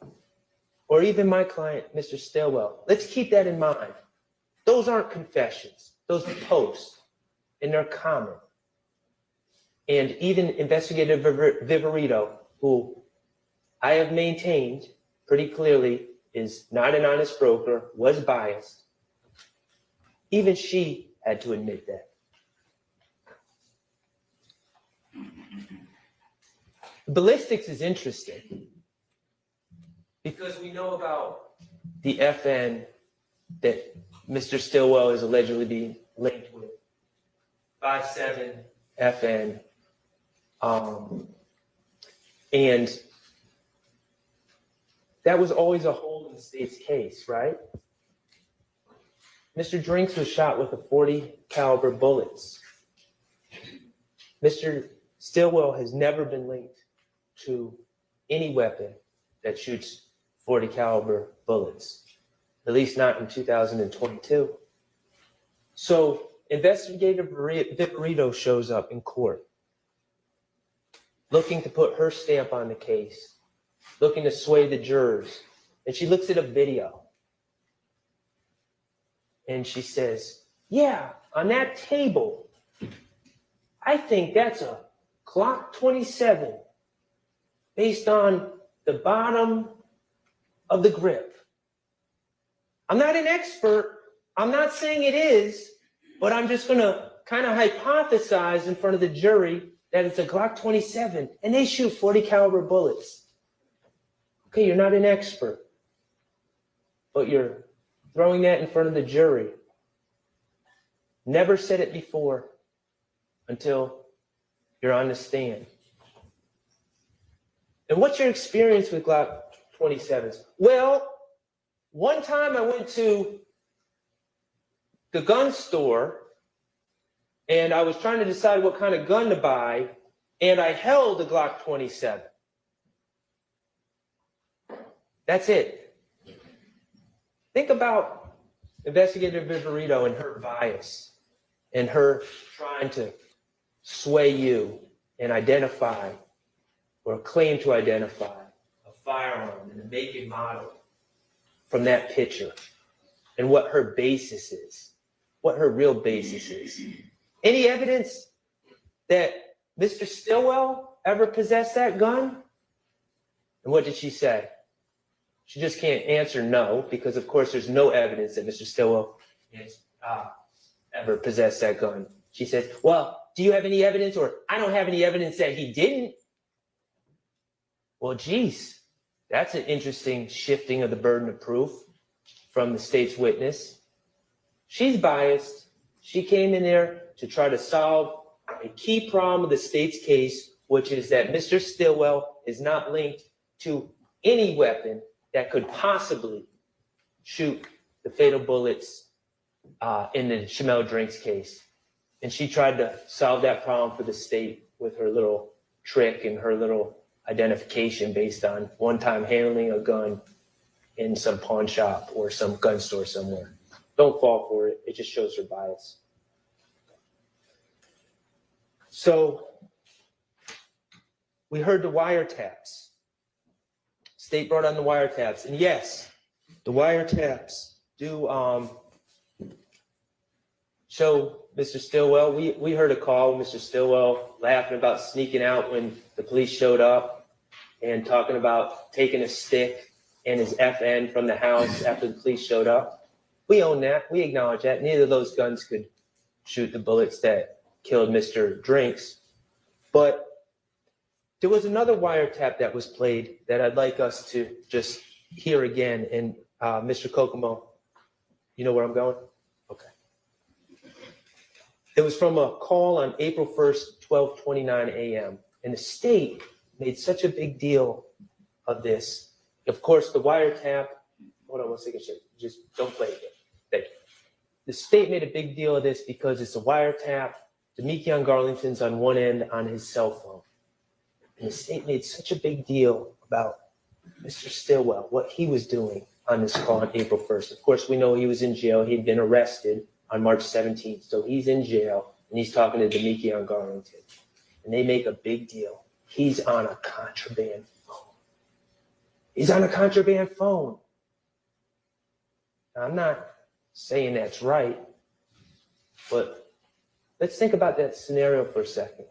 or even my client, Mr. Stilwell, let's keep that in mind. Those aren't confessions. Those are posts, and they're common. And even Investigator Viverito, who I have maintained pretty clearly is not an honest broker, was biased, even she had to admit that. Ballistics is interesting because we know about the FN that Mr. Stilwell is allegedly being linked with, 5-7 FN, and that was always a hole in the state's case, right? Mr. Drinks was shot with a .40 caliber bullets. Mr. Stilwell has never been linked to any weapon that shoots .40 caliber bullets, at least not in 2022. So Investigator Viverito shows up in court, looking to put her stamp on the case, looking to sway the jurors. And she looks at a video and she says, yeah, on that table, I think that's a Glock 27 based on the bottom of the grip. I'm not an expert. I'm not saying it is, but I'm just going to kind of hypothesize in front of the jury that it's a Glock 27 and they shoot .40 caliber bullets. Okay, you're not an expert, but you're throwing that in front of the jury. Never said it before until you're on the stand. And what's your experience with Glock 27s? Well, one time I went to the gun store and I was trying to decide what kind of gun to buy, and I held a Glock 27. That's it. Think about Investigator Viverito and her bias and her trying to sway you and identify or claim to identify a firearm and a make and model from that picture and what her basis is, what her real basis is. Any evidence that Mr. Stilwell ever possessed that gun? And what did she say? She just can't answer no, because of course there's no evidence that Mr. Stilwell ever possessed that gun. She says, well, do you have any evidence? Or I don't have any evidence that he didn't. Well, geez, that's an interesting shifting of the burden of proof from the state's witness. She's biased. She came in there to try to solve a key problem of the state's case, which is that Mr. Stilwell is not linked to any weapon that could possibly shoot the fatal bullets in the Shamel Drinks case. And she tried to solve that problem for the state with her little trick and her little identification based on one time handling a gun in some pawn shop or some gun store somewhere. Don't fall for it. It just shows her bias. So we heard the wiretaps. State brought on the wiretaps. And yes, the wiretaps do show Mr. Stillwell. We heard a call of Mr. Stillwell laughing about sneaking out when the police showed up and talking about taking a stick and his FN from the house after the police showed up. We own that. We acknowledge that. Neither of those guns could shoot the bullets that killed Mr. Drinks. But there was another wiretap that was played that I'd like us to just hear again. And Mr. Kokomo, you know where I'm going? Okay. It was from a call on April 1st, 12:29 a.m. And the state made such a big deal of this. Of course, the wiretap, hold on one second, just don't play it again. Thank you. The state made a big deal of this because it's a wiretap. Demekion Garlington's on one end on his cell phone. And the state made such a big deal about Mr. Stillwell, what he was doing on this call on April 1st. Of course, we know he was in jail. He'd been arrested on March 17th. So he's in jail and he's talking to Demekion Garlington. And they make a big deal. He's on a contraband phone. He's on a contraband phone. Now, I'm not saying that's right, but let's think about that scenario for a second.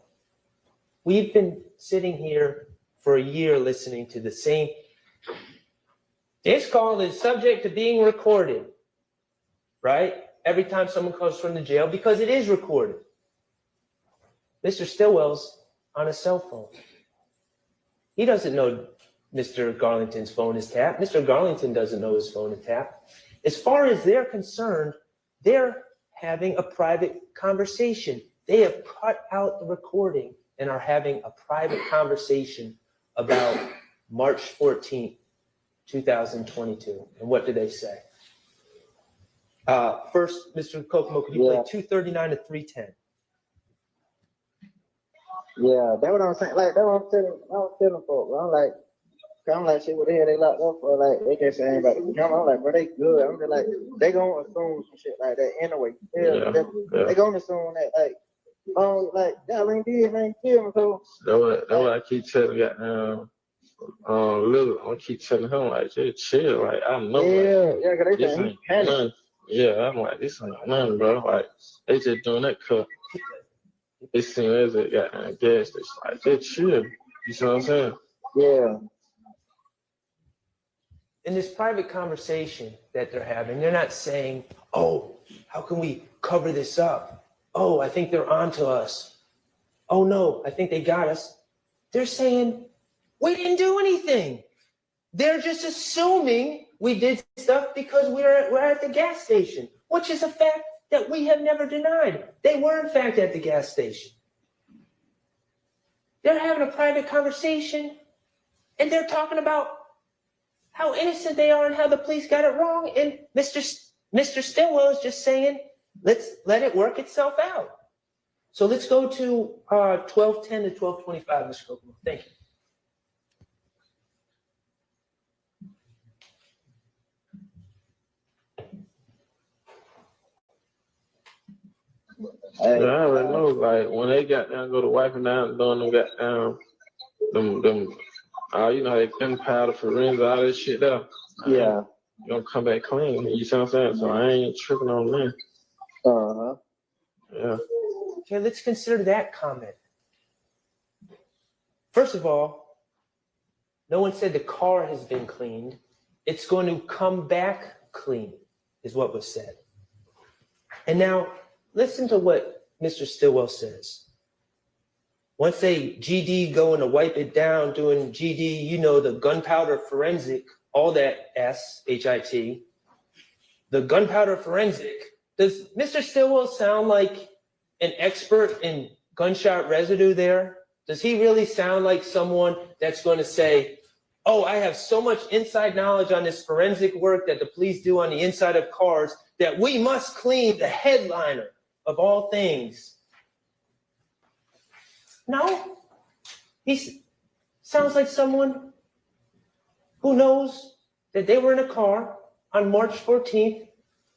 We've been sitting here for a year listening to the same. This call is subject to being recorded, right? Every time someone comes from the jail, because it is recorded. Mr. Stillwell's on a cell phone. He doesn't know Mr. Garlington's phone is tapped. Mr. Garlington doesn't know his phone is tapped. As far as they're concerned, they're having a private conversation. They have cut out the recording and are having a private conversation about March 14th, 2022. And what do they say? First, Mr. Kokomo, could you play 239 to 310? Yeah, that's what I'm saying. Like, that's what I'm telling folks. I'm like, shit, what the hell they locked up for? Like, they can't say anything about it. I'm like, bro, they good. I'm just like, they gonna assume some shit like that anyway. They gonna assume that, like, oh, like, y'all ain't did, man, kill him, so. That's what I keep telling Lil. I keep telling him, like, just chill. Like, I know. Yeah, cause they saying he panicked. Yeah, I'm like, this ain't nothing, bro. Like, they just doing that cut. It seems as it got a gas station. Like, just chill. You see what I'm saying? Yeah. In this private conversation that they're having, they're not saying, oh, how can we cover this up? Oh, I think they're onto us. Oh, no, I think they got us. They're saying, we didn't do anything. They're just assuming we did stuff because we're at the gas station, which is a fact that we have never denied. They were, in fact, at the gas station. They're having a private conversation, and they're talking about how innocent they are and how the police got it wrong. And Mr. Stillwell is just saying, let's let it work itself out. So let's go to 1210 to 1225, Mr. Kokomo. Thank you. Yeah, I already know. Like, when they got down, go to wiping down, doing them got down, them you know, they gunpowder, forensics, all that shit there. Yeah. You gonna come back clean. You see what I'm saying? So I ain't tripping on that. Uh-huh. Yeah. Okay, let's consider that comment. First of all, no one said the car has been cleaned. It's going to come back clean, is what was said. And now, listen to what Mr. Stillwell says. Once they GD going to wipe it down, doing GD, you know, the gunpowder forensic, all that S-H-I-T, the gunpowder forensic, does Mr. Stillwell sound like an expert in gunshot residue there? Does he really sound like someone that's going to say, oh, I have so much inside knowledge on this forensic work that the police do on the inside of cars that we must clean the headliner of all things No. He sounds like someone who knows that they were in a car on March 14th,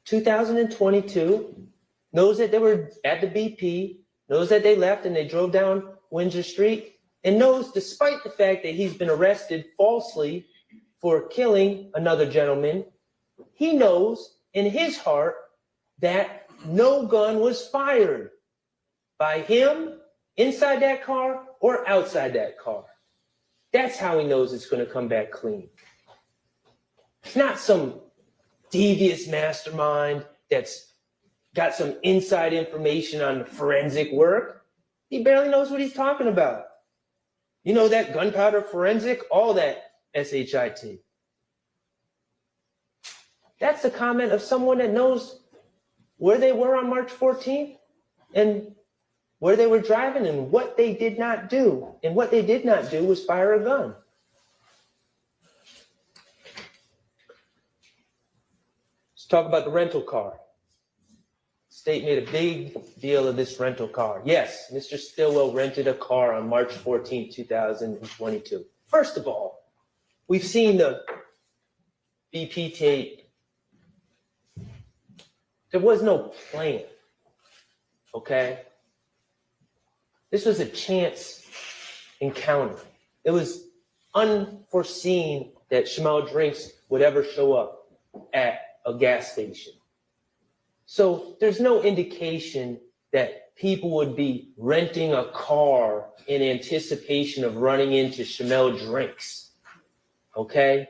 2022, knows that they were at the BP, knows that they left and they drove down Windsor Street, and knows, despite the fact that he's been arrested falsely for killing another gentleman, he knows in his heart that no gun was fired by him inside that car or outside that car. That's how he knows it's going to come back clean. It's not some devious mastermind that's got some inside information on forensic work. He barely knows what he's talking about. You know, that gunpowder forensic, all that SHIT. That's the comment of someone that knows where they were on March 14th and where they were driving and what they did not do. And what they did not do was fire a gun. Let's talk about the rental car. State made a big deal of this rental car. Yes, Mr. Stillwell rented a car on March 14, 2022. First of all, we've seen the BP tape. There was no plan, okay? This was a chance encounter. It was unforeseen that Shamel Drinks would ever show up at a gas station. So there's no indication that people would be renting a car in anticipation of running into Shamel Drinks, okay?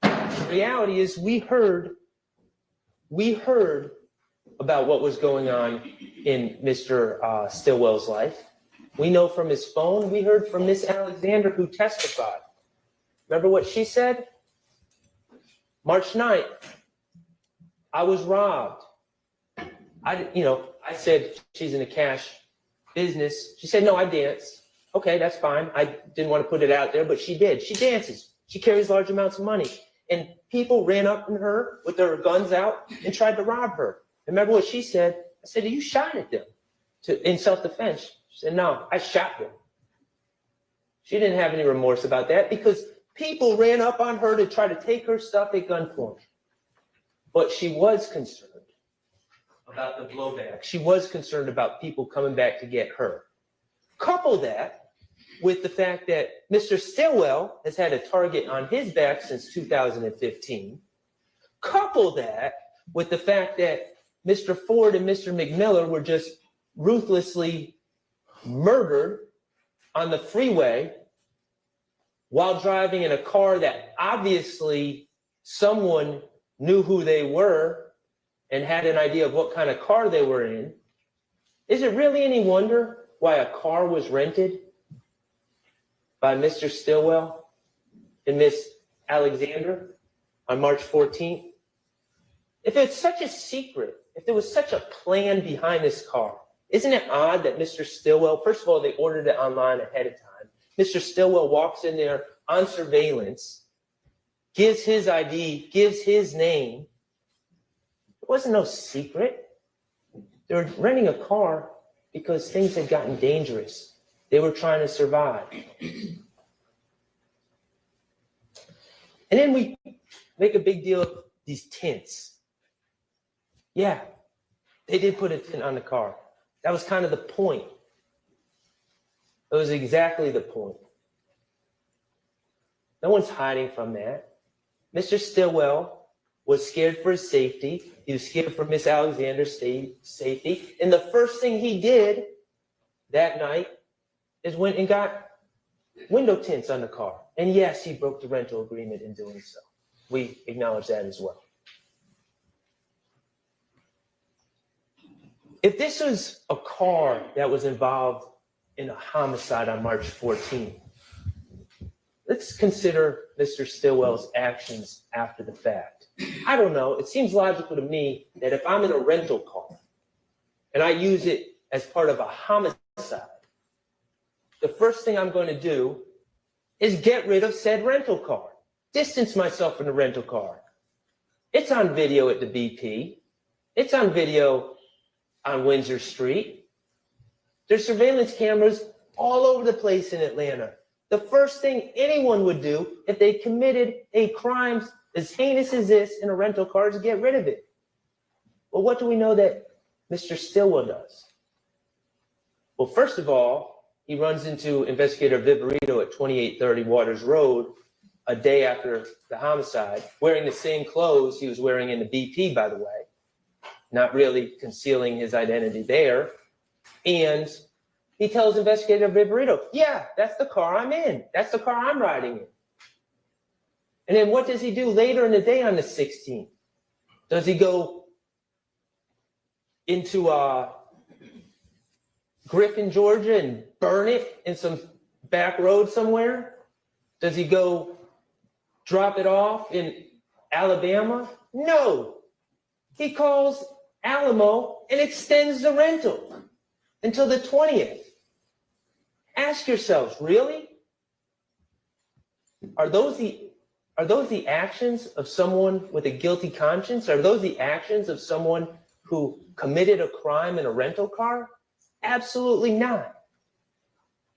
The reality is we heard about what was going on in Mr. Stillwell's life. We know from his phone. We heard from Miss Alexander, who testified. Remember what she said? March 9th, I was robbed. I said she's in the cash business. She said, no, I dance. Okay, that's fine. I didn't want to put it out there, but she did. She dances. She carries large amounts of money. And people ran up on her with their guns out and tried to rob her. Remember what she said? I said, you shot at them in self-defense. She said, no, I shot them. She didn't have any remorse about that because people ran up on her to try to take her stuff at gunpoint. But she was concerned about the blowback. She was concerned about people coming back to get her. Couple that with the fact that Mr. Stillwell has had a target on his back since 2015. Couple that with the fact that Mr. Ford and Mr. McMiller were just ruthlessly murdered on the freeway while driving in a car that obviously someone knew who they were and had an idea of what kind of car they were in. Is it really any wonder why a car was rented by Mr. Stillwell and Miss Alexander on March 14th? If it's such a secret, if there was such a plan behind this car, isn't it odd that Mr. Stillwell, first of all, they ordered it online ahead of time. Mr. Stillwell walks in there on surveillance, gives his ID, gives his name. It wasn't no secret. They were renting a car because things had gotten dangerous. They were trying to survive. And then we make a big deal of these tints. Yeah, they did put a tint on the car. That was kind of the point. It was exactly the point. No one's hiding from that. Mr. Stillwell was scared for his safety. He was scared for Miss Alexander's safety. And the first thing he did that night is went and got window tints on the car. And yes, he broke the rental agreement in doing so. We acknowledge that as well. If this was a car that was involved in a homicide on March 14th, let's consider Mr. Stillwell's actions after the fact. I don't know. It seems logical to me that if I'm in a rental car and I use it as part of a homicide, the first thing I'm going to do is get rid of said rental car, distance myself from the rental car. It's on video at the BP. It's on video on Windsor Street. There's surveillance cameras all over the place in Atlanta. The first thing anyone would do if they committed a crime as heinous as this in a rental car is to get rid of it. Well, what do we know that Mr. Stillwell does? Well, first of all, he runs into Investigator Viverito at 2830 Waters Road a day after the homicide, wearing the same clothes he was wearing in the BP, by the way, not really concealing his identity there. And he tells Investigator Viverito, yeah, that's the car I'm in. That's the car I'm riding in. And then what does he do later in the day on the 16th? Does he go into Griffin, Georgia and burn it in some back road somewhere? Does he go drop it off in Alabama? No. He calls Alamo and extends the rental until the 20th. Ask yourselves, really? Are those the actions of someone with a guilty conscience? Are those the actions of someone who committed a crime in a rental car? Absolutely not.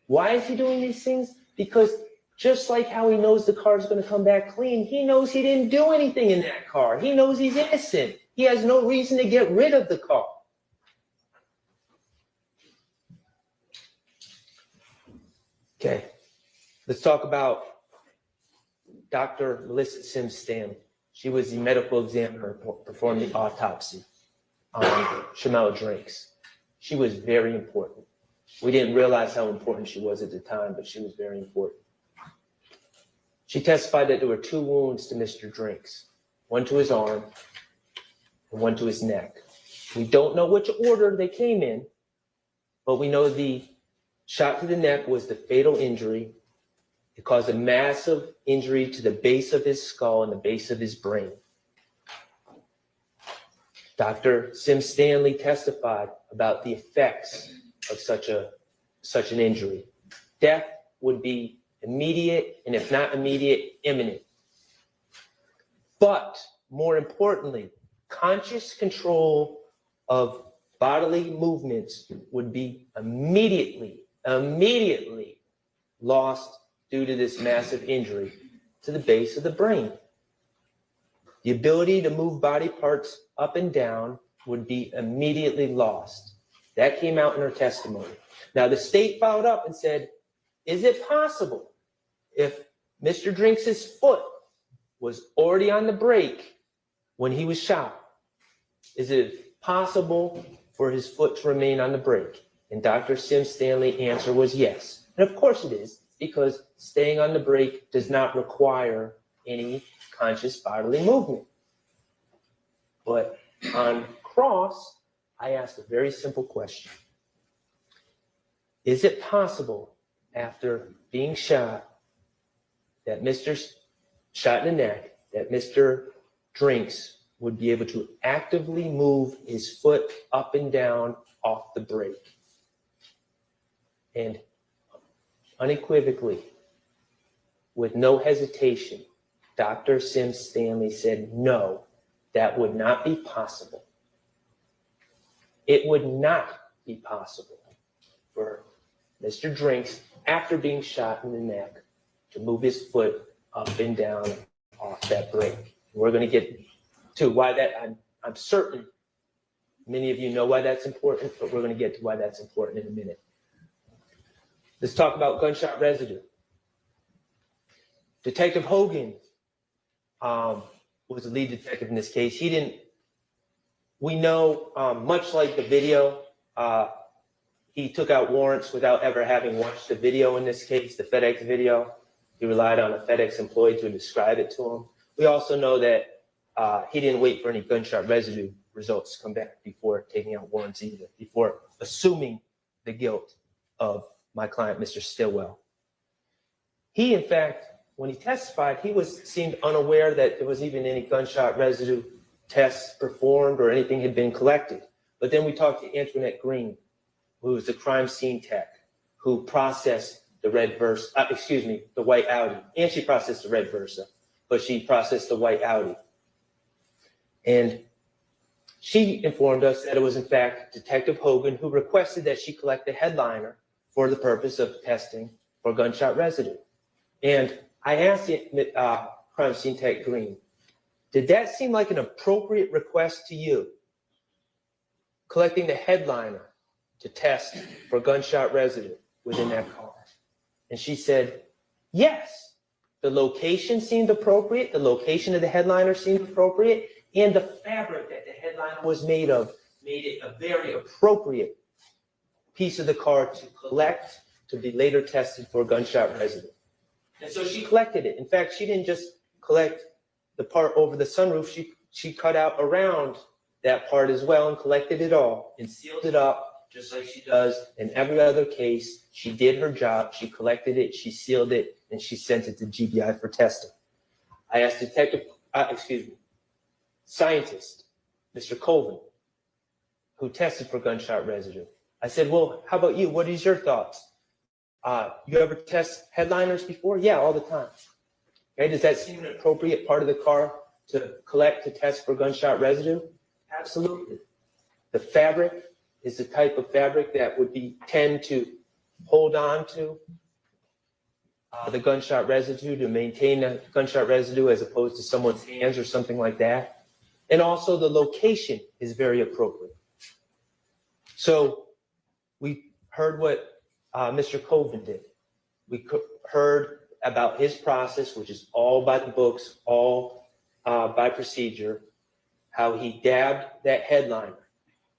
Why is he doing these things? Because just like how he knows the car is going to come back clean, he knows he didn't do anything in that car. He knows he's innocent. He has no reason to get rid of the car. Okay, let's talk about Dr. Melissa Sims Stanley. She was the medical examiner who performed the autopsy on Shamel Drinks. She was very important. We didn't realize how important she was at the time, but she was very important. She testified that there were 2 wounds to Mr. Drinks, one to his arm and one to his neck. We don't know which order they came in, but we know the shot to the neck was the fatal injury. It caused a massive injury to the base of his skull and the base of his brain. Dr. Sims Stanley testified about the effects of such an injury. Death would be immediate, and if not immediate, imminent. But more importantly, conscious control of bodily movements would be immediately lost due to this massive injury to the base of the brain. The ability to move body parts up and down would be immediately lost. That came out in her testimony. Now, the state followed up and said, is it possible if Mr. Drinks' foot was already on the brake when he was shot, is it possible for his foot to remain on the brake? And Dr. Sims Stanley's answer was yes. And of course it is, because staying on the brake does not require any conscious bodily movement. But on cross, I asked a very simple question. Is it possible after being shot that shot in the neck, that Mr. Drinks would be able to actively move his foot up and down off the brake? And unequivocally, with no hesitation, Dr. Sims Stanley said, no, that would not be possible. It would not be possible for Mr. Drinks, after being shot in the neck, to move his foot up and down off that brake. We're going to get to why that, I'm certain many of you know why that's important, but we're going to get to why that's important in a minute. Let's talk about gunshot residue. Detective Hogan was the lead detective in this case. We know, much like the video, he took out warrants without ever having watched the video in this case, the FedEx video. He relied on a FedEx employee to describe it to him. We also know that he didn't wait for any gunshot residue results to come back before taking out warrants either, before assuming the guilt of my client, Mr. Stillwell. He, in fact, when he testified, seemed unaware that there was even any gunshot residue tests performed or anything had been collected. But then we talked to Antoinette Green, who was the crime scene tech, who processed the the white Audi. And she processed the red Versa, but she processed the white Audi. And She informed us that it was in fact Detective Hogan who requested that she collect the headliner for the purpose of testing for gunshot residue. And I asked Crime Scene Tech Green, did that seem like an appropriate request to you? Collecting the headliner to test for gunshot residue within that car. And she said, yes, the location seemed appropriate. The location of the headliner seemed appropriate. And the fabric that the headliner was made of made it a very appropriate piece of the car to collect, to be later tested for gunshot residue. And so she collected it. In fact, she didn't just collect the part over the sunroof. She cut out around that part as well and collected it all and sealed it up just like she does in every other case. She did her job. She collected it, she sealed it, and she sent it to GBI for testing. I asked scientist, Mr. Colvin, who tested for gunshot residue. I said, well, how about you? What is your thoughts? You ever test headliners before? Yeah, all the time. Okay, does that seem an appropriate part of the car to collect, to test for gunshot residue? Absolutely. The fabric is the type of fabric that would tend to hold on to the gunshot residue, to maintain the gunshot residue as opposed to someone's hands or something like that. And also the location is very appropriate. So we heard what Mr. Colvin did. We heard about his process, which is all by the books, all by procedure, how he dabbed that headliner.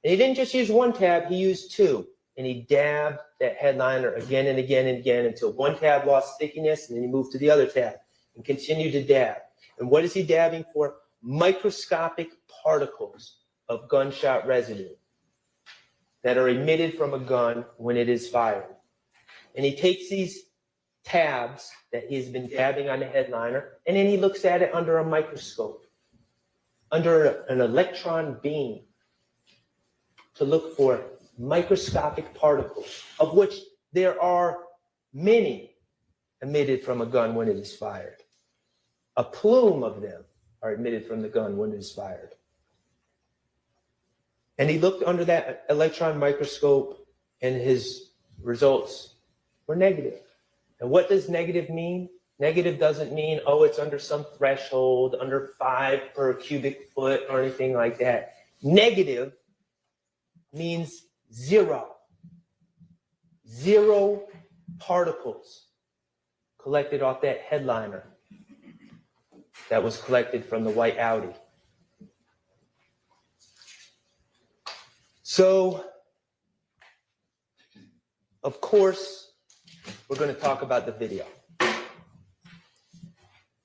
And he didn't just use one tab, he used two. And he dabbed that headliner again and again and again until one tab lost stickiness, and then he moved to the other tab and continued to dab. And what is he dabbing for? Microscopic particles of gunshot residue that are emitted from a gun when it is fired. And he takes these tabs that he's been dabbing on the headliner, and then he looks at it under a microscope, under an electron beam, to look for microscopic particles, of which there are many emitted from a gun when it is fired. A plume of them are emitted from the gun when it is fired. And he looked under that electron microscope, and his results were negative. And what does negative mean? Negative doesn't mean, oh, it's under some threshold, under 5 per cubic foot or anything like that. Negative means zero. Zero particles collected off that headliner that was collected from the white Audi. So, of course, we're going to talk about the video.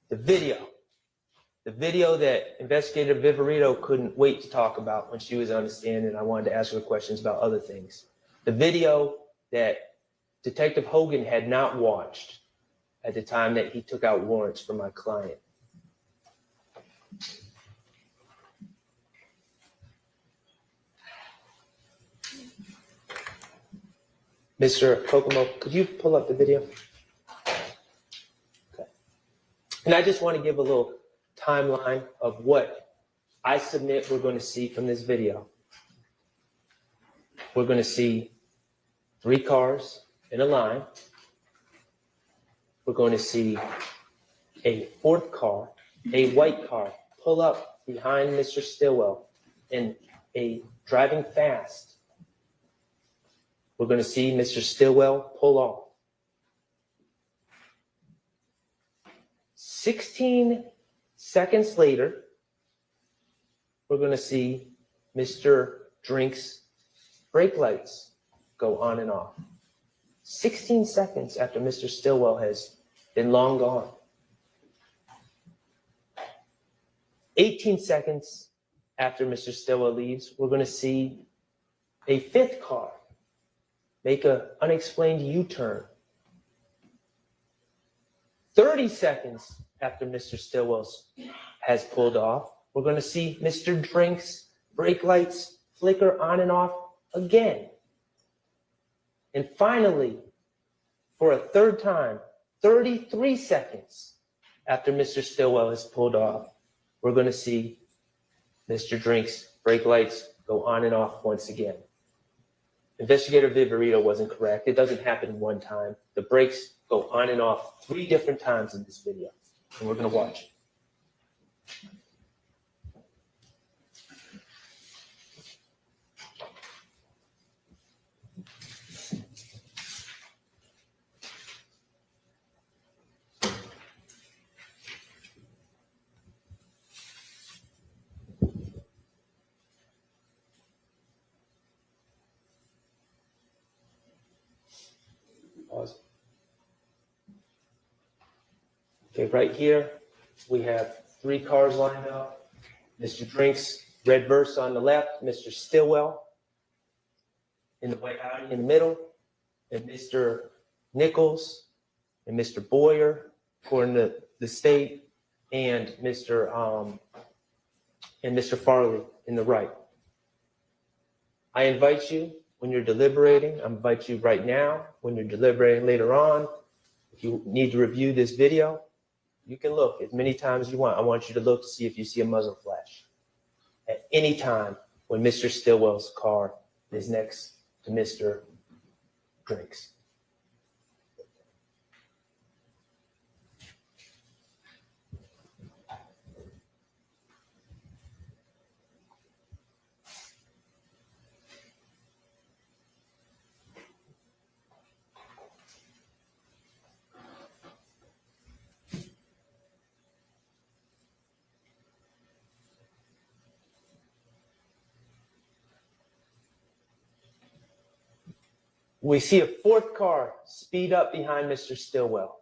The video that Investigator Viverito couldn't wait to talk about when she was on the stand, and I wanted to ask her questions about other things. The video that Detective Hogan had not watched at the time that he took out warrants for my client. Mr. Kokomo, could you pull up the video? Okay. And I just want to give a little timeline of what I submit we're going to see from this video. We're going to see 3 cars in a line. We're going to see a 4th car, a white car, pull up behind Mr. Stillwell and driving fast. We're going to see Mr. Stillwell pull off. 16 seconds later, we're going to see Mr. Drink's brake lights go on and off. 16 seconds after Mr. Stillwell has been long gone. 18 seconds after Mr. Stillwell leaves, we're going to see a 5th car make an unexplained U-turn. 30 seconds after Mr. Stillwell has pulled off, we're going to see Mr. Drink's brake lights flicker on and off again. And finally, for a 3rd time, 33 seconds after Mr. Stillwell has pulled off, we're going to see Mr. Drink's Brake lights go on and off once again. Investigator Viverito wasn't correct. It doesn't happen one time. The brakes go on and off 3 different times in this video, and we're going to watch it. Pause. Okay, right here, we have 3 cars lined up. Mr. Drinks, red Versa on the left, Mr. Stillwell in the white Audi in the middle, and Mr. Nichols and Mr. Boyer, according to the state, and Mr. Farley in the right. I invite you when you're deliberating, I invite you right now, when you're deliberating later on, if you need to review this video, you can look as many times as you want. I want you to look to see if you see a muzzle flash. At any time when Mr. Stillwell's car is next to Mr. Drinks. We see a 4th car speed up behind Mr. Stillwell.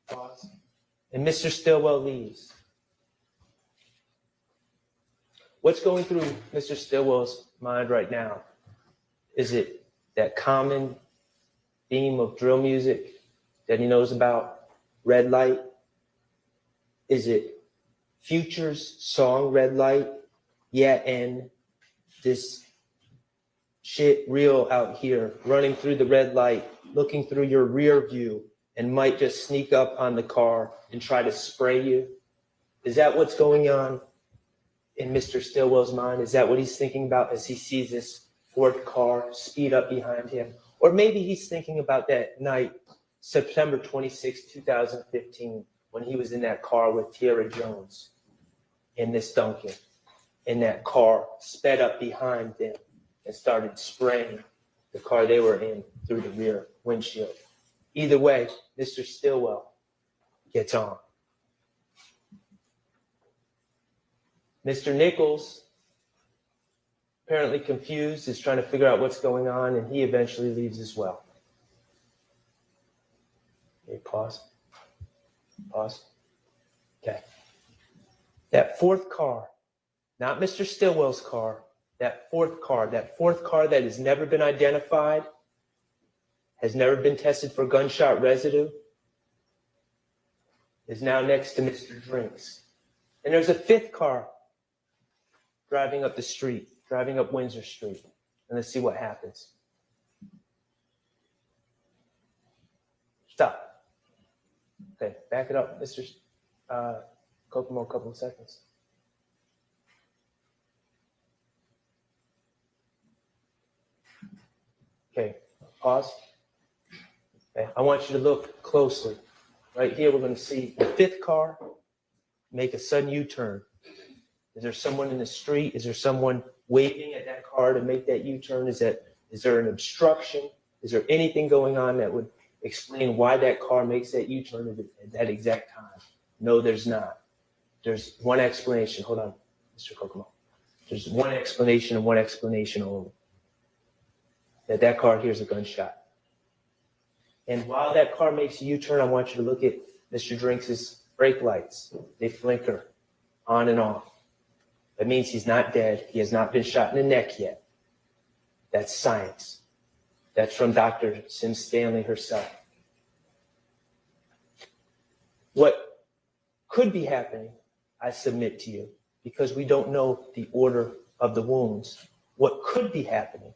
Pause. And Mr. Stillwell leaves. What's going through Mr. Stillwell's mind right now? Is it that common theme of drill music that he knows about, Red Light? Is it Future's song, Red Light? Yeah, and this shit real out here, running through the red light, looking through your rear view, and might just sneak up on the car and try to spray you? Is that what's going on in Mr. Stillwell's mind? Is that what he's thinking about as he sees this 4th car speed up behind him? Or maybe he's thinking about that night, September 26, 2015, when he was in that car with Tierra Jones in this Duncan, and that car sped up behind them and started spraying the car they were in through the rear windshield. Either way, Mr. Stillwell gets on. Mr. Nichols, apparently confused, is trying to figure out what's going on, and he eventually leaves as well. Okay, pause. Pause. Okay. That 4th car, not Mr. Stillwell's car, that 4th car that has never been identified, has never been tested for gunshot residue, is now next to Mr. Drinks. And there's a 5th car driving up the street, driving up Windsor Street. And let's see what happens. Stop. Okay, back it up, Mr. Kokomo, a couple of seconds. Okay, pause. Okay, I want you to look closely. Right here, we're going to see the 5th car make a sudden U-turn. Is there someone in the street? Is there someone waving at that car to make that U-turn? Is there an obstruction? Is there anything going on that would explain why that car makes that U-turn at that exact time? No, there's not. There's one explanation. Hold on, Mr. Kokomo. There's one explanation and one explanation only. That car hears a gunshot. And while that car makes a U-turn, I want you to look at Mr. Drinks' brake lights. They flicker on and off. That means he's not dead. He has not been shot in the neck yet. That's science. That's from Dr. Sim Stanley herself. What could be happening, I submit to you, because we don't know the order of the wounds, what could be happening,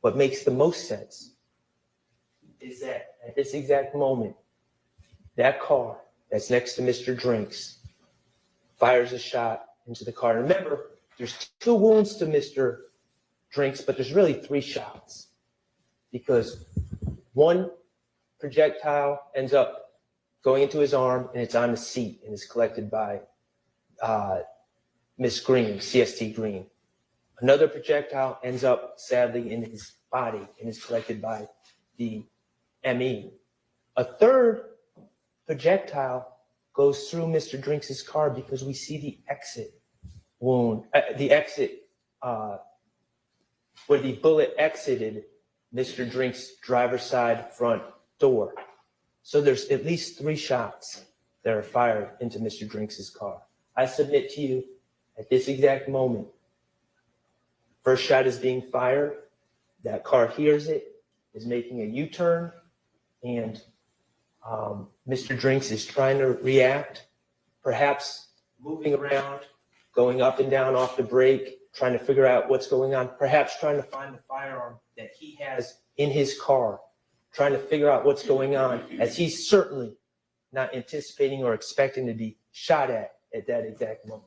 what makes the most sense, is that at this exact moment, that car that's next to Mr. Drinks fires a shot into the car. Remember, there's 2 wounds to Mr. Drinks, but there's really 3 shots because 1 projectile ends up going into his arm and it's on the seat and is collected by Miss Green, CST Green. Another projectile ends up sadly in his body and is collected by the ME. A third projectile goes through Mr. Drinks' car because we see the exit wound, where the bullet exited Mr. Drinks' driver's side front door. So there's at least 3 shots that are fired into Mr. Drinks' car. I submit to you at this exact moment, first shot is being fired, that car hears it, is making a U-turn, and Mr. Drinks is trying to react, perhaps moving around, going up and down off the brake, trying to figure out what's going on, perhaps trying to find the firearm that he has in his car, trying to figure out what's going on, as he's certainly not anticipating or expecting to be shot at that exact moment.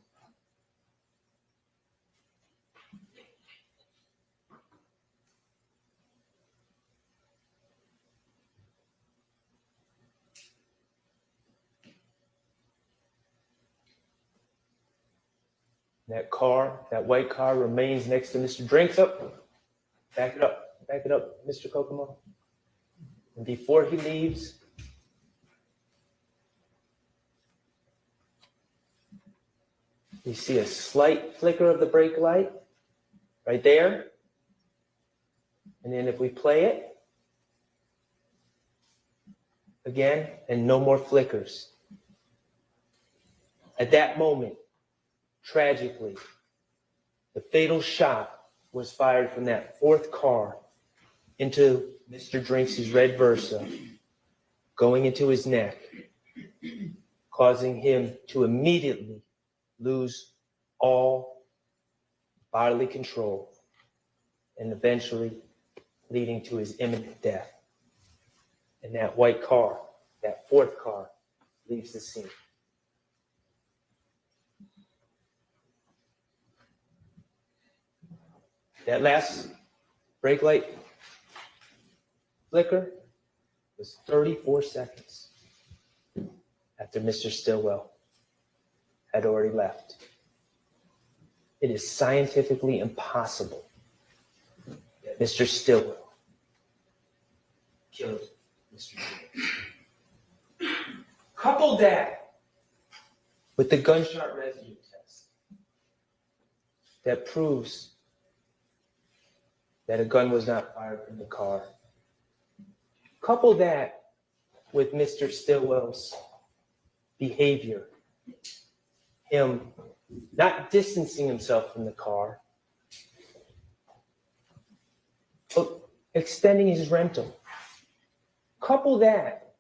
That car, that white car, remains next to Mr. Drinks. Up. Back it up, Mr. Kokomo. And before he leaves, we see a slight flicker of the brake light right there. And then if we play it again, and no more flickers. At that moment, tragically, the fatal shot was fired from that 4th car into Mr. Drinks' red Versa, going into his neck, causing him to immediately lose all bodily control and eventually leading to his imminent death. And that white car, that 4th car, leaves the scene. That last brake light flicker was 34 seconds after Mr. Stillwell had already left. It is scientifically impossible that Mr. Stillwell killed Mr. Drinks. Couple that with the gunshot residue test that proves that a gun was not fired from the car. Couple that with Mr. Stillwell's behavior, him not distancing himself from the car, but extending his rental. Couple that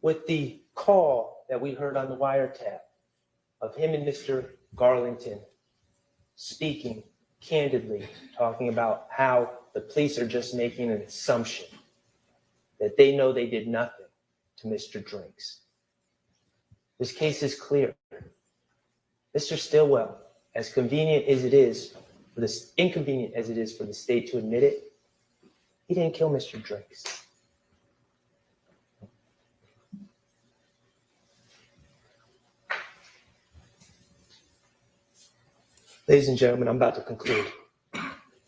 with the call that we heard on the wiretap of him and Mr. Garlington speaking candidly, talking about how the police are just making an assumption that they know they did nothing to Mr. Drinks. This case is clear. Mr. Stillwell, as convenient as it is, inconvenient as it is for the state to admit it, he didn't kill Mr. Drinks. Ladies and gentlemen, I'm about to conclude.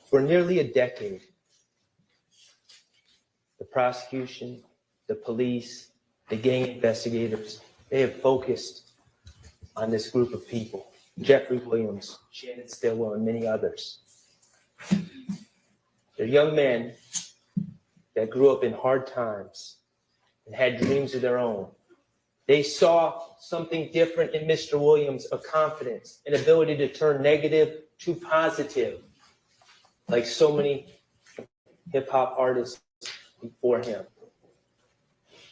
For nearly a decade, the prosecution, the police, the gang investigators, they have focused on this group of people, Jeffrey Williams, Shannon Stillwell, and many others. They're young men that grew up in hard times and had dreams of their own. They saw something different in Mr. Williams, a confidence, an ability to turn negative to positive, like so many hip-hop artists before him.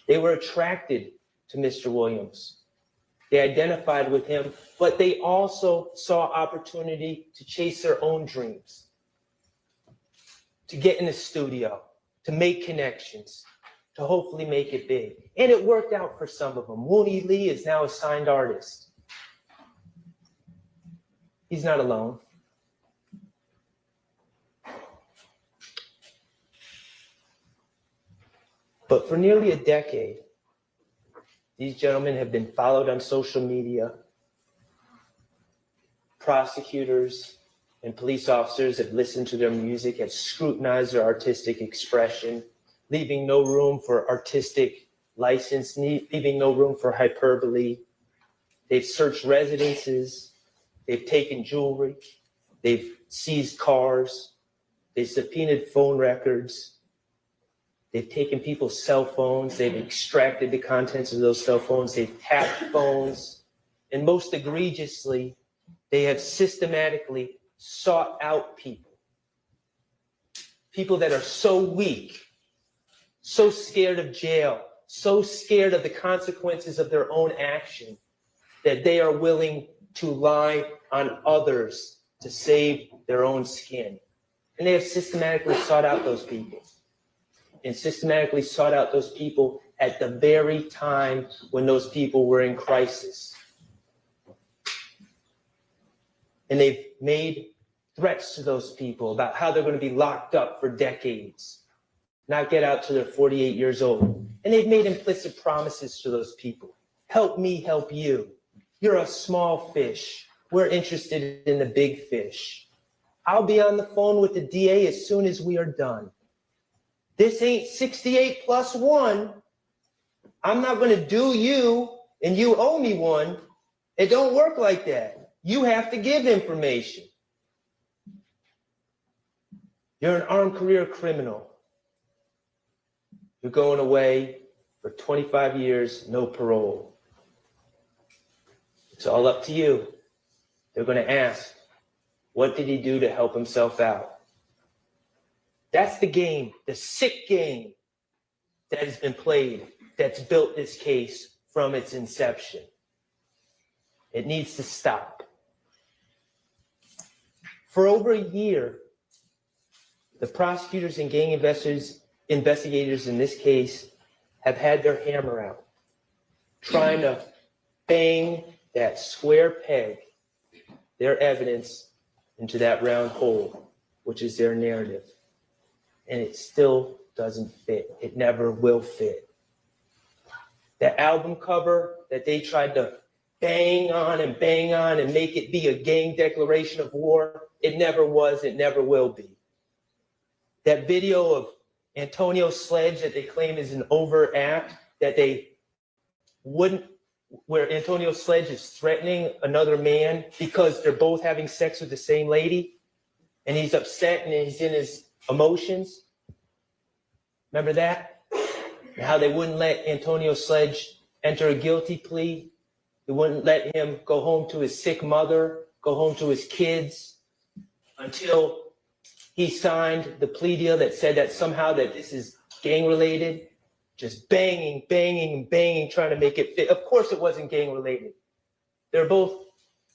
They were attracted to Mr. Williams. They identified with him, but they also saw opportunity to chase their own dreams, to get in the studio, to make connections, to hopefully make it big. And it worked out for some of them. Mooney Lee is now a signed artist. He's not alone. But for nearly a decade, these gentlemen have been followed on social media. Prosecutors and police officers have listened to their music, have scrutinized their artistic expression, leaving no room for artistic license, leaving no room for hyperbole. They've searched residences, they've taken jewelry, they've seized cars, they've subpoenaed phone records, they've taken people's cell phones, they've extracted the contents of those cell phones, they've tapped phones, and most egregiously, they have systematically sought out people that are so weak, so scared of jail, so scared of the consequences of their own action, that they are willing to lie on others to save their own skin. And they have systematically sought out those people. And systematically sought out those people at the very time when those people were in crisis. And they've made threats to those people about how they're going to be locked up for decades, not get out till they're 48 years old. And they've made implicit promises to those people. Help me help you. You're a small fish. We're interested in the big fish. I'll be on the phone with the DA as soon as we are done. This ain't 68 plus 1. I'm not going to do you and you owe me one. It don't work like that. You have to give information. You're an armed career criminal. You're going away for 25 years, no parole. It's all up to you. They're going to ask, what did he do to help himself out? That's the game, the sick game that has been played, that's built this case from its inception. It needs to stop. For over a year, the prosecutors and gang investigators in this case have had their hammer out, trying to bang that square peg, their evidence, into that round hole, which is their narrative. And it still doesn't fit. It never will fit. The album cover that they tried to bang on and make it be a gang declaration of war, it never was, it never will be. That video of Antonio Sledge that they claim is an overt act, that they wouldn't, where Antonio Sledge is threatening another man because they're both having sex with the same lady, and he's upset and he's in his emotions. Remember that? And how they wouldn't let Antonio Sledge enter a guilty plea. They wouldn't let him go home to his sick mother, go home to his kids, until he signed the plea deal that said that somehow that this is gang related. Just banging, trying to make it fit. Of course it wasn't gang related. They're both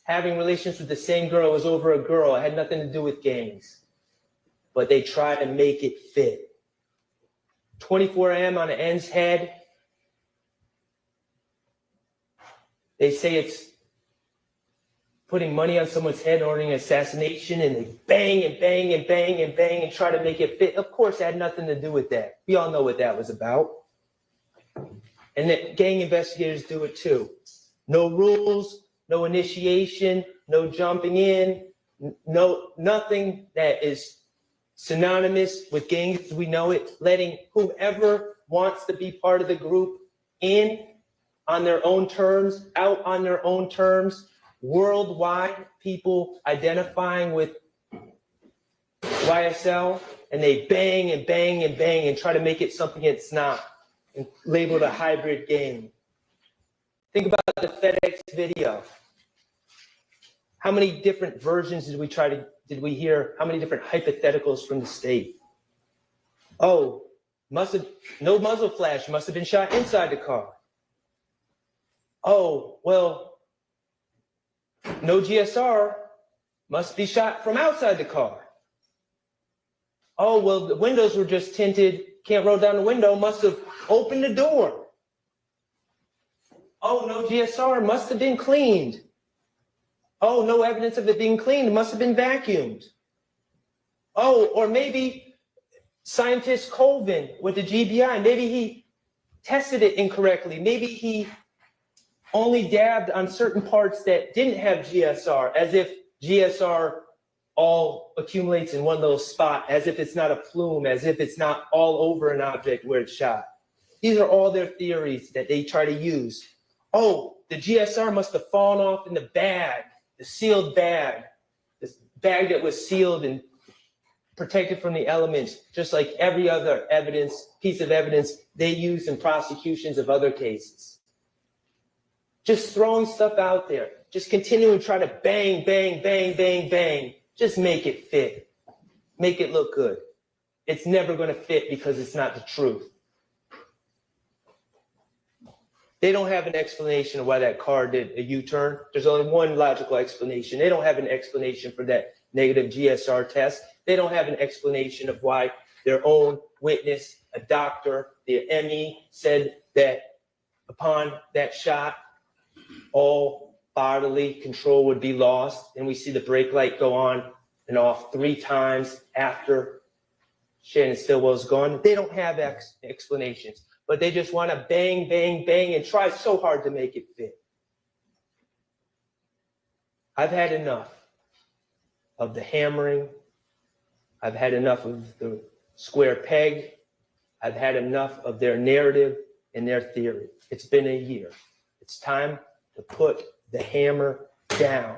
having relations with the same girl. It was over a girl. It had nothing to do with gangs. But they tried to make it fit. 24M on the end's head. They say it's putting money on someone's head, ordering an assassination, and they bang and try to make it fit. Of course, it had nothing to do with that. We all know what that was about. And that gang investigators do it too. No rules, no initiation, no jumping in, nothing that is synonymous with gangs as we know it, letting whomever wants to be part of the group in on their own terms, out on their own terms. Worldwide, people identifying with YSL, and they bang and try to make it something it's not, and label it a hybrid game. Think about the FedEx video. How many different versions did we hear? How many different hypotheticals from the state? Oh, no muzzle flash, must have been shot inside the car. Oh, well, no GSR, must be shot from outside the car. Oh, well, the windows were just tinted, can't roll down the window, must have opened the door. Oh, no GSR, must have been cleaned. Oh, no evidence of it being cleaned. It must have been vacuumed. Oh, or maybe scientist Colvin with the GBI, maybe he tested it incorrectly. Maybe he only dabbed on certain parts that didn't have GSR, as if GSR all accumulates in one little spot, as if it's not a plume, as if it's not all over an object where it's shot. These are all their theories that they try to use. Oh, the GSR must have fallen off in the bag, the sealed bag, this bag that was sealed and protected from the elements, just like every other piece of evidence they use in prosecutions of other cases. Just throwing stuff out there, just continuing to try to bang, bang, bang, bang, bang. Just make it fit. Make it look good. It's never going to fit because it's not the truth. They don't have an explanation of why that car did a U-turn. There's only one logical explanation. They don't have an explanation for that negative GSR test. They don't have an explanation of why their own witness, a doctor, the ME, said that upon that shot, all bodily control would be lost. And we see the brake light go on and off 3 times after Shannon Stillwell's gone. They don't have explanations, but they just want to bang, bang, bang and try so hard to make it fit. I've had enough of the hammering. I've had enough of the square peg. I've had enough of their narrative and their theory. It's been a year. It's time to put the hammer down.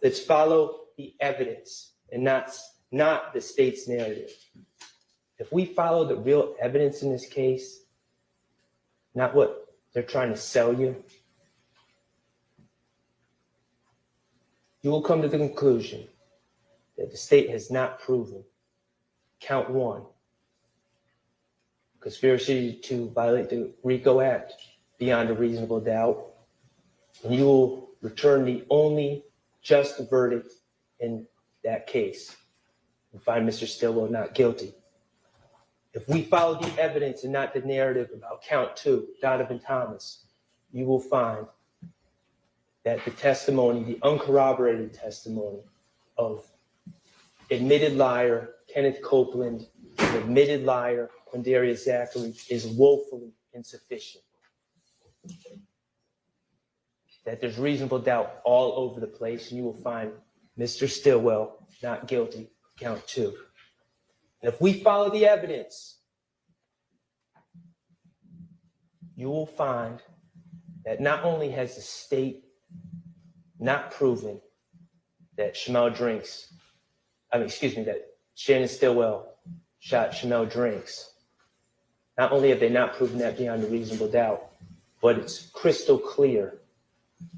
Let's follow the evidence and not the state's narrative. If we follow the real evidence in this case, not what they're trying to sell you, you will come to the conclusion that the state has not proven count 1, conspiracy to violate the RICO Act beyond a reasonable doubt, and you will return the only just verdict in that case and find Mr. Stillwell not guilty. If we follow the evidence and not the narrative about count 2, Donovan Thomas, you will find that the testimony, the uncorroborated testimony of admitted liar Kenneth Copeland and admitted liar Quindarius Zachary is woefully insufficient. That there's reasonable doubt all over the place, and you will find Mr. Stillwell not guilty, count 2. And if we follow the evidence, you will find that not only has the state not proven that that Shannon Stillwell shot Shamel Drinks. Not only have they not proven that beyond a reasonable doubt, but it's crystal clear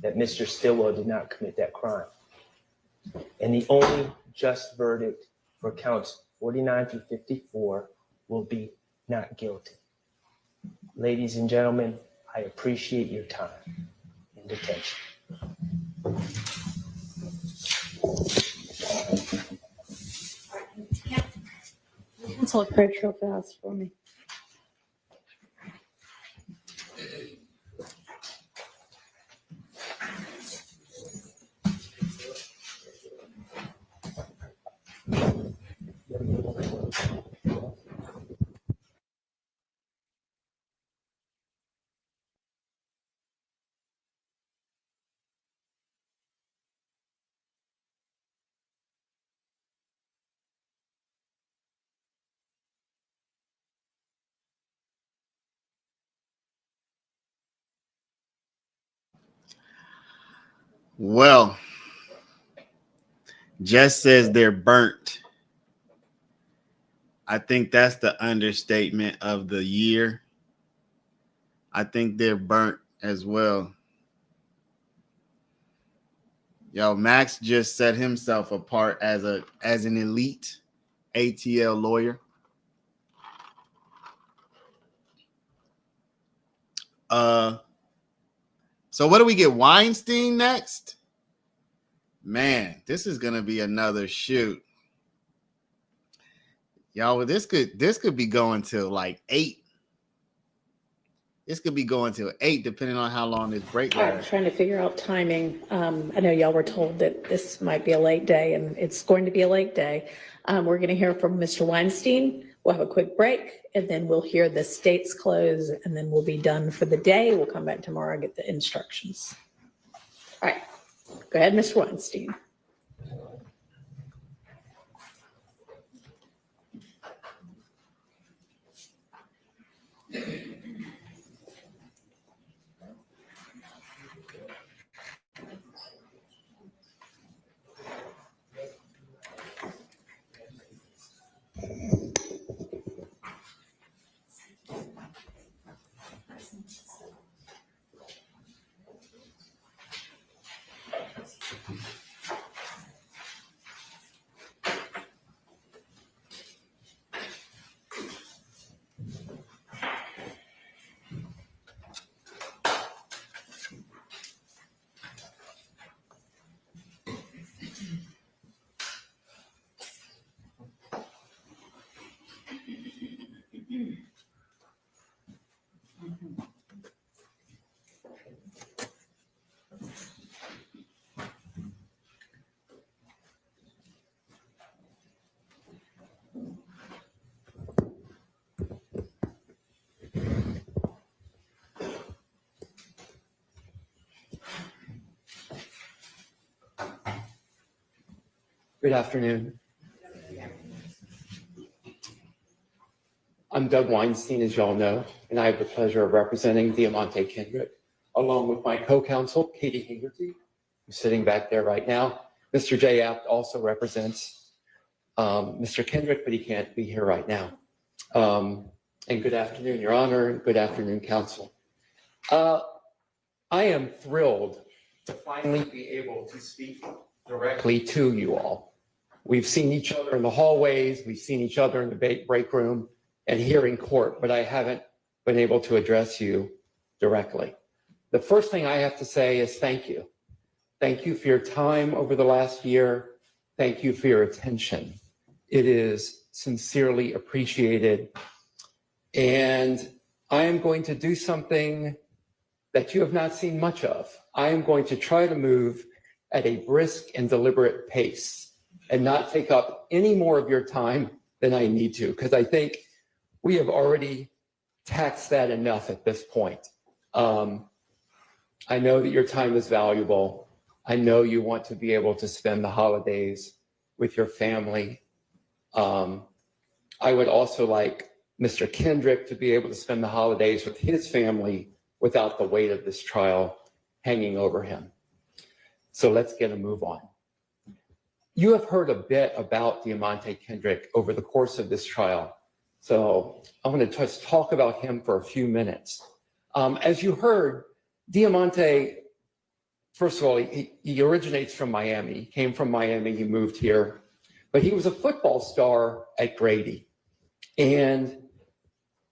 that Mr. Stillwell did not commit that crime. And the only just verdict for counts 49 through 54 will be not guilty. Ladies and gentlemen, I appreciate your time and attention. Cancel approach real fast for me. Well, Jess says they're burnt. I think that's the understatement of the year. I think they're burnt as well. Yo, Max just set himself apart as an elite ATL lawyer. So what do we get? Weinstein next? Man, this is gonna be another shoot. Y'all, this could be going till like 8. This could be going till 8, depending on how long this break I'm lasts. trying to figure out timing. I know y'all were told that this might be a late day, and it's going to be a late day. We're going to hear from Mr. Weinstein. We'll have a quick break, and then we'll hear the states close, and then we'll be done for the day. We'll come back tomorrow and get the instructions. All right, go ahead, Mr. Weinstein. Good afternoon. I'm Doug Weinstein, as y'all know, and I have the pleasure of representing Diamante Kendrick, along with my co-counsel, Katie Hingerty, who's sitting back there right now. Mr. J. Apt also represents Mr. Kendrick, but he can't be here right now. And good afternoon, Your Honor, and good afternoon, counsel. I am thrilled to finally be able to speak directly to you all. We've seen each other in the hallways, we've seen each other in the break room and here in court, but I haven't been able to address you directly. The first thing I have to say is thank you. Thank you for your time over the last year. Thank you for your attention. It is sincerely appreciated. And I am going to do something that you have not seen much of. I am going to try to move at a brisk and deliberate pace and not take up any more of your time than I need to, because I think we have already taxed that enough at this point. I know that your time is valuable. I know you want to be able to spend the holidays with your family. I would also like Mr. Kendrick to be able to spend the holidays with his family without the weight of this trial hanging over him. So let's get a move on. You have heard a bit about Diamante Kendrick over the course of this trial. So I'm going to just talk about him for a few minutes. As you heard, Diamante, first of all, he originates from Miami. He came from Miami, he moved here, but he was a football star at Grady. And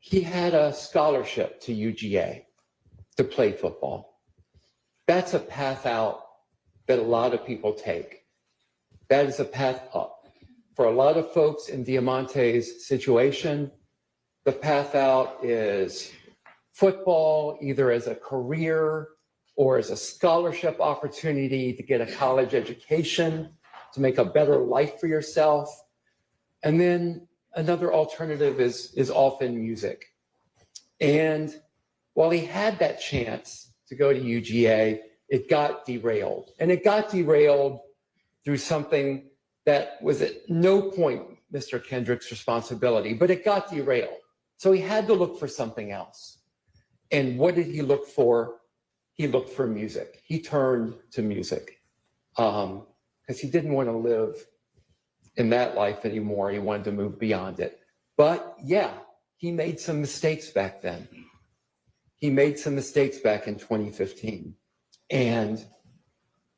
he had a scholarship to UGA to play football. That's a path out that a lot of people take. That is a path up. For a lot of folks in Diamante's situation, the path out is football, either as a career or as a scholarship opportunity to get a college education, to make a better life for yourself. And then another alternative is often music. And while he had that chance to go to UGA, it got derailed. And it got derailed through something that was at no point Mr. Kendrick's responsibility, but it got derailed. So he had to look for something else. And what did he look for? He looked for music. He turned to music because he didn't want to live in that life anymore. He wanted to move beyond it. But yeah, he made some mistakes back then. He made some mistakes back in 2015. And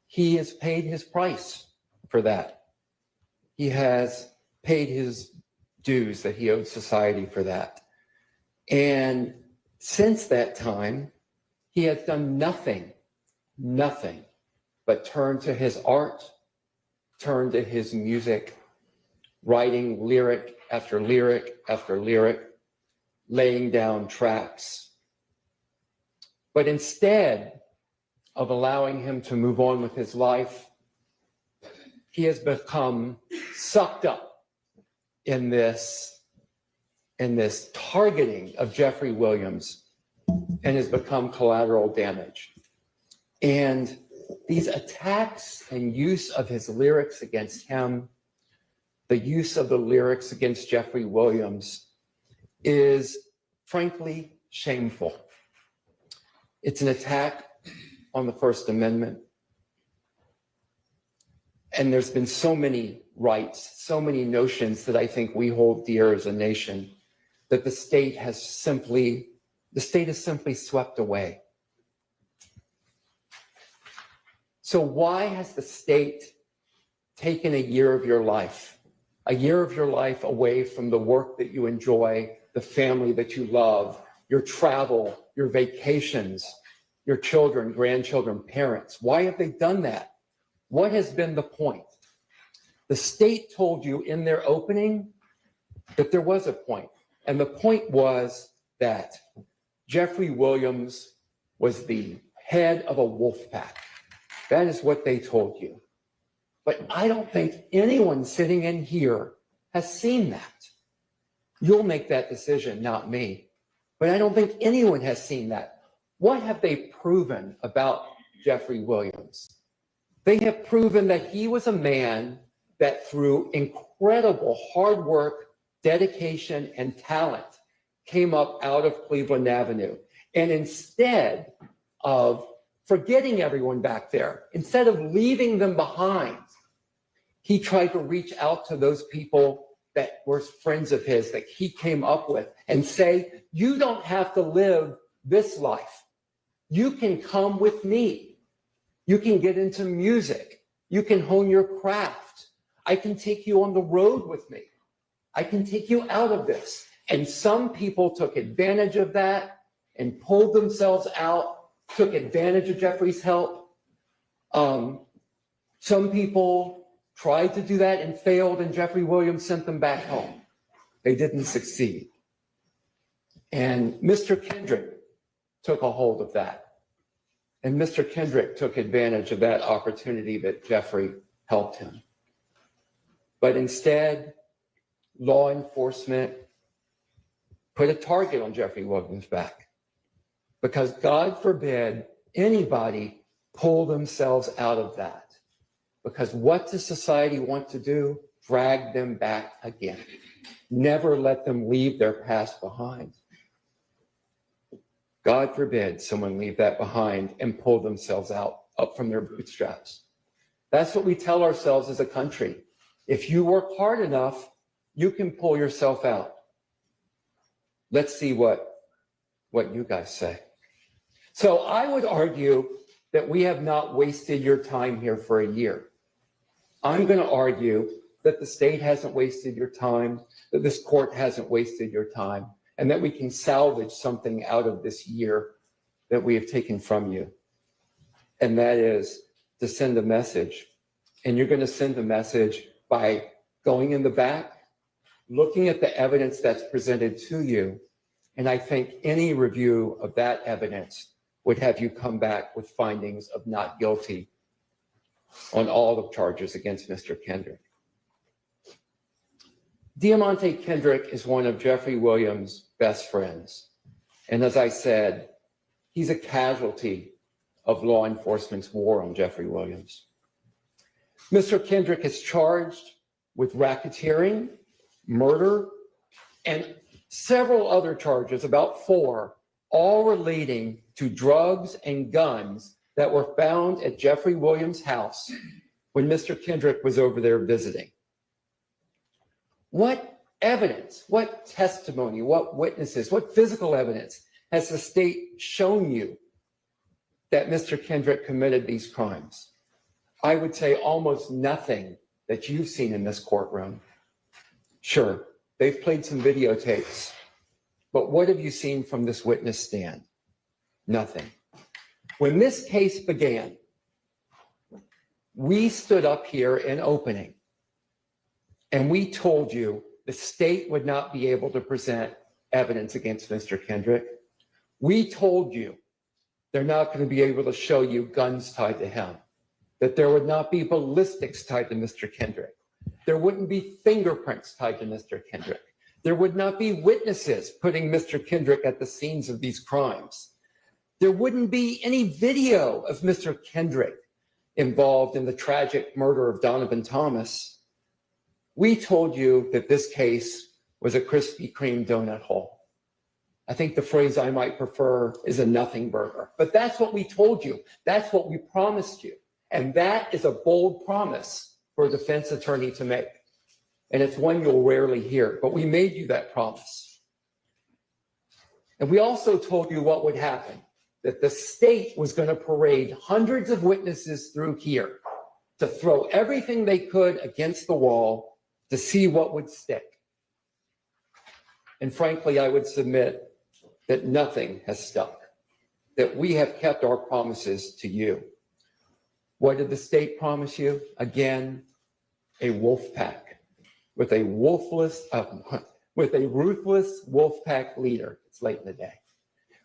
he has paid his price for that. He has paid his dues that he owed society for that. And since that time, he has done nothing but turn to his art, turn to his music, writing lyric after lyric after lyric, laying down tracks, But instead of allowing him to move on with his life, he has become sucked up in this targeting of Jeffrey Williams and has become collateral damage. And these attacks and use of his lyrics against him, the use of the lyrics against Jeffrey Williams, is frankly shameful. It's an attack on the First Amendment. And there's been so many rights, so many notions that I think we hold dear as a nation that the state has simply swept away. So why has the state taken a year of your life away from the work that you enjoy, the family that you love, your travel, your vacations, your children, grandchildren, parents? Why have they done that? What has been the point? The state told you in their opening that there was a point, and the point was that Jeffrey Williams was the head of a wolf pack. That is what they told you. But I don't think anyone sitting in here has seen that. You'll make that decision, not me. But I don't think anyone has seen that. What have they proven about Jeffrey Williams? They have proven that he was a man that through incredible hard work, dedication, and talent came up out of Cleveland Avenue. And instead of forgetting everyone back there, instead of leaving them behind, he tried to reach out to those people that were friends of his that he came up with and say, you don't have to live this life. You can come with me. You can get into music. You can hone your craft. I can take you on the road with me. I can take you out of this. And some people took advantage of that and pulled themselves out, took advantage of Jeffrey's help. Some people tried to do that and failed, and Jeffrey Williams sent them back home. They didn't succeed. And Mr. Kendrick took a hold of that. And Mr. Kendrick took advantage of that opportunity that Jeffrey helped him. But instead, law enforcement put a target on Jeffrey Williams' back, because God forbid anybody pull themselves out of that. Because what does society want to do? Drag them back again. Never let them leave their past behind. God forbid someone leave that behind and pull themselves up from their bootstraps. That's what we tell ourselves as a country. If you work hard enough, you can pull yourself out. Let's see what you guys say. So I would argue that we have not wasted your time here for a year. I'm going to argue that the state hasn't wasted your time, that this court hasn't wasted your time, and that we can salvage something out of this year that we have taken from you. And that is to send a message. And you're going to send a message by going in the back, looking at the evidence that's presented to you. And I think any review of that evidence would have you come back with findings of not guilty on all the charges against Mr. Kendrick. Diamante Kendrick is one of Jeffrey Williams' best friends. And as I said, he's a casualty of law enforcement's war on Jeffrey Williams. Mr. Kendrick is charged with racketeering, murder, and several other charges, about 4, all relating to drugs and guns that were found at Jeffrey Williams' house when Mr. Kendrick was over there visiting. What evidence, what testimony, what witnesses, what physical evidence has the state shown you that Mr. Kendrick committed these crimes? I would say almost nothing that you've seen in this courtroom. Sure, they've played some videotapes, but what have you seen from this witness stand? Nothing. When this case began, we stood up here in opening and we told you the state would not be able to present evidence against Mr. Kendrick. We told you they're not going to be able to show you guns tied to him, that there would not be ballistics tied to Mr. Kendrick. There wouldn't be fingerprints tied to Mr. Kendrick. There would not be witnesses putting Mr. Kendrick at the scenes of these crimes. There wouldn't be any video of Mr. Kendrick involved in the tragic murder of Donovan Thomas. We told you that this case was a Krispy Kreme donut hole. I think the phrase I might prefer is a nothing burger. But that's what we told you. That's what we promised you. And that is a bold promise for a defense attorney to make. And it's one you'll rarely hear, but we made you that promise. And we also told you what would happen, that the state was going to parade hundreds of witnesses through here to throw everything they could against the wall to see what would stick. And frankly, I would submit that nothing has stuck, that we have kept our promises to you. What did the state promise you? Again, a wolf pack with a ruthless wolf pack leader. It's late in the day.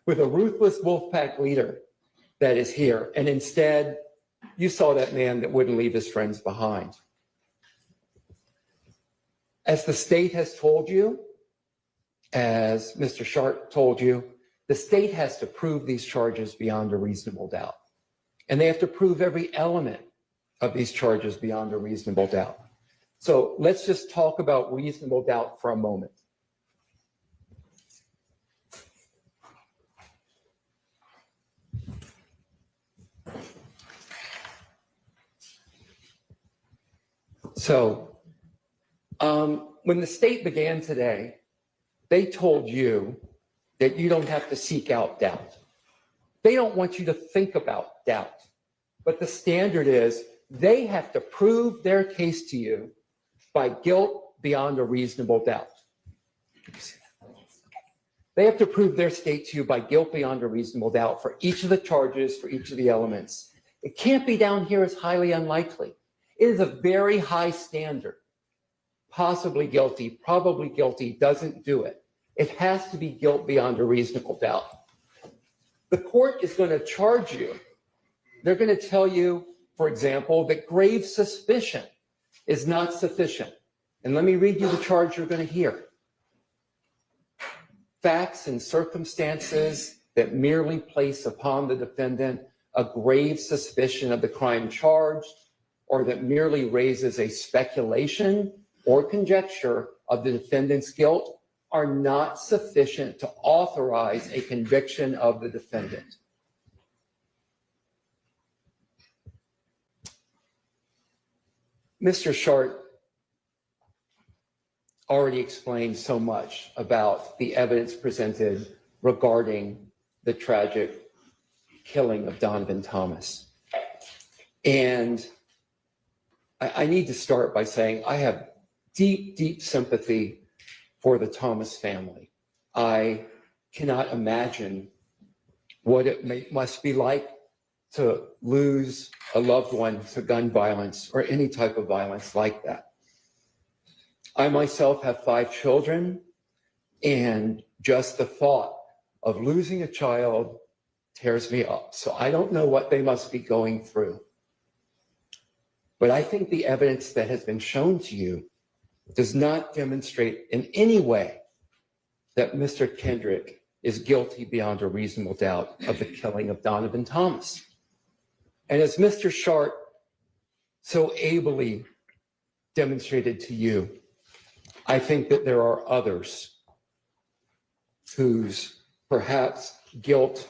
With a ruthless wolf pack leader that is here. And instead, you saw that man that wouldn't leave his friends behind. As the state has told you, as Mr. Sharp told you, the state has to prove these charges beyond a reasonable doubt. And they have to prove every element of these charges beyond a reasonable doubt. So let's just talk about reasonable doubt for a moment. So when the state began today, they told you that you don't have to seek out doubt. They don't want you to think about doubt. But the standard is they have to prove their case to you by guilt beyond a reasonable doubt. They have to prove their state to you by guilt beyond a reasonable doubt for each of the charges, for each of the elements. It can't be down here as highly unlikely. It is a very high standard. Possibly guilty, probably guilty doesn't do it. It has to be guilt beyond a reasonable doubt. The court is going to charge you. They're going to tell you, for example, that grave suspicion is not sufficient. And let me read you the charge you're going to hear. Facts and circumstances that merely place upon the defendant a grave suspicion of the crime charged, or that merely raises a speculation or conjecture of the defendant's guilt, are not sufficient to authorize a conviction of the defendant. Mr. Short already explained so much about the evidence presented regarding the tragic killing of Donovan Thomas. And I need to start by saying I have deep, deep sympathy for the Thomas family. I cannot imagine what it must be like to lose a loved one to gun violence or any type of violence like that. I myself have 5 children, and just the thought of losing a child tears me up. So I don't know what they must be going through. But I think the evidence that has been shown to you does not demonstrate in any way that Mr. Kendrick is guilty beyond a reasonable doubt of the killing of Donovan Thomas. And as Mr. Sharp so ably demonstrated to you, I think that there are others whose perhaps guilt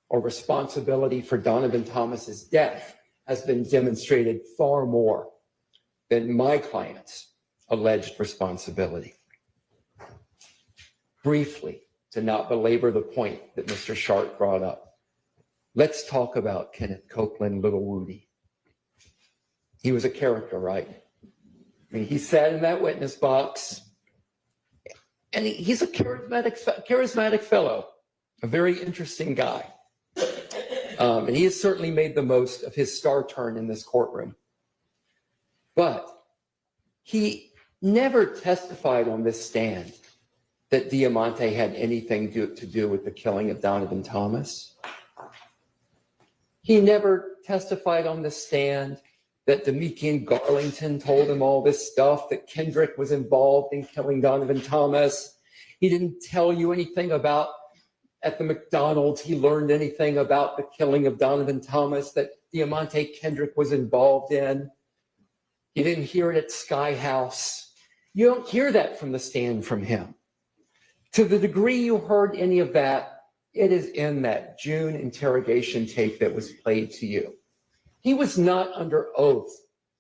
or responsibility for Donovan Thomas's death has been demonstrated far more than my client's alleged responsibility. Briefly, to not belabor the point that Mr. Sharp brought up, let's talk about Kenneth Copeland, Little Woody. He was a character, right? I mean, he sat in that witness box, and he's a charismatic fellow, a very interesting guy. And he has certainly made the most of his star turn in this courtroom. But he never testified on this stand that Diamante had anything to do with the killing of Donovan Thomas. He never testified on the stand that Demetrian Garlington told him all this stuff, that Kendrick was involved in killing Donovan Thomas. He didn't tell you anything about at the McDonald's he learned anything about the killing of Donovan Thomas that Diamante Kendrick was involved in. You didn't hear it at Sky House. You don't hear that from the stand from him. To the degree you heard any of that, it is in that June interrogation tape that was played to you. He was not under oath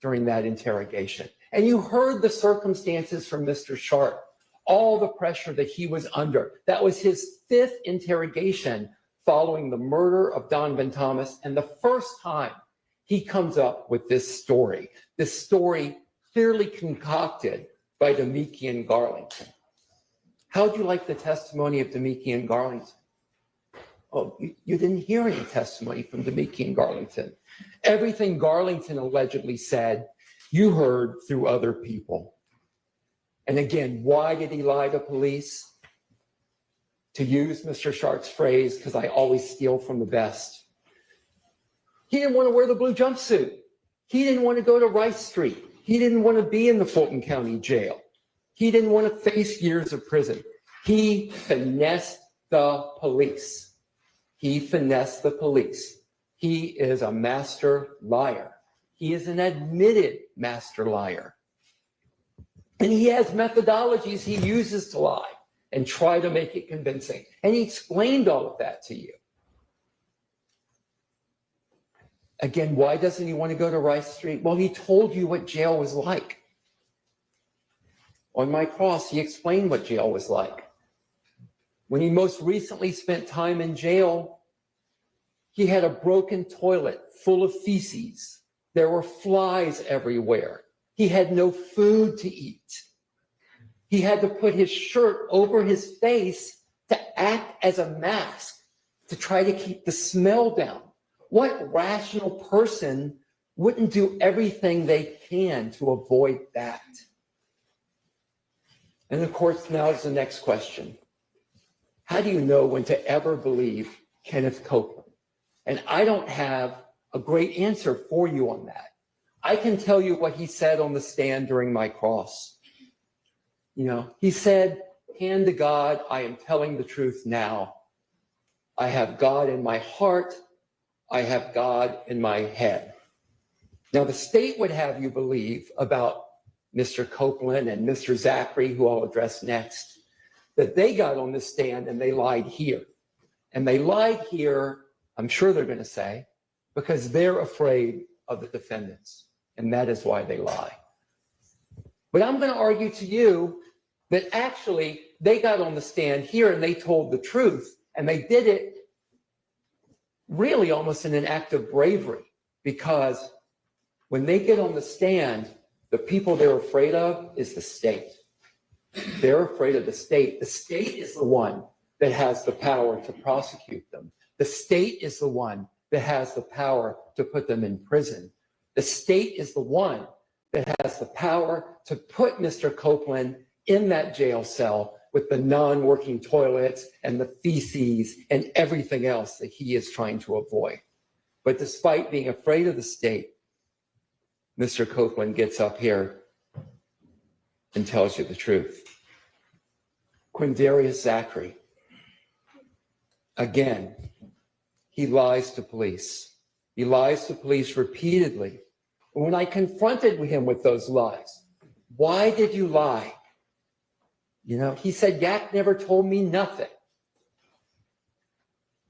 during that interrogation. And you heard the circumstances from Mr. Sharp, all the pressure that he was under. That was his 5th interrogation following the murder of Donovan Thomas, and the first time he comes up with this story clearly concocted by Demetrian Garlington. How'd you like the testimony of Demetrian Garlington? Oh, you didn't hear any testimony from Demetrian Garlington. Everything Garlington allegedly said, you heard through other people. And again, why did he lie to police? To use Mr. Sharp's phrase, because I always steal from the best. He didn't want to wear the blue jumpsuit. He didn't want to go to Rice Street. He didn't want to be in the Fulton County Jail. He didn't want to face years of prison. He finessed the police. He finessed the police. He is a master liar. He is an admitted master liar. And he has methodologies he uses to lie and try to make it convincing. And he explained all of that to you. Again, why doesn't he want to go to Rice Street? Well, he told you what jail was like. On my cross, he explained what jail was like. When he most recently spent time in jail, he had a broken toilet full of feces. There were flies everywhere. He had no food to eat. He had to put his shirt over his face to act as a mask to try to keep the smell down. What rational person wouldn't do everything they can to avoid that? And of course, now is the next question. How do you know when to ever believe Kenneth Copeland? And I don't have a great answer for you on that. I can tell you what he said on the stand during my cross. You know, he said, hand to God, I am telling the truth now. I have God in my heart. I have God in my head. Now, the state would have you believe about Mr. Copeland and Mr. Zachary, who I'll address next, that they got on the stand and they lied here. And they lied here, I'm sure they're going to say, because they're afraid of the defendants. And that is why they lie. But I'm going to argue to you that actually they got on the stand here and they told the truth. And they did it really almost in an act of bravery, because when they get on the stand, the people they're afraid of is the state. They're afraid of the state. The state is the one that has the power to prosecute them. The state is the one that has the power to put them in prison. The state is the one that has the power to put Mr. Copeland in that jail cell with the non-working toilets and the feces and everything else that he is trying to avoid. But despite being afraid of the state, Mr. Copeland gets up here and tells you the truth. Quindarius Zachary, again, he lies to police. He lies to police repeatedly. And when I confronted him with those lies, why did you lie? You know, he said, Yak never told me nothing.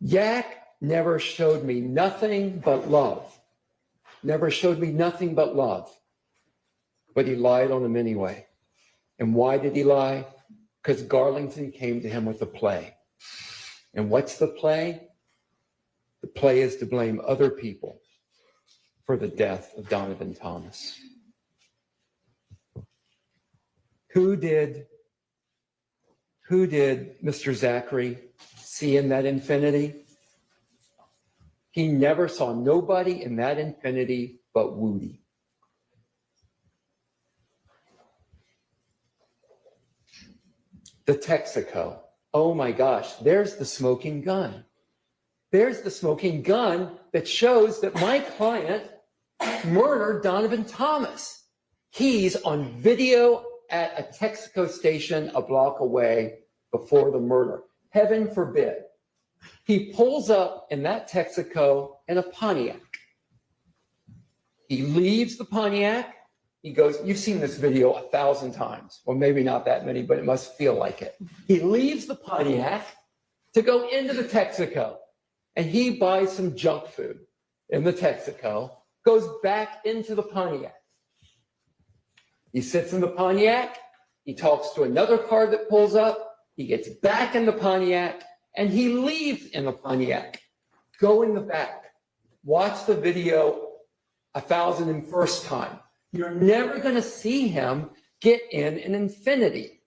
Yak never showed me nothing but love. Never showed me nothing but love. But he lied on him anyway. And why did he lie? Because Garlington came to him with a play. And what's the play? The play is to blame other people for the death of Donovan Thomas. Who did Mr. Zachary see in that infinity? He never saw nobody in that infinity but Woody. The Texaco. Oh my gosh, there's the smoking gun. there's the smoking gun that shows that my client murdered Donovan Thomas. He's on video at a Texaco station a block away before the murder. Heaven forbid. He pulls up in that Texaco in a Pontiac. He leaves the Pontiac. He goes, you've seen this video 1,000 times. Well, maybe not that many, but it must feel like it. He leaves the Pontiac to go into the Texaco, and he buys some junk food in the Texaco, goes back into the Pontiac. He sits in the Pontiac. He talks to another car that pulls up. He gets back in the Pontiac, and he leaves in the Pontiac. Go in the back. Watch the video 1,001st time. You're never going to see him get in an Infiniti.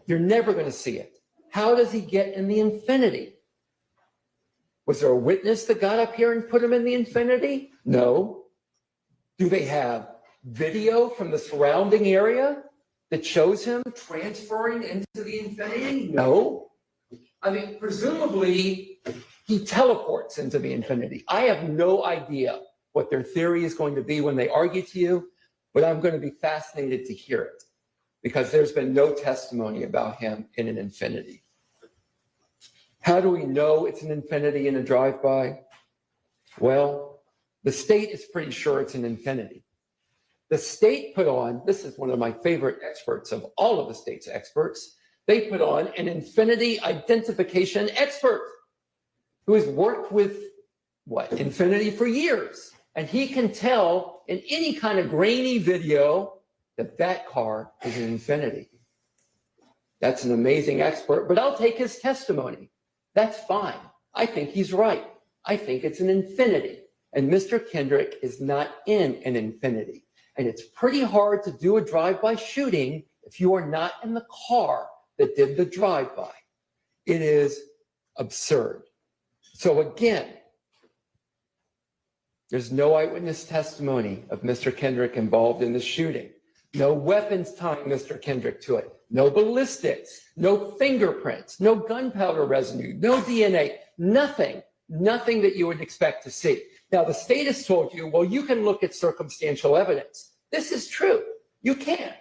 You're never going to see it. How does he get in the Infiniti? Was there a witness that got up here and put him in the Infiniti? No. Do they have video from the surrounding area that shows him transferring into the Infiniti? No. I mean, presumably he teleports into the Infiniti. I have no idea what their theory is going to be when they argue to you, but I'm going to be fascinated to hear it because there's been no testimony about him in an Infiniti. How do we know it's an Infiniti in a drive-by? Well, the state is pretty sure it's an Infiniti. The state put on, this is one of my favorite experts of all of the state's experts, they put on an Infiniti identification expert who has worked with, Infiniti for years. And he can tell in any kind of grainy video that that car is an Infiniti. That's an amazing expert, but I'll take his testimony. That's fine. I think he's right. I think it's an Infiniti. And Mr. Kendrick is not in an Infiniti. And it's pretty hard to do a drive-by shooting if you are not in the car that did the drive-by. It is absurd. So again, there's no eyewitness testimony of Mr. Kendrick involved in the shooting. No weapons tying Mr. Kendrick to it. No ballistics, no fingerprints, no gunpowder residue, no DNA, nothing that you would expect to see. Now, the state has told you, well, you can look at circumstantial evidence. This is true. You can.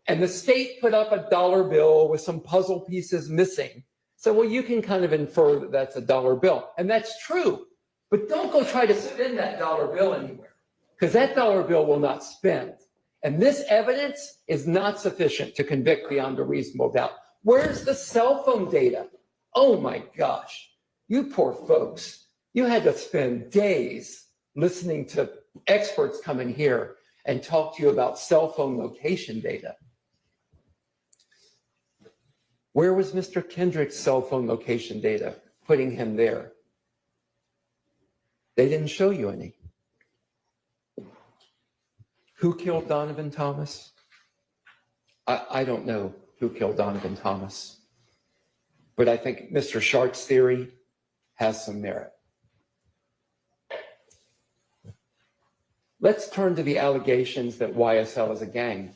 And the state put up a dollar bill with some puzzle pieces missing. So, well, you can kind of infer that that's a dollar bill. And that's true. But don't go try to spin that dollar bill anywhere, because that dollar bill will not spend. And this evidence is not sufficient to convict beyond a reasonable doubt. Where's the cell phone data? Oh my gosh, you poor folks. You had to spend days listening to experts come in here and talk to you about cell phone location data. Where was Mr. Kendrick's cell phone location data putting him there? They didn't show you any. Who killed Donovan Thomas? I don't know who killed Donovan Thomas, but I think Mr. Shark's theory has some merit. Let's turn to the allegations that YSL is a gang.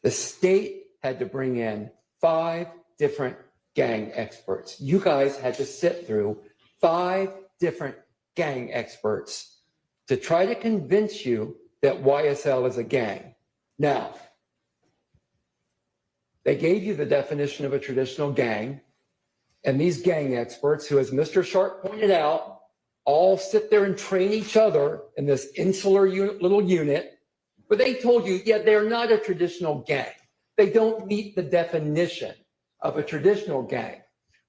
The state had to bring in 5 different gang experts. You guys had to sit through 5 different gang experts to try to convince you that YSL is a gang. Now, they gave you the definition of a traditional gang, and these gang experts, who, as Mr. Sharp pointed out, all sit there and train each other in this insular little unit, but they told you, yeah, they're not a traditional gang. They don't meet the definition of a traditional gang.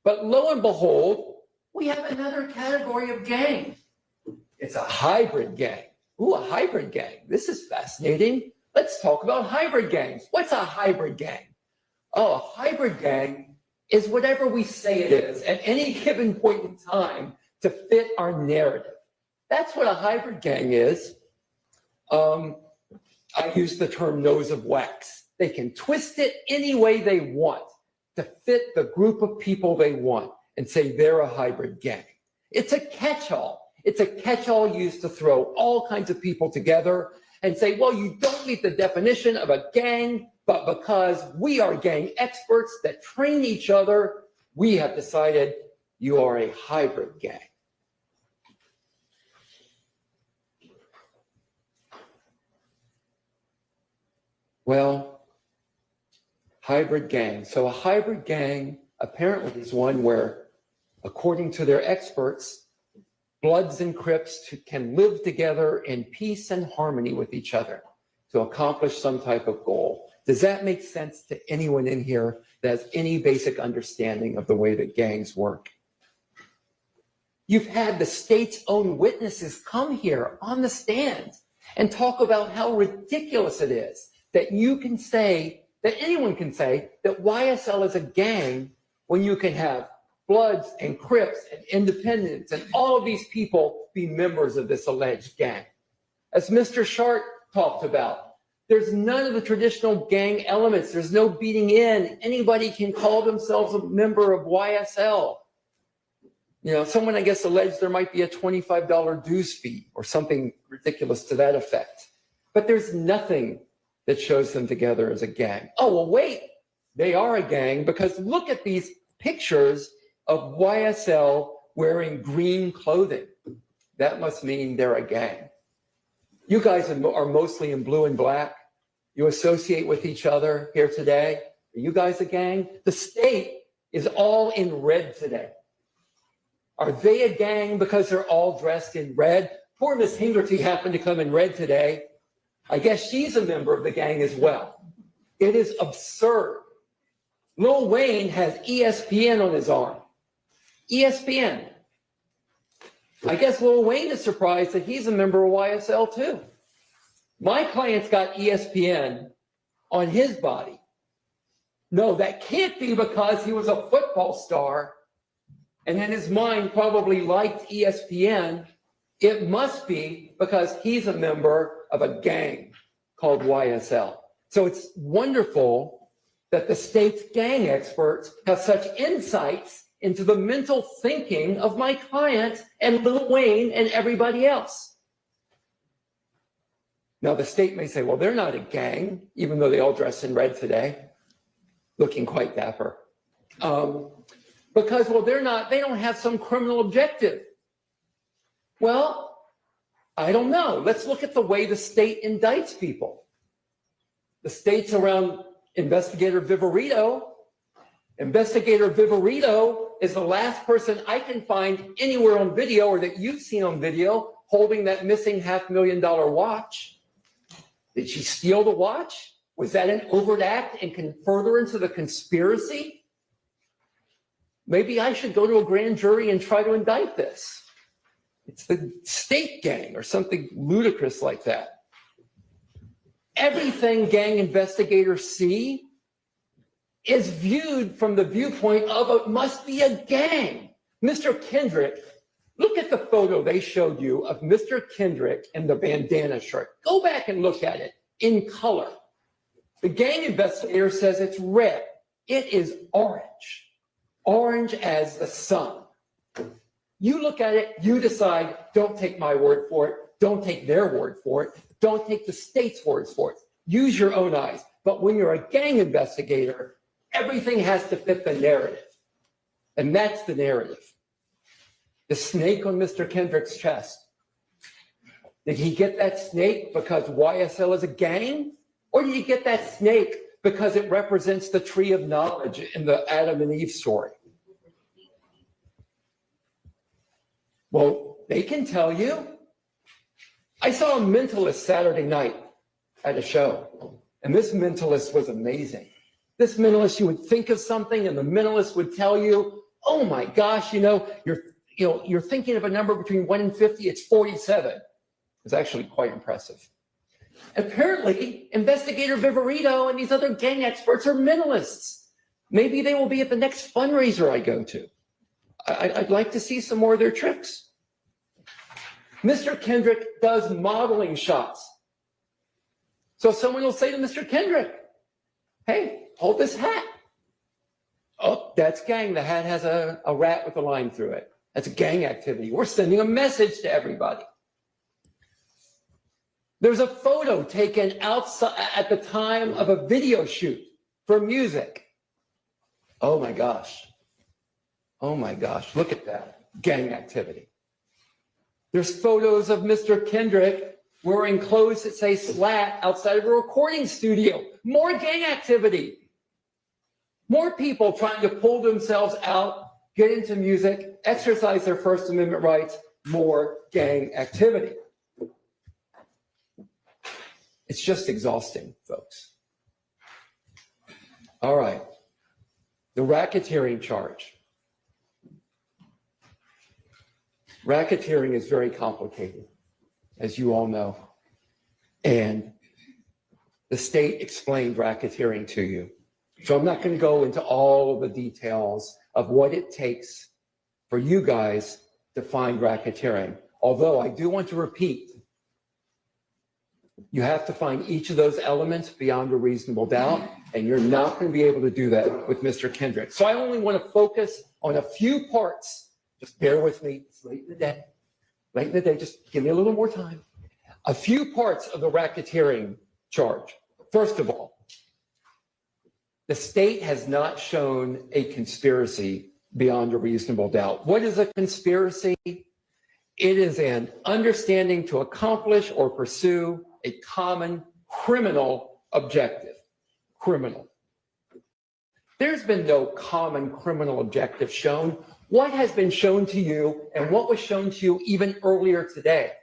But lo and behold, we have another category of gang. It's a hybrid gang. Ooh, a hybrid gang. This is fascinating. Let's talk about hybrid gangs. What's a hybrid gang? Oh, a hybrid gang is whatever we say it is at any given point in time to fit our narrative. That's what a hybrid gang is. I use the term nose of wax. They can twist it any way they want to fit the group of people they want and say they're a hybrid gang. It's a catch-all. It's a catch-all used to throw all kinds of people together and say, well, you don't meet the definition of a gang, but because we are gang experts that train each other, we have decided you are a hybrid gang. Well, hybrid gang. So a hybrid gang apparently is one where, according to their experts, Bloods and Crips can live together in peace and harmony with each other to accomplish some type of goal. Does that make sense to anyone in here that has any basic understanding of the way that gangs work? You've had the state's own witnesses come here on the stand and talk about how ridiculous it is that you can say, that anyone can say, that YSL is a gang when you can have Bloods and Crips and Independents and all of these people be members of this alleged gang. As Mr. Sharp talked about, there's none of the traditional gang elements. There's no beating in. Anybody can call themselves a member of YSL. You know, someone, I guess, alleged there might be a $25 dues fee or something ridiculous to that effect. But there's nothing that shows them together as a gang. Oh, well, wait, they are a gang because look at these pictures of YSL wearing green clothing. That must mean they're a gang. You guys are mostly in blue and black. You associate with each other here today. Are you guys a gang? The state is all in red today. Are they a gang because they're all dressed in red? Poor Miss Hingerty happened to come in red today. I guess she's a member of the gang as well. It is absurd. Lil Wayne has ESPN on his arm. ESPN. I guess Lil Wayne is surprised that he's a member of YSL too. My client's got ESPN on his body. No, that can't be because he was a football star and in his mind probably liked ESPN. It must be because he's a member of a gang called YSL. So it's wonderful that the state's gang experts have such insights into the mental thinking of my client and Lil Wayne and everybody else. Now, the state may say, well, they're not a gang, even though they all dress in red today, looking quite dapper. Because, well, they don't have some criminal objective. Well, I don't know. Let's look at the way the state indicts people. The state's around Investigator Viverito. Investigator Viverito is the last person I can find anywhere on video or that you've seen on video holding that missing $500,000 watch. Did she steal the watch? Was that an overt act and can further into the conspiracy? Maybe I should go to a grand jury and try to indict this. It's the state gang or something ludicrous like that. Everything gang investigators see is viewed from the viewpoint of it must be a gang. Mr. Kendrick, look at the photo they showed you of Mr. Kendrick in the bandana shirt. Go back and look at it in color. The gang investigator says it's red. It is orange. Orange as the sun. You look at it, you decide, don't take my word for it. Don't take their word for it. Don't take the state's words for it. Use your own eyes. But when you're a gang investigator, everything has to fit the narrative. And that's the narrative. The snake on Mr. Kendrick's chest. Did he get that snake because YSL is a gang? Or did he get that snake because it represents the tree of knowledge in the Adam and Eve story? Well, they can tell you. I saw a mentalist Saturday night at a show, and this mentalist was amazing. This mentalist, you would think of something, and the mentalist would tell you, "Oh my gosh, you're thinking of a number between 1 and 50. It's 47." It's actually quite impressive. Apparently, Investigator Viverito and these other gang experts are mentalists. Maybe they will be at the next fundraiser I go to. I'd like to see some more of their tricks. Mr. Kendrick does modeling shots. So someone will say to Mr. Kendrick, "Hey, hold this hat." Oh, that's gang. The hat has a rat with a line through it. That's a gang activity. We're sending a message to everybody. There's a photo taken outside at the time of a video shoot for music. Oh my gosh. Oh my gosh, look at that. Gang activity. There's photos of Mr. Kendrick wearing clothes that say slat outside of a recording studio. More gang activity. More people trying to pull themselves out, get into music, exercise their First Amendment rights. More gang activity. It's just exhausting, folks. All right. The racketeering charge. Racketeering is very complicated, as you all know. And the state explained racketeering to you. So I'm not going to go into all of the details of what it takes for you guys to find racketeering. Although I do want to repeat, you have to find each of those elements beyond a reasonable doubt, and you're not going to be able to do that with Mr. Kendrick. So I only want to focus on a few parts. Just bear with me. It's late in the day. Late in the day. Just give me a little more time. A few parts of the racketeering charge. First of all, the state has not shown a conspiracy beyond a reasonable doubt. What is a conspiracy? It is an understanding to accomplish or pursue a common criminal objective. Criminal. There's been no common criminal objective shown. What has been shown to you and what was shown to you even earlier today?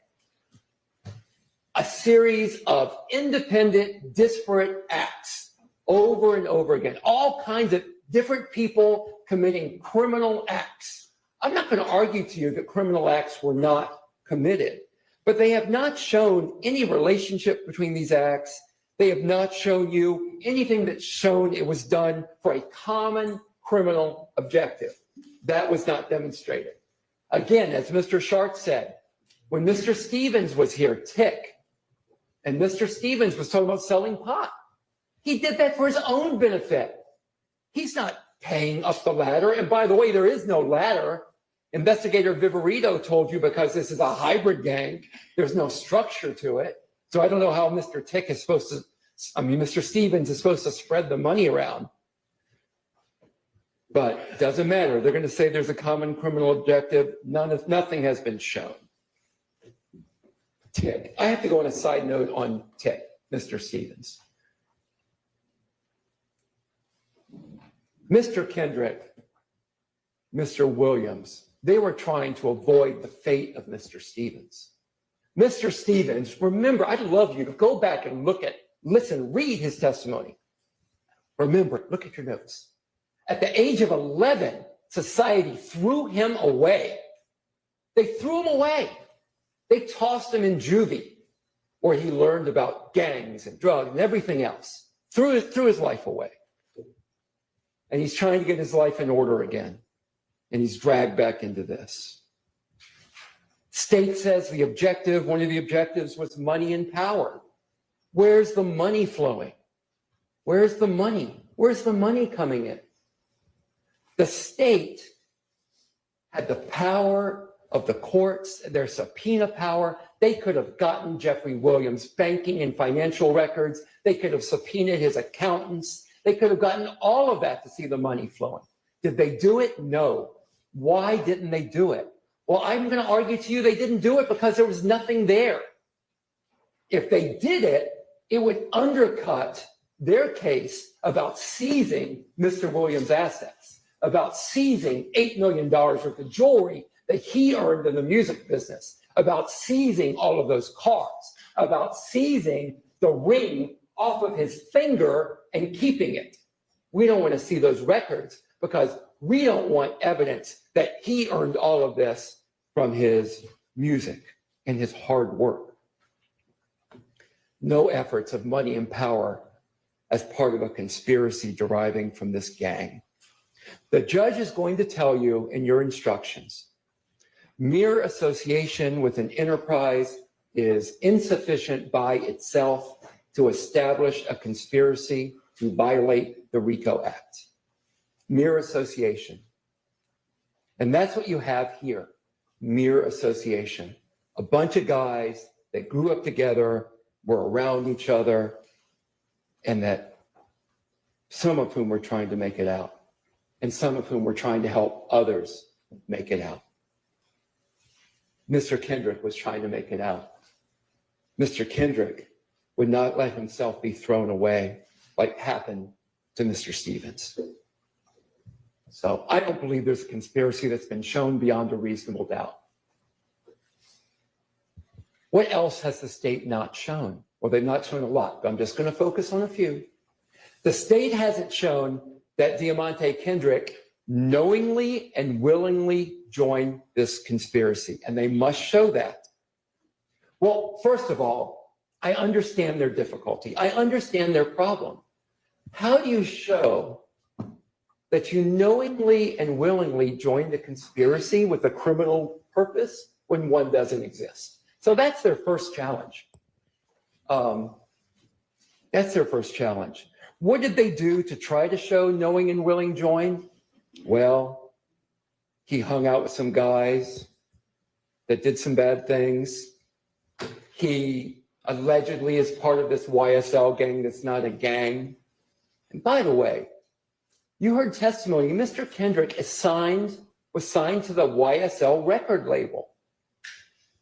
A series of independent, disparate acts over and over again. All kinds of different people committing criminal acts. I'm not going to argue to you that criminal acts were not committed, but they have not shown any relationship between these acts. They have not shown you anything that's shown it was done for a common criminal objective. That was not demonstrated. Again, as Mr. Sharp said, when Mr. Stevens was here, Tick, and Mr. Stevens was talking about selling pot, he did that for his own benefit. He's not paying up the ladder. And by the way, there is no ladder. Investigator Viverito told you because this is a hybrid gang, there's no structure to it. So I don't know how Mr. Tick is supposed to, Mr. Stevens is supposed to spread the money around. But it doesn't matter. They're going to say there's a common criminal objective. Nothing has been shown. Tick. I have to go on a side note on Tick, Mr. Stevens. Mr. Kendrick, Mr. Williams, they were trying to avoid the fate of Mr. Stevens. Mr. Stevens, remember, I'd love you to go back and listen, read his testimony. Remember, look at your notes. At the age of 11, society threw him away. They threw him away. They tossed him in juvie, where he learned about gangs and drugs and everything else. Threw his life away. And he's trying to get his life in order again. And he's dragged back into this. State says one of the objectives was money and power. Where's the money flowing? Where's the money? Where's the money coming in? The state had the power of the courts, their subpoena power. They could have gotten Jeffrey Williams' banking and financial records. They could have subpoenaed his accountants. They could have gotten all of that to see the money flowing. Did they do it? No. Why didn't they do it? Well, I'm going to argue to you they didn't do it because there was nothing there. If they did it, it would undercut their case about seizing Mr. Williams' assets, about seizing $8 million worth of jewelry that he earned in the music business, about seizing all of those cars, about seizing the ring off of his finger and keeping it. We don't want to see those records because we don't want evidence that he earned all of this from his music and his hard work. No efforts of money and power as part of a conspiracy deriving from this gang. The judge is going to tell you in your instructions, mere association with an enterprise is insufficient by itself to establish a conspiracy to violate the RICO Act. Mere association. And that's what you have here, mere association. A bunch of guys that grew up together, were around each other, and that some of whom were trying to make it out, and some of whom were trying to help others make it out. Mr. Kendrick was trying to make it out. Mr. Kendrick would not let himself be thrown away like happened to Mr. Stevens. So I don't believe there's a conspiracy that's been shown beyond a reasonable doubt. What else has the state not shown? Well, they've not shown a lot, but I'm just going to focus on a few. The state hasn't shown that Diamante Kendrick knowingly and willingly joined this conspiracy, and they must show that. Well, first of all, I understand their difficulty. I understand their problem. How do you show that you knowingly and willingly joined the conspiracy with a criminal purpose when one doesn't exist? So that's their first challenge. That's their first challenge. What did they do to try to show knowing and willing join? Well, he hung out with some guys that did some bad things. He allegedly is part of this YSL gang that's not a gang. And by the way, you heard testimony, Mr. Kendrick was signed to the YSL record label.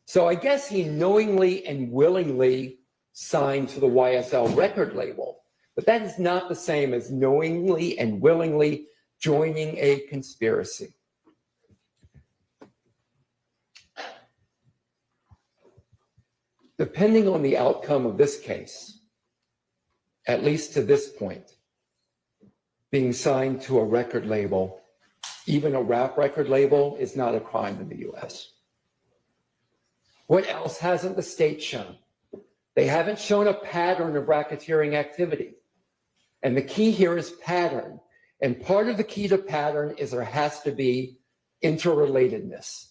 So I guess he knowingly and willingly signed to the YSL record label, but that is not the same as knowingly and willingly joining a conspiracy. Depending on the outcome of this case, at least to this point, being signed to a record label, even a rap record label, is not a crime in the US. What else hasn't the state shown? They haven't shown a pattern of racketeering activity. And the key here is pattern. And part of the key to pattern is there has to be interrelatedness.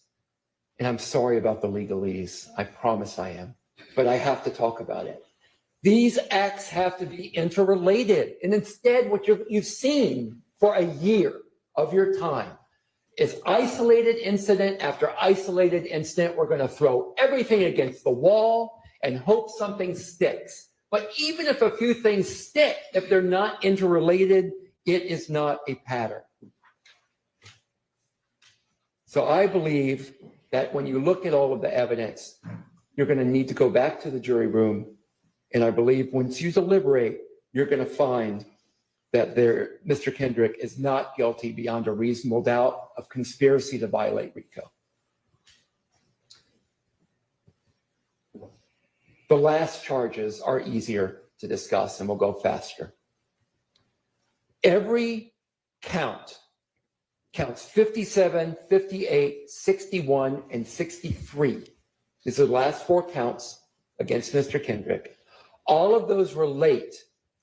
And I'm sorry about the legalese. I promise I am. But I have to talk about it. These acts have to be interrelated. And instead, what you've seen for a year of your time is isolated incident after isolated incident. We're going to throw everything against the wall and hope something sticks. But even if a few things stick, if they're not interrelated, it is not a pattern. So I believe that when you look at all of the evidence, you're going to need to go back to the jury room. And I believe once you deliberate, you're going to find that Mr. Kendrick is not guilty beyond a reasonable doubt of conspiracy to violate RICO. The last charges are easier to discuss and we'll go faster. Every count, counts 57, 58, 61, and 63. These are the last four counts against Mr. Kendrick. All of those relate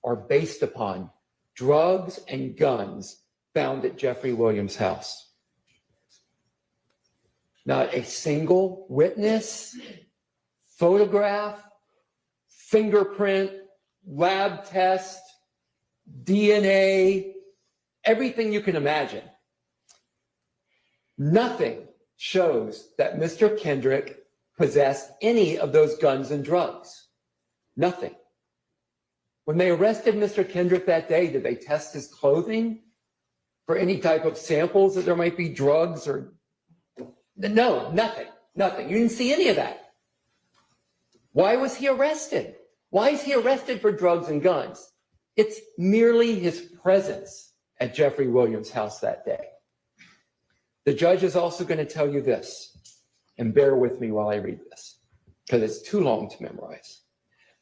or based upon drugs and guns found at Jeffrey Williams' house. Not a single witness, photograph, fingerprint, lab test, DNA, everything you can imagine. Nothing shows that Mr. Kendrick possessed any of those guns and drugs. Nothing. When they arrested Mr. Kendrick that day, did they test his clothing for any type of samples that there might be drugs or? No, nothing, nothing. You didn't see any of that. Why was he arrested? Why is he arrested for drugs and guns? It's merely his presence at Jeffrey Williams' house that day. The judge is also going to tell you this, and bear with me while I read this, because it's too long to memorize.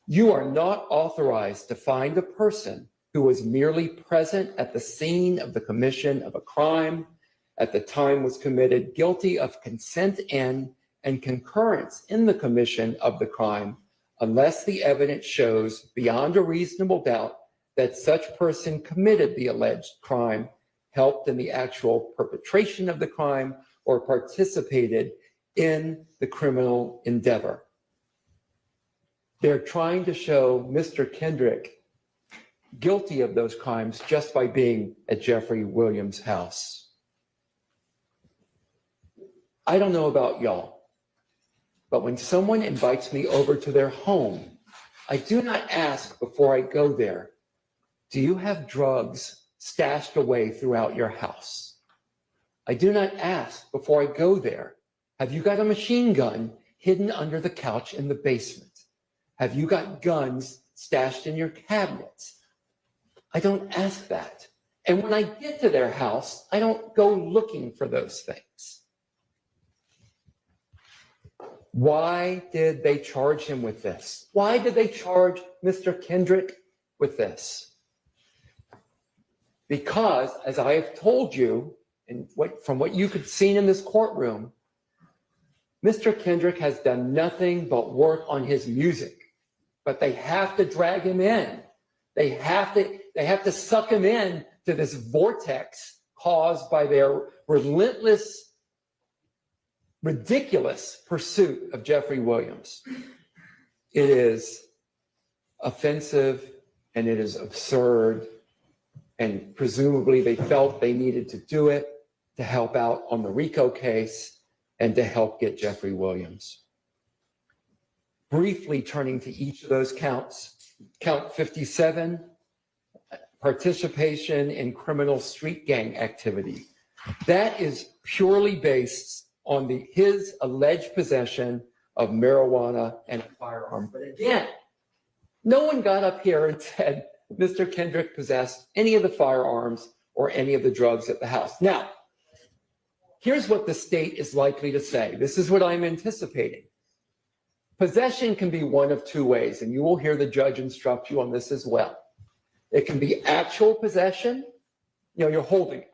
You are not authorized to find a person who was merely present at the scene of the commission of a crime at the time was committed guilty of consent in and concurrence in the commission of the crime unless the evidence shows beyond a reasonable doubt that such person committed the alleged crime, helped in the actual perpetration of the crime, or participated in the criminal endeavor. They're trying to show Mr. Kendrick guilty of those crimes just by being at Jeffrey Williams' house. I don't know about y'all, but when someone invites me over to their home I do not ask before I go there, do you have drugs stashed away throughout your house? I do not ask before I go there, have you got a machine gun hidden under the couch in the basement? Have you got guns stashed in your cabinets? I don't ask that. And when I get to their house, I don't go looking for those things. Why did they charge him with this? Why did they charge Mr. Kendrick with this? Because, as I have told you, and from what you could see in this courtroom, Mr. Kendrick has done nothing but work on his music, but they have to drag him in. They have to suck him in to this vortex caused by their relentless, ridiculous pursuit of Jeffrey Williams. It is offensive and it is absurd, and presumably they felt they needed to do it to help out on the RICO case and to help get Jeffrey Williams. Briefly turning to each of those counts, count 57, participation in criminal street gang activity. That is purely based on his alleged possession of marijuana and a firearm. But again, no one got up here and said Mr. Kendrick possessed any of the firearms or any of the drugs at the house. Now, here's what the state is likely to say. This is what I'm anticipating. Possession can be one of two ways, and you will hear the judge instruct you on this as well. It can be actual possession, you're holding it,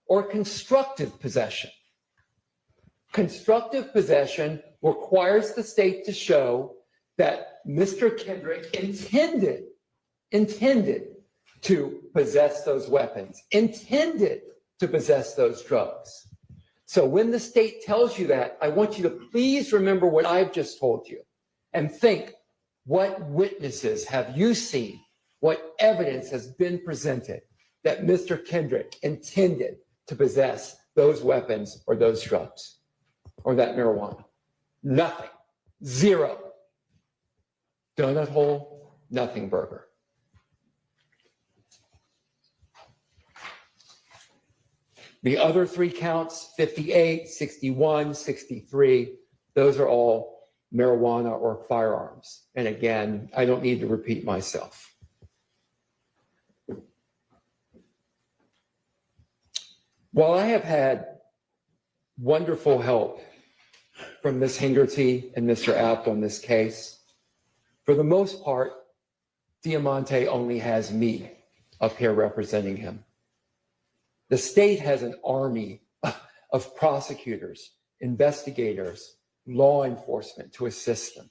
or constructive possession. Constructive possession requires the state to show that Mr. Kendrick intended to possess those weapons, intended to possess those drugs. So when the state tells you that, I want you to please remember what I've just told you and think, what witnesses have you seen? What evidence has been presented that Mr. Kendrick intended to possess those weapons or those drugs or that marijuana? Nothing. Zero. Donut hole, nothing burger. The other three counts, 58, 61, 63, those are all marijuana or firearms. And again, I don't need to repeat myself. While I have had wonderful help from Ms. Hingerty and Mr. Apt on this case, for the most part, Diamante only has me up here representing him. The state has an army of prosecutors, investigators, law enforcement to assist them.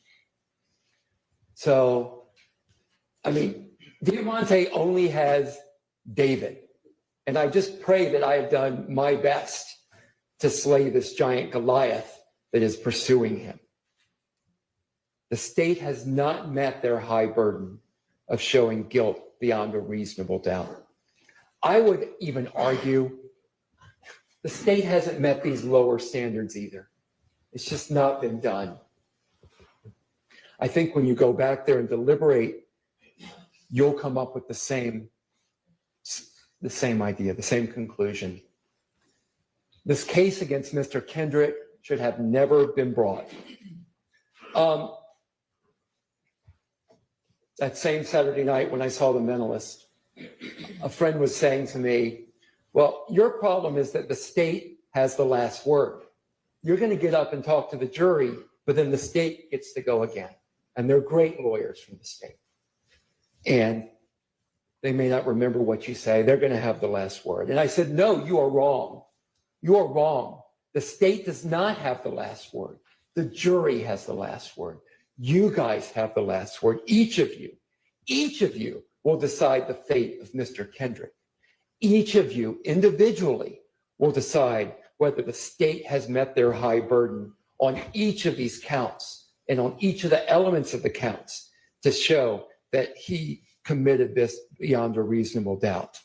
So, Diamante only has David. And I just pray that I have done my best to slay this giant Goliath that is pursuing him. The state has not met their high burden of showing guilt beyond a reasonable doubt. I would even argue the state hasn't met these lower standards either. It's just not been done. I think when you go back there and deliberate, you'll come up with the same idea, the same conclusion. This case against Mr. Kendrick should have never been brought. That same Saturday night when I saw The Mentalist, a friend was saying to me, well, your problem is that the state has the last word. You're going to get up and talk to the jury, but then the state gets to go again. And they're great lawyers from the state. And they may not remember what you say. They're going to have the last word. And I said, no, you are wrong. You are wrong. The state does not have the last word. The jury has the last word. You guys have the last word. Each of you will decide the fate of Mr. Kendrick. Each of you individually will decide whether the state has met their high burden on each of these counts and on each of the elements of the counts to show that he committed this beyond a reasonable doubt.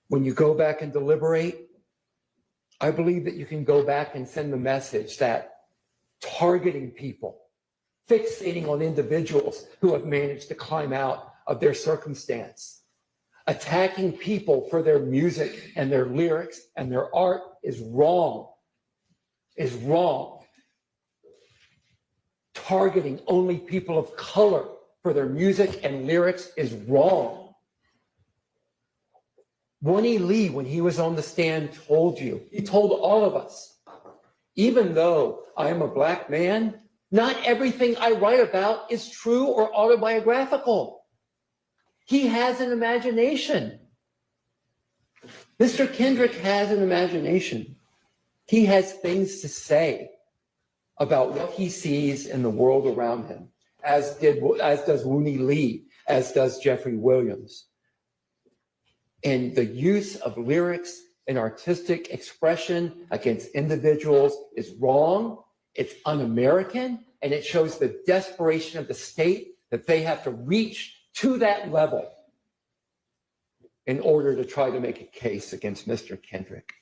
When you go back and deliberate, I believe that you can go back and send the message that targeting people fixating on individuals who have managed to climb out of their circumstance. Attacking people for their music and their lyrics and their art is wrong. Is wrong. Targeting only people of color for their music and lyrics is wrong. Winnie Lee, when he was on the stand, told you, he told all of us, even though I am a black man, not everything I write about is true or autobiographical. He has an imagination. Mr. Kendrick has an imagination. He has things to say about what he sees in the world around him, as does Winnie Lee, as does Jeffrey Williams. And the use of lyrics and artistic expression against individuals is wrong, it's un-American, and it shows the desperation of the state that they have to reach to that level in order to try to make a case against Mr. Kendrick.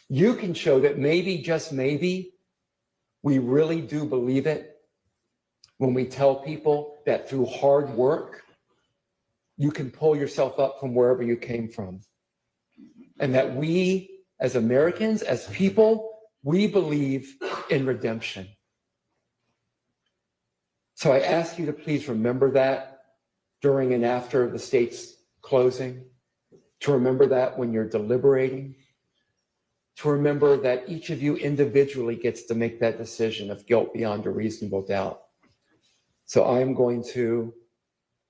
You can show that maybe, just maybe, we really do believe it when we tell people that through hard work, you can pull yourself up from wherever you came from. And that we, as Americans, as people, we believe in redemption. So I ask you to please remember that during and after the state's closing, to remember that when you're deliberating, to remember that each of you individually gets to make that decision of guilt beyond a reasonable doubt. So I'm going to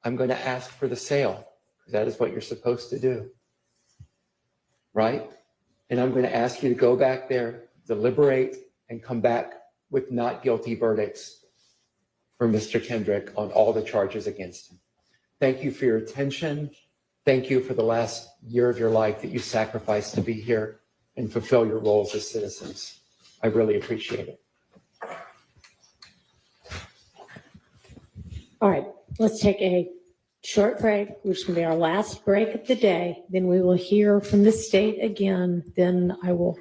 ask for the sale. That is what you're supposed to do, right? And I'm going to ask you to go back there, deliberate, and come back with not guilty verdicts for Mr. Kendrick on all the charges against him. Thank you for your attention. Thank you for the last year of your life that you sacrificed to be here and fulfill your roles as citizens. I really appreciate it. All right, let's take a short break, which will be our last break of the day. Then we will hear from the state again. Then I will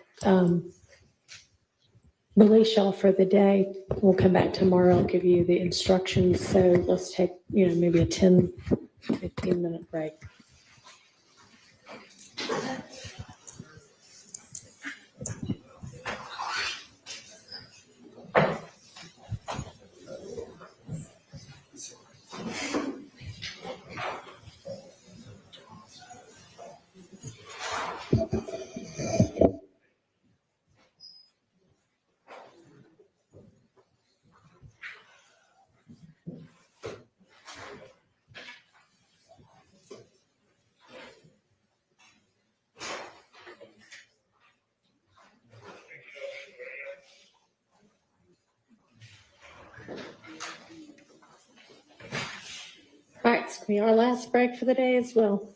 release y'all for the day. We'll come back tomorrow. I'll give you the instructions. So let's take, maybe a 10, 15-minute break. All right, it's going to be our last break for the day as well.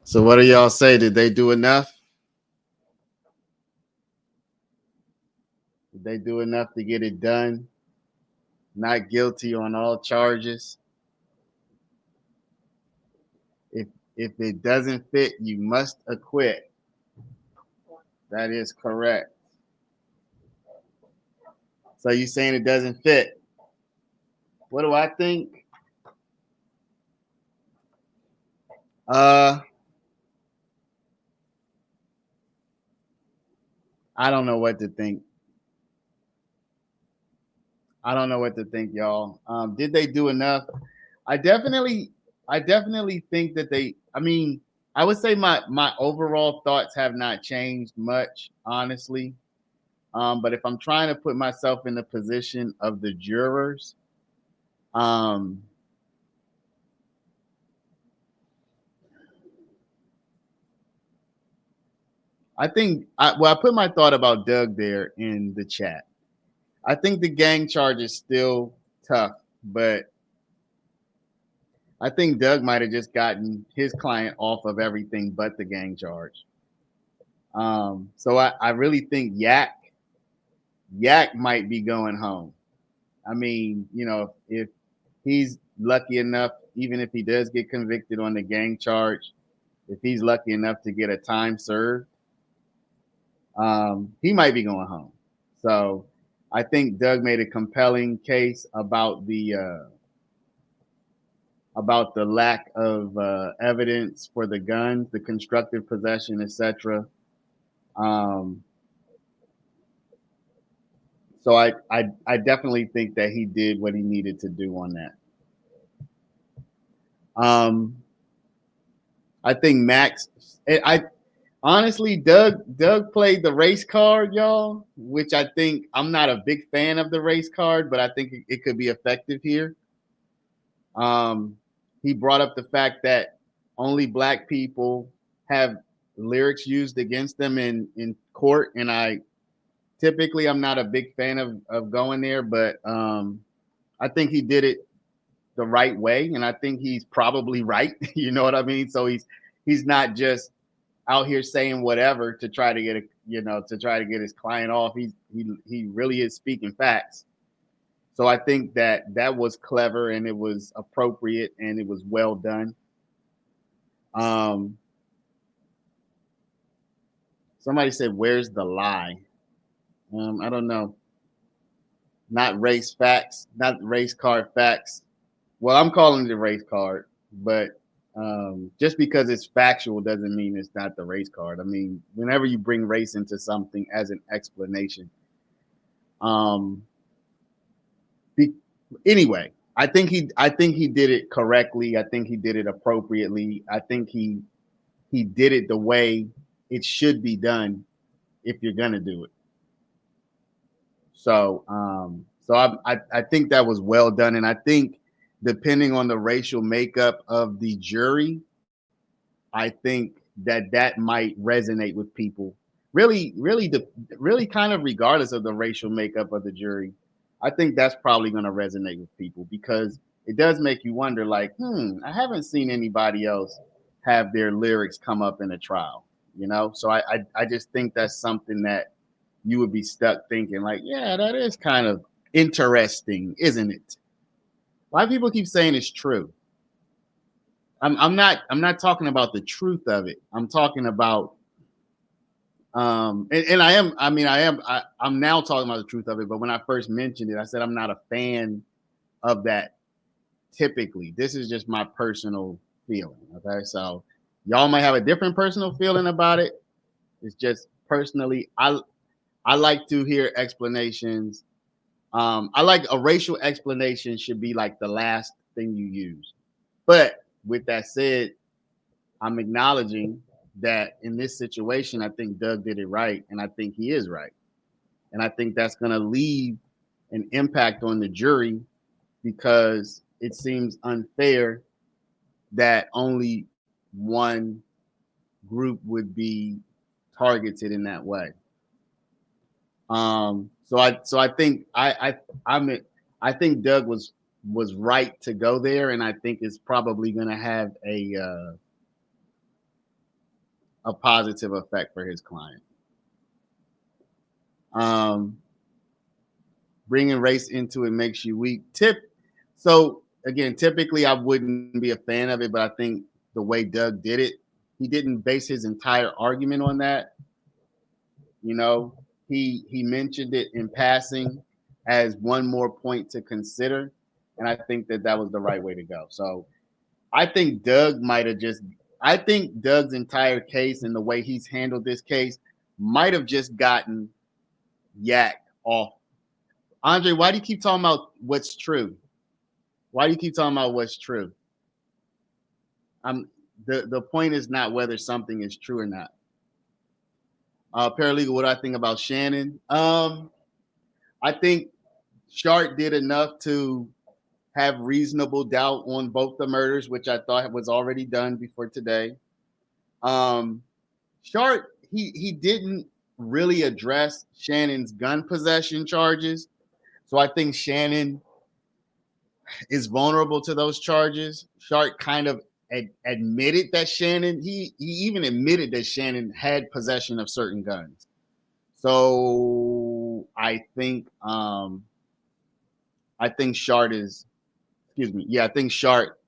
So what do y'all say? Did they do enough? Did they do enough to get it done? Not guilty on all charges? If it doesn't fit, you must acquit. That is correct. So you saying it doesn't fit? What do I think? I don't know what to think. I don't know what to think, y'all. Did they do enough? I definitely think that they, I would say my overall thoughts have not changed much, honestly. But if I'm trying to put myself in the position of the jurors, I put my thought about Doug there in the chat. I think the gang charge is still tough, but I think Doug might have just gotten his client off of everything but the gang charge. So I really think Yak might be going home. I mean, you know, if he's lucky enough, even if he does get convicted on the gang charge, if he's lucky enough to get a time served, he might be going home. So I think Doug made a compelling case about the lack of evidence for the guns, the constructive possession, etc. So I definitely think that he did what he needed to do on that. I think Max. I honestly, Doug played the race card, y'all, which I think I'm not a big fan of the race card, but I think it could be effective here. He brought up the fact that only black people have lyrics used against them in court, and I'm not a big fan of going there, but I think he did it the right way, and I think he's probably right. You know what I mean? So he's not just out here saying whatever to try to get his client off. He really is speaking facts. So I think that was clever and it was appropriate and it was well done. Somebody said, "Where's the lie?" I don't know. Not race facts, not race card facts. Well, I'm calling it a race card, but just because it's factual doesn't mean it's not the race card. I mean, whenever you bring race into something as an explanation, anyway, I think he did it correctly. I think he did it appropriately. I think he did it the way it should be done if you're gonna do it. So I think that was well done, and I think depending on the racial makeup of the jury, I think that might resonate with people. Really kind of regardless of the racial makeup of the jury, I think that's probably going to resonate with people because it does make you wonder, like, I haven't seen anybody else have their lyrics come up in a trial, you know? So I just think that's something that you would be stuck thinking, like, yeah, that is kind of interesting, isn't it? Why people keep saying it's true? I'm not talking about the truth of it. I'm talking about I'm now talking about the truth of it, but when I first mentioned it, I said I'm not a fan of that typically. This is just my personal feeling. Okay. So y'all might have a different personal feeling about it. It's just personally, I like to hear explanations. I like a racial explanation should be like the last thing you use. But with that said, I'm acknowledging that in this situation, I think Doug did it right, and I think he is right. And I think that's going to leave an impact on the jury because it seems unfair that only one group would be targeted in that way. So I think I think Doug was right to go there, and I think it's probably going to have a positive effect for his client. Bringing race into it makes you weak. So again, typically I wouldn't be a fan of it, but I think the way Doug did it, he didn't base his entire argument on that. You know, he mentioned it in passing as one more point to consider, and I think that was the right way to go. So I think I think Doug's entire case and the way he's handled this case might have just gotten Yak off. Andre, why do you keep talking about what's true? Why do you keep talking about what's true? The point is not whether something is true or not. Paralegal, what do I think about Shannon? I think Sharp did enough to have reasonable doubt on both the murders, which I thought was already done before today. Sharp, he didn't really address Shannon's gun possession charges. So I think Shannon is vulnerable to those charges. Sharp kind of admitted that Shannon, he even admitted that Shannon had possession of certain guns. So I think Shart is, excuse me. Yeah, I think Shart,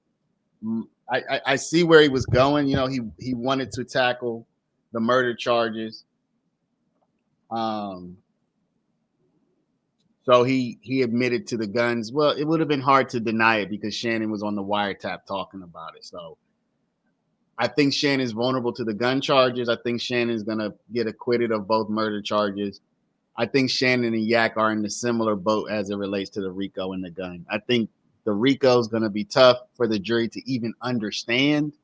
I see where he was going. You know, he wanted to tackle the murder charges. So he admitted to the guns. Well, it would have been hard to deny it because Shannon was on the wiretap talking about it. So I think Shannon's vulnerable to the gun charges. I think Shannon's gonna get acquitted of both murder charges. I think Shannon and Yak are in a similar boat as it relates to the RICO and the gun. I think the RICO is gonna be tough for the jury to even understand.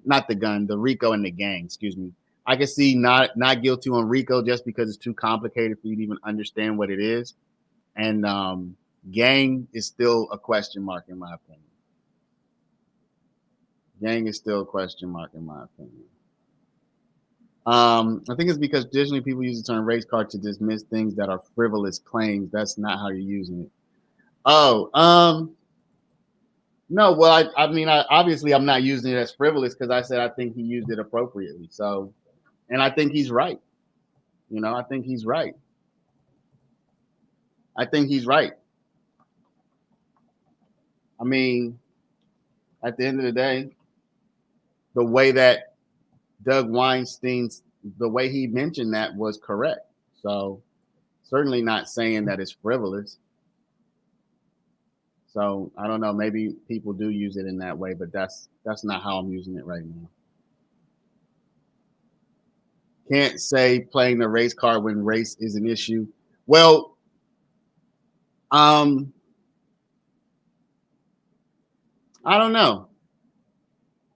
Not the gun, the RICO and the gang. Excuse me. I can see not guilty on RICO just because it's too complicated for you to even understand what it is. And gang is still a question mark in my opinion. Gang is still a question mark in my opinion. I think it's because traditionally people use the term race card to dismiss things that are frivolous claims. That's not how you're using it. Oh, no. Well, I mean, obviously I'm not using it as frivolous because I said I think he used it appropriately. So, and I think he's right. You know, I think he's right. I think he's right. I mean, at the end of the day, the way that Doug Weinstein's, the way he mentioned that was correct. So certainly not saying that it's frivolous. So I don't know, maybe people do use it in that way, but that's not how I'm using it right now. Can't say playing the race card when race is an issue. Well, I don't know.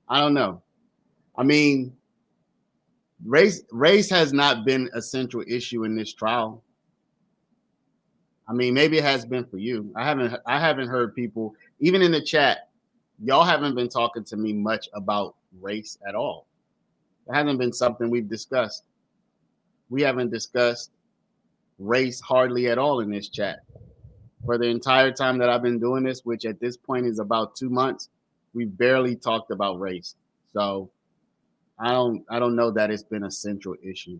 I mean, race has not been a central issue in this trial. I mean, maybe it has been for you. I haven't heard people, even in the chat, y'all haven't been talking to me much about race at all. It hasn't been something we've discussed. We haven't discussed race hardly at all in this chat. For the entire time that I've been doing this, which at this point is about 2 months, we've barely talked about race. So I don't know that it's been a central issue.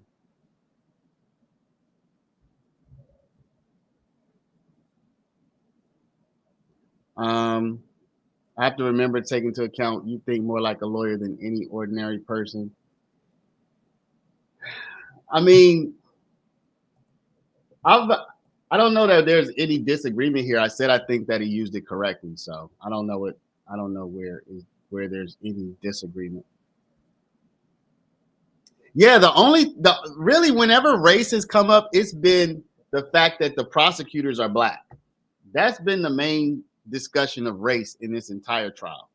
I have to remember taking into account you think more like a lawyer than any ordinary person. I mean, I don't know that there's any disagreement here. I said I think that he used it correctly, so I don't know where there's any disagreement. Yeah, really whenever race has come up, it's been the fact that the prosecutors are black. That's been the main discussion of race in this entire trial.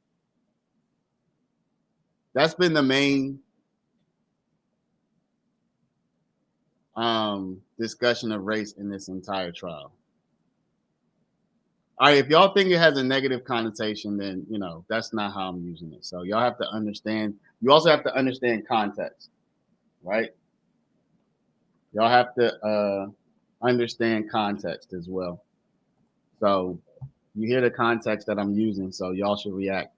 That's been the main discussion of race in this entire trial. All right, if y'all think it has a negative connotation, then you know that's not how I'm using it. So y'all have to understand. You also have to understand context, right? Y'all have to understand context as well. So you hear the context that I'm using, so y'all should react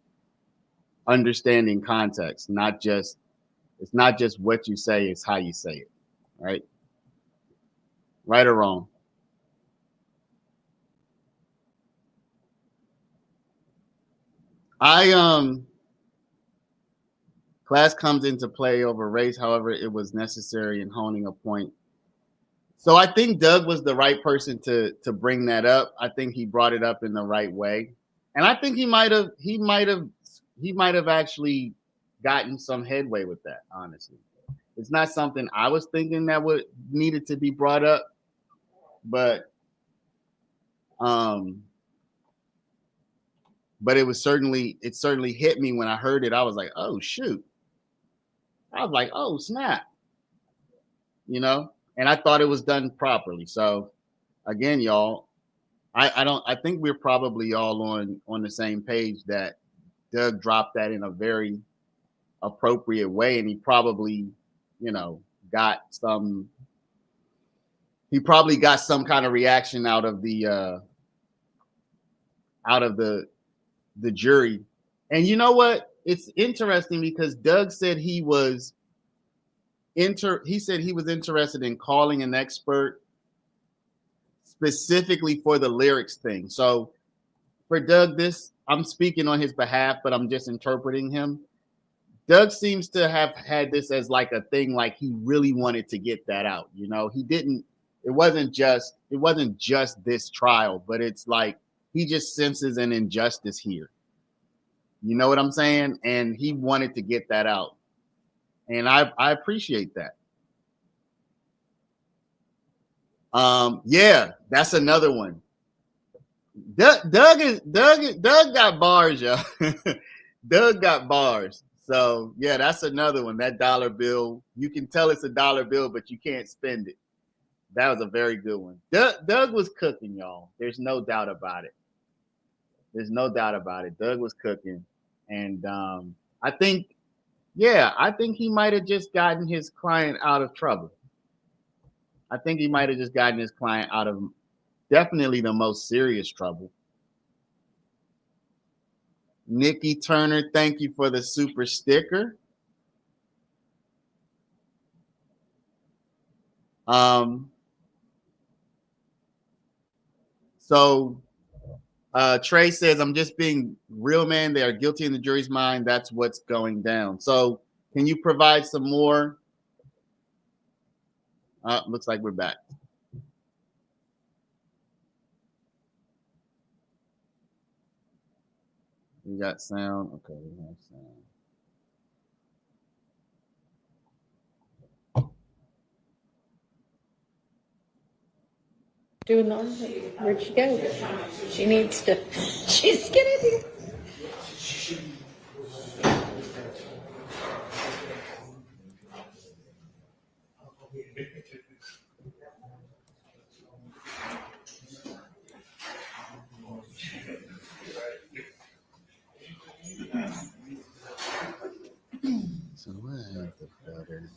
understanding context, it's not just what you say, it's how you say it, right? Right or wrong. Class comes into play over race, however, it was necessary in honing a point. So I think Doug was the right person to bring that up. I think he brought it up in the right way. And I think he might have actually gotten some headway with that, honestly. It's not something I was thinking that would needed to be brought up, but it certainly hit me when I heard it. I was like, oh shoot. I was like, oh snap. You know, and I thought it was done properly. So again, y'all, I think we're probably all on the same page that Doug dropped that in a very appropriate way, and he probably, you know, got some kind of reaction out of the jury. And you know what? it's interesting because Doug said he was interested in calling an expert specifically for the lyrics thing. So for Doug, I'm speaking on his behalf, but I'm just interpreting him. Doug seems to have had this as like a thing, like he really wanted to get that out. You know, it wasn't just this trial, but it's like he just senses an injustice here. You know what I'm saying? And he wanted to get that out. And I appreciate that. Yeah, that's another one. Doug got bars, y'all. Doug got bars. So yeah, that's another one. That dollar bill, you can tell it's a dollar bill, but you can't spend it. That was a very good one. Doug was cooking, y'all. There's no doubt about it. Doug was cooking. And I think he might have just gotten his client out of trouble. I think he might have just gotten his client out of definitely the most serious trouble. Nikki Turner, thank you for the super sticker. So Trey says, I'm just being real, man. They are guilty in the jury's mind. That's what's going down. So can you provide some more? Looks like we're back. We got sound. Okay, we have sound. Doing the where'd she go? She's getting here. So what have the butter?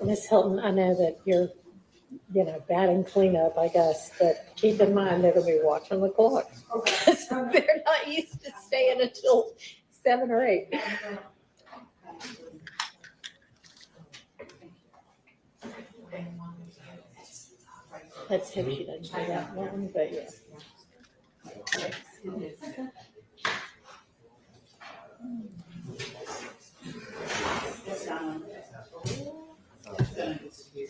Miss Hilton, I know that you're, batting cleanup, I guess, but keep in mind they're gonna be watching the clock. They're not used to staying until 7 or 8. Let's hope she doesn't do that one, but yeah.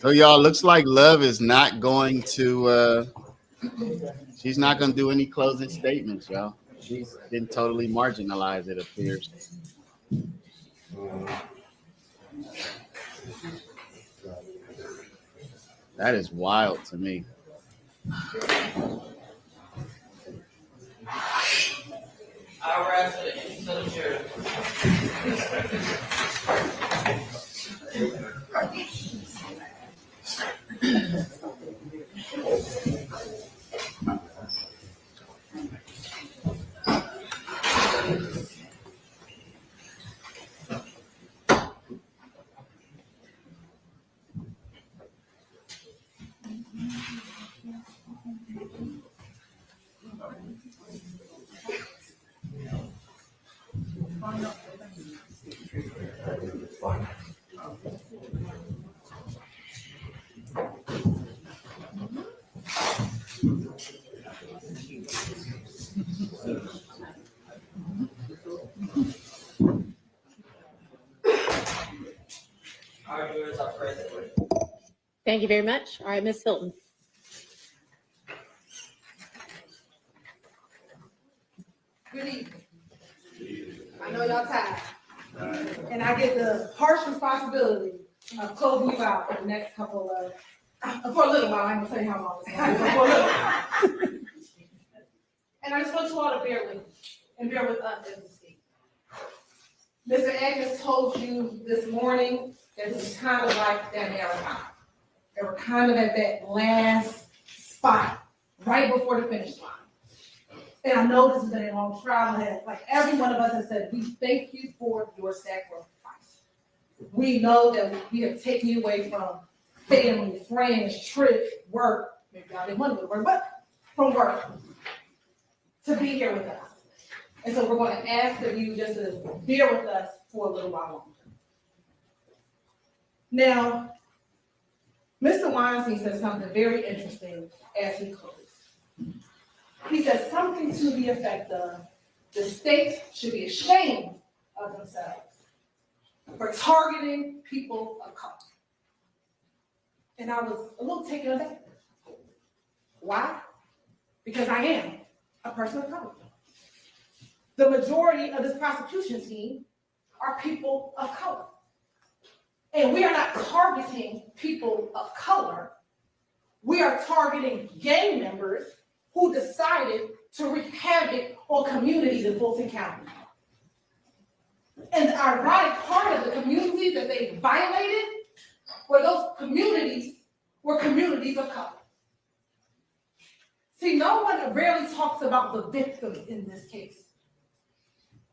So y'all, looks like Love is not going to she's not going to do any closing statements, y'all. She's been totally marginalized, it appears. That is wild to me. I'll rise to the chair. Thank you very much. All right, Miss Hilton. Good evening. I know y'all tired. And I get the harsh responsibility of closing you out for the next couple of, for a little while. I ain't gonna tell you how long it's gonna be, but for a little while. And I just want you all to bear with me and bear with us as we speak. Mr. Agnes told you this morning that this is kind of like that marathon. They were kind of at that last spot, right before the finish line. And I know this has been a long trial, and like every one of us has said, we thank you for your sacrifice. We know that we have taken you away from family, friends, trips, work, maybe y'all didn't want to go to work, but from work, to be here with us. And so we're going to ask of you just to bear with us for a little while longer. Now, Mr. Weinstein said something very interesting as he closed. He said something to the effect of, the state should be ashamed of themselves for targeting people of color. And I was a little taken aback. Why? Because I am a person of color. The majority of this prosecution team are people of color. And we are not targeting people of color. We are targeting gang members who decided to wreak havoc on communities in Fulton County. And the ironic part of the community that they violated were those communities were communities of color. See, no one rarely talks about the victims in this case.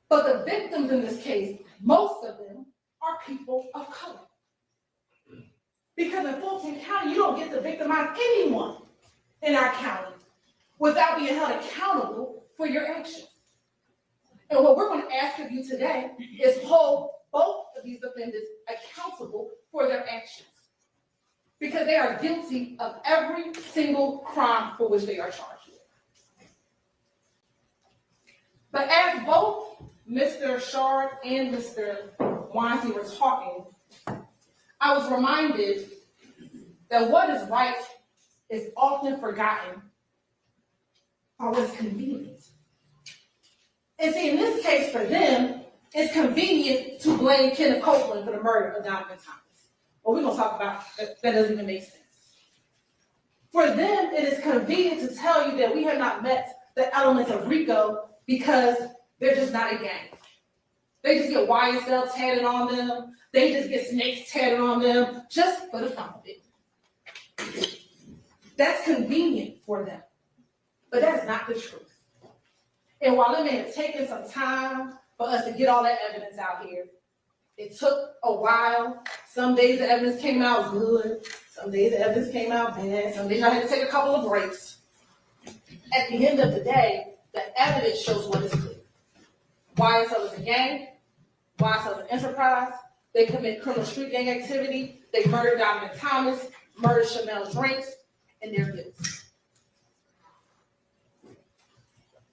But the victims in this case, most of them are people of color. Because in Fulton County, you don't get to victimize anyone in our county without being held accountable for your actions. And what we're going to ask of you today is hold both of these defendants accountable for their actions. Because they are guilty of every single crime for which they are charged with. But as both Mr. Shard and Mr. Weinstein were talking, I was reminded that what is right is often forgotten or what is convenient. And see, in this case for them, it's convenient to blame Kenneth Copeland for the murder of Donovan Thomas. Well, we're going to talk about that doesn't even make sense. For them, it is convenient to tell you that we have not met the elements of RICO because they're just not a gang. They just get YSL tatted on them. They just get snakes tatted on them just for the fun of it. That's convenient for them, but that's not the truth. And while it may have taken some time for us to get all that evidence out here, it took a while. Some days the evidence came out good. Some days the evidence came out bad. Some days I had to take a couple of breaks. At the end of the day, the evidence shows what is clear. YSL is a gang. YSL is an enterprise. They commit criminal street gang activity. They murdered Donovan Thomas, murdered Chanel Drinks, and they're guilty.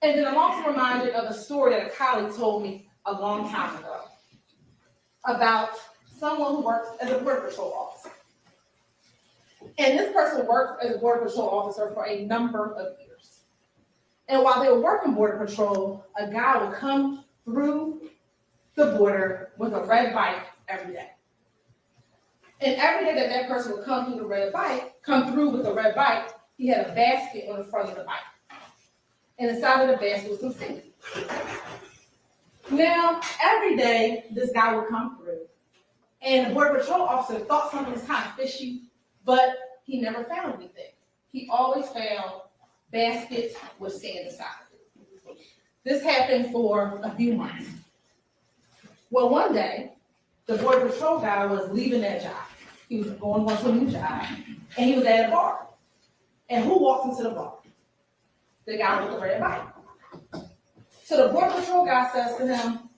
And then I'm also reminded of a story that a colleague told me a long time ago about someone who works as a Border Patrol officer. And this person worked as a Border Patrol officer for a number of years. And while they were working Border Patrol, a guy would come through the border with a red bike every day. And every day that that person would come through the red bike, come through with a red bike, he had a basket on the front of the bike. And inside of the basket was some food. Now, every day, this guy would come through, and the Border Patrol officer thought something was kind of fishy, but he never found anything. He always found baskets with sand inside of it. This happened for a few months. Well, one day, the Border Patrol guy was leaving that job. He was going on to a new job, and he was at a bar. And who walks into the bar? The guy with the red bike. So the Border Patrol guy says to him,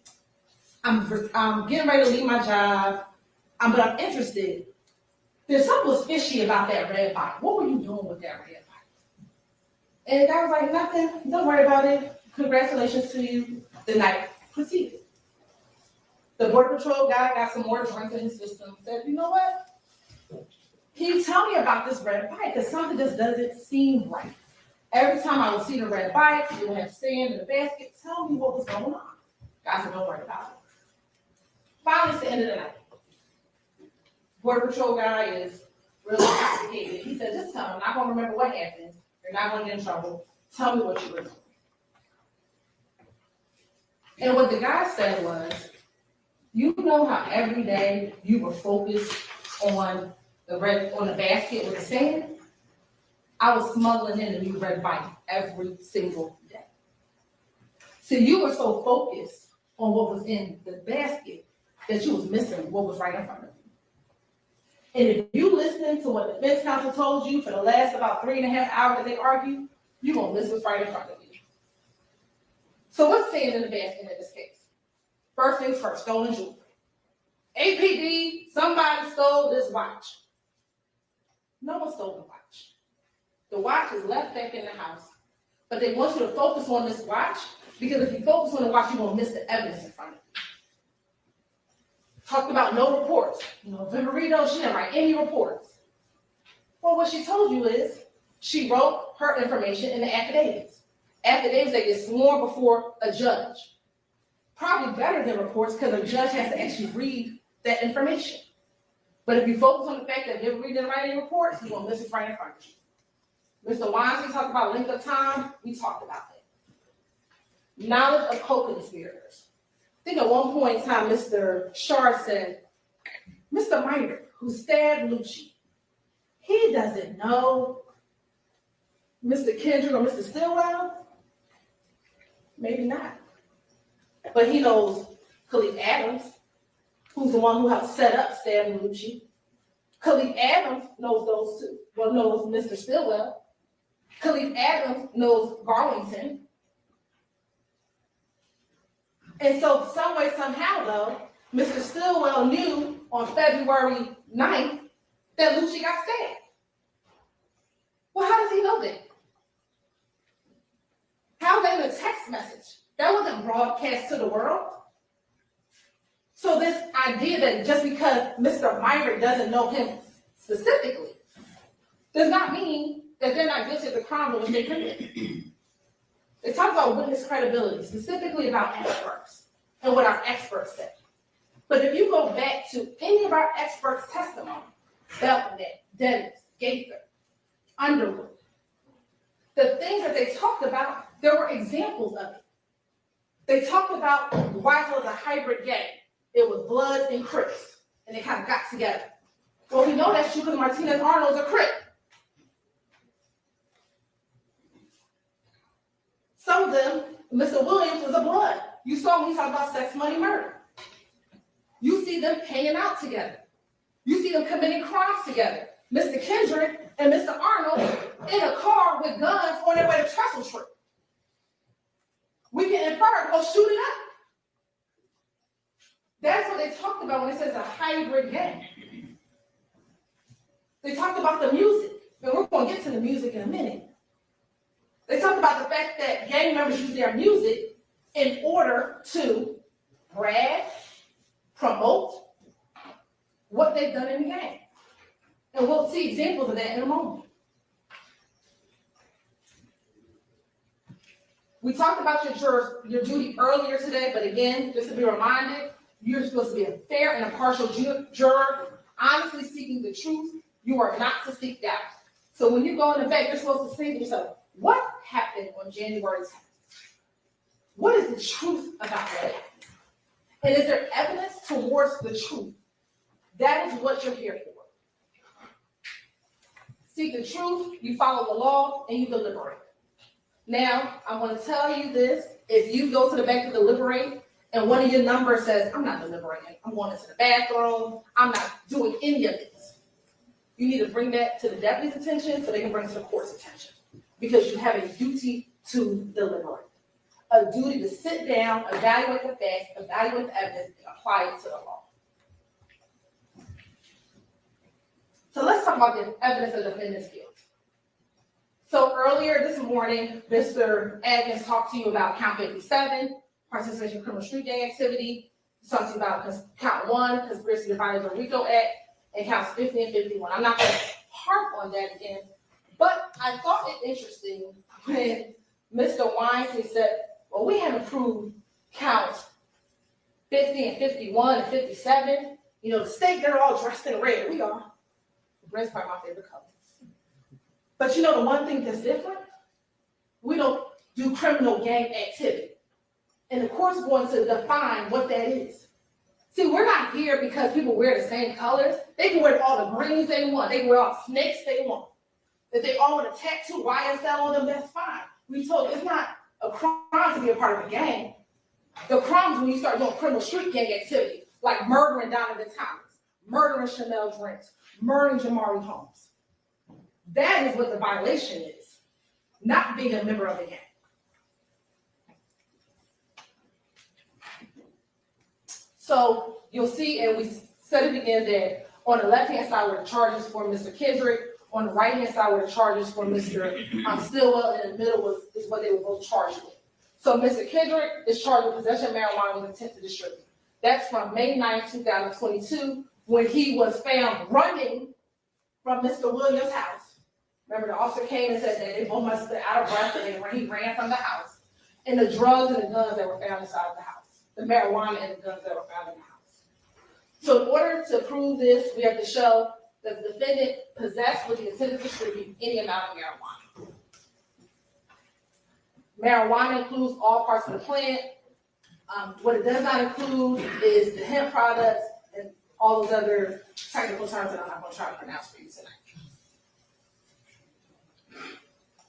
I'm getting ready to leave my job, but I'm interested. There's something was fishy about that red bike. What were you doing with that red bike? And the guy was like, nothing, don't worry about it. Congratulations to you. The night proceeded. The Border Patrol guy got some more drinks in his system, said, you know what? Can you tell me about this red bike? Because something just doesn't seem right. Every time I would see the red bike, it would have sand in the basket. Tell me what was going on. Guy said, don't worry about it. Finally, it's the end of the night. Border Patrol guy is really complicated. He said, just tell me. I'm not going to remember what happened. You're not going to get in trouble. Tell me what you were doing. And what the guy said was, You know how every day you were focused on the basket with the sand? I was smuggling in a new red bike every single day. So you were so focused on what was in the basket that you was missing what was right in front of you. And if you listen to what the defense counsel told you for the last about 3.5 hours that they argued, you're gonna miss what's right in front of you. So what's staying in the basket in this case? First things first, stolen jewelry. APD, somebody stole this watch. No one stole the watch. The watch is left back in the house, but they want you to focus on this watch because if you focus on the watch, you're gonna miss the evidence in front of you. Talked about no reports. Viverito, she didn't write any reports. Well, what she told you is she wrote her information in the affidavits. Affidavits that get sworn before a judge. Probably better than reports because a judge has to actually read that information. But if you focus on the fact that Viverito didn't write any reports, you're gonna miss it right in front of you. Mr. Weinstein talked about length of time. We talked about that. Knowledge of co-conspirators. I think at one point in time, Mr. Shard said, Mr. Minor, who stabbed Lucci, he doesn't know Mr. Kendrick or Mr. Stillwell? Maybe not. But he knows Khalif Adams, who's the one who helped set up stabbing Lucci. Khalif Adams knows those two. Well, knows Mr. Stillwell. Khalif Adams knows Garlington. And so some way, somehow though, Mr. Stillwell knew on February 9th that Lucci got stabbed. Well, how does he know that? How is that in a text message? That wasn't broadcast to the world. So this idea that just because Mr. Myrick doesn't know him specifically does not mean that they're not guilty of the crime that was they committed. They talk about witness credibility, specifically about experts and what our experts say. But if you go back to any of our experts' testimony, Belknap, Dennis, Gaither, Underwood, the things that they talked about, there were examples of it. They talked about YSL was a hybrid gang. It was Bloods and Crips, and they kind of got together. Well, we know that's true because Martinez Arnold's a Crip. Some of them, Mr. Williams was a Blood. You saw when he talked about sex, money, murder. You see them hanging out together. You see them committing crimes together. Mr. Kendrick and Mr. Arnold in a car with guns on their way to Trestle Tree. We can infer, go shoot it up. That's what they talked about when it says a hybrid gang. They talked about the music, and we're going to get to the music in a minute. They talked about the fact that gang members use their music in order to brag, promote what they've done in the gang. And we'll see examples of that in a moment. We talked about your duty earlier today, but again, just to be reminded, you're supposed to be a fair and impartial juror, honestly seeking the truth. You are not to seek doubt. So when you go in the back, you're supposed to say to yourself, what happened on January 10th? What is the truth about that? And is there evidence towards the truth? That is what you're here for. Seek the truth, you follow the law, and you deliberate. Now, I want to tell you this. If you go to the back to deliberate, and one of your numbers says, I'm not deliberating, I'm going into the bathroom, I'm not doing any of this, you need to bring that to the deputy's attention so they can bring it to the court's attention. Because you have a duty to deliberate. A duty to sit down, evaluate the facts, evaluate the evidence, and apply it to the law. So let's talk about the evidence of the defendant's guilt. So earlier this morning, Mr. Adkins talked to you about count 57, participation in criminal street gang activity. He talked to you about count 1, conspiracy to violate the RICO Act, and counts 50 and 51. I'm not going to harp on that again, but I thought it interesting when Mr. Weinstein said, well, we haven't proved counts 50 and 51 and 57. You know, the state, they're all dressed in red. We are. Red's probably my favorite color. But you know the one thing that's different? We don't do criminal gang activity. And the court's going to define what that is. See, we're not here because people wear the same colors. They can wear all the greens they want. They can wear all the snakes they want. If they all want to tattoo YSL on them, that's fine. We told it's not a crime to be a part of a gang. The crime is when you start doing criminal street gang activity, like murdering Donovan Thomas, murdering Chanel Drinks, murdering Jamari Holmes. That is what the violation is, not being a member of a gang. So you'll see, and we said it again, that on the left-hand side were the charges for Mr. Kendrick, on the right-hand side were the charges for Mr. Stillwell, and in the middle is what they were both charged with. So Mr. Kendrick is charged with possession of marijuana with intent to distribute. That's from May 9, 2022, when he was found running from Mr. Williams' house. Remember, the officer came and said that they both must have been out of breath and he ran from the house. And the drugs and the guns that were found inside of the house. The marijuana and the guns that were found in the house. So in order to prove this, we have to show that the defendant possessed with the intent to distribute any amount of marijuana. Marijuana includes all parts of the plant. What it does not include is the hemp products and all those other technical terms that I'm not going to try to pronounce for you tonight.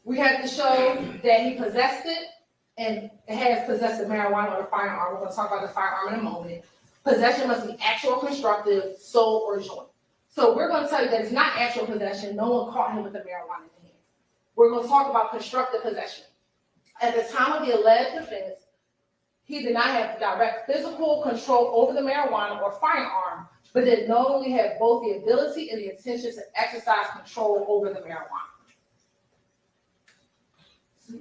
We have to show that he possessed it and has possessed the marijuana or the firearm. We're going to talk about the firearm in a moment. Possession must be actual, constructive, sold, or joint. So we're going to tell you that it's not actual possession. No one caught him with the marijuana in hand. We're going to talk about constructive possession. At the time of the alleged offense, he did not have direct physical control over the marijuana or firearm, but did not only have both the ability and the intention to exercise control over the marijuana.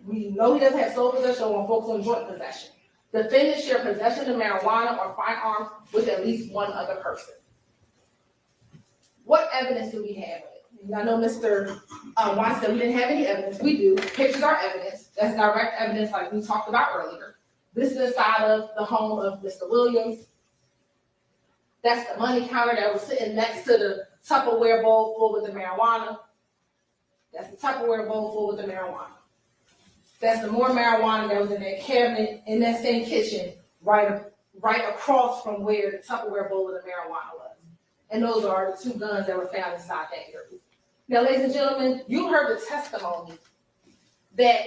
We know he doesn't have sole possession or focus on joint possession. Defendants share possession of marijuana or firearms with at least one other person. What evidence do we have of it? I know Mr. Wine said we didn't have any evidence. We do. Pictures are evidence. That's direct evidence like we talked about earlier. This is inside of the home of Mr. Williams. That's the money counter that was sitting next to the Tupperware bowl full with the marijuana. That's the Tupperware bowl full with the marijuana. That's the more marijuana that was in that cabinet in that same kitchen, right across from where the Tupperware bowl of the marijuana was. And those are the two guns that were found inside that area. Now, ladies and gentlemen, you heard the testimony that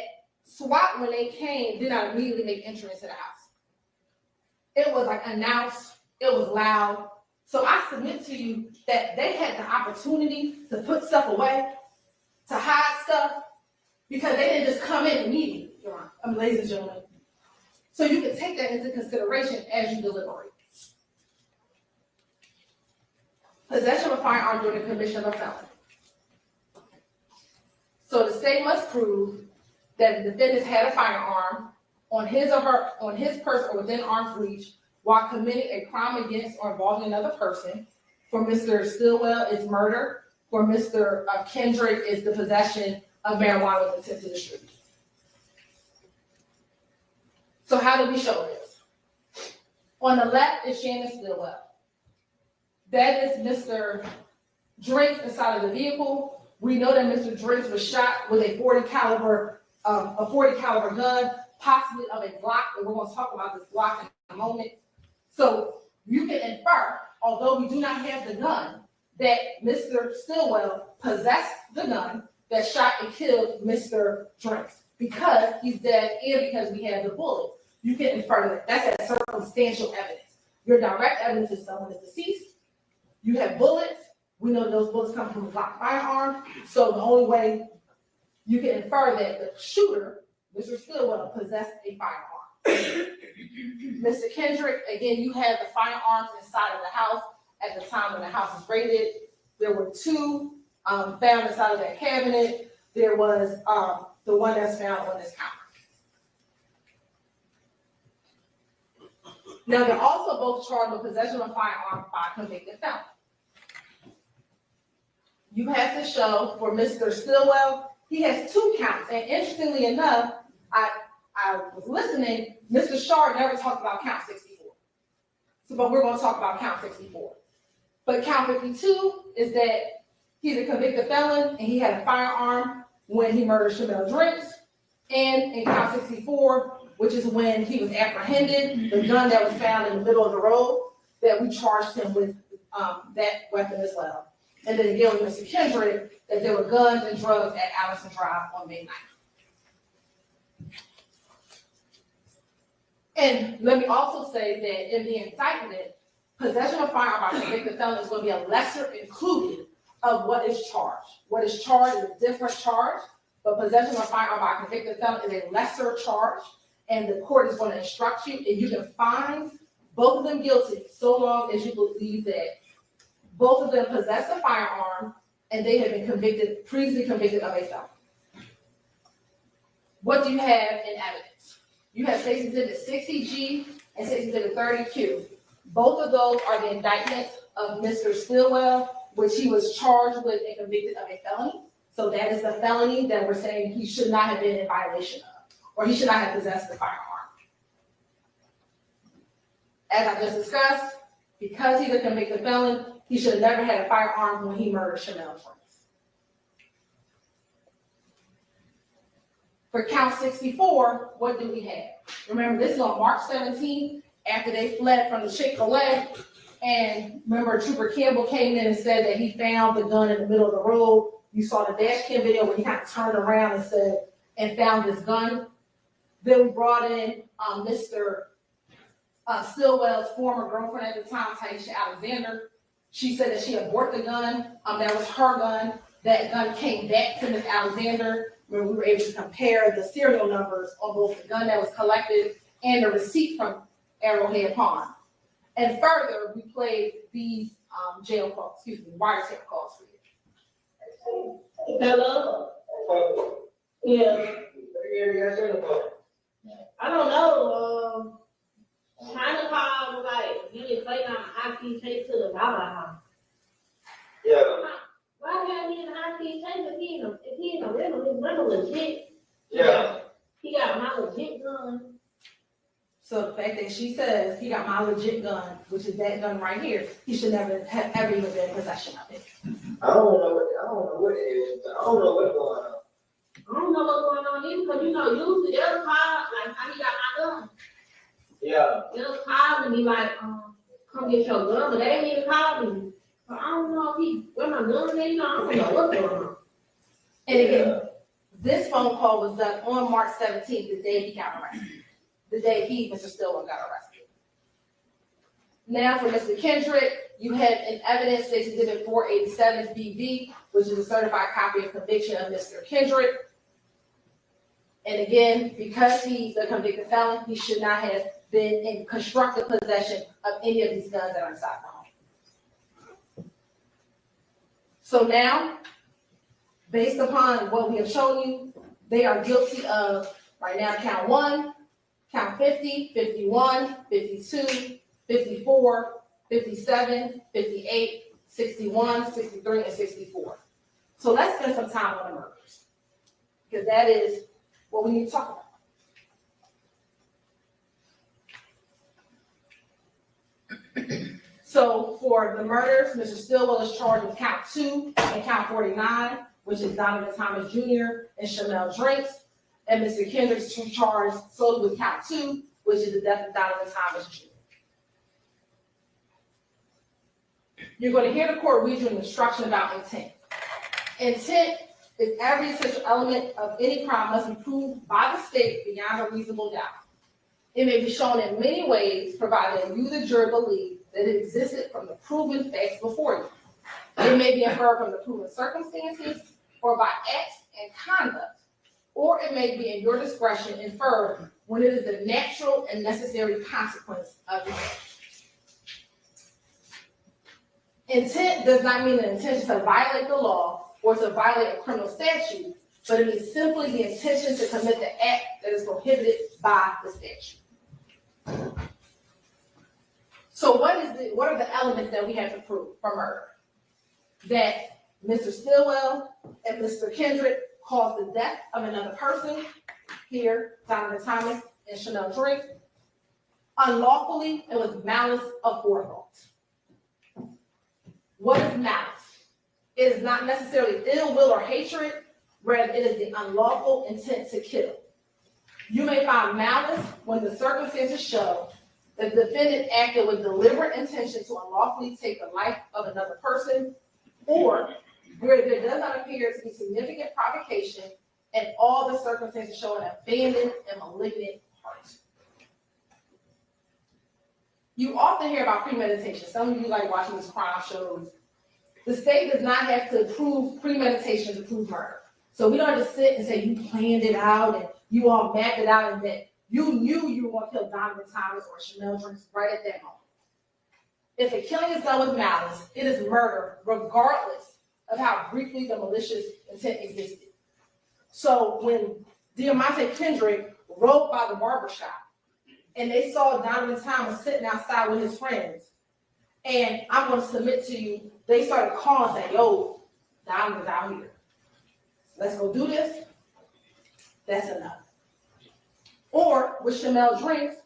SWAT, when they came, did not immediately make entry into the house. It was like announced, it was loud. So I submit to you that they had the opportunity to put stuff away, to hide stuff, because they didn't just come in immediately, ladies and gentlemen. So you can take that into consideration as you deliberate. Possession of a firearm during the commission of a felony. So the state must prove that the defendant had a firearm on his person or within arm's reach while committing a crime against or involving another person. For Mr. Stillwell, it's murder. For Mr. Kendrick, is the possession of marijuana with intent to distribute. So how do we show this? On the left is Shannon Stillwell. That is Mr. Drinks inside of the vehicle. We know that Mr. Drinks was shot with a 40 caliber gun, possibly of a Glock, and we're going to talk about this Glock in a moment. So you can infer, although we do not have the gun, that Mr. Stillwell possessed the gun that shot and killed Mr. Drinks because he's dead and because we have the bullet. You can infer that. That's that circumstantial evidence. Your direct evidence is someone is deceased. You have bullets. We know those bullets come from a Glock firearm. So the only way you can infer that the shooter, Mr. Stillwell, possessed a firearm. Mr. Kendrick, again, you have the firearms inside of the house at the time when the house was raided. There were two found inside of that cabinet. There was the one that's found on this counter. Now, they're also both charged with possession of a firearm by a convicted felon. You have to show for Mr. Stillwell, he has 2 counts. And interestingly enough, I was listening, Mr. Shard never talked about count 64. But we're going to talk about count 64. But count 52 is that he's a convicted felon and he had a firearm when he murdered Chanel Drinks. And in count 64, which is when he was apprehended, the gun that was found in the middle of the road, that we charged him with that weapon as well. And then again with Mr. Kendrick, that there were guns and drugs at Allison Drive on May 9th. And let me also say that in the indictment, possession of firearm by a convicted felon is going to be a lesser included of what is charged. What is charged is a different charge, but possession of firearm by a convicted felon is a lesser charge, and the court is going to instruct you, and you can find both of them guilty so long as you believe that both of them possess a firearm and they have been previously convicted of a felony. What do you have in evidence? You have State's Exhibit 60G and State's Exhibit 30Q. Both of those are the indictments of Mr. Stillwell, which he was charged with and convicted of a felony. So that is the felony that we're saying he should not have been in violation of, or he should not have possessed the firearm. As I just discussed, because he's a convicted felon, he should have never had a firearm when he murdered Chanel Franks. For count 64, what do we have? Remember, this is on March 17th, after they fled from the Chick-fil-A. And remember, Trooper Campbell came in and said that he found the gun in the middle of the road. You saw the dash cam video where he kind of turned around and said, and found this gun. Then we brought in Mr. Stillwell's former girlfriend at the time, Taisha Alexander. She said that she had bought the gun. That was her gun. That gun came back to Ms. Alexander, where we were able to compare the serial numbers on both the gun that was collected and the receipt from Arrowhead Pond. And further, we played these wiretap calls for you. Hello? Yeah. I don't know. China called like you didn't play on IP tape to the Baba house. Yeah. Why have he in IP tape if he in a rental legit? Yeah. He got my legit gun. So the fact that she says he got my legit gun, which is that gun right here, he should never have ever even been in possession of it. I don't know what it is. I don't know what's going on. I don't know what's going on either, because usually they'll call, like how he got my gun. Yeah. They'll call and be like, come get your gun, but they ain't even call me. So I don't know if where my gun is, I don't know what's going on. And again, this phone call was done on March 17th, the day he got arrested. The day Mr. Stillwell, got arrested. Now for Mr. Kendrick, you have in evidence State's Exhibit 487 BV, which is a certified copy of conviction of Mr. Kendrick. And again, because he's a convicted felon, he should not have been in constructive possession of any of these guns that are inside the home. So now, based upon what we have shown you, they are guilty of, right now, count 1, count 50, 51, 52, 54, 57, 58, 61, 63, and 64. So let's spend some time on the murders, because that is what we need to talk about. So for the murders, Mr. Stillwell is charged with count 2 and count 49, which is Donovan Thomas Jr. and Chanel Drinks. And Mr. Kendrick is charged solely with count 2, which is the death of Donovan Thomas Jr. You're going to hear the court read you an instruction about intent. Intent is every essential element of any crime must be proved by the state beyond a reasonable doubt. It may be shown in many ways, provided that you, the jury, believe that it existed from the proven facts before you. It may be inferred from the proven circumstances or by acts and conduct, or it may be in your discretion inferred when it is the natural and necessary consequence of the act. Intent does not mean the intention to violate the law or to violate a criminal statute, but it is simply the intention to commit the act that is prohibited by the statute. So what are the elements that we have to prove for murder? That Mr. Stillwell and Mr. Kendrick caused the death of another person, here, Donovan Thomas and Chanel Drake, unlawfully and with malice aforethought. What is malice? It is not necessarily ill will or hatred, rather it is the unlawful intent to kill. You may find malice when the circumstances show the defendant acted with deliberate intention to unlawfully take the life of another person, or where there does not appear to be significant provocation and all the circumstances show an abandoned and malignant heart. You often hear about premeditation. Some of you like watching these crime shows. The state does not have to prove premeditation to prove murder. So we don't have to sit and say you planned it out and you all mapped it out and that you knew you were going to kill Donovan Thomas or Chanel Drinks right at that moment. If a killing is done with malice, it is murder, regardless of how briefly the malicious intent existed. So when Diamante Kendrick rode by the barbershop and they saw Donovan Thomas sitting outside with his friends, and I'm going to submit to you, they started calling saying, yo, Donovan's out here. Let's go do this. That's enough. Or with Chanel Drinks,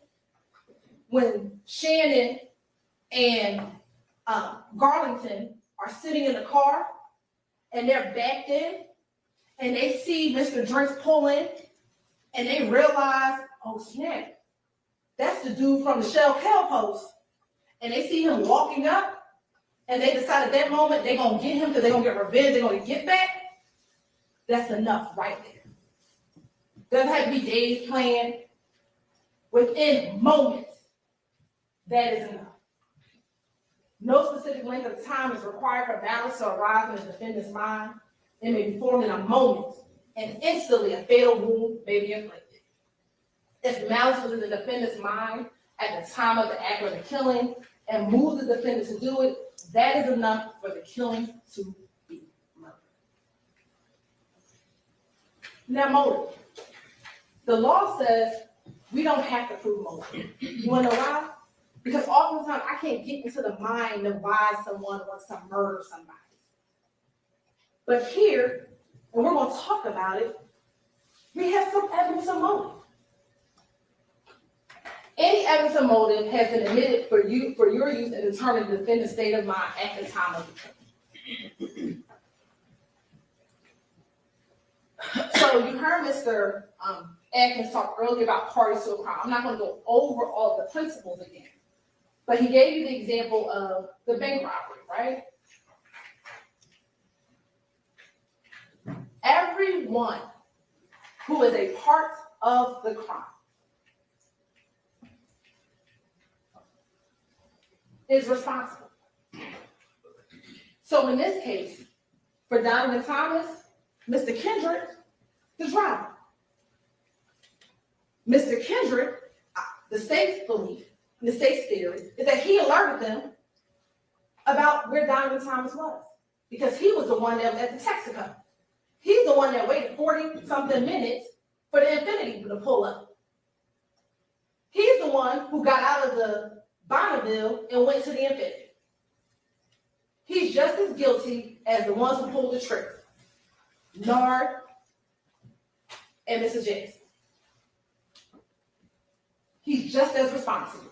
when Shannon and Garlington are sitting in the car and they're backed in and they see Mr. Drinks pull in and they realize, oh snap, that's the dude from the Shell Kell post. And they see him walking up and they decide at that moment they're going to get him because they're going to get revenge, they're going to get back. That's enough right there. Doesn't have to be days planned. Within moments, that is enough. No specific length of time is required for malice to arise in the defendant's mind. It may be formed in a moment, and instantly a fatal wound may be inflicted. If malice was in the defendant's mind at the time of the act of the killing and moves the defendant to do it, that is enough for the killing to be murder. Now, motive. The law says we don't have to prove motive. You want to know why? Because oftentimes I can't get into the mind of why someone wants to murder somebody. But here, and we're going to talk about it, we have some evidence of motive. Any evidence of motive has been admitted for your use in determining the defendant's state of mind at the time of the killing. So you heard Mr. Atkins talk earlier about parties to a crime. I'm not going to go over all the principles again, but he gave you the example of the bank robbery, right? Everyone who is a part of the crime is responsible. So in this case, for Donovan Thomas, Mr. Kendrick, the driver. Mr. Kendrick, the state's belief, the state's theory, is that he alerted them about where Donovan Thomas was because he was the one that was at the Texaco. He's the one that waited 40-something minutes for the Infinity to pull up. He's the one who got out of the Bonneville and went to the Infinity. He's just as guilty as the ones who pulled the trigger, Nard and Mrs. Jackson. He's just as responsible.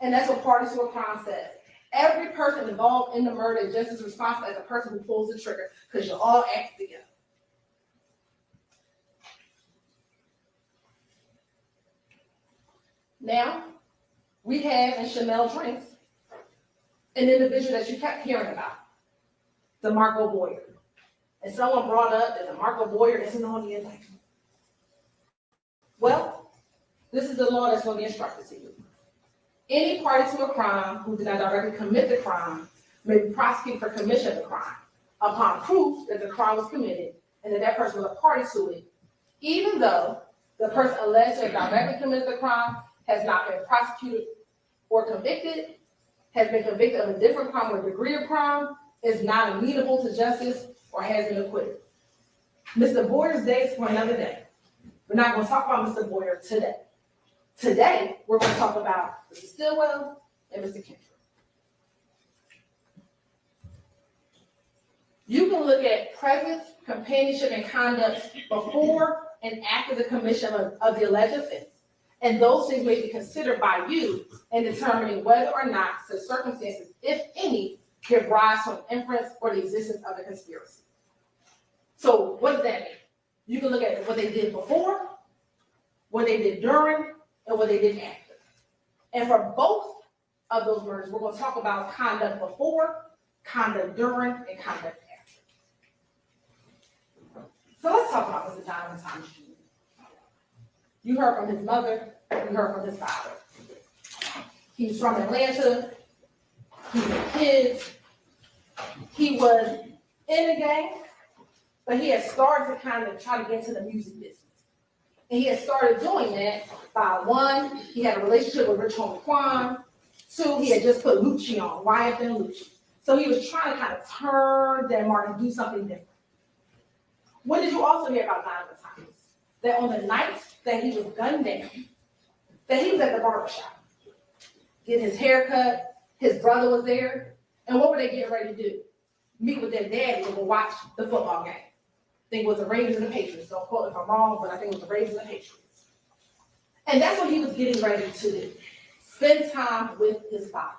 And that's what parties to a crime says. Every person involved in the murder is just as responsible as the person who pulls the trigger because you all act together. Now, we have in Chanel Drinks an individual that you kept hearing about, DeMarco Boyer. And someone brought up that DeMarco Boyer isn't on the indictment. Well, this is the law that's going to be instructed to you. Any party to a crime who did not directly commit the crime may be prosecuted for commission of the crime upon proof that the crime was committed and that that person was a party to it, even though the person alleged to have directly committed the crime has not been prosecuted or convicted, has been convicted of a different crime or degree of crime, is not amenable to justice, or has been acquitted. Mr. Boyer's day is for another day. We're not going to talk about Mr. Boyer today. Today, we're going to talk about Mr. Stillwell and Mr. Kendrick. You can look at presence, companionship, and conduct before and after the commission of the alleged offense. And those things may be considered by you in determining whether or not such circumstances, if any, give rise to an inference or the existence of a conspiracy. So what does that mean? You can look at what they did before, what they did during, and what they did after. And for both of those murders, we're going to talk about conduct before, conduct during, and conduct after. So let's talk about Mr. Donovan Thomas Jr. You heard from his mother, you heard from his father. He's from Atlanta, he had kids, he was in the game, but he had started to kind of try to get into the music business. And he had started doing that by one, he had a relationship with Rich Homie Quan. Two, he had just put Lucci on, YSL Lucci. So he was trying to kind of turn that mark and do something different. What did you also hear about Donovan Thomas? That on the night that he was gunned down, that he was at the barbershop, getting his hair cut, his brother was there, and what were they getting ready to do? Meet with their daddy and go watch the football game. I think it was the Ravens and the Patriots. Don't quote if I'm wrong, but I think it was the Ravens and the Patriots. And that's what he was getting ready to do. Spend time with his father.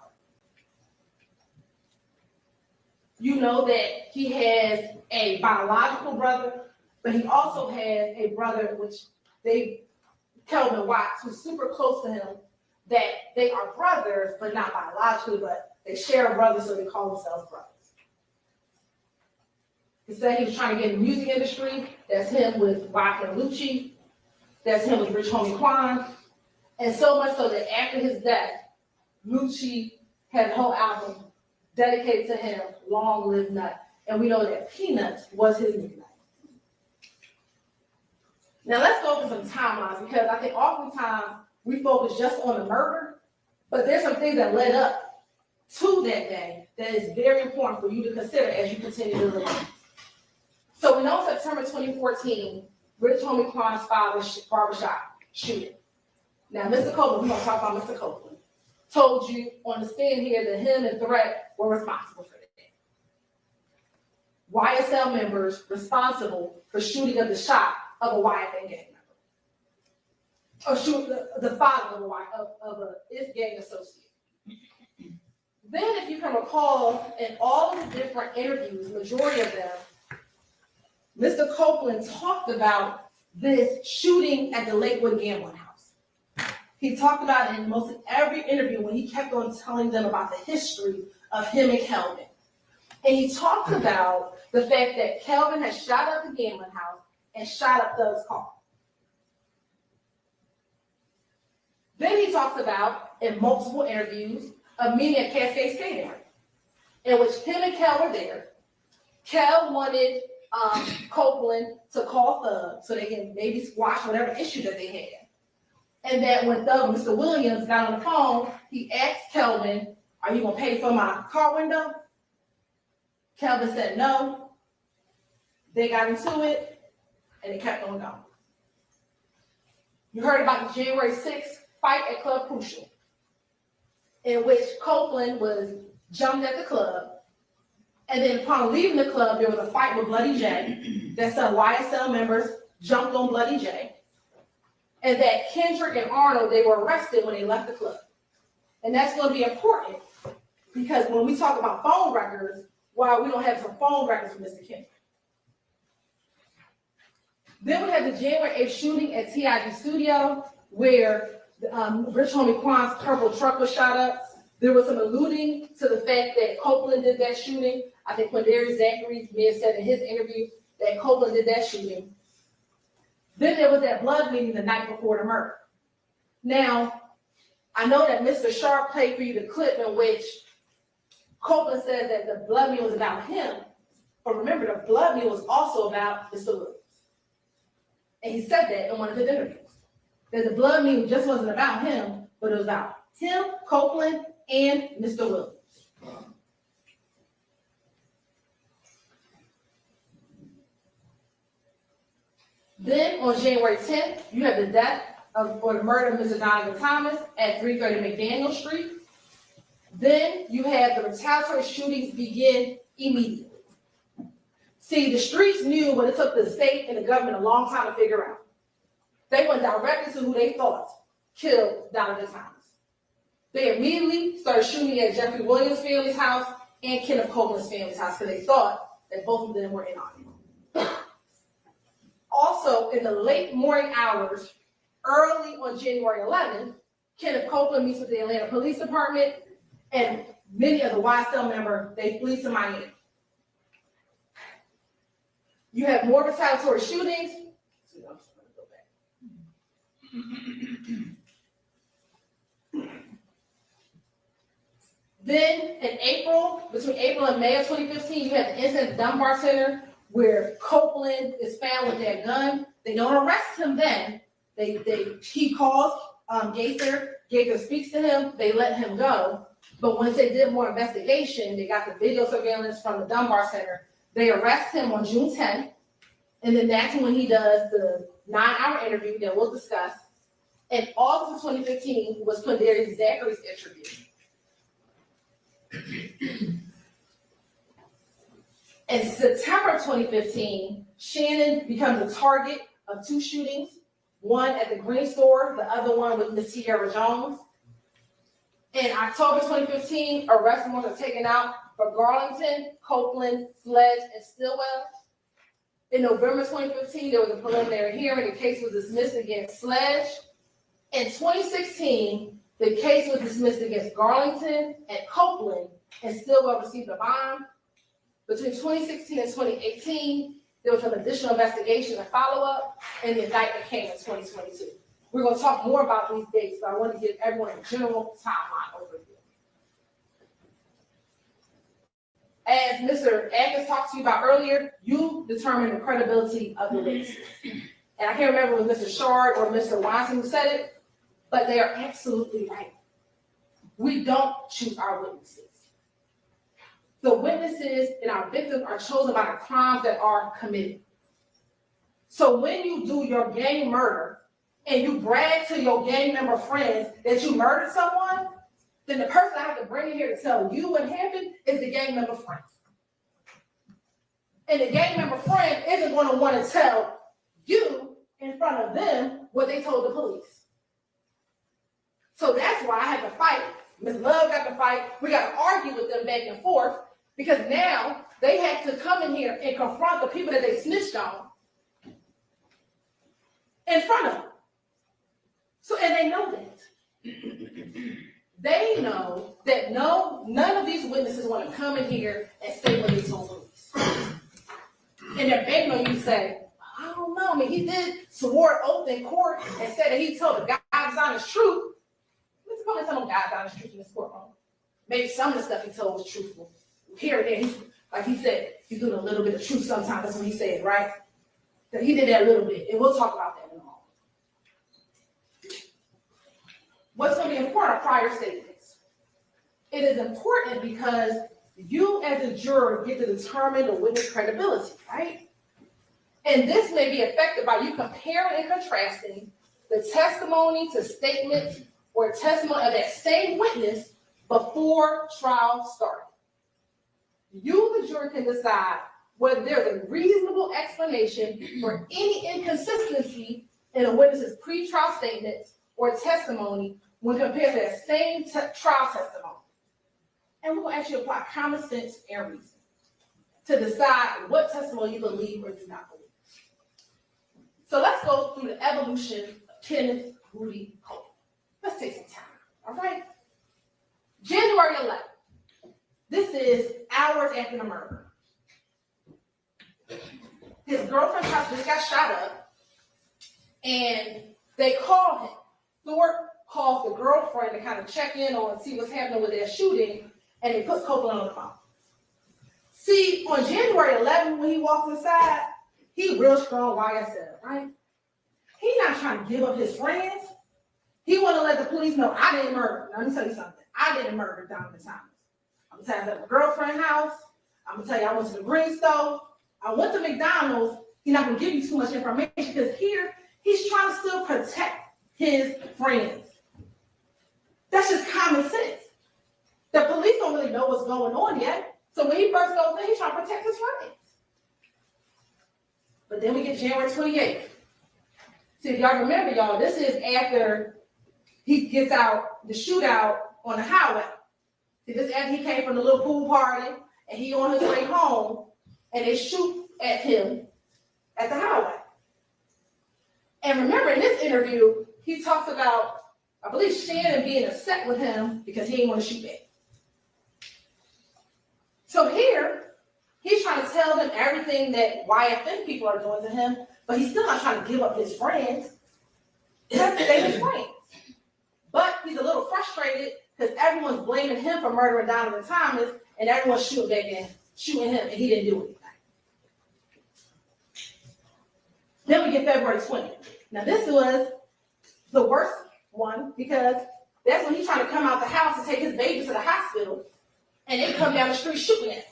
You know that he has a biological brother, but he also has a brother, Kelvin Watts, who's super close to him, that they are brothers, but not biologically, but they share a brother, so they call themselves brothers. He said he was trying to get in the music industry. That's him with YSL Lucci. That's him with Rich Homie Quan. And so much so that after his death, Lucci had a whole album dedicated to him, Long Live Nut. And we know that Peanuts was his nickname. Now let's go over some timelines, because I think oftentimes we focus just on the murder, but there's some things that led up to that day that is very important for you to consider as you continue to live. So we know September 2014, Rich Homie Quan's father's barbershop shooting. Now, Mr. Copeland, we're going to talk about Mr. Copeland, told you on the stand here that him and Threat were responsible for that. YSL members responsible for shooting up the shop of a YFN gang member. Or shoot the father of a gang associate. Then, if you can recall, in all of the different interviews, majority of them, Mr. Copeland talked about this shooting at the Lakewood gambling house. He talked about it in most of every interview when he kept on telling them about the history of him and Kelvin. And he talked about the fact that Kelvin had shot up the gambling house and shot up Doug's car. Then he talks about, in multiple interviews, a meeting at Cascade Skating Rink, in which him and Kel were there. Kel wanted Copeland to call Thug so they can maybe squash whatever issue that they had. And that when Thug, Mr. Williams, got on the phone, he asked Kelvin, "Are you going to pay for my car window?" Kelvin said no. They got into it, and it kept on going. You heard about the January 6th fight at Club Crucial, in which Copeland was jumped at the club. And then upon leaving the club, there was a fight with Bloody J, that some YSL members jumped on Bloody J. And that Kendrick and Arnold, they were arrested when they left the club. And that's going to be important, because when we talk about phone records, why we don't have some phone records from Mr. Kendrick. Then we had the January 8th shooting at TIG Studio, where Rich Homie Quan's purple truck was shot up. There was some alluding to the fact that Copeland did that shooting. I think Quindarius Zachary may have said in his interview that Copeland did that shooting. Then there was that blood meeting the night before the murder. Now, I know that Mr. Sharp played for you the clip in which Copeland said that the blood meeting was about him. But remember, the blood meeting was also about Mr. Williams. And he said that in one of his interviews. That the blood meeting just wasn't about him, but it was about him, Copeland, and Mr. Williams. Then on January 10th, you have the death or the murder of Mr. Donovan Thomas at 330 McDaniel Street. Then you had the retaliatory shootings begin immediately. See, the streets knew what it took the state and the government a long time to figure out. They went directly to who they thought killed Donovan Thomas. They immediately started shooting at Jeffrey Williams' family's house and Kenneth Copeland's family's house, because they thought that both of them were in on it. Also, in the late morning hours, early on January 11th, Kenneth Copeland meets with the Atlanta Police Department, and many of the YSL members, they flee to Miami. You have more retaliatory shootings. Then in April, between April and May of 2015, you have the incident at Dunbar Center where Copeland is found with that gun. They don't arrest him then. He calls Gaither speaks to him, they let him go. But once they did more investigation, they got the video surveillance from the Dunbar Center. They arrest him on June 10th, and then that's when he does the 9-hour interview that we'll discuss. In August of 2015 was Quindarius Zachary's interview. In September of 2015, Shannon becomes the target of 2 shootings, one at the Green Store, the other one with Ms. Tierra Jones. In October 2015, arrest warrants are taken out for Garlington, Copeland, Sledge, and Stillwell. In November 2015, there was a preliminary hearing. The case was dismissed against Sledge. In 2016, the case was dismissed against Garlington and Copeland, and Stillwell received a bond. Between 2016 and 2018, there was an additional investigation and follow-up, and the indictment came in 2022. We're going to talk more about these dates, but I want to give everyone a general timeline overview. As Mr. Atkins talked to you about earlier, you determine the credibility of the witnesses. And I can't remember if Mr. Shard or Mr. Weinstein who said it, but they are absolutely right. We don't choose our witnesses. The witnesses and our victims are chosen by the crimes that are committed. So when you do your gang murder and you brag to your gang member friends that you murdered someone, then the person I have to bring in here to tell you what happened is the gang member friend. And the gang member friend isn't going to want to tell you in front of them what they told the police. So that's why I had to fight. Ms. Love got to fight. We got to argue with them back and forth because now they had to come in here and confront the people that they snitched on in front of them. So, and they know that. They know that none of these witnesses want to come in here and say what they told police. And they're begging on you to say, I don't know. I mean, he did swore oath in court and said that he told the God's honest truth. Let's call it some of God's honest truth in this courtroom. Maybe some of the stuff he told was truthful. Here and there, like he said, he's doing a little bit of truth sometimes. That's what he said, right? That he did that a little bit, and we'll talk about that in a moment. What's going to be important are prior statements. It is important because you as a juror get to determine the witness credibility, right? And this may be affected by you comparing and contrasting the testimony to statements or testimony of that same witness before trial started. You, the jury, can decide whether there's a reasonable explanation for any inconsistency in a witness's pre-trial statements or testimony when compared to that same trial testimony. And we're going to actually apply common sense and reason to decide what testimony you believe or do not believe. So let's go through the evolution of Kenneth Rudy Copeland. Let's take some time, all right? January 11th. This is hours after the murder. His girlfriend's house just got shot up, and they call him. Thorpe calls the girlfriend to kind of check in on and see what's happening with their shooting, and they put Copeland on the phone. See, on January 11th, when he walks inside, he real strong YSL, right? He's not trying to give up his friends. He want to let the police know, I didn't murder. Now, let me tell you something. I didn't murder Donovan Thomas. I'm going to tell you at my girlfriend's house. I'm going to tell you I went to the Green Store. I went to McDonald's. He's not going to give you too much information because here, he's trying to still protect his friends. That's just common sense. The police don't really know what's going on yet. So when he first goes in, he's trying to protect his friends. But then we get January 28th. See, if y'all remember, y'all, this is after he gets out the shootout on the highway. See, this is after he came from the little pool party, and he on his way home, and they shoot at him at the highway. And remember, in this interview, he talks about I believe Shannon being upset with him because he didn't want to shoot back. So here, he's trying to tell them everything that YFN people are doing to him, but he's still not trying to give up his friends. Just stay his friends. But he's a little frustrated because everyone's blaming him for murdering Donovan Thomas, and everyone's shooting back and shooting him, and he didn't do anything. Then we get February 20th. Now this was the worst one because that's when he's trying to come out the house to take his baby to the hospital, and they come down the street shooting at him.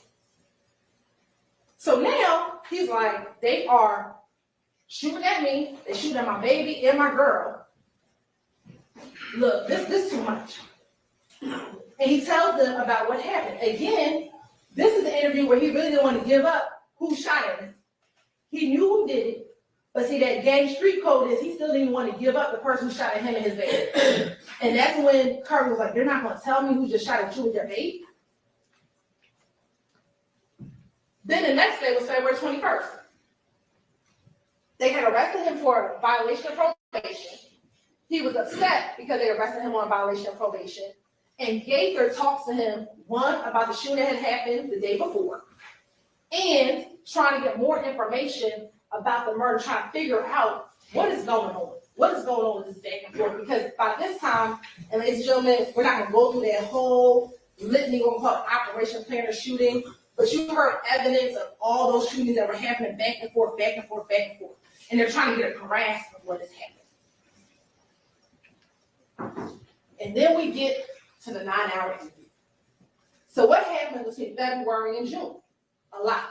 So now he's like, they are shooting at me, they shooting at my baby and my girl. Look, this is too much. And he tells them about what happened. Again, this is the interview where he really didn't want to give up who shot at him. He knew who did it, but see that gang street code is he still didn't want to give up the person who shot at him and his baby. And that's when Kirby was like, they're not going to tell me who just shot at you with their baby? Then the next day was February 21st. They had arrested him for violation of probation. He was upset because they arrested him on violation of probation. And Gaither talks to him, one, about the shooting that had happened the day before, and trying to get more information about the murder, trying to figure out what is going on. What is going on with this back and forth? Because by this time, and ladies and gentlemen, we're not going to go through that whole litany, we're going to call it Operation Planner shooting, but you heard evidence of all those shootings that were happening back and forth, back and forth, back and forth. And they're trying to get a grasp of what is happening. And then we get to the 9-hour interview. So what happened between February and June? A lot.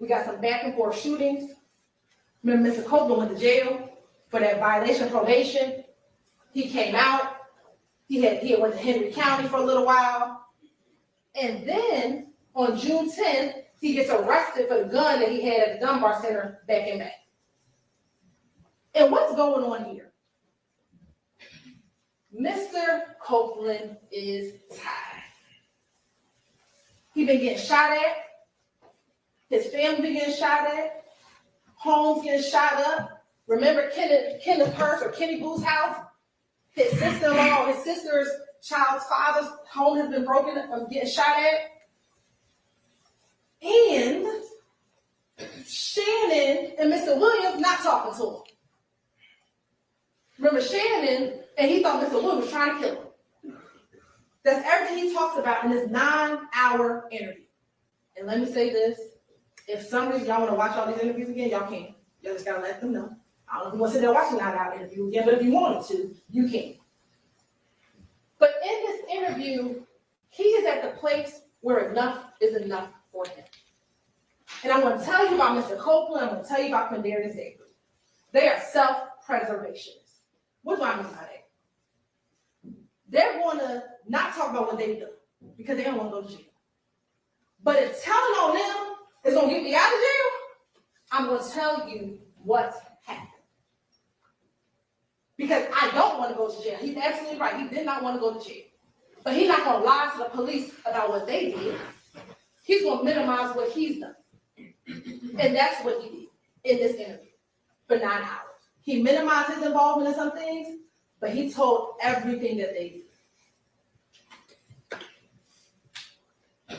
We got some back and forth shootings. Remember, Mr. Copeland went to jail for that violation of probation. He came out. He had went to Henry County for a little while. And then on June 10th, he gets arrested for the gun that he had at the Dunbar Center back in May. And what's going on here? Mr. Copeland is tired. He's been getting shot at. His family been getting shot at. Homes getting shot up. Remember Kenneth Hurst or Kenny Booth's house? His sister-in-law, his sister's child's father's home has been broken up from getting shot at. And Shannon and Mr. Williams not talking to him. Remember Shannon, and he thought Mr. Williams was trying to kill him. That's everything he talks about in this 9-hour interview. And let me say this, if for some reason y'all want to watch all these interviews again, y'all can. Y'all just gotta let them know. I don't know if you want to sit there watching 9-hour interview again, but if you wanted to, you can. But in this interview, he is at the place where enough is enough for him. And I'm going to tell you about Mr. Copeland. I'm going to tell you about Quindarius Avery. They are self-preservationists. What do I mean by that? They're going to not talk about what they've done because they don't want to go to jail. But if telling on them is going to get me out of jail, I'm going to tell you what's happened. Because I don't want to go to jail. He's absolutely right. He did not want to go to jail. But he's not going to lie to the police about what they did. He's going to minimize what he's done. And that's what he did in this interview for 9 hours. He minimized his involvement in some things, but he told everything that they did.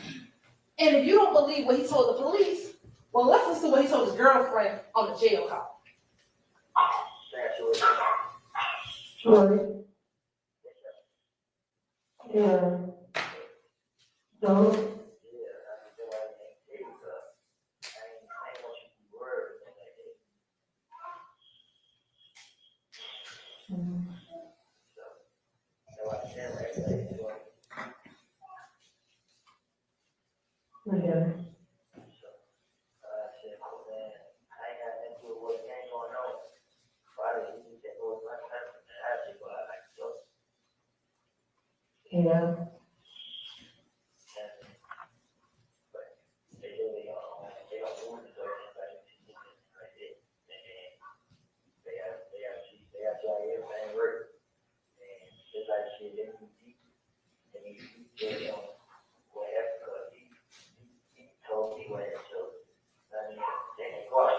And if you don't believe what he told the police, well, let's listen to what he told his girlfriend on the jail call. Shorty. Yeah. Don't. Yeah. Yeah.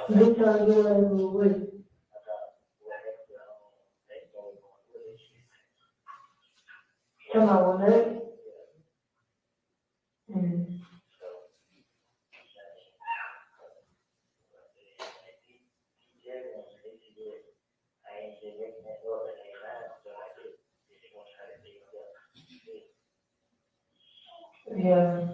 You trying to do it every week. Come on, man. Mm. Yeah.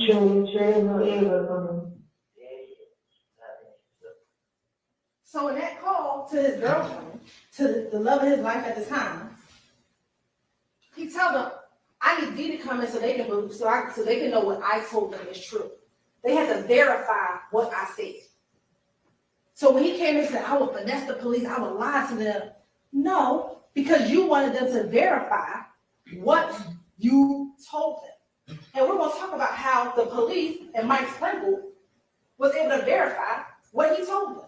True, no ego. So in that call to his girlfriend, to the love of his life at the time, he told them, I need D to come in so they can move, so they can know what I told them is true. They had to verify what I said. So when he came and said, I would finesse the police, I would lie to them. No, because you wanted them to verify what you told them. And we're going to talk about how the police and Mike Sprinkle was able to verify what he told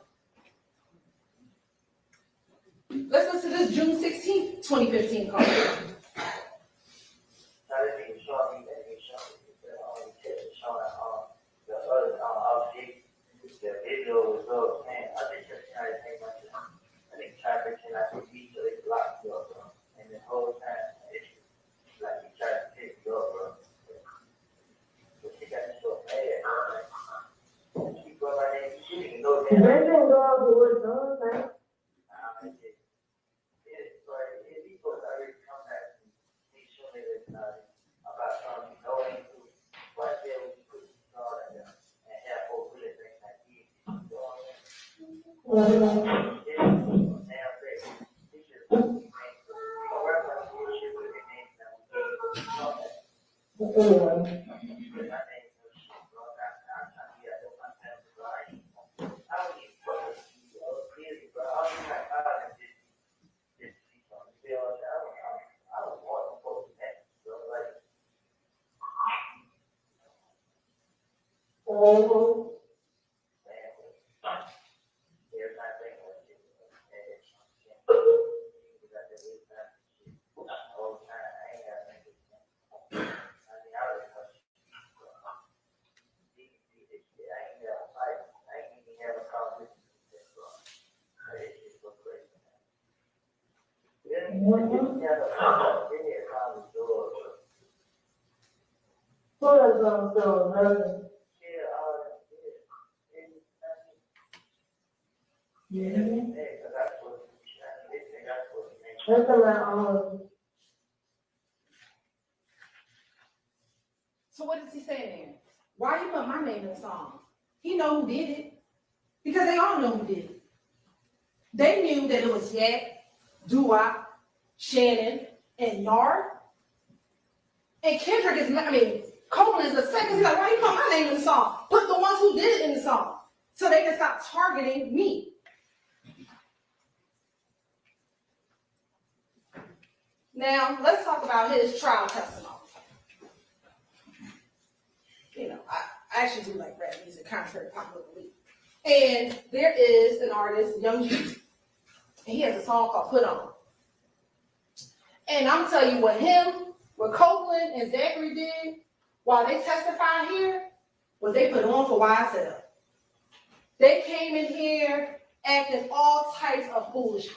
them. Let's listen to this June 16th, 2015 call. The video was up, man. I think that's how they take my time. I think traffic and I could beat so they could lock you up, bro. And the whole time, it's like he tried to pick you up, bro. But she got so mad, bro. Like, she go right there, she didn't even know that. They don't go out with what's on, man. He's supposed to already come back and he's showing it about going to right there when you put the car down and have both really things like he So what does he say there? Why you put my name in the song? He know who did it. Because they all know who did it. They knew that it was Yak, Dua, Shannon, and Yard. And Kendrick is, Copeland is the second. He's like, why you put my name in the song? Put the ones who did it in the song. So they can stop targeting me. Now, let's talk about his trial testimony. You know, I actually do like rap music, contrary to popular belief. And there is an artist, Young G, and he has a song called Put On. And I'm telling you what Copeland and Zachary did while they testified here, was they put on for YSL. They came in here acting all types of foolishness.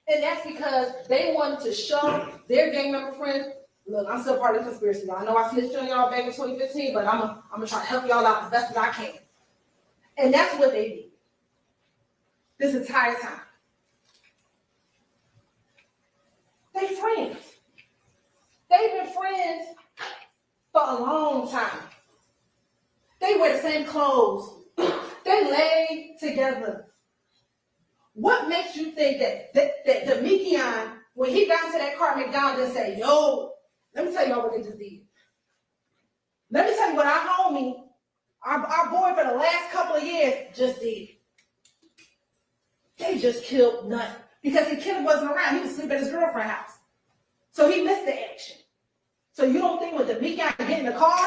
And that's because they wanted to show their gang member friends, look, I'm still part of the conspiracy, y'all. I know I snitched on y'all back in 2015, but I'm gonna try to help y'all out as best as I can. And that's what they did this entire time. They friends. They've been friends for a long time. They wear the same clothes. They lay together. What makes you think that Demekion, when he got into that car at McDonald's and say, yo, let me tell y'all what they just did. Let me tell you what our homie, our boy for the last couple of years just did. They just killed Nut. Because the kid wasn't around. He was sleeping at his girlfriend's house. So he missed the action. So you don't think when Demekion get in the car,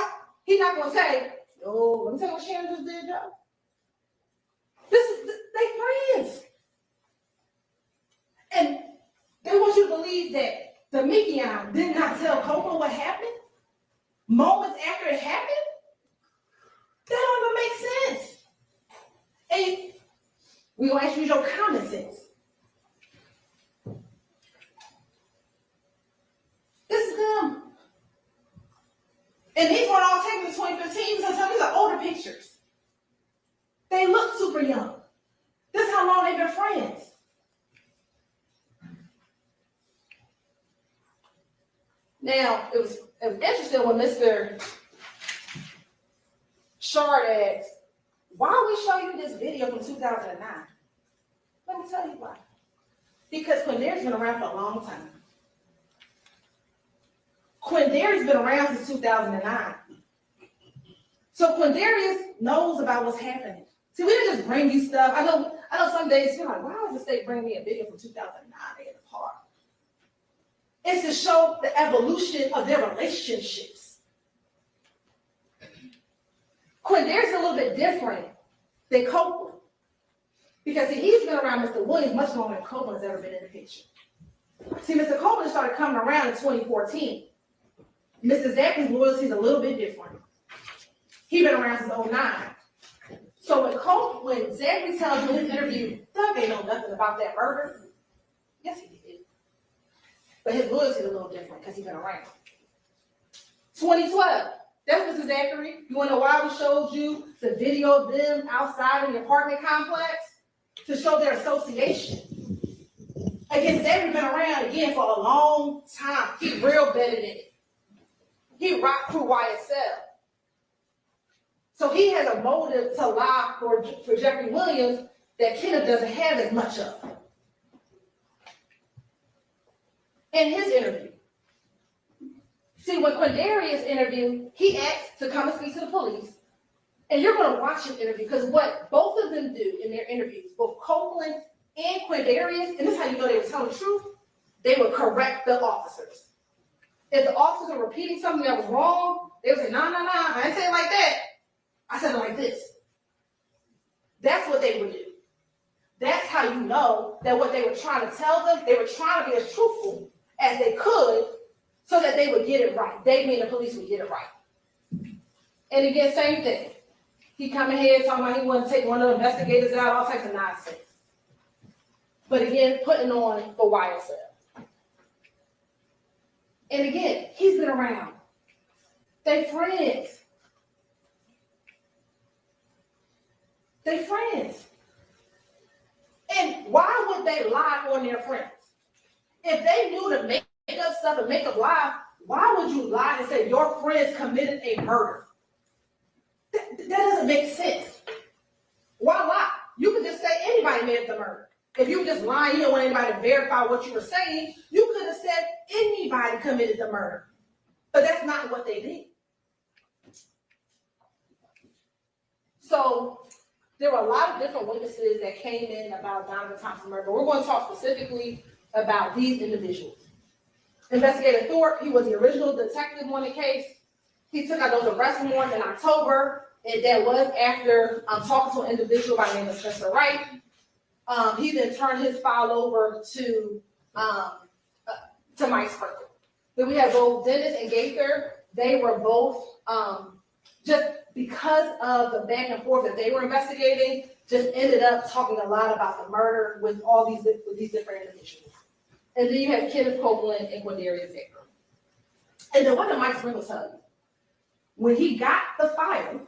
he's not going to say, yo, let me tell you what Shannon just did, y'all. They friends. And they want you to believe that Demekion did not tell Coco what happened moments after it happened. That don't even make sense. And we gonna ask you your common sense. This is them. And these weren't all taken in 2015, so some of these are older pictures. They look super young. This is how long they've been friends. Now, it was interesting when Mr. Shard asked, why we show you this video from 2009? Let me tell you why. Because Quindarius been around for a long time. Quindarius been around since 2009. So Quindarius knows about what's happening. See, we didn't just bring you stuff. I know some days you're like, why would the state bring me a video from 2009 in the park? It's to show the evolution of their relationships. Quindarius is a little bit different than Copeland. Because see, he's been around Mr. Williams much longer than Copeland has ever been in the picture. See, Mr. Copeland started coming around in 2014. Mr. Zachary's loyalty is a little bit different. He's been around since 2009. So when Zachary tells you in his interview, Doug ain't know nothing about that murder. Yes, he did. But his loyalty is a little different because he's been around. 2012, that's Mr. Zachary. You want to know why we showed you the video of them outside in the apartment complex? To show their association. Again, Zachary's been around again for a long time. He's real better than it. He rocked through YSL. So he has a motive to lie for Jeffrey Williams that Kenneth doesn't have as much of. In his interview, see, when Quindarius interviewed, he asked to come and speak to the police. And you're going to watch his interview because what both of them do in their interviews, both Copeland and Quindarius, and this is how you know they were telling the truth, they would correct the officers. If the officers were repeating something that was wrong, they would say, no, I didn't say it like that. I said it like this. That's what they would do. That's how you know that what they were trying to tell them, they were trying to be as truthful as they could so that they would get it right. They, mean the police, would get it right. And again, same thing. He come ahead talking about he wanted to take one of the investigators out, all types of nonsense. But again, putting on for YSL. And again, he's been around. They friends. They friends. And why would they lie on their friends? If they knew to make up stuff and make up lies, why would you lie and say your friends committed a murder? That doesn't make sense. Why lie? You could just say anybody made the murder. If you were just lying, you don't want anybody to verify what you were saying, you could have said anybody committed the murder. But that's not what they did. So there were a lot of different witnesses that came in about Donovan Thompson murder. We're going to talk specifically about these individuals. Investigator Thorpe, he was the original detective on the case. He took out those arrest warrants in October, and that was after talking to an individual by the name of Spencer Wright. He then turned his file over to Mike Sprinkle. Then we have both Dennis and Gaither. They were both just because of the back and forth that they were investigating, just ended up talking a lot about the murder with all these different individuals. And then you have Kenneth Copeland and Quindarius Zachary. And then what did Mike Sprinkle tell you? When he got the file,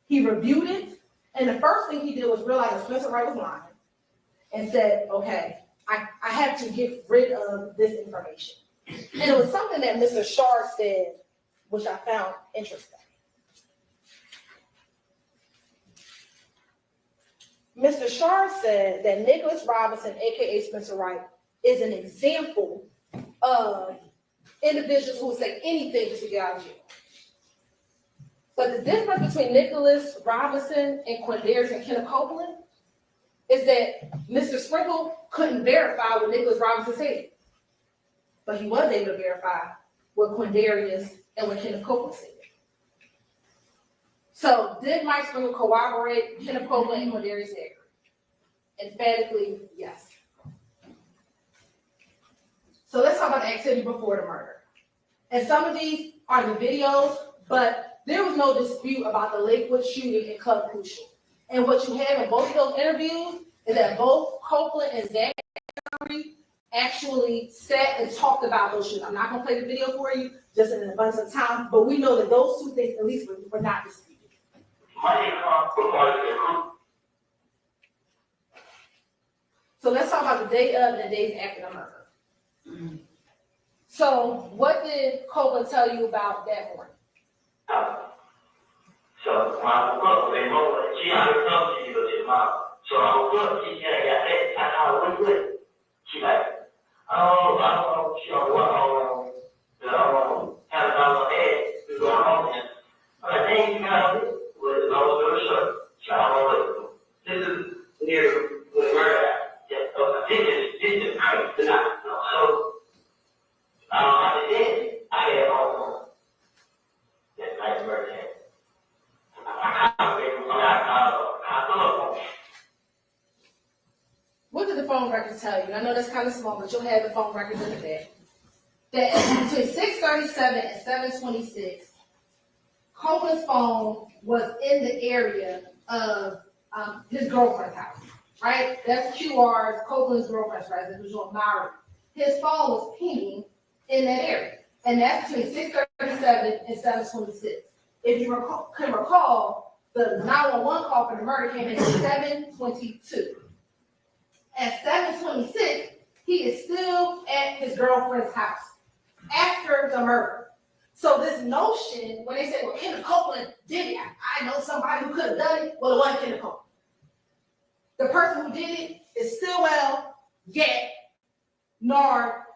he reviewed it, and the first thing he did was realize that Spencer Wright was lying and said, okay, I have to get rid of this information. And it was something that Mr. Shard said, which I found interesting. Mr. Shard said that Nicholas Robinson, aka Spencer Wright, is an example of individuals who will say anything to get out of jail. But the difference between Nicholas Robinson and Quindarius and Kenneth Copeland is that Mr. Sprinkle couldn't verify what Nicholas Robinson said. But he was able to verify what Quindarius and what Kenneth Copeland said. So did Mike Sprinkle corroborate Kenneth Copeland and Quindarius Zachary? Emphatically, yes. So let's talk about the activity before the murder. And some of these are the videos, but there was no dispute about the Lakewood shooting and Club Crucial. And what you have in both of those interviews is that both Copeland and Zachary actually sat and talked about those shootings. I'm not gonna play the video for you, just in an abundance of time, but we know that those two things at least were not disputed. So let's talk about the day of and the days after the murder. So what did Copeland tell you about that morning? So my book, they know she had to come to you with your mom. So I book, she said, yeah, that's how we do it. She like, oh, I don't know, she don't want the $100 head, we go home and I'm like, hey, you got it with no short. So I don't know what this is near where we're at. Yeah, this is crazy. So I did. I had that nice birthday. What did the phone records tell you? I know that's kind of small, but you'll have the phone records in the back. That between 6:37 and 7:26, Copeland's phone was in the area of his girlfriend's house, right? That's QR's, Copeland's girlfriend's residence, which was Maury. His phone was pinging in that area, and that's between 6:37 and 7:26. If you can recall, the 911 call for the murder came in at 7:22. At 7:26, he is still at his girlfriend's house after the murder. So this notion, when they say, well, Kenneth Copeland did it, I know somebody who could have done it, well, it wasn't Kenneth Copeland. The person who did it is Stillwell, Gat, Nard,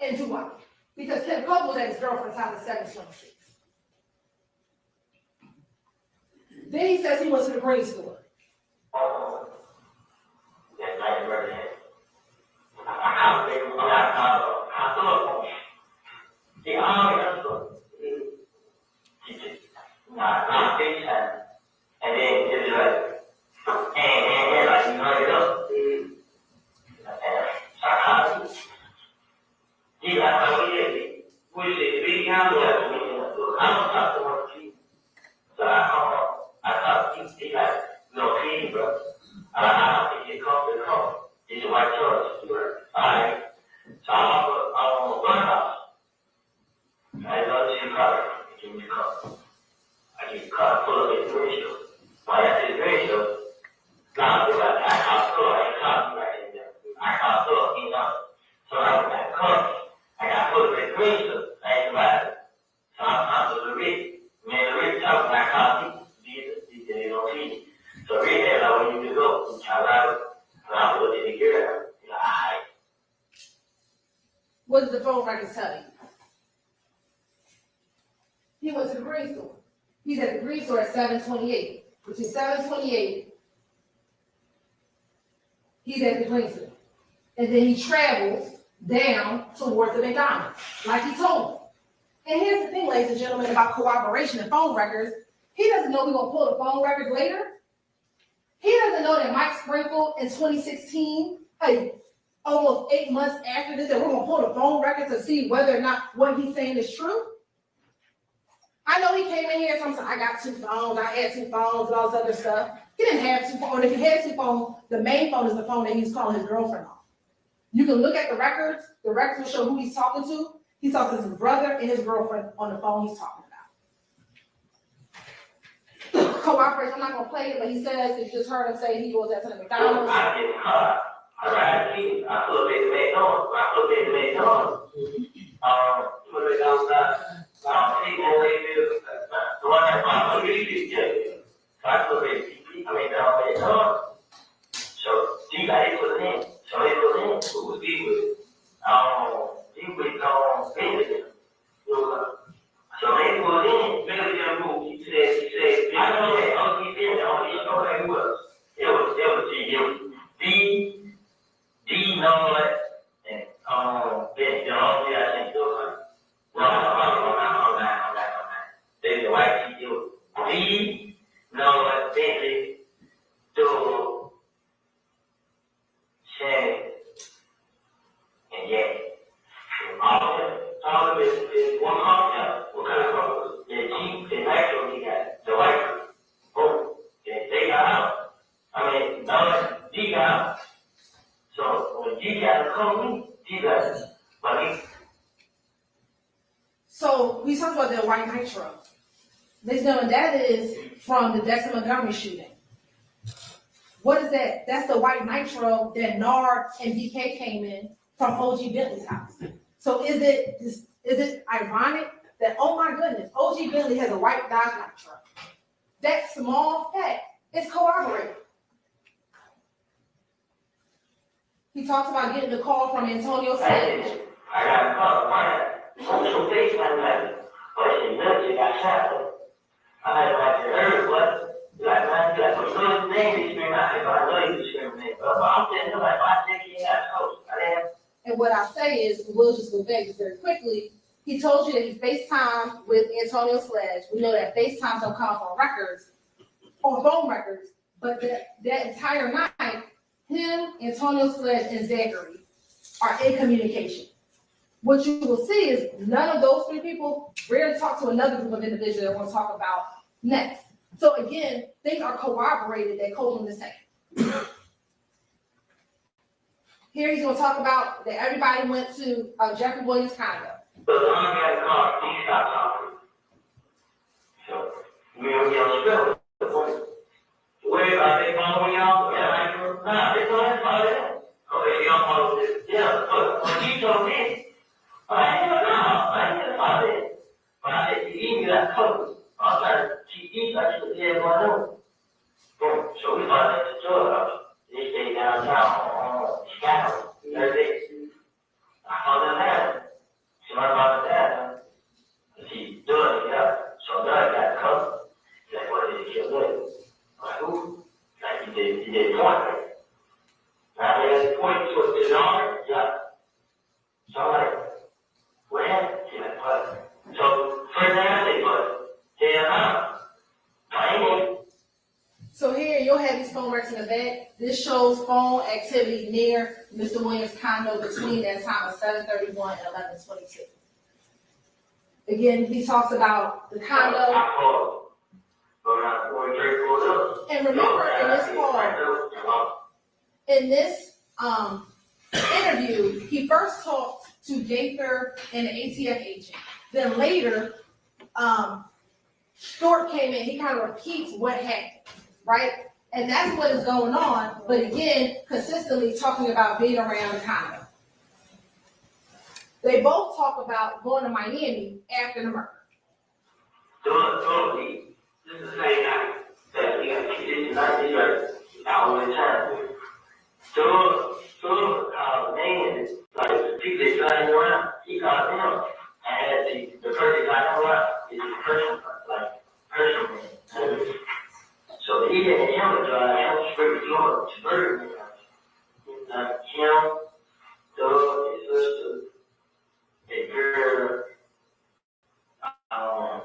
and Duane. Because Kenneth Copeland was at his girlfriend's house at 7:26. Then he says he went to the green store. And then it's like, and like you know it up. You got to be with it. Be kind of I don't talk to one people. So I talk to people like, no people, bro. I don't think it comes to come. It's a white choice. Alright. So I'm on one house. I love to car. Give me the car. I get the car, pull up at the ratio. When I get the ratio, now I feel like I can't pull up, I can't be right in there. I can't pull up, you know. So I was like, come. I got pull up at the ratio. I ain't about it. So I'm to the Rick. Man, the Rick talking, I can't be they don't see me. So Rick had like, where you to go? You try to ride it. And I'm looking to get out. You're like, alright. What did the phone records tell you? He went to the green store. He's at the green store at 7:28. Between 7:28, he's at the green store. And then he travels down towards the McDonald's, like he told him. And here's the thing, ladies and gentlemen, about cooperation and phone records. He doesn't know we're going to pull the phone records later. He doesn't know that Mike Sprinkle in 2016, almost 8 months after this, that we're going to pull the phone records to see whether or not what he's saying is true. I know he came in here and said, I got 2 phones, I had 2 phones, and all this other stuff. He didn't have 2 phones. If he had 2 phones, the main phone is the phone that he's calling his girlfriend on. You can look at the records will show who he's talking to. He's talking to his brother and his girlfriend on the phone he's talking about. Cooperation, I'm not going to play it, but he says, if you just heard him say he goes out to the McDonald's. I get in the car. I ride the I pull up at the McDonald's. I pull up at the McDonald's. Put it outside. The one that's my really good. So I pull up at the McDonald's. So he got it put in. So he put in. Who was he with? He was Benjamin. So they put in. Benjamin moved. He said, I know that. He said, you know that he was. It was D, Nod, and Ben, I think those no, they the white people. D, Nod, Bentley, Doe, Shannon, and yeah. All of it is one concept. What kind of color? The Jeep and So we talked about that white nitro. Ladies and gentlemen, that is from the Dexter Montgomery shooting. What is that? That's the white nitro that Nard and BK came in from OG Bentley's house. So is it ironic that, oh my goodness, OG Bentley has a white Dodge nitro? That small fact is corroborated. He talks about getting the call from Antonio Sledge. I got a call, social FaceTime message. Oh, she looked, she got shot. I heard what? Like, man, you like, so his name discriminate. I know you discriminate. But I'm saying, like, I think he got coached. And what I say is, we'll just go back very quickly. He told you that he FaceTimed with Antonio Sledge. We know that FaceTimes don't come on records, on phone records, but that entire night, him, Antonio Sledge, and Zachary are in communication. What you will see is none of those three people rarely talk to another group of individuals that want to talk about next. So again, things are corroborated that Copeland is saying. Here he's going to talk about that everybody went to Jeffrey Williams' condo. So the only guy in the car, he stopped talking. So we were yelling, where are they following y'all? Nah, they don't follow them. Okay, y'all follow this. Yeah, but when he told me, I didn't follow it. But I said, you eat me that cover. I was like, she eats like she was dead going on. So we found at the store. They stayed downtown on Chicago. Every day. I found them there. She might find them there. She doing it, yeah. So now I got covered. Like, what did he kill them? Like, who? Like, he did point. Now, he has point to his arm. Yeah. So I'm like, where? She's like, what? So, first thing I say was, so here you'll have these phone records in the back. This shows phone activity near Mr. Williams' condo between that time of 7:31 and 11:22. Again, he talks about the condo. And remember in this call, in this interview, he first talked to Gaither and the ATF agent. Then later, Stewart came in, he kind of repeats what happened, right? And that's what is going on, but again, consistently talking about being around the condo. They both talk about going to Miami after the murder. Totally. This is the same night that we got kicked all the time. Man, like the people that driving around, he called him. And the person driving around is a person, like person. So he didn't him to drive him straight to Florida. Like him, Doug, his sister, a girl, and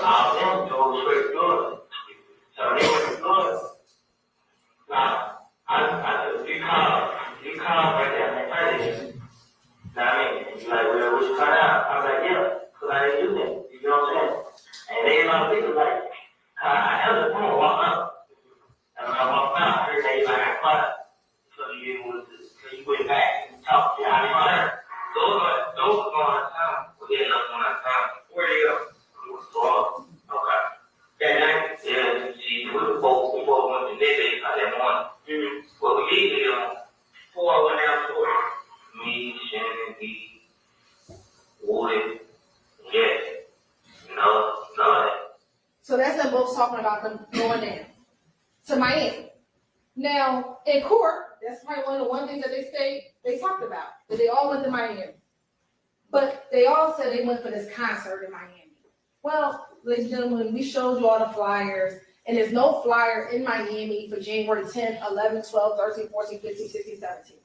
all them go straight to Florida. So they went to Florida. Now, you call right there and they now, I mean, you're like, well, what you find out? I was like, yeah, because I didn't do that. You know what I'm saying? And they my people like, I held the phone, walk up. And when I walked out, I heard they like, I quiet. So you went back and talked. Yeah, I mean, those are going out of town. Yeah, those going out of town. Where do you go? Okay. That night, yeah, see, we were both went to Nivea that morning. Well, we did it before I went down to work. Me, Shannon, me, Woody, yeah, no. So that's them both talking about them going down to Miami. Now, in court, that's probably one of the one things that they talked about, that they all went to Miami. But they all said they went for this concert in Miami. Well, ladies and gentlemen, we showed you all the flyers, and there's no flyer in Miami for January 10th, 11th, 12th, 13th, 14th, 15th, 16th, 17th.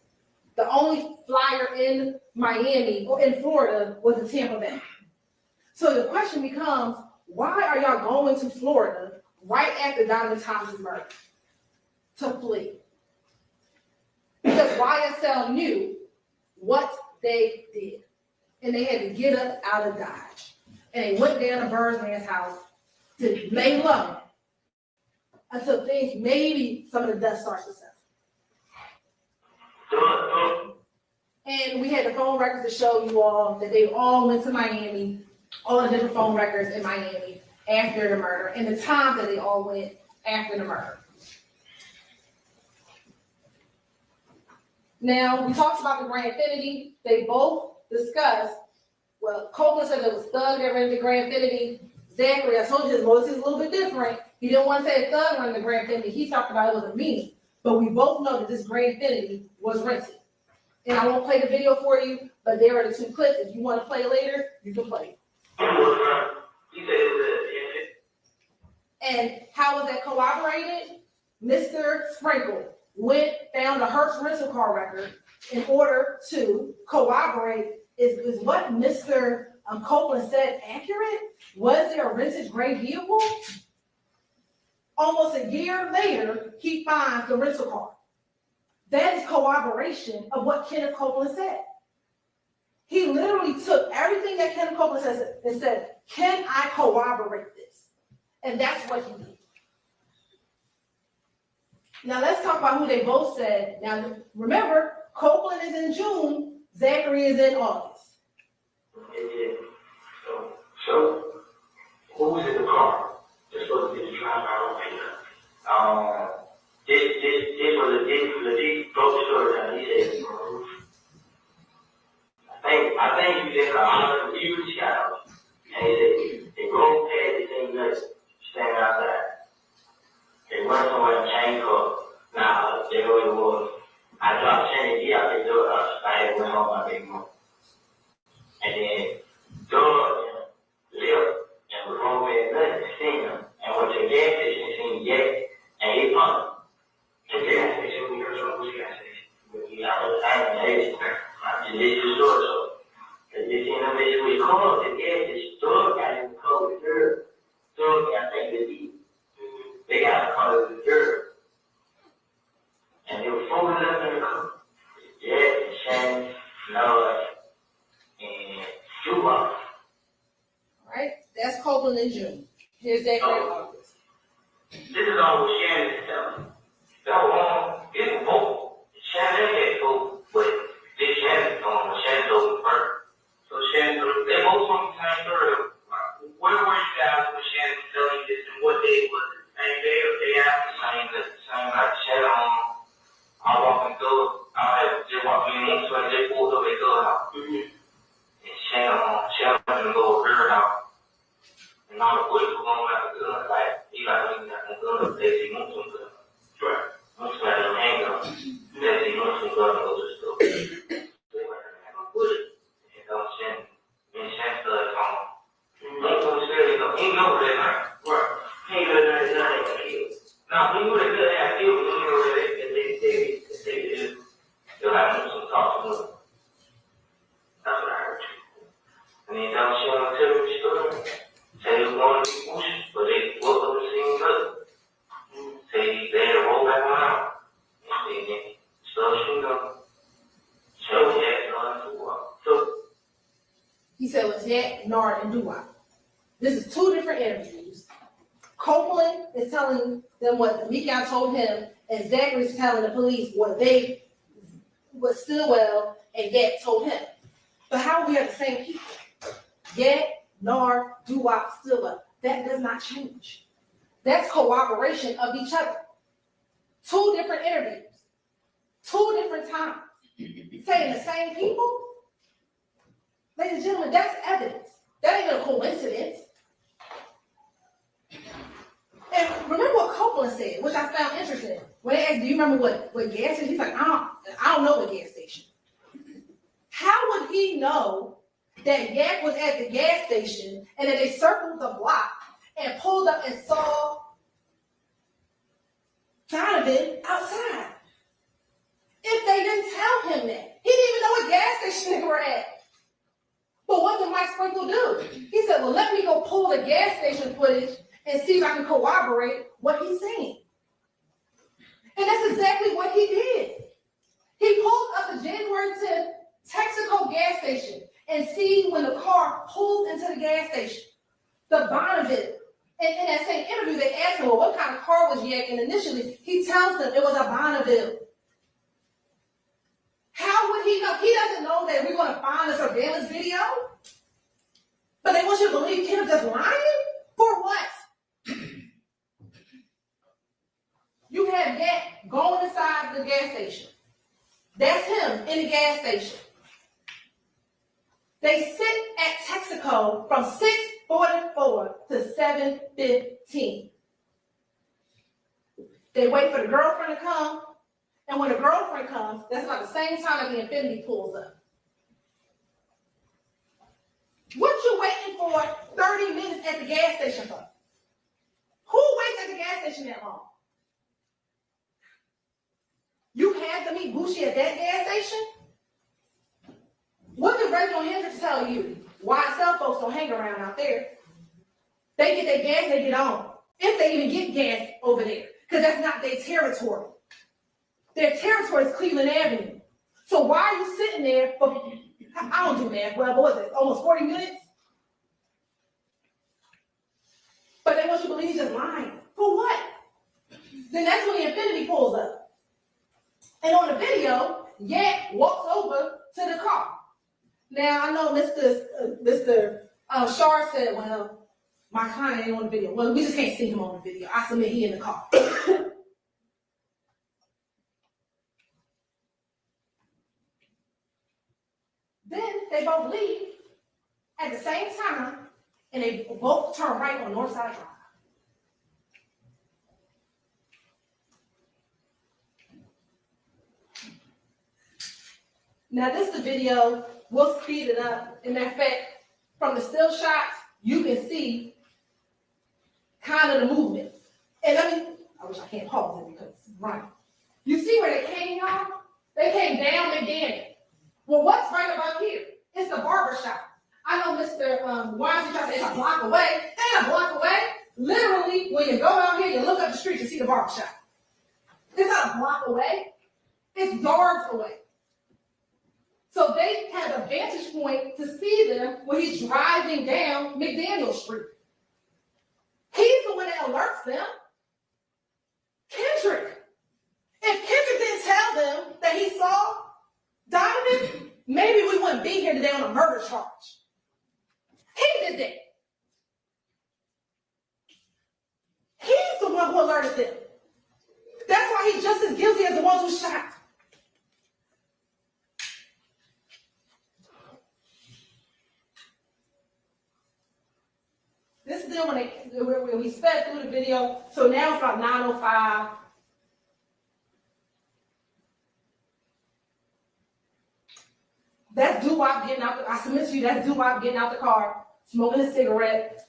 The only flyer in Miami or in Florida was in Tampa Bay. So the question becomes, why are y'all going to Florida right after Donovan Thomas' murder? To flee. Because YSL knew what they did. And they had to get up out of Dodge. and they went down to Birdman's house to lay low until things, maybe some of the dust starts to settle. And we had the phone records to show you all that they all went to Miami, all the different phone records in Miami after the murder, and the time that they all went after the murder. Now, we talked about the Grand Infinity. They both discussed, well, Copeland said it was Thug that rented the Grand Infinity. Zachary, I told you his motive is a little bit different. He didn't want to say Thug rented the Grand Infinity. He talked about it was a meaning. But we both know that this Grand Infinity was rented. And I won't play the video for you, but there are the two clips. If you want to play it later, you can play it. And how was that corroborated? Mr. Sprinkle found a Hertz rental car record in order to corroborate is what Mr. Copeland said accurate? Was there a rented gray vehicle? Almost a year later, he finds the rental car. That is corroboration of what Kenneth Copeland said. He literally took everything that Kenneth Copeland says and said, can I corroborate this? And that's what he did. Now let's talk about who they both said. Now remember, Copeland is in June, Zachary is in August. So who was in the car? Just supposed to be the driver, I don't think. This was a legit grocery store that he said. I think you just got a huge shout. And he said, they rolled past the thing nuts, standing outside. They went somewhere and changed up. Nah, they know what it was. I dropped Sandy out the door. I went home my big mom. And then George left and was home at nothing to see him. And went to the gas station and seen Jack. And he pumped. To the gas station, we heard from the gas station. I was angry. I just did the store, so. Cause you seen him issue with cars, the gas station store got him to call the girl. So I think they got to call the girl. And they were folding up in the car. Jack and Shannon, Noah, and Juba. All right, that's Copeland in June. Here's Zachary in August. This is all what Shannon is telling me. So, it's both. Shannon had both, but this Shannon Shannon told me first. So Shannon, they both from the same story. Where were you guys when Shannon was telling you this, and what day was it? Same day or day after? Same night. Shannon, I walked in the door. I just walked in once when they pulled up at the house. And Shannon went to go over her house. And all the boys were going out the gun. Like, he got me that gun. They see most of them. Right. Most of them handguns. They see most of them goes to store. They went and had a bullet. And Shannon started calling. Ain't no serious, ain't no that night. Right. Ain't no that night. Now, we would have been at you, you know, they'll have some talk to them. That's what I heard. And then tell Shannon tell me the story. Say he was going to be pushing, but they woke up and seen nothing. Say they had to roll back around. And then started shooting up. So Jack, Nard, and Doo-Wop. So He said it was Jack, Nard, and Doo-Wop. This is two different interviews. Copeland is telling them what Mika told him, and Zachary's telling the police what Stillwell and Yak told him. But how we have the same people? Yak, Nard, Doo-Wop, Stillwell. That does not change. That's corroboration of each other. Two different interviews. Two different times. Saying the same people? Ladies and gentlemen, that's evidence. That ain't a coincidence. And remember what Copeland said, which I found interesting. When they asked, do you remember what gas station? He's like, I don't know what gas station. How would he know that Yak was at the gas station and that they circled the block and pulled up and saw Donovan outside? If they didn't tell him that. He didn't even know what gas station they were at. But what did Mike Sprinkle do? He said, well, let me go pull the gas station footage and see if I can corroborate what he's saying. And that's exactly what he did. He pulled up the January 10th Texaco gas station and and see when the car pulls into the gas station, the Bonneville. And in that same interview, they asked him, well, what kind of car was you in initially? He tells them it was a Bonneville. How would he know? He doesn't know that we're going to find a surveillance video. But they want you to believe Kenneth just lying? For what? You have Yak going inside the gas station. That's him in the gas station. They sit at Texaco from 6:44 to 7:15. They wait for the girlfriend to come, and when the girlfriend comes, that's about the same time that the Infinity pulls up. What you waiting for 30 minutes at the gas station for? Who waits at the gas station that long? You had to meet Bushi at that gas station? What did Rachel Hendricks tell you? YSL folks don't hang around out there. They get their gas, they get on. If they even get gas over there, because that's not their territory. Their territory is Cleveland Avenue. So why are you sitting there for, I don't do math, well, what was it, almost 40 minutes? But they want you to believe he's just lying. For what? Then that's when the Infinity pulls up. And on the video, Yak walks over to the car. Now, I know Mr. Shar said, well, my client ain't on the video. Well, we just can't see him on the video. I submit he in the car. Then they both leave at the same time, and they both turn right on Northside Drive. Now, this is the video. We'll speed it up. In fact, from the still shots, you can see kind of the movement. And I wish I can't pause it because it's running. You see where they came, y'all? They came down McDaniel. Well, what's right about here? It's the barber shop. I know Mr. Weinstein tried to say it's a block away. It ain't a block away. Literally, when you go out here, you look up the street, you see the barber shop. It's not a block away. It's yards away. So they had a vantage point to see them when he's driving down McDaniel Street. He's the one that alerts them. Kendrick. If Kendrick didn't tell them that he saw Donovan, maybe we wouldn't be here today on a murder charge. He did that. He's the one who alerted them. That's why he's just as guilty as the ones who shot. This is them when we sped through the video. So now it's about 9:05. That's Doo-Wop getting out. I submit to you, that's Doo-Wop getting out the car, smoking a cigarette.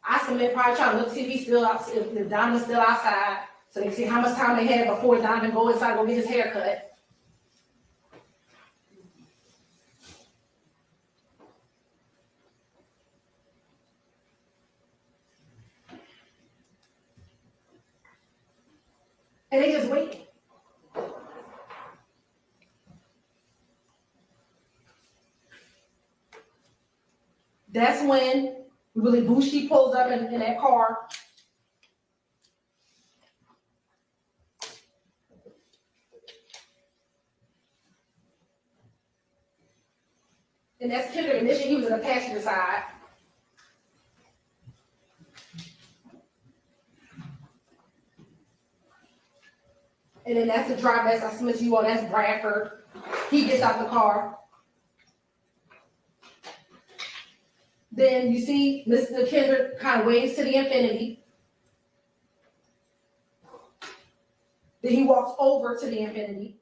I submit probably trying to look to see if he's still out, if Donovan's still outside, so they can see how much time they had before Donovan go inside go get his hair cut. And they just waiting. That's when Willie Bushi pulls up in that car. And that's Kendrick. Initially, he was in the passenger side. And then that's the driver, that's I submit to you all, that's Bradford. He gets out the car. Then you see Mr. Kendrick kind of waves to the Infinity. Then he walks over to the Infinity.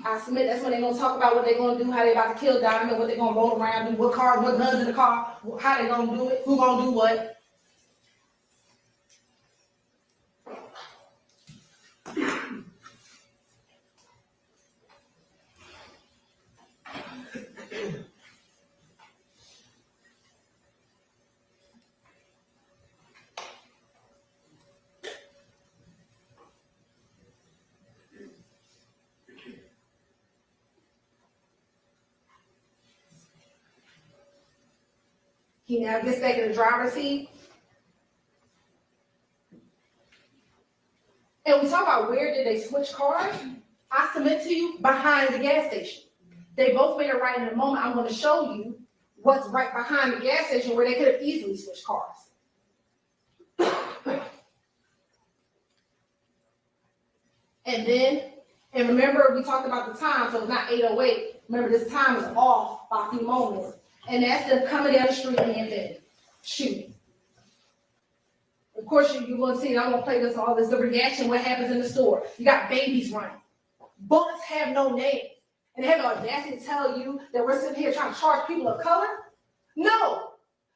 I submit that's when they're gonna talk about what they're gonna do, how they about to kill Diamond, what they're gonna roll around, do what car, what guns in the car, how they gonna do it, who gonna do what. He now gets back in the driver's seat. And we talk about where did they switch cars? I submit to you, behind the gas station. They both made a right in a moment. I'm going to show you what's right behind the gas station where they could have easily switched cars. And remember, we talked about the time, so it's not 8:08. Remember, this time is off by a few moments. And that's them coming down the street and then shooting. Of course, you're going to see, I'm going to play this all this, the reaction, what happens in the store. You got babies running. Bullets have no names. And they have the audacity to tell you that we're sitting here trying to charge people of color? No.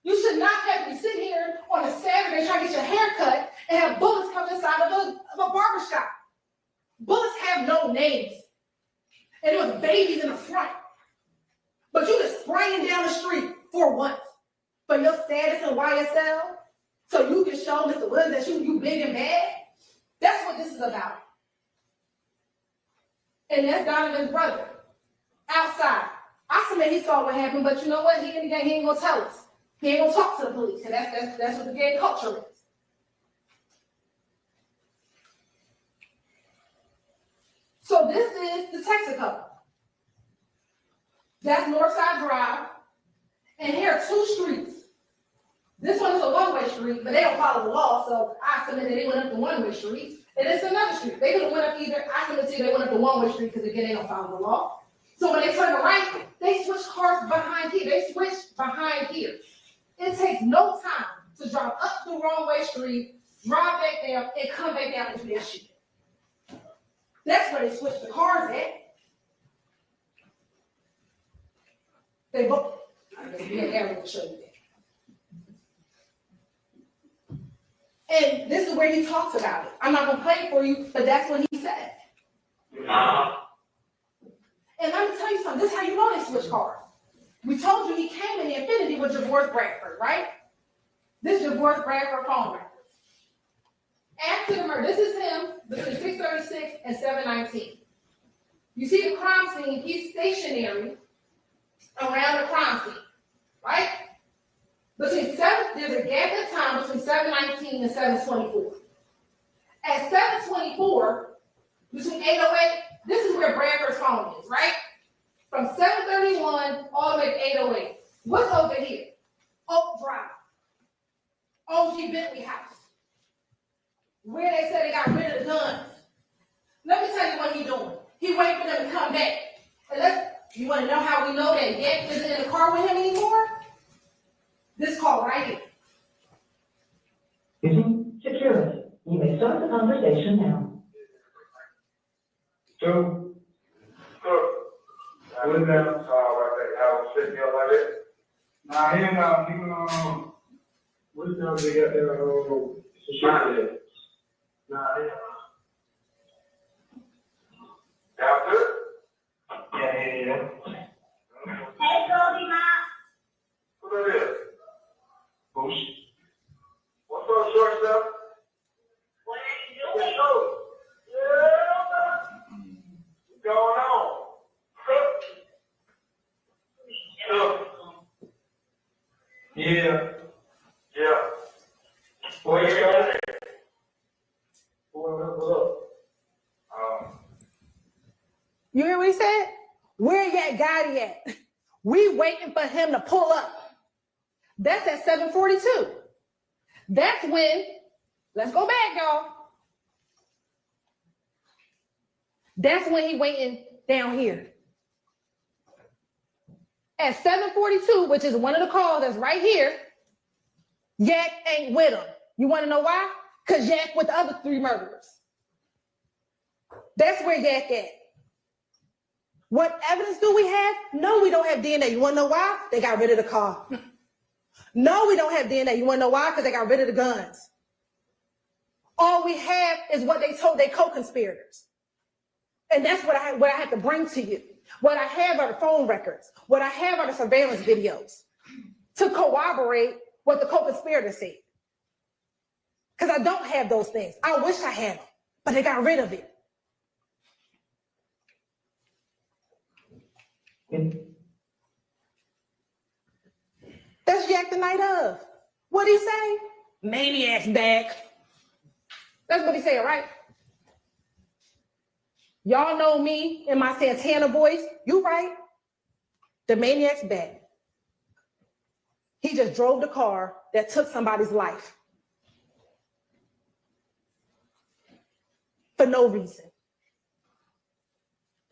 You should not have to be sitting here on a Saturday trying to get your hair cut and have bullets come inside of a barbershop. Bullets have no names. And it was babies in the front. But you just spraying down the street for what? For your status in YSL? So you can show Mr. Williams that you big and bad? That's what this is about. And that's Donovan's brother. Outside. I submit he saw what happened, but you know what? He ain't gonna tell us. He ain't gonna talk to the police, and that's what the gang culture is. So this is the Texaco. That's Northside Drive. And here are two streets. This one is a one-way street, but they don't follow the law, so I submit that they went up the one-way street. And it's another street. They could have went up either. I submit to you they went up the one-way street because, again, they don't follow the law. So when they turn right, they switch cars behind here. They switch behind here. It takes no time to drive up the wrong way street, drive back down, and come back down into their shit. That's where they switch the cars at. They both. I guess we had Aaron to show you that. And this is where he talks about it. I'm not going to play it for you, but that's what he said. And let me tell you something. This is how you know they switch cars. We told you he came in the Infinity with Javorth Bradford, right? This is Javorth Bradford phone records. After the murder, this is him between 6:36 and 7:19. You see the crime scene, he's stationary around the crime scene, right? There's a gap in time between 7:19 and 7:24. At 7:24, between 8:08, this is where Bradford's phone is, right? From 7:31 all the way to 8:08. What's over here? Oak Drive. OG Bentley House. Where they said they got rid of the guns. Let me tell you what he's doing. He waiting for them to come back. And you want to know how we know that Yak isn't in the car with him anymore? This call right here. Security. You may start the conversation now. So, I went down, I was sitting there like that. Nah, he ain't got, what is that they got there, security? Nah, yeah. Y'all good? Yeah. Hey, Goldie Mom. Who that is? Boosh. What's up, shortstop? What are you doing? What's going on? Yeah. Where you going? What up? You hear what he said? Where Yak Gotti at? We waiting for him to pull up. That's at 7:42. That's when, let's go back, y'all. That's when he waiting down here. At 7:42, which is one of the calls that's right here, Yak ain't with him. You want to know why? Because Yak with the other 3 murderers. That's where Yak at. What evidence do we have? No, we don't have DNA. You want to know why? They got rid of the car. No, we don't have DNA. You want to know why? Because they got rid of the guns. All we have is what they told their co-conspirators. And that's what I have to bring to you. What I have are the phone records. What I have are the surveillance videos to corroborate what the co-conspirators said. Because I don't have those things. I wish I had them, but they got rid of it. That's Jack the night of. What'd he say? Maniac's back. That's what he said, right? Y'all know me in my Santana voice. You right. The maniac's back. He just drove the car that took somebody's life. For no reason.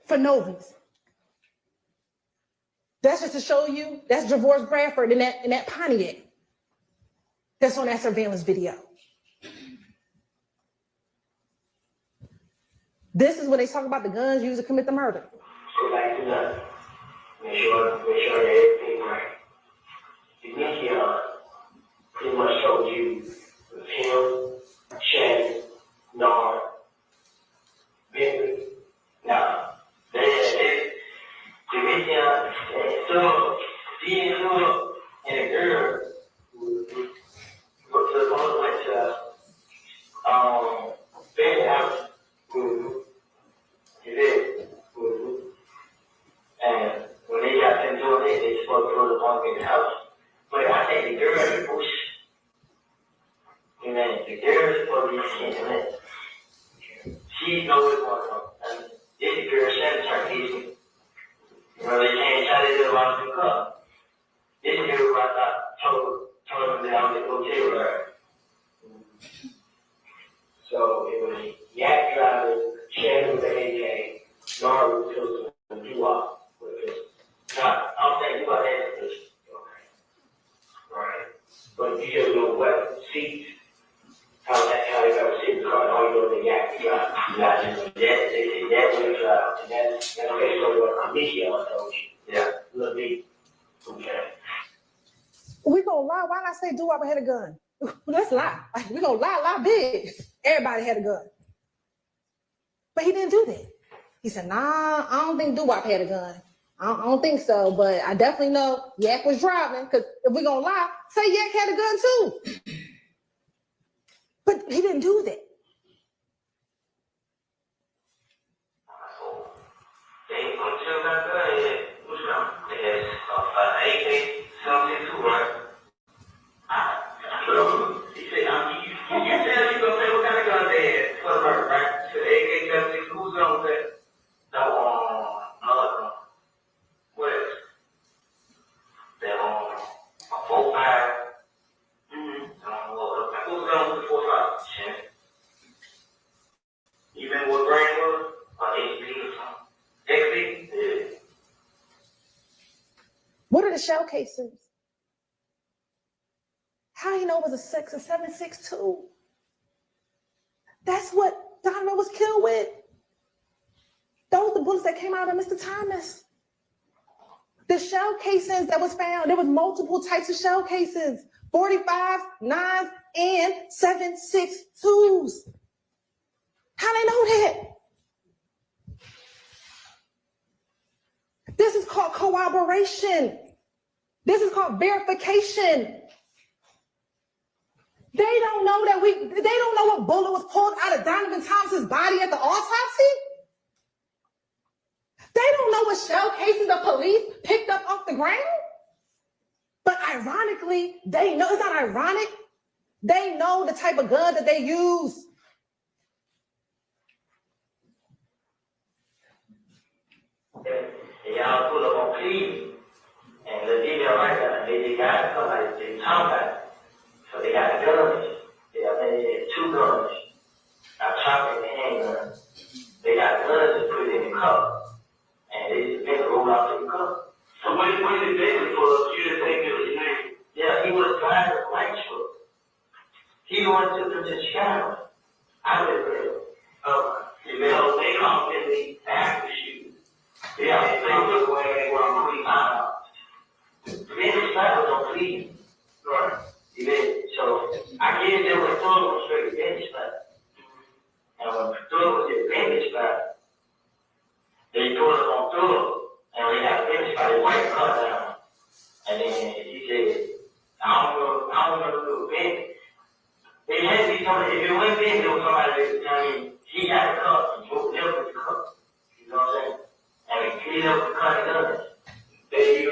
For no reason. That's just to show you, that's Javorce Bradford in that Pontiac. That's on that surveillance video. This is when they talk about the guns used to commit the murder. So like do nothing. Make sure that everything right. Ezekiel pretty much told you with him, Shannon, Nard, Bentley. Now, Ezekiel so he and a girl went to the phone went to Bentley house. He did. And when they got them doing it, they supposed to go to the punk in the house. But I think the girl in the bush, you know, the girl is supposed to be skinning it. She knows what's going on. And this girl, Shannon, turned 18. You know, they can't try to do a lot of the cup. This girl, I told them that I was a hotel ride. So it was Yak driving, Shannon with the AK, Nard with the pistol, and Dewop with a pistol. Now, I'm saying Dewop had a pistol. Okay. Right. But you just know what seats, how they got a seat car, and all you know is Yak drive. Not just they say that way drive, and that's basically what Amicia told you. Yeah. Look me. Okay. We gonna lie. Why not say Dewop had a gun? Let's lie. Like, we gonna lie big. Everybody had a gun. But he didn't do that. He said, nah, I don't think Dewop had a gun. I don't think so, but I definitely know Yak was driving, because if we gonna lie, say Yak had a gun too. But he didn't do that. They put you back there, what's wrong? There's AK-72, right? He said, you tell you gonna say what kind of gun they had for the murder, right? So AK-76, who's gun was that? No, another gun. What else? That a 4.5. Who's gun was the 4.5? Shit. You remember what brand it was? HP or something? XP? Yeah. What are the shell casings? How you know it was a 7.62? That's what Donovan was killed with. Those are the bullets that came out of Mr. Thomas. The shell casings that was found, there was multiple types of shell casings, 45s, 9s, and 7.62s. How they know that? This is called corroboration. This is called verification. They don't know that they don't know what bullet was pulled out of Donovan Thomas's body at the autopsy. They don't know what shell casings the police picked up off the ground. But ironically, they know, it's not ironic. They know the type of gun that they use. And y'all pull up on Cleveland, and the video right there, they got somebody, they talk about it. So they got guns. They had 2 guns. A chopper and a handgun. They got guns to put in the cup. And they just make a roll out to the cup. So when did David pull up, you didn't think it was his name? Yeah, he was driving a white truck. He wanted to them to Chicago. I live there. So they called him the after shoot. Yeah, they look where they were on Cleveland. Then the sniper on Cleveland. Right. You did. So I gave them a throw straight bench spot. And when the throw was at bench spot, they pulled up on throw, and they had a bench spot, they wiped the car down. And then he said, I don't know if it was bench. It had to be somebody, if it wasn't bench, it was somebody that, I mean, he had a cup and broke it up with the cup. You know what I'm saying? And he cleaned up the car and guns. You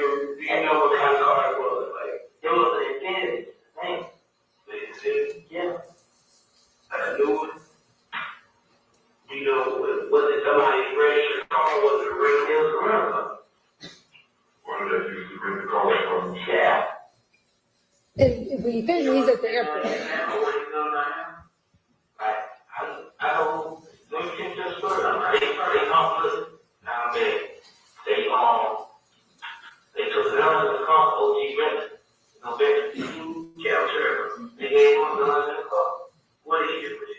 know what kind of car it was. Like, it was an And we finish, he's at the airport. They took the guns in the car, OG Bentley. No Bentley. Yeah, sure. They gave him guns in the car. What did he do with it?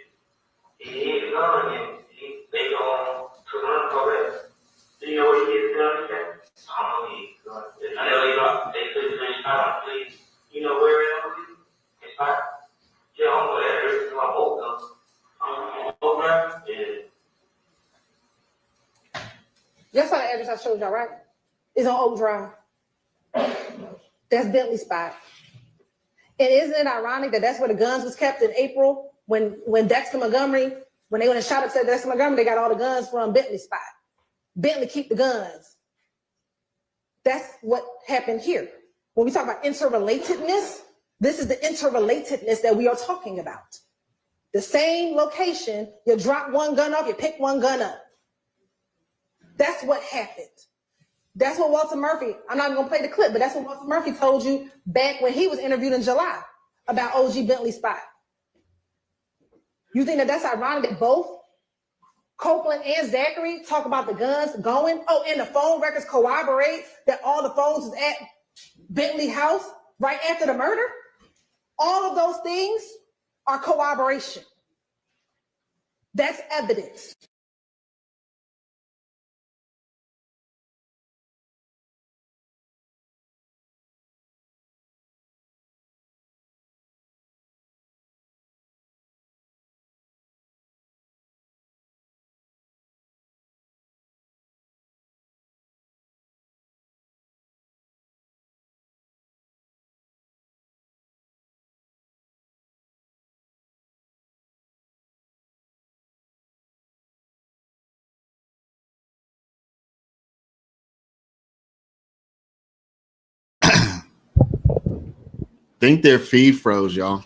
He hid the gun and they took the car back. Do you know where he hid the gun at? I don't know where he hid the gun. I know they couldn't finish time, please. You know where it is? It's not. Yeah, I don't know that. It's my old gun. Over? Yeah. That's the address I showed y'all, right? It's on Oak Drive. That's Bentley spot. And isn't it ironic that that's where the guns was kept in April when Dexter Montgomery, when they went and shot up at Dexter Montgomery, they got all the guns from Bentley spot. Bentley keep the guns. That's what happened here. When we talk about interrelatedness, this is the interrelatedness that we are talking about. The same location, you drop one gun off, you pick one gun up. That's what happened. That's what Walter Murphy, I'm not going to play the clip, but that's what Walter Murphy told you back when he was interviewed in July about OG Bentley spot. You think that that's ironic that both Copeland and Zachary talk about the guns going? Oh, and the phone records corroborate that all the phones was at Bentley house right after the murder? All of those things are corroboration. That's evidence. Think their feed froze, y'all.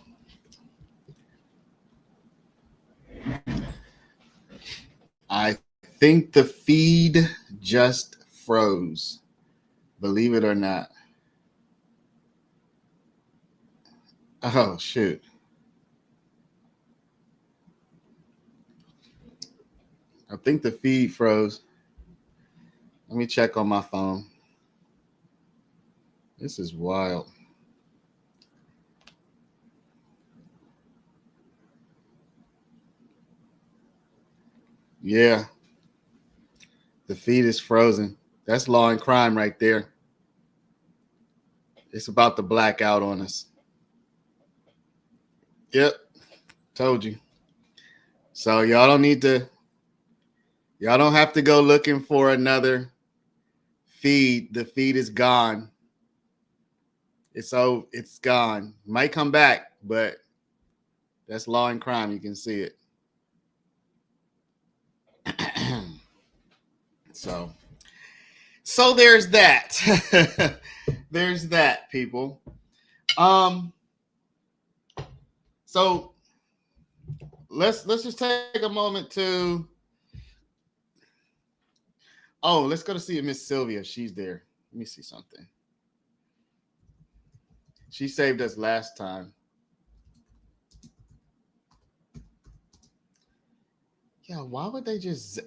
I think the feed just froze. Believe it or not. Oh, shoot. I think the feed froze. Let me check on my phone. This is wild. Yeah. The feed is frozen. That's law and crime right there. It's about to black out on us. Yep. Told you. So y'all don't have to go looking for another feed. The feed is gone. It's gone. Might come back, but that's law and crime. You can see it. So there's that. There's that, people. So let's just take a moment to let's go to see Miss Sylvia. She's there. Let me see something. She saved us last time. Yeah, why would they just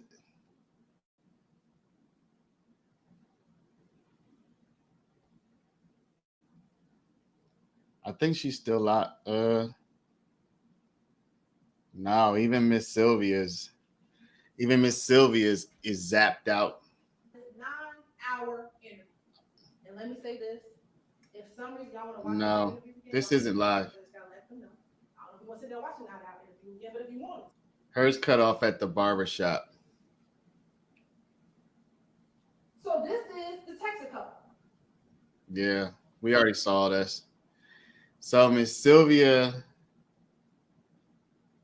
I think she's still out. No, even Miss Sylvia's is zapped out. 9-hour interview. And let me say this. If some reason y'all want to watch No, this isn't live. just gotta let them know. I don't know if you want to sit there watching 9-hour interview. Yeah, but if you want to. Hers cut off at the barber shop. So this is the Texaco. Yeah, we already saw this. So Miss Sylvia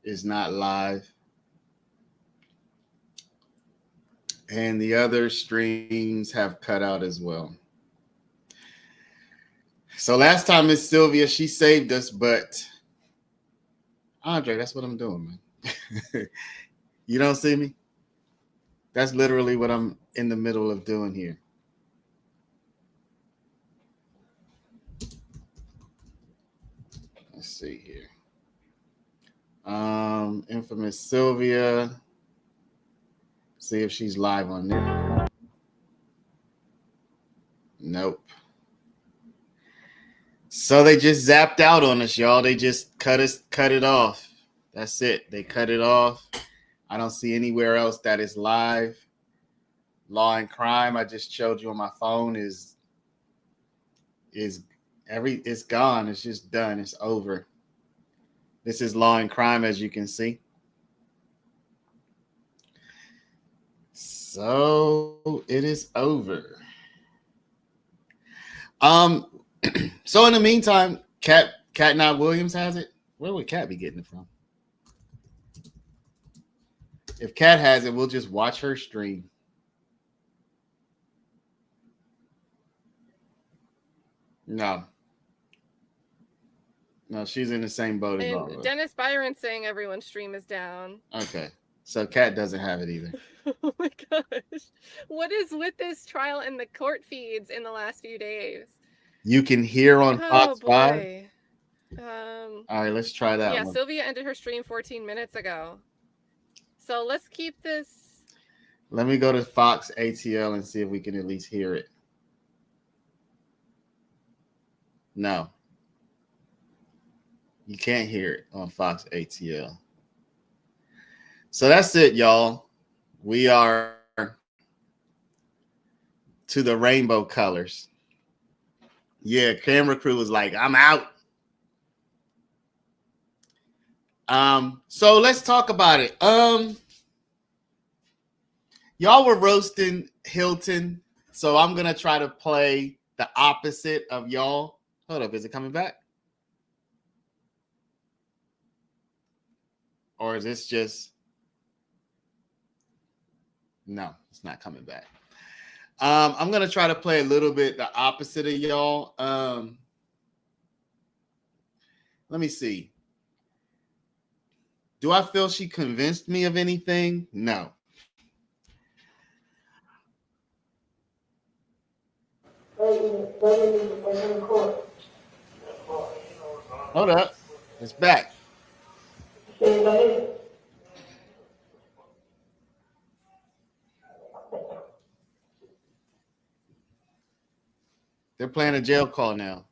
is not live. And the other streams have cut out as well. So last time Miss Sylvia, she saved us, but Andre, that's what I'm doing, man. You don't see me? That's literally what I'm in the middle of doing here. Let's see here. Infamous Sylvia. See if she's live on there. Nope. So they just zapped out on us, y'all. They just cut it off. That's it. They cut it off. I don't see anywhere else that is live. Law and Crime, I just showed you on my phone, it's gone. It's just done. It's over. This is Law and Crime, as you can see. So it is over. So in the meantime, Cat Not Williams has it. Where would Cat be getting it from? If Cat has it, we'll just watch her stream. No, she's in the same boat as all of us. Dennis Byron's saying everyone's stream is down. Okay, so Cat doesn't have it either. Oh my gosh. What is with this trial and the court feeds in the last few days? You can hear on Fox 5. All right, let's try that one. Yeah, Sylvia ended her stream 14 minutes ago. So let's keep this. Let me go to Fox ATL and see if we can at least hear it. No. You can't hear it on Fox ATL. So that's it, y'all. We are to the rainbow colors. Yeah, camera crew was like, I'm out. So let's talk about it. Y'all were roasting Hilton, so I'm gonna try to play the opposite of y'all. Hold up, is it coming back? Or is this just... No, it's not coming back. I'm going to try to play a little bit the opposite of y'all. Let me see. Do I feel she convinced me of anything? No. Hold up. It's back. They're playing a jail call now.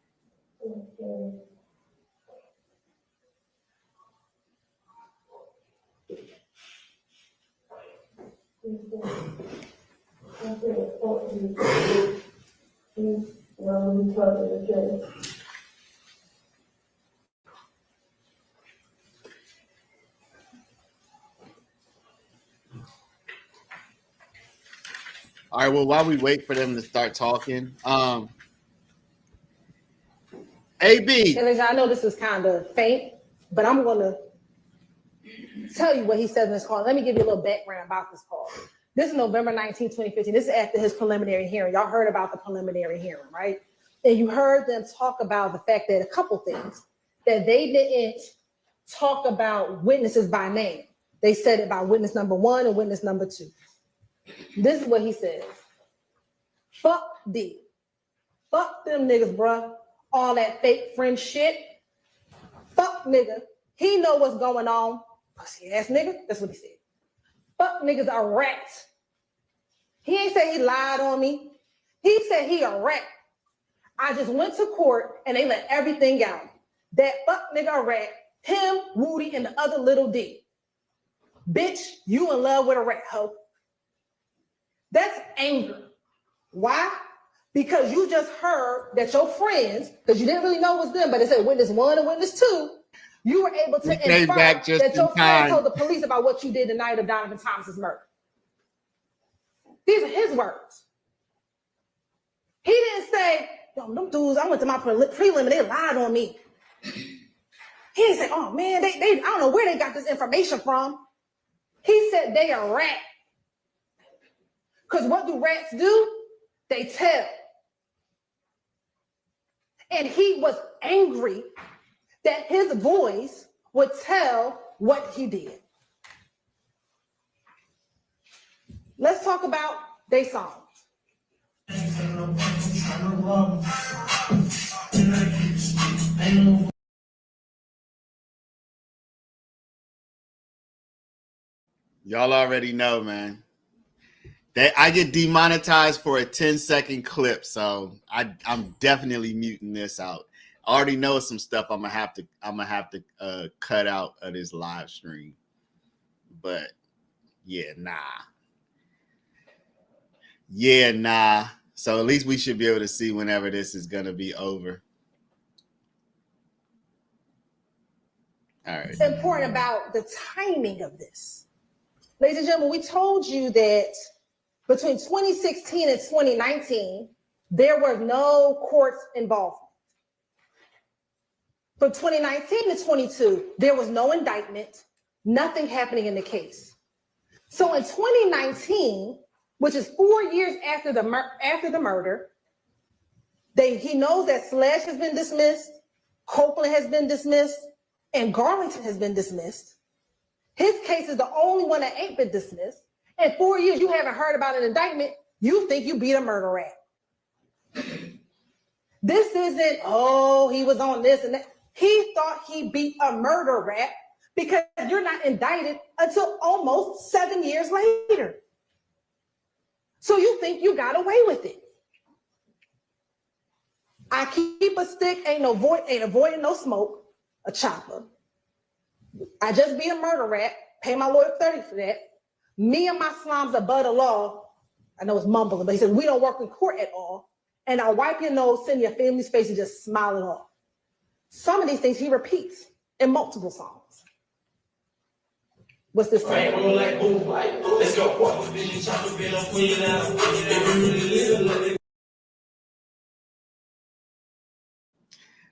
All right, well, while we wait for them to start talking, AB. And I know this is kind of faint, but I'm going to tell you what he said in this call. Let me give you a little background about this call. This is November 19, 2015. This is after his preliminary hearing. Y'all heard about the preliminary hearing, right? And you heard them talk about the fact that a couple things, that they didn't talk about witnesses by name. They said it by witness number 1 and witness number 2. This is what he says. Fuck D. Fuck them niggas, bruh. All that fake friend shit. Fuck nigga. He know what's going on. Pussy ass nigga. That's what he said. Fuck niggas are rats. He ain't say he lied on me. He said he a rat. I just went to court and they let everything out. That fuck nigga a rat. Him, Woody, and the other little D. Bitch, you in love with a rat, hoe. That's anger. Why? Because you just heard that your friends, because you didn't really know it was them, but it said witness 1 and witness 2, you were able to infer that your friends told the police about what you did the night of Donovan Thomas's murder. These are his words. He didn't say, yo, them dudes, I went to my prelim and they lied on me. He didn't say, oh man, they I don't know where they got this information from. He said they are rats. Because what do rats do? They tell. And he was angry that his voice would tell what he did. Let's talk about their songs. Y'all already know, man. I get demonetized for a 10-second clip, so I'm definitely muting this out. I already know some stuff I'm gonna have to cut out of this live stream. But yeah, nah. So at least we should be able to see whenever this is gonna be over. All right. It's important about the timing of this. Ladies and gentlemen, we told you that between 2016 and 2019, there were no courts involvement. From 2019 to 22, there was no indictment, nothing happening in the case. So in 2019, which is 4 years after the murder, he knows that Slash has been dismissed, Copeland has been dismissed, and Garlington has been dismissed. His case is the only one that ain't been dismissed. In 4 years, you haven't heard about an indictment. You think you beat a murder rap. This isn't, oh, he was on this and that. He thought he beat a murder rap because you're not indicted until almost 7 years later. So you think you got away with it. I keep a stick, ain't avoiding no smoke, a chopper. I just beat a murder rap, pay my lawyer $30 for that. Me and my slimes above the law, I know it's mumbling, but he said, we don't work in court at all. And I'll wipe your nose, send your family's face, and just smile it off. Some of these things he repeats in multiple songs. What's this song? Let's go.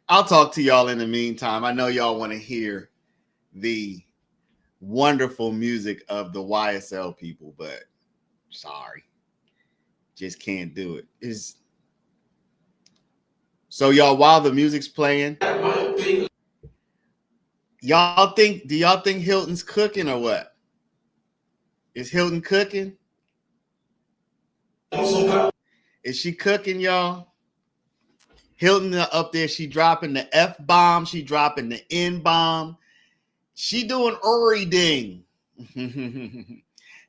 I'll talk to y'all in the meantime. I know y'all want to hear the wonderful music of the YSL people, but sorry, just can't do it. So y'all, while the music's playing, do y'all think Hilton's cooking or what? Is Hilton cooking? Is she cooking, y'all? Hilton up there, she dropping the F-bomb, she dropping the N-bomb. She doing everything.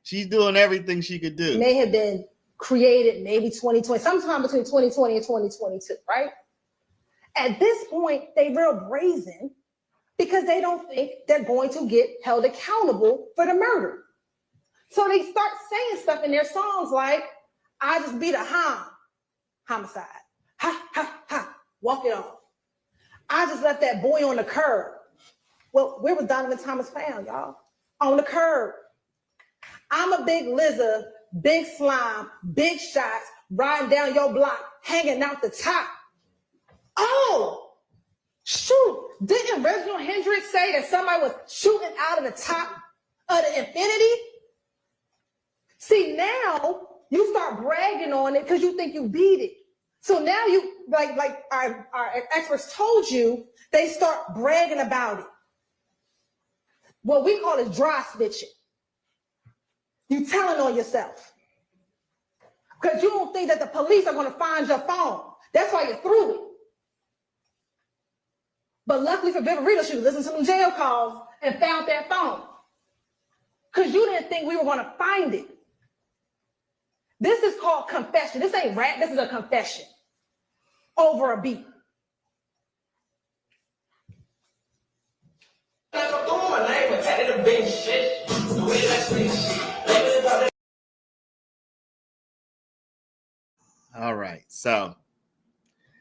She's doing everything she could do. May have been created maybe 2020, sometime between 2020 and 2022, right? At this point, they real brazen because they don't think they're going to get held accountable for the murder. So they start saying stuff in their songs like, I just beat a homicide. Ha, ha, ha, walk it off. I just left that boy on the curb. Well, where was Donovan Thomas found, y'all? On the curb. I'm a big lizard, big slime, big shots, riding down your block, hanging out the top. Oh, shoot. Didn't Reginald Hendricks say that somebody was shooting out of the top of the infinity? See, now you start bragging on it because you think you beat it. So now you, like our experts told you, they start bragging about it. What we call it dry snitching. You telling on yourself. Because you don't think that the police are going to find your phone. That's why you threw it. But luckily for Viverito, she listened to some jail calls and found that phone. Because you didn't think we were going to find it. This is called confession. This ain't rap. This is a confession over a beat. All right, so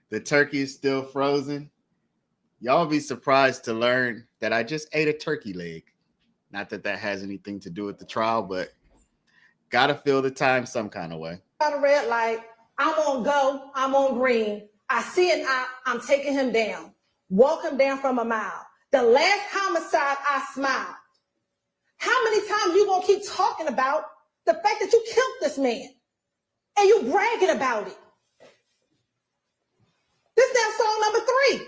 the turkey is still frozen. Y'all be surprised to learn that I just ate a turkey leg. Not that that has anything to do with the trial, but gotta fill the time some kind of way. Got a red light. I'm on go. I'm on green. I see an eye. I'm taking him down. Walk him down from a mile. The last homicide, I smiled. How many times you gonna keep talking about the fact that you killed this man? And you bragging about it. This now song number 3.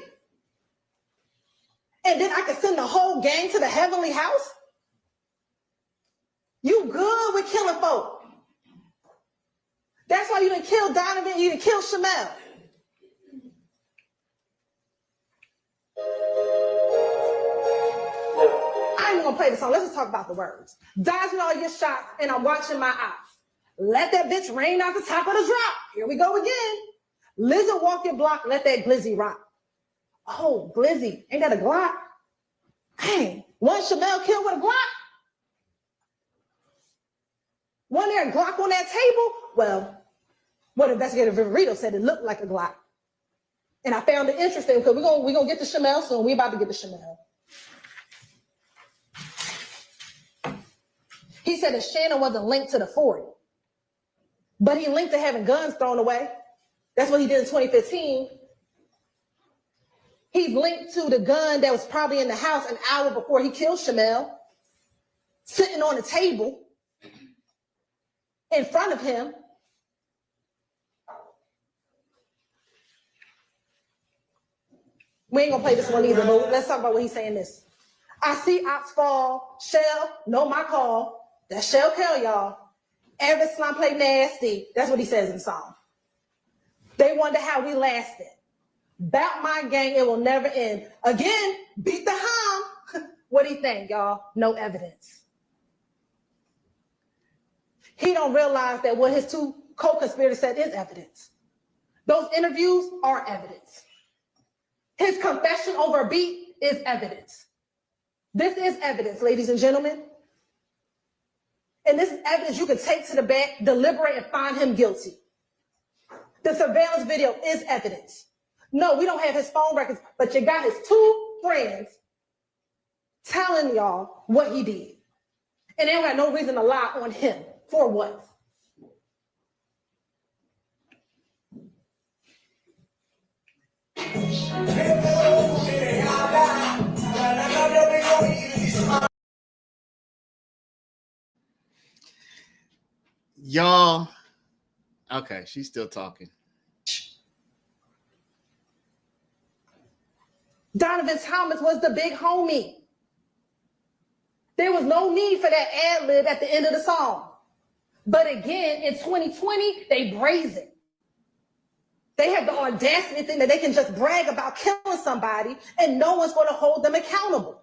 And then I can send the whole gang to the heavenly house? You good with killing folk. That's why you didn't kill Donovan, you didn't kill Shamel. I ain't even gonna play the song. Let's just talk about the words. Dodging all your shots, and I'm watching my eyes. Let that bitch rain out the top of the drop. Here we go again. Lizard walk your block, let that glizzy rock. Oh, glizzy, ain't that a Glock? Hey, one Chanel killed with a Glock? One there a Glock on that table? Well, what investigator Viverito said it looked like a Glock. And I found it interesting because we're gonna get to Chanel soon. We're about to get to Chanel. He said that Shannon wasn't linked to the 40, but he linked to having guns thrown away. That's what he did in 2015. He's linked to the gun that was probably in the house an hour before he killed Shamel, sitting on the table in front of him. We ain't gonna play this one either, but let's talk about what he's saying this. I see ops fall, Shell, know my call. That's Shell Kell, y'all. Every slum play nasty. That's what he says in the song. They wonder how we lasted. Bout my gang, it will never end. Again, beat the hum. What do you think, y'all? No evidence. He don't realize that what his two co-conspirators said is evidence. Those interviews are evidence. His confession over a beat is evidence. This is evidence, ladies and gentlemen. And this is evidence you can take to the back, deliberate, and find him guilty. The surveillance video is evidence. No, we don't have his phone records, but you got his two friends telling y'all what he did. And they don't got no reason to lie on him. For what? Y'all, okay, she's still talking. Donovan Thomas was the big homie. There was no need for that ad lib at the end of the song. But again, in 2020, they brazen. They have the audacity to think that they can just brag about killing somebody and no one's going to hold them accountable.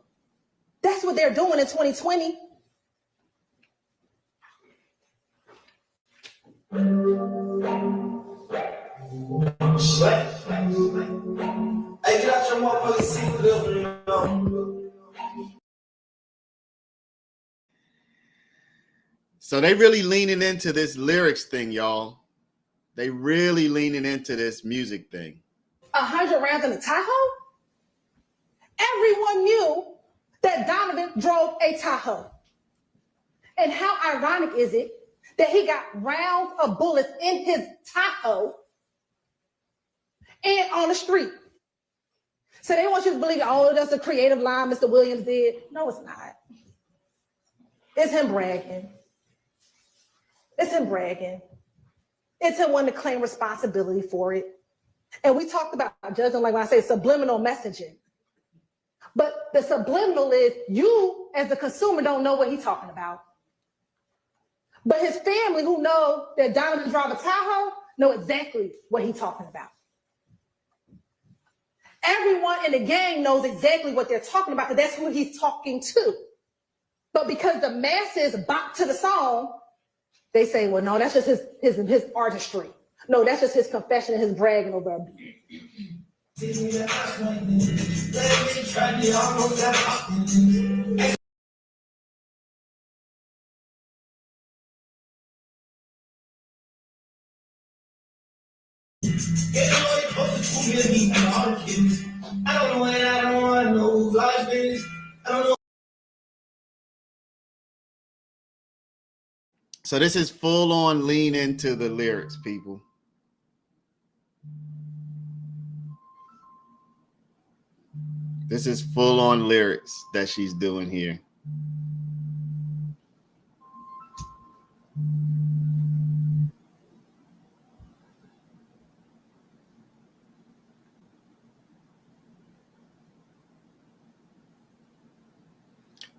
That's what they're doing in 2020. Hey, get out your motherfucking seat. So they really leaning into this lyrics thing, y'all. They really leaning into this music thing. 100 rounds in a Tahoe? Everyone knew that Donovan drove a Tahoe. And how ironic is it that he got rounds of bullets in his Tahoe and on the street? So they want you to believe, oh, that's a creative line Mr. Williams did. No, it's not. It's him bragging. It's him bragging. It's him wanting to claim responsibility for it. And we talked about judging, like when I say subliminal messaging. But the subliminal is you, as the consumer, don't know what he's talking about. But his family, who know that Donovan drives a Tahoe, know exactly what he's talking about. Everyone in the gang knows exactly what they're talking about because that's who he's talking to. But because the masses bop to the song, they say, well, no, that's just his artistry. No, that's just his confession and his bragging over a beat. I don't know when I don't want no life business. I don't know. So this is full on lean into the lyrics, people. This is full on lyrics that she's doing here.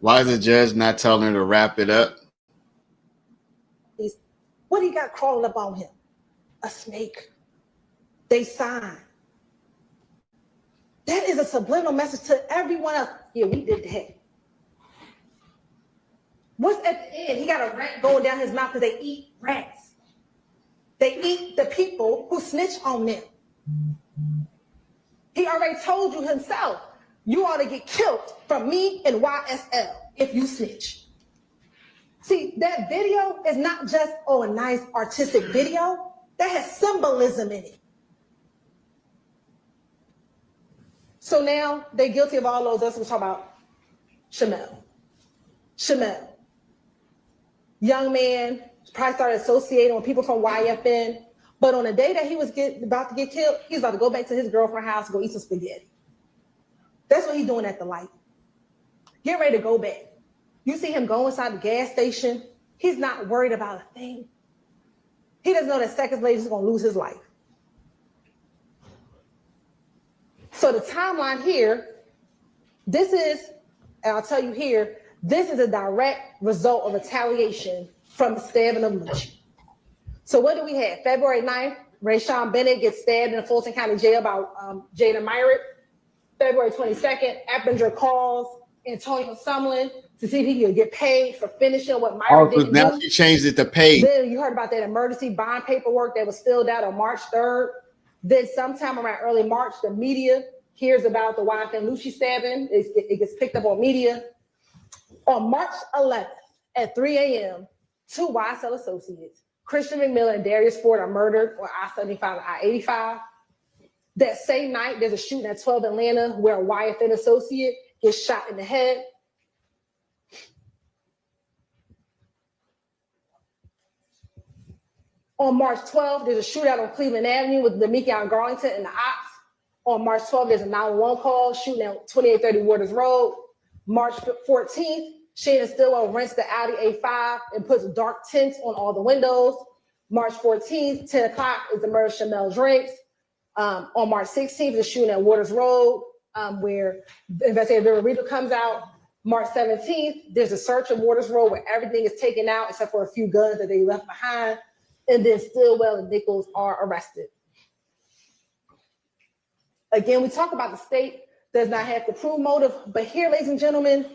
Why is the judge not telling her to wrap it up? What do you got crawling up on him? A snake. They sign. That is a subliminal message to everyone else. Yeah, we did that. What's at the end? He got a rat going down his mouth because they eat rats. They eat the people who snitch on them. He already told you himself, you ought to get killed from me and YSL if you snitch. See, that video is not just, a nice artistic video. That has symbolism in it. So now they're guilty of all those. We're talking about Shamel. Young man, probably started associating with people from YFN. But on the day that he was about to get killed, he was about to go back to his girlfriend's house and go eat some spaghetti. That's what he's doing at the light. Get ready to go back. You see him go inside the gas station. He's not worried about a thing. He doesn't know that seconds later he's going to lose his life. So the timeline here, this is, and I'll tell you here, this is a direct result of retaliation from the stabbing of Lucci. So what do we have? February 9th, Rayshawn Bennett gets stabbed in the Fulton County Jail by Jada Myrick. February 22nd, Eppinger calls Antonio Sumlin to see if he could get paid for finishing what Myrick didn't now do. she changed it to paid. Then you heard about that emergency bond paperwork that was filled out on March 3rd. Then sometime around early March, the media hears about the YFN Lucci stabbing. It gets picked up on media. On March 11th at 3 a.m., two YSL associates, Christian McMillan and Darius Ford, are murdered on I-75 and I-85. That same night, there's a shooting at 12 Atlanta where a YFN associate gets shot in the head. On March 12th, there's a shootout on Cleveland Avenue with Demekion Garlington and the ops. On March 12th, there's a 911 call shooting at 2830 Waters Road. March 14th, Shannon Stillwell rents the Audi A5 and puts dark tints on all the windows. March 14th, 10 o'clock is the murder of Shamel Drakes. On March 16th, the shooting at Waters Road, where the investigator Rita comes out. March 17th, there's a search of Waters Road where everything is taken out except for a few guns that they left behind. And then Stillwell and Nichols are arrested. Again, we talk about the state does not have to prove motive, but here, ladies and gentlemen,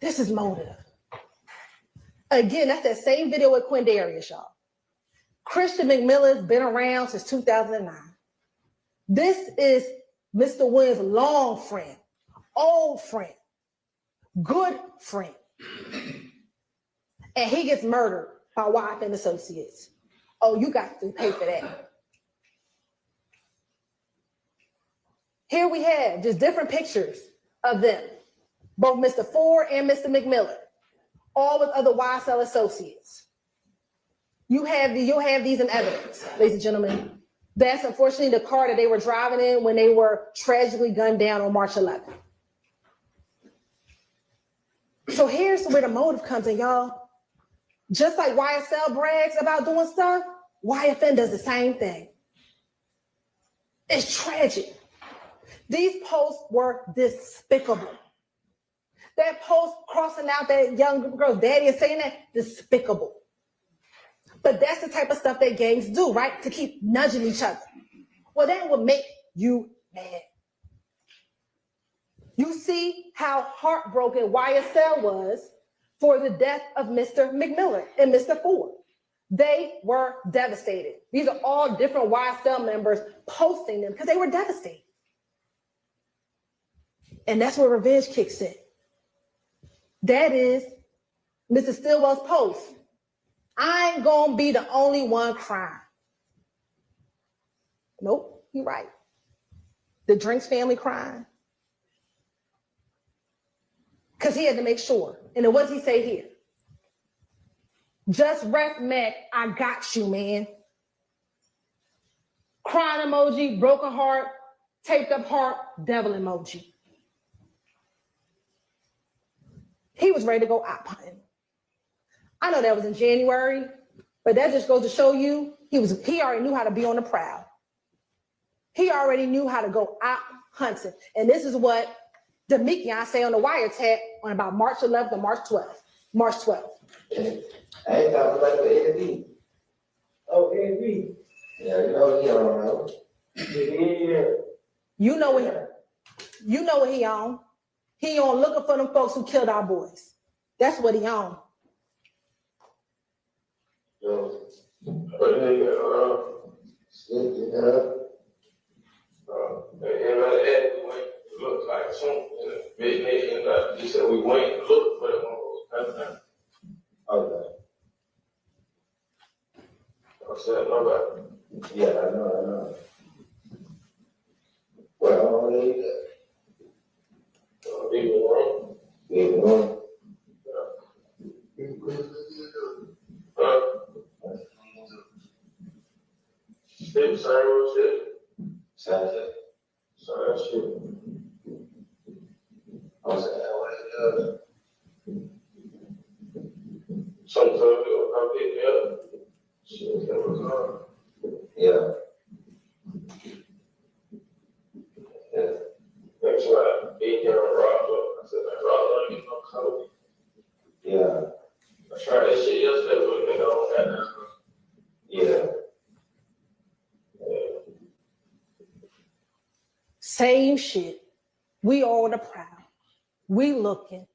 this is motive. Again, that's that same video with Quindarius, y'all. Christian McMillan's been around since 2009. This is Mr. Williams' long friend, old friend, good friend. And he gets murdered by YFN associates. Oh, you got to pay for that. Here we have just different pictures of them, both Mr. Ford and Mr. McMillan, all with other YSL associates. You'll have these in evidence, ladies and gentlemen. That's unfortunately the car that they were driving in when they were tragically gunned down on March 11th. So here's where the motive comes in, y'all. Just like YSL brags about doing stuff, YFN does the same thing. It's tragic. These posts were despicable. That post crossing out that young girl's daddy and saying that, despicable. But that's the type of stuff that gangs do, right? To keep nudging each other. Well, that would make you mad. You see how heartbroken YSL was for the death of Mr. McMillan and Mr. Ford. They were devastated. These are all different YSL members posting them because they were devastated. And that's where revenge kicks in. That is Mr. Stillwell's post. I ain't gonna be the only one crying. Nope, you're right. The Drinks family crying. Because he had to make sure. And then what does he say here? Just ref Mac, I got you, man. Crying emoji, broken heart, taped up heart, devil emoji. He was ready to go out hunting. I know that was in January, but that just goes to show you he already knew how to be on the prowl. He already knew how to go out hunting. And this is what Demekion say on the wiretap on about March 11th and March 12th. March 12th. I ain't talking about the AV. Oh, AV. Yeah, you know, yeah. You know what he on. He on looking for them folks who killed our boys. That's what he on. Yo, but hey, it looked like something. Big nigga, and he said we went and looked for them on those. Okay. I said, no, but yeah, I know. Well, leave it alone. Leave it alone. Same shit. Same shit. I said, sometimes it'll come pick me up. Shit, that was hard. Yeah. That's why being here on Rock, I said, man, Rock, let me get no coat. Yeah. I tried that shit yesterday, but nigga don't got that. Yeah. Same shit. We all the proud. We looking.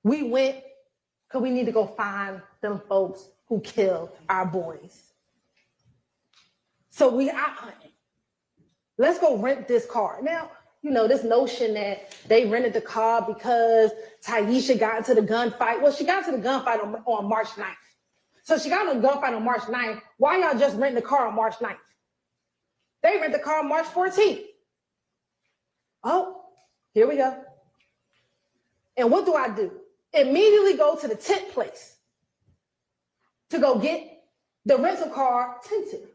We went because we need to go find them folks who killed our boys. So we out hunting. Let's go rent this car. Now, you know, this notion that they rented the car because Taisha got into the gunfight. Well, she got into the gunfight on March 9th. So she got into the gunfight on March 9th. Why y'all just renting the car on March 9th? They rent the car on March 14th. Oh, here we go. And what do? Immediately go to the tent place to go get the rental car tinted.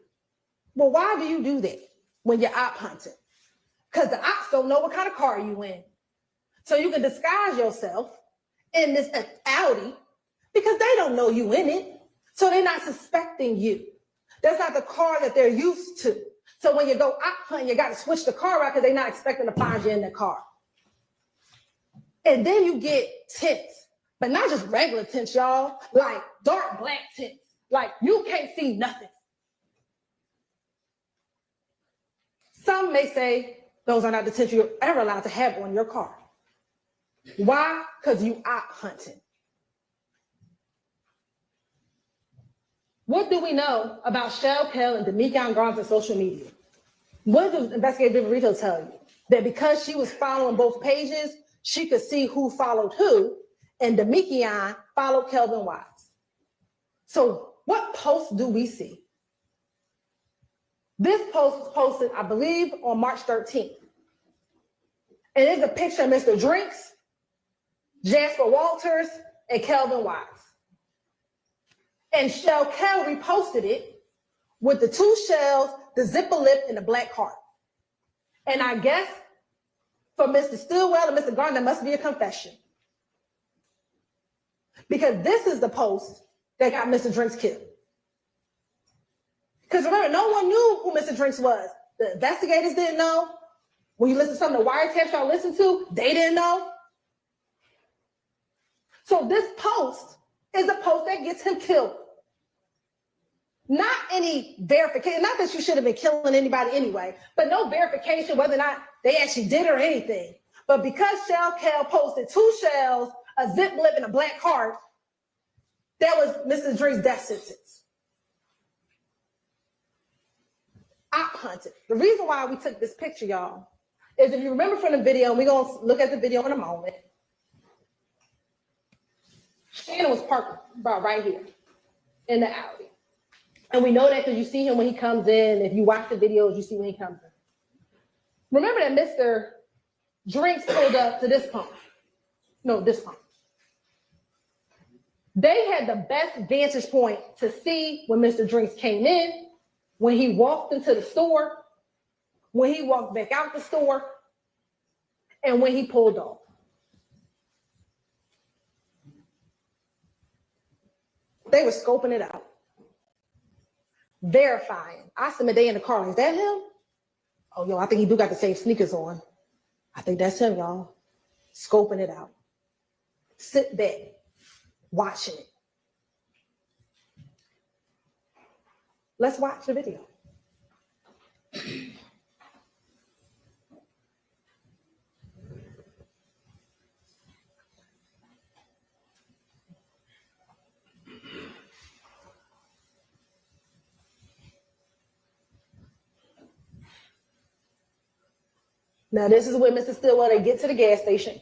Well, why do you do that when you're op hunting? Because the ops don't know what kind of car you in. So you can disguise yourself in this Audi because they don't know you in it. So they're not suspecting you. That's not the car that they're used to. So when you go op hunting, you got to switch the car out because they're not expecting to find you in the car. And then you get tints, but not just regular tints, y'all, like dark black tints. Like you can't see nothing. Some may say those are not the tints you're ever allowed to have on your car. Why? Because you op hunting. What do we know about Shell Kell and Demikian Garnes' social media? What does investigative retail tell you? That because she was following both pages, she could see who followed who, and Demikian followed Kelvin Watts. So what post do we see? This post was posted, I believe, on March 13th. And it's a picture of Mr. Drinks, Jasper Walters, and Kelvin Watts. And Shell Kell reposted it with the two shells, the zipper lip, and the black heart. And I guess for Mr. Stillwell and Mr. Garner, there must be a confession. Because this is the post that got Mr. Drinks killed. Because remember, no one knew who Mr. Drinks was. The investigators didn't know. When you listen to some of the wiretaps y'all listen to, they didn't know. So this post is the post that gets him killed. Not any verification, not that you should have been killing anybody anyway, but no verification whether or not they actually did or anything. But because Shell Kell posted two shells, a zip lip, and a black heart, that was Mr. Drinks' death sentence. Op hunted. The reason why we took this picture, y'all, is if you remember from the video, and we're going to look at the video in a moment, Shannon was parked about right here in the alley. And we know that because you see him when he comes in. If you watch the videos, you see when he comes in. Remember that Mr. Drinks pulled up to this pump. No, this pump. They had the best vantage point to see when Mr. Drinks came in, when he walked into the store, when he walked back out the store, and when he pulled off. They were scoping it out. Verifying. I submit they in the car. Is that him? Oh, yo, I think he do got the same sneakers on. I think that's him, y'all. Scoping it out. Sit back, watching it. Let's watch the video. Now, this is where Mr. Stillwater get to the gas station.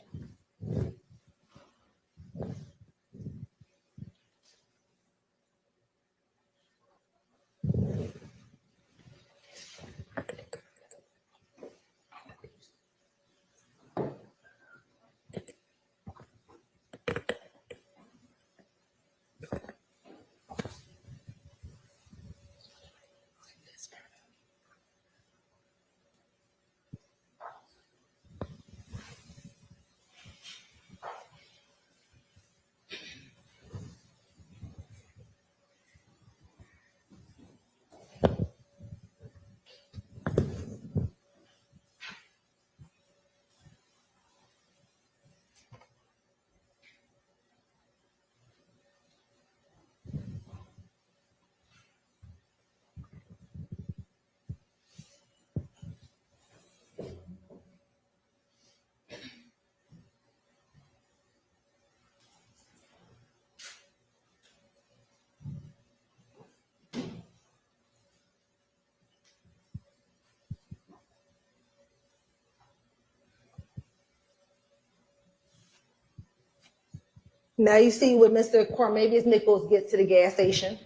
Now you see when Mr. Cormavius Nichols gets to the gas station.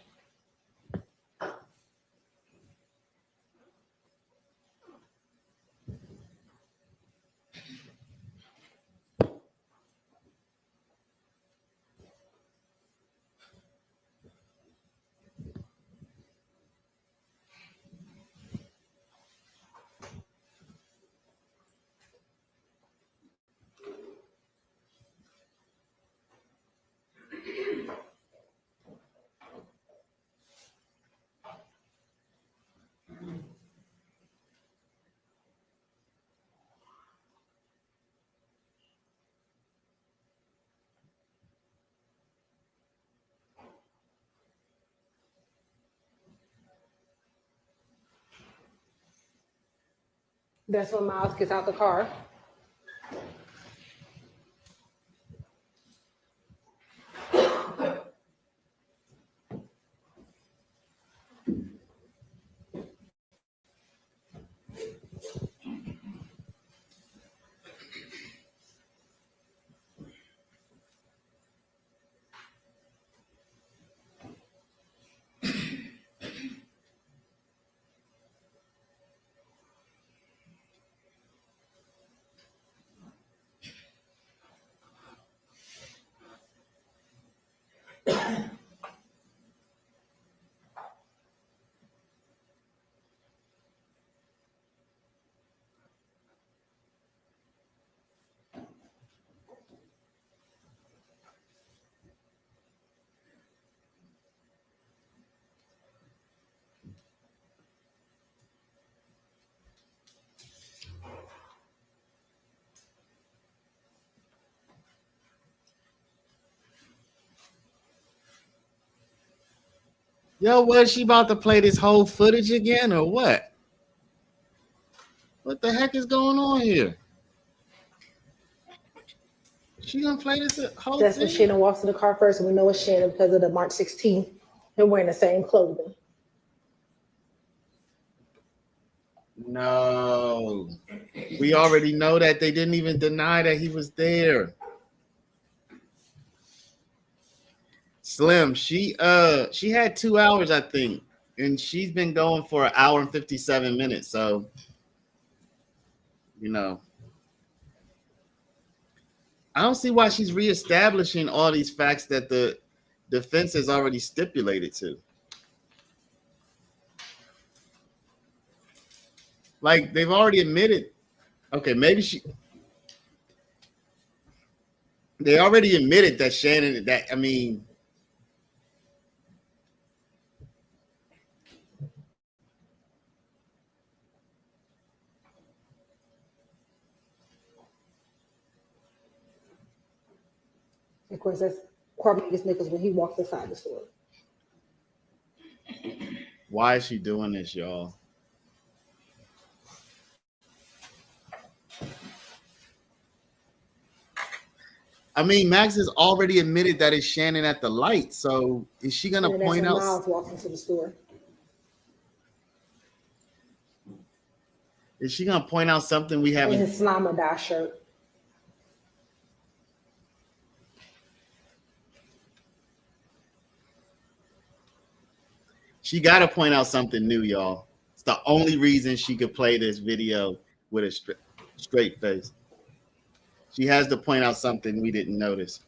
That's when Miles gets out the car. Yo, was she about to play this whole footage again or what? What the heck is going on here? She gonna play this whole That's when thing? Shannon walks in the car first, and we know it's Shannon because of the March 16th. They're wearing the same clothing. No. We already know that. They didn't even deny that he was there. Slim, she had 2 hours, I think, and she's been going for 1 hour and 57 minutes. So, you know, I don't see why she's reestablishing all these facts that the defense has already stipulated to. Like, they've already admitted. Okay, maybe they already admitted that Shannon, that, I mean, Of course, that's Cornelius Nichols when he walks inside the store. why is she doing this, y'all? I mean, Max has already admitted that it's Shannon at the light. So is she gonna And point that's when out? Miles walks into the store. Is she gonna point out something we in haven't? his Islamabad shirt. She got to point out something new, y'all. It's the only reason she could play this video with a straight face. She has to point out something we didn't notice.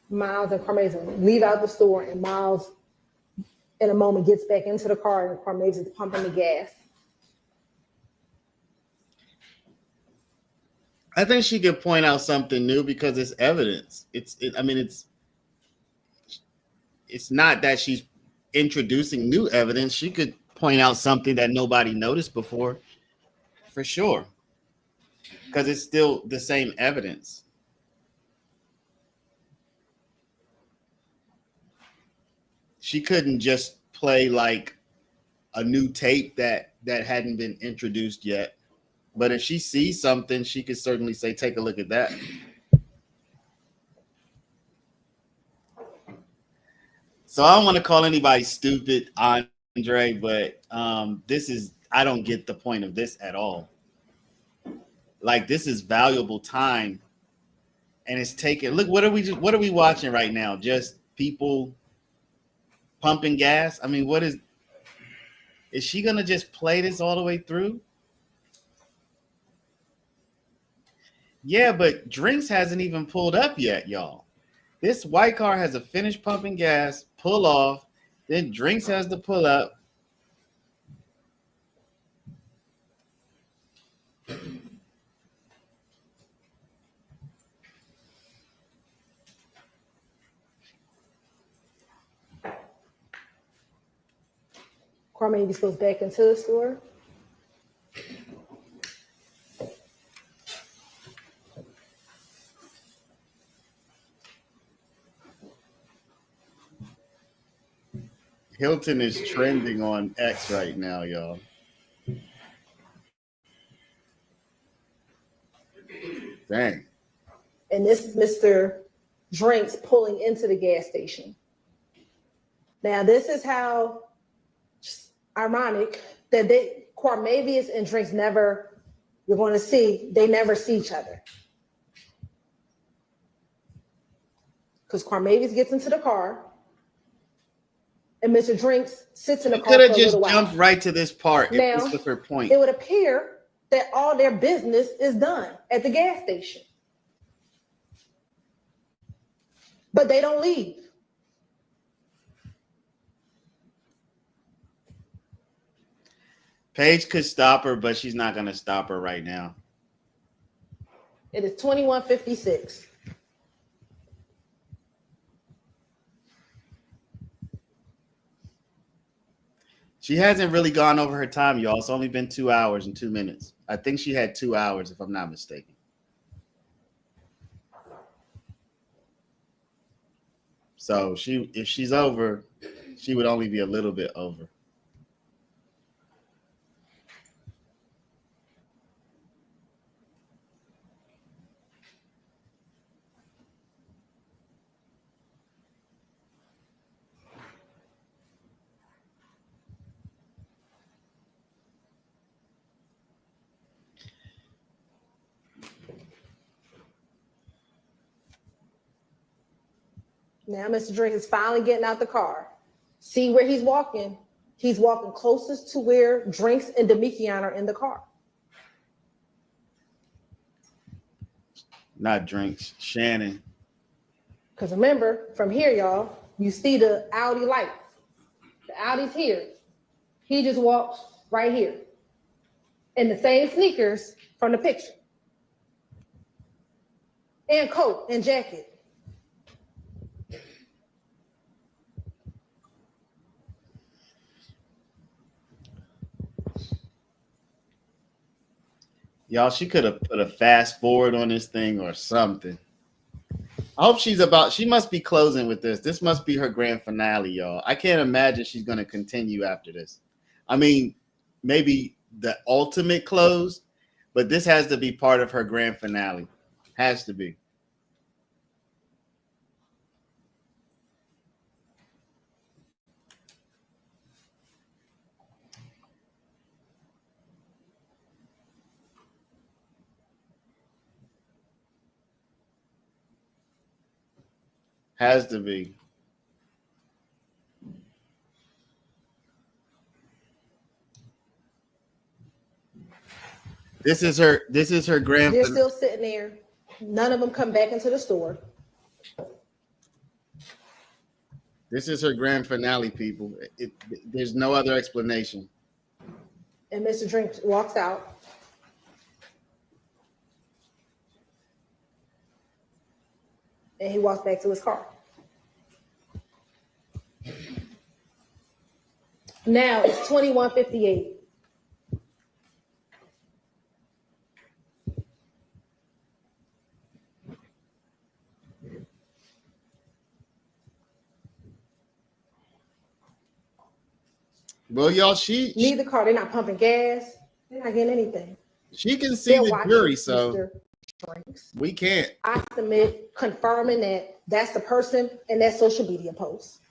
Miles and Carmeza leave out the store, and Miles, in a moment, gets back into the car, and Carmeza is pumping the gas. I think she could point out something new because it's evidence. It's not that she's introducing new evidence. She could point out something that nobody noticed before, for sure, because it's still the same evidence. She couldn't just play like a new tape that hadn't been introduced yet. But if she sees something, she could certainly say, take a look at that. So I don't want to call anybody stupid, Andre, but I don't get the point of this at all. Like, this is valuable time, and it's taken. Look, what are we watching right now? Just people pumping gas? I mean, is she gonna just play this all the way through? Yeah, but Drinks hasn't even pulled up yet, y'all. This white car has to finish pumping gas, pull off, then Drinks has to pull up. Carmeza goes back into the store. Hilton is trending on X right now, y'all. Dang. And this is Mr. Drinks pulling into the gas station. Now, this is how ironic that Carmeza and Drinks they never see each other. Because Carmeza gets into the car, and Mr. Drinks sits in the car for a little while. Could have just jumped right to this part if Now, this was her point. It would appear that all their business is done at the gas station. But they don't leave. Paige could stop her, but she's not going to stop her right now. It is 21:56. She hasn't really gone over her time, y'all. It's only been 2 hours and 2 minutes. I think she had 2 hours, if I'm not mistaken. So if she's over, she would only be a little bit over. Now Mr. Drink is finally getting out the car. See where he's walking? He's walking closest to where Drinks and Demikian are in the car. Not Drinks, Shannon. Because remember, from here, y'all, you see the Audi lights. The Audi's here. He just walks right here in the same sneakers from the picture. And coat and jacket. Y'all, she could have put a fast forward on this thing or something. I hope she must be closing with this. This must be her grand finale, y'all. I can't imagine she's going to continue after this. I mean, maybe the ultimate close, but this has to be part of her grand finale. Has to be. Has to be. This is her grand. They're still sitting there. None of them come back into the store. This is her grand finale, people. There's no other explanation. And Mr. Drink walks out. And he walks back to his car. Now it's 21:58. Well, y'all, neither car. They're not pumping gas. They're not getting anything. She can see the jury, so Mr. Drinks. we can't. I submit confirming that that's the person in that social media post.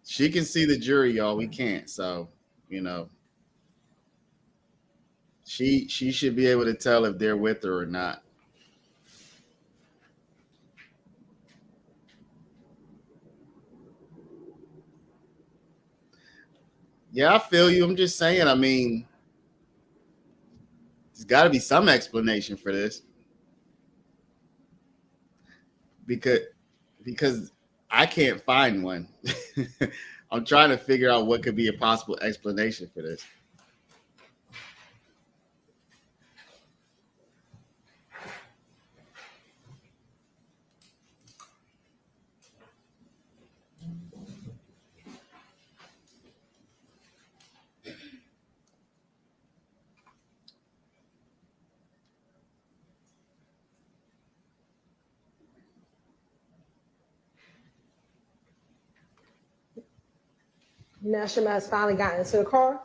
She can see the jury, y'all. We can't. So, you know, she should be able to tell if they're with her or not. Yeah, I feel you. I'm just saying, I mean, there's got to be some explanation for this. Because I can't find one. I'm trying to figure out what could be a possible explanation for this. Now Shema has finally gotten into the car.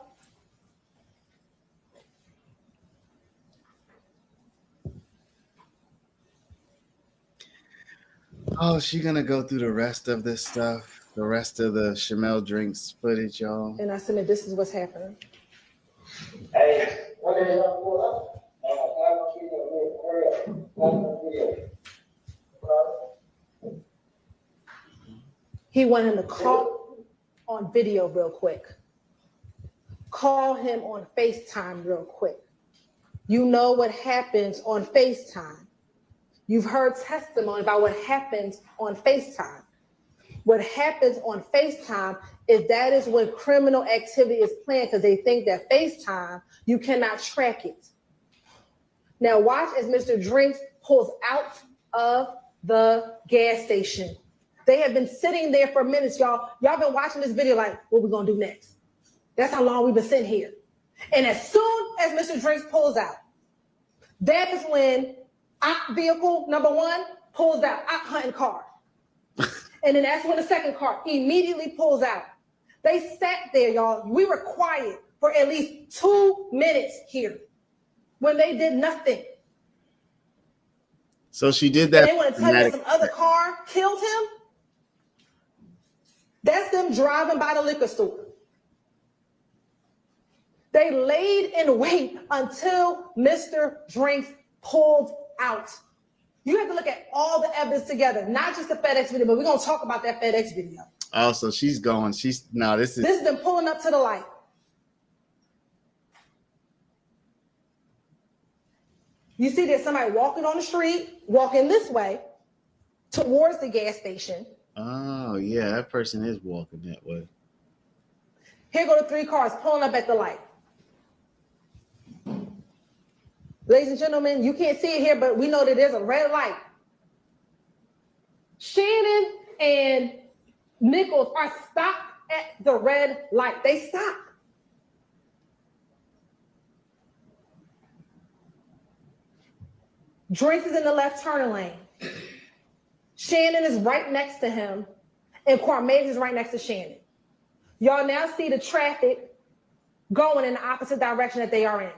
Oh, she gonna go through the rest of this stuff, the rest of the Shamel Drinks footage, y'all. And I submit this is what's happening. Hey, what the hell? He wanted him to call on video real quick. Call him on FaceTime real quick. You know what happens on FaceTime. You've heard testimony about what happens on FaceTime. What happens on FaceTime is that is when criminal activity is planned because they think that FaceTime, you cannot track it. Now watch as Mr. Drinks pulls out of the gas station. They have been sitting there for minutes, y'all. Y'all been watching this video like, what we gonna do next? That's how long we've been sitting here. And as soon as Mr. Drinks pulls out, that is when vehicle number one pulls out, hunting car. And then that's when the second car immediately pulls out. They sat there, y'all. We were quiet for at least 2 minutes here when they did nothing. So she did that. And they want to tell you some other car killed him? That's them driving by the liquor store. They laid in wait until Mr. Drinks pulled out. You have to look at all the evidence together, not just the FedEx video, but we're going to talk about that FedEx video. Oh, so she's going. This is them pulling up to the light. You see there's somebody walking on the street, walking this way towards the gas station. Oh, yeah, that person is walking that way. Here go the 3 cars pulling up at the light. Ladies and gentlemen, you can't see it here, but we know that there's a red light. Shannon and Nichols are stopped at the red light. They stop. Drinks is in the left turning lane. Shannon is right next to him, and Kwame is right next to Shannon. Y'all now see the traffic going in the opposite direction that they are in.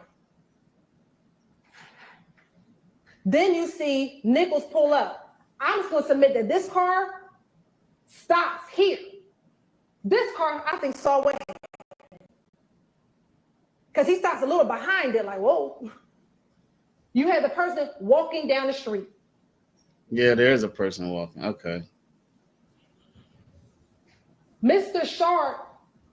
Then you see Nichols pull up. I'm just going to submit that this car stops here. This car, I think, saw what happened. Because he stops a little behind it, like, whoa. You had the person walking down the street. Yeah, there's a person walking. Okay. Mr. Sharp,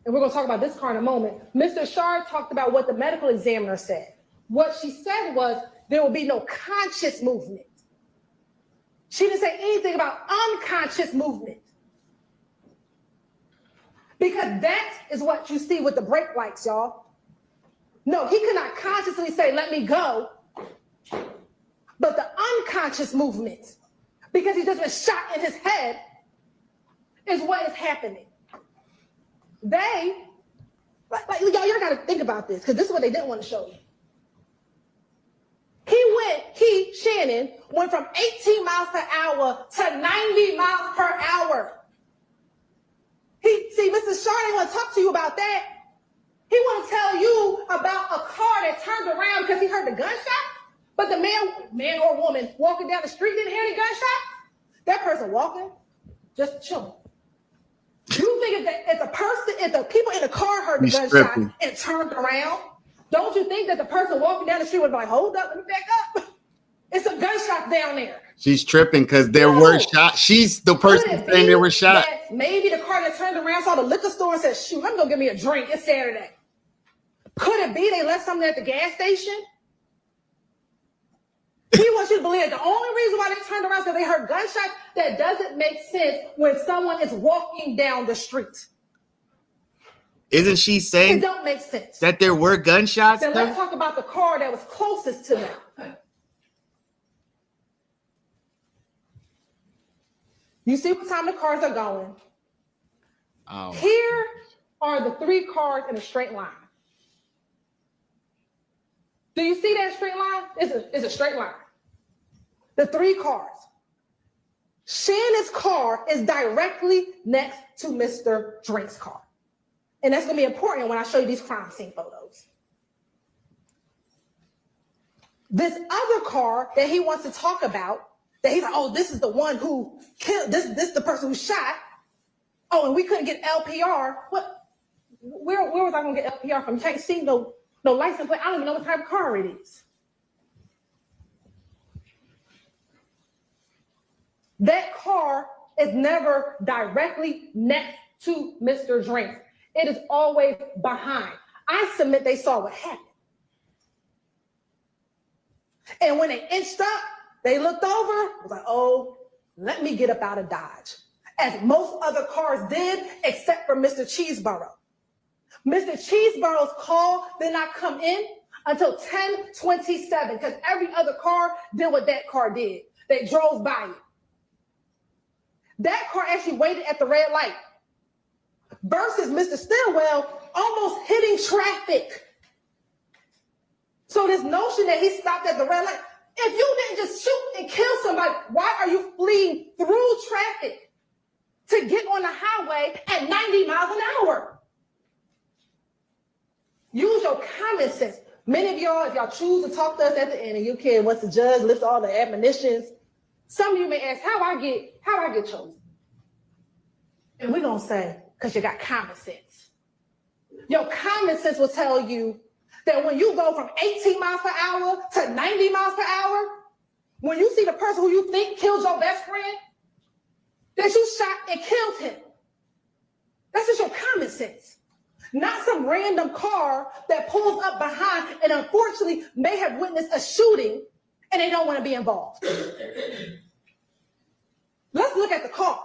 and we're going to talk about this car in a moment. Mr. Sharp talked about what the medical examiner said. What she said was there will be no conscious movement. She didn't say anything about unconscious movement. Because that is what you see with the brake lights, y'all. No, he could not consciously say, let me go. But the unconscious movement, because he just been shot in his head, is what is happening. They, y'all got to think about this, because this is what they didn't want to show you. Shannon went from 18 miles per hour to 90 miles per hour. Mr. Shaw didn't want to talk to you about that. He want to tell you about a car that turned around because he heard the gunshot, but the man or woman walking down the street didn't hear any gunshot. That person walking, just chilling. You think if the people in the car heard the gunshot and turned around, don't you think that the person walking down the street would be like, hold up, let me back up? It's a gunshot down there. She's tripping because there were shots. She's the person saying there were shots. Maybe the car that turned around saw the liquor store and said, shoot, let me go get me a drink. It's Saturday. Could it be they left something at the gas station? He wants you to believe that the only reason why they turned around is because they heard gunshots. That doesn't make sense when someone is walking down the street. Isn't she saying it don't make sense that there were gunshots? Then let's talk about the car that was closest to them. You see what time the cars are going. Oh. Here are the three cars in a straight line. Do you see that straight line? It's a straight line. The three cars. Shannon's car is directly next to Mr. Drake's car. And that's going to be important when I show you these crime scene photos. This other car that he wants to talk about, that he's like, oh, this is the one who killed, this is the person who shot. Oh, and we couldn't get LPR. What? Where was I going to get LPR from? You can't see no license plate. I don't even know what type of car it is. That car is never directly next to Mr. Drinks. It is always behind. I submit they saw what happened. And when they inched up, they looked over, was like, oh, let me get up out of Dodge. As most other cars did, except for Mr. Cheeseboro. Mr. Cheeseboro's call did not come in until 10:27, because every other car did what that car did. They drove by it. That car actually waited at the red light. Versus Mr. Stillwell almost hitting traffic. So this notion that he stopped at the red light, if you didn't just shoot and kill somebody, why are you fleeing through traffic to get on the highway at 90 miles an hour? Use your common sense. Many of y'all, if y'all choose to talk to us at the end and you can, once the judge lifts all the admonitions, some of you may ask, how I get chosen? And we're going to say, because you got common sense. Your common sense will tell you that when you go from 18 miles per hour to 90 miles per hour, when you see the person who you think killed your best friend, that you shot and killed him. That's just your common sense. Not some random car that pulls up behind and unfortunately may have witnessed a shooting and they don't want to be involved. Let's look at the car.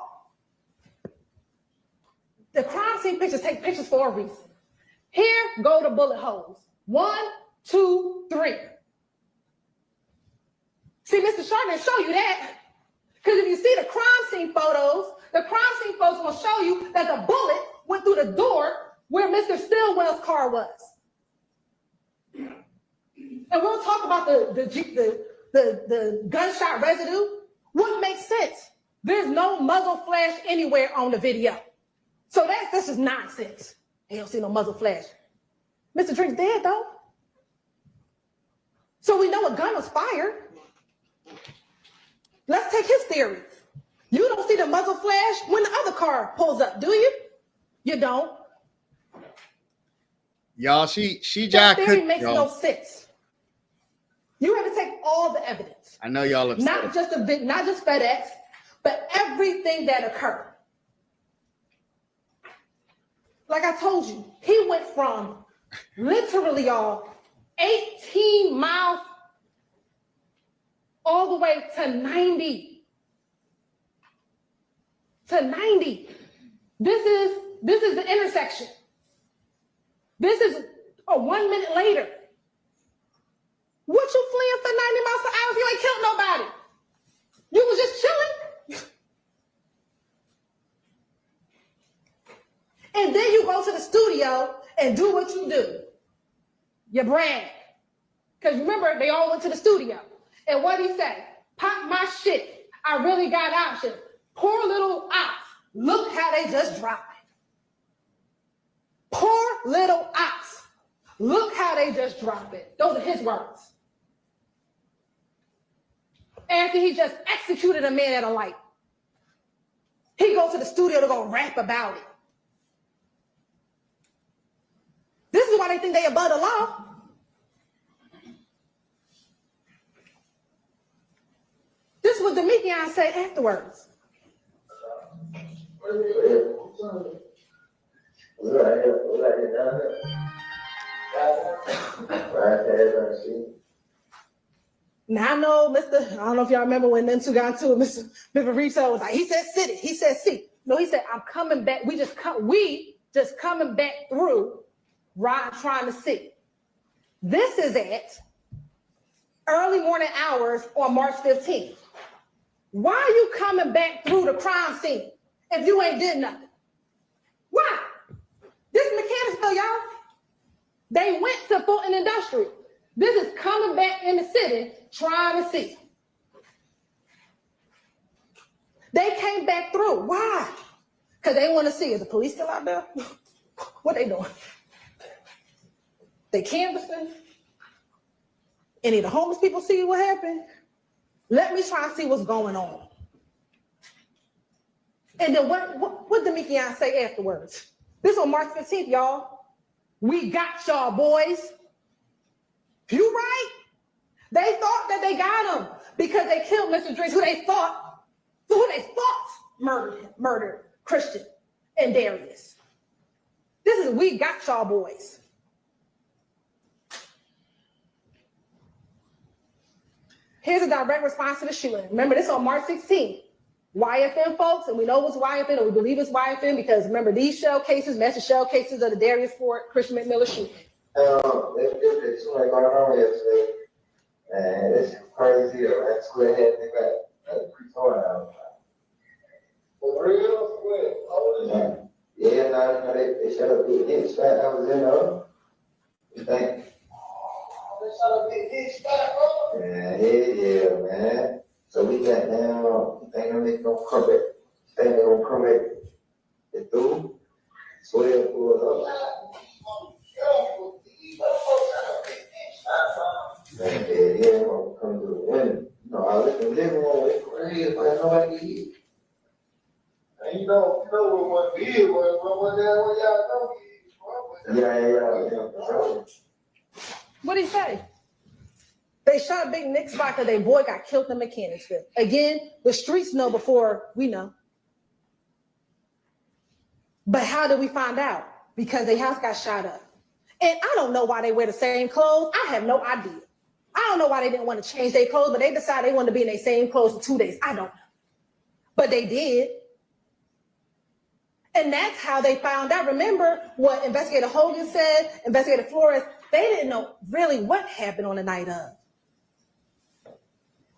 The crime scene pictures take pictures for a reason. Here go the bullet holes. 1, 2, 3. See, Mr. Sharp didn't show you that. Because if you see the crime scene photos will show you that the bullet went through the door where Mr. Stillwell's car was. And we'll talk about the the gunshot residue wouldn't make sense. There's no muzzle flash anywhere on the video. So that's just nonsense. They don't see no muzzle flash. Mr. Drink's dead though. So we know a gun was fired. Let's take his theory. You don't see the muzzle flash when the other car pulls up, do you? You don't. Y'all, she That Jack theory cooked, makes y'all. no sense. You have to take all the evidence. I know y'all upset. Not just FedEx, but everything that occurred. Like I told you, he went from literally, y'all, 18 miles all the way to 90. To 90. This is the intersection. This is 1 minute later. What you fleeing for 90 miles per hour if you ain't killed nobody? You was just chilling. And then you go to the studio and do what you do. You brag. Because remember, they all went to the studio. And what did he say? Pop my shit. I really got options. Poor little ops. Look how they just dropped it. Poor little ops. Look how they just dropped it. Those are his words. After he just executed a man at a light. He goes to the studio to go rap about it. This is why they think they above the law. This is what Demekian said afterwards. Now I know I don't know if y'all remember when them two got into it, Mr. Reeves was like, he said city, he said C. No, he said, I'm coming back. We just coming back through trying to see. This is at early morning hours on March 15th. Why are you coming back through the crime scene if you ain't did nothing? Why? This is Mechanicsville, y'all. They went to Fulton Industrial. This is coming back in the city trying to see. They came back through. Why? Because they want to see, is the police still out there? What they doing? They canvassing? Any of the homeless people see what happened? Let me try and see what's going on. And then what did Demekian say afterwards? This on March 15th, y'all. We got y'all, boys. You right? They thought that they got him because they killed Mr. Drinks, who they thought murdered Christian and Darius. This is we got y'all, boys. Here's a direct response to the shooting. Remember, this on March 16th. YFN folks, and we know it's YFN, and we believe it's YFN because remember these shell cases, massive shell cases of the Darius Ford, Christian McMillan shooting. It's like going on yesterday. Man, it's crazy. That square head thing back. For real? Yeah, no, they shut up big hit spot. I was in you think? They shut up big hit spot, bro? Yeah, man. So we got down, you think they gonna come back? Think they gonna come back? They through? Swear pull it up. Man, yeah, I'm gonna come to the window. No, I look in the living room, it's crazy, but nobody eat. And you know what one did was y'all know. Yeah. What did he say? They shot Big Nick spot because their boy got killed in Mechanicsville. Again, the streets know before we know. But how did we find out? Because their house got shot up. And I don't know why they wear the same clothes. I have no idea. I don't know why they didn't want to change their clothes, but they decided they wanted to be in their same clothes for 2 days. I don't know. But they did. And that's how they found out. Remember what Investigator Hogan said, Investigator Flores, they didn't know really what happened on the night of.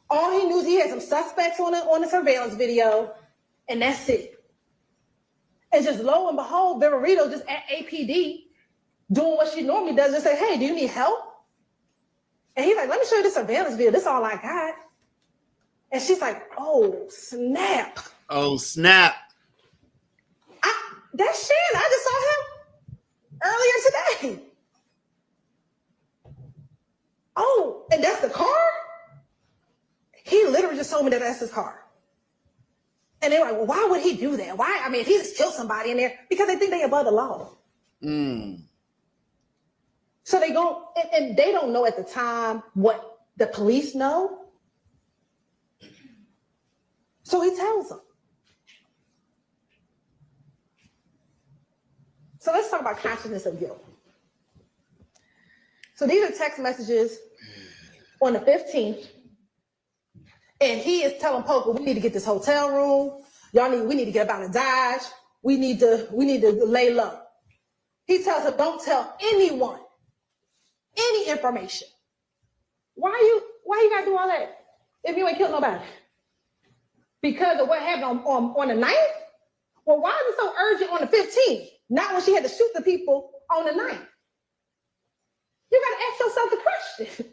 All he knew is he had some suspects on the surveillance video, and that's it. And just lo and behold, Viverito just at APD doing what she normally does and say, hey, do you need help? And he's like, let me show you the surveillance video. This is all I got. And she's like, oh, snap. Oh, snap. That's Shannon. I just saw him earlier today. Oh, and that's the car? He literally just told me that that's his car. And they're like, well, why would he do that? Why? I mean, if he just killed somebody in there, because they think they above the law. So they go, and they don't know at the time what the police know. So he tells them. So let's talk about consciousness of guilt. So these are text messages on the 15th. And he is telling Poker, we need to get this hotel room. We need to get up out of Dodge. We need to lay low. He tells him, don't tell anyone any information. Why you gotta do all that if you ain't killed nobody? Because of what happened on the 9th? Well, why is it so urgent on the 15th? Not when she had to shoot the people on the 9th. You gotta ask yourself the question.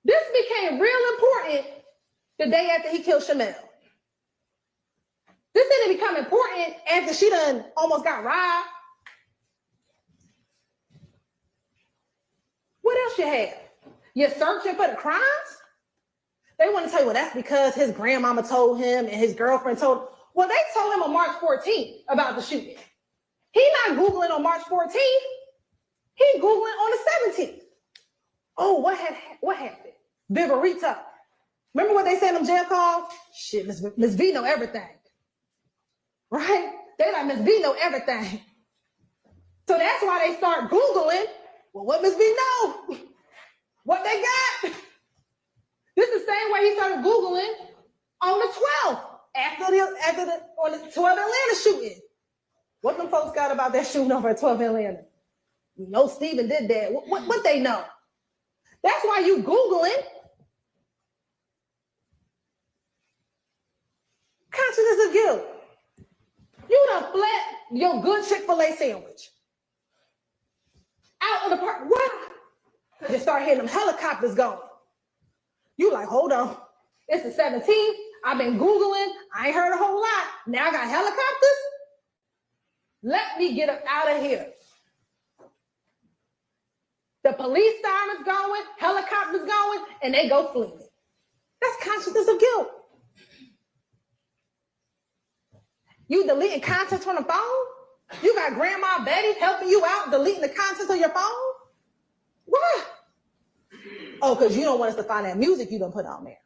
This became real important the day after he killed Shamel. This didn't become important after she done almost got robbed. What else you have? You're searching for the crimes? They want to tell you, well, that's because his grandmama told him and his girlfriend told him. Well, they told him on March 14th about the shooting. He's not Googling on March 14th. He's Googling on the 17th. Oh, what happened? Viverito. Remember what they said in them jail calls? Shit, Miss V know everything. Right? They like, Miss V know everything. So that's why they start Googling, well, what Miss V know? What they got? This is the same way he started Googling on the 12th, on the 12 Atlanta shooting. What them folks got about that shooting over at 12 Atlanta? You know Stephen did that. What they know? That's why you Googling. Consciousness of guilt. You done flat your good Chick-fil-A sandwich. Out of the park. Why? Because you start hearing them helicopters going. You like, hold on. It's the 17th. I've been Googling. I ain't heard a whole lot. Now I got helicopters? Let me get up out of here. The police sirens going, helicopters going, and they go fleeing. That's consciousness of guilt. You deleting contents from the phone? You got Grandma Betty helping you out deleting the contents of your phone? What? Oh, because you don't want us to find that music you done put on there.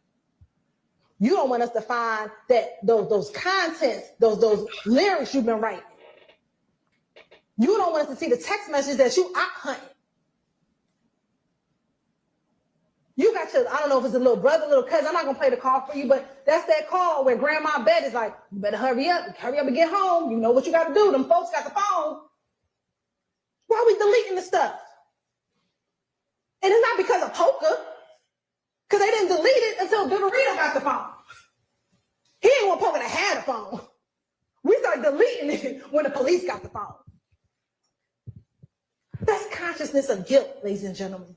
You don't want us to find that those contents, those lyrics you've been writing. You don't want us to see the text messages that you out hunting. You got your, I don't know if it's a little brother, little cousin. I'm not gonna play the call for you, but that's that call where Grandma Bet is like, you better hurry up and get home. You know what you gotta do. Them folks got the phone. Why are we deleting the stuff? And it's not because of poker, because they didn't delete it until Viverito got the phone. He ain't want poker to have the phone. We started deleting it when the police got the phone. That's consciousness of guilt, ladies and gentlemen.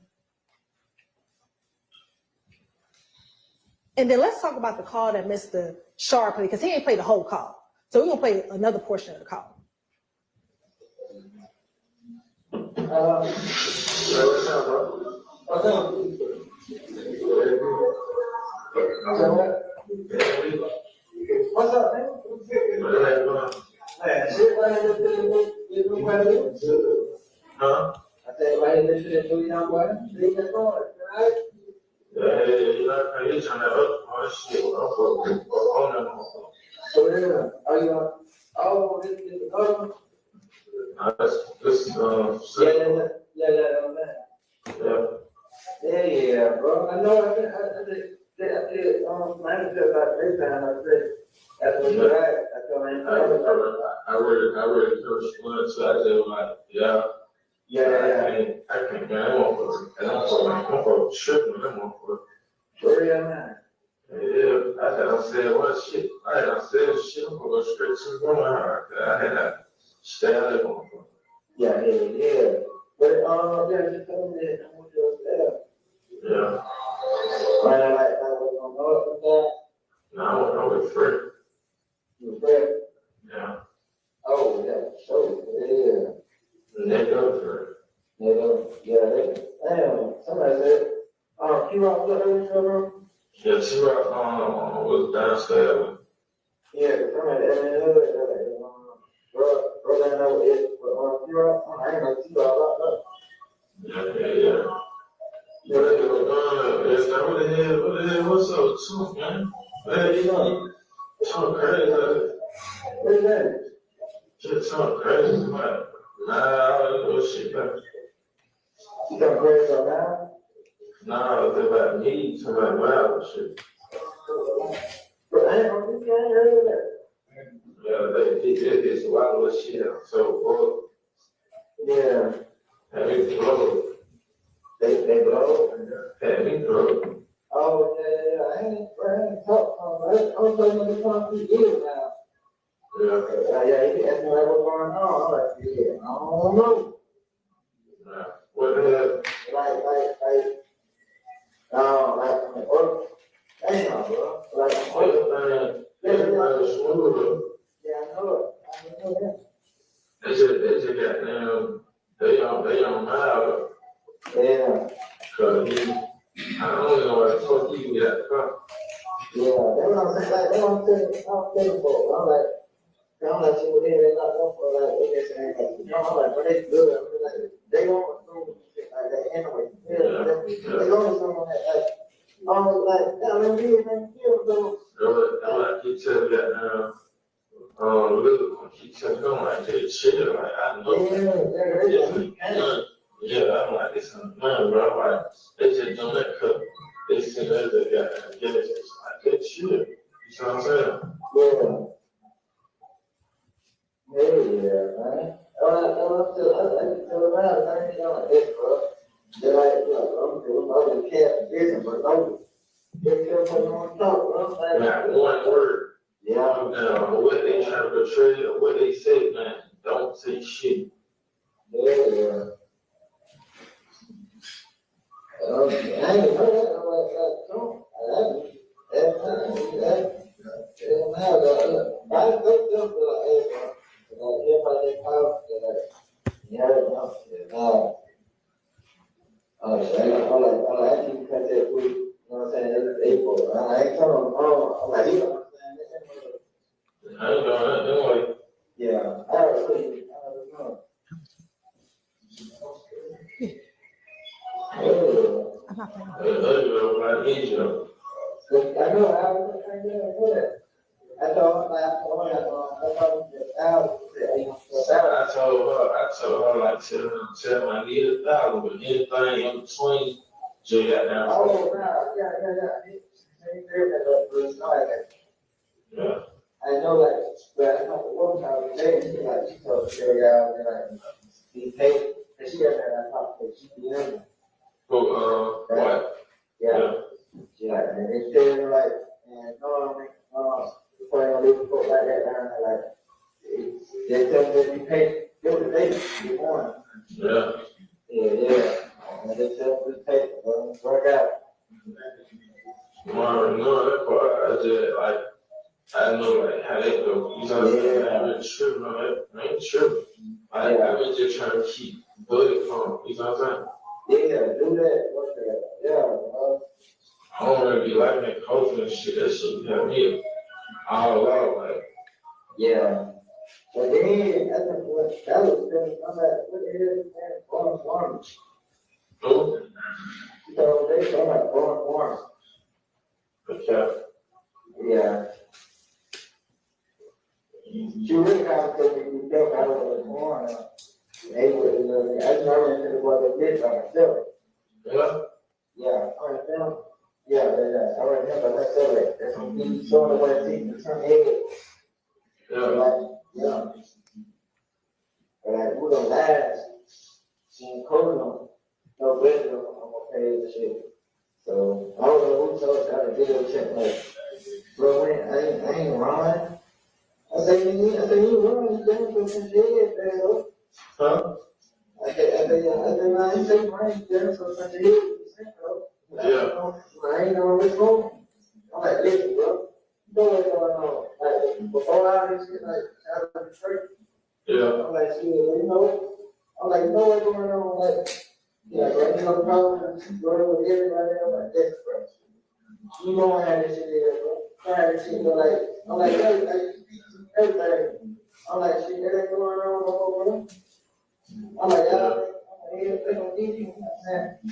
And then let's talk about the call that Mr. Sharp played, because he ain't played the whole call. So we're gonna play another portion of the call. What's up? What's up, man? Man, shit, right here, huh? I said, right here, this shit, you know what? Leave that going, right? Yeah, he's trying to shit. So, yeah, are you on? Oh, this is the other one? Yeah, bro. I know I did, manager about this time. I said, that's what you're right. I really feel split, so I said, like, yeah. I can't, man. I'm for tripping, I'm for. For real, man. Yeah, I said, what shit? I said, shit, I'm gonna go straight to the going hard. I had to stay out of it. Yeah. But, just told me that I want you to stay Yeah. Like, what's going on with that? No, I went with Fred. You were Fred? Yeah. Oh, yeah, so, yeah. Nigga, Fred. Nigga, yeah, damn, somebody said, Q-Rock was in the room? Yeah, Q-Rock, was downstairs. Yeah, somebody, bro, I know it, but, Q-Rock, I ain't know Q-Rock locked up. Yeah. What the hell, what's up, too, man? Man, you know, something crazy. What is that? Just something crazy, man. Nah, I don't know shit, man. You got crazy right now? Nah, it's about me, something about wild shit. But I ain't heard of that. Yeah, it's wild shit, so, yeah. I mean, blow. They blow? Had me blow. Oh, yeah, I ain't talked I'm talking about the years now. Yeah, he asked me like, what's going on? I'm like, yeah, I don't know. What the hell? Hang on, bro. Everything's smooth. Yeah, I know that. They just got them, they on mild. Yeah. Cause I don't know what the fuck he got from. Yeah, that's what I'm saying. Like, that's what I'm saying for. I'm like, shit with them, they not going for like, they just saying, like, I'm like, but they good. I'm like, they want to do shit like that anyway. They going to someone that, like, like, yeah, let me be in there, though. I keep telling you that now. Look, he kept going like that shit, like, I know. Yeah, I'm like, this is man, bro. Like, they just doing that cut. They see that they got get it. Like, that shit. You see what I'm saying? Yeah, man. I can tell around, I ain't like this, bro. They're like, I'm doing other cat business, but no. They're still on top, bro. Not one word. Yeah. What they trying to portray or what they say, man, don't say shit. Yeah. I ain't heard that song. Yeah, I don't know. I told her, like, tell I need $1,000, but anything in between, she got down. Oh, yeah. Yeah. I know, like, but I know one time, she told like, he paid, and she got that top, she did. What? Yeah. Yeah, and they said, like, and before I leave the book like that, like, they tell me that you pay, you won. Yeah. Yeah. And they tell me to pay, work out. No, that part, I just, like, I know, like, how they go. You know what I'm saying? I ain't tripping, man. I ain't tripping. Like, I've been just trying to keep bullet from, you know what I'm saying? Yeah, do that. Yeah. I don't really be liking that culture and shit. That shit got me all out, like. Yeah. But then, I think that was good. I'm like, what the hell is that? Farmers. Who? So they talking about farmers. Okay. Yeah. She really got to take me out of the corner. They would, I just remember to what they did by myself. Yeah? Yeah, I remember. Yeah, I remember myself. That's when you saw the way they turn head. Yeah. Like, who don't last? She coding on no better on my page and shit. So, I don't know who told us how to video check, like, bro, I ain't lying. I say, you running, you some shit, man. Huh? I ain't saying running, some shit, Yeah. I ain't know what's going on. I'm like, listen, bro. You know what's going on. Like, before all this shit, like, out of the church. Yeah. I'm like, shit, you know. I'm like, you know what's going on? Like, yeah, bro, you know, problems, bro, with everybody. I'm like, this, bro. You don't have this shit there, bro. I had this shit, bro. Like, I'm like, everything. I'm like, shit, that ain't going on, bro. I'm like, y'all, they don't need you.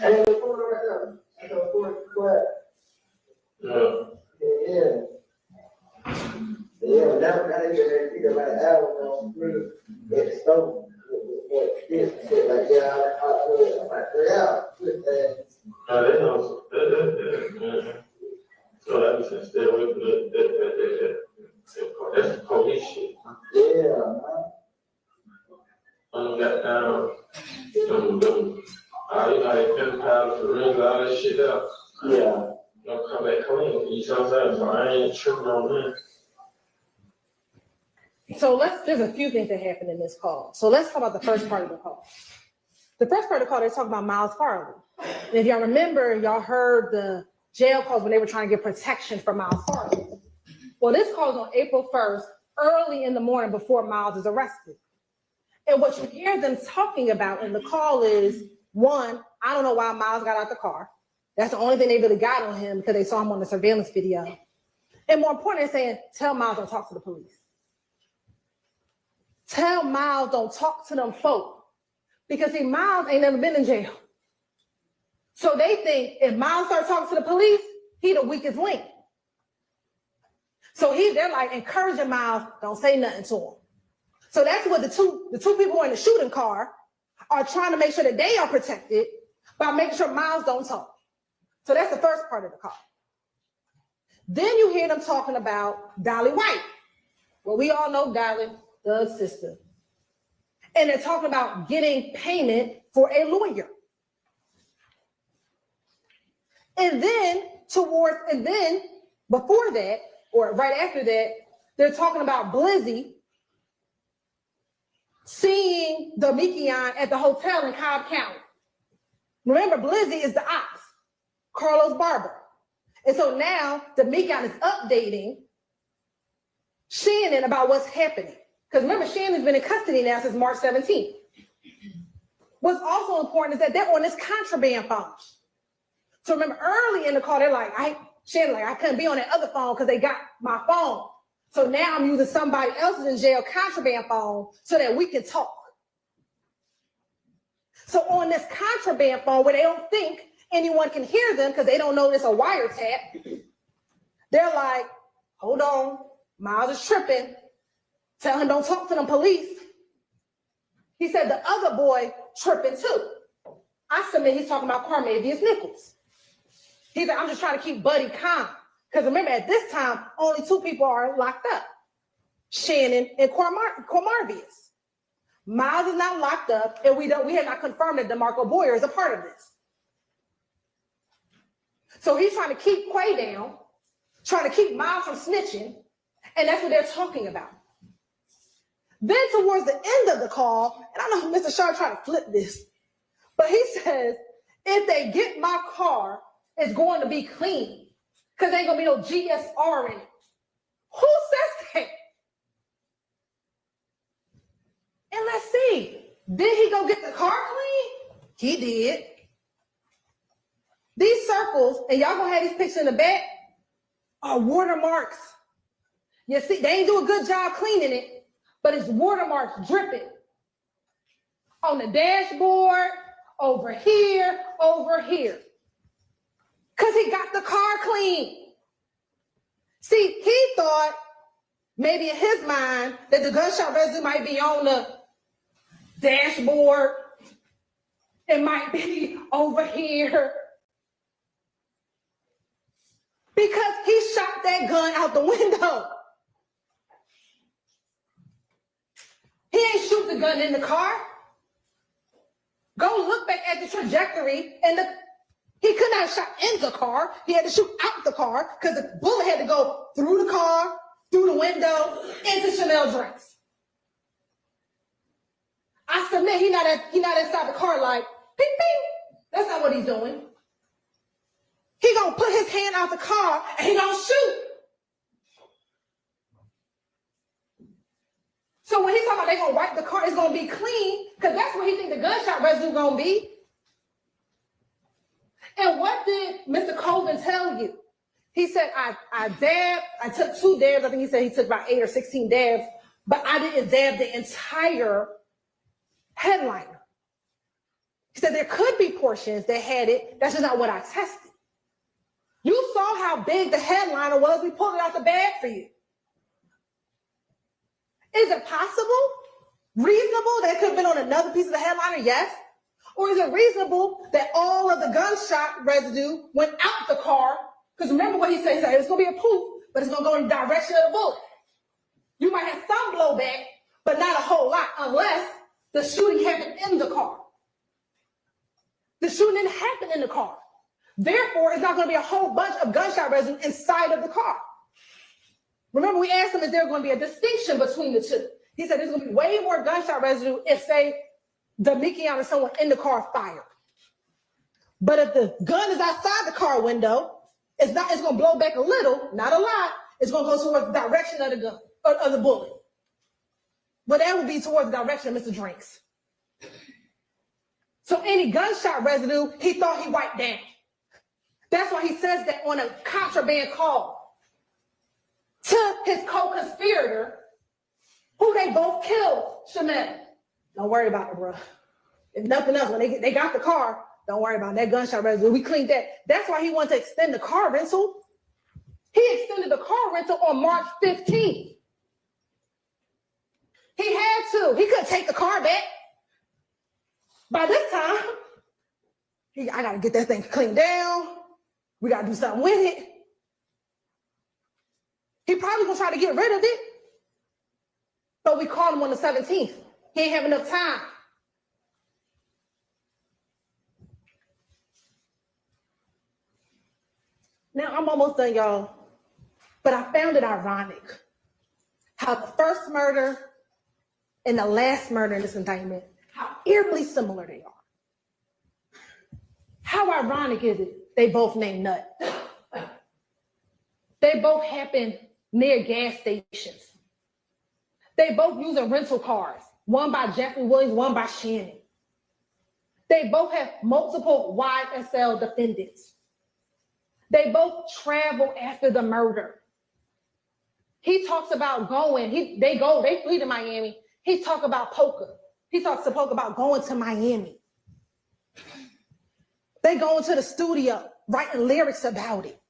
I ain't going on right now. I don't go quiet. Yeah. Yeah, now they get figure like hours on me at the stove. This shit like I'm like 3 hours. No, they know. So that means to stay away from that. That's the police shit. Yeah, man. Got down. You know, they pin piles the rings, all that shit up. Yeah. Don't come back clean. You know what I'm saying? So I ain't tripping on that. So there's a few things that happened in this call. So let's talk about the first part of the call. The first part of the call, they're talking about Miles Farley. And if y'all remember, y'all heard the jail calls when they were trying to get protection for Miles Farley. Well, this call is on April 1st, early in the morning before Miles is arrested. And what you hear them talking about in the call is, one, I don't know why Miles got out the car. That's the only thing they really got on him because they saw him on the surveillance video. And more importantly, saying, tell Miles don't talk to the police. Tell Miles don't talk to them folk. Because see, Miles ain't never been in jail. So they think if Miles starts talking to the police, he the weakest link. So they're like encouraging Miles, don't say nothing to him. So that's what the two people who are in the shooting car are trying to make sure that they are protected by making sure Miles don't talk. So that's the first part of the call. Then you hear them talking about Dolly White. Well, we all know Dolly, Doug's sister. And they're talking about getting payment for a lawyer. And then before that, or right after that, they're talking about Blizzy seeing Damikian at the hotel in Cobb County. Remember, Blizzy is the ops, Carlos Barber. And so now Damikian is updating Shannon about what's happening. Because remember, Shannon's been in custody now since March 17th. What's also important is that they're on this contraband phone. So remember, early in the call, they're like, Shannon, I couldn't be on that other phone because they got my phone. So now I'm using somebody else's in jail contraband phone so that we can talk. So on this contraband phone where they don't think anyone can hear them because they don't know it's a wiretap, they're like, hold on, Miles is tripping. Tell him don't talk to them police. He said the other boy tripping too. I submit he's talking about Carmavius Nichols. He said, I'm just trying to keep Buddy calm. Because remember, at this time, only 2 people are locked up. Shannon and Cormarvius. Miles is not locked up, and we have not confirmed that DeMarco Boyer is a part of this. So he's trying to keep Quay down, trying to keep Miles from snitching, and that's what they're talking about. Then towards the end of the call, and I know Mr. Shaw trying to flip this, but he says, if they get my car, it's going to be clean, because there ain't going to be no GSR in it. Who says that? And let's see, did he go get the car clean? He did. These circles, and y'all gonna have these pictures in the back, are watermarks. You see, they ain't do a good job cleaning it, but it's watermarks dripping on the dashboard, over here, because he got the car clean. See, he thought maybe in his mind that the gunshot residue might be on the dashboard. It might be over here. Because he shot that gun out the window. He ain't shoot the gun in the car. Go look back at the trajectory, and he could not have shot in the car. He had to shoot out the car because the bullet had to go through the car, through the window, into Chanel dress. I submit he not inside the car like, ping, ping. That's not what he's doing. he gonna put his hand out the car and he gonna shoot. So when he's talking about they gonna wipe the car, it's gonna be clean, because that's what he think the gunshot residue gonna be. And what did Mr. Colvin tell you? He said, I dabbed, I took 2 dabs. I think he said he took about 8 or 16 dabs, but I didn't dab the entire headliner. He said there could be portions that had it. That's just not what I tested. You saw how big the headliner was. We pulled it out the bag for you. Is it possible, reasonable, that it could have been on another piece of the headliner? Yes. Or is it reasonable that all of the gunshot residue went out the car? Because remember what he said, it's going to be a poof, but it's going to go in the direction of the bullet. You might have some blowback, but not a whole lot, unless the shooting happened in the car. The shooting didn't happen in the car. Therefore, it's not going to be a whole bunch of gunshot residue inside of the car. Remember, we asked him, is there going to be a distinction between the two? He said there's going to be way more gunshot residue if, say, the Mikion or someone in the car fired. But if the gun is outside the car window, it's going to blow back a little, not a lot. It's going to go towards the direction of the gun, or of the bullet. But that would be towards the direction of Mr. Drinks. So any gunshot residue, he thought he wiped down. That's why he says that on a contraband call to his co-conspirator, who they both killed, Shamel. Don't worry about it, bro. If nothing else, when they got the car, don't worry about it. That gunshot residue. We cleaned that. That's why he wanted to extend the car rental. He extended the car rental on March 15th. He had to. He couldn't take the car back. By this time, I got to get that thing cleaned down. We got to do something with it. He probably going to try to get rid of it. But we called him on the 17th. He ain't have enough time. Now, I'm almost done, y'all. But I found it ironic how the first murder and the last murder in this indictment, how eerily similar they are. How ironic is it they both named Nut? They both happened near gas stations. They both using rental cars, one by Jeffrey Williams, one by Shannon. They both have multiple YSL defendants. They both travel after the murder. He talks about going, they flee to Miami. He talks about poker. He talks to poker about going to Miami. They go into the studio, writing lyrics about it.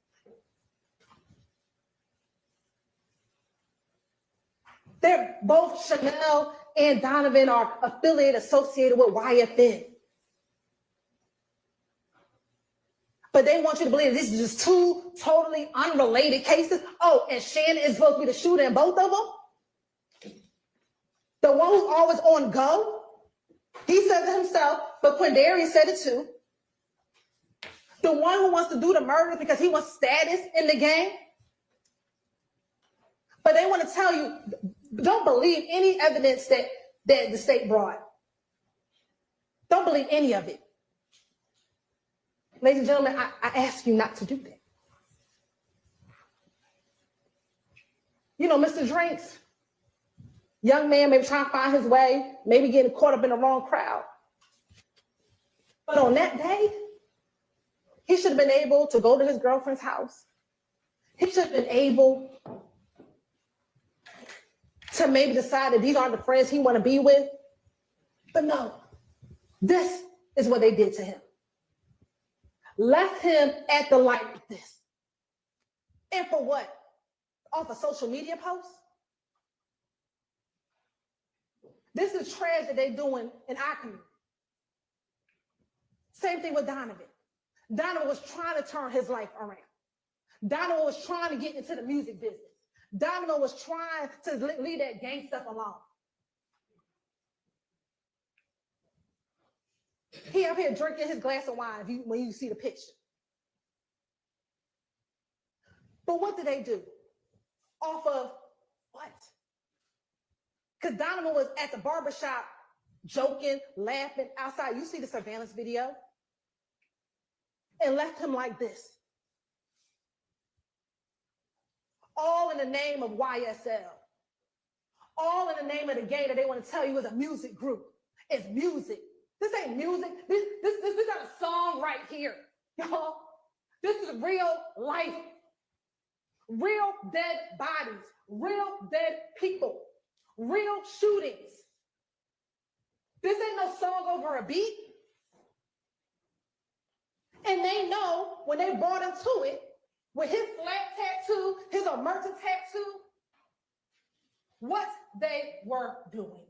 They're both, Chanel and Donovan are affiliated, associated with YFN. But they want you to believe this is just 2 totally unrelated cases. Oh, and Shannon is supposed to be the shooter in both of them. The one who's always on go. He says it himself, but Quindarius said it too. The one who wants to do the murder because he wants status in the game. But they want to tell you, don't believe any evidence that the state brought. Don't believe any of it. Ladies and gentlemen, I ask you not to do that. You know, Mr. Drinks, young man, maybe trying to find his way, maybe getting caught up in the wrong crowd. But on that day, he should have been able to go to his girlfriend's house. He should have been able to maybe decide that these aren't the friends he want to be with. But no, this is what they did to him. Left him at the light like this. And for what? Off a social media post? This is trash that they're doing in our community. Same thing with Donovan. Donovan was trying to turn his life around. Donovan was trying to get into the music business. Donovan was trying to leave that gang stuff alone. He up here drinking his glass of wine when you see the picture. But what did they do? Off of what? Because Donovan was at the barbershop joking, laughing outside. You see the surveillance video? And left him like this. all in the name of YSL, all in the name of the game that they want to tell you is a music group. It's music. This ain't music. This not a song right here, y'all. This is real life. Real dead bodies, real dead people, real shootings. This ain't no song over a beat. And they know when they brought him to it, with his flag tattoo, his Omerta tattoo, what they were doing.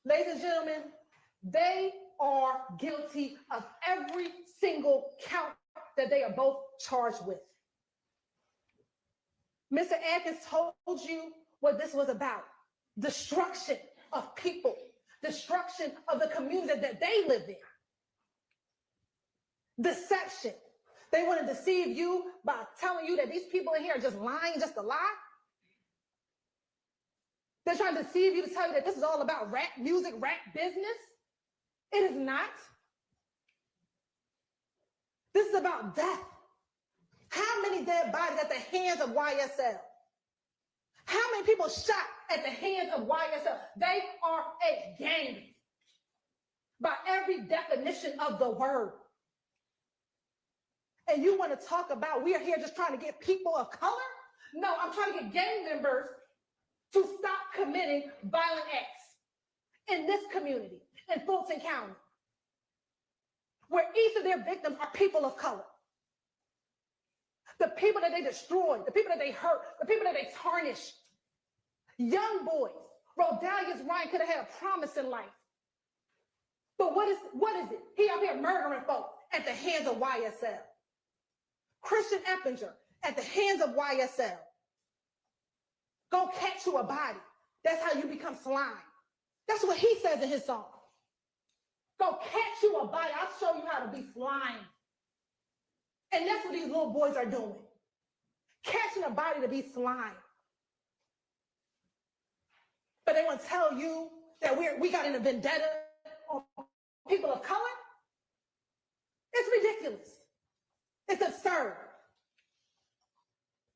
Ladies and gentlemen, they are guilty of every single count that they are both charged with. Mr. Atkins told you what this was about. Destruction of people, destruction of the community that they live in. Deception. They want to deceive you by telling you that these people in here are just lying just to lie. They're trying to deceive you to tell you that this is all about rap music, rap business. It is not. This is about death. How many dead bodies at the hands of YSL? How many people shot at the hands of YSL? They are a gang by every definition of the word. And you want to talk about we are here just trying to get people of color? No, I'm trying to get gang members to stop committing violent acts in this community, in Fulton County, where each of their victims are people of color. The people that they destroyed, the people that they hurt, the people that they tarnished. Young boys. Rodalius Ryan could have had a promise in life. But what is it? He out here murdering folk at the hands of YSL. Christian Eppinger at the hands of YSL. Go catch you a body. That's how you become slime. That's what he says in his song. Go catch you a body. I'll show you how to be slime. And that's what these little boys are doing. Catching a body to be slime. But they want to tell you that we got in a vendetta on people of color. It's ridiculous. It's absurd.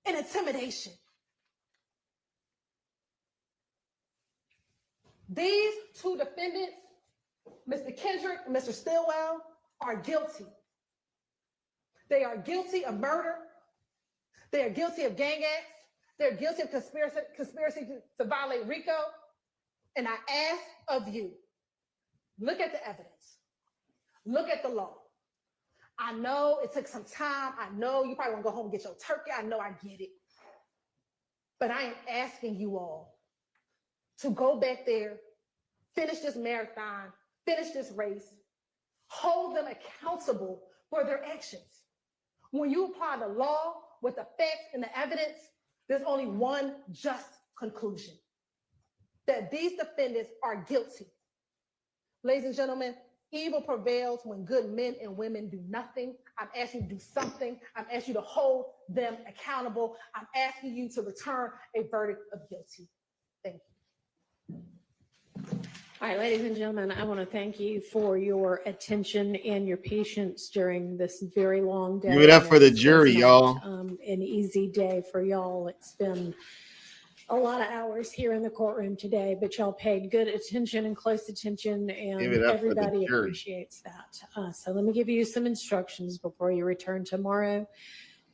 And intimidation. These two defendants, Mr. Kendrick and Mr. Stillwell, are guilty. They are guilty of murder. They are guilty of gang acts. They're guilty of conspiracy to violate RICO. And I ask of you, look at the evidence. Look at the law. I know it took some time. I know you probably want to go home and get your turkey. I know I get it. But I am asking you all to go back there, finish this marathon, finish this race, hold them accountable for their actions. When you apply the law with the facts and the evidence, there's only one just conclusion, that these defendants are guilty. Ladies and gentlemen, evil prevails when good men and women do nothing. I'm asking you to do something. I'm asking you to hold them accountable. I'm asking you to return a verdict of guilty. Thank you. All right, ladies and gentlemen, I want to thank you for your attention and your patience during this very long day. Give it up for the This was jury, not, y'all. An easy day for y'all. It's been a lot of hours here in the courtroom today, but y'all paid good attention and close attention, Give and it up for the everybody jury. appreciates that. So let me give you some instructions before you return tomorrow.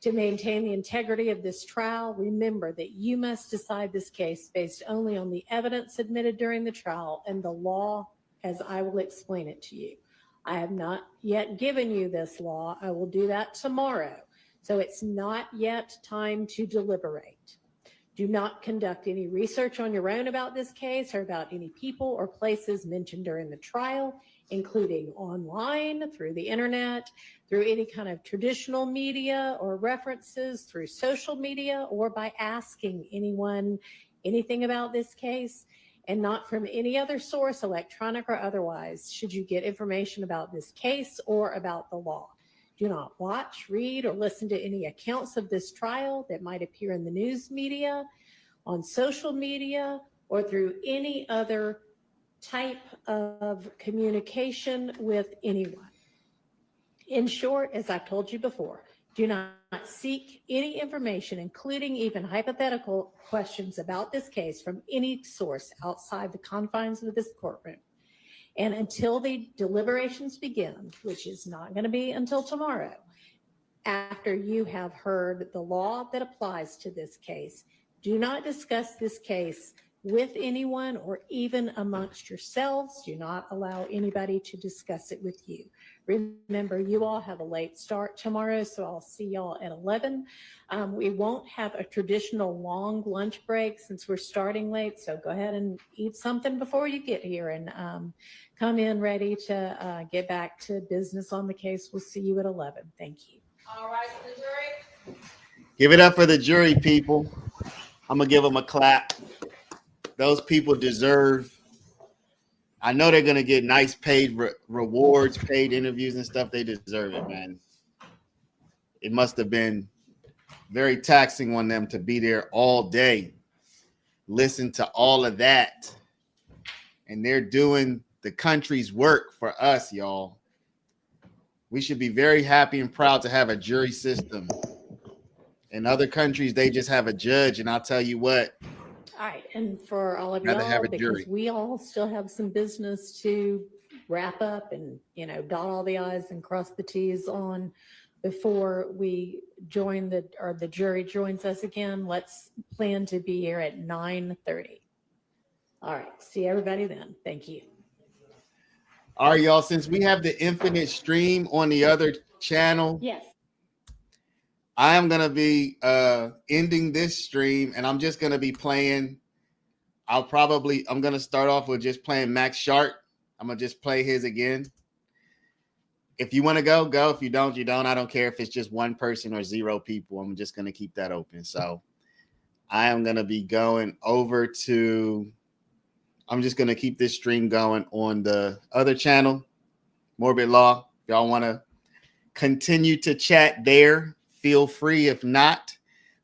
To maintain the integrity of this trial, remember that you must decide this case based only on the evidence admitted during the trial and the law as I will explain it to you. I have not yet given you this law. I will do that tomorrow. So it's not yet time to deliberate. Do not conduct any research on your own about this case or about any people or places mentioned during the trial, including online, through the internet, through any kind of traditional media or references, through social media, or by asking anyone anything about this case, and not from any other source, electronic or otherwise, should you get information about this case or about the law. Do not watch, read, or listen to any accounts of this trial that might appear in the news media, on social media, or through any other type of communication with anyone. In short, as I've told you before, Do not seek any information, including even hypothetical questions about this case from any source outside the confines of this courtroom. And until the deliberations begin, which is not going to be until tomorrow, after you have heard the law that applies to this case, do not discuss this case with anyone or even amongst yourselves. Do not allow anybody to discuss it with you. Remember, you all have a late start tomorrow, so I'll see y'all at 11. We won't have a traditional long lunch break since we're starting late, so go ahead and eat something before you get here and come in ready to get back to business on the case. We'll see you at 11. Thank you. All right, for the jury. Give it up for the jury, people. I'm going to give them a clap. Those people deserve. I know they're going to get nice paid rewards, paid interviews and stuff. They deserve it, man. It must have been very taxing on them to be there all day, listen to all of that. And they're doing the country's work for us, y'all. We should be very happy and proud to have a jury system. In other countries, they just have a judge. And I'll tell you what. All right, and for all of Rather have y'all, a jury. because we all still have some business to wrap up and, dot all the I's and cross the T's on before we join the jury joins us again. Let's plan to be here at 9:30. All right, see everybody then. Thank you. All right, y'all, since we have the infinite stream on the other channel. Yes. I am going to be ending this stream, and I'm just going to be playing. I'm going to start off with just playing Max Sharp. I'm going to just play his again. If you want to go, go. If you don't, you don't. I don't care if it's just one person or 0 people. I'm just going to keep that open. So I am going to be going over to, I'm just going to keep this stream going on the other channel, Morbid Law. If y'all want to continue to chat there, feel free. If not,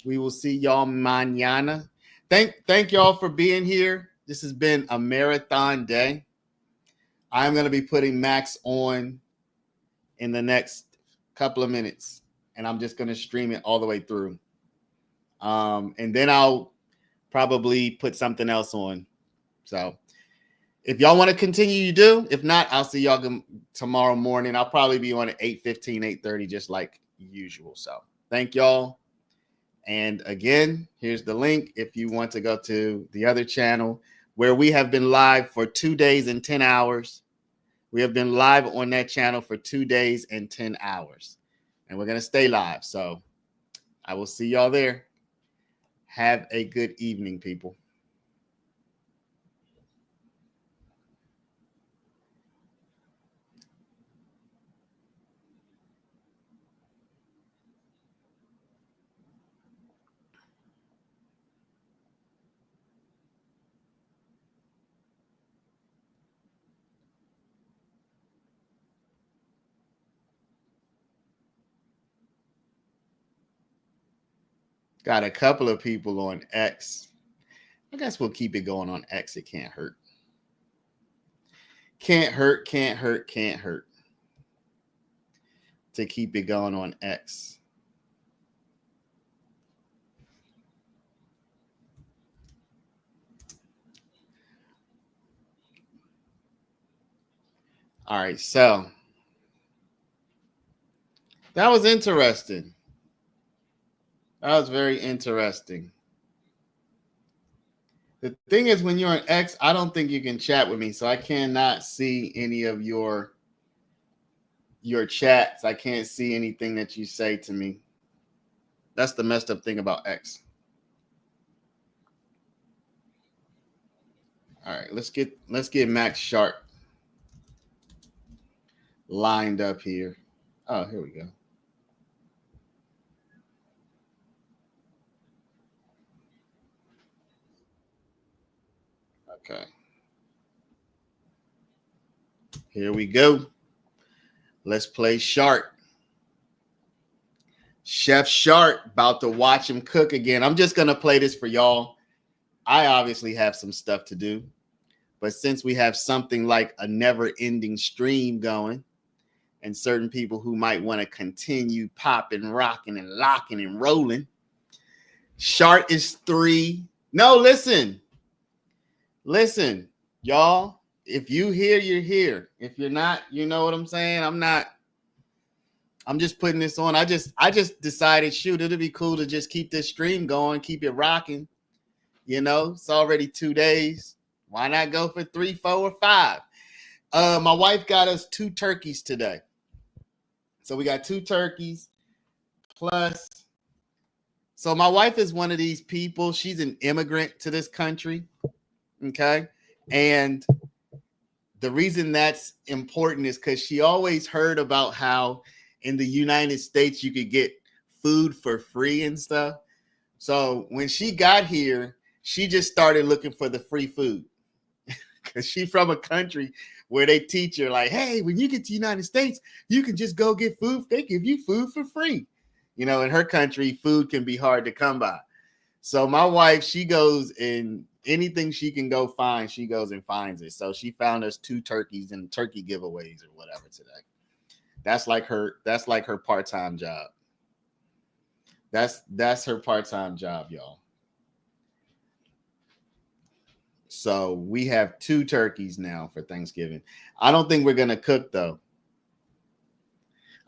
we will see y'all mañana. Thank y'all for being here. This has been a marathon day. I'm going to be putting Max on in the next couple of minutes, and I'm just going to stream it all the way through. And then I'll probably put something else on. So if y'all want to continue, you do. If not, I'll see y'all tomorrow morning. I'll probably be on at 8:15, 8:30, just like usual. So thank y'all. And again, here's the link if you want to go to the other channel where we have been live for 2 days and 10 hours. We have been live on that channel for 2 days and 10 hours. And we're going to stay live. So I will see y'all there. Have a good evening, people. Got a couple of people on X. I guess we'll keep it going on X. It can't hurt. Can't hurt, can't hurt, can't hurt. To keep it going on X. All right, so that was interesting. That was very interesting. The thing is, when you're on X, I don't think you can chat with me, so I cannot see any of your chats. I can't see anything that you say to me. That's the messed up thing about X. All right, let's get Max Sharp lined up here. Oh, here we go. Okay. Here we go. Let's play Sharp. Chef Sharp, about to watch him cook again. I'm just going to play this for y'all. I obviously have some stuff to do. But since we have something like a never-ending stream going, and certain people who might want to continue popping, rocking, and locking and rolling. Shart is 3. No, listen, y'all. If you here, you're here. If you're not, you know what I'm saying? I'm just putting this on. I just decided, shoot, it'd be cool to just keep this stream going, keep it rocking. You know, it's already 2 days. Why not go for 3, 4, or 5? My wife got us 2 turkeys today. So we got 2 turkeys plus. So my wife is one of these people. She's an immigrant to this country. Okay. And the reason that's important is because she always heard about how in the United States you could get food for free and stuff. So when she got here, she just started looking for the free food because she's from a country where they teach her like, hey, when you get to the United States, you can just go get food. They give you food for free. You know, in her country, food can be hard to come by. So my wife, she goes and anything she can go find, she goes and finds it. So she found us 2 turkeys and turkey giveaways or whatever today. That's like her part-time job. That's her part-time job, y'all. So we have 2 turkeys now for Thanksgiving. I don't think we're gonna cook though.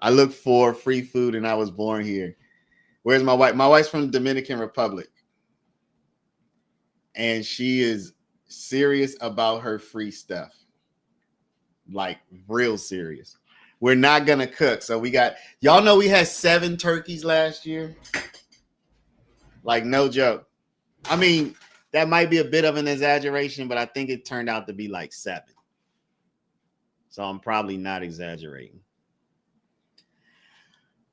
I looked for free food and I was born here. Where's my wife? My wife's from the Dominican Republic. And she is serious about her free stuff. Like real serious. We're not gonna cook. So we got, y'all know we had 7 turkeys last year. Like no joke. I mean, that might be a bit of an exaggeration, but I think it turned out to be like 7. So I'm probably not exaggerating.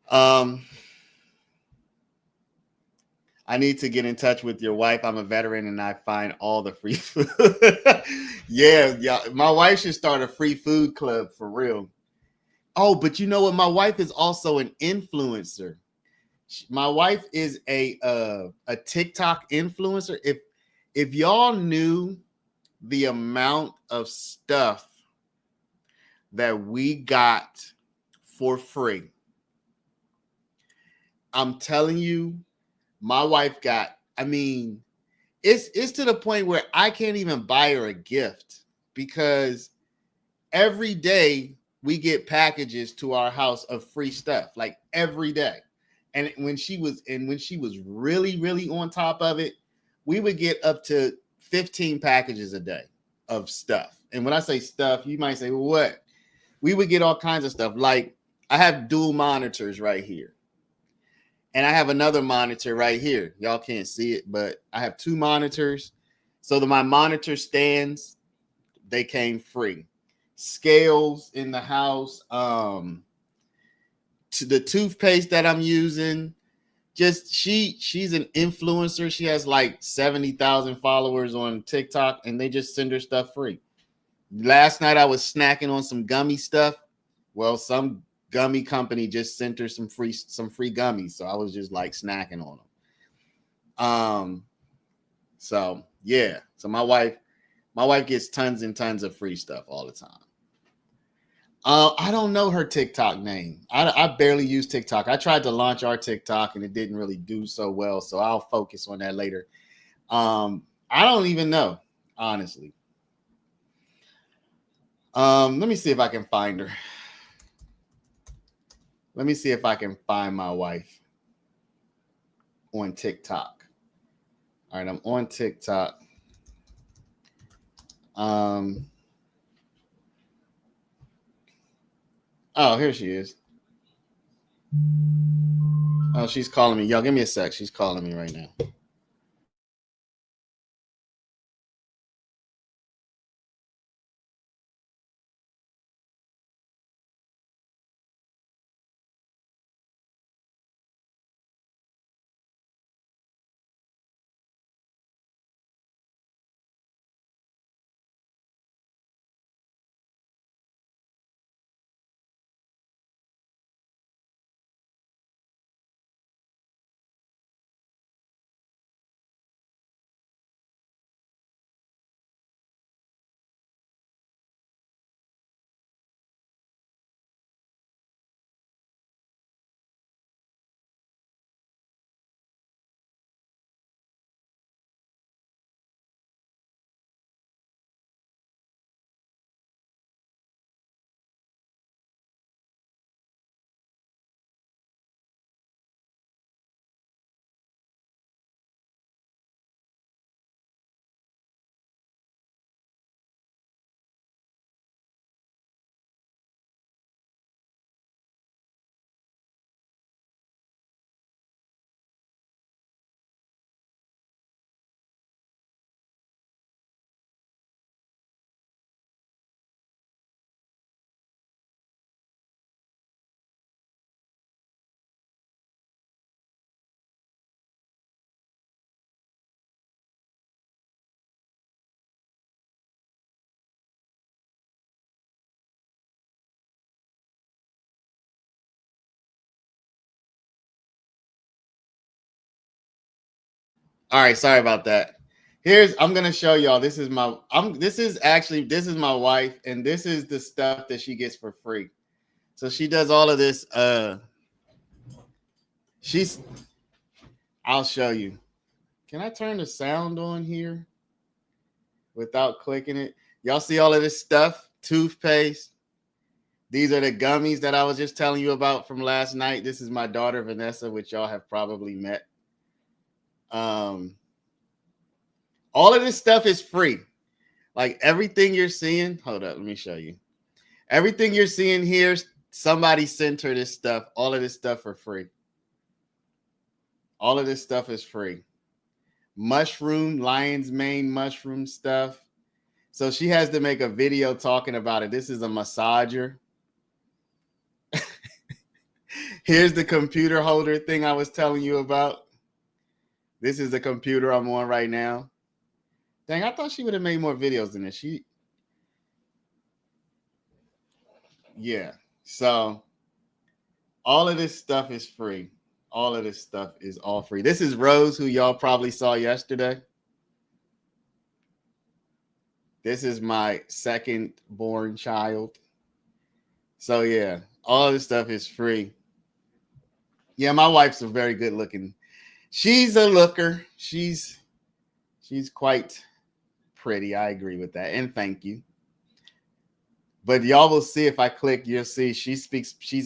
I need to get in touch with your wife. I'm a veteran and I find all the free food. Yeah. My wife should start a free food club for real. Oh, but you know what? My wife is also an influencer. My wife is a TikTok influencer. If y'all knew the amount of stuff that we got for free, I'm telling you, my wife got, I mean, it's to the point where I can't even buy her a gift because every day we get packages to our house of free stuff, like every day. And when she was really, really on top of it, we would get up to 15 packages a day of stuff. And when I say stuff, you might say, well, what? We would get all kinds of stuff. Like I have dual monitors right here. And I have another monitor right here. Y'all can't see it, but I have 2 monitors. So my monitor stands, they came free. Scales in the house, to the toothpaste that I'm using. Just she's an influencer. She has like 70,000 followers on TikTok, and they just send her stuff free. Last night I was snacking on some gummy stuff. Well, some gummy company just sent her some free gummies, so I was just like snacking on them. So yeah, so my wife gets tons and tons of free stuff all the time. I don't know her TikTok name. I barely use TikTok. I tried to launch our TikTok and it didn't really do so well, so I'll focus on that later. I don't even know, honestly. Let me see if I can find her. Let me see if I can find my wife on TikTok. All right, I'm on TikTok. Oh, here she is. Oh, she's calling me. Y'all, give me a sec. She's calling me right now. All right, sorry about that. I'm gonna show y'all. This is my wife, and this is the stuff that she gets for free. So she does all of this. I'll show you. Can I turn the sound on here without clicking it? Y'all see all of this stuff? Toothpaste. These are the gummies that I was just telling you about from last night. This is my daughter, Vanessa, which y'all have probably met. All of this stuff is free. Like everything you're seeing. Hold up, let me show you. Everything you're seeing here, somebody sent her this stuff. All of this stuff for free. All of this stuff is free. Mushroom, lion's mane mushroom stuff. So she has to make a video talking about it. This is a massager. Here's the computer holder thing I was telling you about. This is the computer I'm on right now. Dang, I thought she would have made more videos than this. Yeah. So all of this stuff is free. All of this stuff is all free. This is Rose, who y'all probably saw yesterday. This is my second born child. So yeah, all of this stuff is free. Yeah, my wife's a very good looking. She's a looker. She's quite pretty. I agree with that. And thank you. But y'all will see if I click, you'll see she's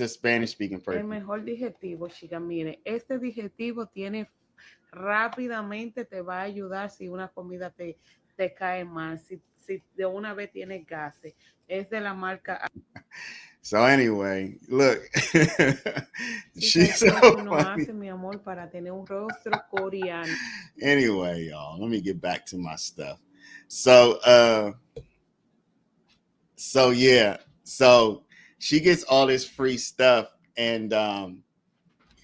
a Spanish speaking person. El mejor digestivo, chicas, mire, este digestivo tiene rápidamente te va a ayudar si una comida te cae mal, si de una vez tienes gases. Es de la marca. So anyway, look. She's so funny. Mi amor, para tener un rostro coreano. Anyway, y'all, let me get back to my stuff. So yeah, so she gets all this free stuff, and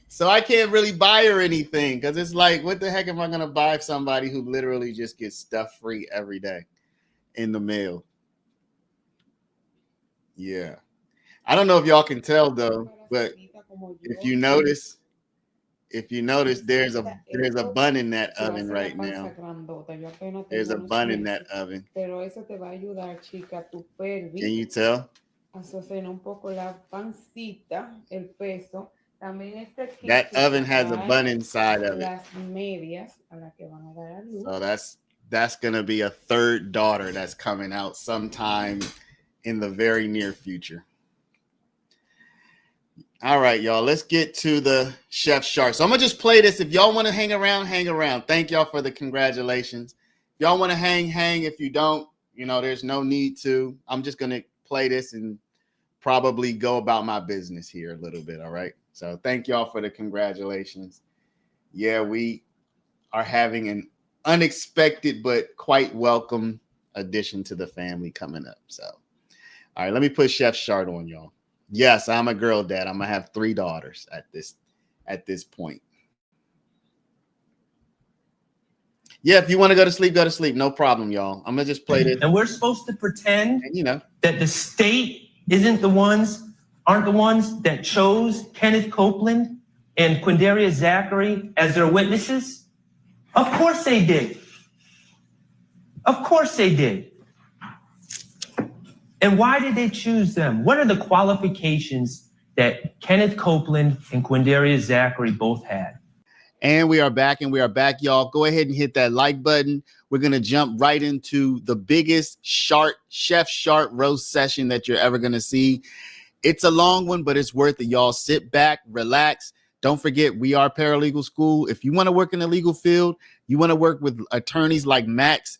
so I can't really buy her anything because it's like, what the heck am I gonna buy somebody who literally just gets stuff free every day in the mail? Yeah, I don't know if y'all can tell though, but if you notice, there's a bun in that oven right now. There's a bun in that oven. Pero eso te va a ayudar, chica, tu pelvis. Can you tell? A sostener un poco la pancita, el peso. También este kit That oven has a bun inside of it. Las medias a la que van a dar a luz. So that's gonna be a third daughter that's coming out sometime in the very near future. All right, y'all, let's get to the Chef Shark. So I'm gonna just play this. If y'all want to hang around, hang around. Thank y'all for the congratulations. If y'all want to hang. If you don't, there's no need to. I'm just gonna play this and probably go about my business here a little bit. All right. So thank y'all for the congratulations. Yeah, we are having an unexpected but quite welcome addition to the family coming up. So, all right, let me put Chef Shark on, y'all. Yes, I'm a girl dad. I'm gonna have 3 daughters at this point. Yeah, if you want to go to sleep, go to sleep. No problem, y'all. I'm gonna just play this. And we're supposed to pretend, that the state aren't the ones that chose Kenneth Copeland and Quindaria Zachary as their witnesses? Of course they did. Of course they did. And why did they choose them? What are the qualifications that Kenneth Copeland and Quindaria Zachary both had? And we are back, y'all. Go ahead and hit that like button. We're going to jump right into the biggest Chef Shark roast session that you're ever going to see. It's a long one, but it's worth it, y'all. Sit back, relax. Don't forget, we are paralegal school. If you want to work in the legal field, you want to work with attorneys like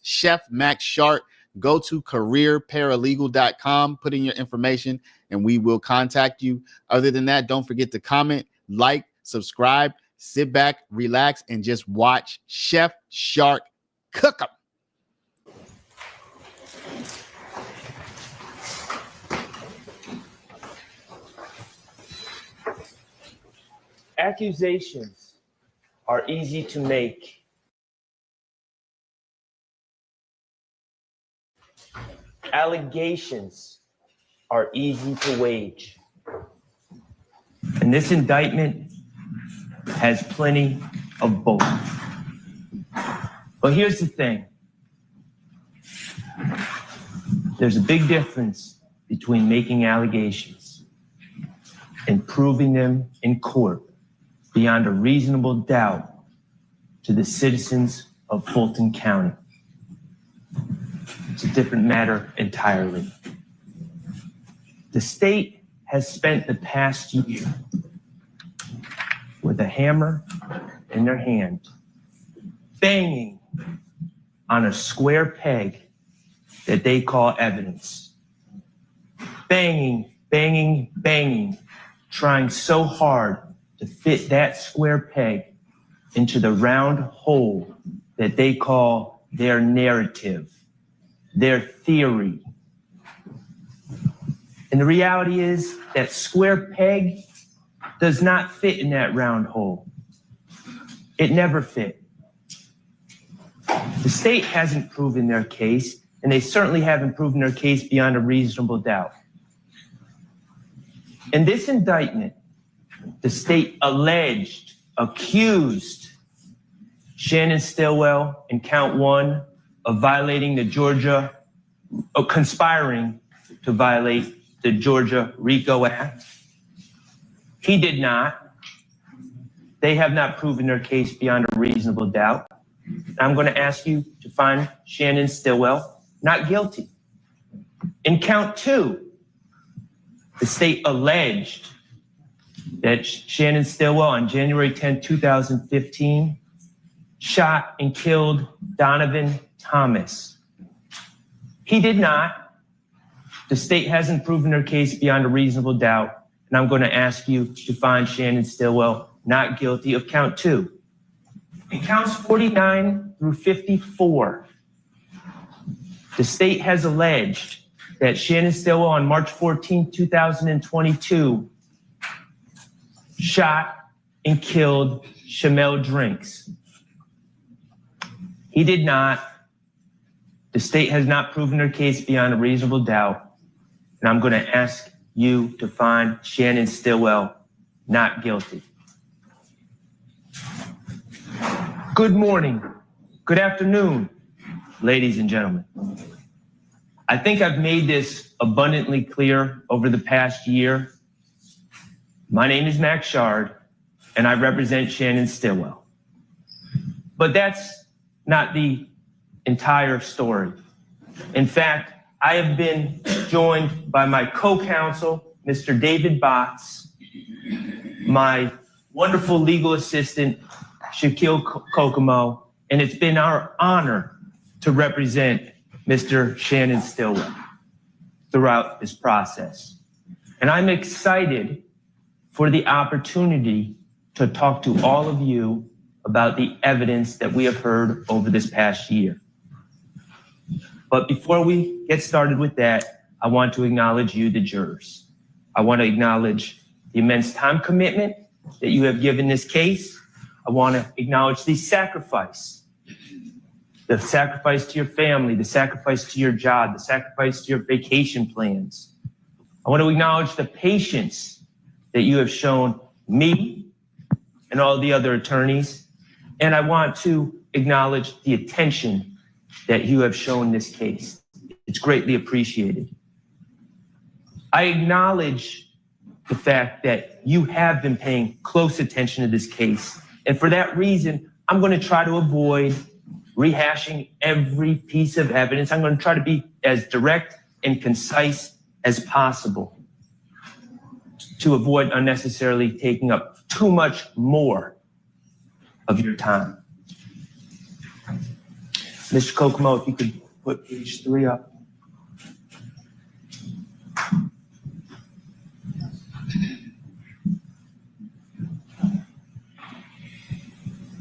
Chef Max Shark, go to careerparalegal.com, put in your information, and we will contact you. Other than that, don't forget to comment, like, subscribe, sit back, relax, and just watch Chef Shark cook them. Accusations are easy to make. Allegations are easy to wage. And this indictment has plenty of both. But here's the thing. There's a big difference between making allegations and proving them in court beyond a reasonable doubt to the citizens of Fulton County. It's a different matter entirely. The state has spent the past year with a hammer in their hand, banging on a square peg that they call evidence. Banging, banging, banging, trying so hard to fit that square peg into the round hole that they call their narrative, their theory. And the reality is that square peg does not fit in that round hole. It never fit. The state hasn't proven their case, and they certainly haven't proven their case beyond a reasonable doubt. In this indictment, the state accused Shannon Stillwell in count 1 of violating conspiring to violate the Georgia RICO Act. He did not. They have not proven their case beyond a reasonable doubt. I'm going to ask you to find Shannon Stillwell not guilty. In count 2, the state alleged that Shannon Stillwell on January 10, 2015, shot and killed Donovan Thomas. He did not. The state hasn't proven their case beyond a reasonable doubt, and I'm going to ask you to find Shannon Stillwell not guilty of count 2. In counts 49 through 54, the state has alleged that Shannon Stillwell on March 14, 2022, shot and killed Shamel Drinks. He did not. The state has not proven their case beyond a reasonable doubt, and I'm going to ask you to find Shannon Stillwell not guilty. Good morning, good afternoon, ladies and gentlemen. I think I've made this abundantly clear over the past year. My name is Max Shard, and I represent Shannon Stillwell. But that's not the entire story. In fact, I have been joined by my co-counsel, Mr. David Botts, my wonderful legal assistant, Shaquille Kokomo, and it's been our honor to represent Mr. Shannon Stillwell throughout this process. And I'm excited for the opportunity to talk to all of you about the evidence that we have heard over this past year. But before we get started with that, I want to acknowledge you, the jurors. I want to acknowledge the immense time commitment that you have given this case. I want to acknowledge the sacrifice to your family, the sacrifice to your job, the sacrifice to your vacation plans. I want to acknowledge the patience that you have shown me and all the other attorneys. And I want to acknowledge the attention that you have shown this case. It's greatly appreciated. I acknowledge the fact that you have been paying close attention to this case. And for that reason, I'm going to try to avoid rehashing every piece of evidence. I'm going to try to be as direct and concise as possible to avoid unnecessarily taking up too much more of your time. Mr. Kokomo, if you could put page 3 up.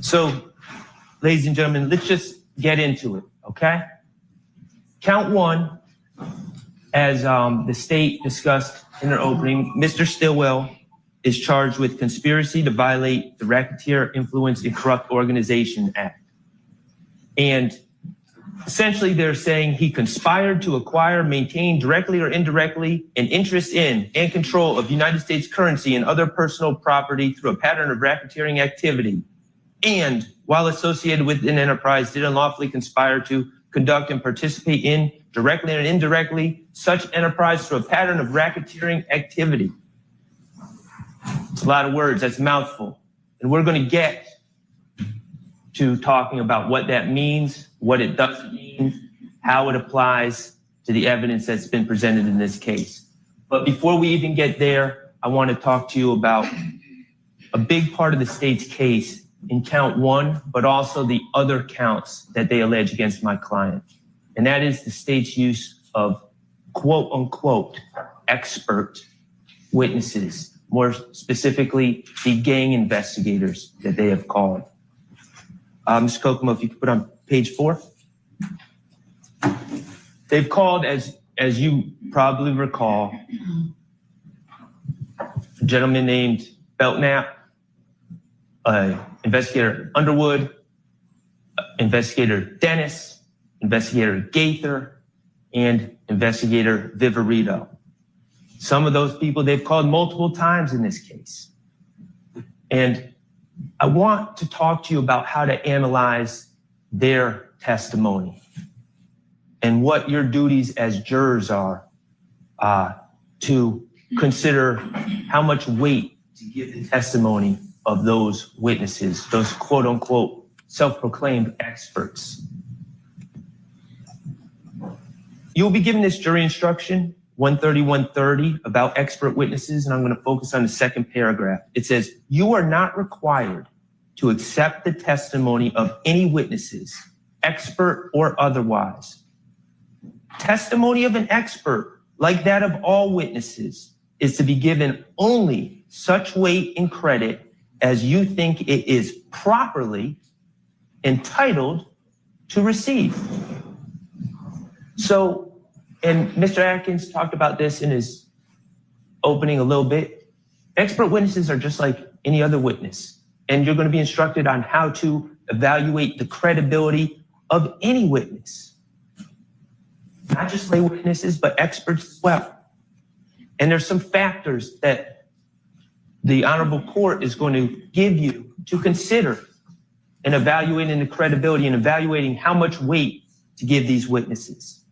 So, ladies and gentlemen, let's just get into it, okay? Count 1, as the state discussed in their opening, Mr. Stillwell is charged with conspiracy to violate the Racketeer Influence and Corrupt Organization Act. And essentially, they're saying he conspired to acquire, maintain directly or indirectly an interest in and control of United States currency and other personal property through a pattern of racketeering activity and while associated with an enterprise, did unlawfully conspire to conduct and participate in, directly and indirectly, such enterprise through a pattern of racketeering activity. It's a lot of words, that's a mouthful. And we're going to get to talking about what that means, what it doesn't mean, how it applies to the evidence that's been presented in this case. But before we even get there, I want to talk to you about a big part of the state's case in count 1, but also the other counts that they allege against my client. And that is the state's use of quote unquote expert witnesses, more specifically the gang investigators that they have called. Mr. Kokomo, if you could put on page 4. They've called, as you probably recall, a gentleman named Belknap, investigator Underwood, investigator Dennis, investigator Gaither, and investigator Viverito. Some of those people they've called multiple times in this case. And I want to talk to you about how to analyze their testimony and what your duties as jurors are to consider how much weight to give the testimony of those witnesses, those quote unquote self-proclaimed experts. You'll be given this jury instruction 130 about expert witnesses, and I'm going to focus on the second paragraph. It says, you are not required to accept the testimony of any witnesses, expert or otherwise. Testimony of an expert, like that of all witnesses, is to be given only such weight and credit as you think it is properly entitled to receive. So, and Mr. Atkins talked about this in his opening a little bit. Expert witnesses are just like any other witness, and you're going to be instructed on how to evaluate the credibility of any witness. Not just lay witnesses, but experts as well. And there's some factors that the Honorable Court is going to give you to consider in evaluating the credibility and evaluating how much weight to give these witnesses.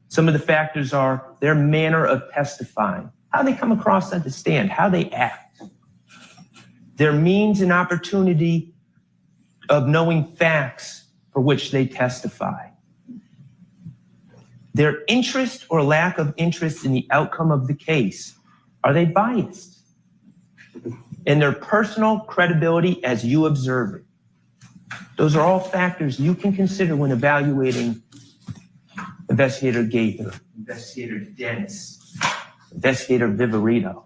Some of the factors are their manner of testifying, how they come across on the stand, how they act, their means and opportunity of knowing facts for which they testify, their interest or lack of interest in the outcome of the case. Are they biased? And their personal credibility as you observe it. Those are all factors you can consider when evaluating Investigator Gaither, Investigator Dennis, Investigator Viverito.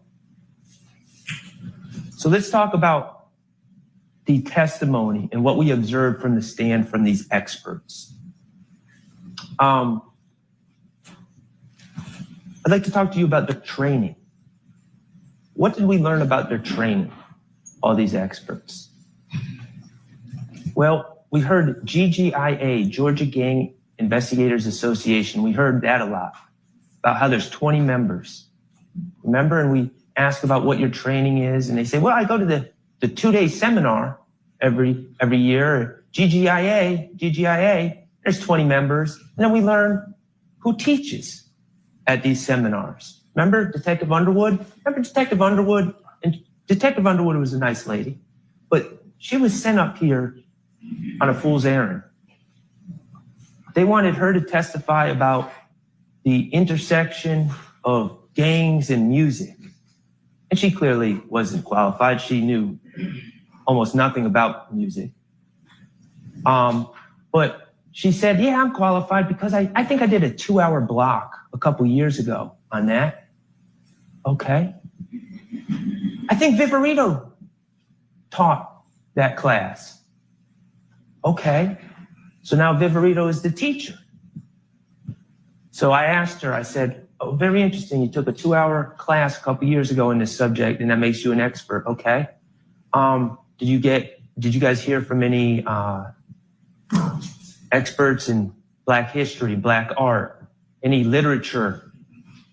So let's talk about the testimony and what we observed from the stand from these experts. I'd like to talk to you about the training. What did we learn about their training, all these experts? Well, we heard GGIA, Georgia Gang Investigators Association. We heard that a lot, about how there's 20 members. Remember, and we asked about what your training is, and they say, well, I go to the 2-day seminar every year. GGIA, there's 20 members. And then we learn who teaches at these seminars. Remember Detective Underwood? Remember Detective Underwood? And Detective Underwood was a nice lady, but she was sent up here on a fool's errand. They wanted her to testify about the intersection of gangs and music. And she clearly wasn't qualified. She knew almost nothing about music. But she said, yeah, I'm qualified because I think I did a 2-hour block a couple years ago on that. Okay. I think Viverito taught that class. Okay. So now Viverito is the teacher. So I asked her, I said, oh, very interesting. You took a 2-hour class a couple years ago in this subject, and that makes you an expert. Okay. Did you guys hear from any experts in Black history, Black art, any literature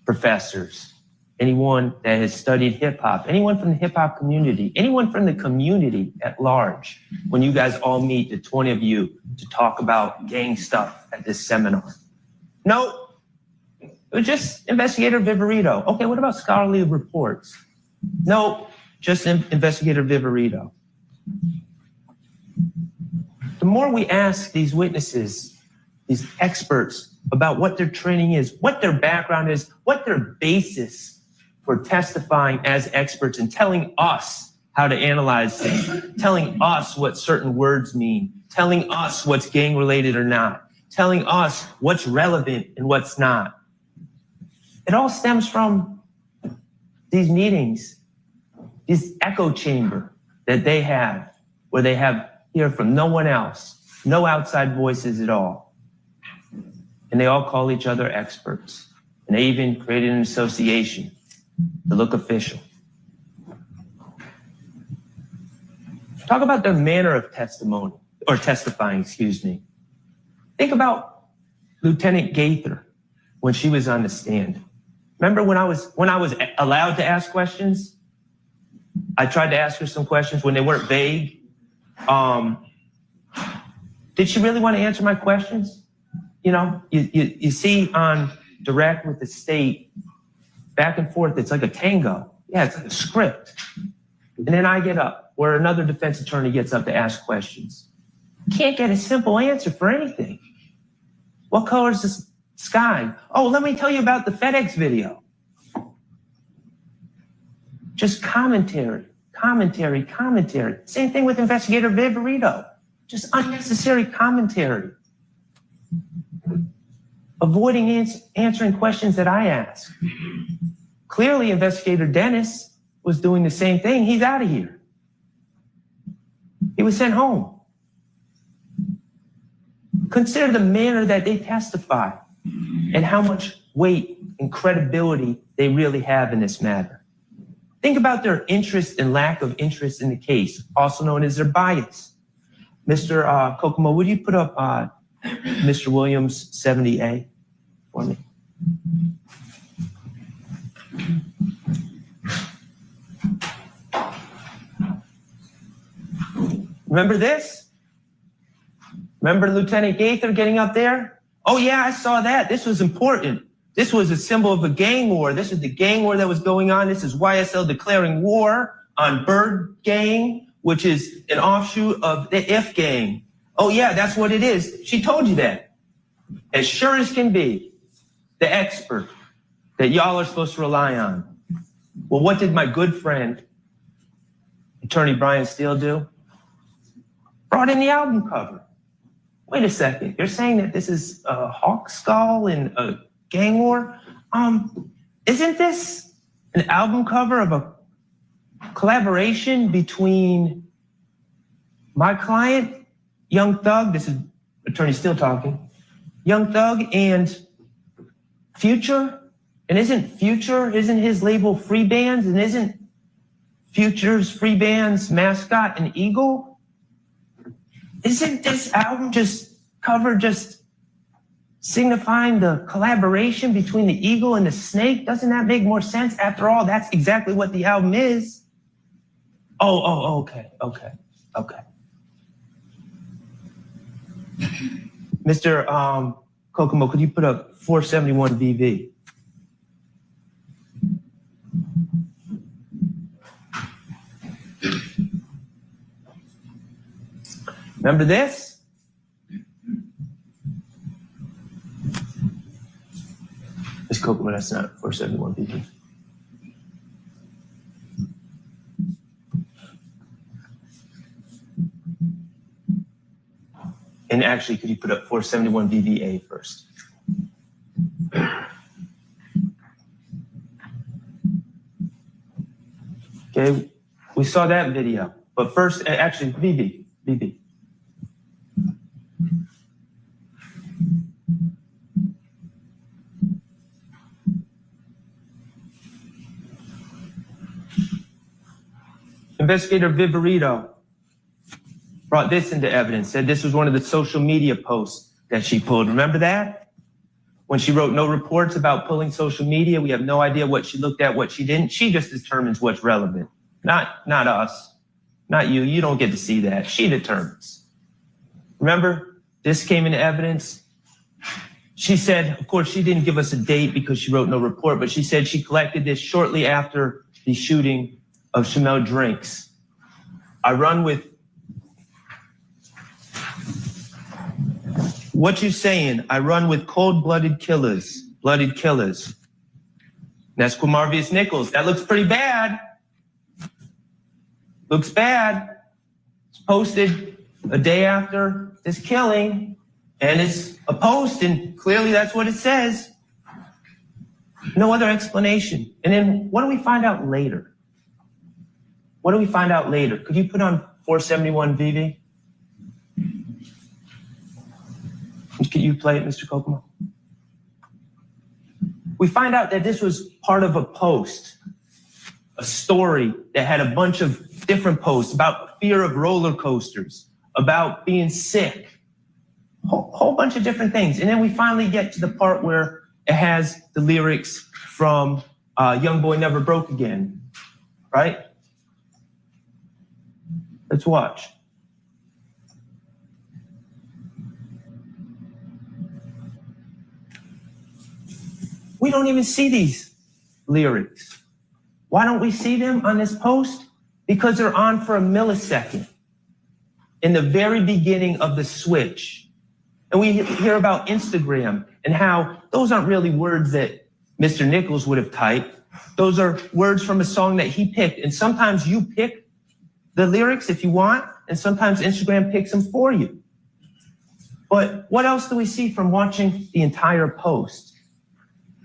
professors? anyone that has studied hip hop, anyone from the hip hop community, anyone from the community at large, when you guys all meet, the 20 of you, to talk about gang stuff at this seminar? No, it was just Investigator Viverito. Okay, what about scholarly reports? No, just Investigator Viverito. The more we ask these witnesses, these experts, about what their training is, what their background is, what their basis for testifying as experts and telling us how to analyze things, telling us what certain words mean, telling us what's gang related or not, telling us what's relevant and what's not. It all stems from these meetings, this echo chamber that they have, where they hear from no one else, no outside voices at all. And they all call each other experts. And they even created an association to look official. Talk about their manner of testimony, or testifying, excuse me. Think about Lieutenant Gaither when she was on the stand. Remember when I was allowed to ask questions? I tried to ask her some questions when they weren't vague. Did she really want to answer my questions? You know, you see on direct with the state, back and forth, it's like a tango. Yeah, it's like a script. And then I get up, where another defense attorney gets up to ask questions. Can't get a simple answer for anything. What color is the sky? Oh, let me tell you about the FedEx video. Just commentary. Same thing with Investigator Viverito. Just unnecessary commentary. Avoiding answering questions that I ask. Clearly, Investigator Dennis was doing the same thing. He's out of here. He was sent home. Consider the manner that they testify and how much weight and credibility they really have in this matter. Think about their interest and lack of interest in the case, also known as their bias. Mr. Kokomo, would you put up Mr. Williams 70A for me? Remember this? Remember Lieutenant Gaither getting up there? Oh yeah, I saw that. This was important. This was a symbol of a gang war. This is the gang war that was going on. This is YSL declaring war on Bird Gang, which is an offshoot of the If Gang. Oh yeah, that's what it is. She told you that. As sure as can be, the expert that y'all are supposed to rely on. Well, what did my good friend, Attorney Brian Steele, do? Brought in the album cover. Wait a second, you're saying that this is a hawk skull and a gang war? Isn't this an album cover of a collaboration between my client, Young Thug, this is Attorney Steele talking, Young Thug and Future? And isn't his label Free Bands? And isn't Future's Free Bands mascot an eagle? Isn't this album cover just signifying the collaboration between the eagle and the snake? Doesn't that make more sense? After all, that's exactly what the album is. Okay. Mr. Kokomo, could you put up 471 VV? Remember this? It's Kokomo, that's not 471 VV. And actually, could you put up 471 VVA first? Okay, we saw that video, but first, actually, VV. Investigator Viverito brought this into evidence, said this was one of the social media posts that she pulled. Remember that? When she wrote no reports about pulling social media, we have no idea what she looked at, what she didn't. She just determines what's relevant. Not us, not you. You don't get to see that. She determines. Remember, this came into evidence. She said, of course, she didn't give us a date because she wrote no report, but she said she collected this shortly after the shooting of Shamel Drinks. I run with, what you saying? I run with cold-blooded killers, blooded killers. That's Quamarvius Nichols. That looks pretty bad. Looks bad. It's posted a day after this killing, and it's a post, and clearly that's what it says. No other explanation. And then what do we find out later? What do we find out later? Could you put on 471 VV? Can you play it, Mr. Kokomo? We find out that this was part of a post, a story that had a bunch of different posts about fear of roller coasters, about being sick, whole bunch of different things. And then we finally get to the part where it has the lyrics from Young Boy Never Broke Again, right? Let's watch. We don't even see these lyrics. Why don't we see them on this post? Because they're on for a millisecond in the very beginning of the switch. And we hear about Instagram and how those aren't really words that Mr. Nichols would have typed. Those are words from a song that he picked. And sometimes you pick the lyrics if you want, and sometimes Instagram picks them for you. But what else do we see from watching the entire post?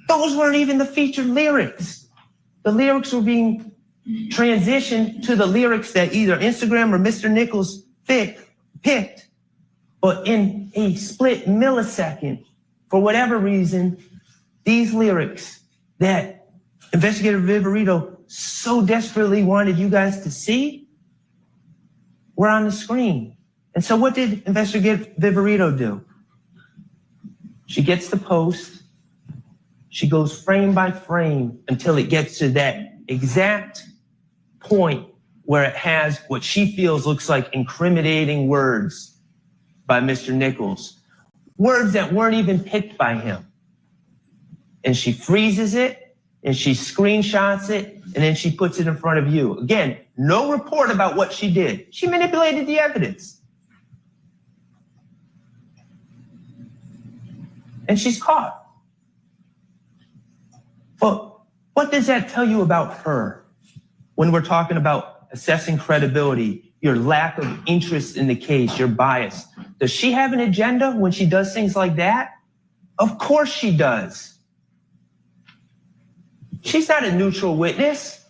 Those weren't even the featured lyrics. The lyrics were being transitioned to the lyrics that either Instagram or Mr. Nichols picked, but in a split millisecond, for whatever reason, these lyrics that Investigator Viverito so desperately wanted you guys to see were on the screen. And so what did Investigator Viverito do? She gets the post. She goes frame by frame until it gets to that exact point where it has what she feels looks like incriminating words by Mr. Nichols. Words that weren't even picked by him. And she freezes it, and she screenshots it, and then she puts it in front of you. Again, no report about what she did. She manipulated the evidence. And she's caught. But what does that tell you about her when we're talking about assessing credibility, your lack of interest in the case, your bias? Does she have an agenda when she does things like that? Of course she does. She's not a neutral witness.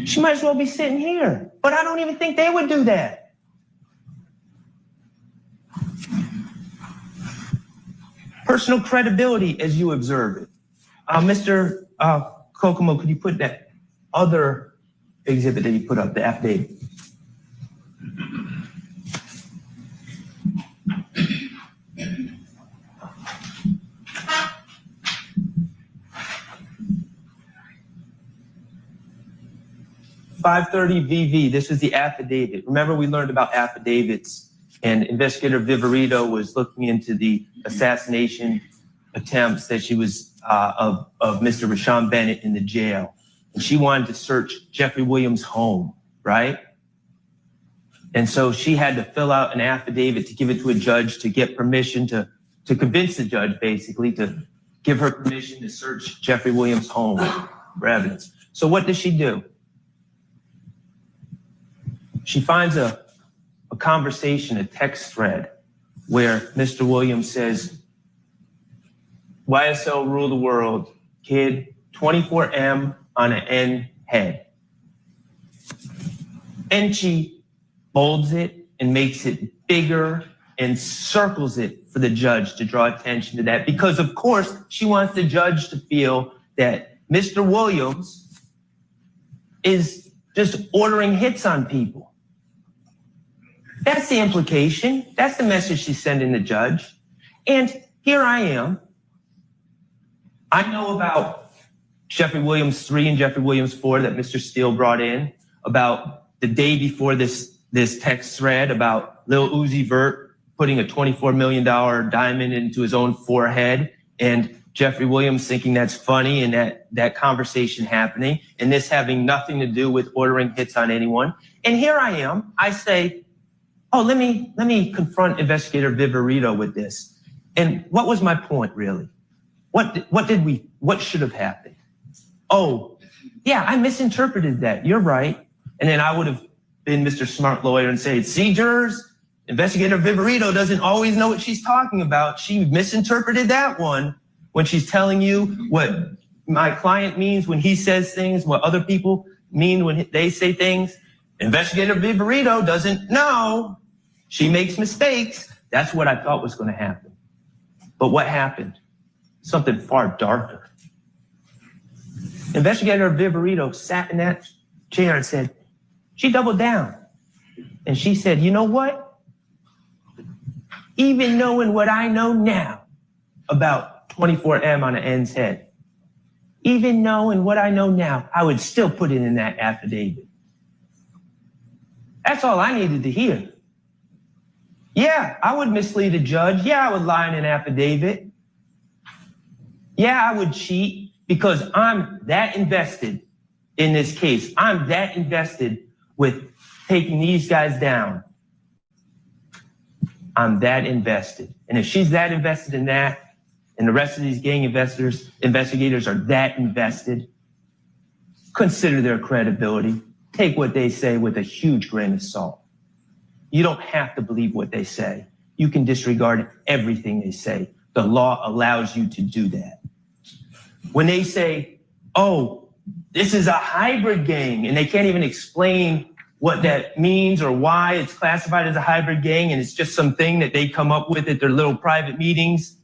She might as well be sitting here, but I don't even think they would do that. Personal credibility as you observe it. Mr. Kokomo, could you put that other exhibit that you put up, the affidavit? .530 VV, this is the affidavit. Remember, we learned about affidavits, and Investigator Viverito was looking into the assassination attempts that she was of Mr. Rashawn Bennett in the jail. And she wanted to search Jeffrey Williams' home, right? And so she had to fill out an affidavit to give it to a judge to get permission to convince the judge, basically, to give her permission to search Jeffrey Williams' home for evidence. So what does she do? She finds a conversation, a text thread, where Mr. Williams says, YSL rule the world, kid, 24M on an N head. And she bolds it and makes it bigger and circles it for the judge to draw attention to that, because of course she wants the judge to feel that Mr. Williams is just ordering hits on people. That's the implication. That's the message she's sending the judge. And here I am I know about Jeffrey Williams 3 and Jeffrey Williams 4 that Mr. Steele brought in about the day before this text thread about Lil Uzi Vert putting a $24 million diamond into his own forehead and Jeffrey Williams thinking that's funny and that conversation happening and this having nothing to do with ordering hits on anyone. And here I am, I say, oh, let me confront Investigator Viverito with this. And what was my point really? What should have happened? Oh, yeah, I misinterpreted that. You're right. And then I would have been Mr. Smart Lawyer and say, see, jurors, Investigator Viverito doesn't always know what she's talking about. She misinterpreted that one when she's telling you what my client means when he says things, what other people mean when they say things. Investigator Viverito doesn't know. She makes mistakes. That's what I thought was going to happen. But what happened? Something far darker. Investigator Viverito sat in that chair and said, she doubled down. And she said, you know what? Even knowing what I know now about 24M on an N's head, even knowing what I know now, I would still put it in that affidavit. That's all I needed to hear. Yeah, I would mislead a judge. Yeah, I would lie in an affidavit. Yeah, I would cheat because I'm that invested in this case. I'm that invested with taking these guys down. I'm that invested. And if she's that invested in that, and the rest of these gang investigators are that invested, consider their credibility. Take what they say with a huge grain of salt. You don't have to believe what they say. You can disregard everything they say. The law allows you to do that. When they say, oh, this is a hybrid gang, and they can't even explain what that means or why it's classified as a hybrid gang, and it's just something that they come up with at their little private meetings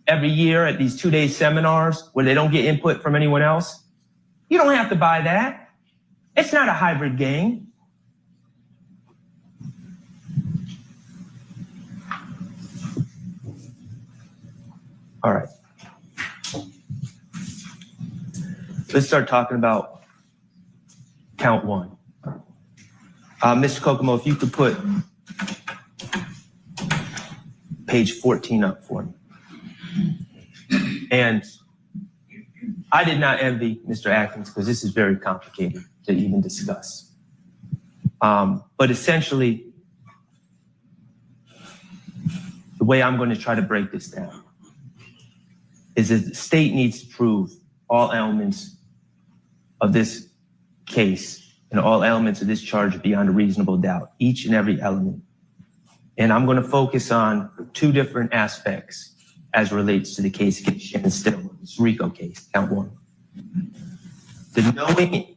every year at these 2-day seminars where they don't get input from anyone else. You don't have to buy that. It's not a hybrid gang. All right. Let's start talking about count one. Mr. Kokomo, if you could put page 14 up for me. And I did not envy Mr. Atkins because this is very complicated to even discuss. But essentially, the way I'm going to try to break this down is that the state needs to prove all elements of this case and all elements of this charge beyond a reasonable doubt, each and every element. And I'm going to focus on two different aspects as relates to the case against Shannon Still, this RICO case, count one. The knowing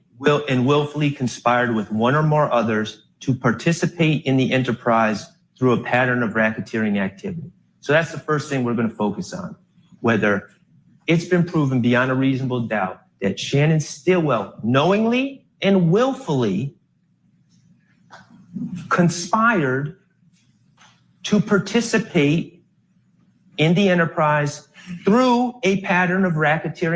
and willfully conspired with one or more others to participate in the enterprise through a pattern of racketeering activity. So that's the first thing we're going to focus on, whether it's been proven beyond a reasonable doubt that Shannon Stillwell knowingly and willfully conspired to participate in the enterprise through a pattern of racketeering